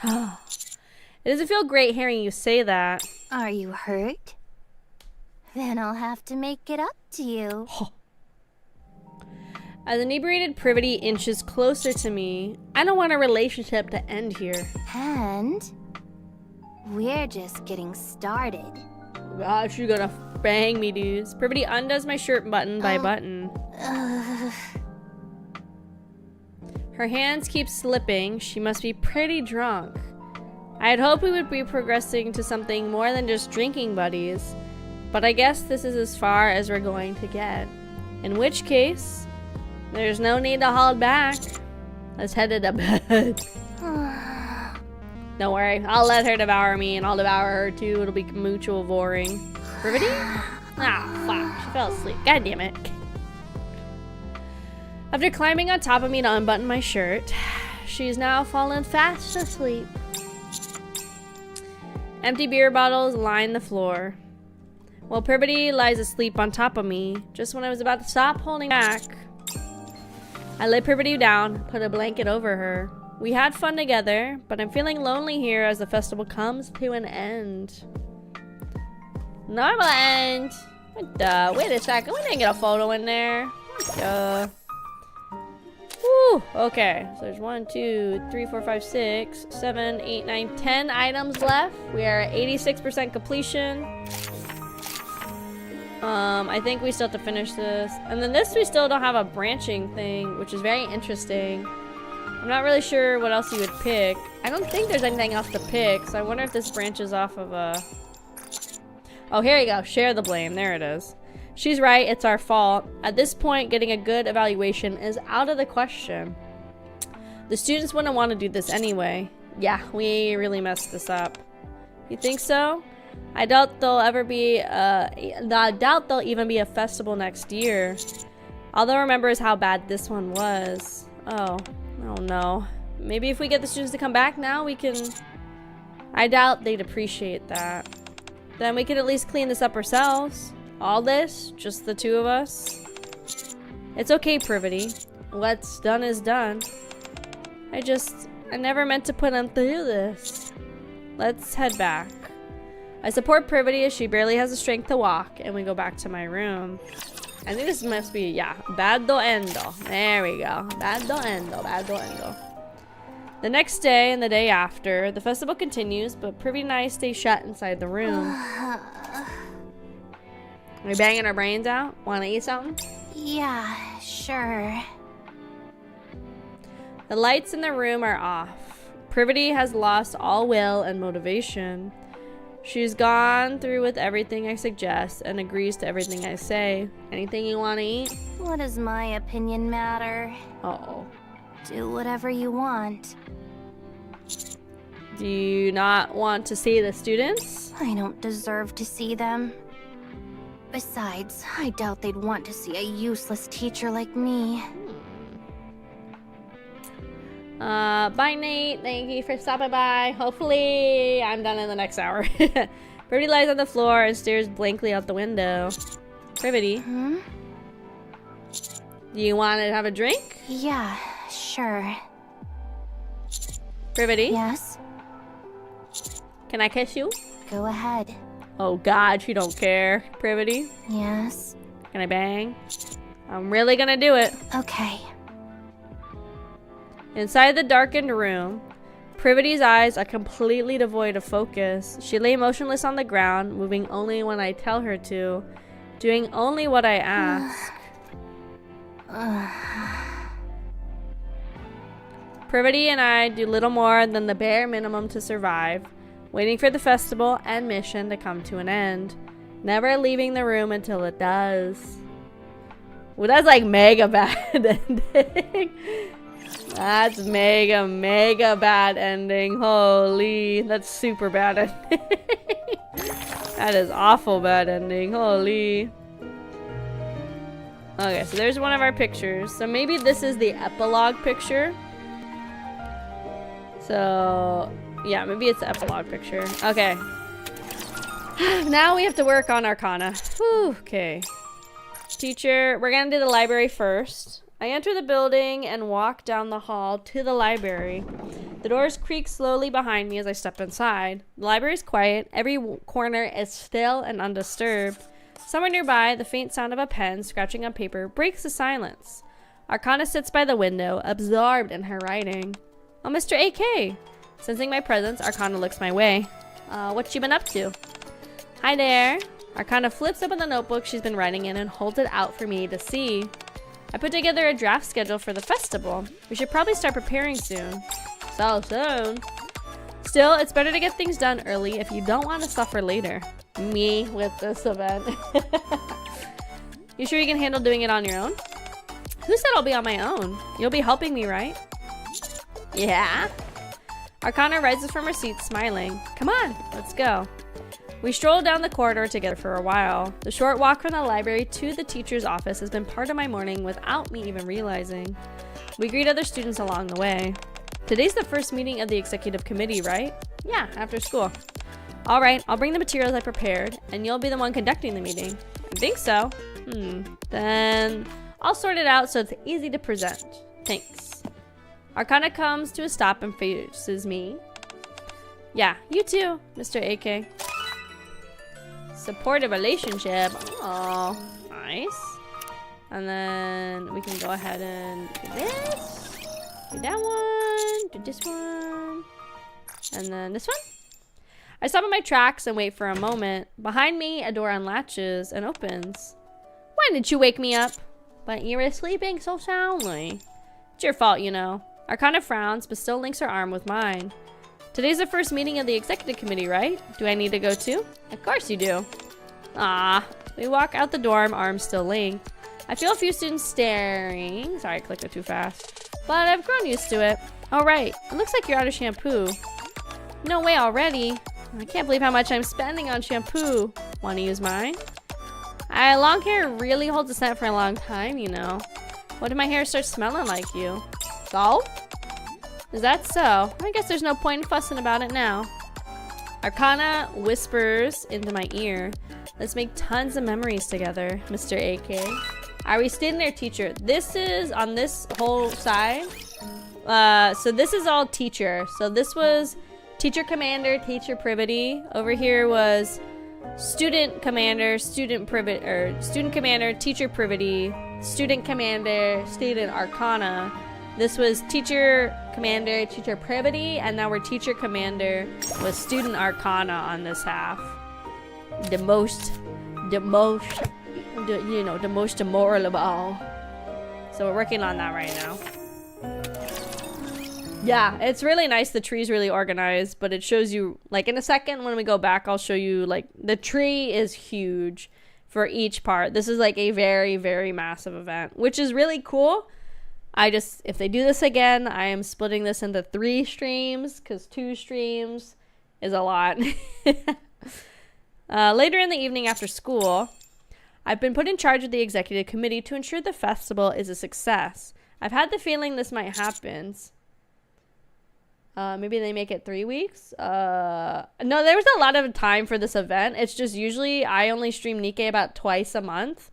It doesn't feel great hearing you say that. Are you hurt? Then I'll have to make it up to you. As inebriated Privity inches closer to me, I don't want a relationship to end here. And we're just getting started. Gosh, you're gonna bang me, dudes. Privity undoes my shirt button by button. Her hands keep slipping. She must be pretty drunk. I had hoped we would be progressing to something more than just drinking buddies, but I guess this is as far as we're going to get. In which case, there's no need to hold back. Let's head to bed. Don't worry, I'll let her devour me and I'll devour her too. It'll be mutual devouring. Brevity? Ah, fuck. She fell asleep. God damn it. After climbing on top of me to unbutton my shirt, she's now fallen fast asleep. Empty beer bottles line the floor. While Privity lies asleep on top of me, just when I was about to stop holding back, I lay Privity down, put a blanket over her. We had fun together, but I'm feeling lonely here as the festival comes to an end. Normal end. What the? Wait a second. We didn't get a photo in there. What the? Woo. Okay. So there's 1, 2, 3, 4, 5, 6, 7, 8, 9, 10 items left. We are at 86% completion. I think we still have to finish this. And then this we still don't have a branching thing, which is very interesting. I'm not really sure what else you would pick. I don't think there's anything else to pick, so I wonder if this branches off of a... Oh, here you go. Share the blame. There it is. She's right. It's our fault. At this point, getting a good evaluation is out of the question. The students wouldn't want to do this anyway. Yeah, we really messed this up. You think so? I doubt there'll ever be I doubt there'll even be a festival next year. All they'll remember is how bad this one was. Oh no. Maybe if we get the students to come back now, we can... I doubt they'd appreciate that. Then we could at least clean this up ourselves. All this, just the two of us. It's okay, Privity. What's done is done. I never meant to put them through this. Let's head back. I support Privity as she barely has the strength to walk, and we go back to my room. I think this must be, yeah, bad endo. There we go. Bad endo. The next day and the day after, the festival continues, but Privy and I stay shut inside the room. Are we banging our brains out? Want to eat something? Yeah, sure. The lights in the room are off. Privity has lost all will and motivation. She's gone through with everything I suggest and agrees to everything I say. Anything you want to eat? What does my opinion matter? Uh-oh. Do whatever you want. Do you not want to see the students? I don't deserve to see them. Besides, I doubt they'd want to see a useless teacher like me. Bye, Nate. Thank you for stopping by. Hopefully, I'm done in the next hour. Privity lies on the floor and stares blankly out the window. Privity? Hmm? Do you want to have a drink? Yeah, sure. Privity? Yes? Can I kiss you? Go ahead. Oh god, she don't care. Privity? Yes? Can I bang? I'm really gonna do it. Okay. Inside the darkened room, Privity's eyes are completely devoid of focus. She lay motionless on the ground, moving only when I tell her to, doing only what I ask. Privity and I do little more than the bare minimum to survive, waiting for the festival and mission to come to an end, never leaving the room until it does. Well, that's like mega bad ending. That's mega bad ending. Holy, that's super bad ending. That is awful bad ending. Holy. Okay, so there's one of our pictures. So maybe this is the epilogue picture. So, yeah, maybe it's the epilogue picture. Okay. Now we have to work on Arcana. Whew, okay. Teacher, we're gonna do the library first. I enter the building and walk down the hall to the library. The doors creak slowly behind me as I step inside. The library is quiet. Every corner is still and undisturbed. Somewhere nearby, the faint sound of a pen scratching on paper breaks the silence. Arcana sits by the window, absorbed in her writing. Oh, Mr. AK! Sensing my presence, Arcana looks my way. What you been up to? Hi there. Arcana flips open the notebook she's been writing in and holds it out for me to see. I put together a draft schedule for the festival. We should probably start preparing soon. So soon. Still, it's better to get things done early if you don't want to suffer later. Me with this event. You sure you can handle doing it on your own? Who said I'll be on my own? You'll be helping me, right? Yeah. Arcana rises from her seat, smiling. Come on, let's go. We stroll down the corridor together for a while. The short walk from the library to the teacher's office has been part of my morning without me even realizing. We greet other students along the way. Today's the first meeting of the executive committee, right? Yeah, after school. All right, I'll bring the materials I prepared, and you'll be the one conducting the meeting. I think so. Then I'll sort it out so it's easy to present. Thanks. Arcana comes to a stop and faces me. Yeah, you too, Mr. AK. Supportive relationship. Oh, nice. And then we can go ahead and do this. Do that one. Do this one. And then this one. I stop in my tracks and wait for a moment. Behind me, a door unlatches and opens. Why didn't you wake me up? But you were sleeping so soundly. It's your fault, you know. Arcana frowns, but still links her arm with mine. Today's the first meeting of the executive committee, right? Do I need to go too? Of course you do. Ah, we walk out the dorm, arms still linked. I feel a few students staring. Sorry, I clicked it too fast. But I've grown used to it. All right, it looks like you're out of shampoo. No way already. I can't believe how much I'm spending on shampoo. Want to use mine? Long hair really holds a scent for a long time, you know. What if my hair starts smelling like you? So? Is that so? I guess there's no point in fussing about it now. Arcana whispers into my ear. Let's make tons of memories together, Mr. AK. Are we staying there, teacher? This is on this whole side. So this is all teacher. So this was teacher commander, teacher privity. Over here was student commander, student privity, or student commander, teacher privity, student commander, student arcana. This was teacher commander, teacher privity, and now we're teacher commander with student arcana on this half. The most immoral of all. So we're working on that right now. Yeah, it's really nice. The tree's really organized, but it shows you, like, in a second when we go back, I'll show you, like, the tree is huge for each part. This is like a very, very massive event, which is really cool. If they do this again, I am splitting this into 3 streams because 2 streams is a lot. Later in the evening after school, I've been put in charge of the executive committee to ensure the festival is a success. I've had the feeling this might happen. Maybe they make it 3 weeks. No, there was a lot of time for this event. It's just usually I only stream NIKKE about twice a month.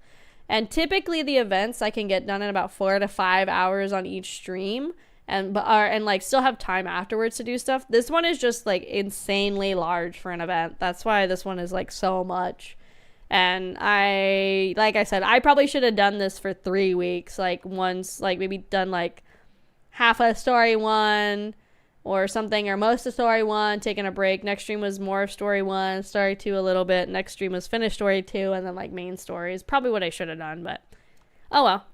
And typically the events I can get done in about 4 to 5 hours on each stream. And like still have time afterwards to do stuff. This one is just like insanely large for an event. That's why this one is like so much. And like I said, I probably should have done this for 3 weeks. Like once, like maybe done like half a story 1 or something, or most of story 1, taking a break. Next stream was more of story 1, story 2 a little bit. Next stream was finished story 2, and then like main stories. Probably what I should have done, but oh well.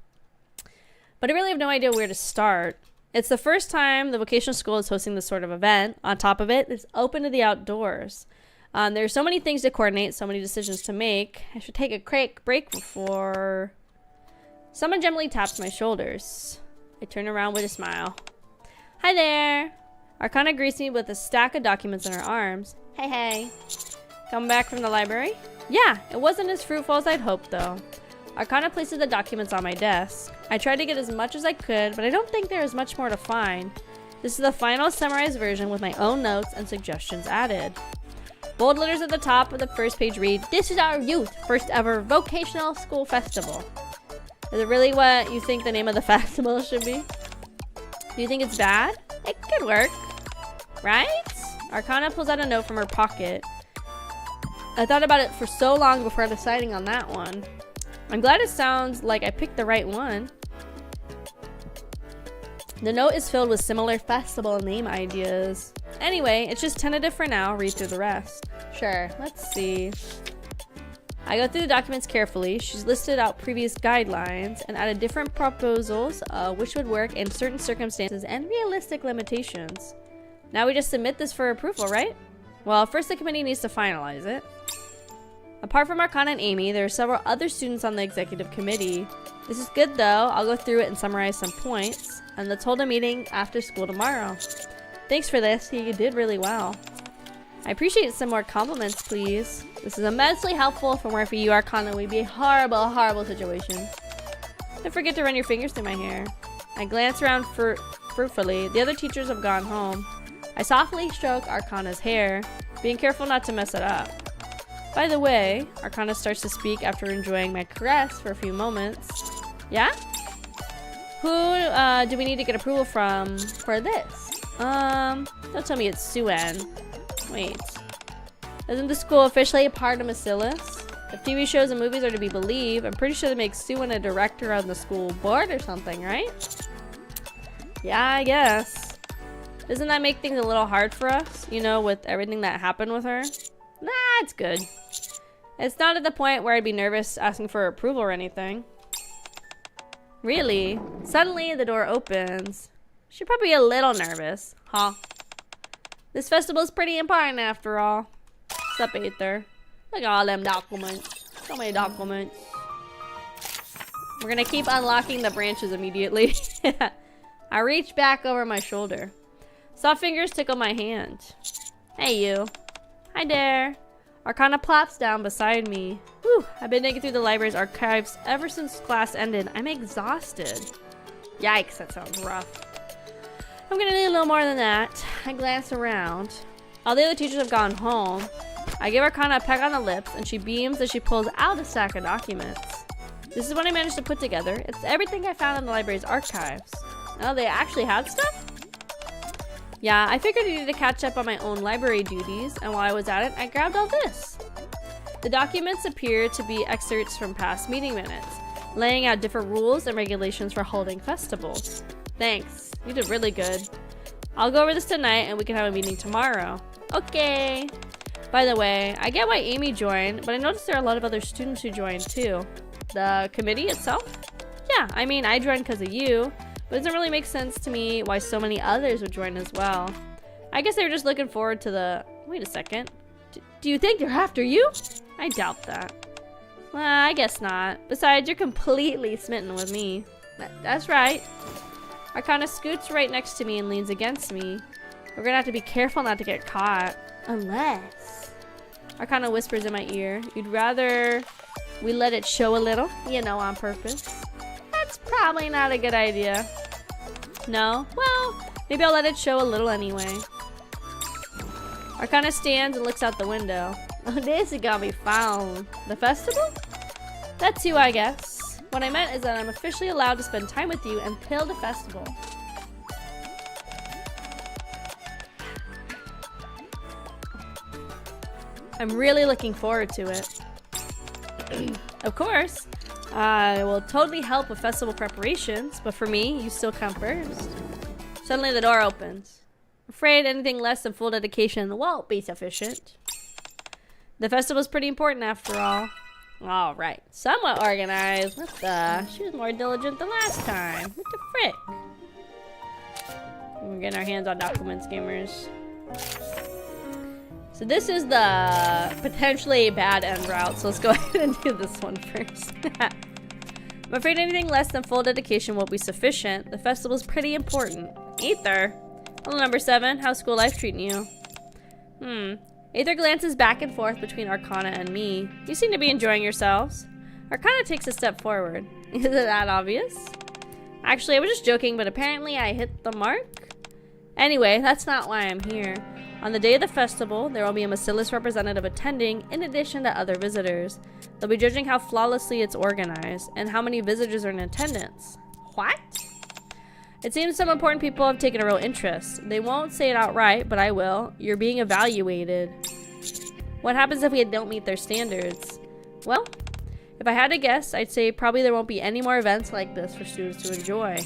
But I really have no idea where to start. It's the first time the vocational school is hosting this sort of event. On top of it, it's open to the outdoors. There's so many things to coordinate, so many decisions to make. I should take a quick break before... Someone gently taps my shoulders. I turn around with a smile. Hi there! Arcana greets me with a stack of documents in her arms. Hey, hey. Come back from the library? Yeah, it wasn't as fruitful as I'd hoped, though. Arcana places the documents on my desk. I tried to get as much as I could, but I don't think there is much more to find. This is the final summarized version with my own notes and suggestions added. Bold letters at the top of the first page read, "This is our youth first ever vocational school festival." Is it really what you think the name of the festival should be? Do you think it's bad? It could work, right? Arcana pulls out a note from her pocket. I thought about it for so long before deciding on that one. I'm glad it sounds like I picked the right one. The note is filled with similar festival name ideas. Anyway, it's just tentative for now. Read through the rest. Sure, let's see. I go through the documents carefully. She's listed out previous guidelines and added different proposals which would work in certain circumstances and realistic limitations. Now we just submit this for approval, right? Well, first the committee needs to finalize it. Apart from Arcana and Amy, there are several other students on the executive committee. This is good though. I'll go through it and summarize some points. And let's hold a meeting after school tomorrow. Thanks for this. You did really well. I appreciate some more compliments, please. This is immensely helpful from where for you, Arcana, would be a horrible, horrible situation. Don't forget to run your fingers through my hair. I glance around fruitfully. The other teachers have gone home. I softly stroke Arcana's hair, being careful not to mess it up. By the way, Arcana starts to speak after enjoying my caress for a few moments. Yeah? Who do we need to get approval from for this? Don't tell me it's Suen. Wait. Isn't the school officially a part of Bacillus? If TV shows and movies are to be believed, I'm pretty sure that makes Suen a director on the school board or something, right? Yeah, I guess. Doesn't that make things a little hard for us? You know, with everything that happened with her? Nah, it's good. It's not at the point where I'd be nervous asking for approval or anything. Really? Suddenly, the door opens. She'd probably be a little nervous, huh? This festival's pretty important after all. What's up, Aether? Look at all them documents. So many documents. We're gonna keep unlocking the branches immediately. I reach back over my shoulder. Soft fingers tickle my hand. Hey, you. Hi there. Arcana plops down beside me. Whew, I've been digging through the library's archives ever since class ended. I'm exhausted. Yikes, that sounds rough. I'm gonna need a little more than that. I glance around. All the other teachers have gone home. I give Arcana a peck on the lips, and she beams as she pulls out a stack of documents. This is what I managed to put together. It's everything I found in the library's archives. Oh, they actually had stuff? Yeah, I figured I needed to catch up on my own library duties, and while I was at it, I grabbed all this. The documents appear to be excerpts from past meeting minutes, laying out different rules and regulations for holding festivals. Thanks, you did really good. I'll go over this tonight and we can have a meeting tomorrow. Okay. By the way, I get why Amy joined, but I noticed there are a lot of other students who joined too. The committee itself? Yeah, I mean, I joined because of you. But it doesn't really make sense to me why so many others would join as well. I guess they were just looking forward to the... Wait a second. Do you think they're after you? I doubt that. Well, I guess not. Besides, you're completely smitten with me. That's right. Arcana scoots right next to me and leans against me. We're gonna have to be careful not to get caught. Unless... Arcana whispers in my ear. You'd rather we let it show a little? You know, on purpose. That's probably not a good idea. No? Well, maybe I'll let it show a little anyway. Arcana stands and looks out the window. Oh, this is gonna be fun. The festival? That's you, I guess. What I meant is that I'm officially allowed to spend time with you until the festival. I'm really looking forward to it. Of course. I will totally help with festival preparations, but for me, you still come first. Suddenly the door opens. I'm afraid anything less than full dedication won't be sufficient. The festival's pretty important after all. Alright, somewhat organized. What the? She was more diligent than last time. What the frick? We're getting our hands on documents, gamers. So this is the potentially bad end route, so let's go ahead and do this one first. I'm afraid anything less than full dedication won't be sufficient. The festival's pretty important. Aether. Hello, number 7. How's school life treating you? Aether glances back and forth between Arcana and me. You seem to be enjoying yourselves. Arcana takes a step forward. Is it that obvious? Actually, I was just joking, but apparently I hit the mark. Anyway, that's not why I'm here. On the day of the festival, there will be a Bacillus representative attending in addition to other visitors. They'll be judging how flawlessly it's organized and how many visitors are in attendance. What? It seems some important people have taken a real interest. They won't say it outright, but I will. You're being evaluated. What happens if we don't meet their standards? Well, if I had to guess, I'd say probably there won't be any more events like this for students to enjoy.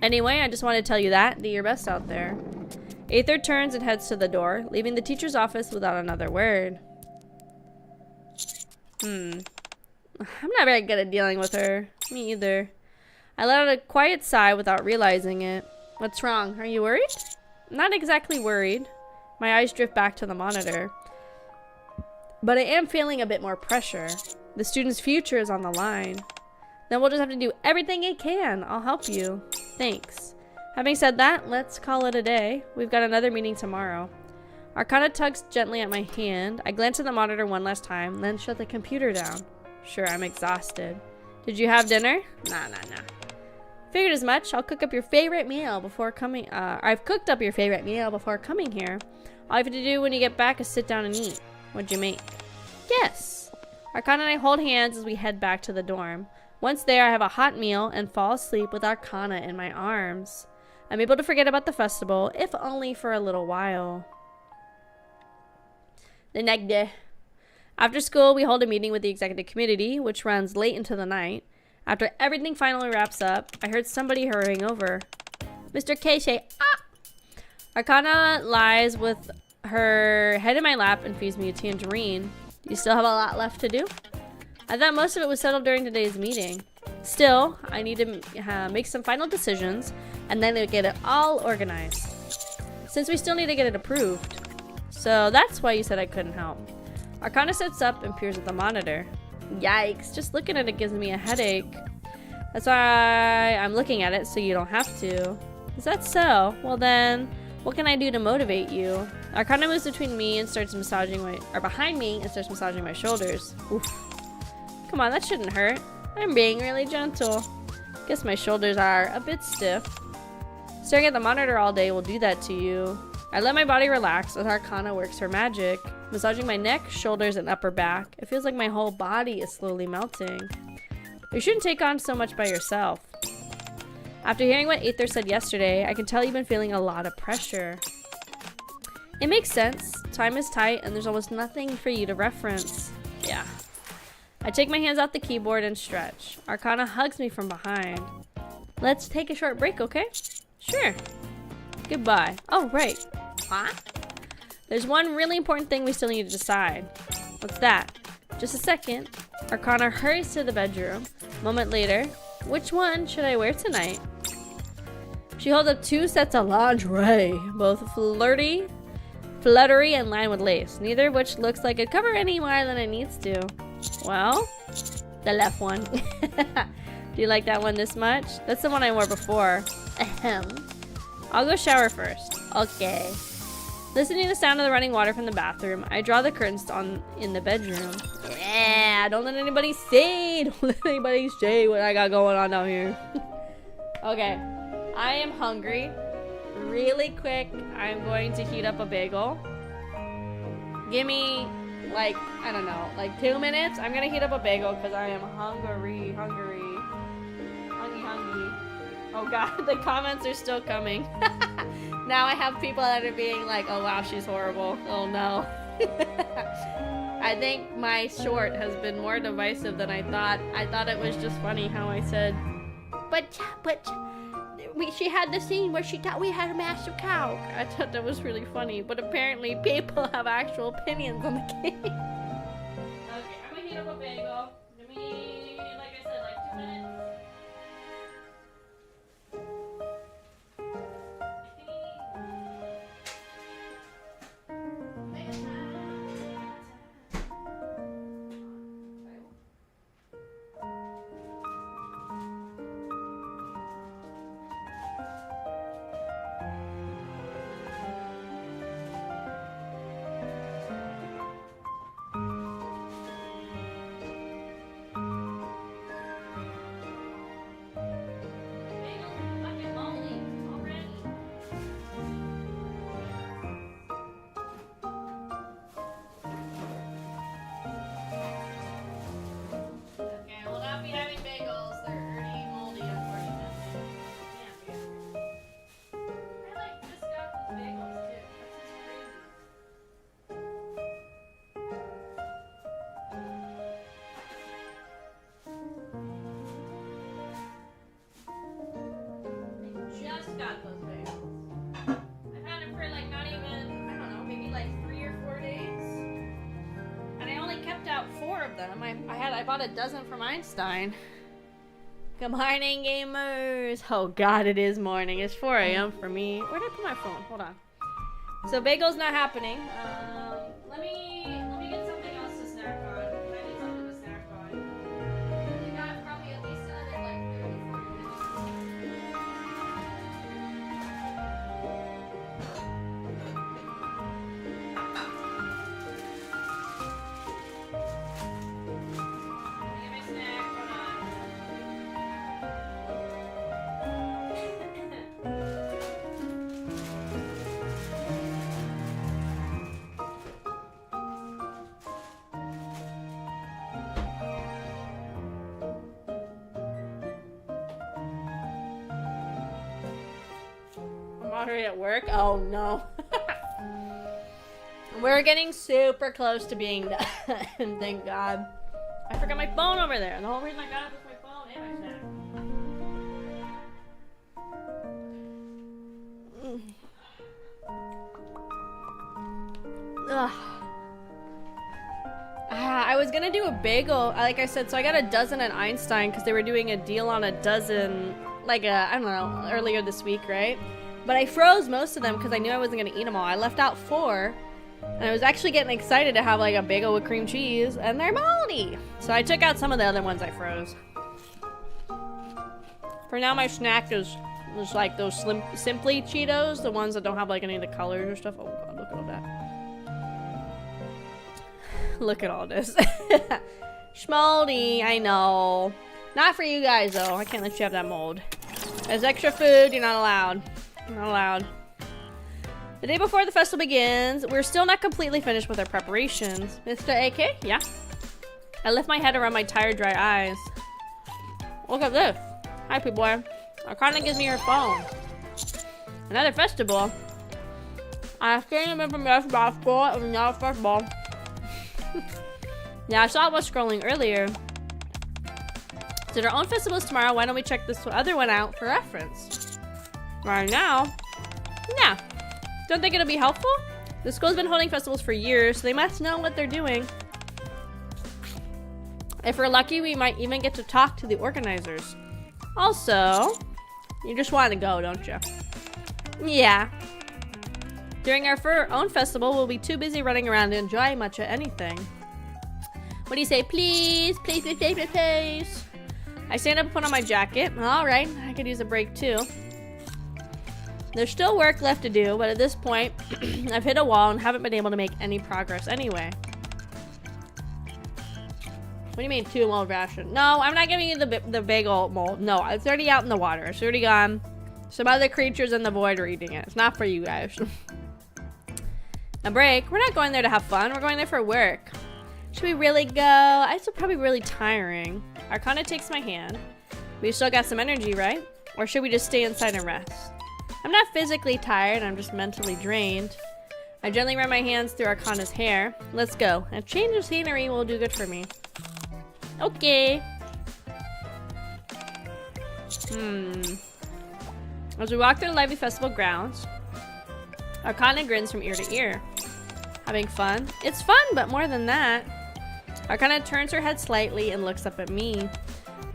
Anyway, I just wanted to tell you that. Do your best out there. Aether turns and heads to the door, leaving the teacher's office without another word. I'm not very good at dealing with her. Me either. I let out a quiet sigh without realizing it. What's wrong? Are you worried? Not exactly worried. My eyes drift back to the monitor. But I am feeling a bit more pressure. The student's future is on the line. Then we'll just have to do everything I can. I'll help you. Thanks. Having said that, let's call it a day. We've got another meeting tomorrow. Arcana tugs gently at my hand. I glance at the monitor one last time, then shut the computer down. Sure, I'm exhausted. Did you have dinner? Nah. Figured as much. I'll cook up your favorite meal before coming. I've cooked up your favorite meal before coming here. All you have to do when you get back is sit down and eat. What'd you make? Yes. Arcana and I hold hands as we head back to the dorm. Once there, I have a hot meal and fall asleep with Arcana in my arms. I'm able to forget about the festival, if only for a little while. The next day. After school, we hold a meeting with the executive committee, which runs late into the night. After everything finally wraps up, I heard somebody hurrying over. Mr. Keisei, Arcana lies with her head in my lap and feeds me a tangerine. You still have a lot left to do? I thought most of it was settled during today's meeting. Still, I need to make some final decisions, and then get it all organized. Since we still need to get it approved. So that's why you said I couldn't help. Arcana sits up and peers at the monitor. Yikes, just looking at it gives me a headache. That's why I'm looking at it, so you don't have to. Is that so? Well then, what can I do to motivate you? Arcana moves between me and starts massaging behind me and starts massaging my shoulders. Oof. Come on, that shouldn't hurt. I'm being really gentle. Guess my shoulders are a bit stiff. Staring at the monitor all day will do that to you. I let my body relax as Arcana works her magic, massaging my neck, shoulders, and upper back. It feels like my whole body is slowly melting. You shouldn't take on so much by yourself. After hearing what Aether said yesterday, I can tell you've been feeling a lot of pressure. It makes sense. Time is tight and there's almost nothing for you to reference. Yeah. I take my hands off the keyboard and stretch. Arcana hugs me from behind. Let's take a short break, okay? Sure. Goodbye. Oh, right. What? There's one really important thing we still need to decide. What's that? Just a second. Arcana hurries to the bedroom. A moment later, which one should I wear tonight? She holds up 2 sets of lingerie, both fluttery and lined with lace, neither of which looks like it'd cover any more than it needs to. Well, the left one. Do you like that one this much? That's the one I wore before. Ahem. I'll go shower first. Okay. Listening to the sound of the running water from the bathroom, I draw the curtains on in the bedroom. Yeah, don't let anybody see. Don't let anybody see what I got going on down here. Okay, I am hungry. Really quick, I'm going to heat up a bagel. Give me, like, I don't know, like 2 minutes. I'm gonna heat up a bagel because I am hungry. Hungry. Oh god, the comments are still coming. Now I have people that are being like, oh wow, she's horrible. Oh no. I think my short has been more divisive than I thought. I thought it was just funny how I said, but she had the scene where she thought we had a massive cow. I thought that was really funny, but apparently people have actual opinions on the game. Okay, I'm gonna heat up a bagel. Give me, like I said, like 2 minutes. of them. I bought a dozen from Einstein. Good morning, gamers. Oh god, it is morning. It's 4 a.m. for me. Where did I put my phone? Hold on. So bagel's not happening. Let me get something else to snack on. I need something to snack on. We got probably at least another like 30 I'm already at work? Oh no. We're getting super close to being done. Thank God. I forgot my phone over there. The whole reason I got it was my phone and my snack. Ugh. I was gonna do a bagel, like I said, so I got a dozen at Einstein because they were doing a deal on a dozen, like I don't know, earlier this week, right? But I froze most of them because I knew I wasn't gonna eat them all. I left out 4, and I was actually getting excited to have like a bagel with cream cheese, and they're moldy. So I took out some of the other ones I froze. For now, my snack is like those Simply Cheetos, the ones that don't have like any of the colors or stuff. Oh god, look at all that. Look at all this. Schmoldy, I know. Not for you guys though. I can't let you have that mold. There's extra food, you're not allowed. You're not allowed. The day before the festival begins, we're still not completely finished with our preparations. Mr. AK? Yeah? I lift my head around my tired, dry eyes. Look at this. Hi, P-boy. Akemi gives me her phone. Another festival? I came in from yes basketball and now football. Yeah, I saw it was scrolling earlier. So our own festival is tomorrow. Why don't we check this other one out for reference? Right now? Nah. Don't think it'll be helpful? The school's been holding festivals for years, so they must know what they're doing. If we're lucky, we might even get to talk to the organizers. Also, you just want to go, don't you? Yeah. During our own festival, we'll be too busy running around to enjoy much of anything. What do you say? Please, please, please, please, please, please. I stand up and put on my jacket. All right, I could use a break too. There's still work left to do, but at this point, I've hit a wall and haven't been able to make any progress anyway. What do you mean, too old ration? No, I'm not giving you the bagel mold. No, it's already out in the water. It's already gone. Some other creatures in the void are eating it. It's not for you guys. A break? We're not going there to have fun. We're going there for work. Should we really go? It's probably really tiring. Arcana takes my hand. We still got some energy, right? Or should we just stay inside and rest? I'm not physically tired. I'm just mentally drained. I gently run my hands through Arcana's hair. Let's go. A change of scenery will do good for me. Okay. As we walk through the lively festival grounds, Arcana grins from ear to ear. Having fun? It's fun, but more than that. Arcana turns her head slightly and looks up at me.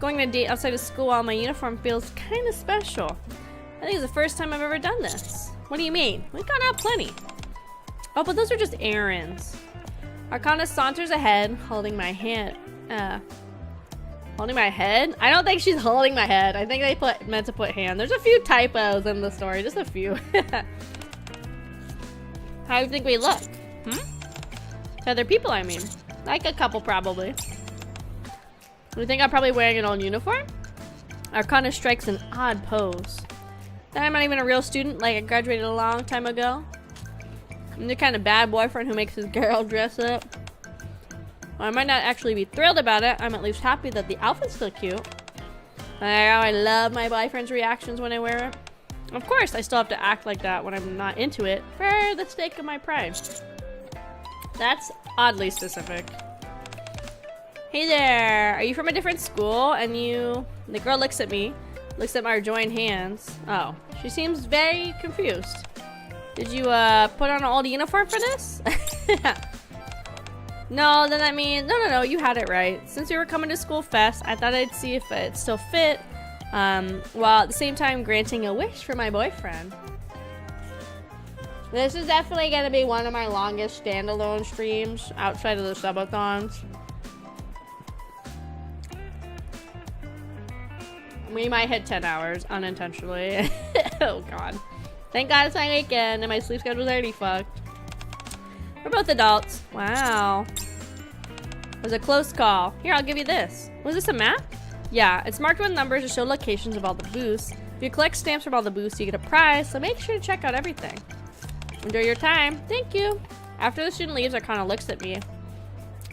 Going on a date outside of school while in my uniform feels kind of special. I think it's the first time I've ever done this. What do you mean? We've gone out plenty. Oh, but those are just errands. Arcana saunters ahead, holding my hand. Holding my head? I don't think she's holding my head. I think they meant to put hand. There's a few typos in the story, just a few. How do you think we look? To other people, I mean. Like a couple, probably. You think I'm probably wearing an old uniform? Arcana strikes an odd pose. I'm not even a real student, like I graduated a long time ago. I'm the kind of bad boyfriend who makes his girl dress up. While I might not actually be thrilled about it, I'm at least happy that the outfit's still cute. I love my boyfriend's reactions when I wear it. Of course, I still have to act like that when I'm not into it, for the sake of my pride. That's oddly specific. Hey there, are you from a different school? And the girl looks at me, looks at my joined hands. Oh, she seems very confused. Did you put on an old uniform for this? No, then that means no. You had it right. Since we were coming to school fest, I thought I'd see if it still fit, while at the same time granting a wish for my boyfriend. This is definitely gonna be one of my longest standalone streams outside of the subathons. We might hit 10 hours unintentionally. Oh god. Thank god it's my weekend and my sleep schedule's already fucked. We're both adults. Wow. It was a close call. Here, I'll give you this. Was this a map? Yeah, it's marked with numbers to show locations of all the booths. If you collect stamps from all the booths, you get a prize, so make sure to check out everything. Enjoy your time. Thank you. After the student leaves, Arcana looks at me.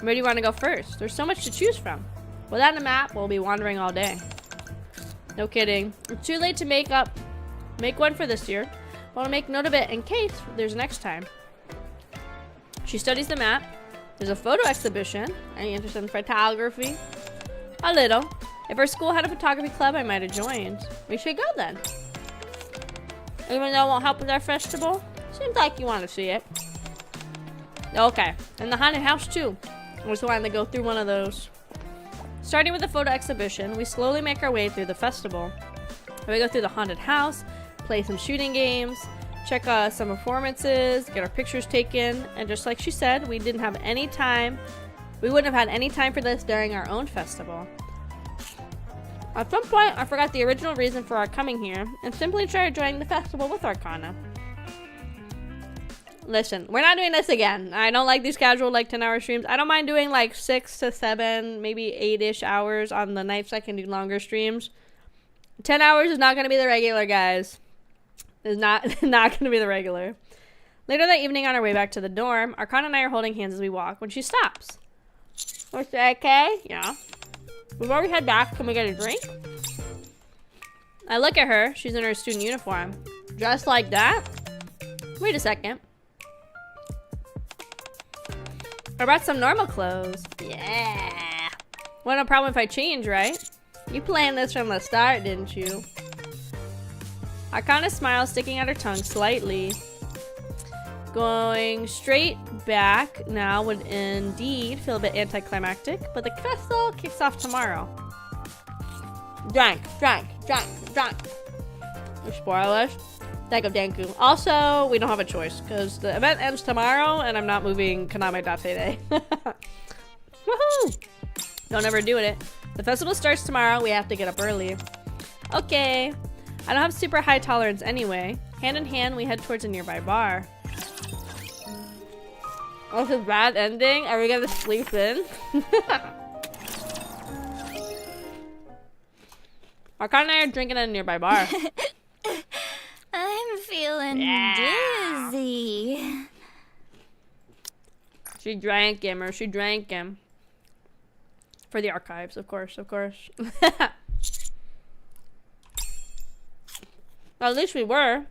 Where do you want to go first? There's so much to choose from. Without a map, we'll be wandering all day. No kidding. It's too late to make one for this year. But I'll make note of it in case there's next time. She studies the map. There's a photo exhibition. Are you interested in photography? A little. If our school had a photography club, I might have joined. We should go then. Even though it won't help with our festival? Seems like you want to see it. Okay. And the haunted house too. I just wanted to go through one of those. Starting with the photo exhibition, we slowly make our way through the festival. We go through the haunted house, play some shooting games, check some performances, get our pictures taken, and just like she said, we wouldn't have had any time for this during our own festival. At some point, I forgot the original reason for our coming here, and simply tried joining the festival with Arcana. Listen, we're not doing this again. I don't like these casual, 10-hour streams. I don't mind doing 6 to 7, maybe 8-ish hours on the nights I can do longer streams. 10 hours is not going to be the regular, guys. Is not going to be the regular. Later that evening on our way back to the dorm, Arcana and I are holding hands as we walk when she stops. Is that okay? Yeah. Before we head back, can we get a drink? I look at her. She's in her student uniform. Dressed like that? Wait a second. I brought some normal clothes. Yeah. Well, no problem if I change, right? You planned this from the start, didn't you? Arcana smiles, sticking out her tongue slightly. Going straight back now would indeed feel a bit anticlimactic, but the festival kicks off tomorrow. Drank. Spoilers. Danku. Also, we don't have a choice because the event ends tomorrow and I'm not moving Kaname Date. Woohoo! Don't ever do it. The festival starts tomorrow. We have to get up early. Okay. I don't have super high tolerance anyway. Hand in hand, we head towards a nearby bar. Oh, it's a bad ending? Are we gonna sleep in? Arcana and I are drinking at a nearby bar. I'm feeling dizzy. She drank him. For the archives, of course. Well, at least we were.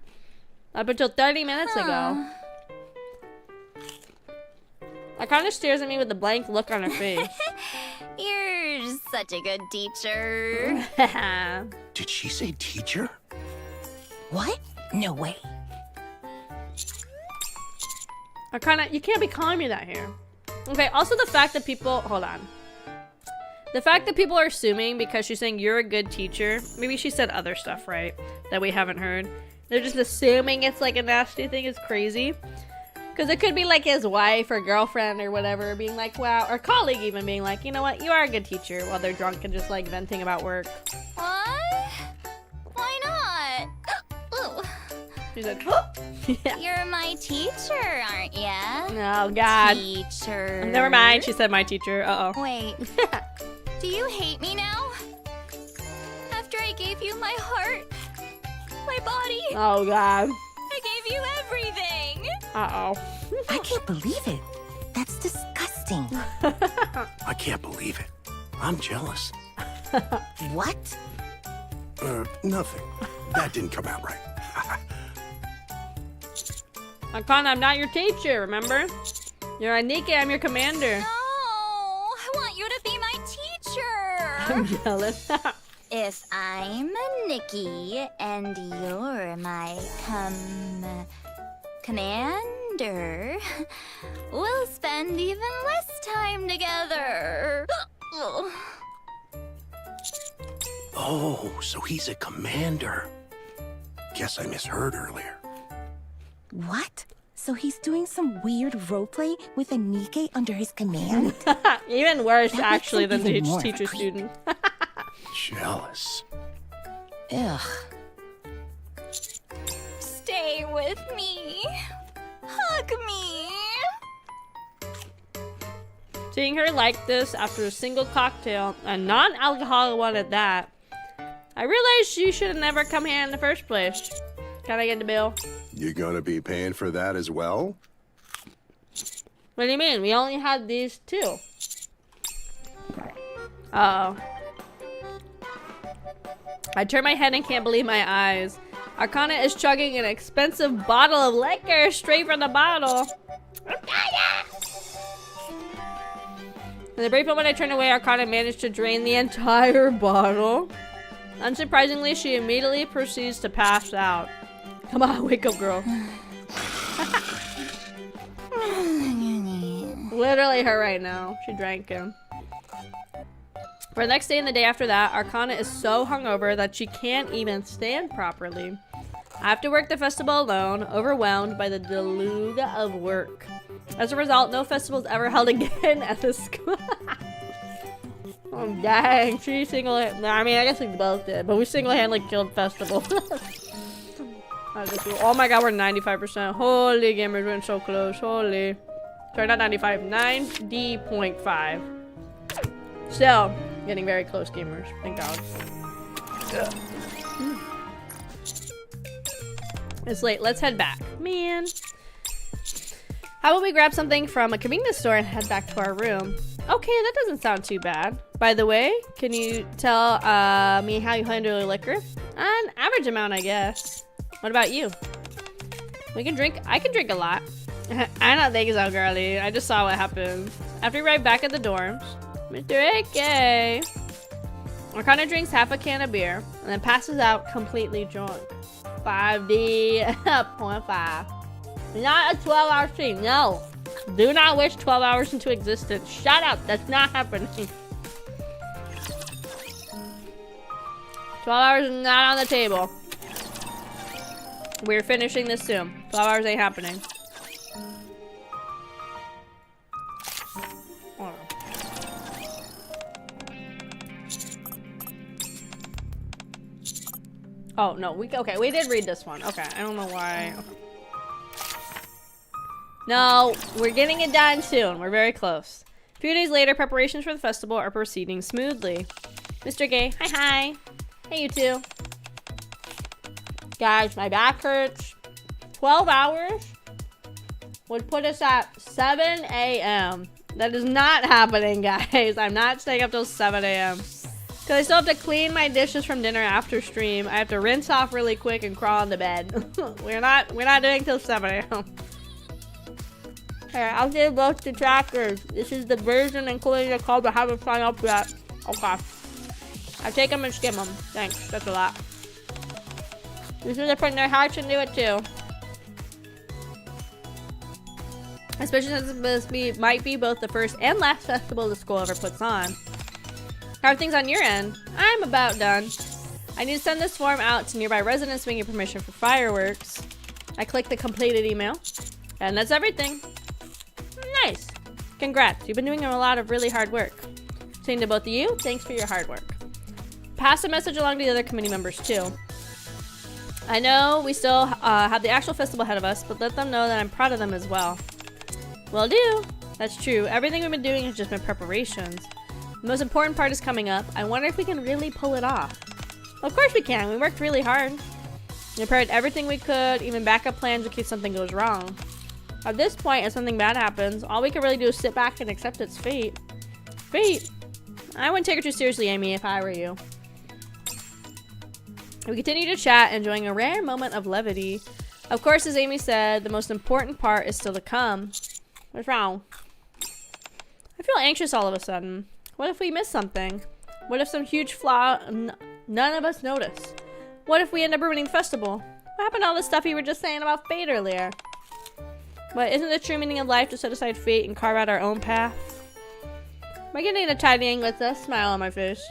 Up until 30 minutes ago. Arcana stares at me with a blank look on her face. You're such a good teacher. Did she say teacher? What? No way. Arcana, you can't be calling me that here. Okay, also the fact that people... Hold on. The fact that people are assuming because she's saying you're a good teacher... Maybe she said other stuff, right? That we haven't heard. They're just assuming it's a nasty thing is crazy. Because it could be his wife or girlfriend or whatever being wow, or colleague even being you know what, you are a good teacher, while they're drunk and just venting about work. What? Why not? She said, yeah. You're my teacher, aren't ya? Oh god. Teacher. Never mind, she said my teacher. Uh-oh. Wait. Do you hate me now? After I gave you my heart, my body. Oh god. I gave you everything. Uh-oh. I can't believe it. That's disgusting. I can't believe it. I'm jealous. What? Nothing. That didn't come out right. Arcana, I'm not your teacher, remember? You're a NIKKE, I'm your commander. No, I want you to be my teacher. I'm jealous. If I'm a NIKKE and you're my commander, wonder. We'll spend even less time together. Oh, so he's a commander. Guess I misheard earlier. What? So he's doing some weird roleplay with a NIKKE under his command? Even worse, That actually, makes than him even more teacher of a student. Jealous. Ugh. Stay with me. Hug me. Seeing her like this after a single cocktail, a non-alcoholic one at that, I realized she should have never come here in the first place. Can I get the bill? You gonna be paying for that as well? What do you mean? We only had these two. Uh-oh. I turn my head and can't believe my eyes. Arcana is chugging an expensive bottle of liquor straight from the bottle. In the brief moment I turned away, Arcana managed to drain the entire bottle. Unsurprisingly, she immediately proceeds to pass out. Come on, wake up, girl. Literally her right now. She drank him. For the next day and the day after that, Arcana is so hungover that she can't even stand properly. I have to work the festival alone, overwhelmed by the deluge of work. As a result, no festival's ever held again at this school. Oh dang, she I mean, I guess we both did, but we single-handedly killed festival. Oh my god, we're 95%. Holy gamers, we're so close. Holy. Sorry, not 95, 90.5. Still, getting very close, gamers. Thank god. It's late, let's head back. Man. How about we grab something from a convenience store and head back to our room? Okay, that doesn't sound too bad. By the way, can you tell me how you handle your liquor? An average amount, I guess. What about you? I can drink a lot. I don't think so, girlie. I just saw what happened. After we arrive back at the dorms, Mr. AK Arcana drinks half a can of beer and then passes out completely drunk. 5D.5. Not a 12-hour stream, no. Do not wish 12 hours into existence. Shut up, that's not happening. 12 hours is not on the table. We're finishing this soon. 12 hours ain't happening. Hold on. Oh, no, we did read this one. Okay, I don't know why. Okay. No, we're getting it done soon. We're very close. A few days later, preparations for the festival are proceeding smoothly. Mr. Gay, hi. Hey, you two. Guys, my back hurts. 12 hours would put us at 7 a.m. That is not happening, guys. I'm not staying up till 7 a.m. Because I still have to clean my dishes from dinner after stream. I have to rinse off really quick and crawl into bed. We're not doing till 7 a.m. Here, I'll give both the trackers. This is the version including the code, but haven't signed up yet. Okay. I take them and skim them. Thanks. That's a lot. This is a print their hearts and do it too. Especially since this might be both the first and last festival the school ever puts on. How are things on your end? I'm about done. I need to send this form out to nearby residents to get permission for fireworks. I click the completed email. And that's everything. Nice. Congrats. You've been doing a lot of really hard work. Saying to both of you, thanks for your hard work. Pass the message along to the other committee members too. I know we still have the actual festival ahead of us, but let them know that I'm proud of them as well. Will do. That's true. Everything we've been doing has just been preparations. The most important part is coming up. I wonder if we can really pull it off. Well, of course we can. We worked really hard. We prepared everything we could, even backup plans in case something goes wrong. At this point, if something bad happens, all we can really do is sit back and accept its fate. Fate? I wouldn't take her too seriously, Amy, if I were you. We continue to chat, enjoying a rare moment of levity. Of course, as Amy said, the most important part is still to come. What's wrong? I feel anxious all of a sudden. What if we miss something? What if some huge flaw none of us notice? What if we end up ruining the festival? What happened to all the stuff you were just saying about fate earlier? But isn't the true meaning of life to set aside fate and carve out our own path? Am I getting a tidying with a smile on my face?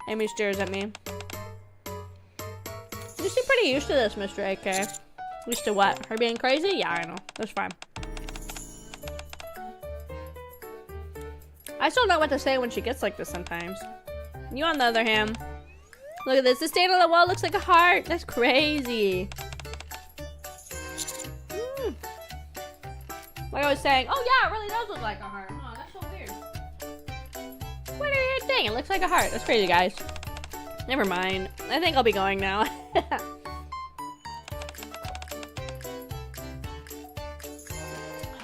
Amy stares at me. You seem pretty used to this, Mr. AK. Used to what? Her being crazy? Yeah, I know. That's fine. I still don't know what to say when she gets like this sometimes. You, on the other hand, look at this. The stain on the wall looks like a heart. That's crazy. Like I was saying, oh yeah, it really does look like a heart. Oh, that's so weird. What are you saying? It looks like a heart. That's crazy, guys. Never mind. I think I'll be going now.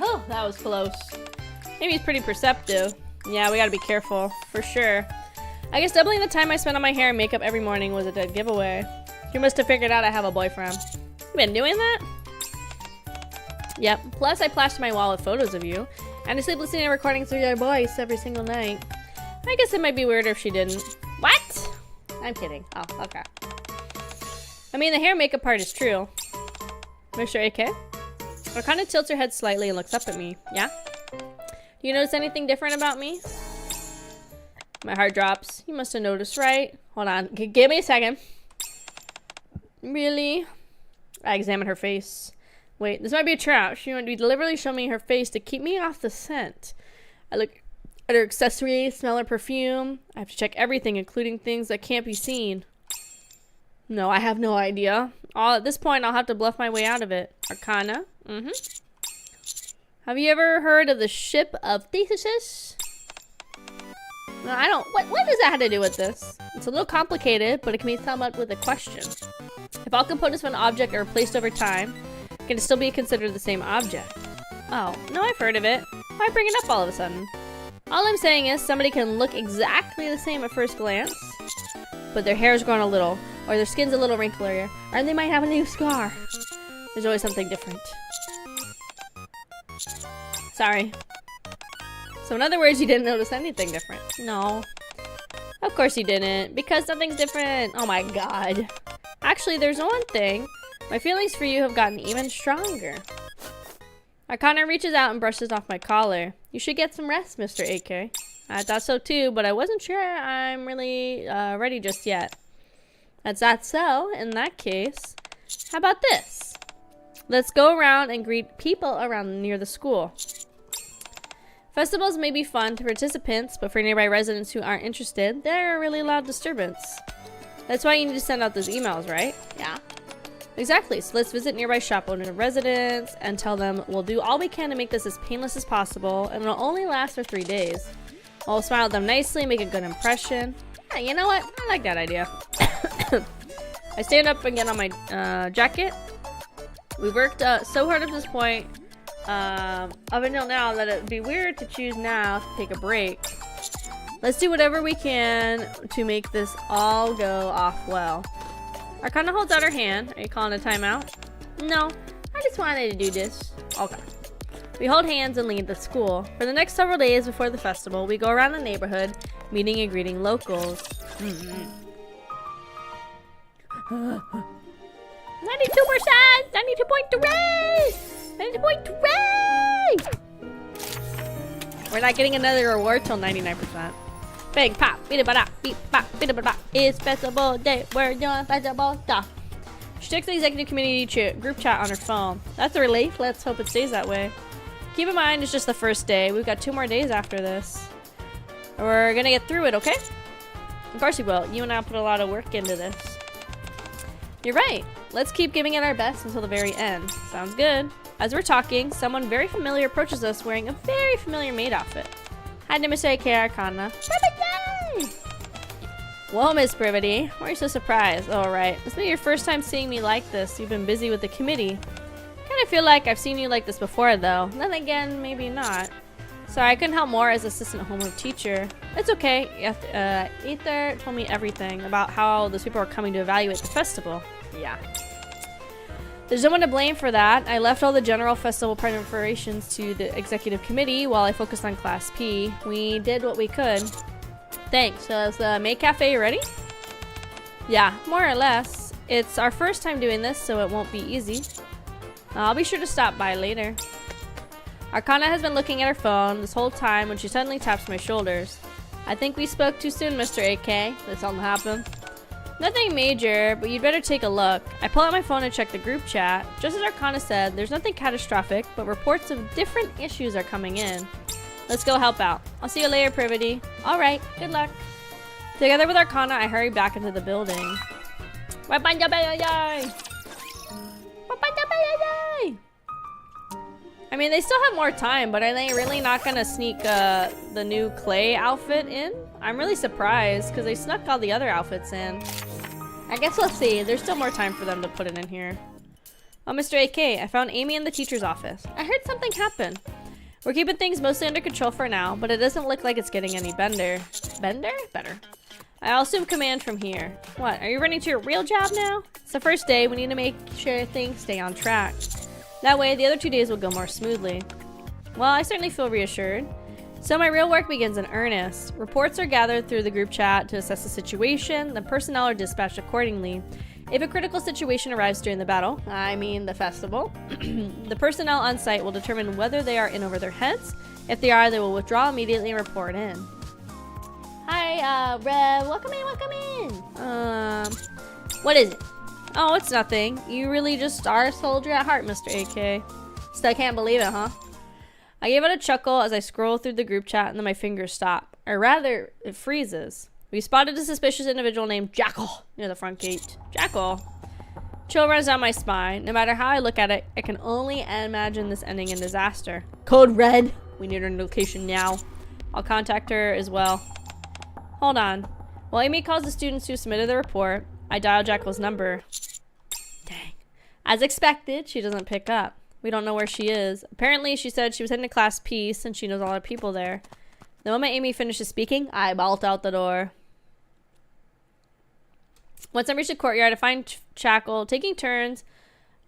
Oh, that was close. Maybe he's pretty perceptive. Yeah, we gotta be careful, for sure. I guess doubling the time I spent on my hair and makeup every morning was a dead giveaway. You must have figured out I have a boyfriend. You been doing that? Yep. Plus, I plastered my wall with photos of you. And I sleep listening to recordings of your voice every single night. I guess it might be weirder if she didn't. What? I'm kidding. Oh, okay. I mean, the hair makeup part is true. Mr. AK? Or kind of tilts her head slightly and looks up at me. Yeah? Do you notice anything different about me? My heart drops. You must have noticed, right? Hold on. Give me a second. Really? I examine her face. Wait, this might be a trap. She would be deliberately showing me her face to keep me off the scent. I look at her accessories, smell her perfume. I have to check everything, including things that can't be seen. No, I have no idea. At this point, I'll have to bluff my way out of it. Arcana? Mm-hmm. Have you ever heard of the ship of Theseus? No, I don't. What does that have to do with this? It's a little complicated, but it can be summed up with a question. If all components of an object are replaced over time, can it still be considered the same object? Oh, no, I've heard of it. Why bring it up all of a sudden? All I'm saying is somebody can look exactly the same at first glance, but their hair's grown a little, or their skin's a little wrinklier, or they might have a new scar. There's always something different. Sorry. So in other words, you didn't notice anything different? No. Of course you didn't, because something's different. Oh my god. Actually, there's one thing. My feelings for you have gotten even stronger. Arcana reaches out and brushes off my collar. You should get some rest, Mr. AK. I thought so too, but I wasn't sure I'm really ready just yet. That's that so. In that case, how about this? Let's go around and greet people around near the school. Festivals may be fun to participants, but for nearby residents who aren't interested, they're a really loud disturbance. That's why you need to send out those emails, right? Yeah. Exactly, so let's visit nearby shop owner residents and tell them we'll do all we can to make this as painless as possible, and it'll only last for 3 days. I'll smile at them nicely, make a good impression. Yeah, you know what? I like that idea. I stand up and get on my jacket. We've worked so hard up to this point, up until now, that it'd be weird to choose now to take a break. Let's do whatever we can to make this all go off well. Arcana holds out her hand. Are you calling a timeout? No, I just wanted to do this. Okay. We hold hands and leave the school. For the next several days before the festival, we go around the neighborhood, meeting and greeting locals. 92%! 92.3! 92.3! We're not getting another reward till 99%. Bang, pop, beat it, beep, pop, beat it, it's festival day, we're doing festival stuff. She checks the executive committee group chat on her phone. That's a relief, let's hope it stays that way. Keep in mind, it's just the first day. We've got 2 more days after this. We're gonna get through it, okay? Of course we will. You and I put a lot of work into this. You're right. Let's keep giving it our best until the very end. Sounds good. As we're talking, someone very familiar approaches us wearing a very familiar maid outfit. Hi, Mr. AK Arcana. Privity! Whoa, Miss Privity. Why are you so surprised? Oh, right. This may be your first time seeing me like this. You've been busy with the committee. Kind of feel like I've seen you like this before, though. Then again, maybe not. Sorry, I couldn't help more as assistant homework teacher. It's okay. Ether told me everything about how those people are coming to evaluate the festival. Yeah. There's no one to blame for that. I left all the general festival preparations to the executive committee while I focused on Class P. We did what we could. Thanks. So is the May Cafe ready? Yeah, more or less. It's our first time doing this, so it won't be easy. I'll be sure to stop by later. Arcana has been looking at her phone this whole time when she suddenly taps my shoulders. I think we spoke too soon, Mr. AK. Did something happen? Nothing major, but you'd better take a look. I pull out my phone and check the group chat. Just as Arcana said, there's nothing catastrophic, but reports of different issues are coming in. Let's go help out. I'll see you later, Privity. Alright, good luck. Together with Arcana, I hurry back into the building. I mean, they still have more time, but are they really not gonna sneak the new clay outfit in? I'm really surprised, because they snuck all the other outfits in. I guess we'll see. There's still more time for them to put it in here. Oh, Mr. AK, I found Amy in the teacher's office. I heard something happen. We're keeping things mostly under control for now, but it doesn't look like it's getting any better. Better. I'll assume command from here. What, are you running to your real job now? It's the first day, we need to make sure things stay on track. That way, the other 2 days will go more smoothly. Well, I certainly feel reassured. So my real work begins in earnest. Reports are gathered through the group chat to assess the situation, then personnel are dispatched accordingly. If a critical situation arrives during the battle, I mean the festival, the personnel on site will determine whether they are in over their heads. If they are, they will withdraw immediately and report in. Hi, Rev, welcome in. What is it? Oh, it's nothing. You really just are a soldier at heart, Mr. AK. Still can't believe it, huh? I gave it a chuckle as I scroll through the group chat and then my fingers stop. Or rather, it freezes. We spotted a suspicious individual named Jackal near the front gate. Jackal. Chill runs down my spine. No matter how I look at it, I can only imagine this ending in disaster. Code Red. We need her location now. I'll contact her as well. Hold on. While Amy calls the students who submitted the report, I dial Jackal's number. Dang. As expected, she doesn't pick up. We don't know where she is. Apparently, she said she was heading to Class P since she knows all the people there. The moment Amy finishes speaking, I bolt out the door. Once I reach the courtyard, I find Jackal taking turns.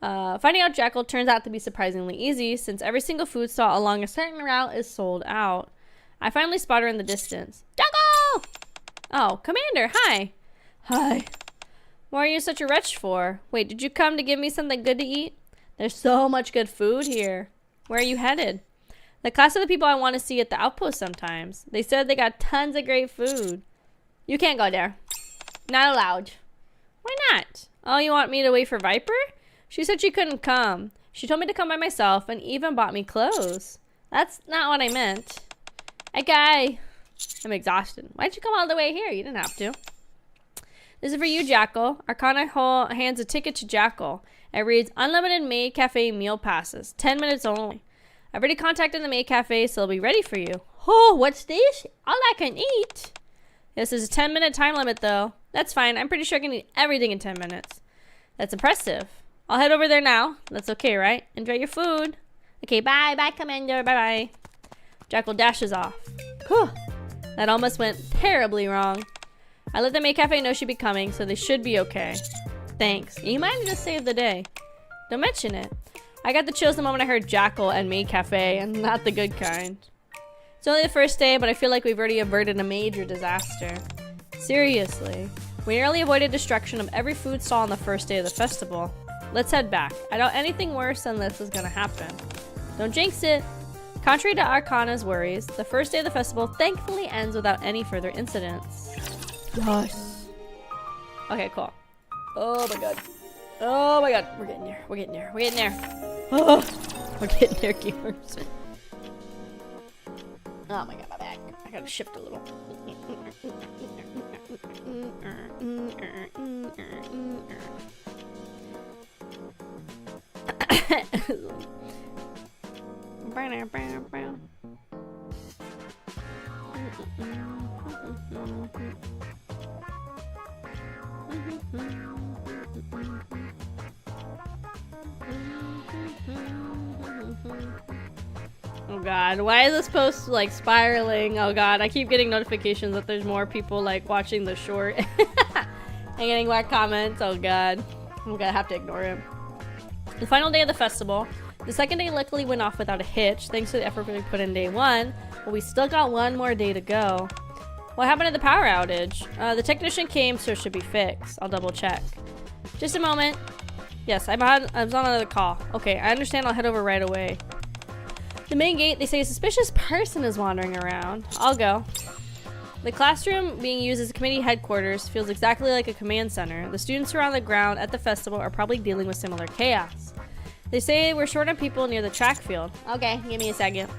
Finding out Jackal turns out to be surprisingly easy since every single food stall along a certain route is sold out. I finally spot her in the distance. Jackal! Oh, Commander, hi. Hi. What are you such a wretch for? Wait, did you come to give me something good to eat? There's so much good food here. Where are you headed? The class of the people I want to see at the outpost sometimes. They said they got tons of great food. You can't go there. Not allowed. Why not? Oh, you want me to wait for Viper? She said she couldn't come. She told me to come by myself and even bought me clothes. That's not what I meant. Hey, guy. I'm exhausted. Why'd you come all the way here? You didn't have to. This is for you, Jackal. Arcana hands a ticket to Jackal. It reads, Unlimited Maid Cafe meal passes. 10 minutes only. I've already contacted the Maid Cafe, so they'll be ready for you. Oh, what's this? All I can eat. This is a 10-minute time limit, though. That's fine. I'm pretty sure I can eat everything in 10 minutes. That's impressive. I'll head over there now. That's okay, right? Enjoy your food. Okay, bye. Bye, Commander. Bye-bye. Jackal dashes off. Whew. That almost went terribly wrong. I let the Maid Cafe know she'd be coming, so they should be okay. Thanks. You might have just saved the day. Don't mention it. I got the chills the moment I heard Jackal and Maid Cafe, and not the good kind. It's only the first day, but I feel like we've already averted a major disaster. Seriously. We nearly avoided destruction of every food stall on the first day of the festival. Let's head back. I doubt anything worse than this is gonna happen. Don't jinx it. Contrary to Arcana's worries, the first day of the festival thankfully ends without any further incidents. Yes. Okay, cool. Oh my god. Oh my god. We're getting there. We're getting there. We're getting there. Oh, we're getting there, gamers. Oh my god, my back. I gotta shift a little. Oh god, why is this post like spiraling? Oh god, I keep getting notifications that there's more people like watching the short and getting more comments. Oh god, I'm gonna have to ignore him. The final day of the festival. The second day luckily went off without a hitch, thanks to the effort we put in day one, but we still got one more day to go. What happened to the power outage? The technician came, so it should be fixed. I'll double check. Just a moment. Yes, I was on another call. Okay, I understand. I'll head over right away. The main gate, they say a suspicious person is wandering around. I'll go. The classroom being used as a committee headquarters feels exactly like a command center. The students who are on the ground at the festival are probably dealing with similar chaos. They say we're short on people near the track field. Okay, give me a second.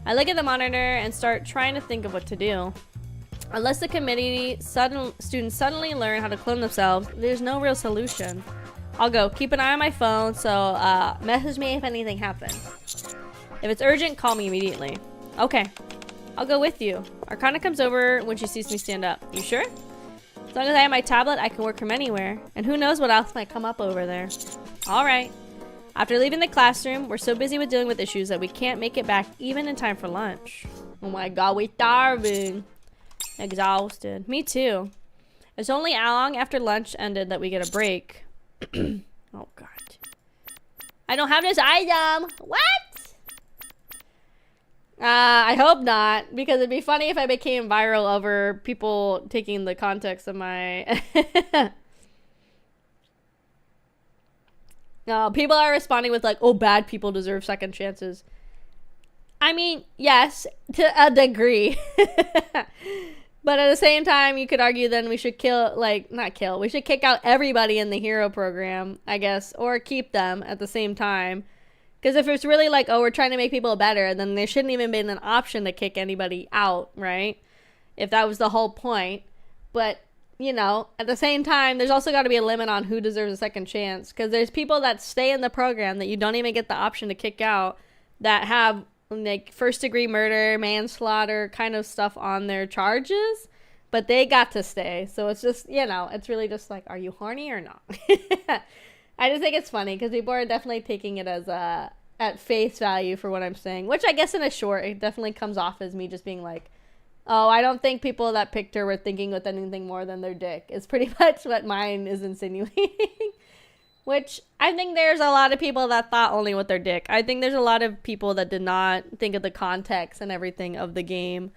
I look at the monitor and start trying to think of what to do. Unless the committee students suddenly learn how to clone themselves, there's no real solution. I'll go. Keep an eye on my phone, so message me if anything happens. If it's urgent, call me immediately. Okay. I'll go with you. Arcana comes over when she sees me stand up. You sure? As long as I have my tablet, I can work from anywhere. And who knows what else might come up over there. Alright. After leaving the classroom, we're so busy with dealing with issues that we can't make it back even in time for lunch. Oh my god, we're starving. Exhausted. Me too. It's only long after lunch ended that we get a break. Oh god. I don't have this item! What? I hope not, because it'd be funny if I became viral over people taking the context of my... No, people are responding with like, oh, bad people deserve second chances. I mean, yes, to a degree. But at the same time, you could argue then we should we should kick out everybody in the hero program, I guess, or keep them at the same time. Because if it's really like, oh, we're trying to make people better, then there shouldn't even been an option to kick anybody out, right? If that was the whole point. But, you know, at the same time, there's also got to be a limit on who deserves a second chance. Because there's people that stay in the program that you don't even get the option to kick out that have, like, first-degree murder, manslaughter kind of stuff on their charges. But they got to stay. So it's just, you know, it's really just like, are you horny or not? I just think it's funny because people are definitely taking it as at face value for what I'm saying, which I guess in a short, it definitely comes off as me just being like, oh, I don't think people that picked her were thinking with anything more than their dick. It's pretty much what mine is insinuating, which I think there's a lot of people that thought only with their dick. I think there's a lot of people that did not think of the context and everything of the game,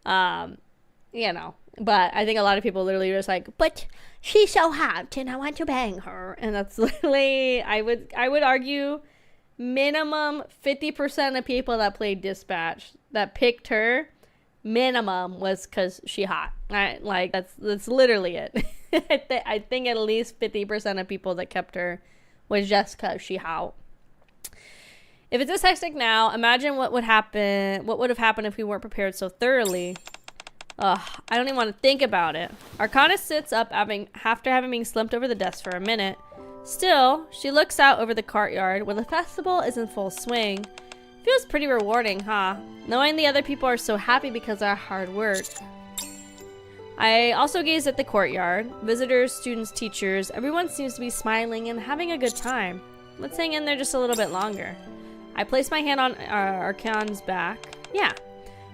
you know. But I think a lot of people literally were just like, but she's so hot and I want to bang her. And that's literally, I would argue minimum 50% of people that played Dispatch that picked her, minimum was because she hot. Like, that's literally it. I think at least 50% of people that kept her was just because she hot. If it's this hectic now, imagine what would have happened if we weren't prepared so thoroughly. Ugh, I don't even want to think about it. Arcana sits up after having been slumped over the desk for a minute. Still, she looks out over the courtyard where the festival is in full swing. Feels pretty rewarding, huh? Knowing the other people are so happy because of our hard work. I also gaze at the courtyard. Visitors, students, teachers, everyone seems to be smiling and having a good time. Let's hang in there just a little bit longer. I place my hand on Arcana's back. Yeah.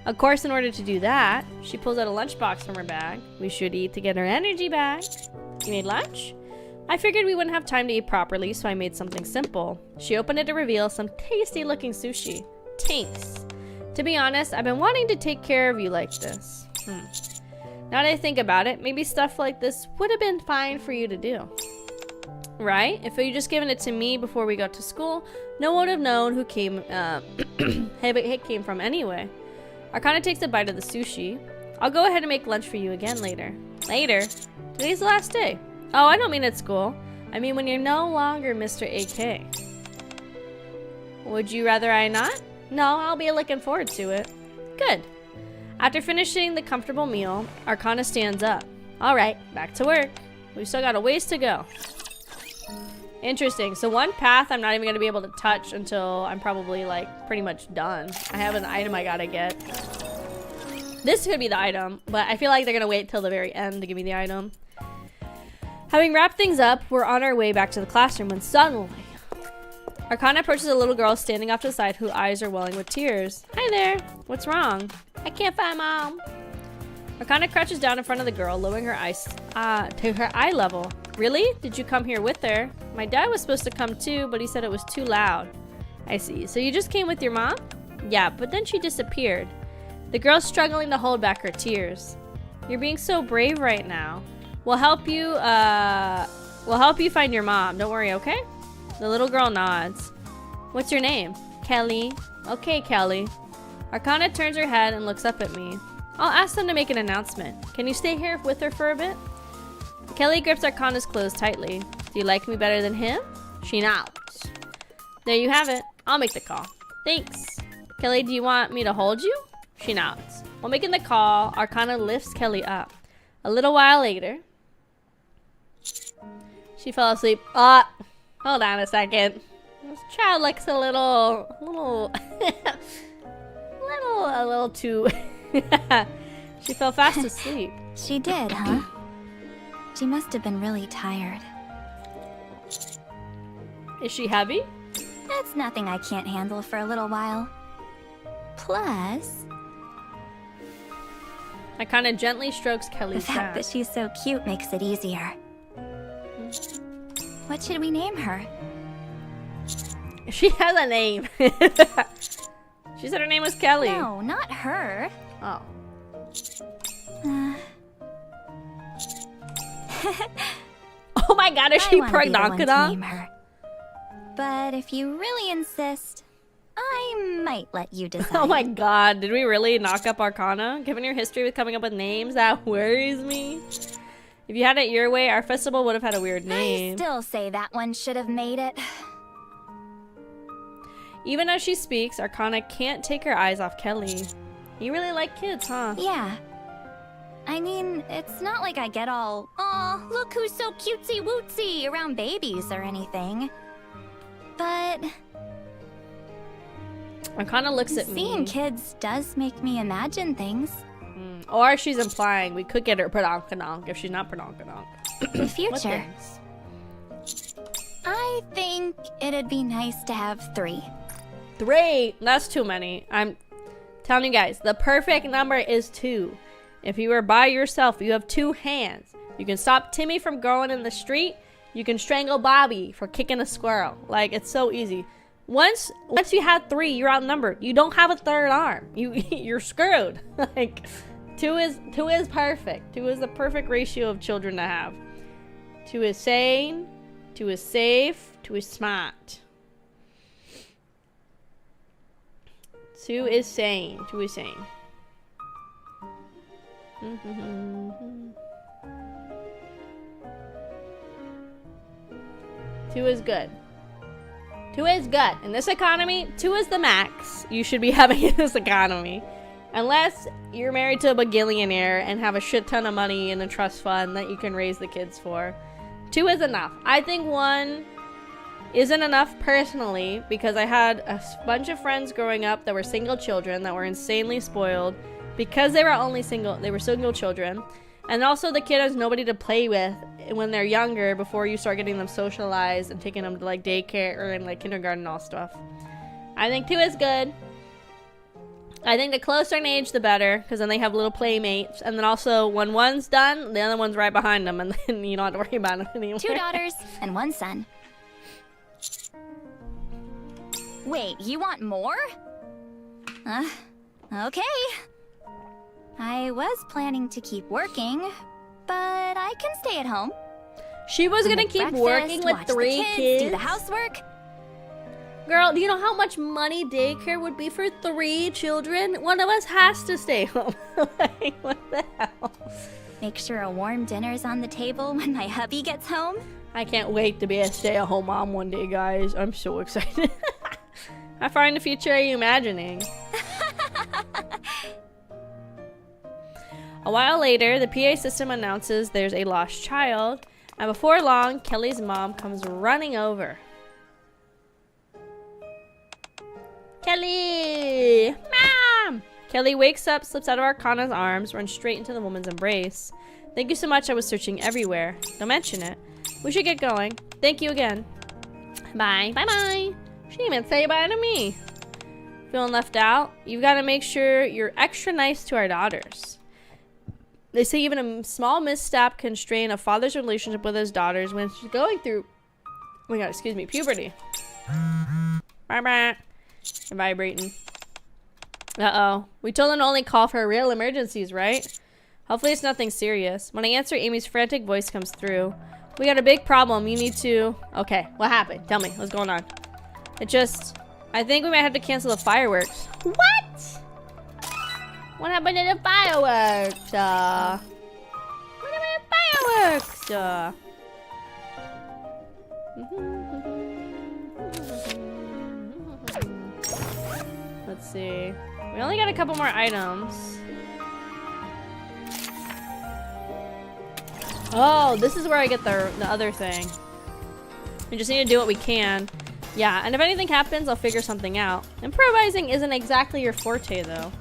Of course, in order to do that, she pulls out a lunchbox from her bag. We should eat to get her energy back. You made lunch? I figured we wouldn't have time to eat properly, so I made something simple. She opened it to reveal some tasty-looking sushi. Thanks. To be honest, I've been wanting to take care of you like this. Now that I think about it, maybe stuff like this would have been fine for you to do. Right? If you just given it to me before we got to school, no one would have known who it came from anyway. Arcana takes a bite of the sushi. I'll go ahead and make lunch for you again later. Later? Today's the last day. Oh, I don't mean at school. I mean when you're no longer Mr. AK. Would you rather I not? No, I'll be looking forward to it. Good. After finishing the comfortable meal, Arcana stands up. Alright, back to work. We've still got a ways to go. Interesting. So one path I'm not even going to be able to touch until I'm probably like pretty much done. I have an item I gotta get. This could be the item, but I feel like they're going to wait till the very end to give me the item. Having wrapped things up, we're on our way back to the classroom when suddenly Arcana approaches a little girl standing off to the side whose eyes are welling with tears. Hi there. What's wrong? I can't find Mom. Arcana crouches down in front of the girl, lowering her eyes to her eye level. Really? Did you come here with her? My dad was supposed to come too, but he said it was too loud. I see. So you just came with your mom? Yeah, but then she disappeared. The girl's struggling to hold back her tears. You're being so brave right now. We'll help you find your mom. Don't worry, okay? The little girl nods. What's your name? Kelly. Okay, Kelly. Arcana turns her head and looks up at me. I'll ask them to make an announcement. Can you stay here with her for a bit? Kelly grips Arcana's clothes tightly. Do you like me better than him? She nods. There you have it. I'll make the call. Thanks. Kelly, do you want me to hold you? She nods. While making the call, Arcana lifts Kelly up. A little while later, she fell asleep. Hold on a second. This child looks a little too. She fell fast asleep. She did, huh? She must have been really tired. Is she heavy? That's nothing I can't handle for a little while. Plus, I kind of gently strokes the Kelly's fact back. that she's so cute makes it easier. What should we name her? She has a name. She said her name was Kelly. No, not her. Oh. Oh my god, is she pregnant? Name her. But if you really insist, I might let you decide. Oh my god, did we really knock up Arcana? Given your history with coming up with names, that worries me. If you had it your way, our festival would have had a weird name. I still say that one should have made it. Even as she speaks, Arcana can't take her eyes off Kelly. You really like kids, huh? Yeah. I mean, it's not like I get all, "Aw, look who's so cutesy wootsy" around babies or anything. But Arcana looks at me. Seeing kids does make me imagine things. Or she's implying we could get her Prononkanonk if she's not Prononkanonk. The future. I think it'd be nice to have 3. 3? That's too many. I'm telling you guys, the perfect number is 2. If you were by yourself, you have 2 hands. You can stop Timmy from going in the street. You can strangle Bobby for kicking a squirrel. Like, it's so easy. Once you have 3, you're outnumbered. You don't have a 3rd arm. You're screwed. Like, 2 is perfect. 2 is the perfect ratio of children to have. 2 is sane. 2 is safe. 2 is smart. 2 is sane. 2 is sane. 2 is good. 2 is good. In this economy, 2 is the max you should be having in this economy. Unless you're married to a bagillionaire and have a shit ton of money in a trust fund that you can raise the kids for. 2 is enough. I think 1 isn't enough personally because I had a bunch of friends growing up that were single children that were insanely spoiled because they were single children. And also the kid has nobody to play with when they're younger before you start getting them socialized and taking them to like daycare or in like kindergarten and all stuff. I think 2 is good. I think the closer in age, the better, because then they have little playmates. And then also, when one's done, the other one's right behind them, and then you don't have to worry about them anymore. 2 daughters and 1 son. Wait, you want more? Okay. I was planning to keep working, but I can stay at home. She was gonna keep working with 3 kids? Do the housework. Girl, do you know how much money daycare would be for 3 children? One of us has to stay home. Like, what the hell? Make sure a warm dinner's on the table when my hubby gets home. I can't wait to be a stay-at-home mom one day, guys. I'm so excited. How far in the future are you imagining? A while later, the PA system announces there's a lost child, and before long, Kelly's mom comes running over. Kelly! Mom! Kelly wakes up, slips out of Arcana's arms, runs straight into the woman's embrace. Thank you so much, I was searching everywhere. Don't mention it. We should get going. Thank you again. Bye. Bye-bye. She didn't even say bye to me. Feeling left out? You've got to make sure you're extra nice to our daughters. They say even a small misstep can strain a father's relationship with his daughters when she's going through, oh my god, excuse me, puberty. Bye-bye. Vibrating. Uh-oh. We told them to only call for real emergencies, right? Hopefully it's nothing serious. When I answer, Amy's frantic voice comes through. We got a big problem. You need to... Okay, what happened? Tell me, what's going on? It just... I think we might have to cancel the fireworks. What? What happened to the fireworks? What happened to fireworks? Let's see. We only got a couple more items. Oh, this is where I get the other thing. We just need to do what we can. Yeah, and if anything happens, I'll figure something out. Improvising isn't exactly your forte, though.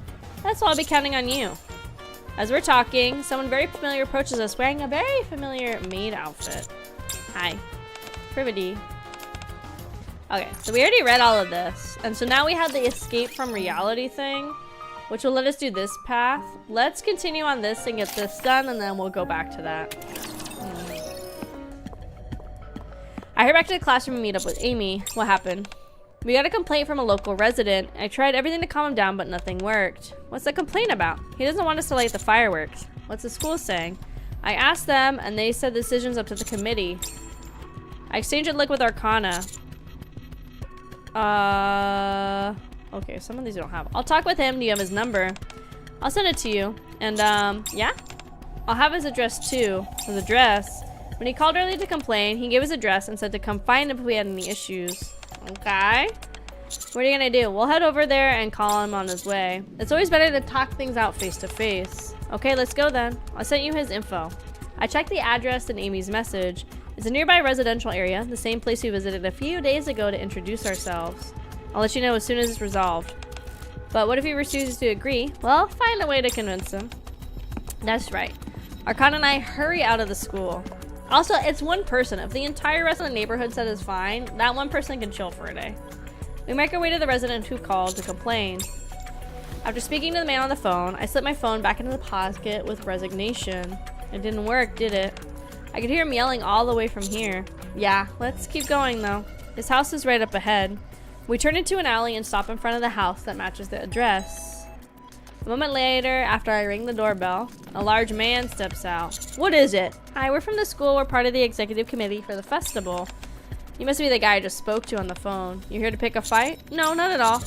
That's why I'll be counting on you. As we're talking, someone very familiar approaches us wearing a very familiar maid outfit. Hi. Privity. Okay, so we already read all of this. And so now we have the escape from reality thing, which will let us do this path. Let's continue on this and get this done, and then we'll go back to that. I head back to the classroom and meet up with Amy. What happened? We got a complaint from a local resident. I tried everything to calm him down, but nothing worked. What's the complaint about? He doesn't want us to light the fireworks. What's the school saying? I asked them, and they said the decision's up to the committee. I exchanged a look with Arcana. Okay, some of these you don't have. I'll talk with him. Do you have his number? I'll send it to you. And, yeah? I'll have his address, too. His address? When he called earlier to complain, he gave his address and said to come find him if we had any issues. Okay. What are you gonna do? We'll head over there and call him on his way. It's always better to talk things out face to face. Okay, let's go then. I sent you his info. I checked the address in Amy's message. It's a nearby residential area, the same place we visited a few days ago to introduce ourselves. I'll let you know as soon as it's resolved. But what if he refuses to agree? Well, find a way to convince him. That's right. Arcana and I hurry out of the school. Also, it's one person. If the entire rest of the neighborhood said it's fine, that one person can chill for a day. We make our way to the resident who called to complain. After speaking to the man on the phone, I slipped my phone back into the pocket with resignation. It didn't work, did it? I could hear him yelling all the way from here. Yeah, let's keep going though. His house is right up ahead. We turn into an alley and stop in front of the house that matches the address. A moment later, after I ring the doorbell, a large man steps out. What is it? Hi, we're from the school. We're part of the executive committee for the festival. You must be the guy I just spoke to on the phone. You here to pick a fight? No, not at all.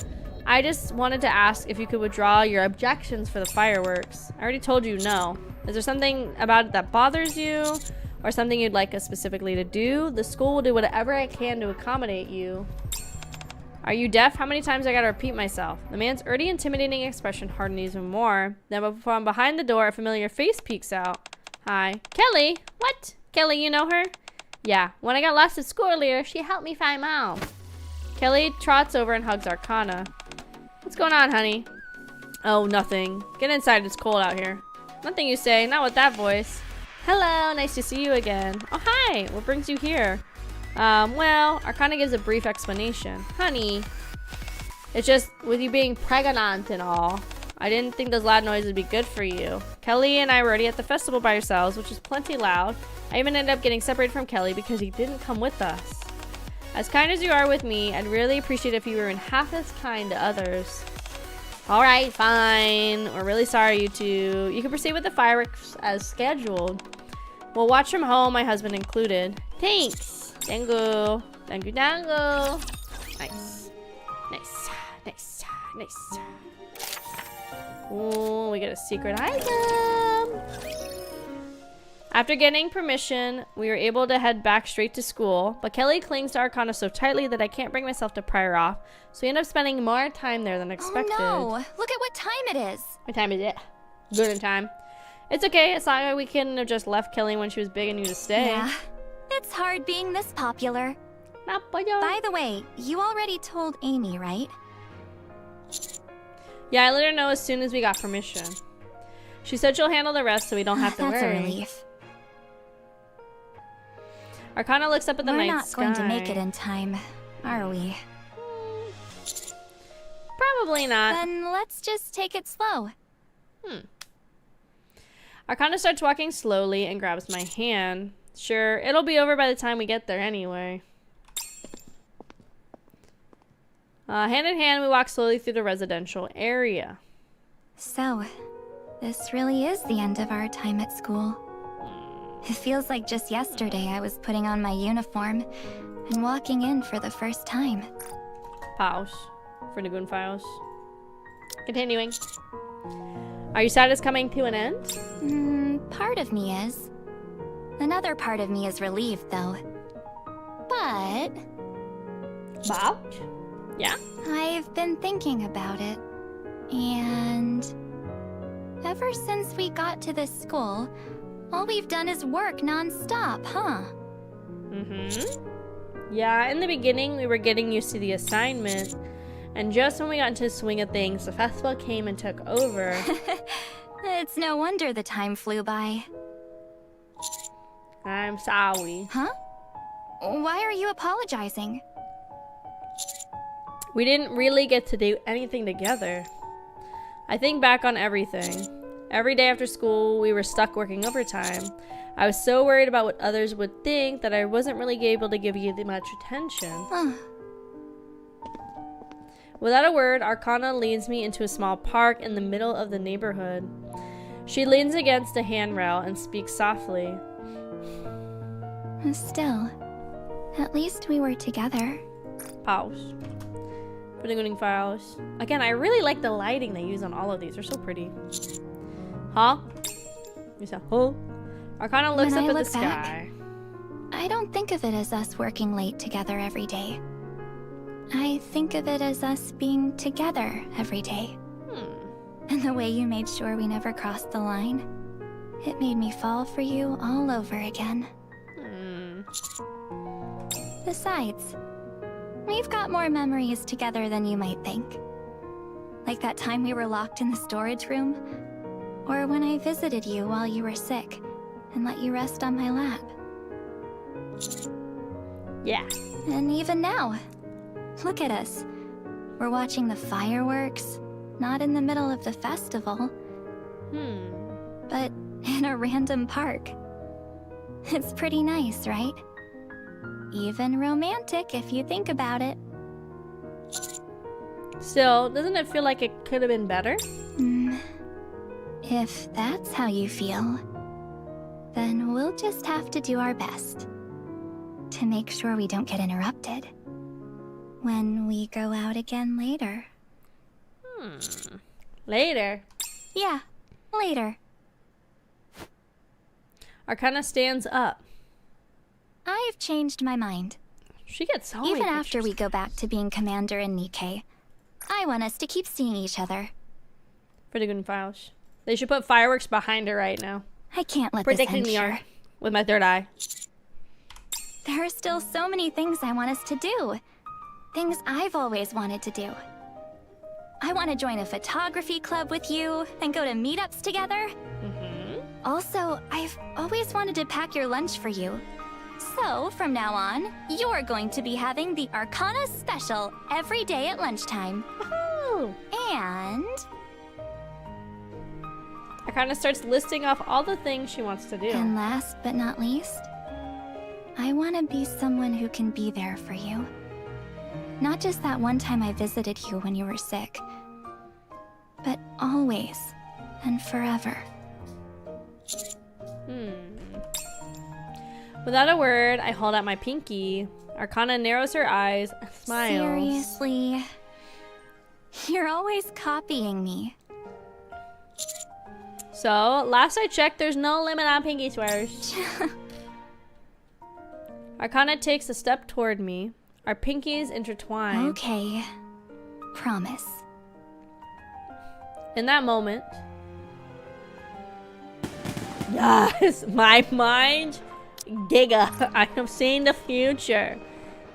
I just wanted to ask if you could withdraw your objections for the fireworks. I already told you no. Is there something about it that bothers you? Or something you'd like us specifically to do? The school will do whatever I can to accommodate you. Are you deaf? How many times I gotta repeat myself? The man's already intimidating expression hardened even more. Then from behind the door, a familiar face peeks out. Hi. Kelly? What? Kelly, you know her? Yeah. When I got lost at school earlier, she helped me find Mom. Kelly trots over and hugs Arcana. What's going on, honey? Oh, nothing. Get inside, it's cold out here. Nothing you say, not with that voice. Hello, nice to see you again. Oh, hi. What brings you here? Well, Arcana gives a brief explanation. Honey, it's just with you being pregnant and all, I didn't think those loud noises would be good for you. Kelly and I were already at the festival by ourselves, which was plenty loud. I even ended up getting separated from Kelly because he didn't come with us. As kind as you are with me, I'd really appreciate if you were half as kind to others. Alright, fine. We're really sorry, you two. You can proceed with the fireworks as scheduled. We'll watch from home, my husband included. Thanks. Dango. Dango, dango. Nice. Nice. Nice. Nice. Ooh, we get a secret item. After getting permission, we were able to head back straight to school, but Kelly clings to Arcana so tightly that I can't bring myself to pry her off, so we end up spending more time there than expected. Oh no! Look at what time it is! What time is it? Good in time. It's okay, it's not like we couldn't have just left Kelly when she was begging you to stay. Yeah, it's hard being this popular. By the way, you already told Amy, right? Yeah, I let her know as soon as we got permission. She said she'll handle the rest so we don't have to worry. That's a relief. Arcana looks up at the night sky. We're not going to make it in time, are we? Probably not. Then let's just take it slow. Arcana starts walking slowly and grabs my hand. Sure, it'll be over by the time we get there anyway. Hand in hand, we walk slowly through the residential area. So, this really is the end of our time at school. It feels like just yesterday I was putting on my uniform and walking in for the first time. Pause. For the Goon Files. Continuing. Are you sad it's coming to an end? Part of me is. Another part of me is relieved, though. But... About? Yeah? I've been thinking about it. And... ever since we got to this school, all we've done is work non-stop, huh? Yeah, in the beginning we were getting used to the assignment, and just when we got into the swing of things, the festival came and took over. It's no wonder the time flew by. I'm sorry. Huh? Why are you apologizing? We didn't really get to do anything together. I think back on everything. Every day after school, we were stuck working overtime. I was so worried about what others would think that I wasn't really able to give you much attention. Without a word, Arcana leads me into a small park in the middle of the neighborhood. She leans against a handrail and speaks softly. Still, at least we were together. Pause. Putting files. Again, I really like the lighting they use on all of these. They're so pretty. Huh? You said, huh? Arcana looks up at the sky. I don't think of it as us working late together every day. I think of it as us being together every day. And the way you made sure we never crossed the line, it made me fall for you all over again. Besides, we've got more memories together than you might think. Like that time we were locked in the storage room, or when I visited you while you were sick and let you rest on my lap. Yeah. And even now, look at us. We're watching the fireworks, not in the middle of the festival, but in a random park. It's pretty nice, right? Even romantic if you think about it. Still, doesn't it feel like it could have been better? If that's how you feel, then we'll just have to do our best to make sure we don't get interrupted when we go out again later. Later? Yeah, later. Arcana stands up. I've changed my mind. She gets so many Even after pictures. we go back to being Commander and NIKKE, I want us to keep seeing each other. Pretty good files. They should put fireworks behind her right now. I can't let this Predicting end the here. art with my third eye. There are still so many things I want us to do. Things I've always wanted to do. I want to join a photography club with you and go to meetups together. Also, I've always wanted to pack your lunch for you. So, from now on, you're going to be having the Arcana special every day at lunchtime. And... Arcana starts listing off all the things she wants to do. And last but not least, I want to be someone who can be there for you. Not just that one time I visited you when you were sick, but always and forever. Without a word, I hold out my pinky. Arcana narrows her eyes and smiles. Seriously? You're always copying me. So, last I checked, there's no limit on pinky swears. Arcana takes a step toward me. Our pinkies intertwine. Okay. Promise. In that moment... Yes! My mind... Giga. I have seen the future.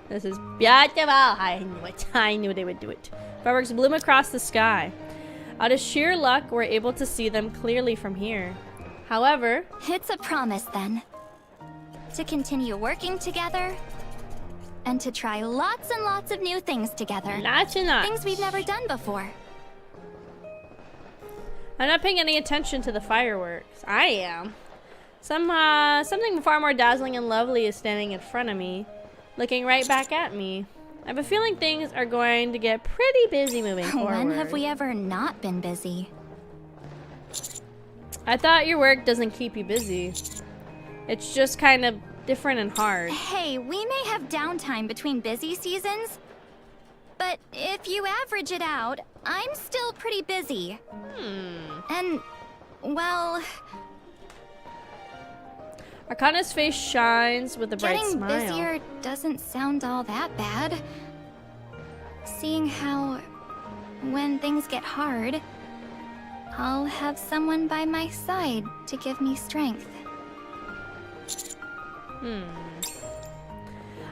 This is beautiful. I knew it. I knew they would do it. Fireworks bloom across the sky. Out of sheer luck, we're able to see them clearly from here. However... It's a promise, then. To continue working together, and to try lots and lots of new things together. Lots and lots. Things we've never done before. I'm not paying any attention to the fireworks. I am. Something far more dazzling and lovely is standing in front of me, looking right back at me. I have a feeling things are going to get pretty busy moving forward. When have we ever not been busy? I thought your work doesn't keep you busy. It's just kind of different and hard. Hey, we may have downtime between busy seasons, but if you average it out, I'm still pretty busy. And, well... Arcana's face shines with a bright smile. Getting busier doesn't sound all that bad. Seeing how, when things get hard, I'll have someone by my side to give me strength.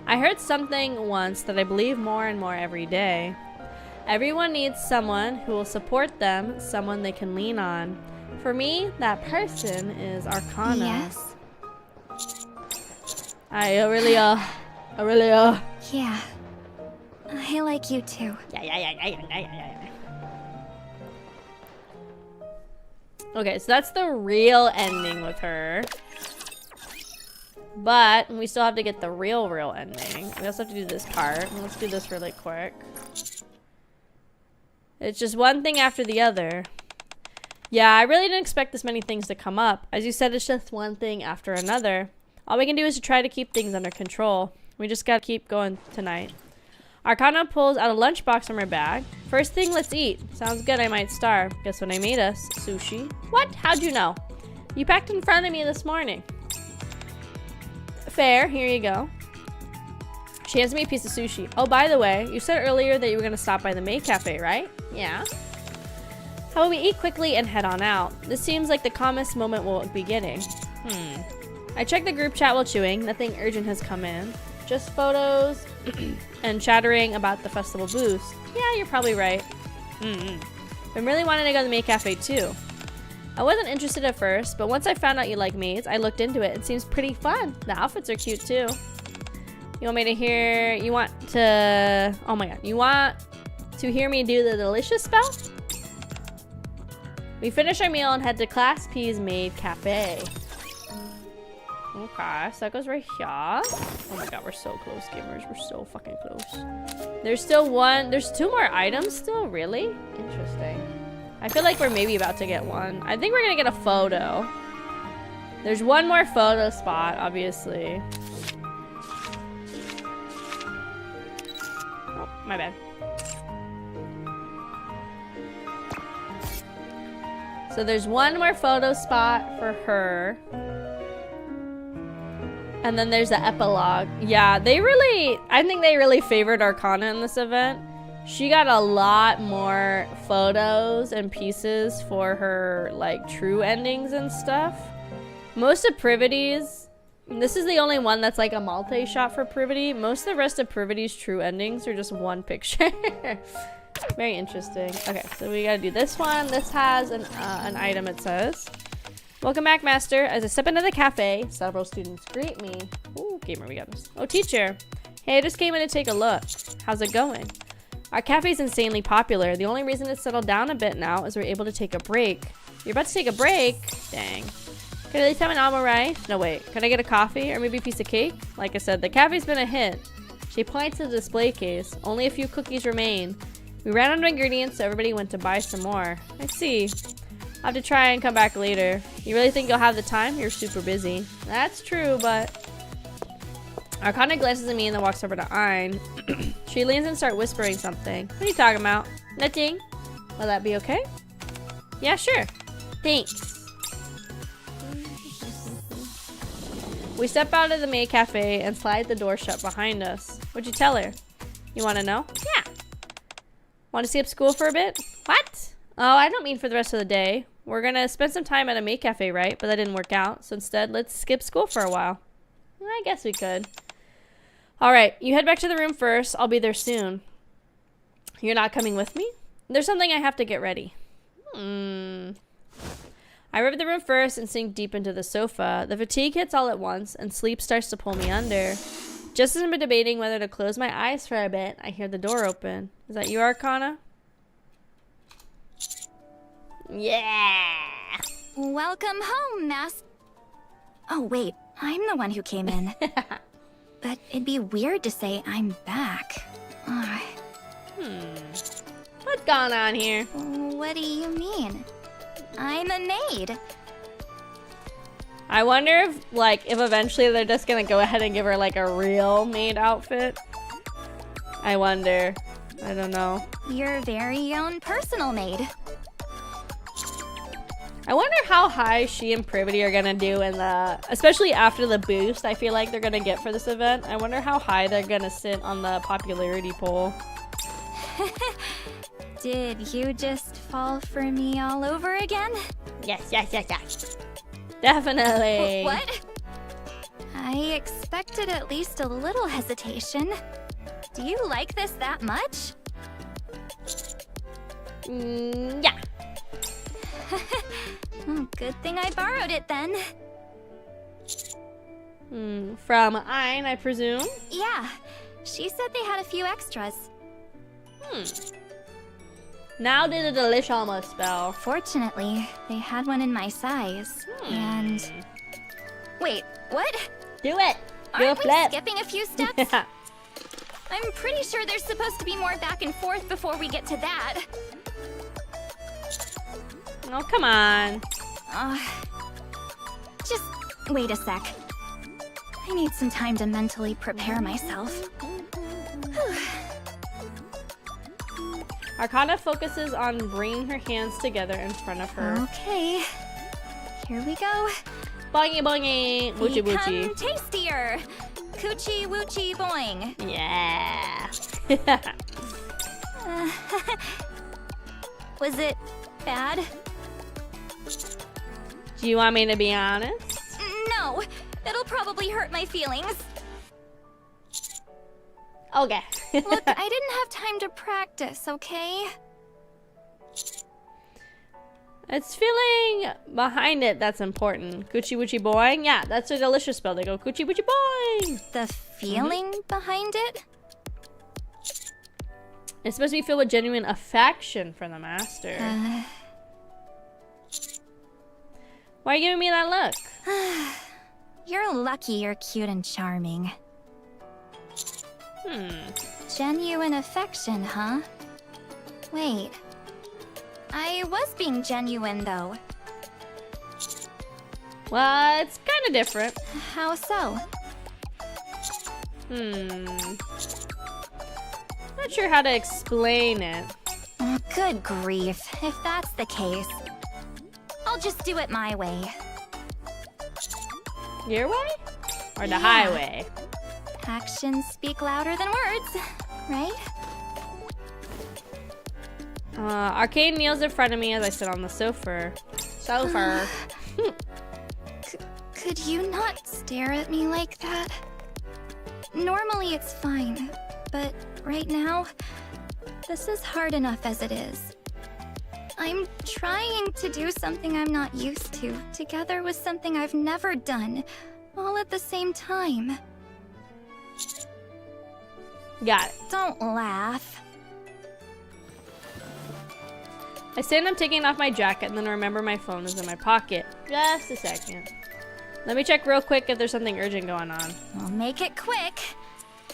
I heard something once that I believe more and more every day. Everyone needs someone who will support them, someone they can lean on. For me, that person is Arcana. Yes? I really Yeah. I like you too. Yeah. Okay, so that's the real ending with her. But we still have to get the real ending. We also have to do this part. Let's do this really quick. It's just one thing after the other. Yeah, I really didn't expect this many things to come up. As you said, it's just one thing after another. All we can do is to try to keep things under control. We just gotta keep going tonight. Arcana pulls out a lunchbox from her bag. First thing, let's eat. Sounds good, I might starve. Guess what I made us? Sushi. What? How'd you know? You packed in front of me this morning. Fair, here you go. She hands me a piece of sushi. Oh, by the way, you said earlier that you were gonna stop by the May Cafe, right? Yeah. How about we eat quickly and head on out? This seems like the calmest moment we'll be getting. I checked the group chat while chewing. Nothing urgent has come in. Just photos and chattering about the festival booths. Yeah, you're probably right. I'm really wanting to go to the May Cafe too. I wasn't interested at first, but once I found out you like maids, I looked into it. It seems pretty fun. The outfits are cute too. You want me to hear... You want to... Oh my god. You want to hear me do the delicious spell? We finish our meal and head to Class P's Maid Cafe. Okay, so that goes right here. Oh my god, we're so close, gamers. We're so fucking close. There's still one... There's 2 more items still? Really? Interesting. I feel like we're maybe about to get one. I think we're gonna get a photo. There's one more photo spot, obviously. Oh, my bad. So there's one more photo spot for her. And then there's the epilogue. Yeah, they really... I think they really favored Arcana in this event. She got a lot more photos and pieces for her, like, true endings and stuff. Most of Privity's... This is the only one that's, like, a multi-shot for Privity. Most of the rest of Privity's true endings are just one picture. Very interesting. Okay, so we gotta do this one. This has an item, it says. Welcome back, Master. As I step into the cafe, several students greet me. Ooh, gamer, we got this. Oh, teacher. Hey, I just came in to take a look. How's it going? Our cafe's insanely popular. The only reason it's settled down a bit now is we're able to take a break. You're about to take a break? Dang. Can I at least have an almond rice? No, wait. Can I get a coffee or maybe a piece of cake? Like I said, the cafe's been a hit. She points to the display case. Only a few cookies remain. We ran out of ingredients, so everybody went to buy some more. I see. I'll have to try and come back later. You really think you'll have the time? You're super busy. That's true, but... Arcana glances at me and then walks over to Ein. She leans and starts whispering something. What are you talking about? Nothing. Will that be okay? Yeah, sure. Thanks. We step out of the May Cafe and slide the door shut behind us. What'd you tell her? You want to know? Yeah. Want to skip school for a bit? What? Oh, I don't mean for the rest of the day. We're gonna spend some time at a May Cafe, right? But that didn't work out. So instead, let's skip school for a while. I guess we could. Alright, you head back to the room first. I'll be there soon. You're not coming with me? There's something I have to get ready. I arrive at the room first and sink deep into the sofa. The fatigue hits all at once, and sleep starts to pull me under. Just as I'm debating whether to close my eyes for a bit, I hear the door open. Is that you, Arcana? Yeah! Welcome home, Oh, wait. I'm the one who came in. But it'd be weird to say I'm back. What's going on here? What do you mean? I'm a maid. I wonder if, like, if eventually they're just gonna go ahead and give her, like, a real maid outfit. I wonder. I don't know. Your very own personal maid. I wonder how high she and Privity are gonna do in the, especially after the boost I feel like they're gonna get for this event. I wonder how high they're gonna sit on the popularity poll. Did you just fall for me all over again? Yes. Definitely. What? I expected at least a little hesitation. Do you like this that much? Yeah. Good thing I borrowed it then. From Ein, I presume? Yeah, she said they had a few extras. Now did a delish almost spell. Fortunately, they had one in my size. And... Wait, what? Do it! Do Aren't a flip! we skipping a few steps? Yeah. I'm pretty sure there's supposed to be more back and forth before we get to that. Oh, come on. Just wait a sec. I need some time to mentally prepare myself. Arcana focuses on bringing her hands together in front of her. Okay, here we go. Boingy boingy, woochie woochie. Become tastier. Coochie woochie boing. Yeah. Was it bad? Do you want me to be honest? No, it'll probably hurt my feelings. Okay. Look, I didn't have time to practice, okay? It's feeling behind it that's important. Coochie woochie boing. Yeah, that's a delicious spell. They go coochie woochie boing. The feeling behind it? It's supposed to be filled with genuine affection for the master. Why are you giving me that look? You're lucky you're cute and charming. Genuine affection, huh? Wait. I was being genuine, though. Well, it's kind of different. How so? Not sure how to explain it. Good grief, if that's the case. I'll just do it my way. Your way? Or the Yeah. highway? Actions speak louder than words, right? Arcane kneels in front of me as I sit on the sofa. Could you not stare at me like that? Normally it's fine, but right now, this is hard enough as it is. I'm trying to do something I'm not used to, together with something I've never done, all at the same time. Got it. Don't laugh. I stand up taking off my jacket and then remember my phone is in my pocket. Just a second. Let me check real quick if there's something urgent going on. I'll make it quick.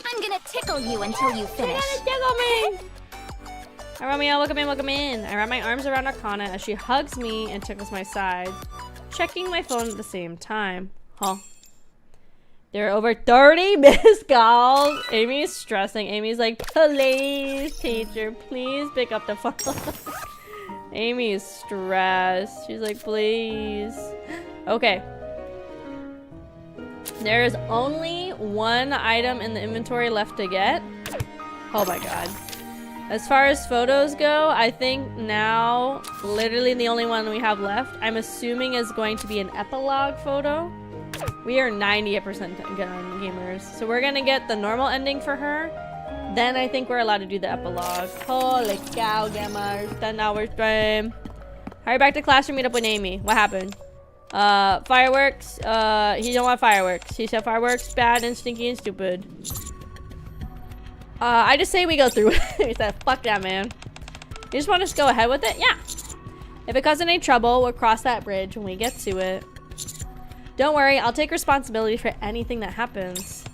I'm gonna tickle you until you finish. You're gonna tickle me! Hi, Romeo, welcome in, welcome in. I wrap my arms around Arcana as she hugs me and tickles my sides, checking my phone at the same time. Huh. There are over 30 missed calls. Amy's stressing. Amy's like, please, teacher, please pick up the phone. Amy's stressed. She's like, please. Okay. There is only one item in the inventory left to get. Oh my god. As far as photos go, I think now literally the only one we have left, I'm assuming, is going to be an epilogue photo. We are 98% gun gamers. So we're gonna get the normal ending for her. Then I think we're allowed to do the epilogue. Holy cow, gamers. 10 hours stream. Hurry back to class or meet up with Amy. What happened? Fireworks. He don't want fireworks. He said fireworks bad and stinky and stupid. I just say we go through it. He said, fuck that, man. You just want us to go ahead with it? Yeah. If it causes any trouble, we'll cross that bridge when we get to it. Don't worry, I'll take responsibility for anything that happens.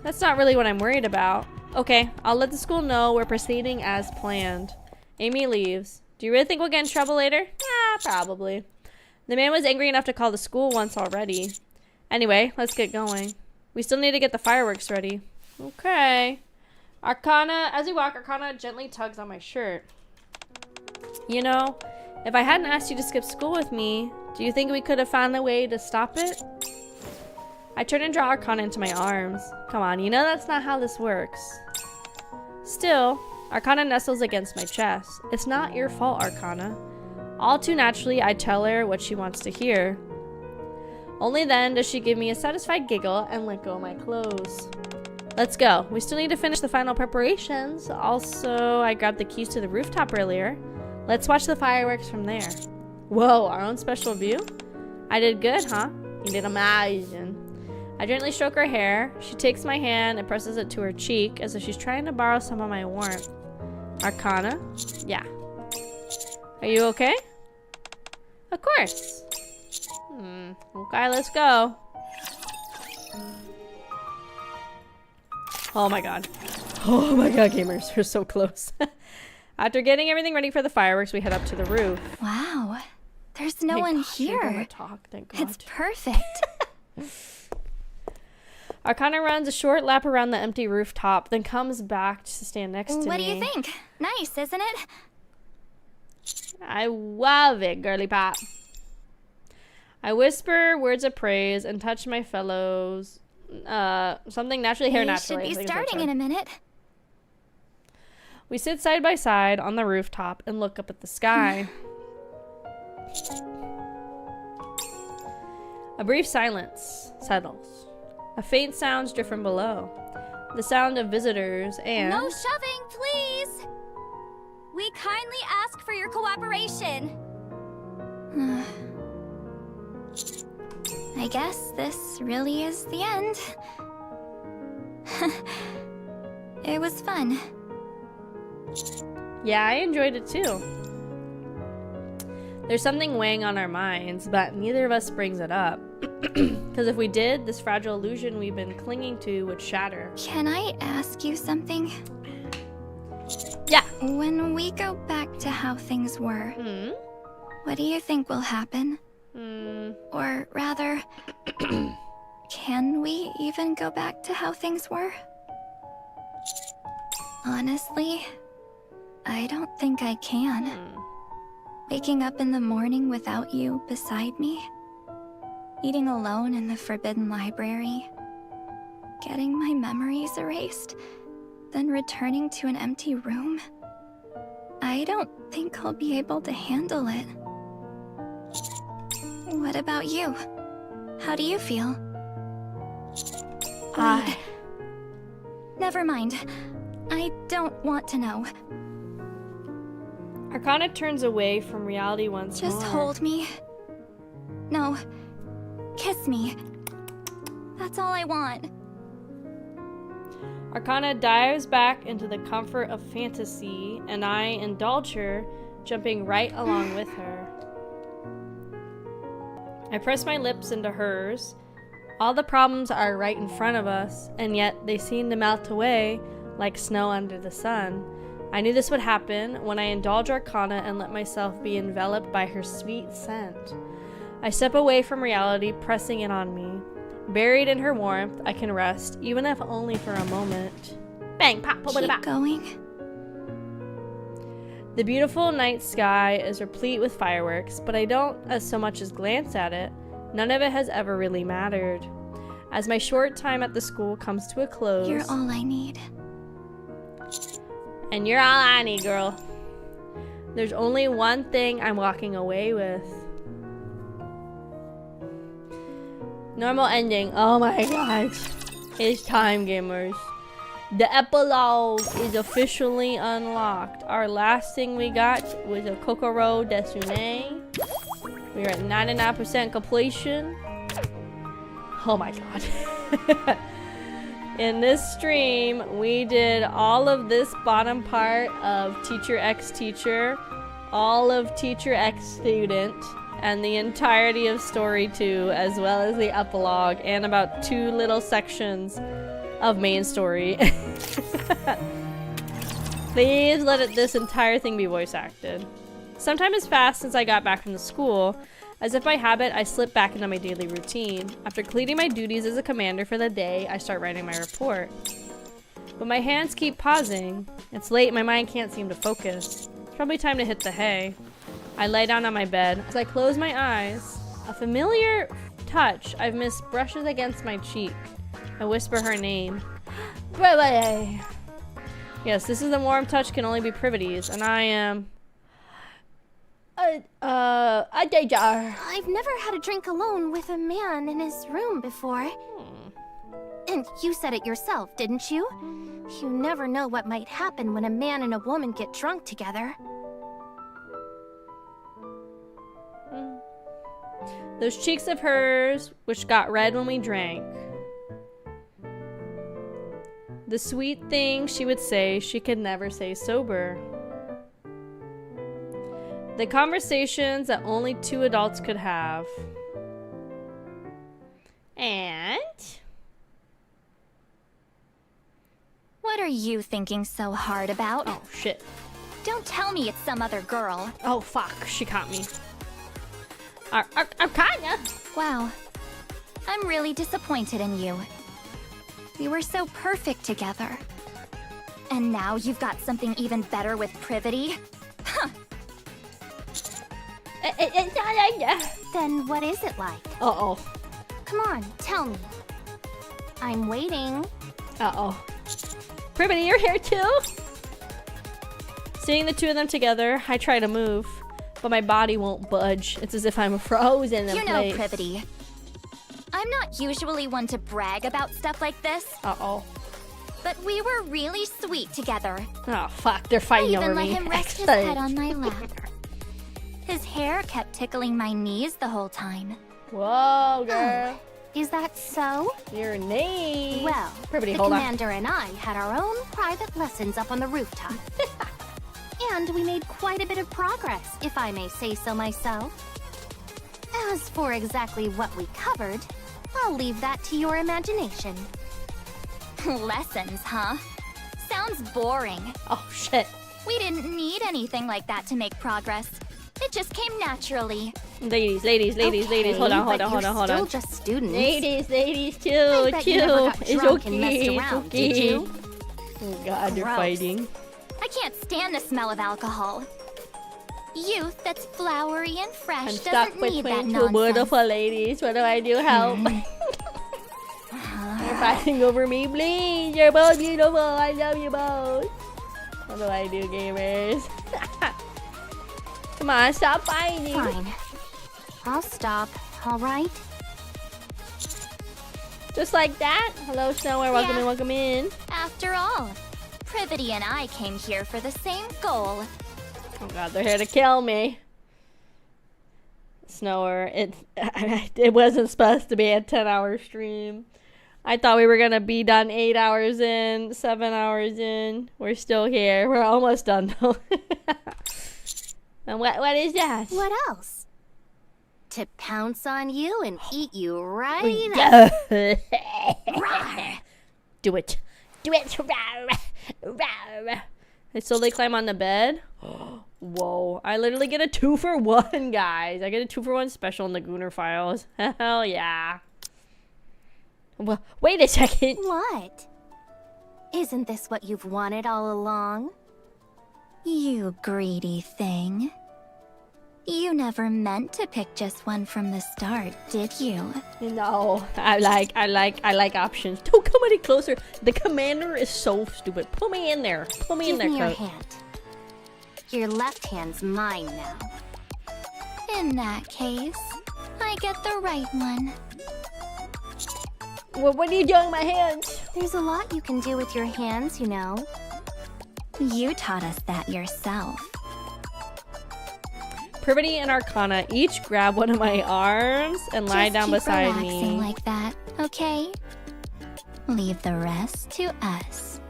That's not really what I'm worried about. Okay, I'll let the school know we're proceeding as planned. Amy leaves. Do you really think we'll get in trouble later? Yeah, probably. The man was angry enough to call the school once already. Anyway, let's get going. We still need to get the fireworks ready. Okay. Arcana, as we walk, Arcana gently tugs on my shirt. You know, if I hadn't asked you to skip school with me, do you think we could have found a way to stop it? I turn and draw Arcana into my arms. Come on, you know that's not how this works. Still, Arcana nestles against my chest. It's not your fault, Arcana. All too naturally, I tell her what she wants to hear. Only then does she give me a satisfied giggle and let go of my clothes. Let's go. We still need to finish the final preparations. Also, I grabbed the keys to the rooftop earlier. Let's watch the fireworks from there. Whoa, our own special view? I did good, huh? You did amazing. I gently stroke her hair. She takes my hand and presses it to her cheek as if she's trying to borrow some of my warmth. Arcana? Yeah. Are you okay? Of course. Okay, let's go. Oh my god. Oh my god, gamers. We're so close. After getting everything ready for the fireworks, we head up to the roof. Wow. There's no one here. Thank God. It's perfect. Arcana runs a short lap around the empty rooftop, then comes back to stand next to me. What do you think? Nice, isn't it? I love it, girly pop. I whisper words of praise and touch my fellows. Something naturally here naturally. We should be starting in a minute. We sit side by side on the rooftop and look up at the sky. A brief silence settles. A faint sound drift from below. The sound of visitors and... No shoving, please! We kindly ask for your cooperation. I guess this really is the end. It was fun. Yeah, I enjoyed it too. There's something weighing on our minds, but neither of us brings it up. Because if we did, this fragile illusion we've been clinging to would shatter. Can I ask you something? Yeah. When we go back to how things were, what do you think will happen? Or rather, can we even go back to how things were? Honestly, I don't think I can. Waking up in the morning without you beside me, eating alone in the forbidden library, getting my memories erased, then returning to an empty room. I don't think I'll be able to handle it. What about you? How do you feel? Wait. Never mind. I don't want to know. Arcana turns away from reality once more. Just hold me. No. Kiss me. That's all I want. Arcana dives back into the comfort of fantasy, and I indulge her, jumping right along with her. I press my lips into hers. All the problems are right in front of us, and yet they seem to melt away like snow under the sun. I knew this would happen when I indulge Arcana and let myself be enveloped by her sweet scent. I step away from reality, pressing it on me. Buried in her warmth, I can rest, even if only for a moment. Bang, pop, pop, Keep going. The beautiful night sky is replete with fireworks, but I don't so much as glance at it. None of it has ever really mattered. As my short time at the school comes to a close... You're all I need. And you're all I need, girl. There's only one thing I'm walking away with. Normal ending. Oh my god. It's time, gamers. The epilogue is officially unlocked. Our last thing we got was a Kokoro Desune. We are at 99% completion. Oh my god. In this stream, we did all of this bottom part of Teacher X Teacher, all of Teacher X Student, and the entirety of Story 2, as well as the epilogue, and about 2 little sections of main story. Please let this entire thing be voice acted. Some time has passed since I got back from the school, As if by habit, I slip back into my daily routine. After completing my duties as a commander for the day, I start writing my report. But my hands keep pausing. It's late, my mind can't seem to focus. It's probably time to hit the hay. I lie down on my bed. As I close my eyes, a familiar touch I've missed brushes against my cheek. I whisper her name. Privity! Yes, this is the warm touch can only be Privity's, and I am... a danger. I've never had a drink alone with a man in his room before. And you said it yourself, didn't you? You never know what might happen when a man and a woman get drunk together. Those cheeks of hers, which got red when we drank. The sweet things she would say she could never say sober. The conversations that only two adults could have. And... What are you thinking so hard about? oh, shit. Don't tell me it's some other girl. Oh, fuck. She caught me. Arcana! Wow. I'm really disappointed in you. We were so perfect together. And now you've got something even better with Privity? Huh. It's not like that. Then what is it like? Uh-oh. Come on, tell me. I'm waiting. Uh-oh. Privity, you're here too? Seeing the two of them together, I try to move, but my body won't budge. It's as if I'm frozen in place. You know, Privity. I'm not usually one to brag about stuff like this. Uh-oh. But we were really sweet together. Oh, fuck. They're fighting over me. I even let him rest his head on my lap. His hair kept tickling my knees the whole time. Whoa, girl. Is that so? Your name. Well, Privity, the commander and I had our own private lessons up on the rooftop. And we made quite a bit of progress, if I may say so myself. As for exactly what we covered, I'll leave that to your imagination. Lessons, huh? Sounds boring. Oh, shit. We didn't need anything like that to make progress. It just came naturally. Ladies, hold on. Still just students. Ladies, chill. I bet you never got drunk and messed around, did you? Oh god, they're Gross. fighting. I can't stand the smell of alcohol. Youth that's flowery and fresh I'm doesn't stuck need that between two nonsense. beautiful ladies. What do I do? Help. They're fighting over me. Please, you're both beautiful. I love you both. What do I do, gamers? Come on, stop fighting. Fine. I'll stop, alright? Just like that? Hello, Snower. Welcome in, welcome in. After all, Privity and I came here for the same goal. Oh god, they're here to kill me. Snower, it wasn't supposed to be a 10-hour stream. I thought we were gonna be done 8 hours in, 7 hours in. We're still here. We're almost done though. And what is that? What else? To pounce on you and eat you right up. Do it. I slowly climb on the bed. Whoa. I literally get a 2-for-1, guys. I get a 2-for-1 special in the Gooner files. Hell yeah. Well, wait a second. What? Isn't this what you've wanted all along? You greedy thing. You never meant to pick just one from the start, did you? No, I like options. Don't come any closer. The commander is so stupid. Put me in there. Put me in there, Give me your coach. hand. Your left hand's mine now. In that case, I get the right one. Well, what are you doing with my hands? There's a lot you can do with your hands, you know. You taught us that yourself. Privity and Arcana each grab one of my arms and lie down beside me. Just keep relaxing like that, okay? Leave the rest to us.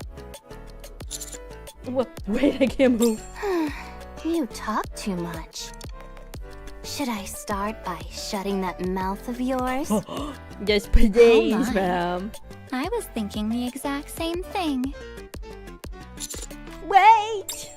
Wait, I can't move. You talk too much. Should I start by shutting that mouth of yours? Yes, please, ma'am. I was thinking the exact same thing. Wait!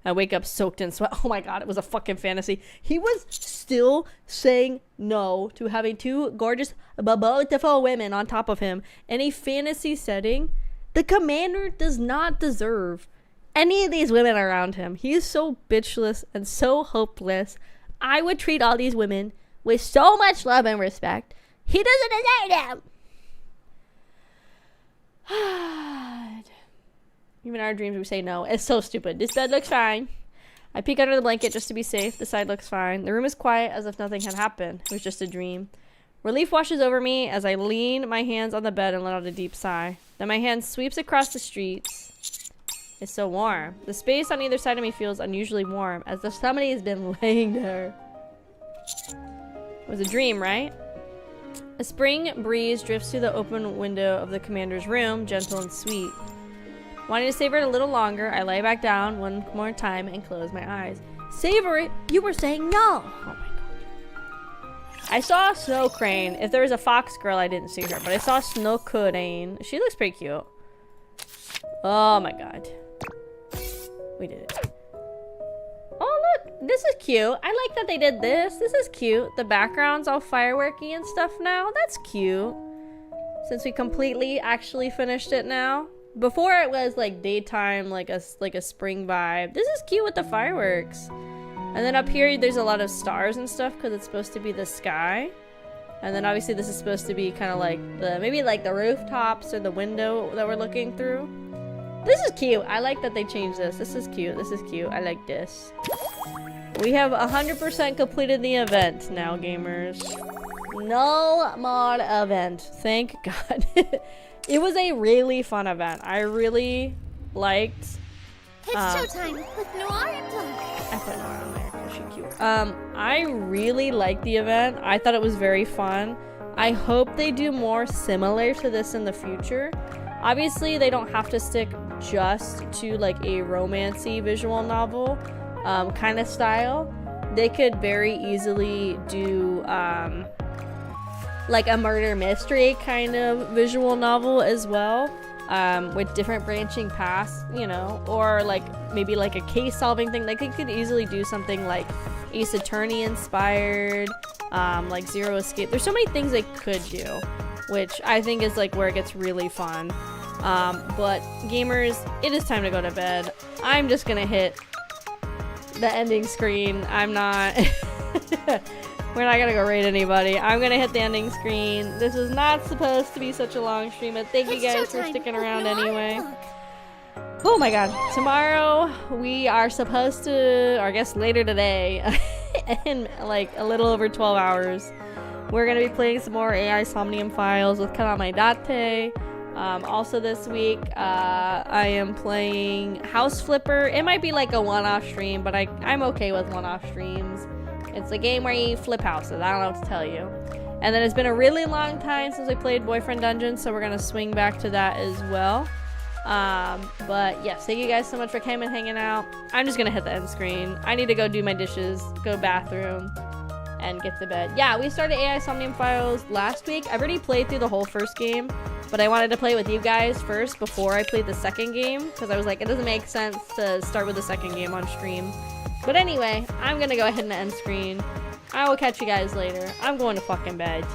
I wake up soaked in sweat. Oh my god, it was a fucking fantasy. He was still saying no to having 2 gorgeous, beautiful women on top of him in a fantasy setting. The commander does not deserve any of these women around him. He is so bitchless and so hopeless. I would treat all these women with so much love and respect. He doesn't deserve them. Even in our dreams we say no. It's so stupid. This bed looks fine. I peek under the blanket just to be safe. The side looks fine. The room is quiet as if nothing had happened. It was just a dream. Relief washes over me as I lean my hands on the bed and let out a deep sigh. Then my hand sweeps across the streets. It's so warm. The space on either side of me feels unusually warm, as if somebody has been laying there. It was a dream, right? A spring breeze drifts through the open window of the commander's room, gentle and sweet. Wanting to savor it a little longer, I lay back down one more time and close my eyes. Savor it? You were saying no! Oh my god. I saw Snow Crane. If there was a fox girl, I didn't see her, but I saw Snow Crane. She looks pretty cute. Oh my god. We did it. Oh look, this is cute. I like that they did this. This is cute. The background's all fireworky and stuff now. That's cute. Since we completely actually finished it now. Before it was like daytime, like a spring vibe. This is cute with the fireworks. And then up here there's a lot of stars and stuff because it's supposed to be the sky. And then obviously this is supposed to be kind of like maybe like the rooftops or the window that we're looking through. This is cute. I like that they changed this. This is cute. This is cute. I like this. We have 100% completed the event now, gamers. No more event. Thank God. It was a really fun event. I really liked. It's showtime with Noir and Blanc. I put Noir on there because she's cute. I really liked the event. I thought it was very fun. I hope they do more similar to this in the future. Obviously, they don't have to stick just to like a romancy visual novel kind of style. They could very easily do like a murder mystery kind of visual novel as well, with different branching paths, you know, or like maybe like a case solving thing. Like they could easily do something like Ace Attorney inspired, like Zero Escape. There's so many things they could do, which I think is like where it gets really fun. But gamers, it is time to go to bed. I'm just gonna hit the ending screen. I'm not we're not gonna go raid anybody. I'm gonna hit the ending screen. This is not supposed to be such a long stream, but thank you guys for sticking around anyway. Oh my god. Tomorrow we are supposed to, or I guess later today, in like a little over 12 hours, we're gonna be playing some more AI Somnium Files with Kaname Date. Also this week, I am playing House Flipper. It might be like a one-off stream, but I'm okay with one-off streams. It's a game where you flip houses. I don't know what to tell you. And then it's been a really long time since I played Boyfriend Dungeon, so we're gonna swing back to that as well. But yes, thank you guys so much for coming and hanging out. I'm just gonna hit the end screen. I need to go do my dishes, go to the bathroom, and get to bed. Yeah, we started AI Somnium Files last week. I've already played through the whole first game, but I wanted to play with you guys first before I played the second game, because I was like, it doesn't make sense to start with the second game on stream. But anyway, I'm gonna go ahead and end screen. I will catch you guys later. I'm going to fucking bed.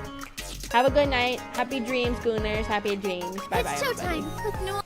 Have a good night. Happy dreams, Gooners. Happy dreams. Bye bye. It's showtime with Noir.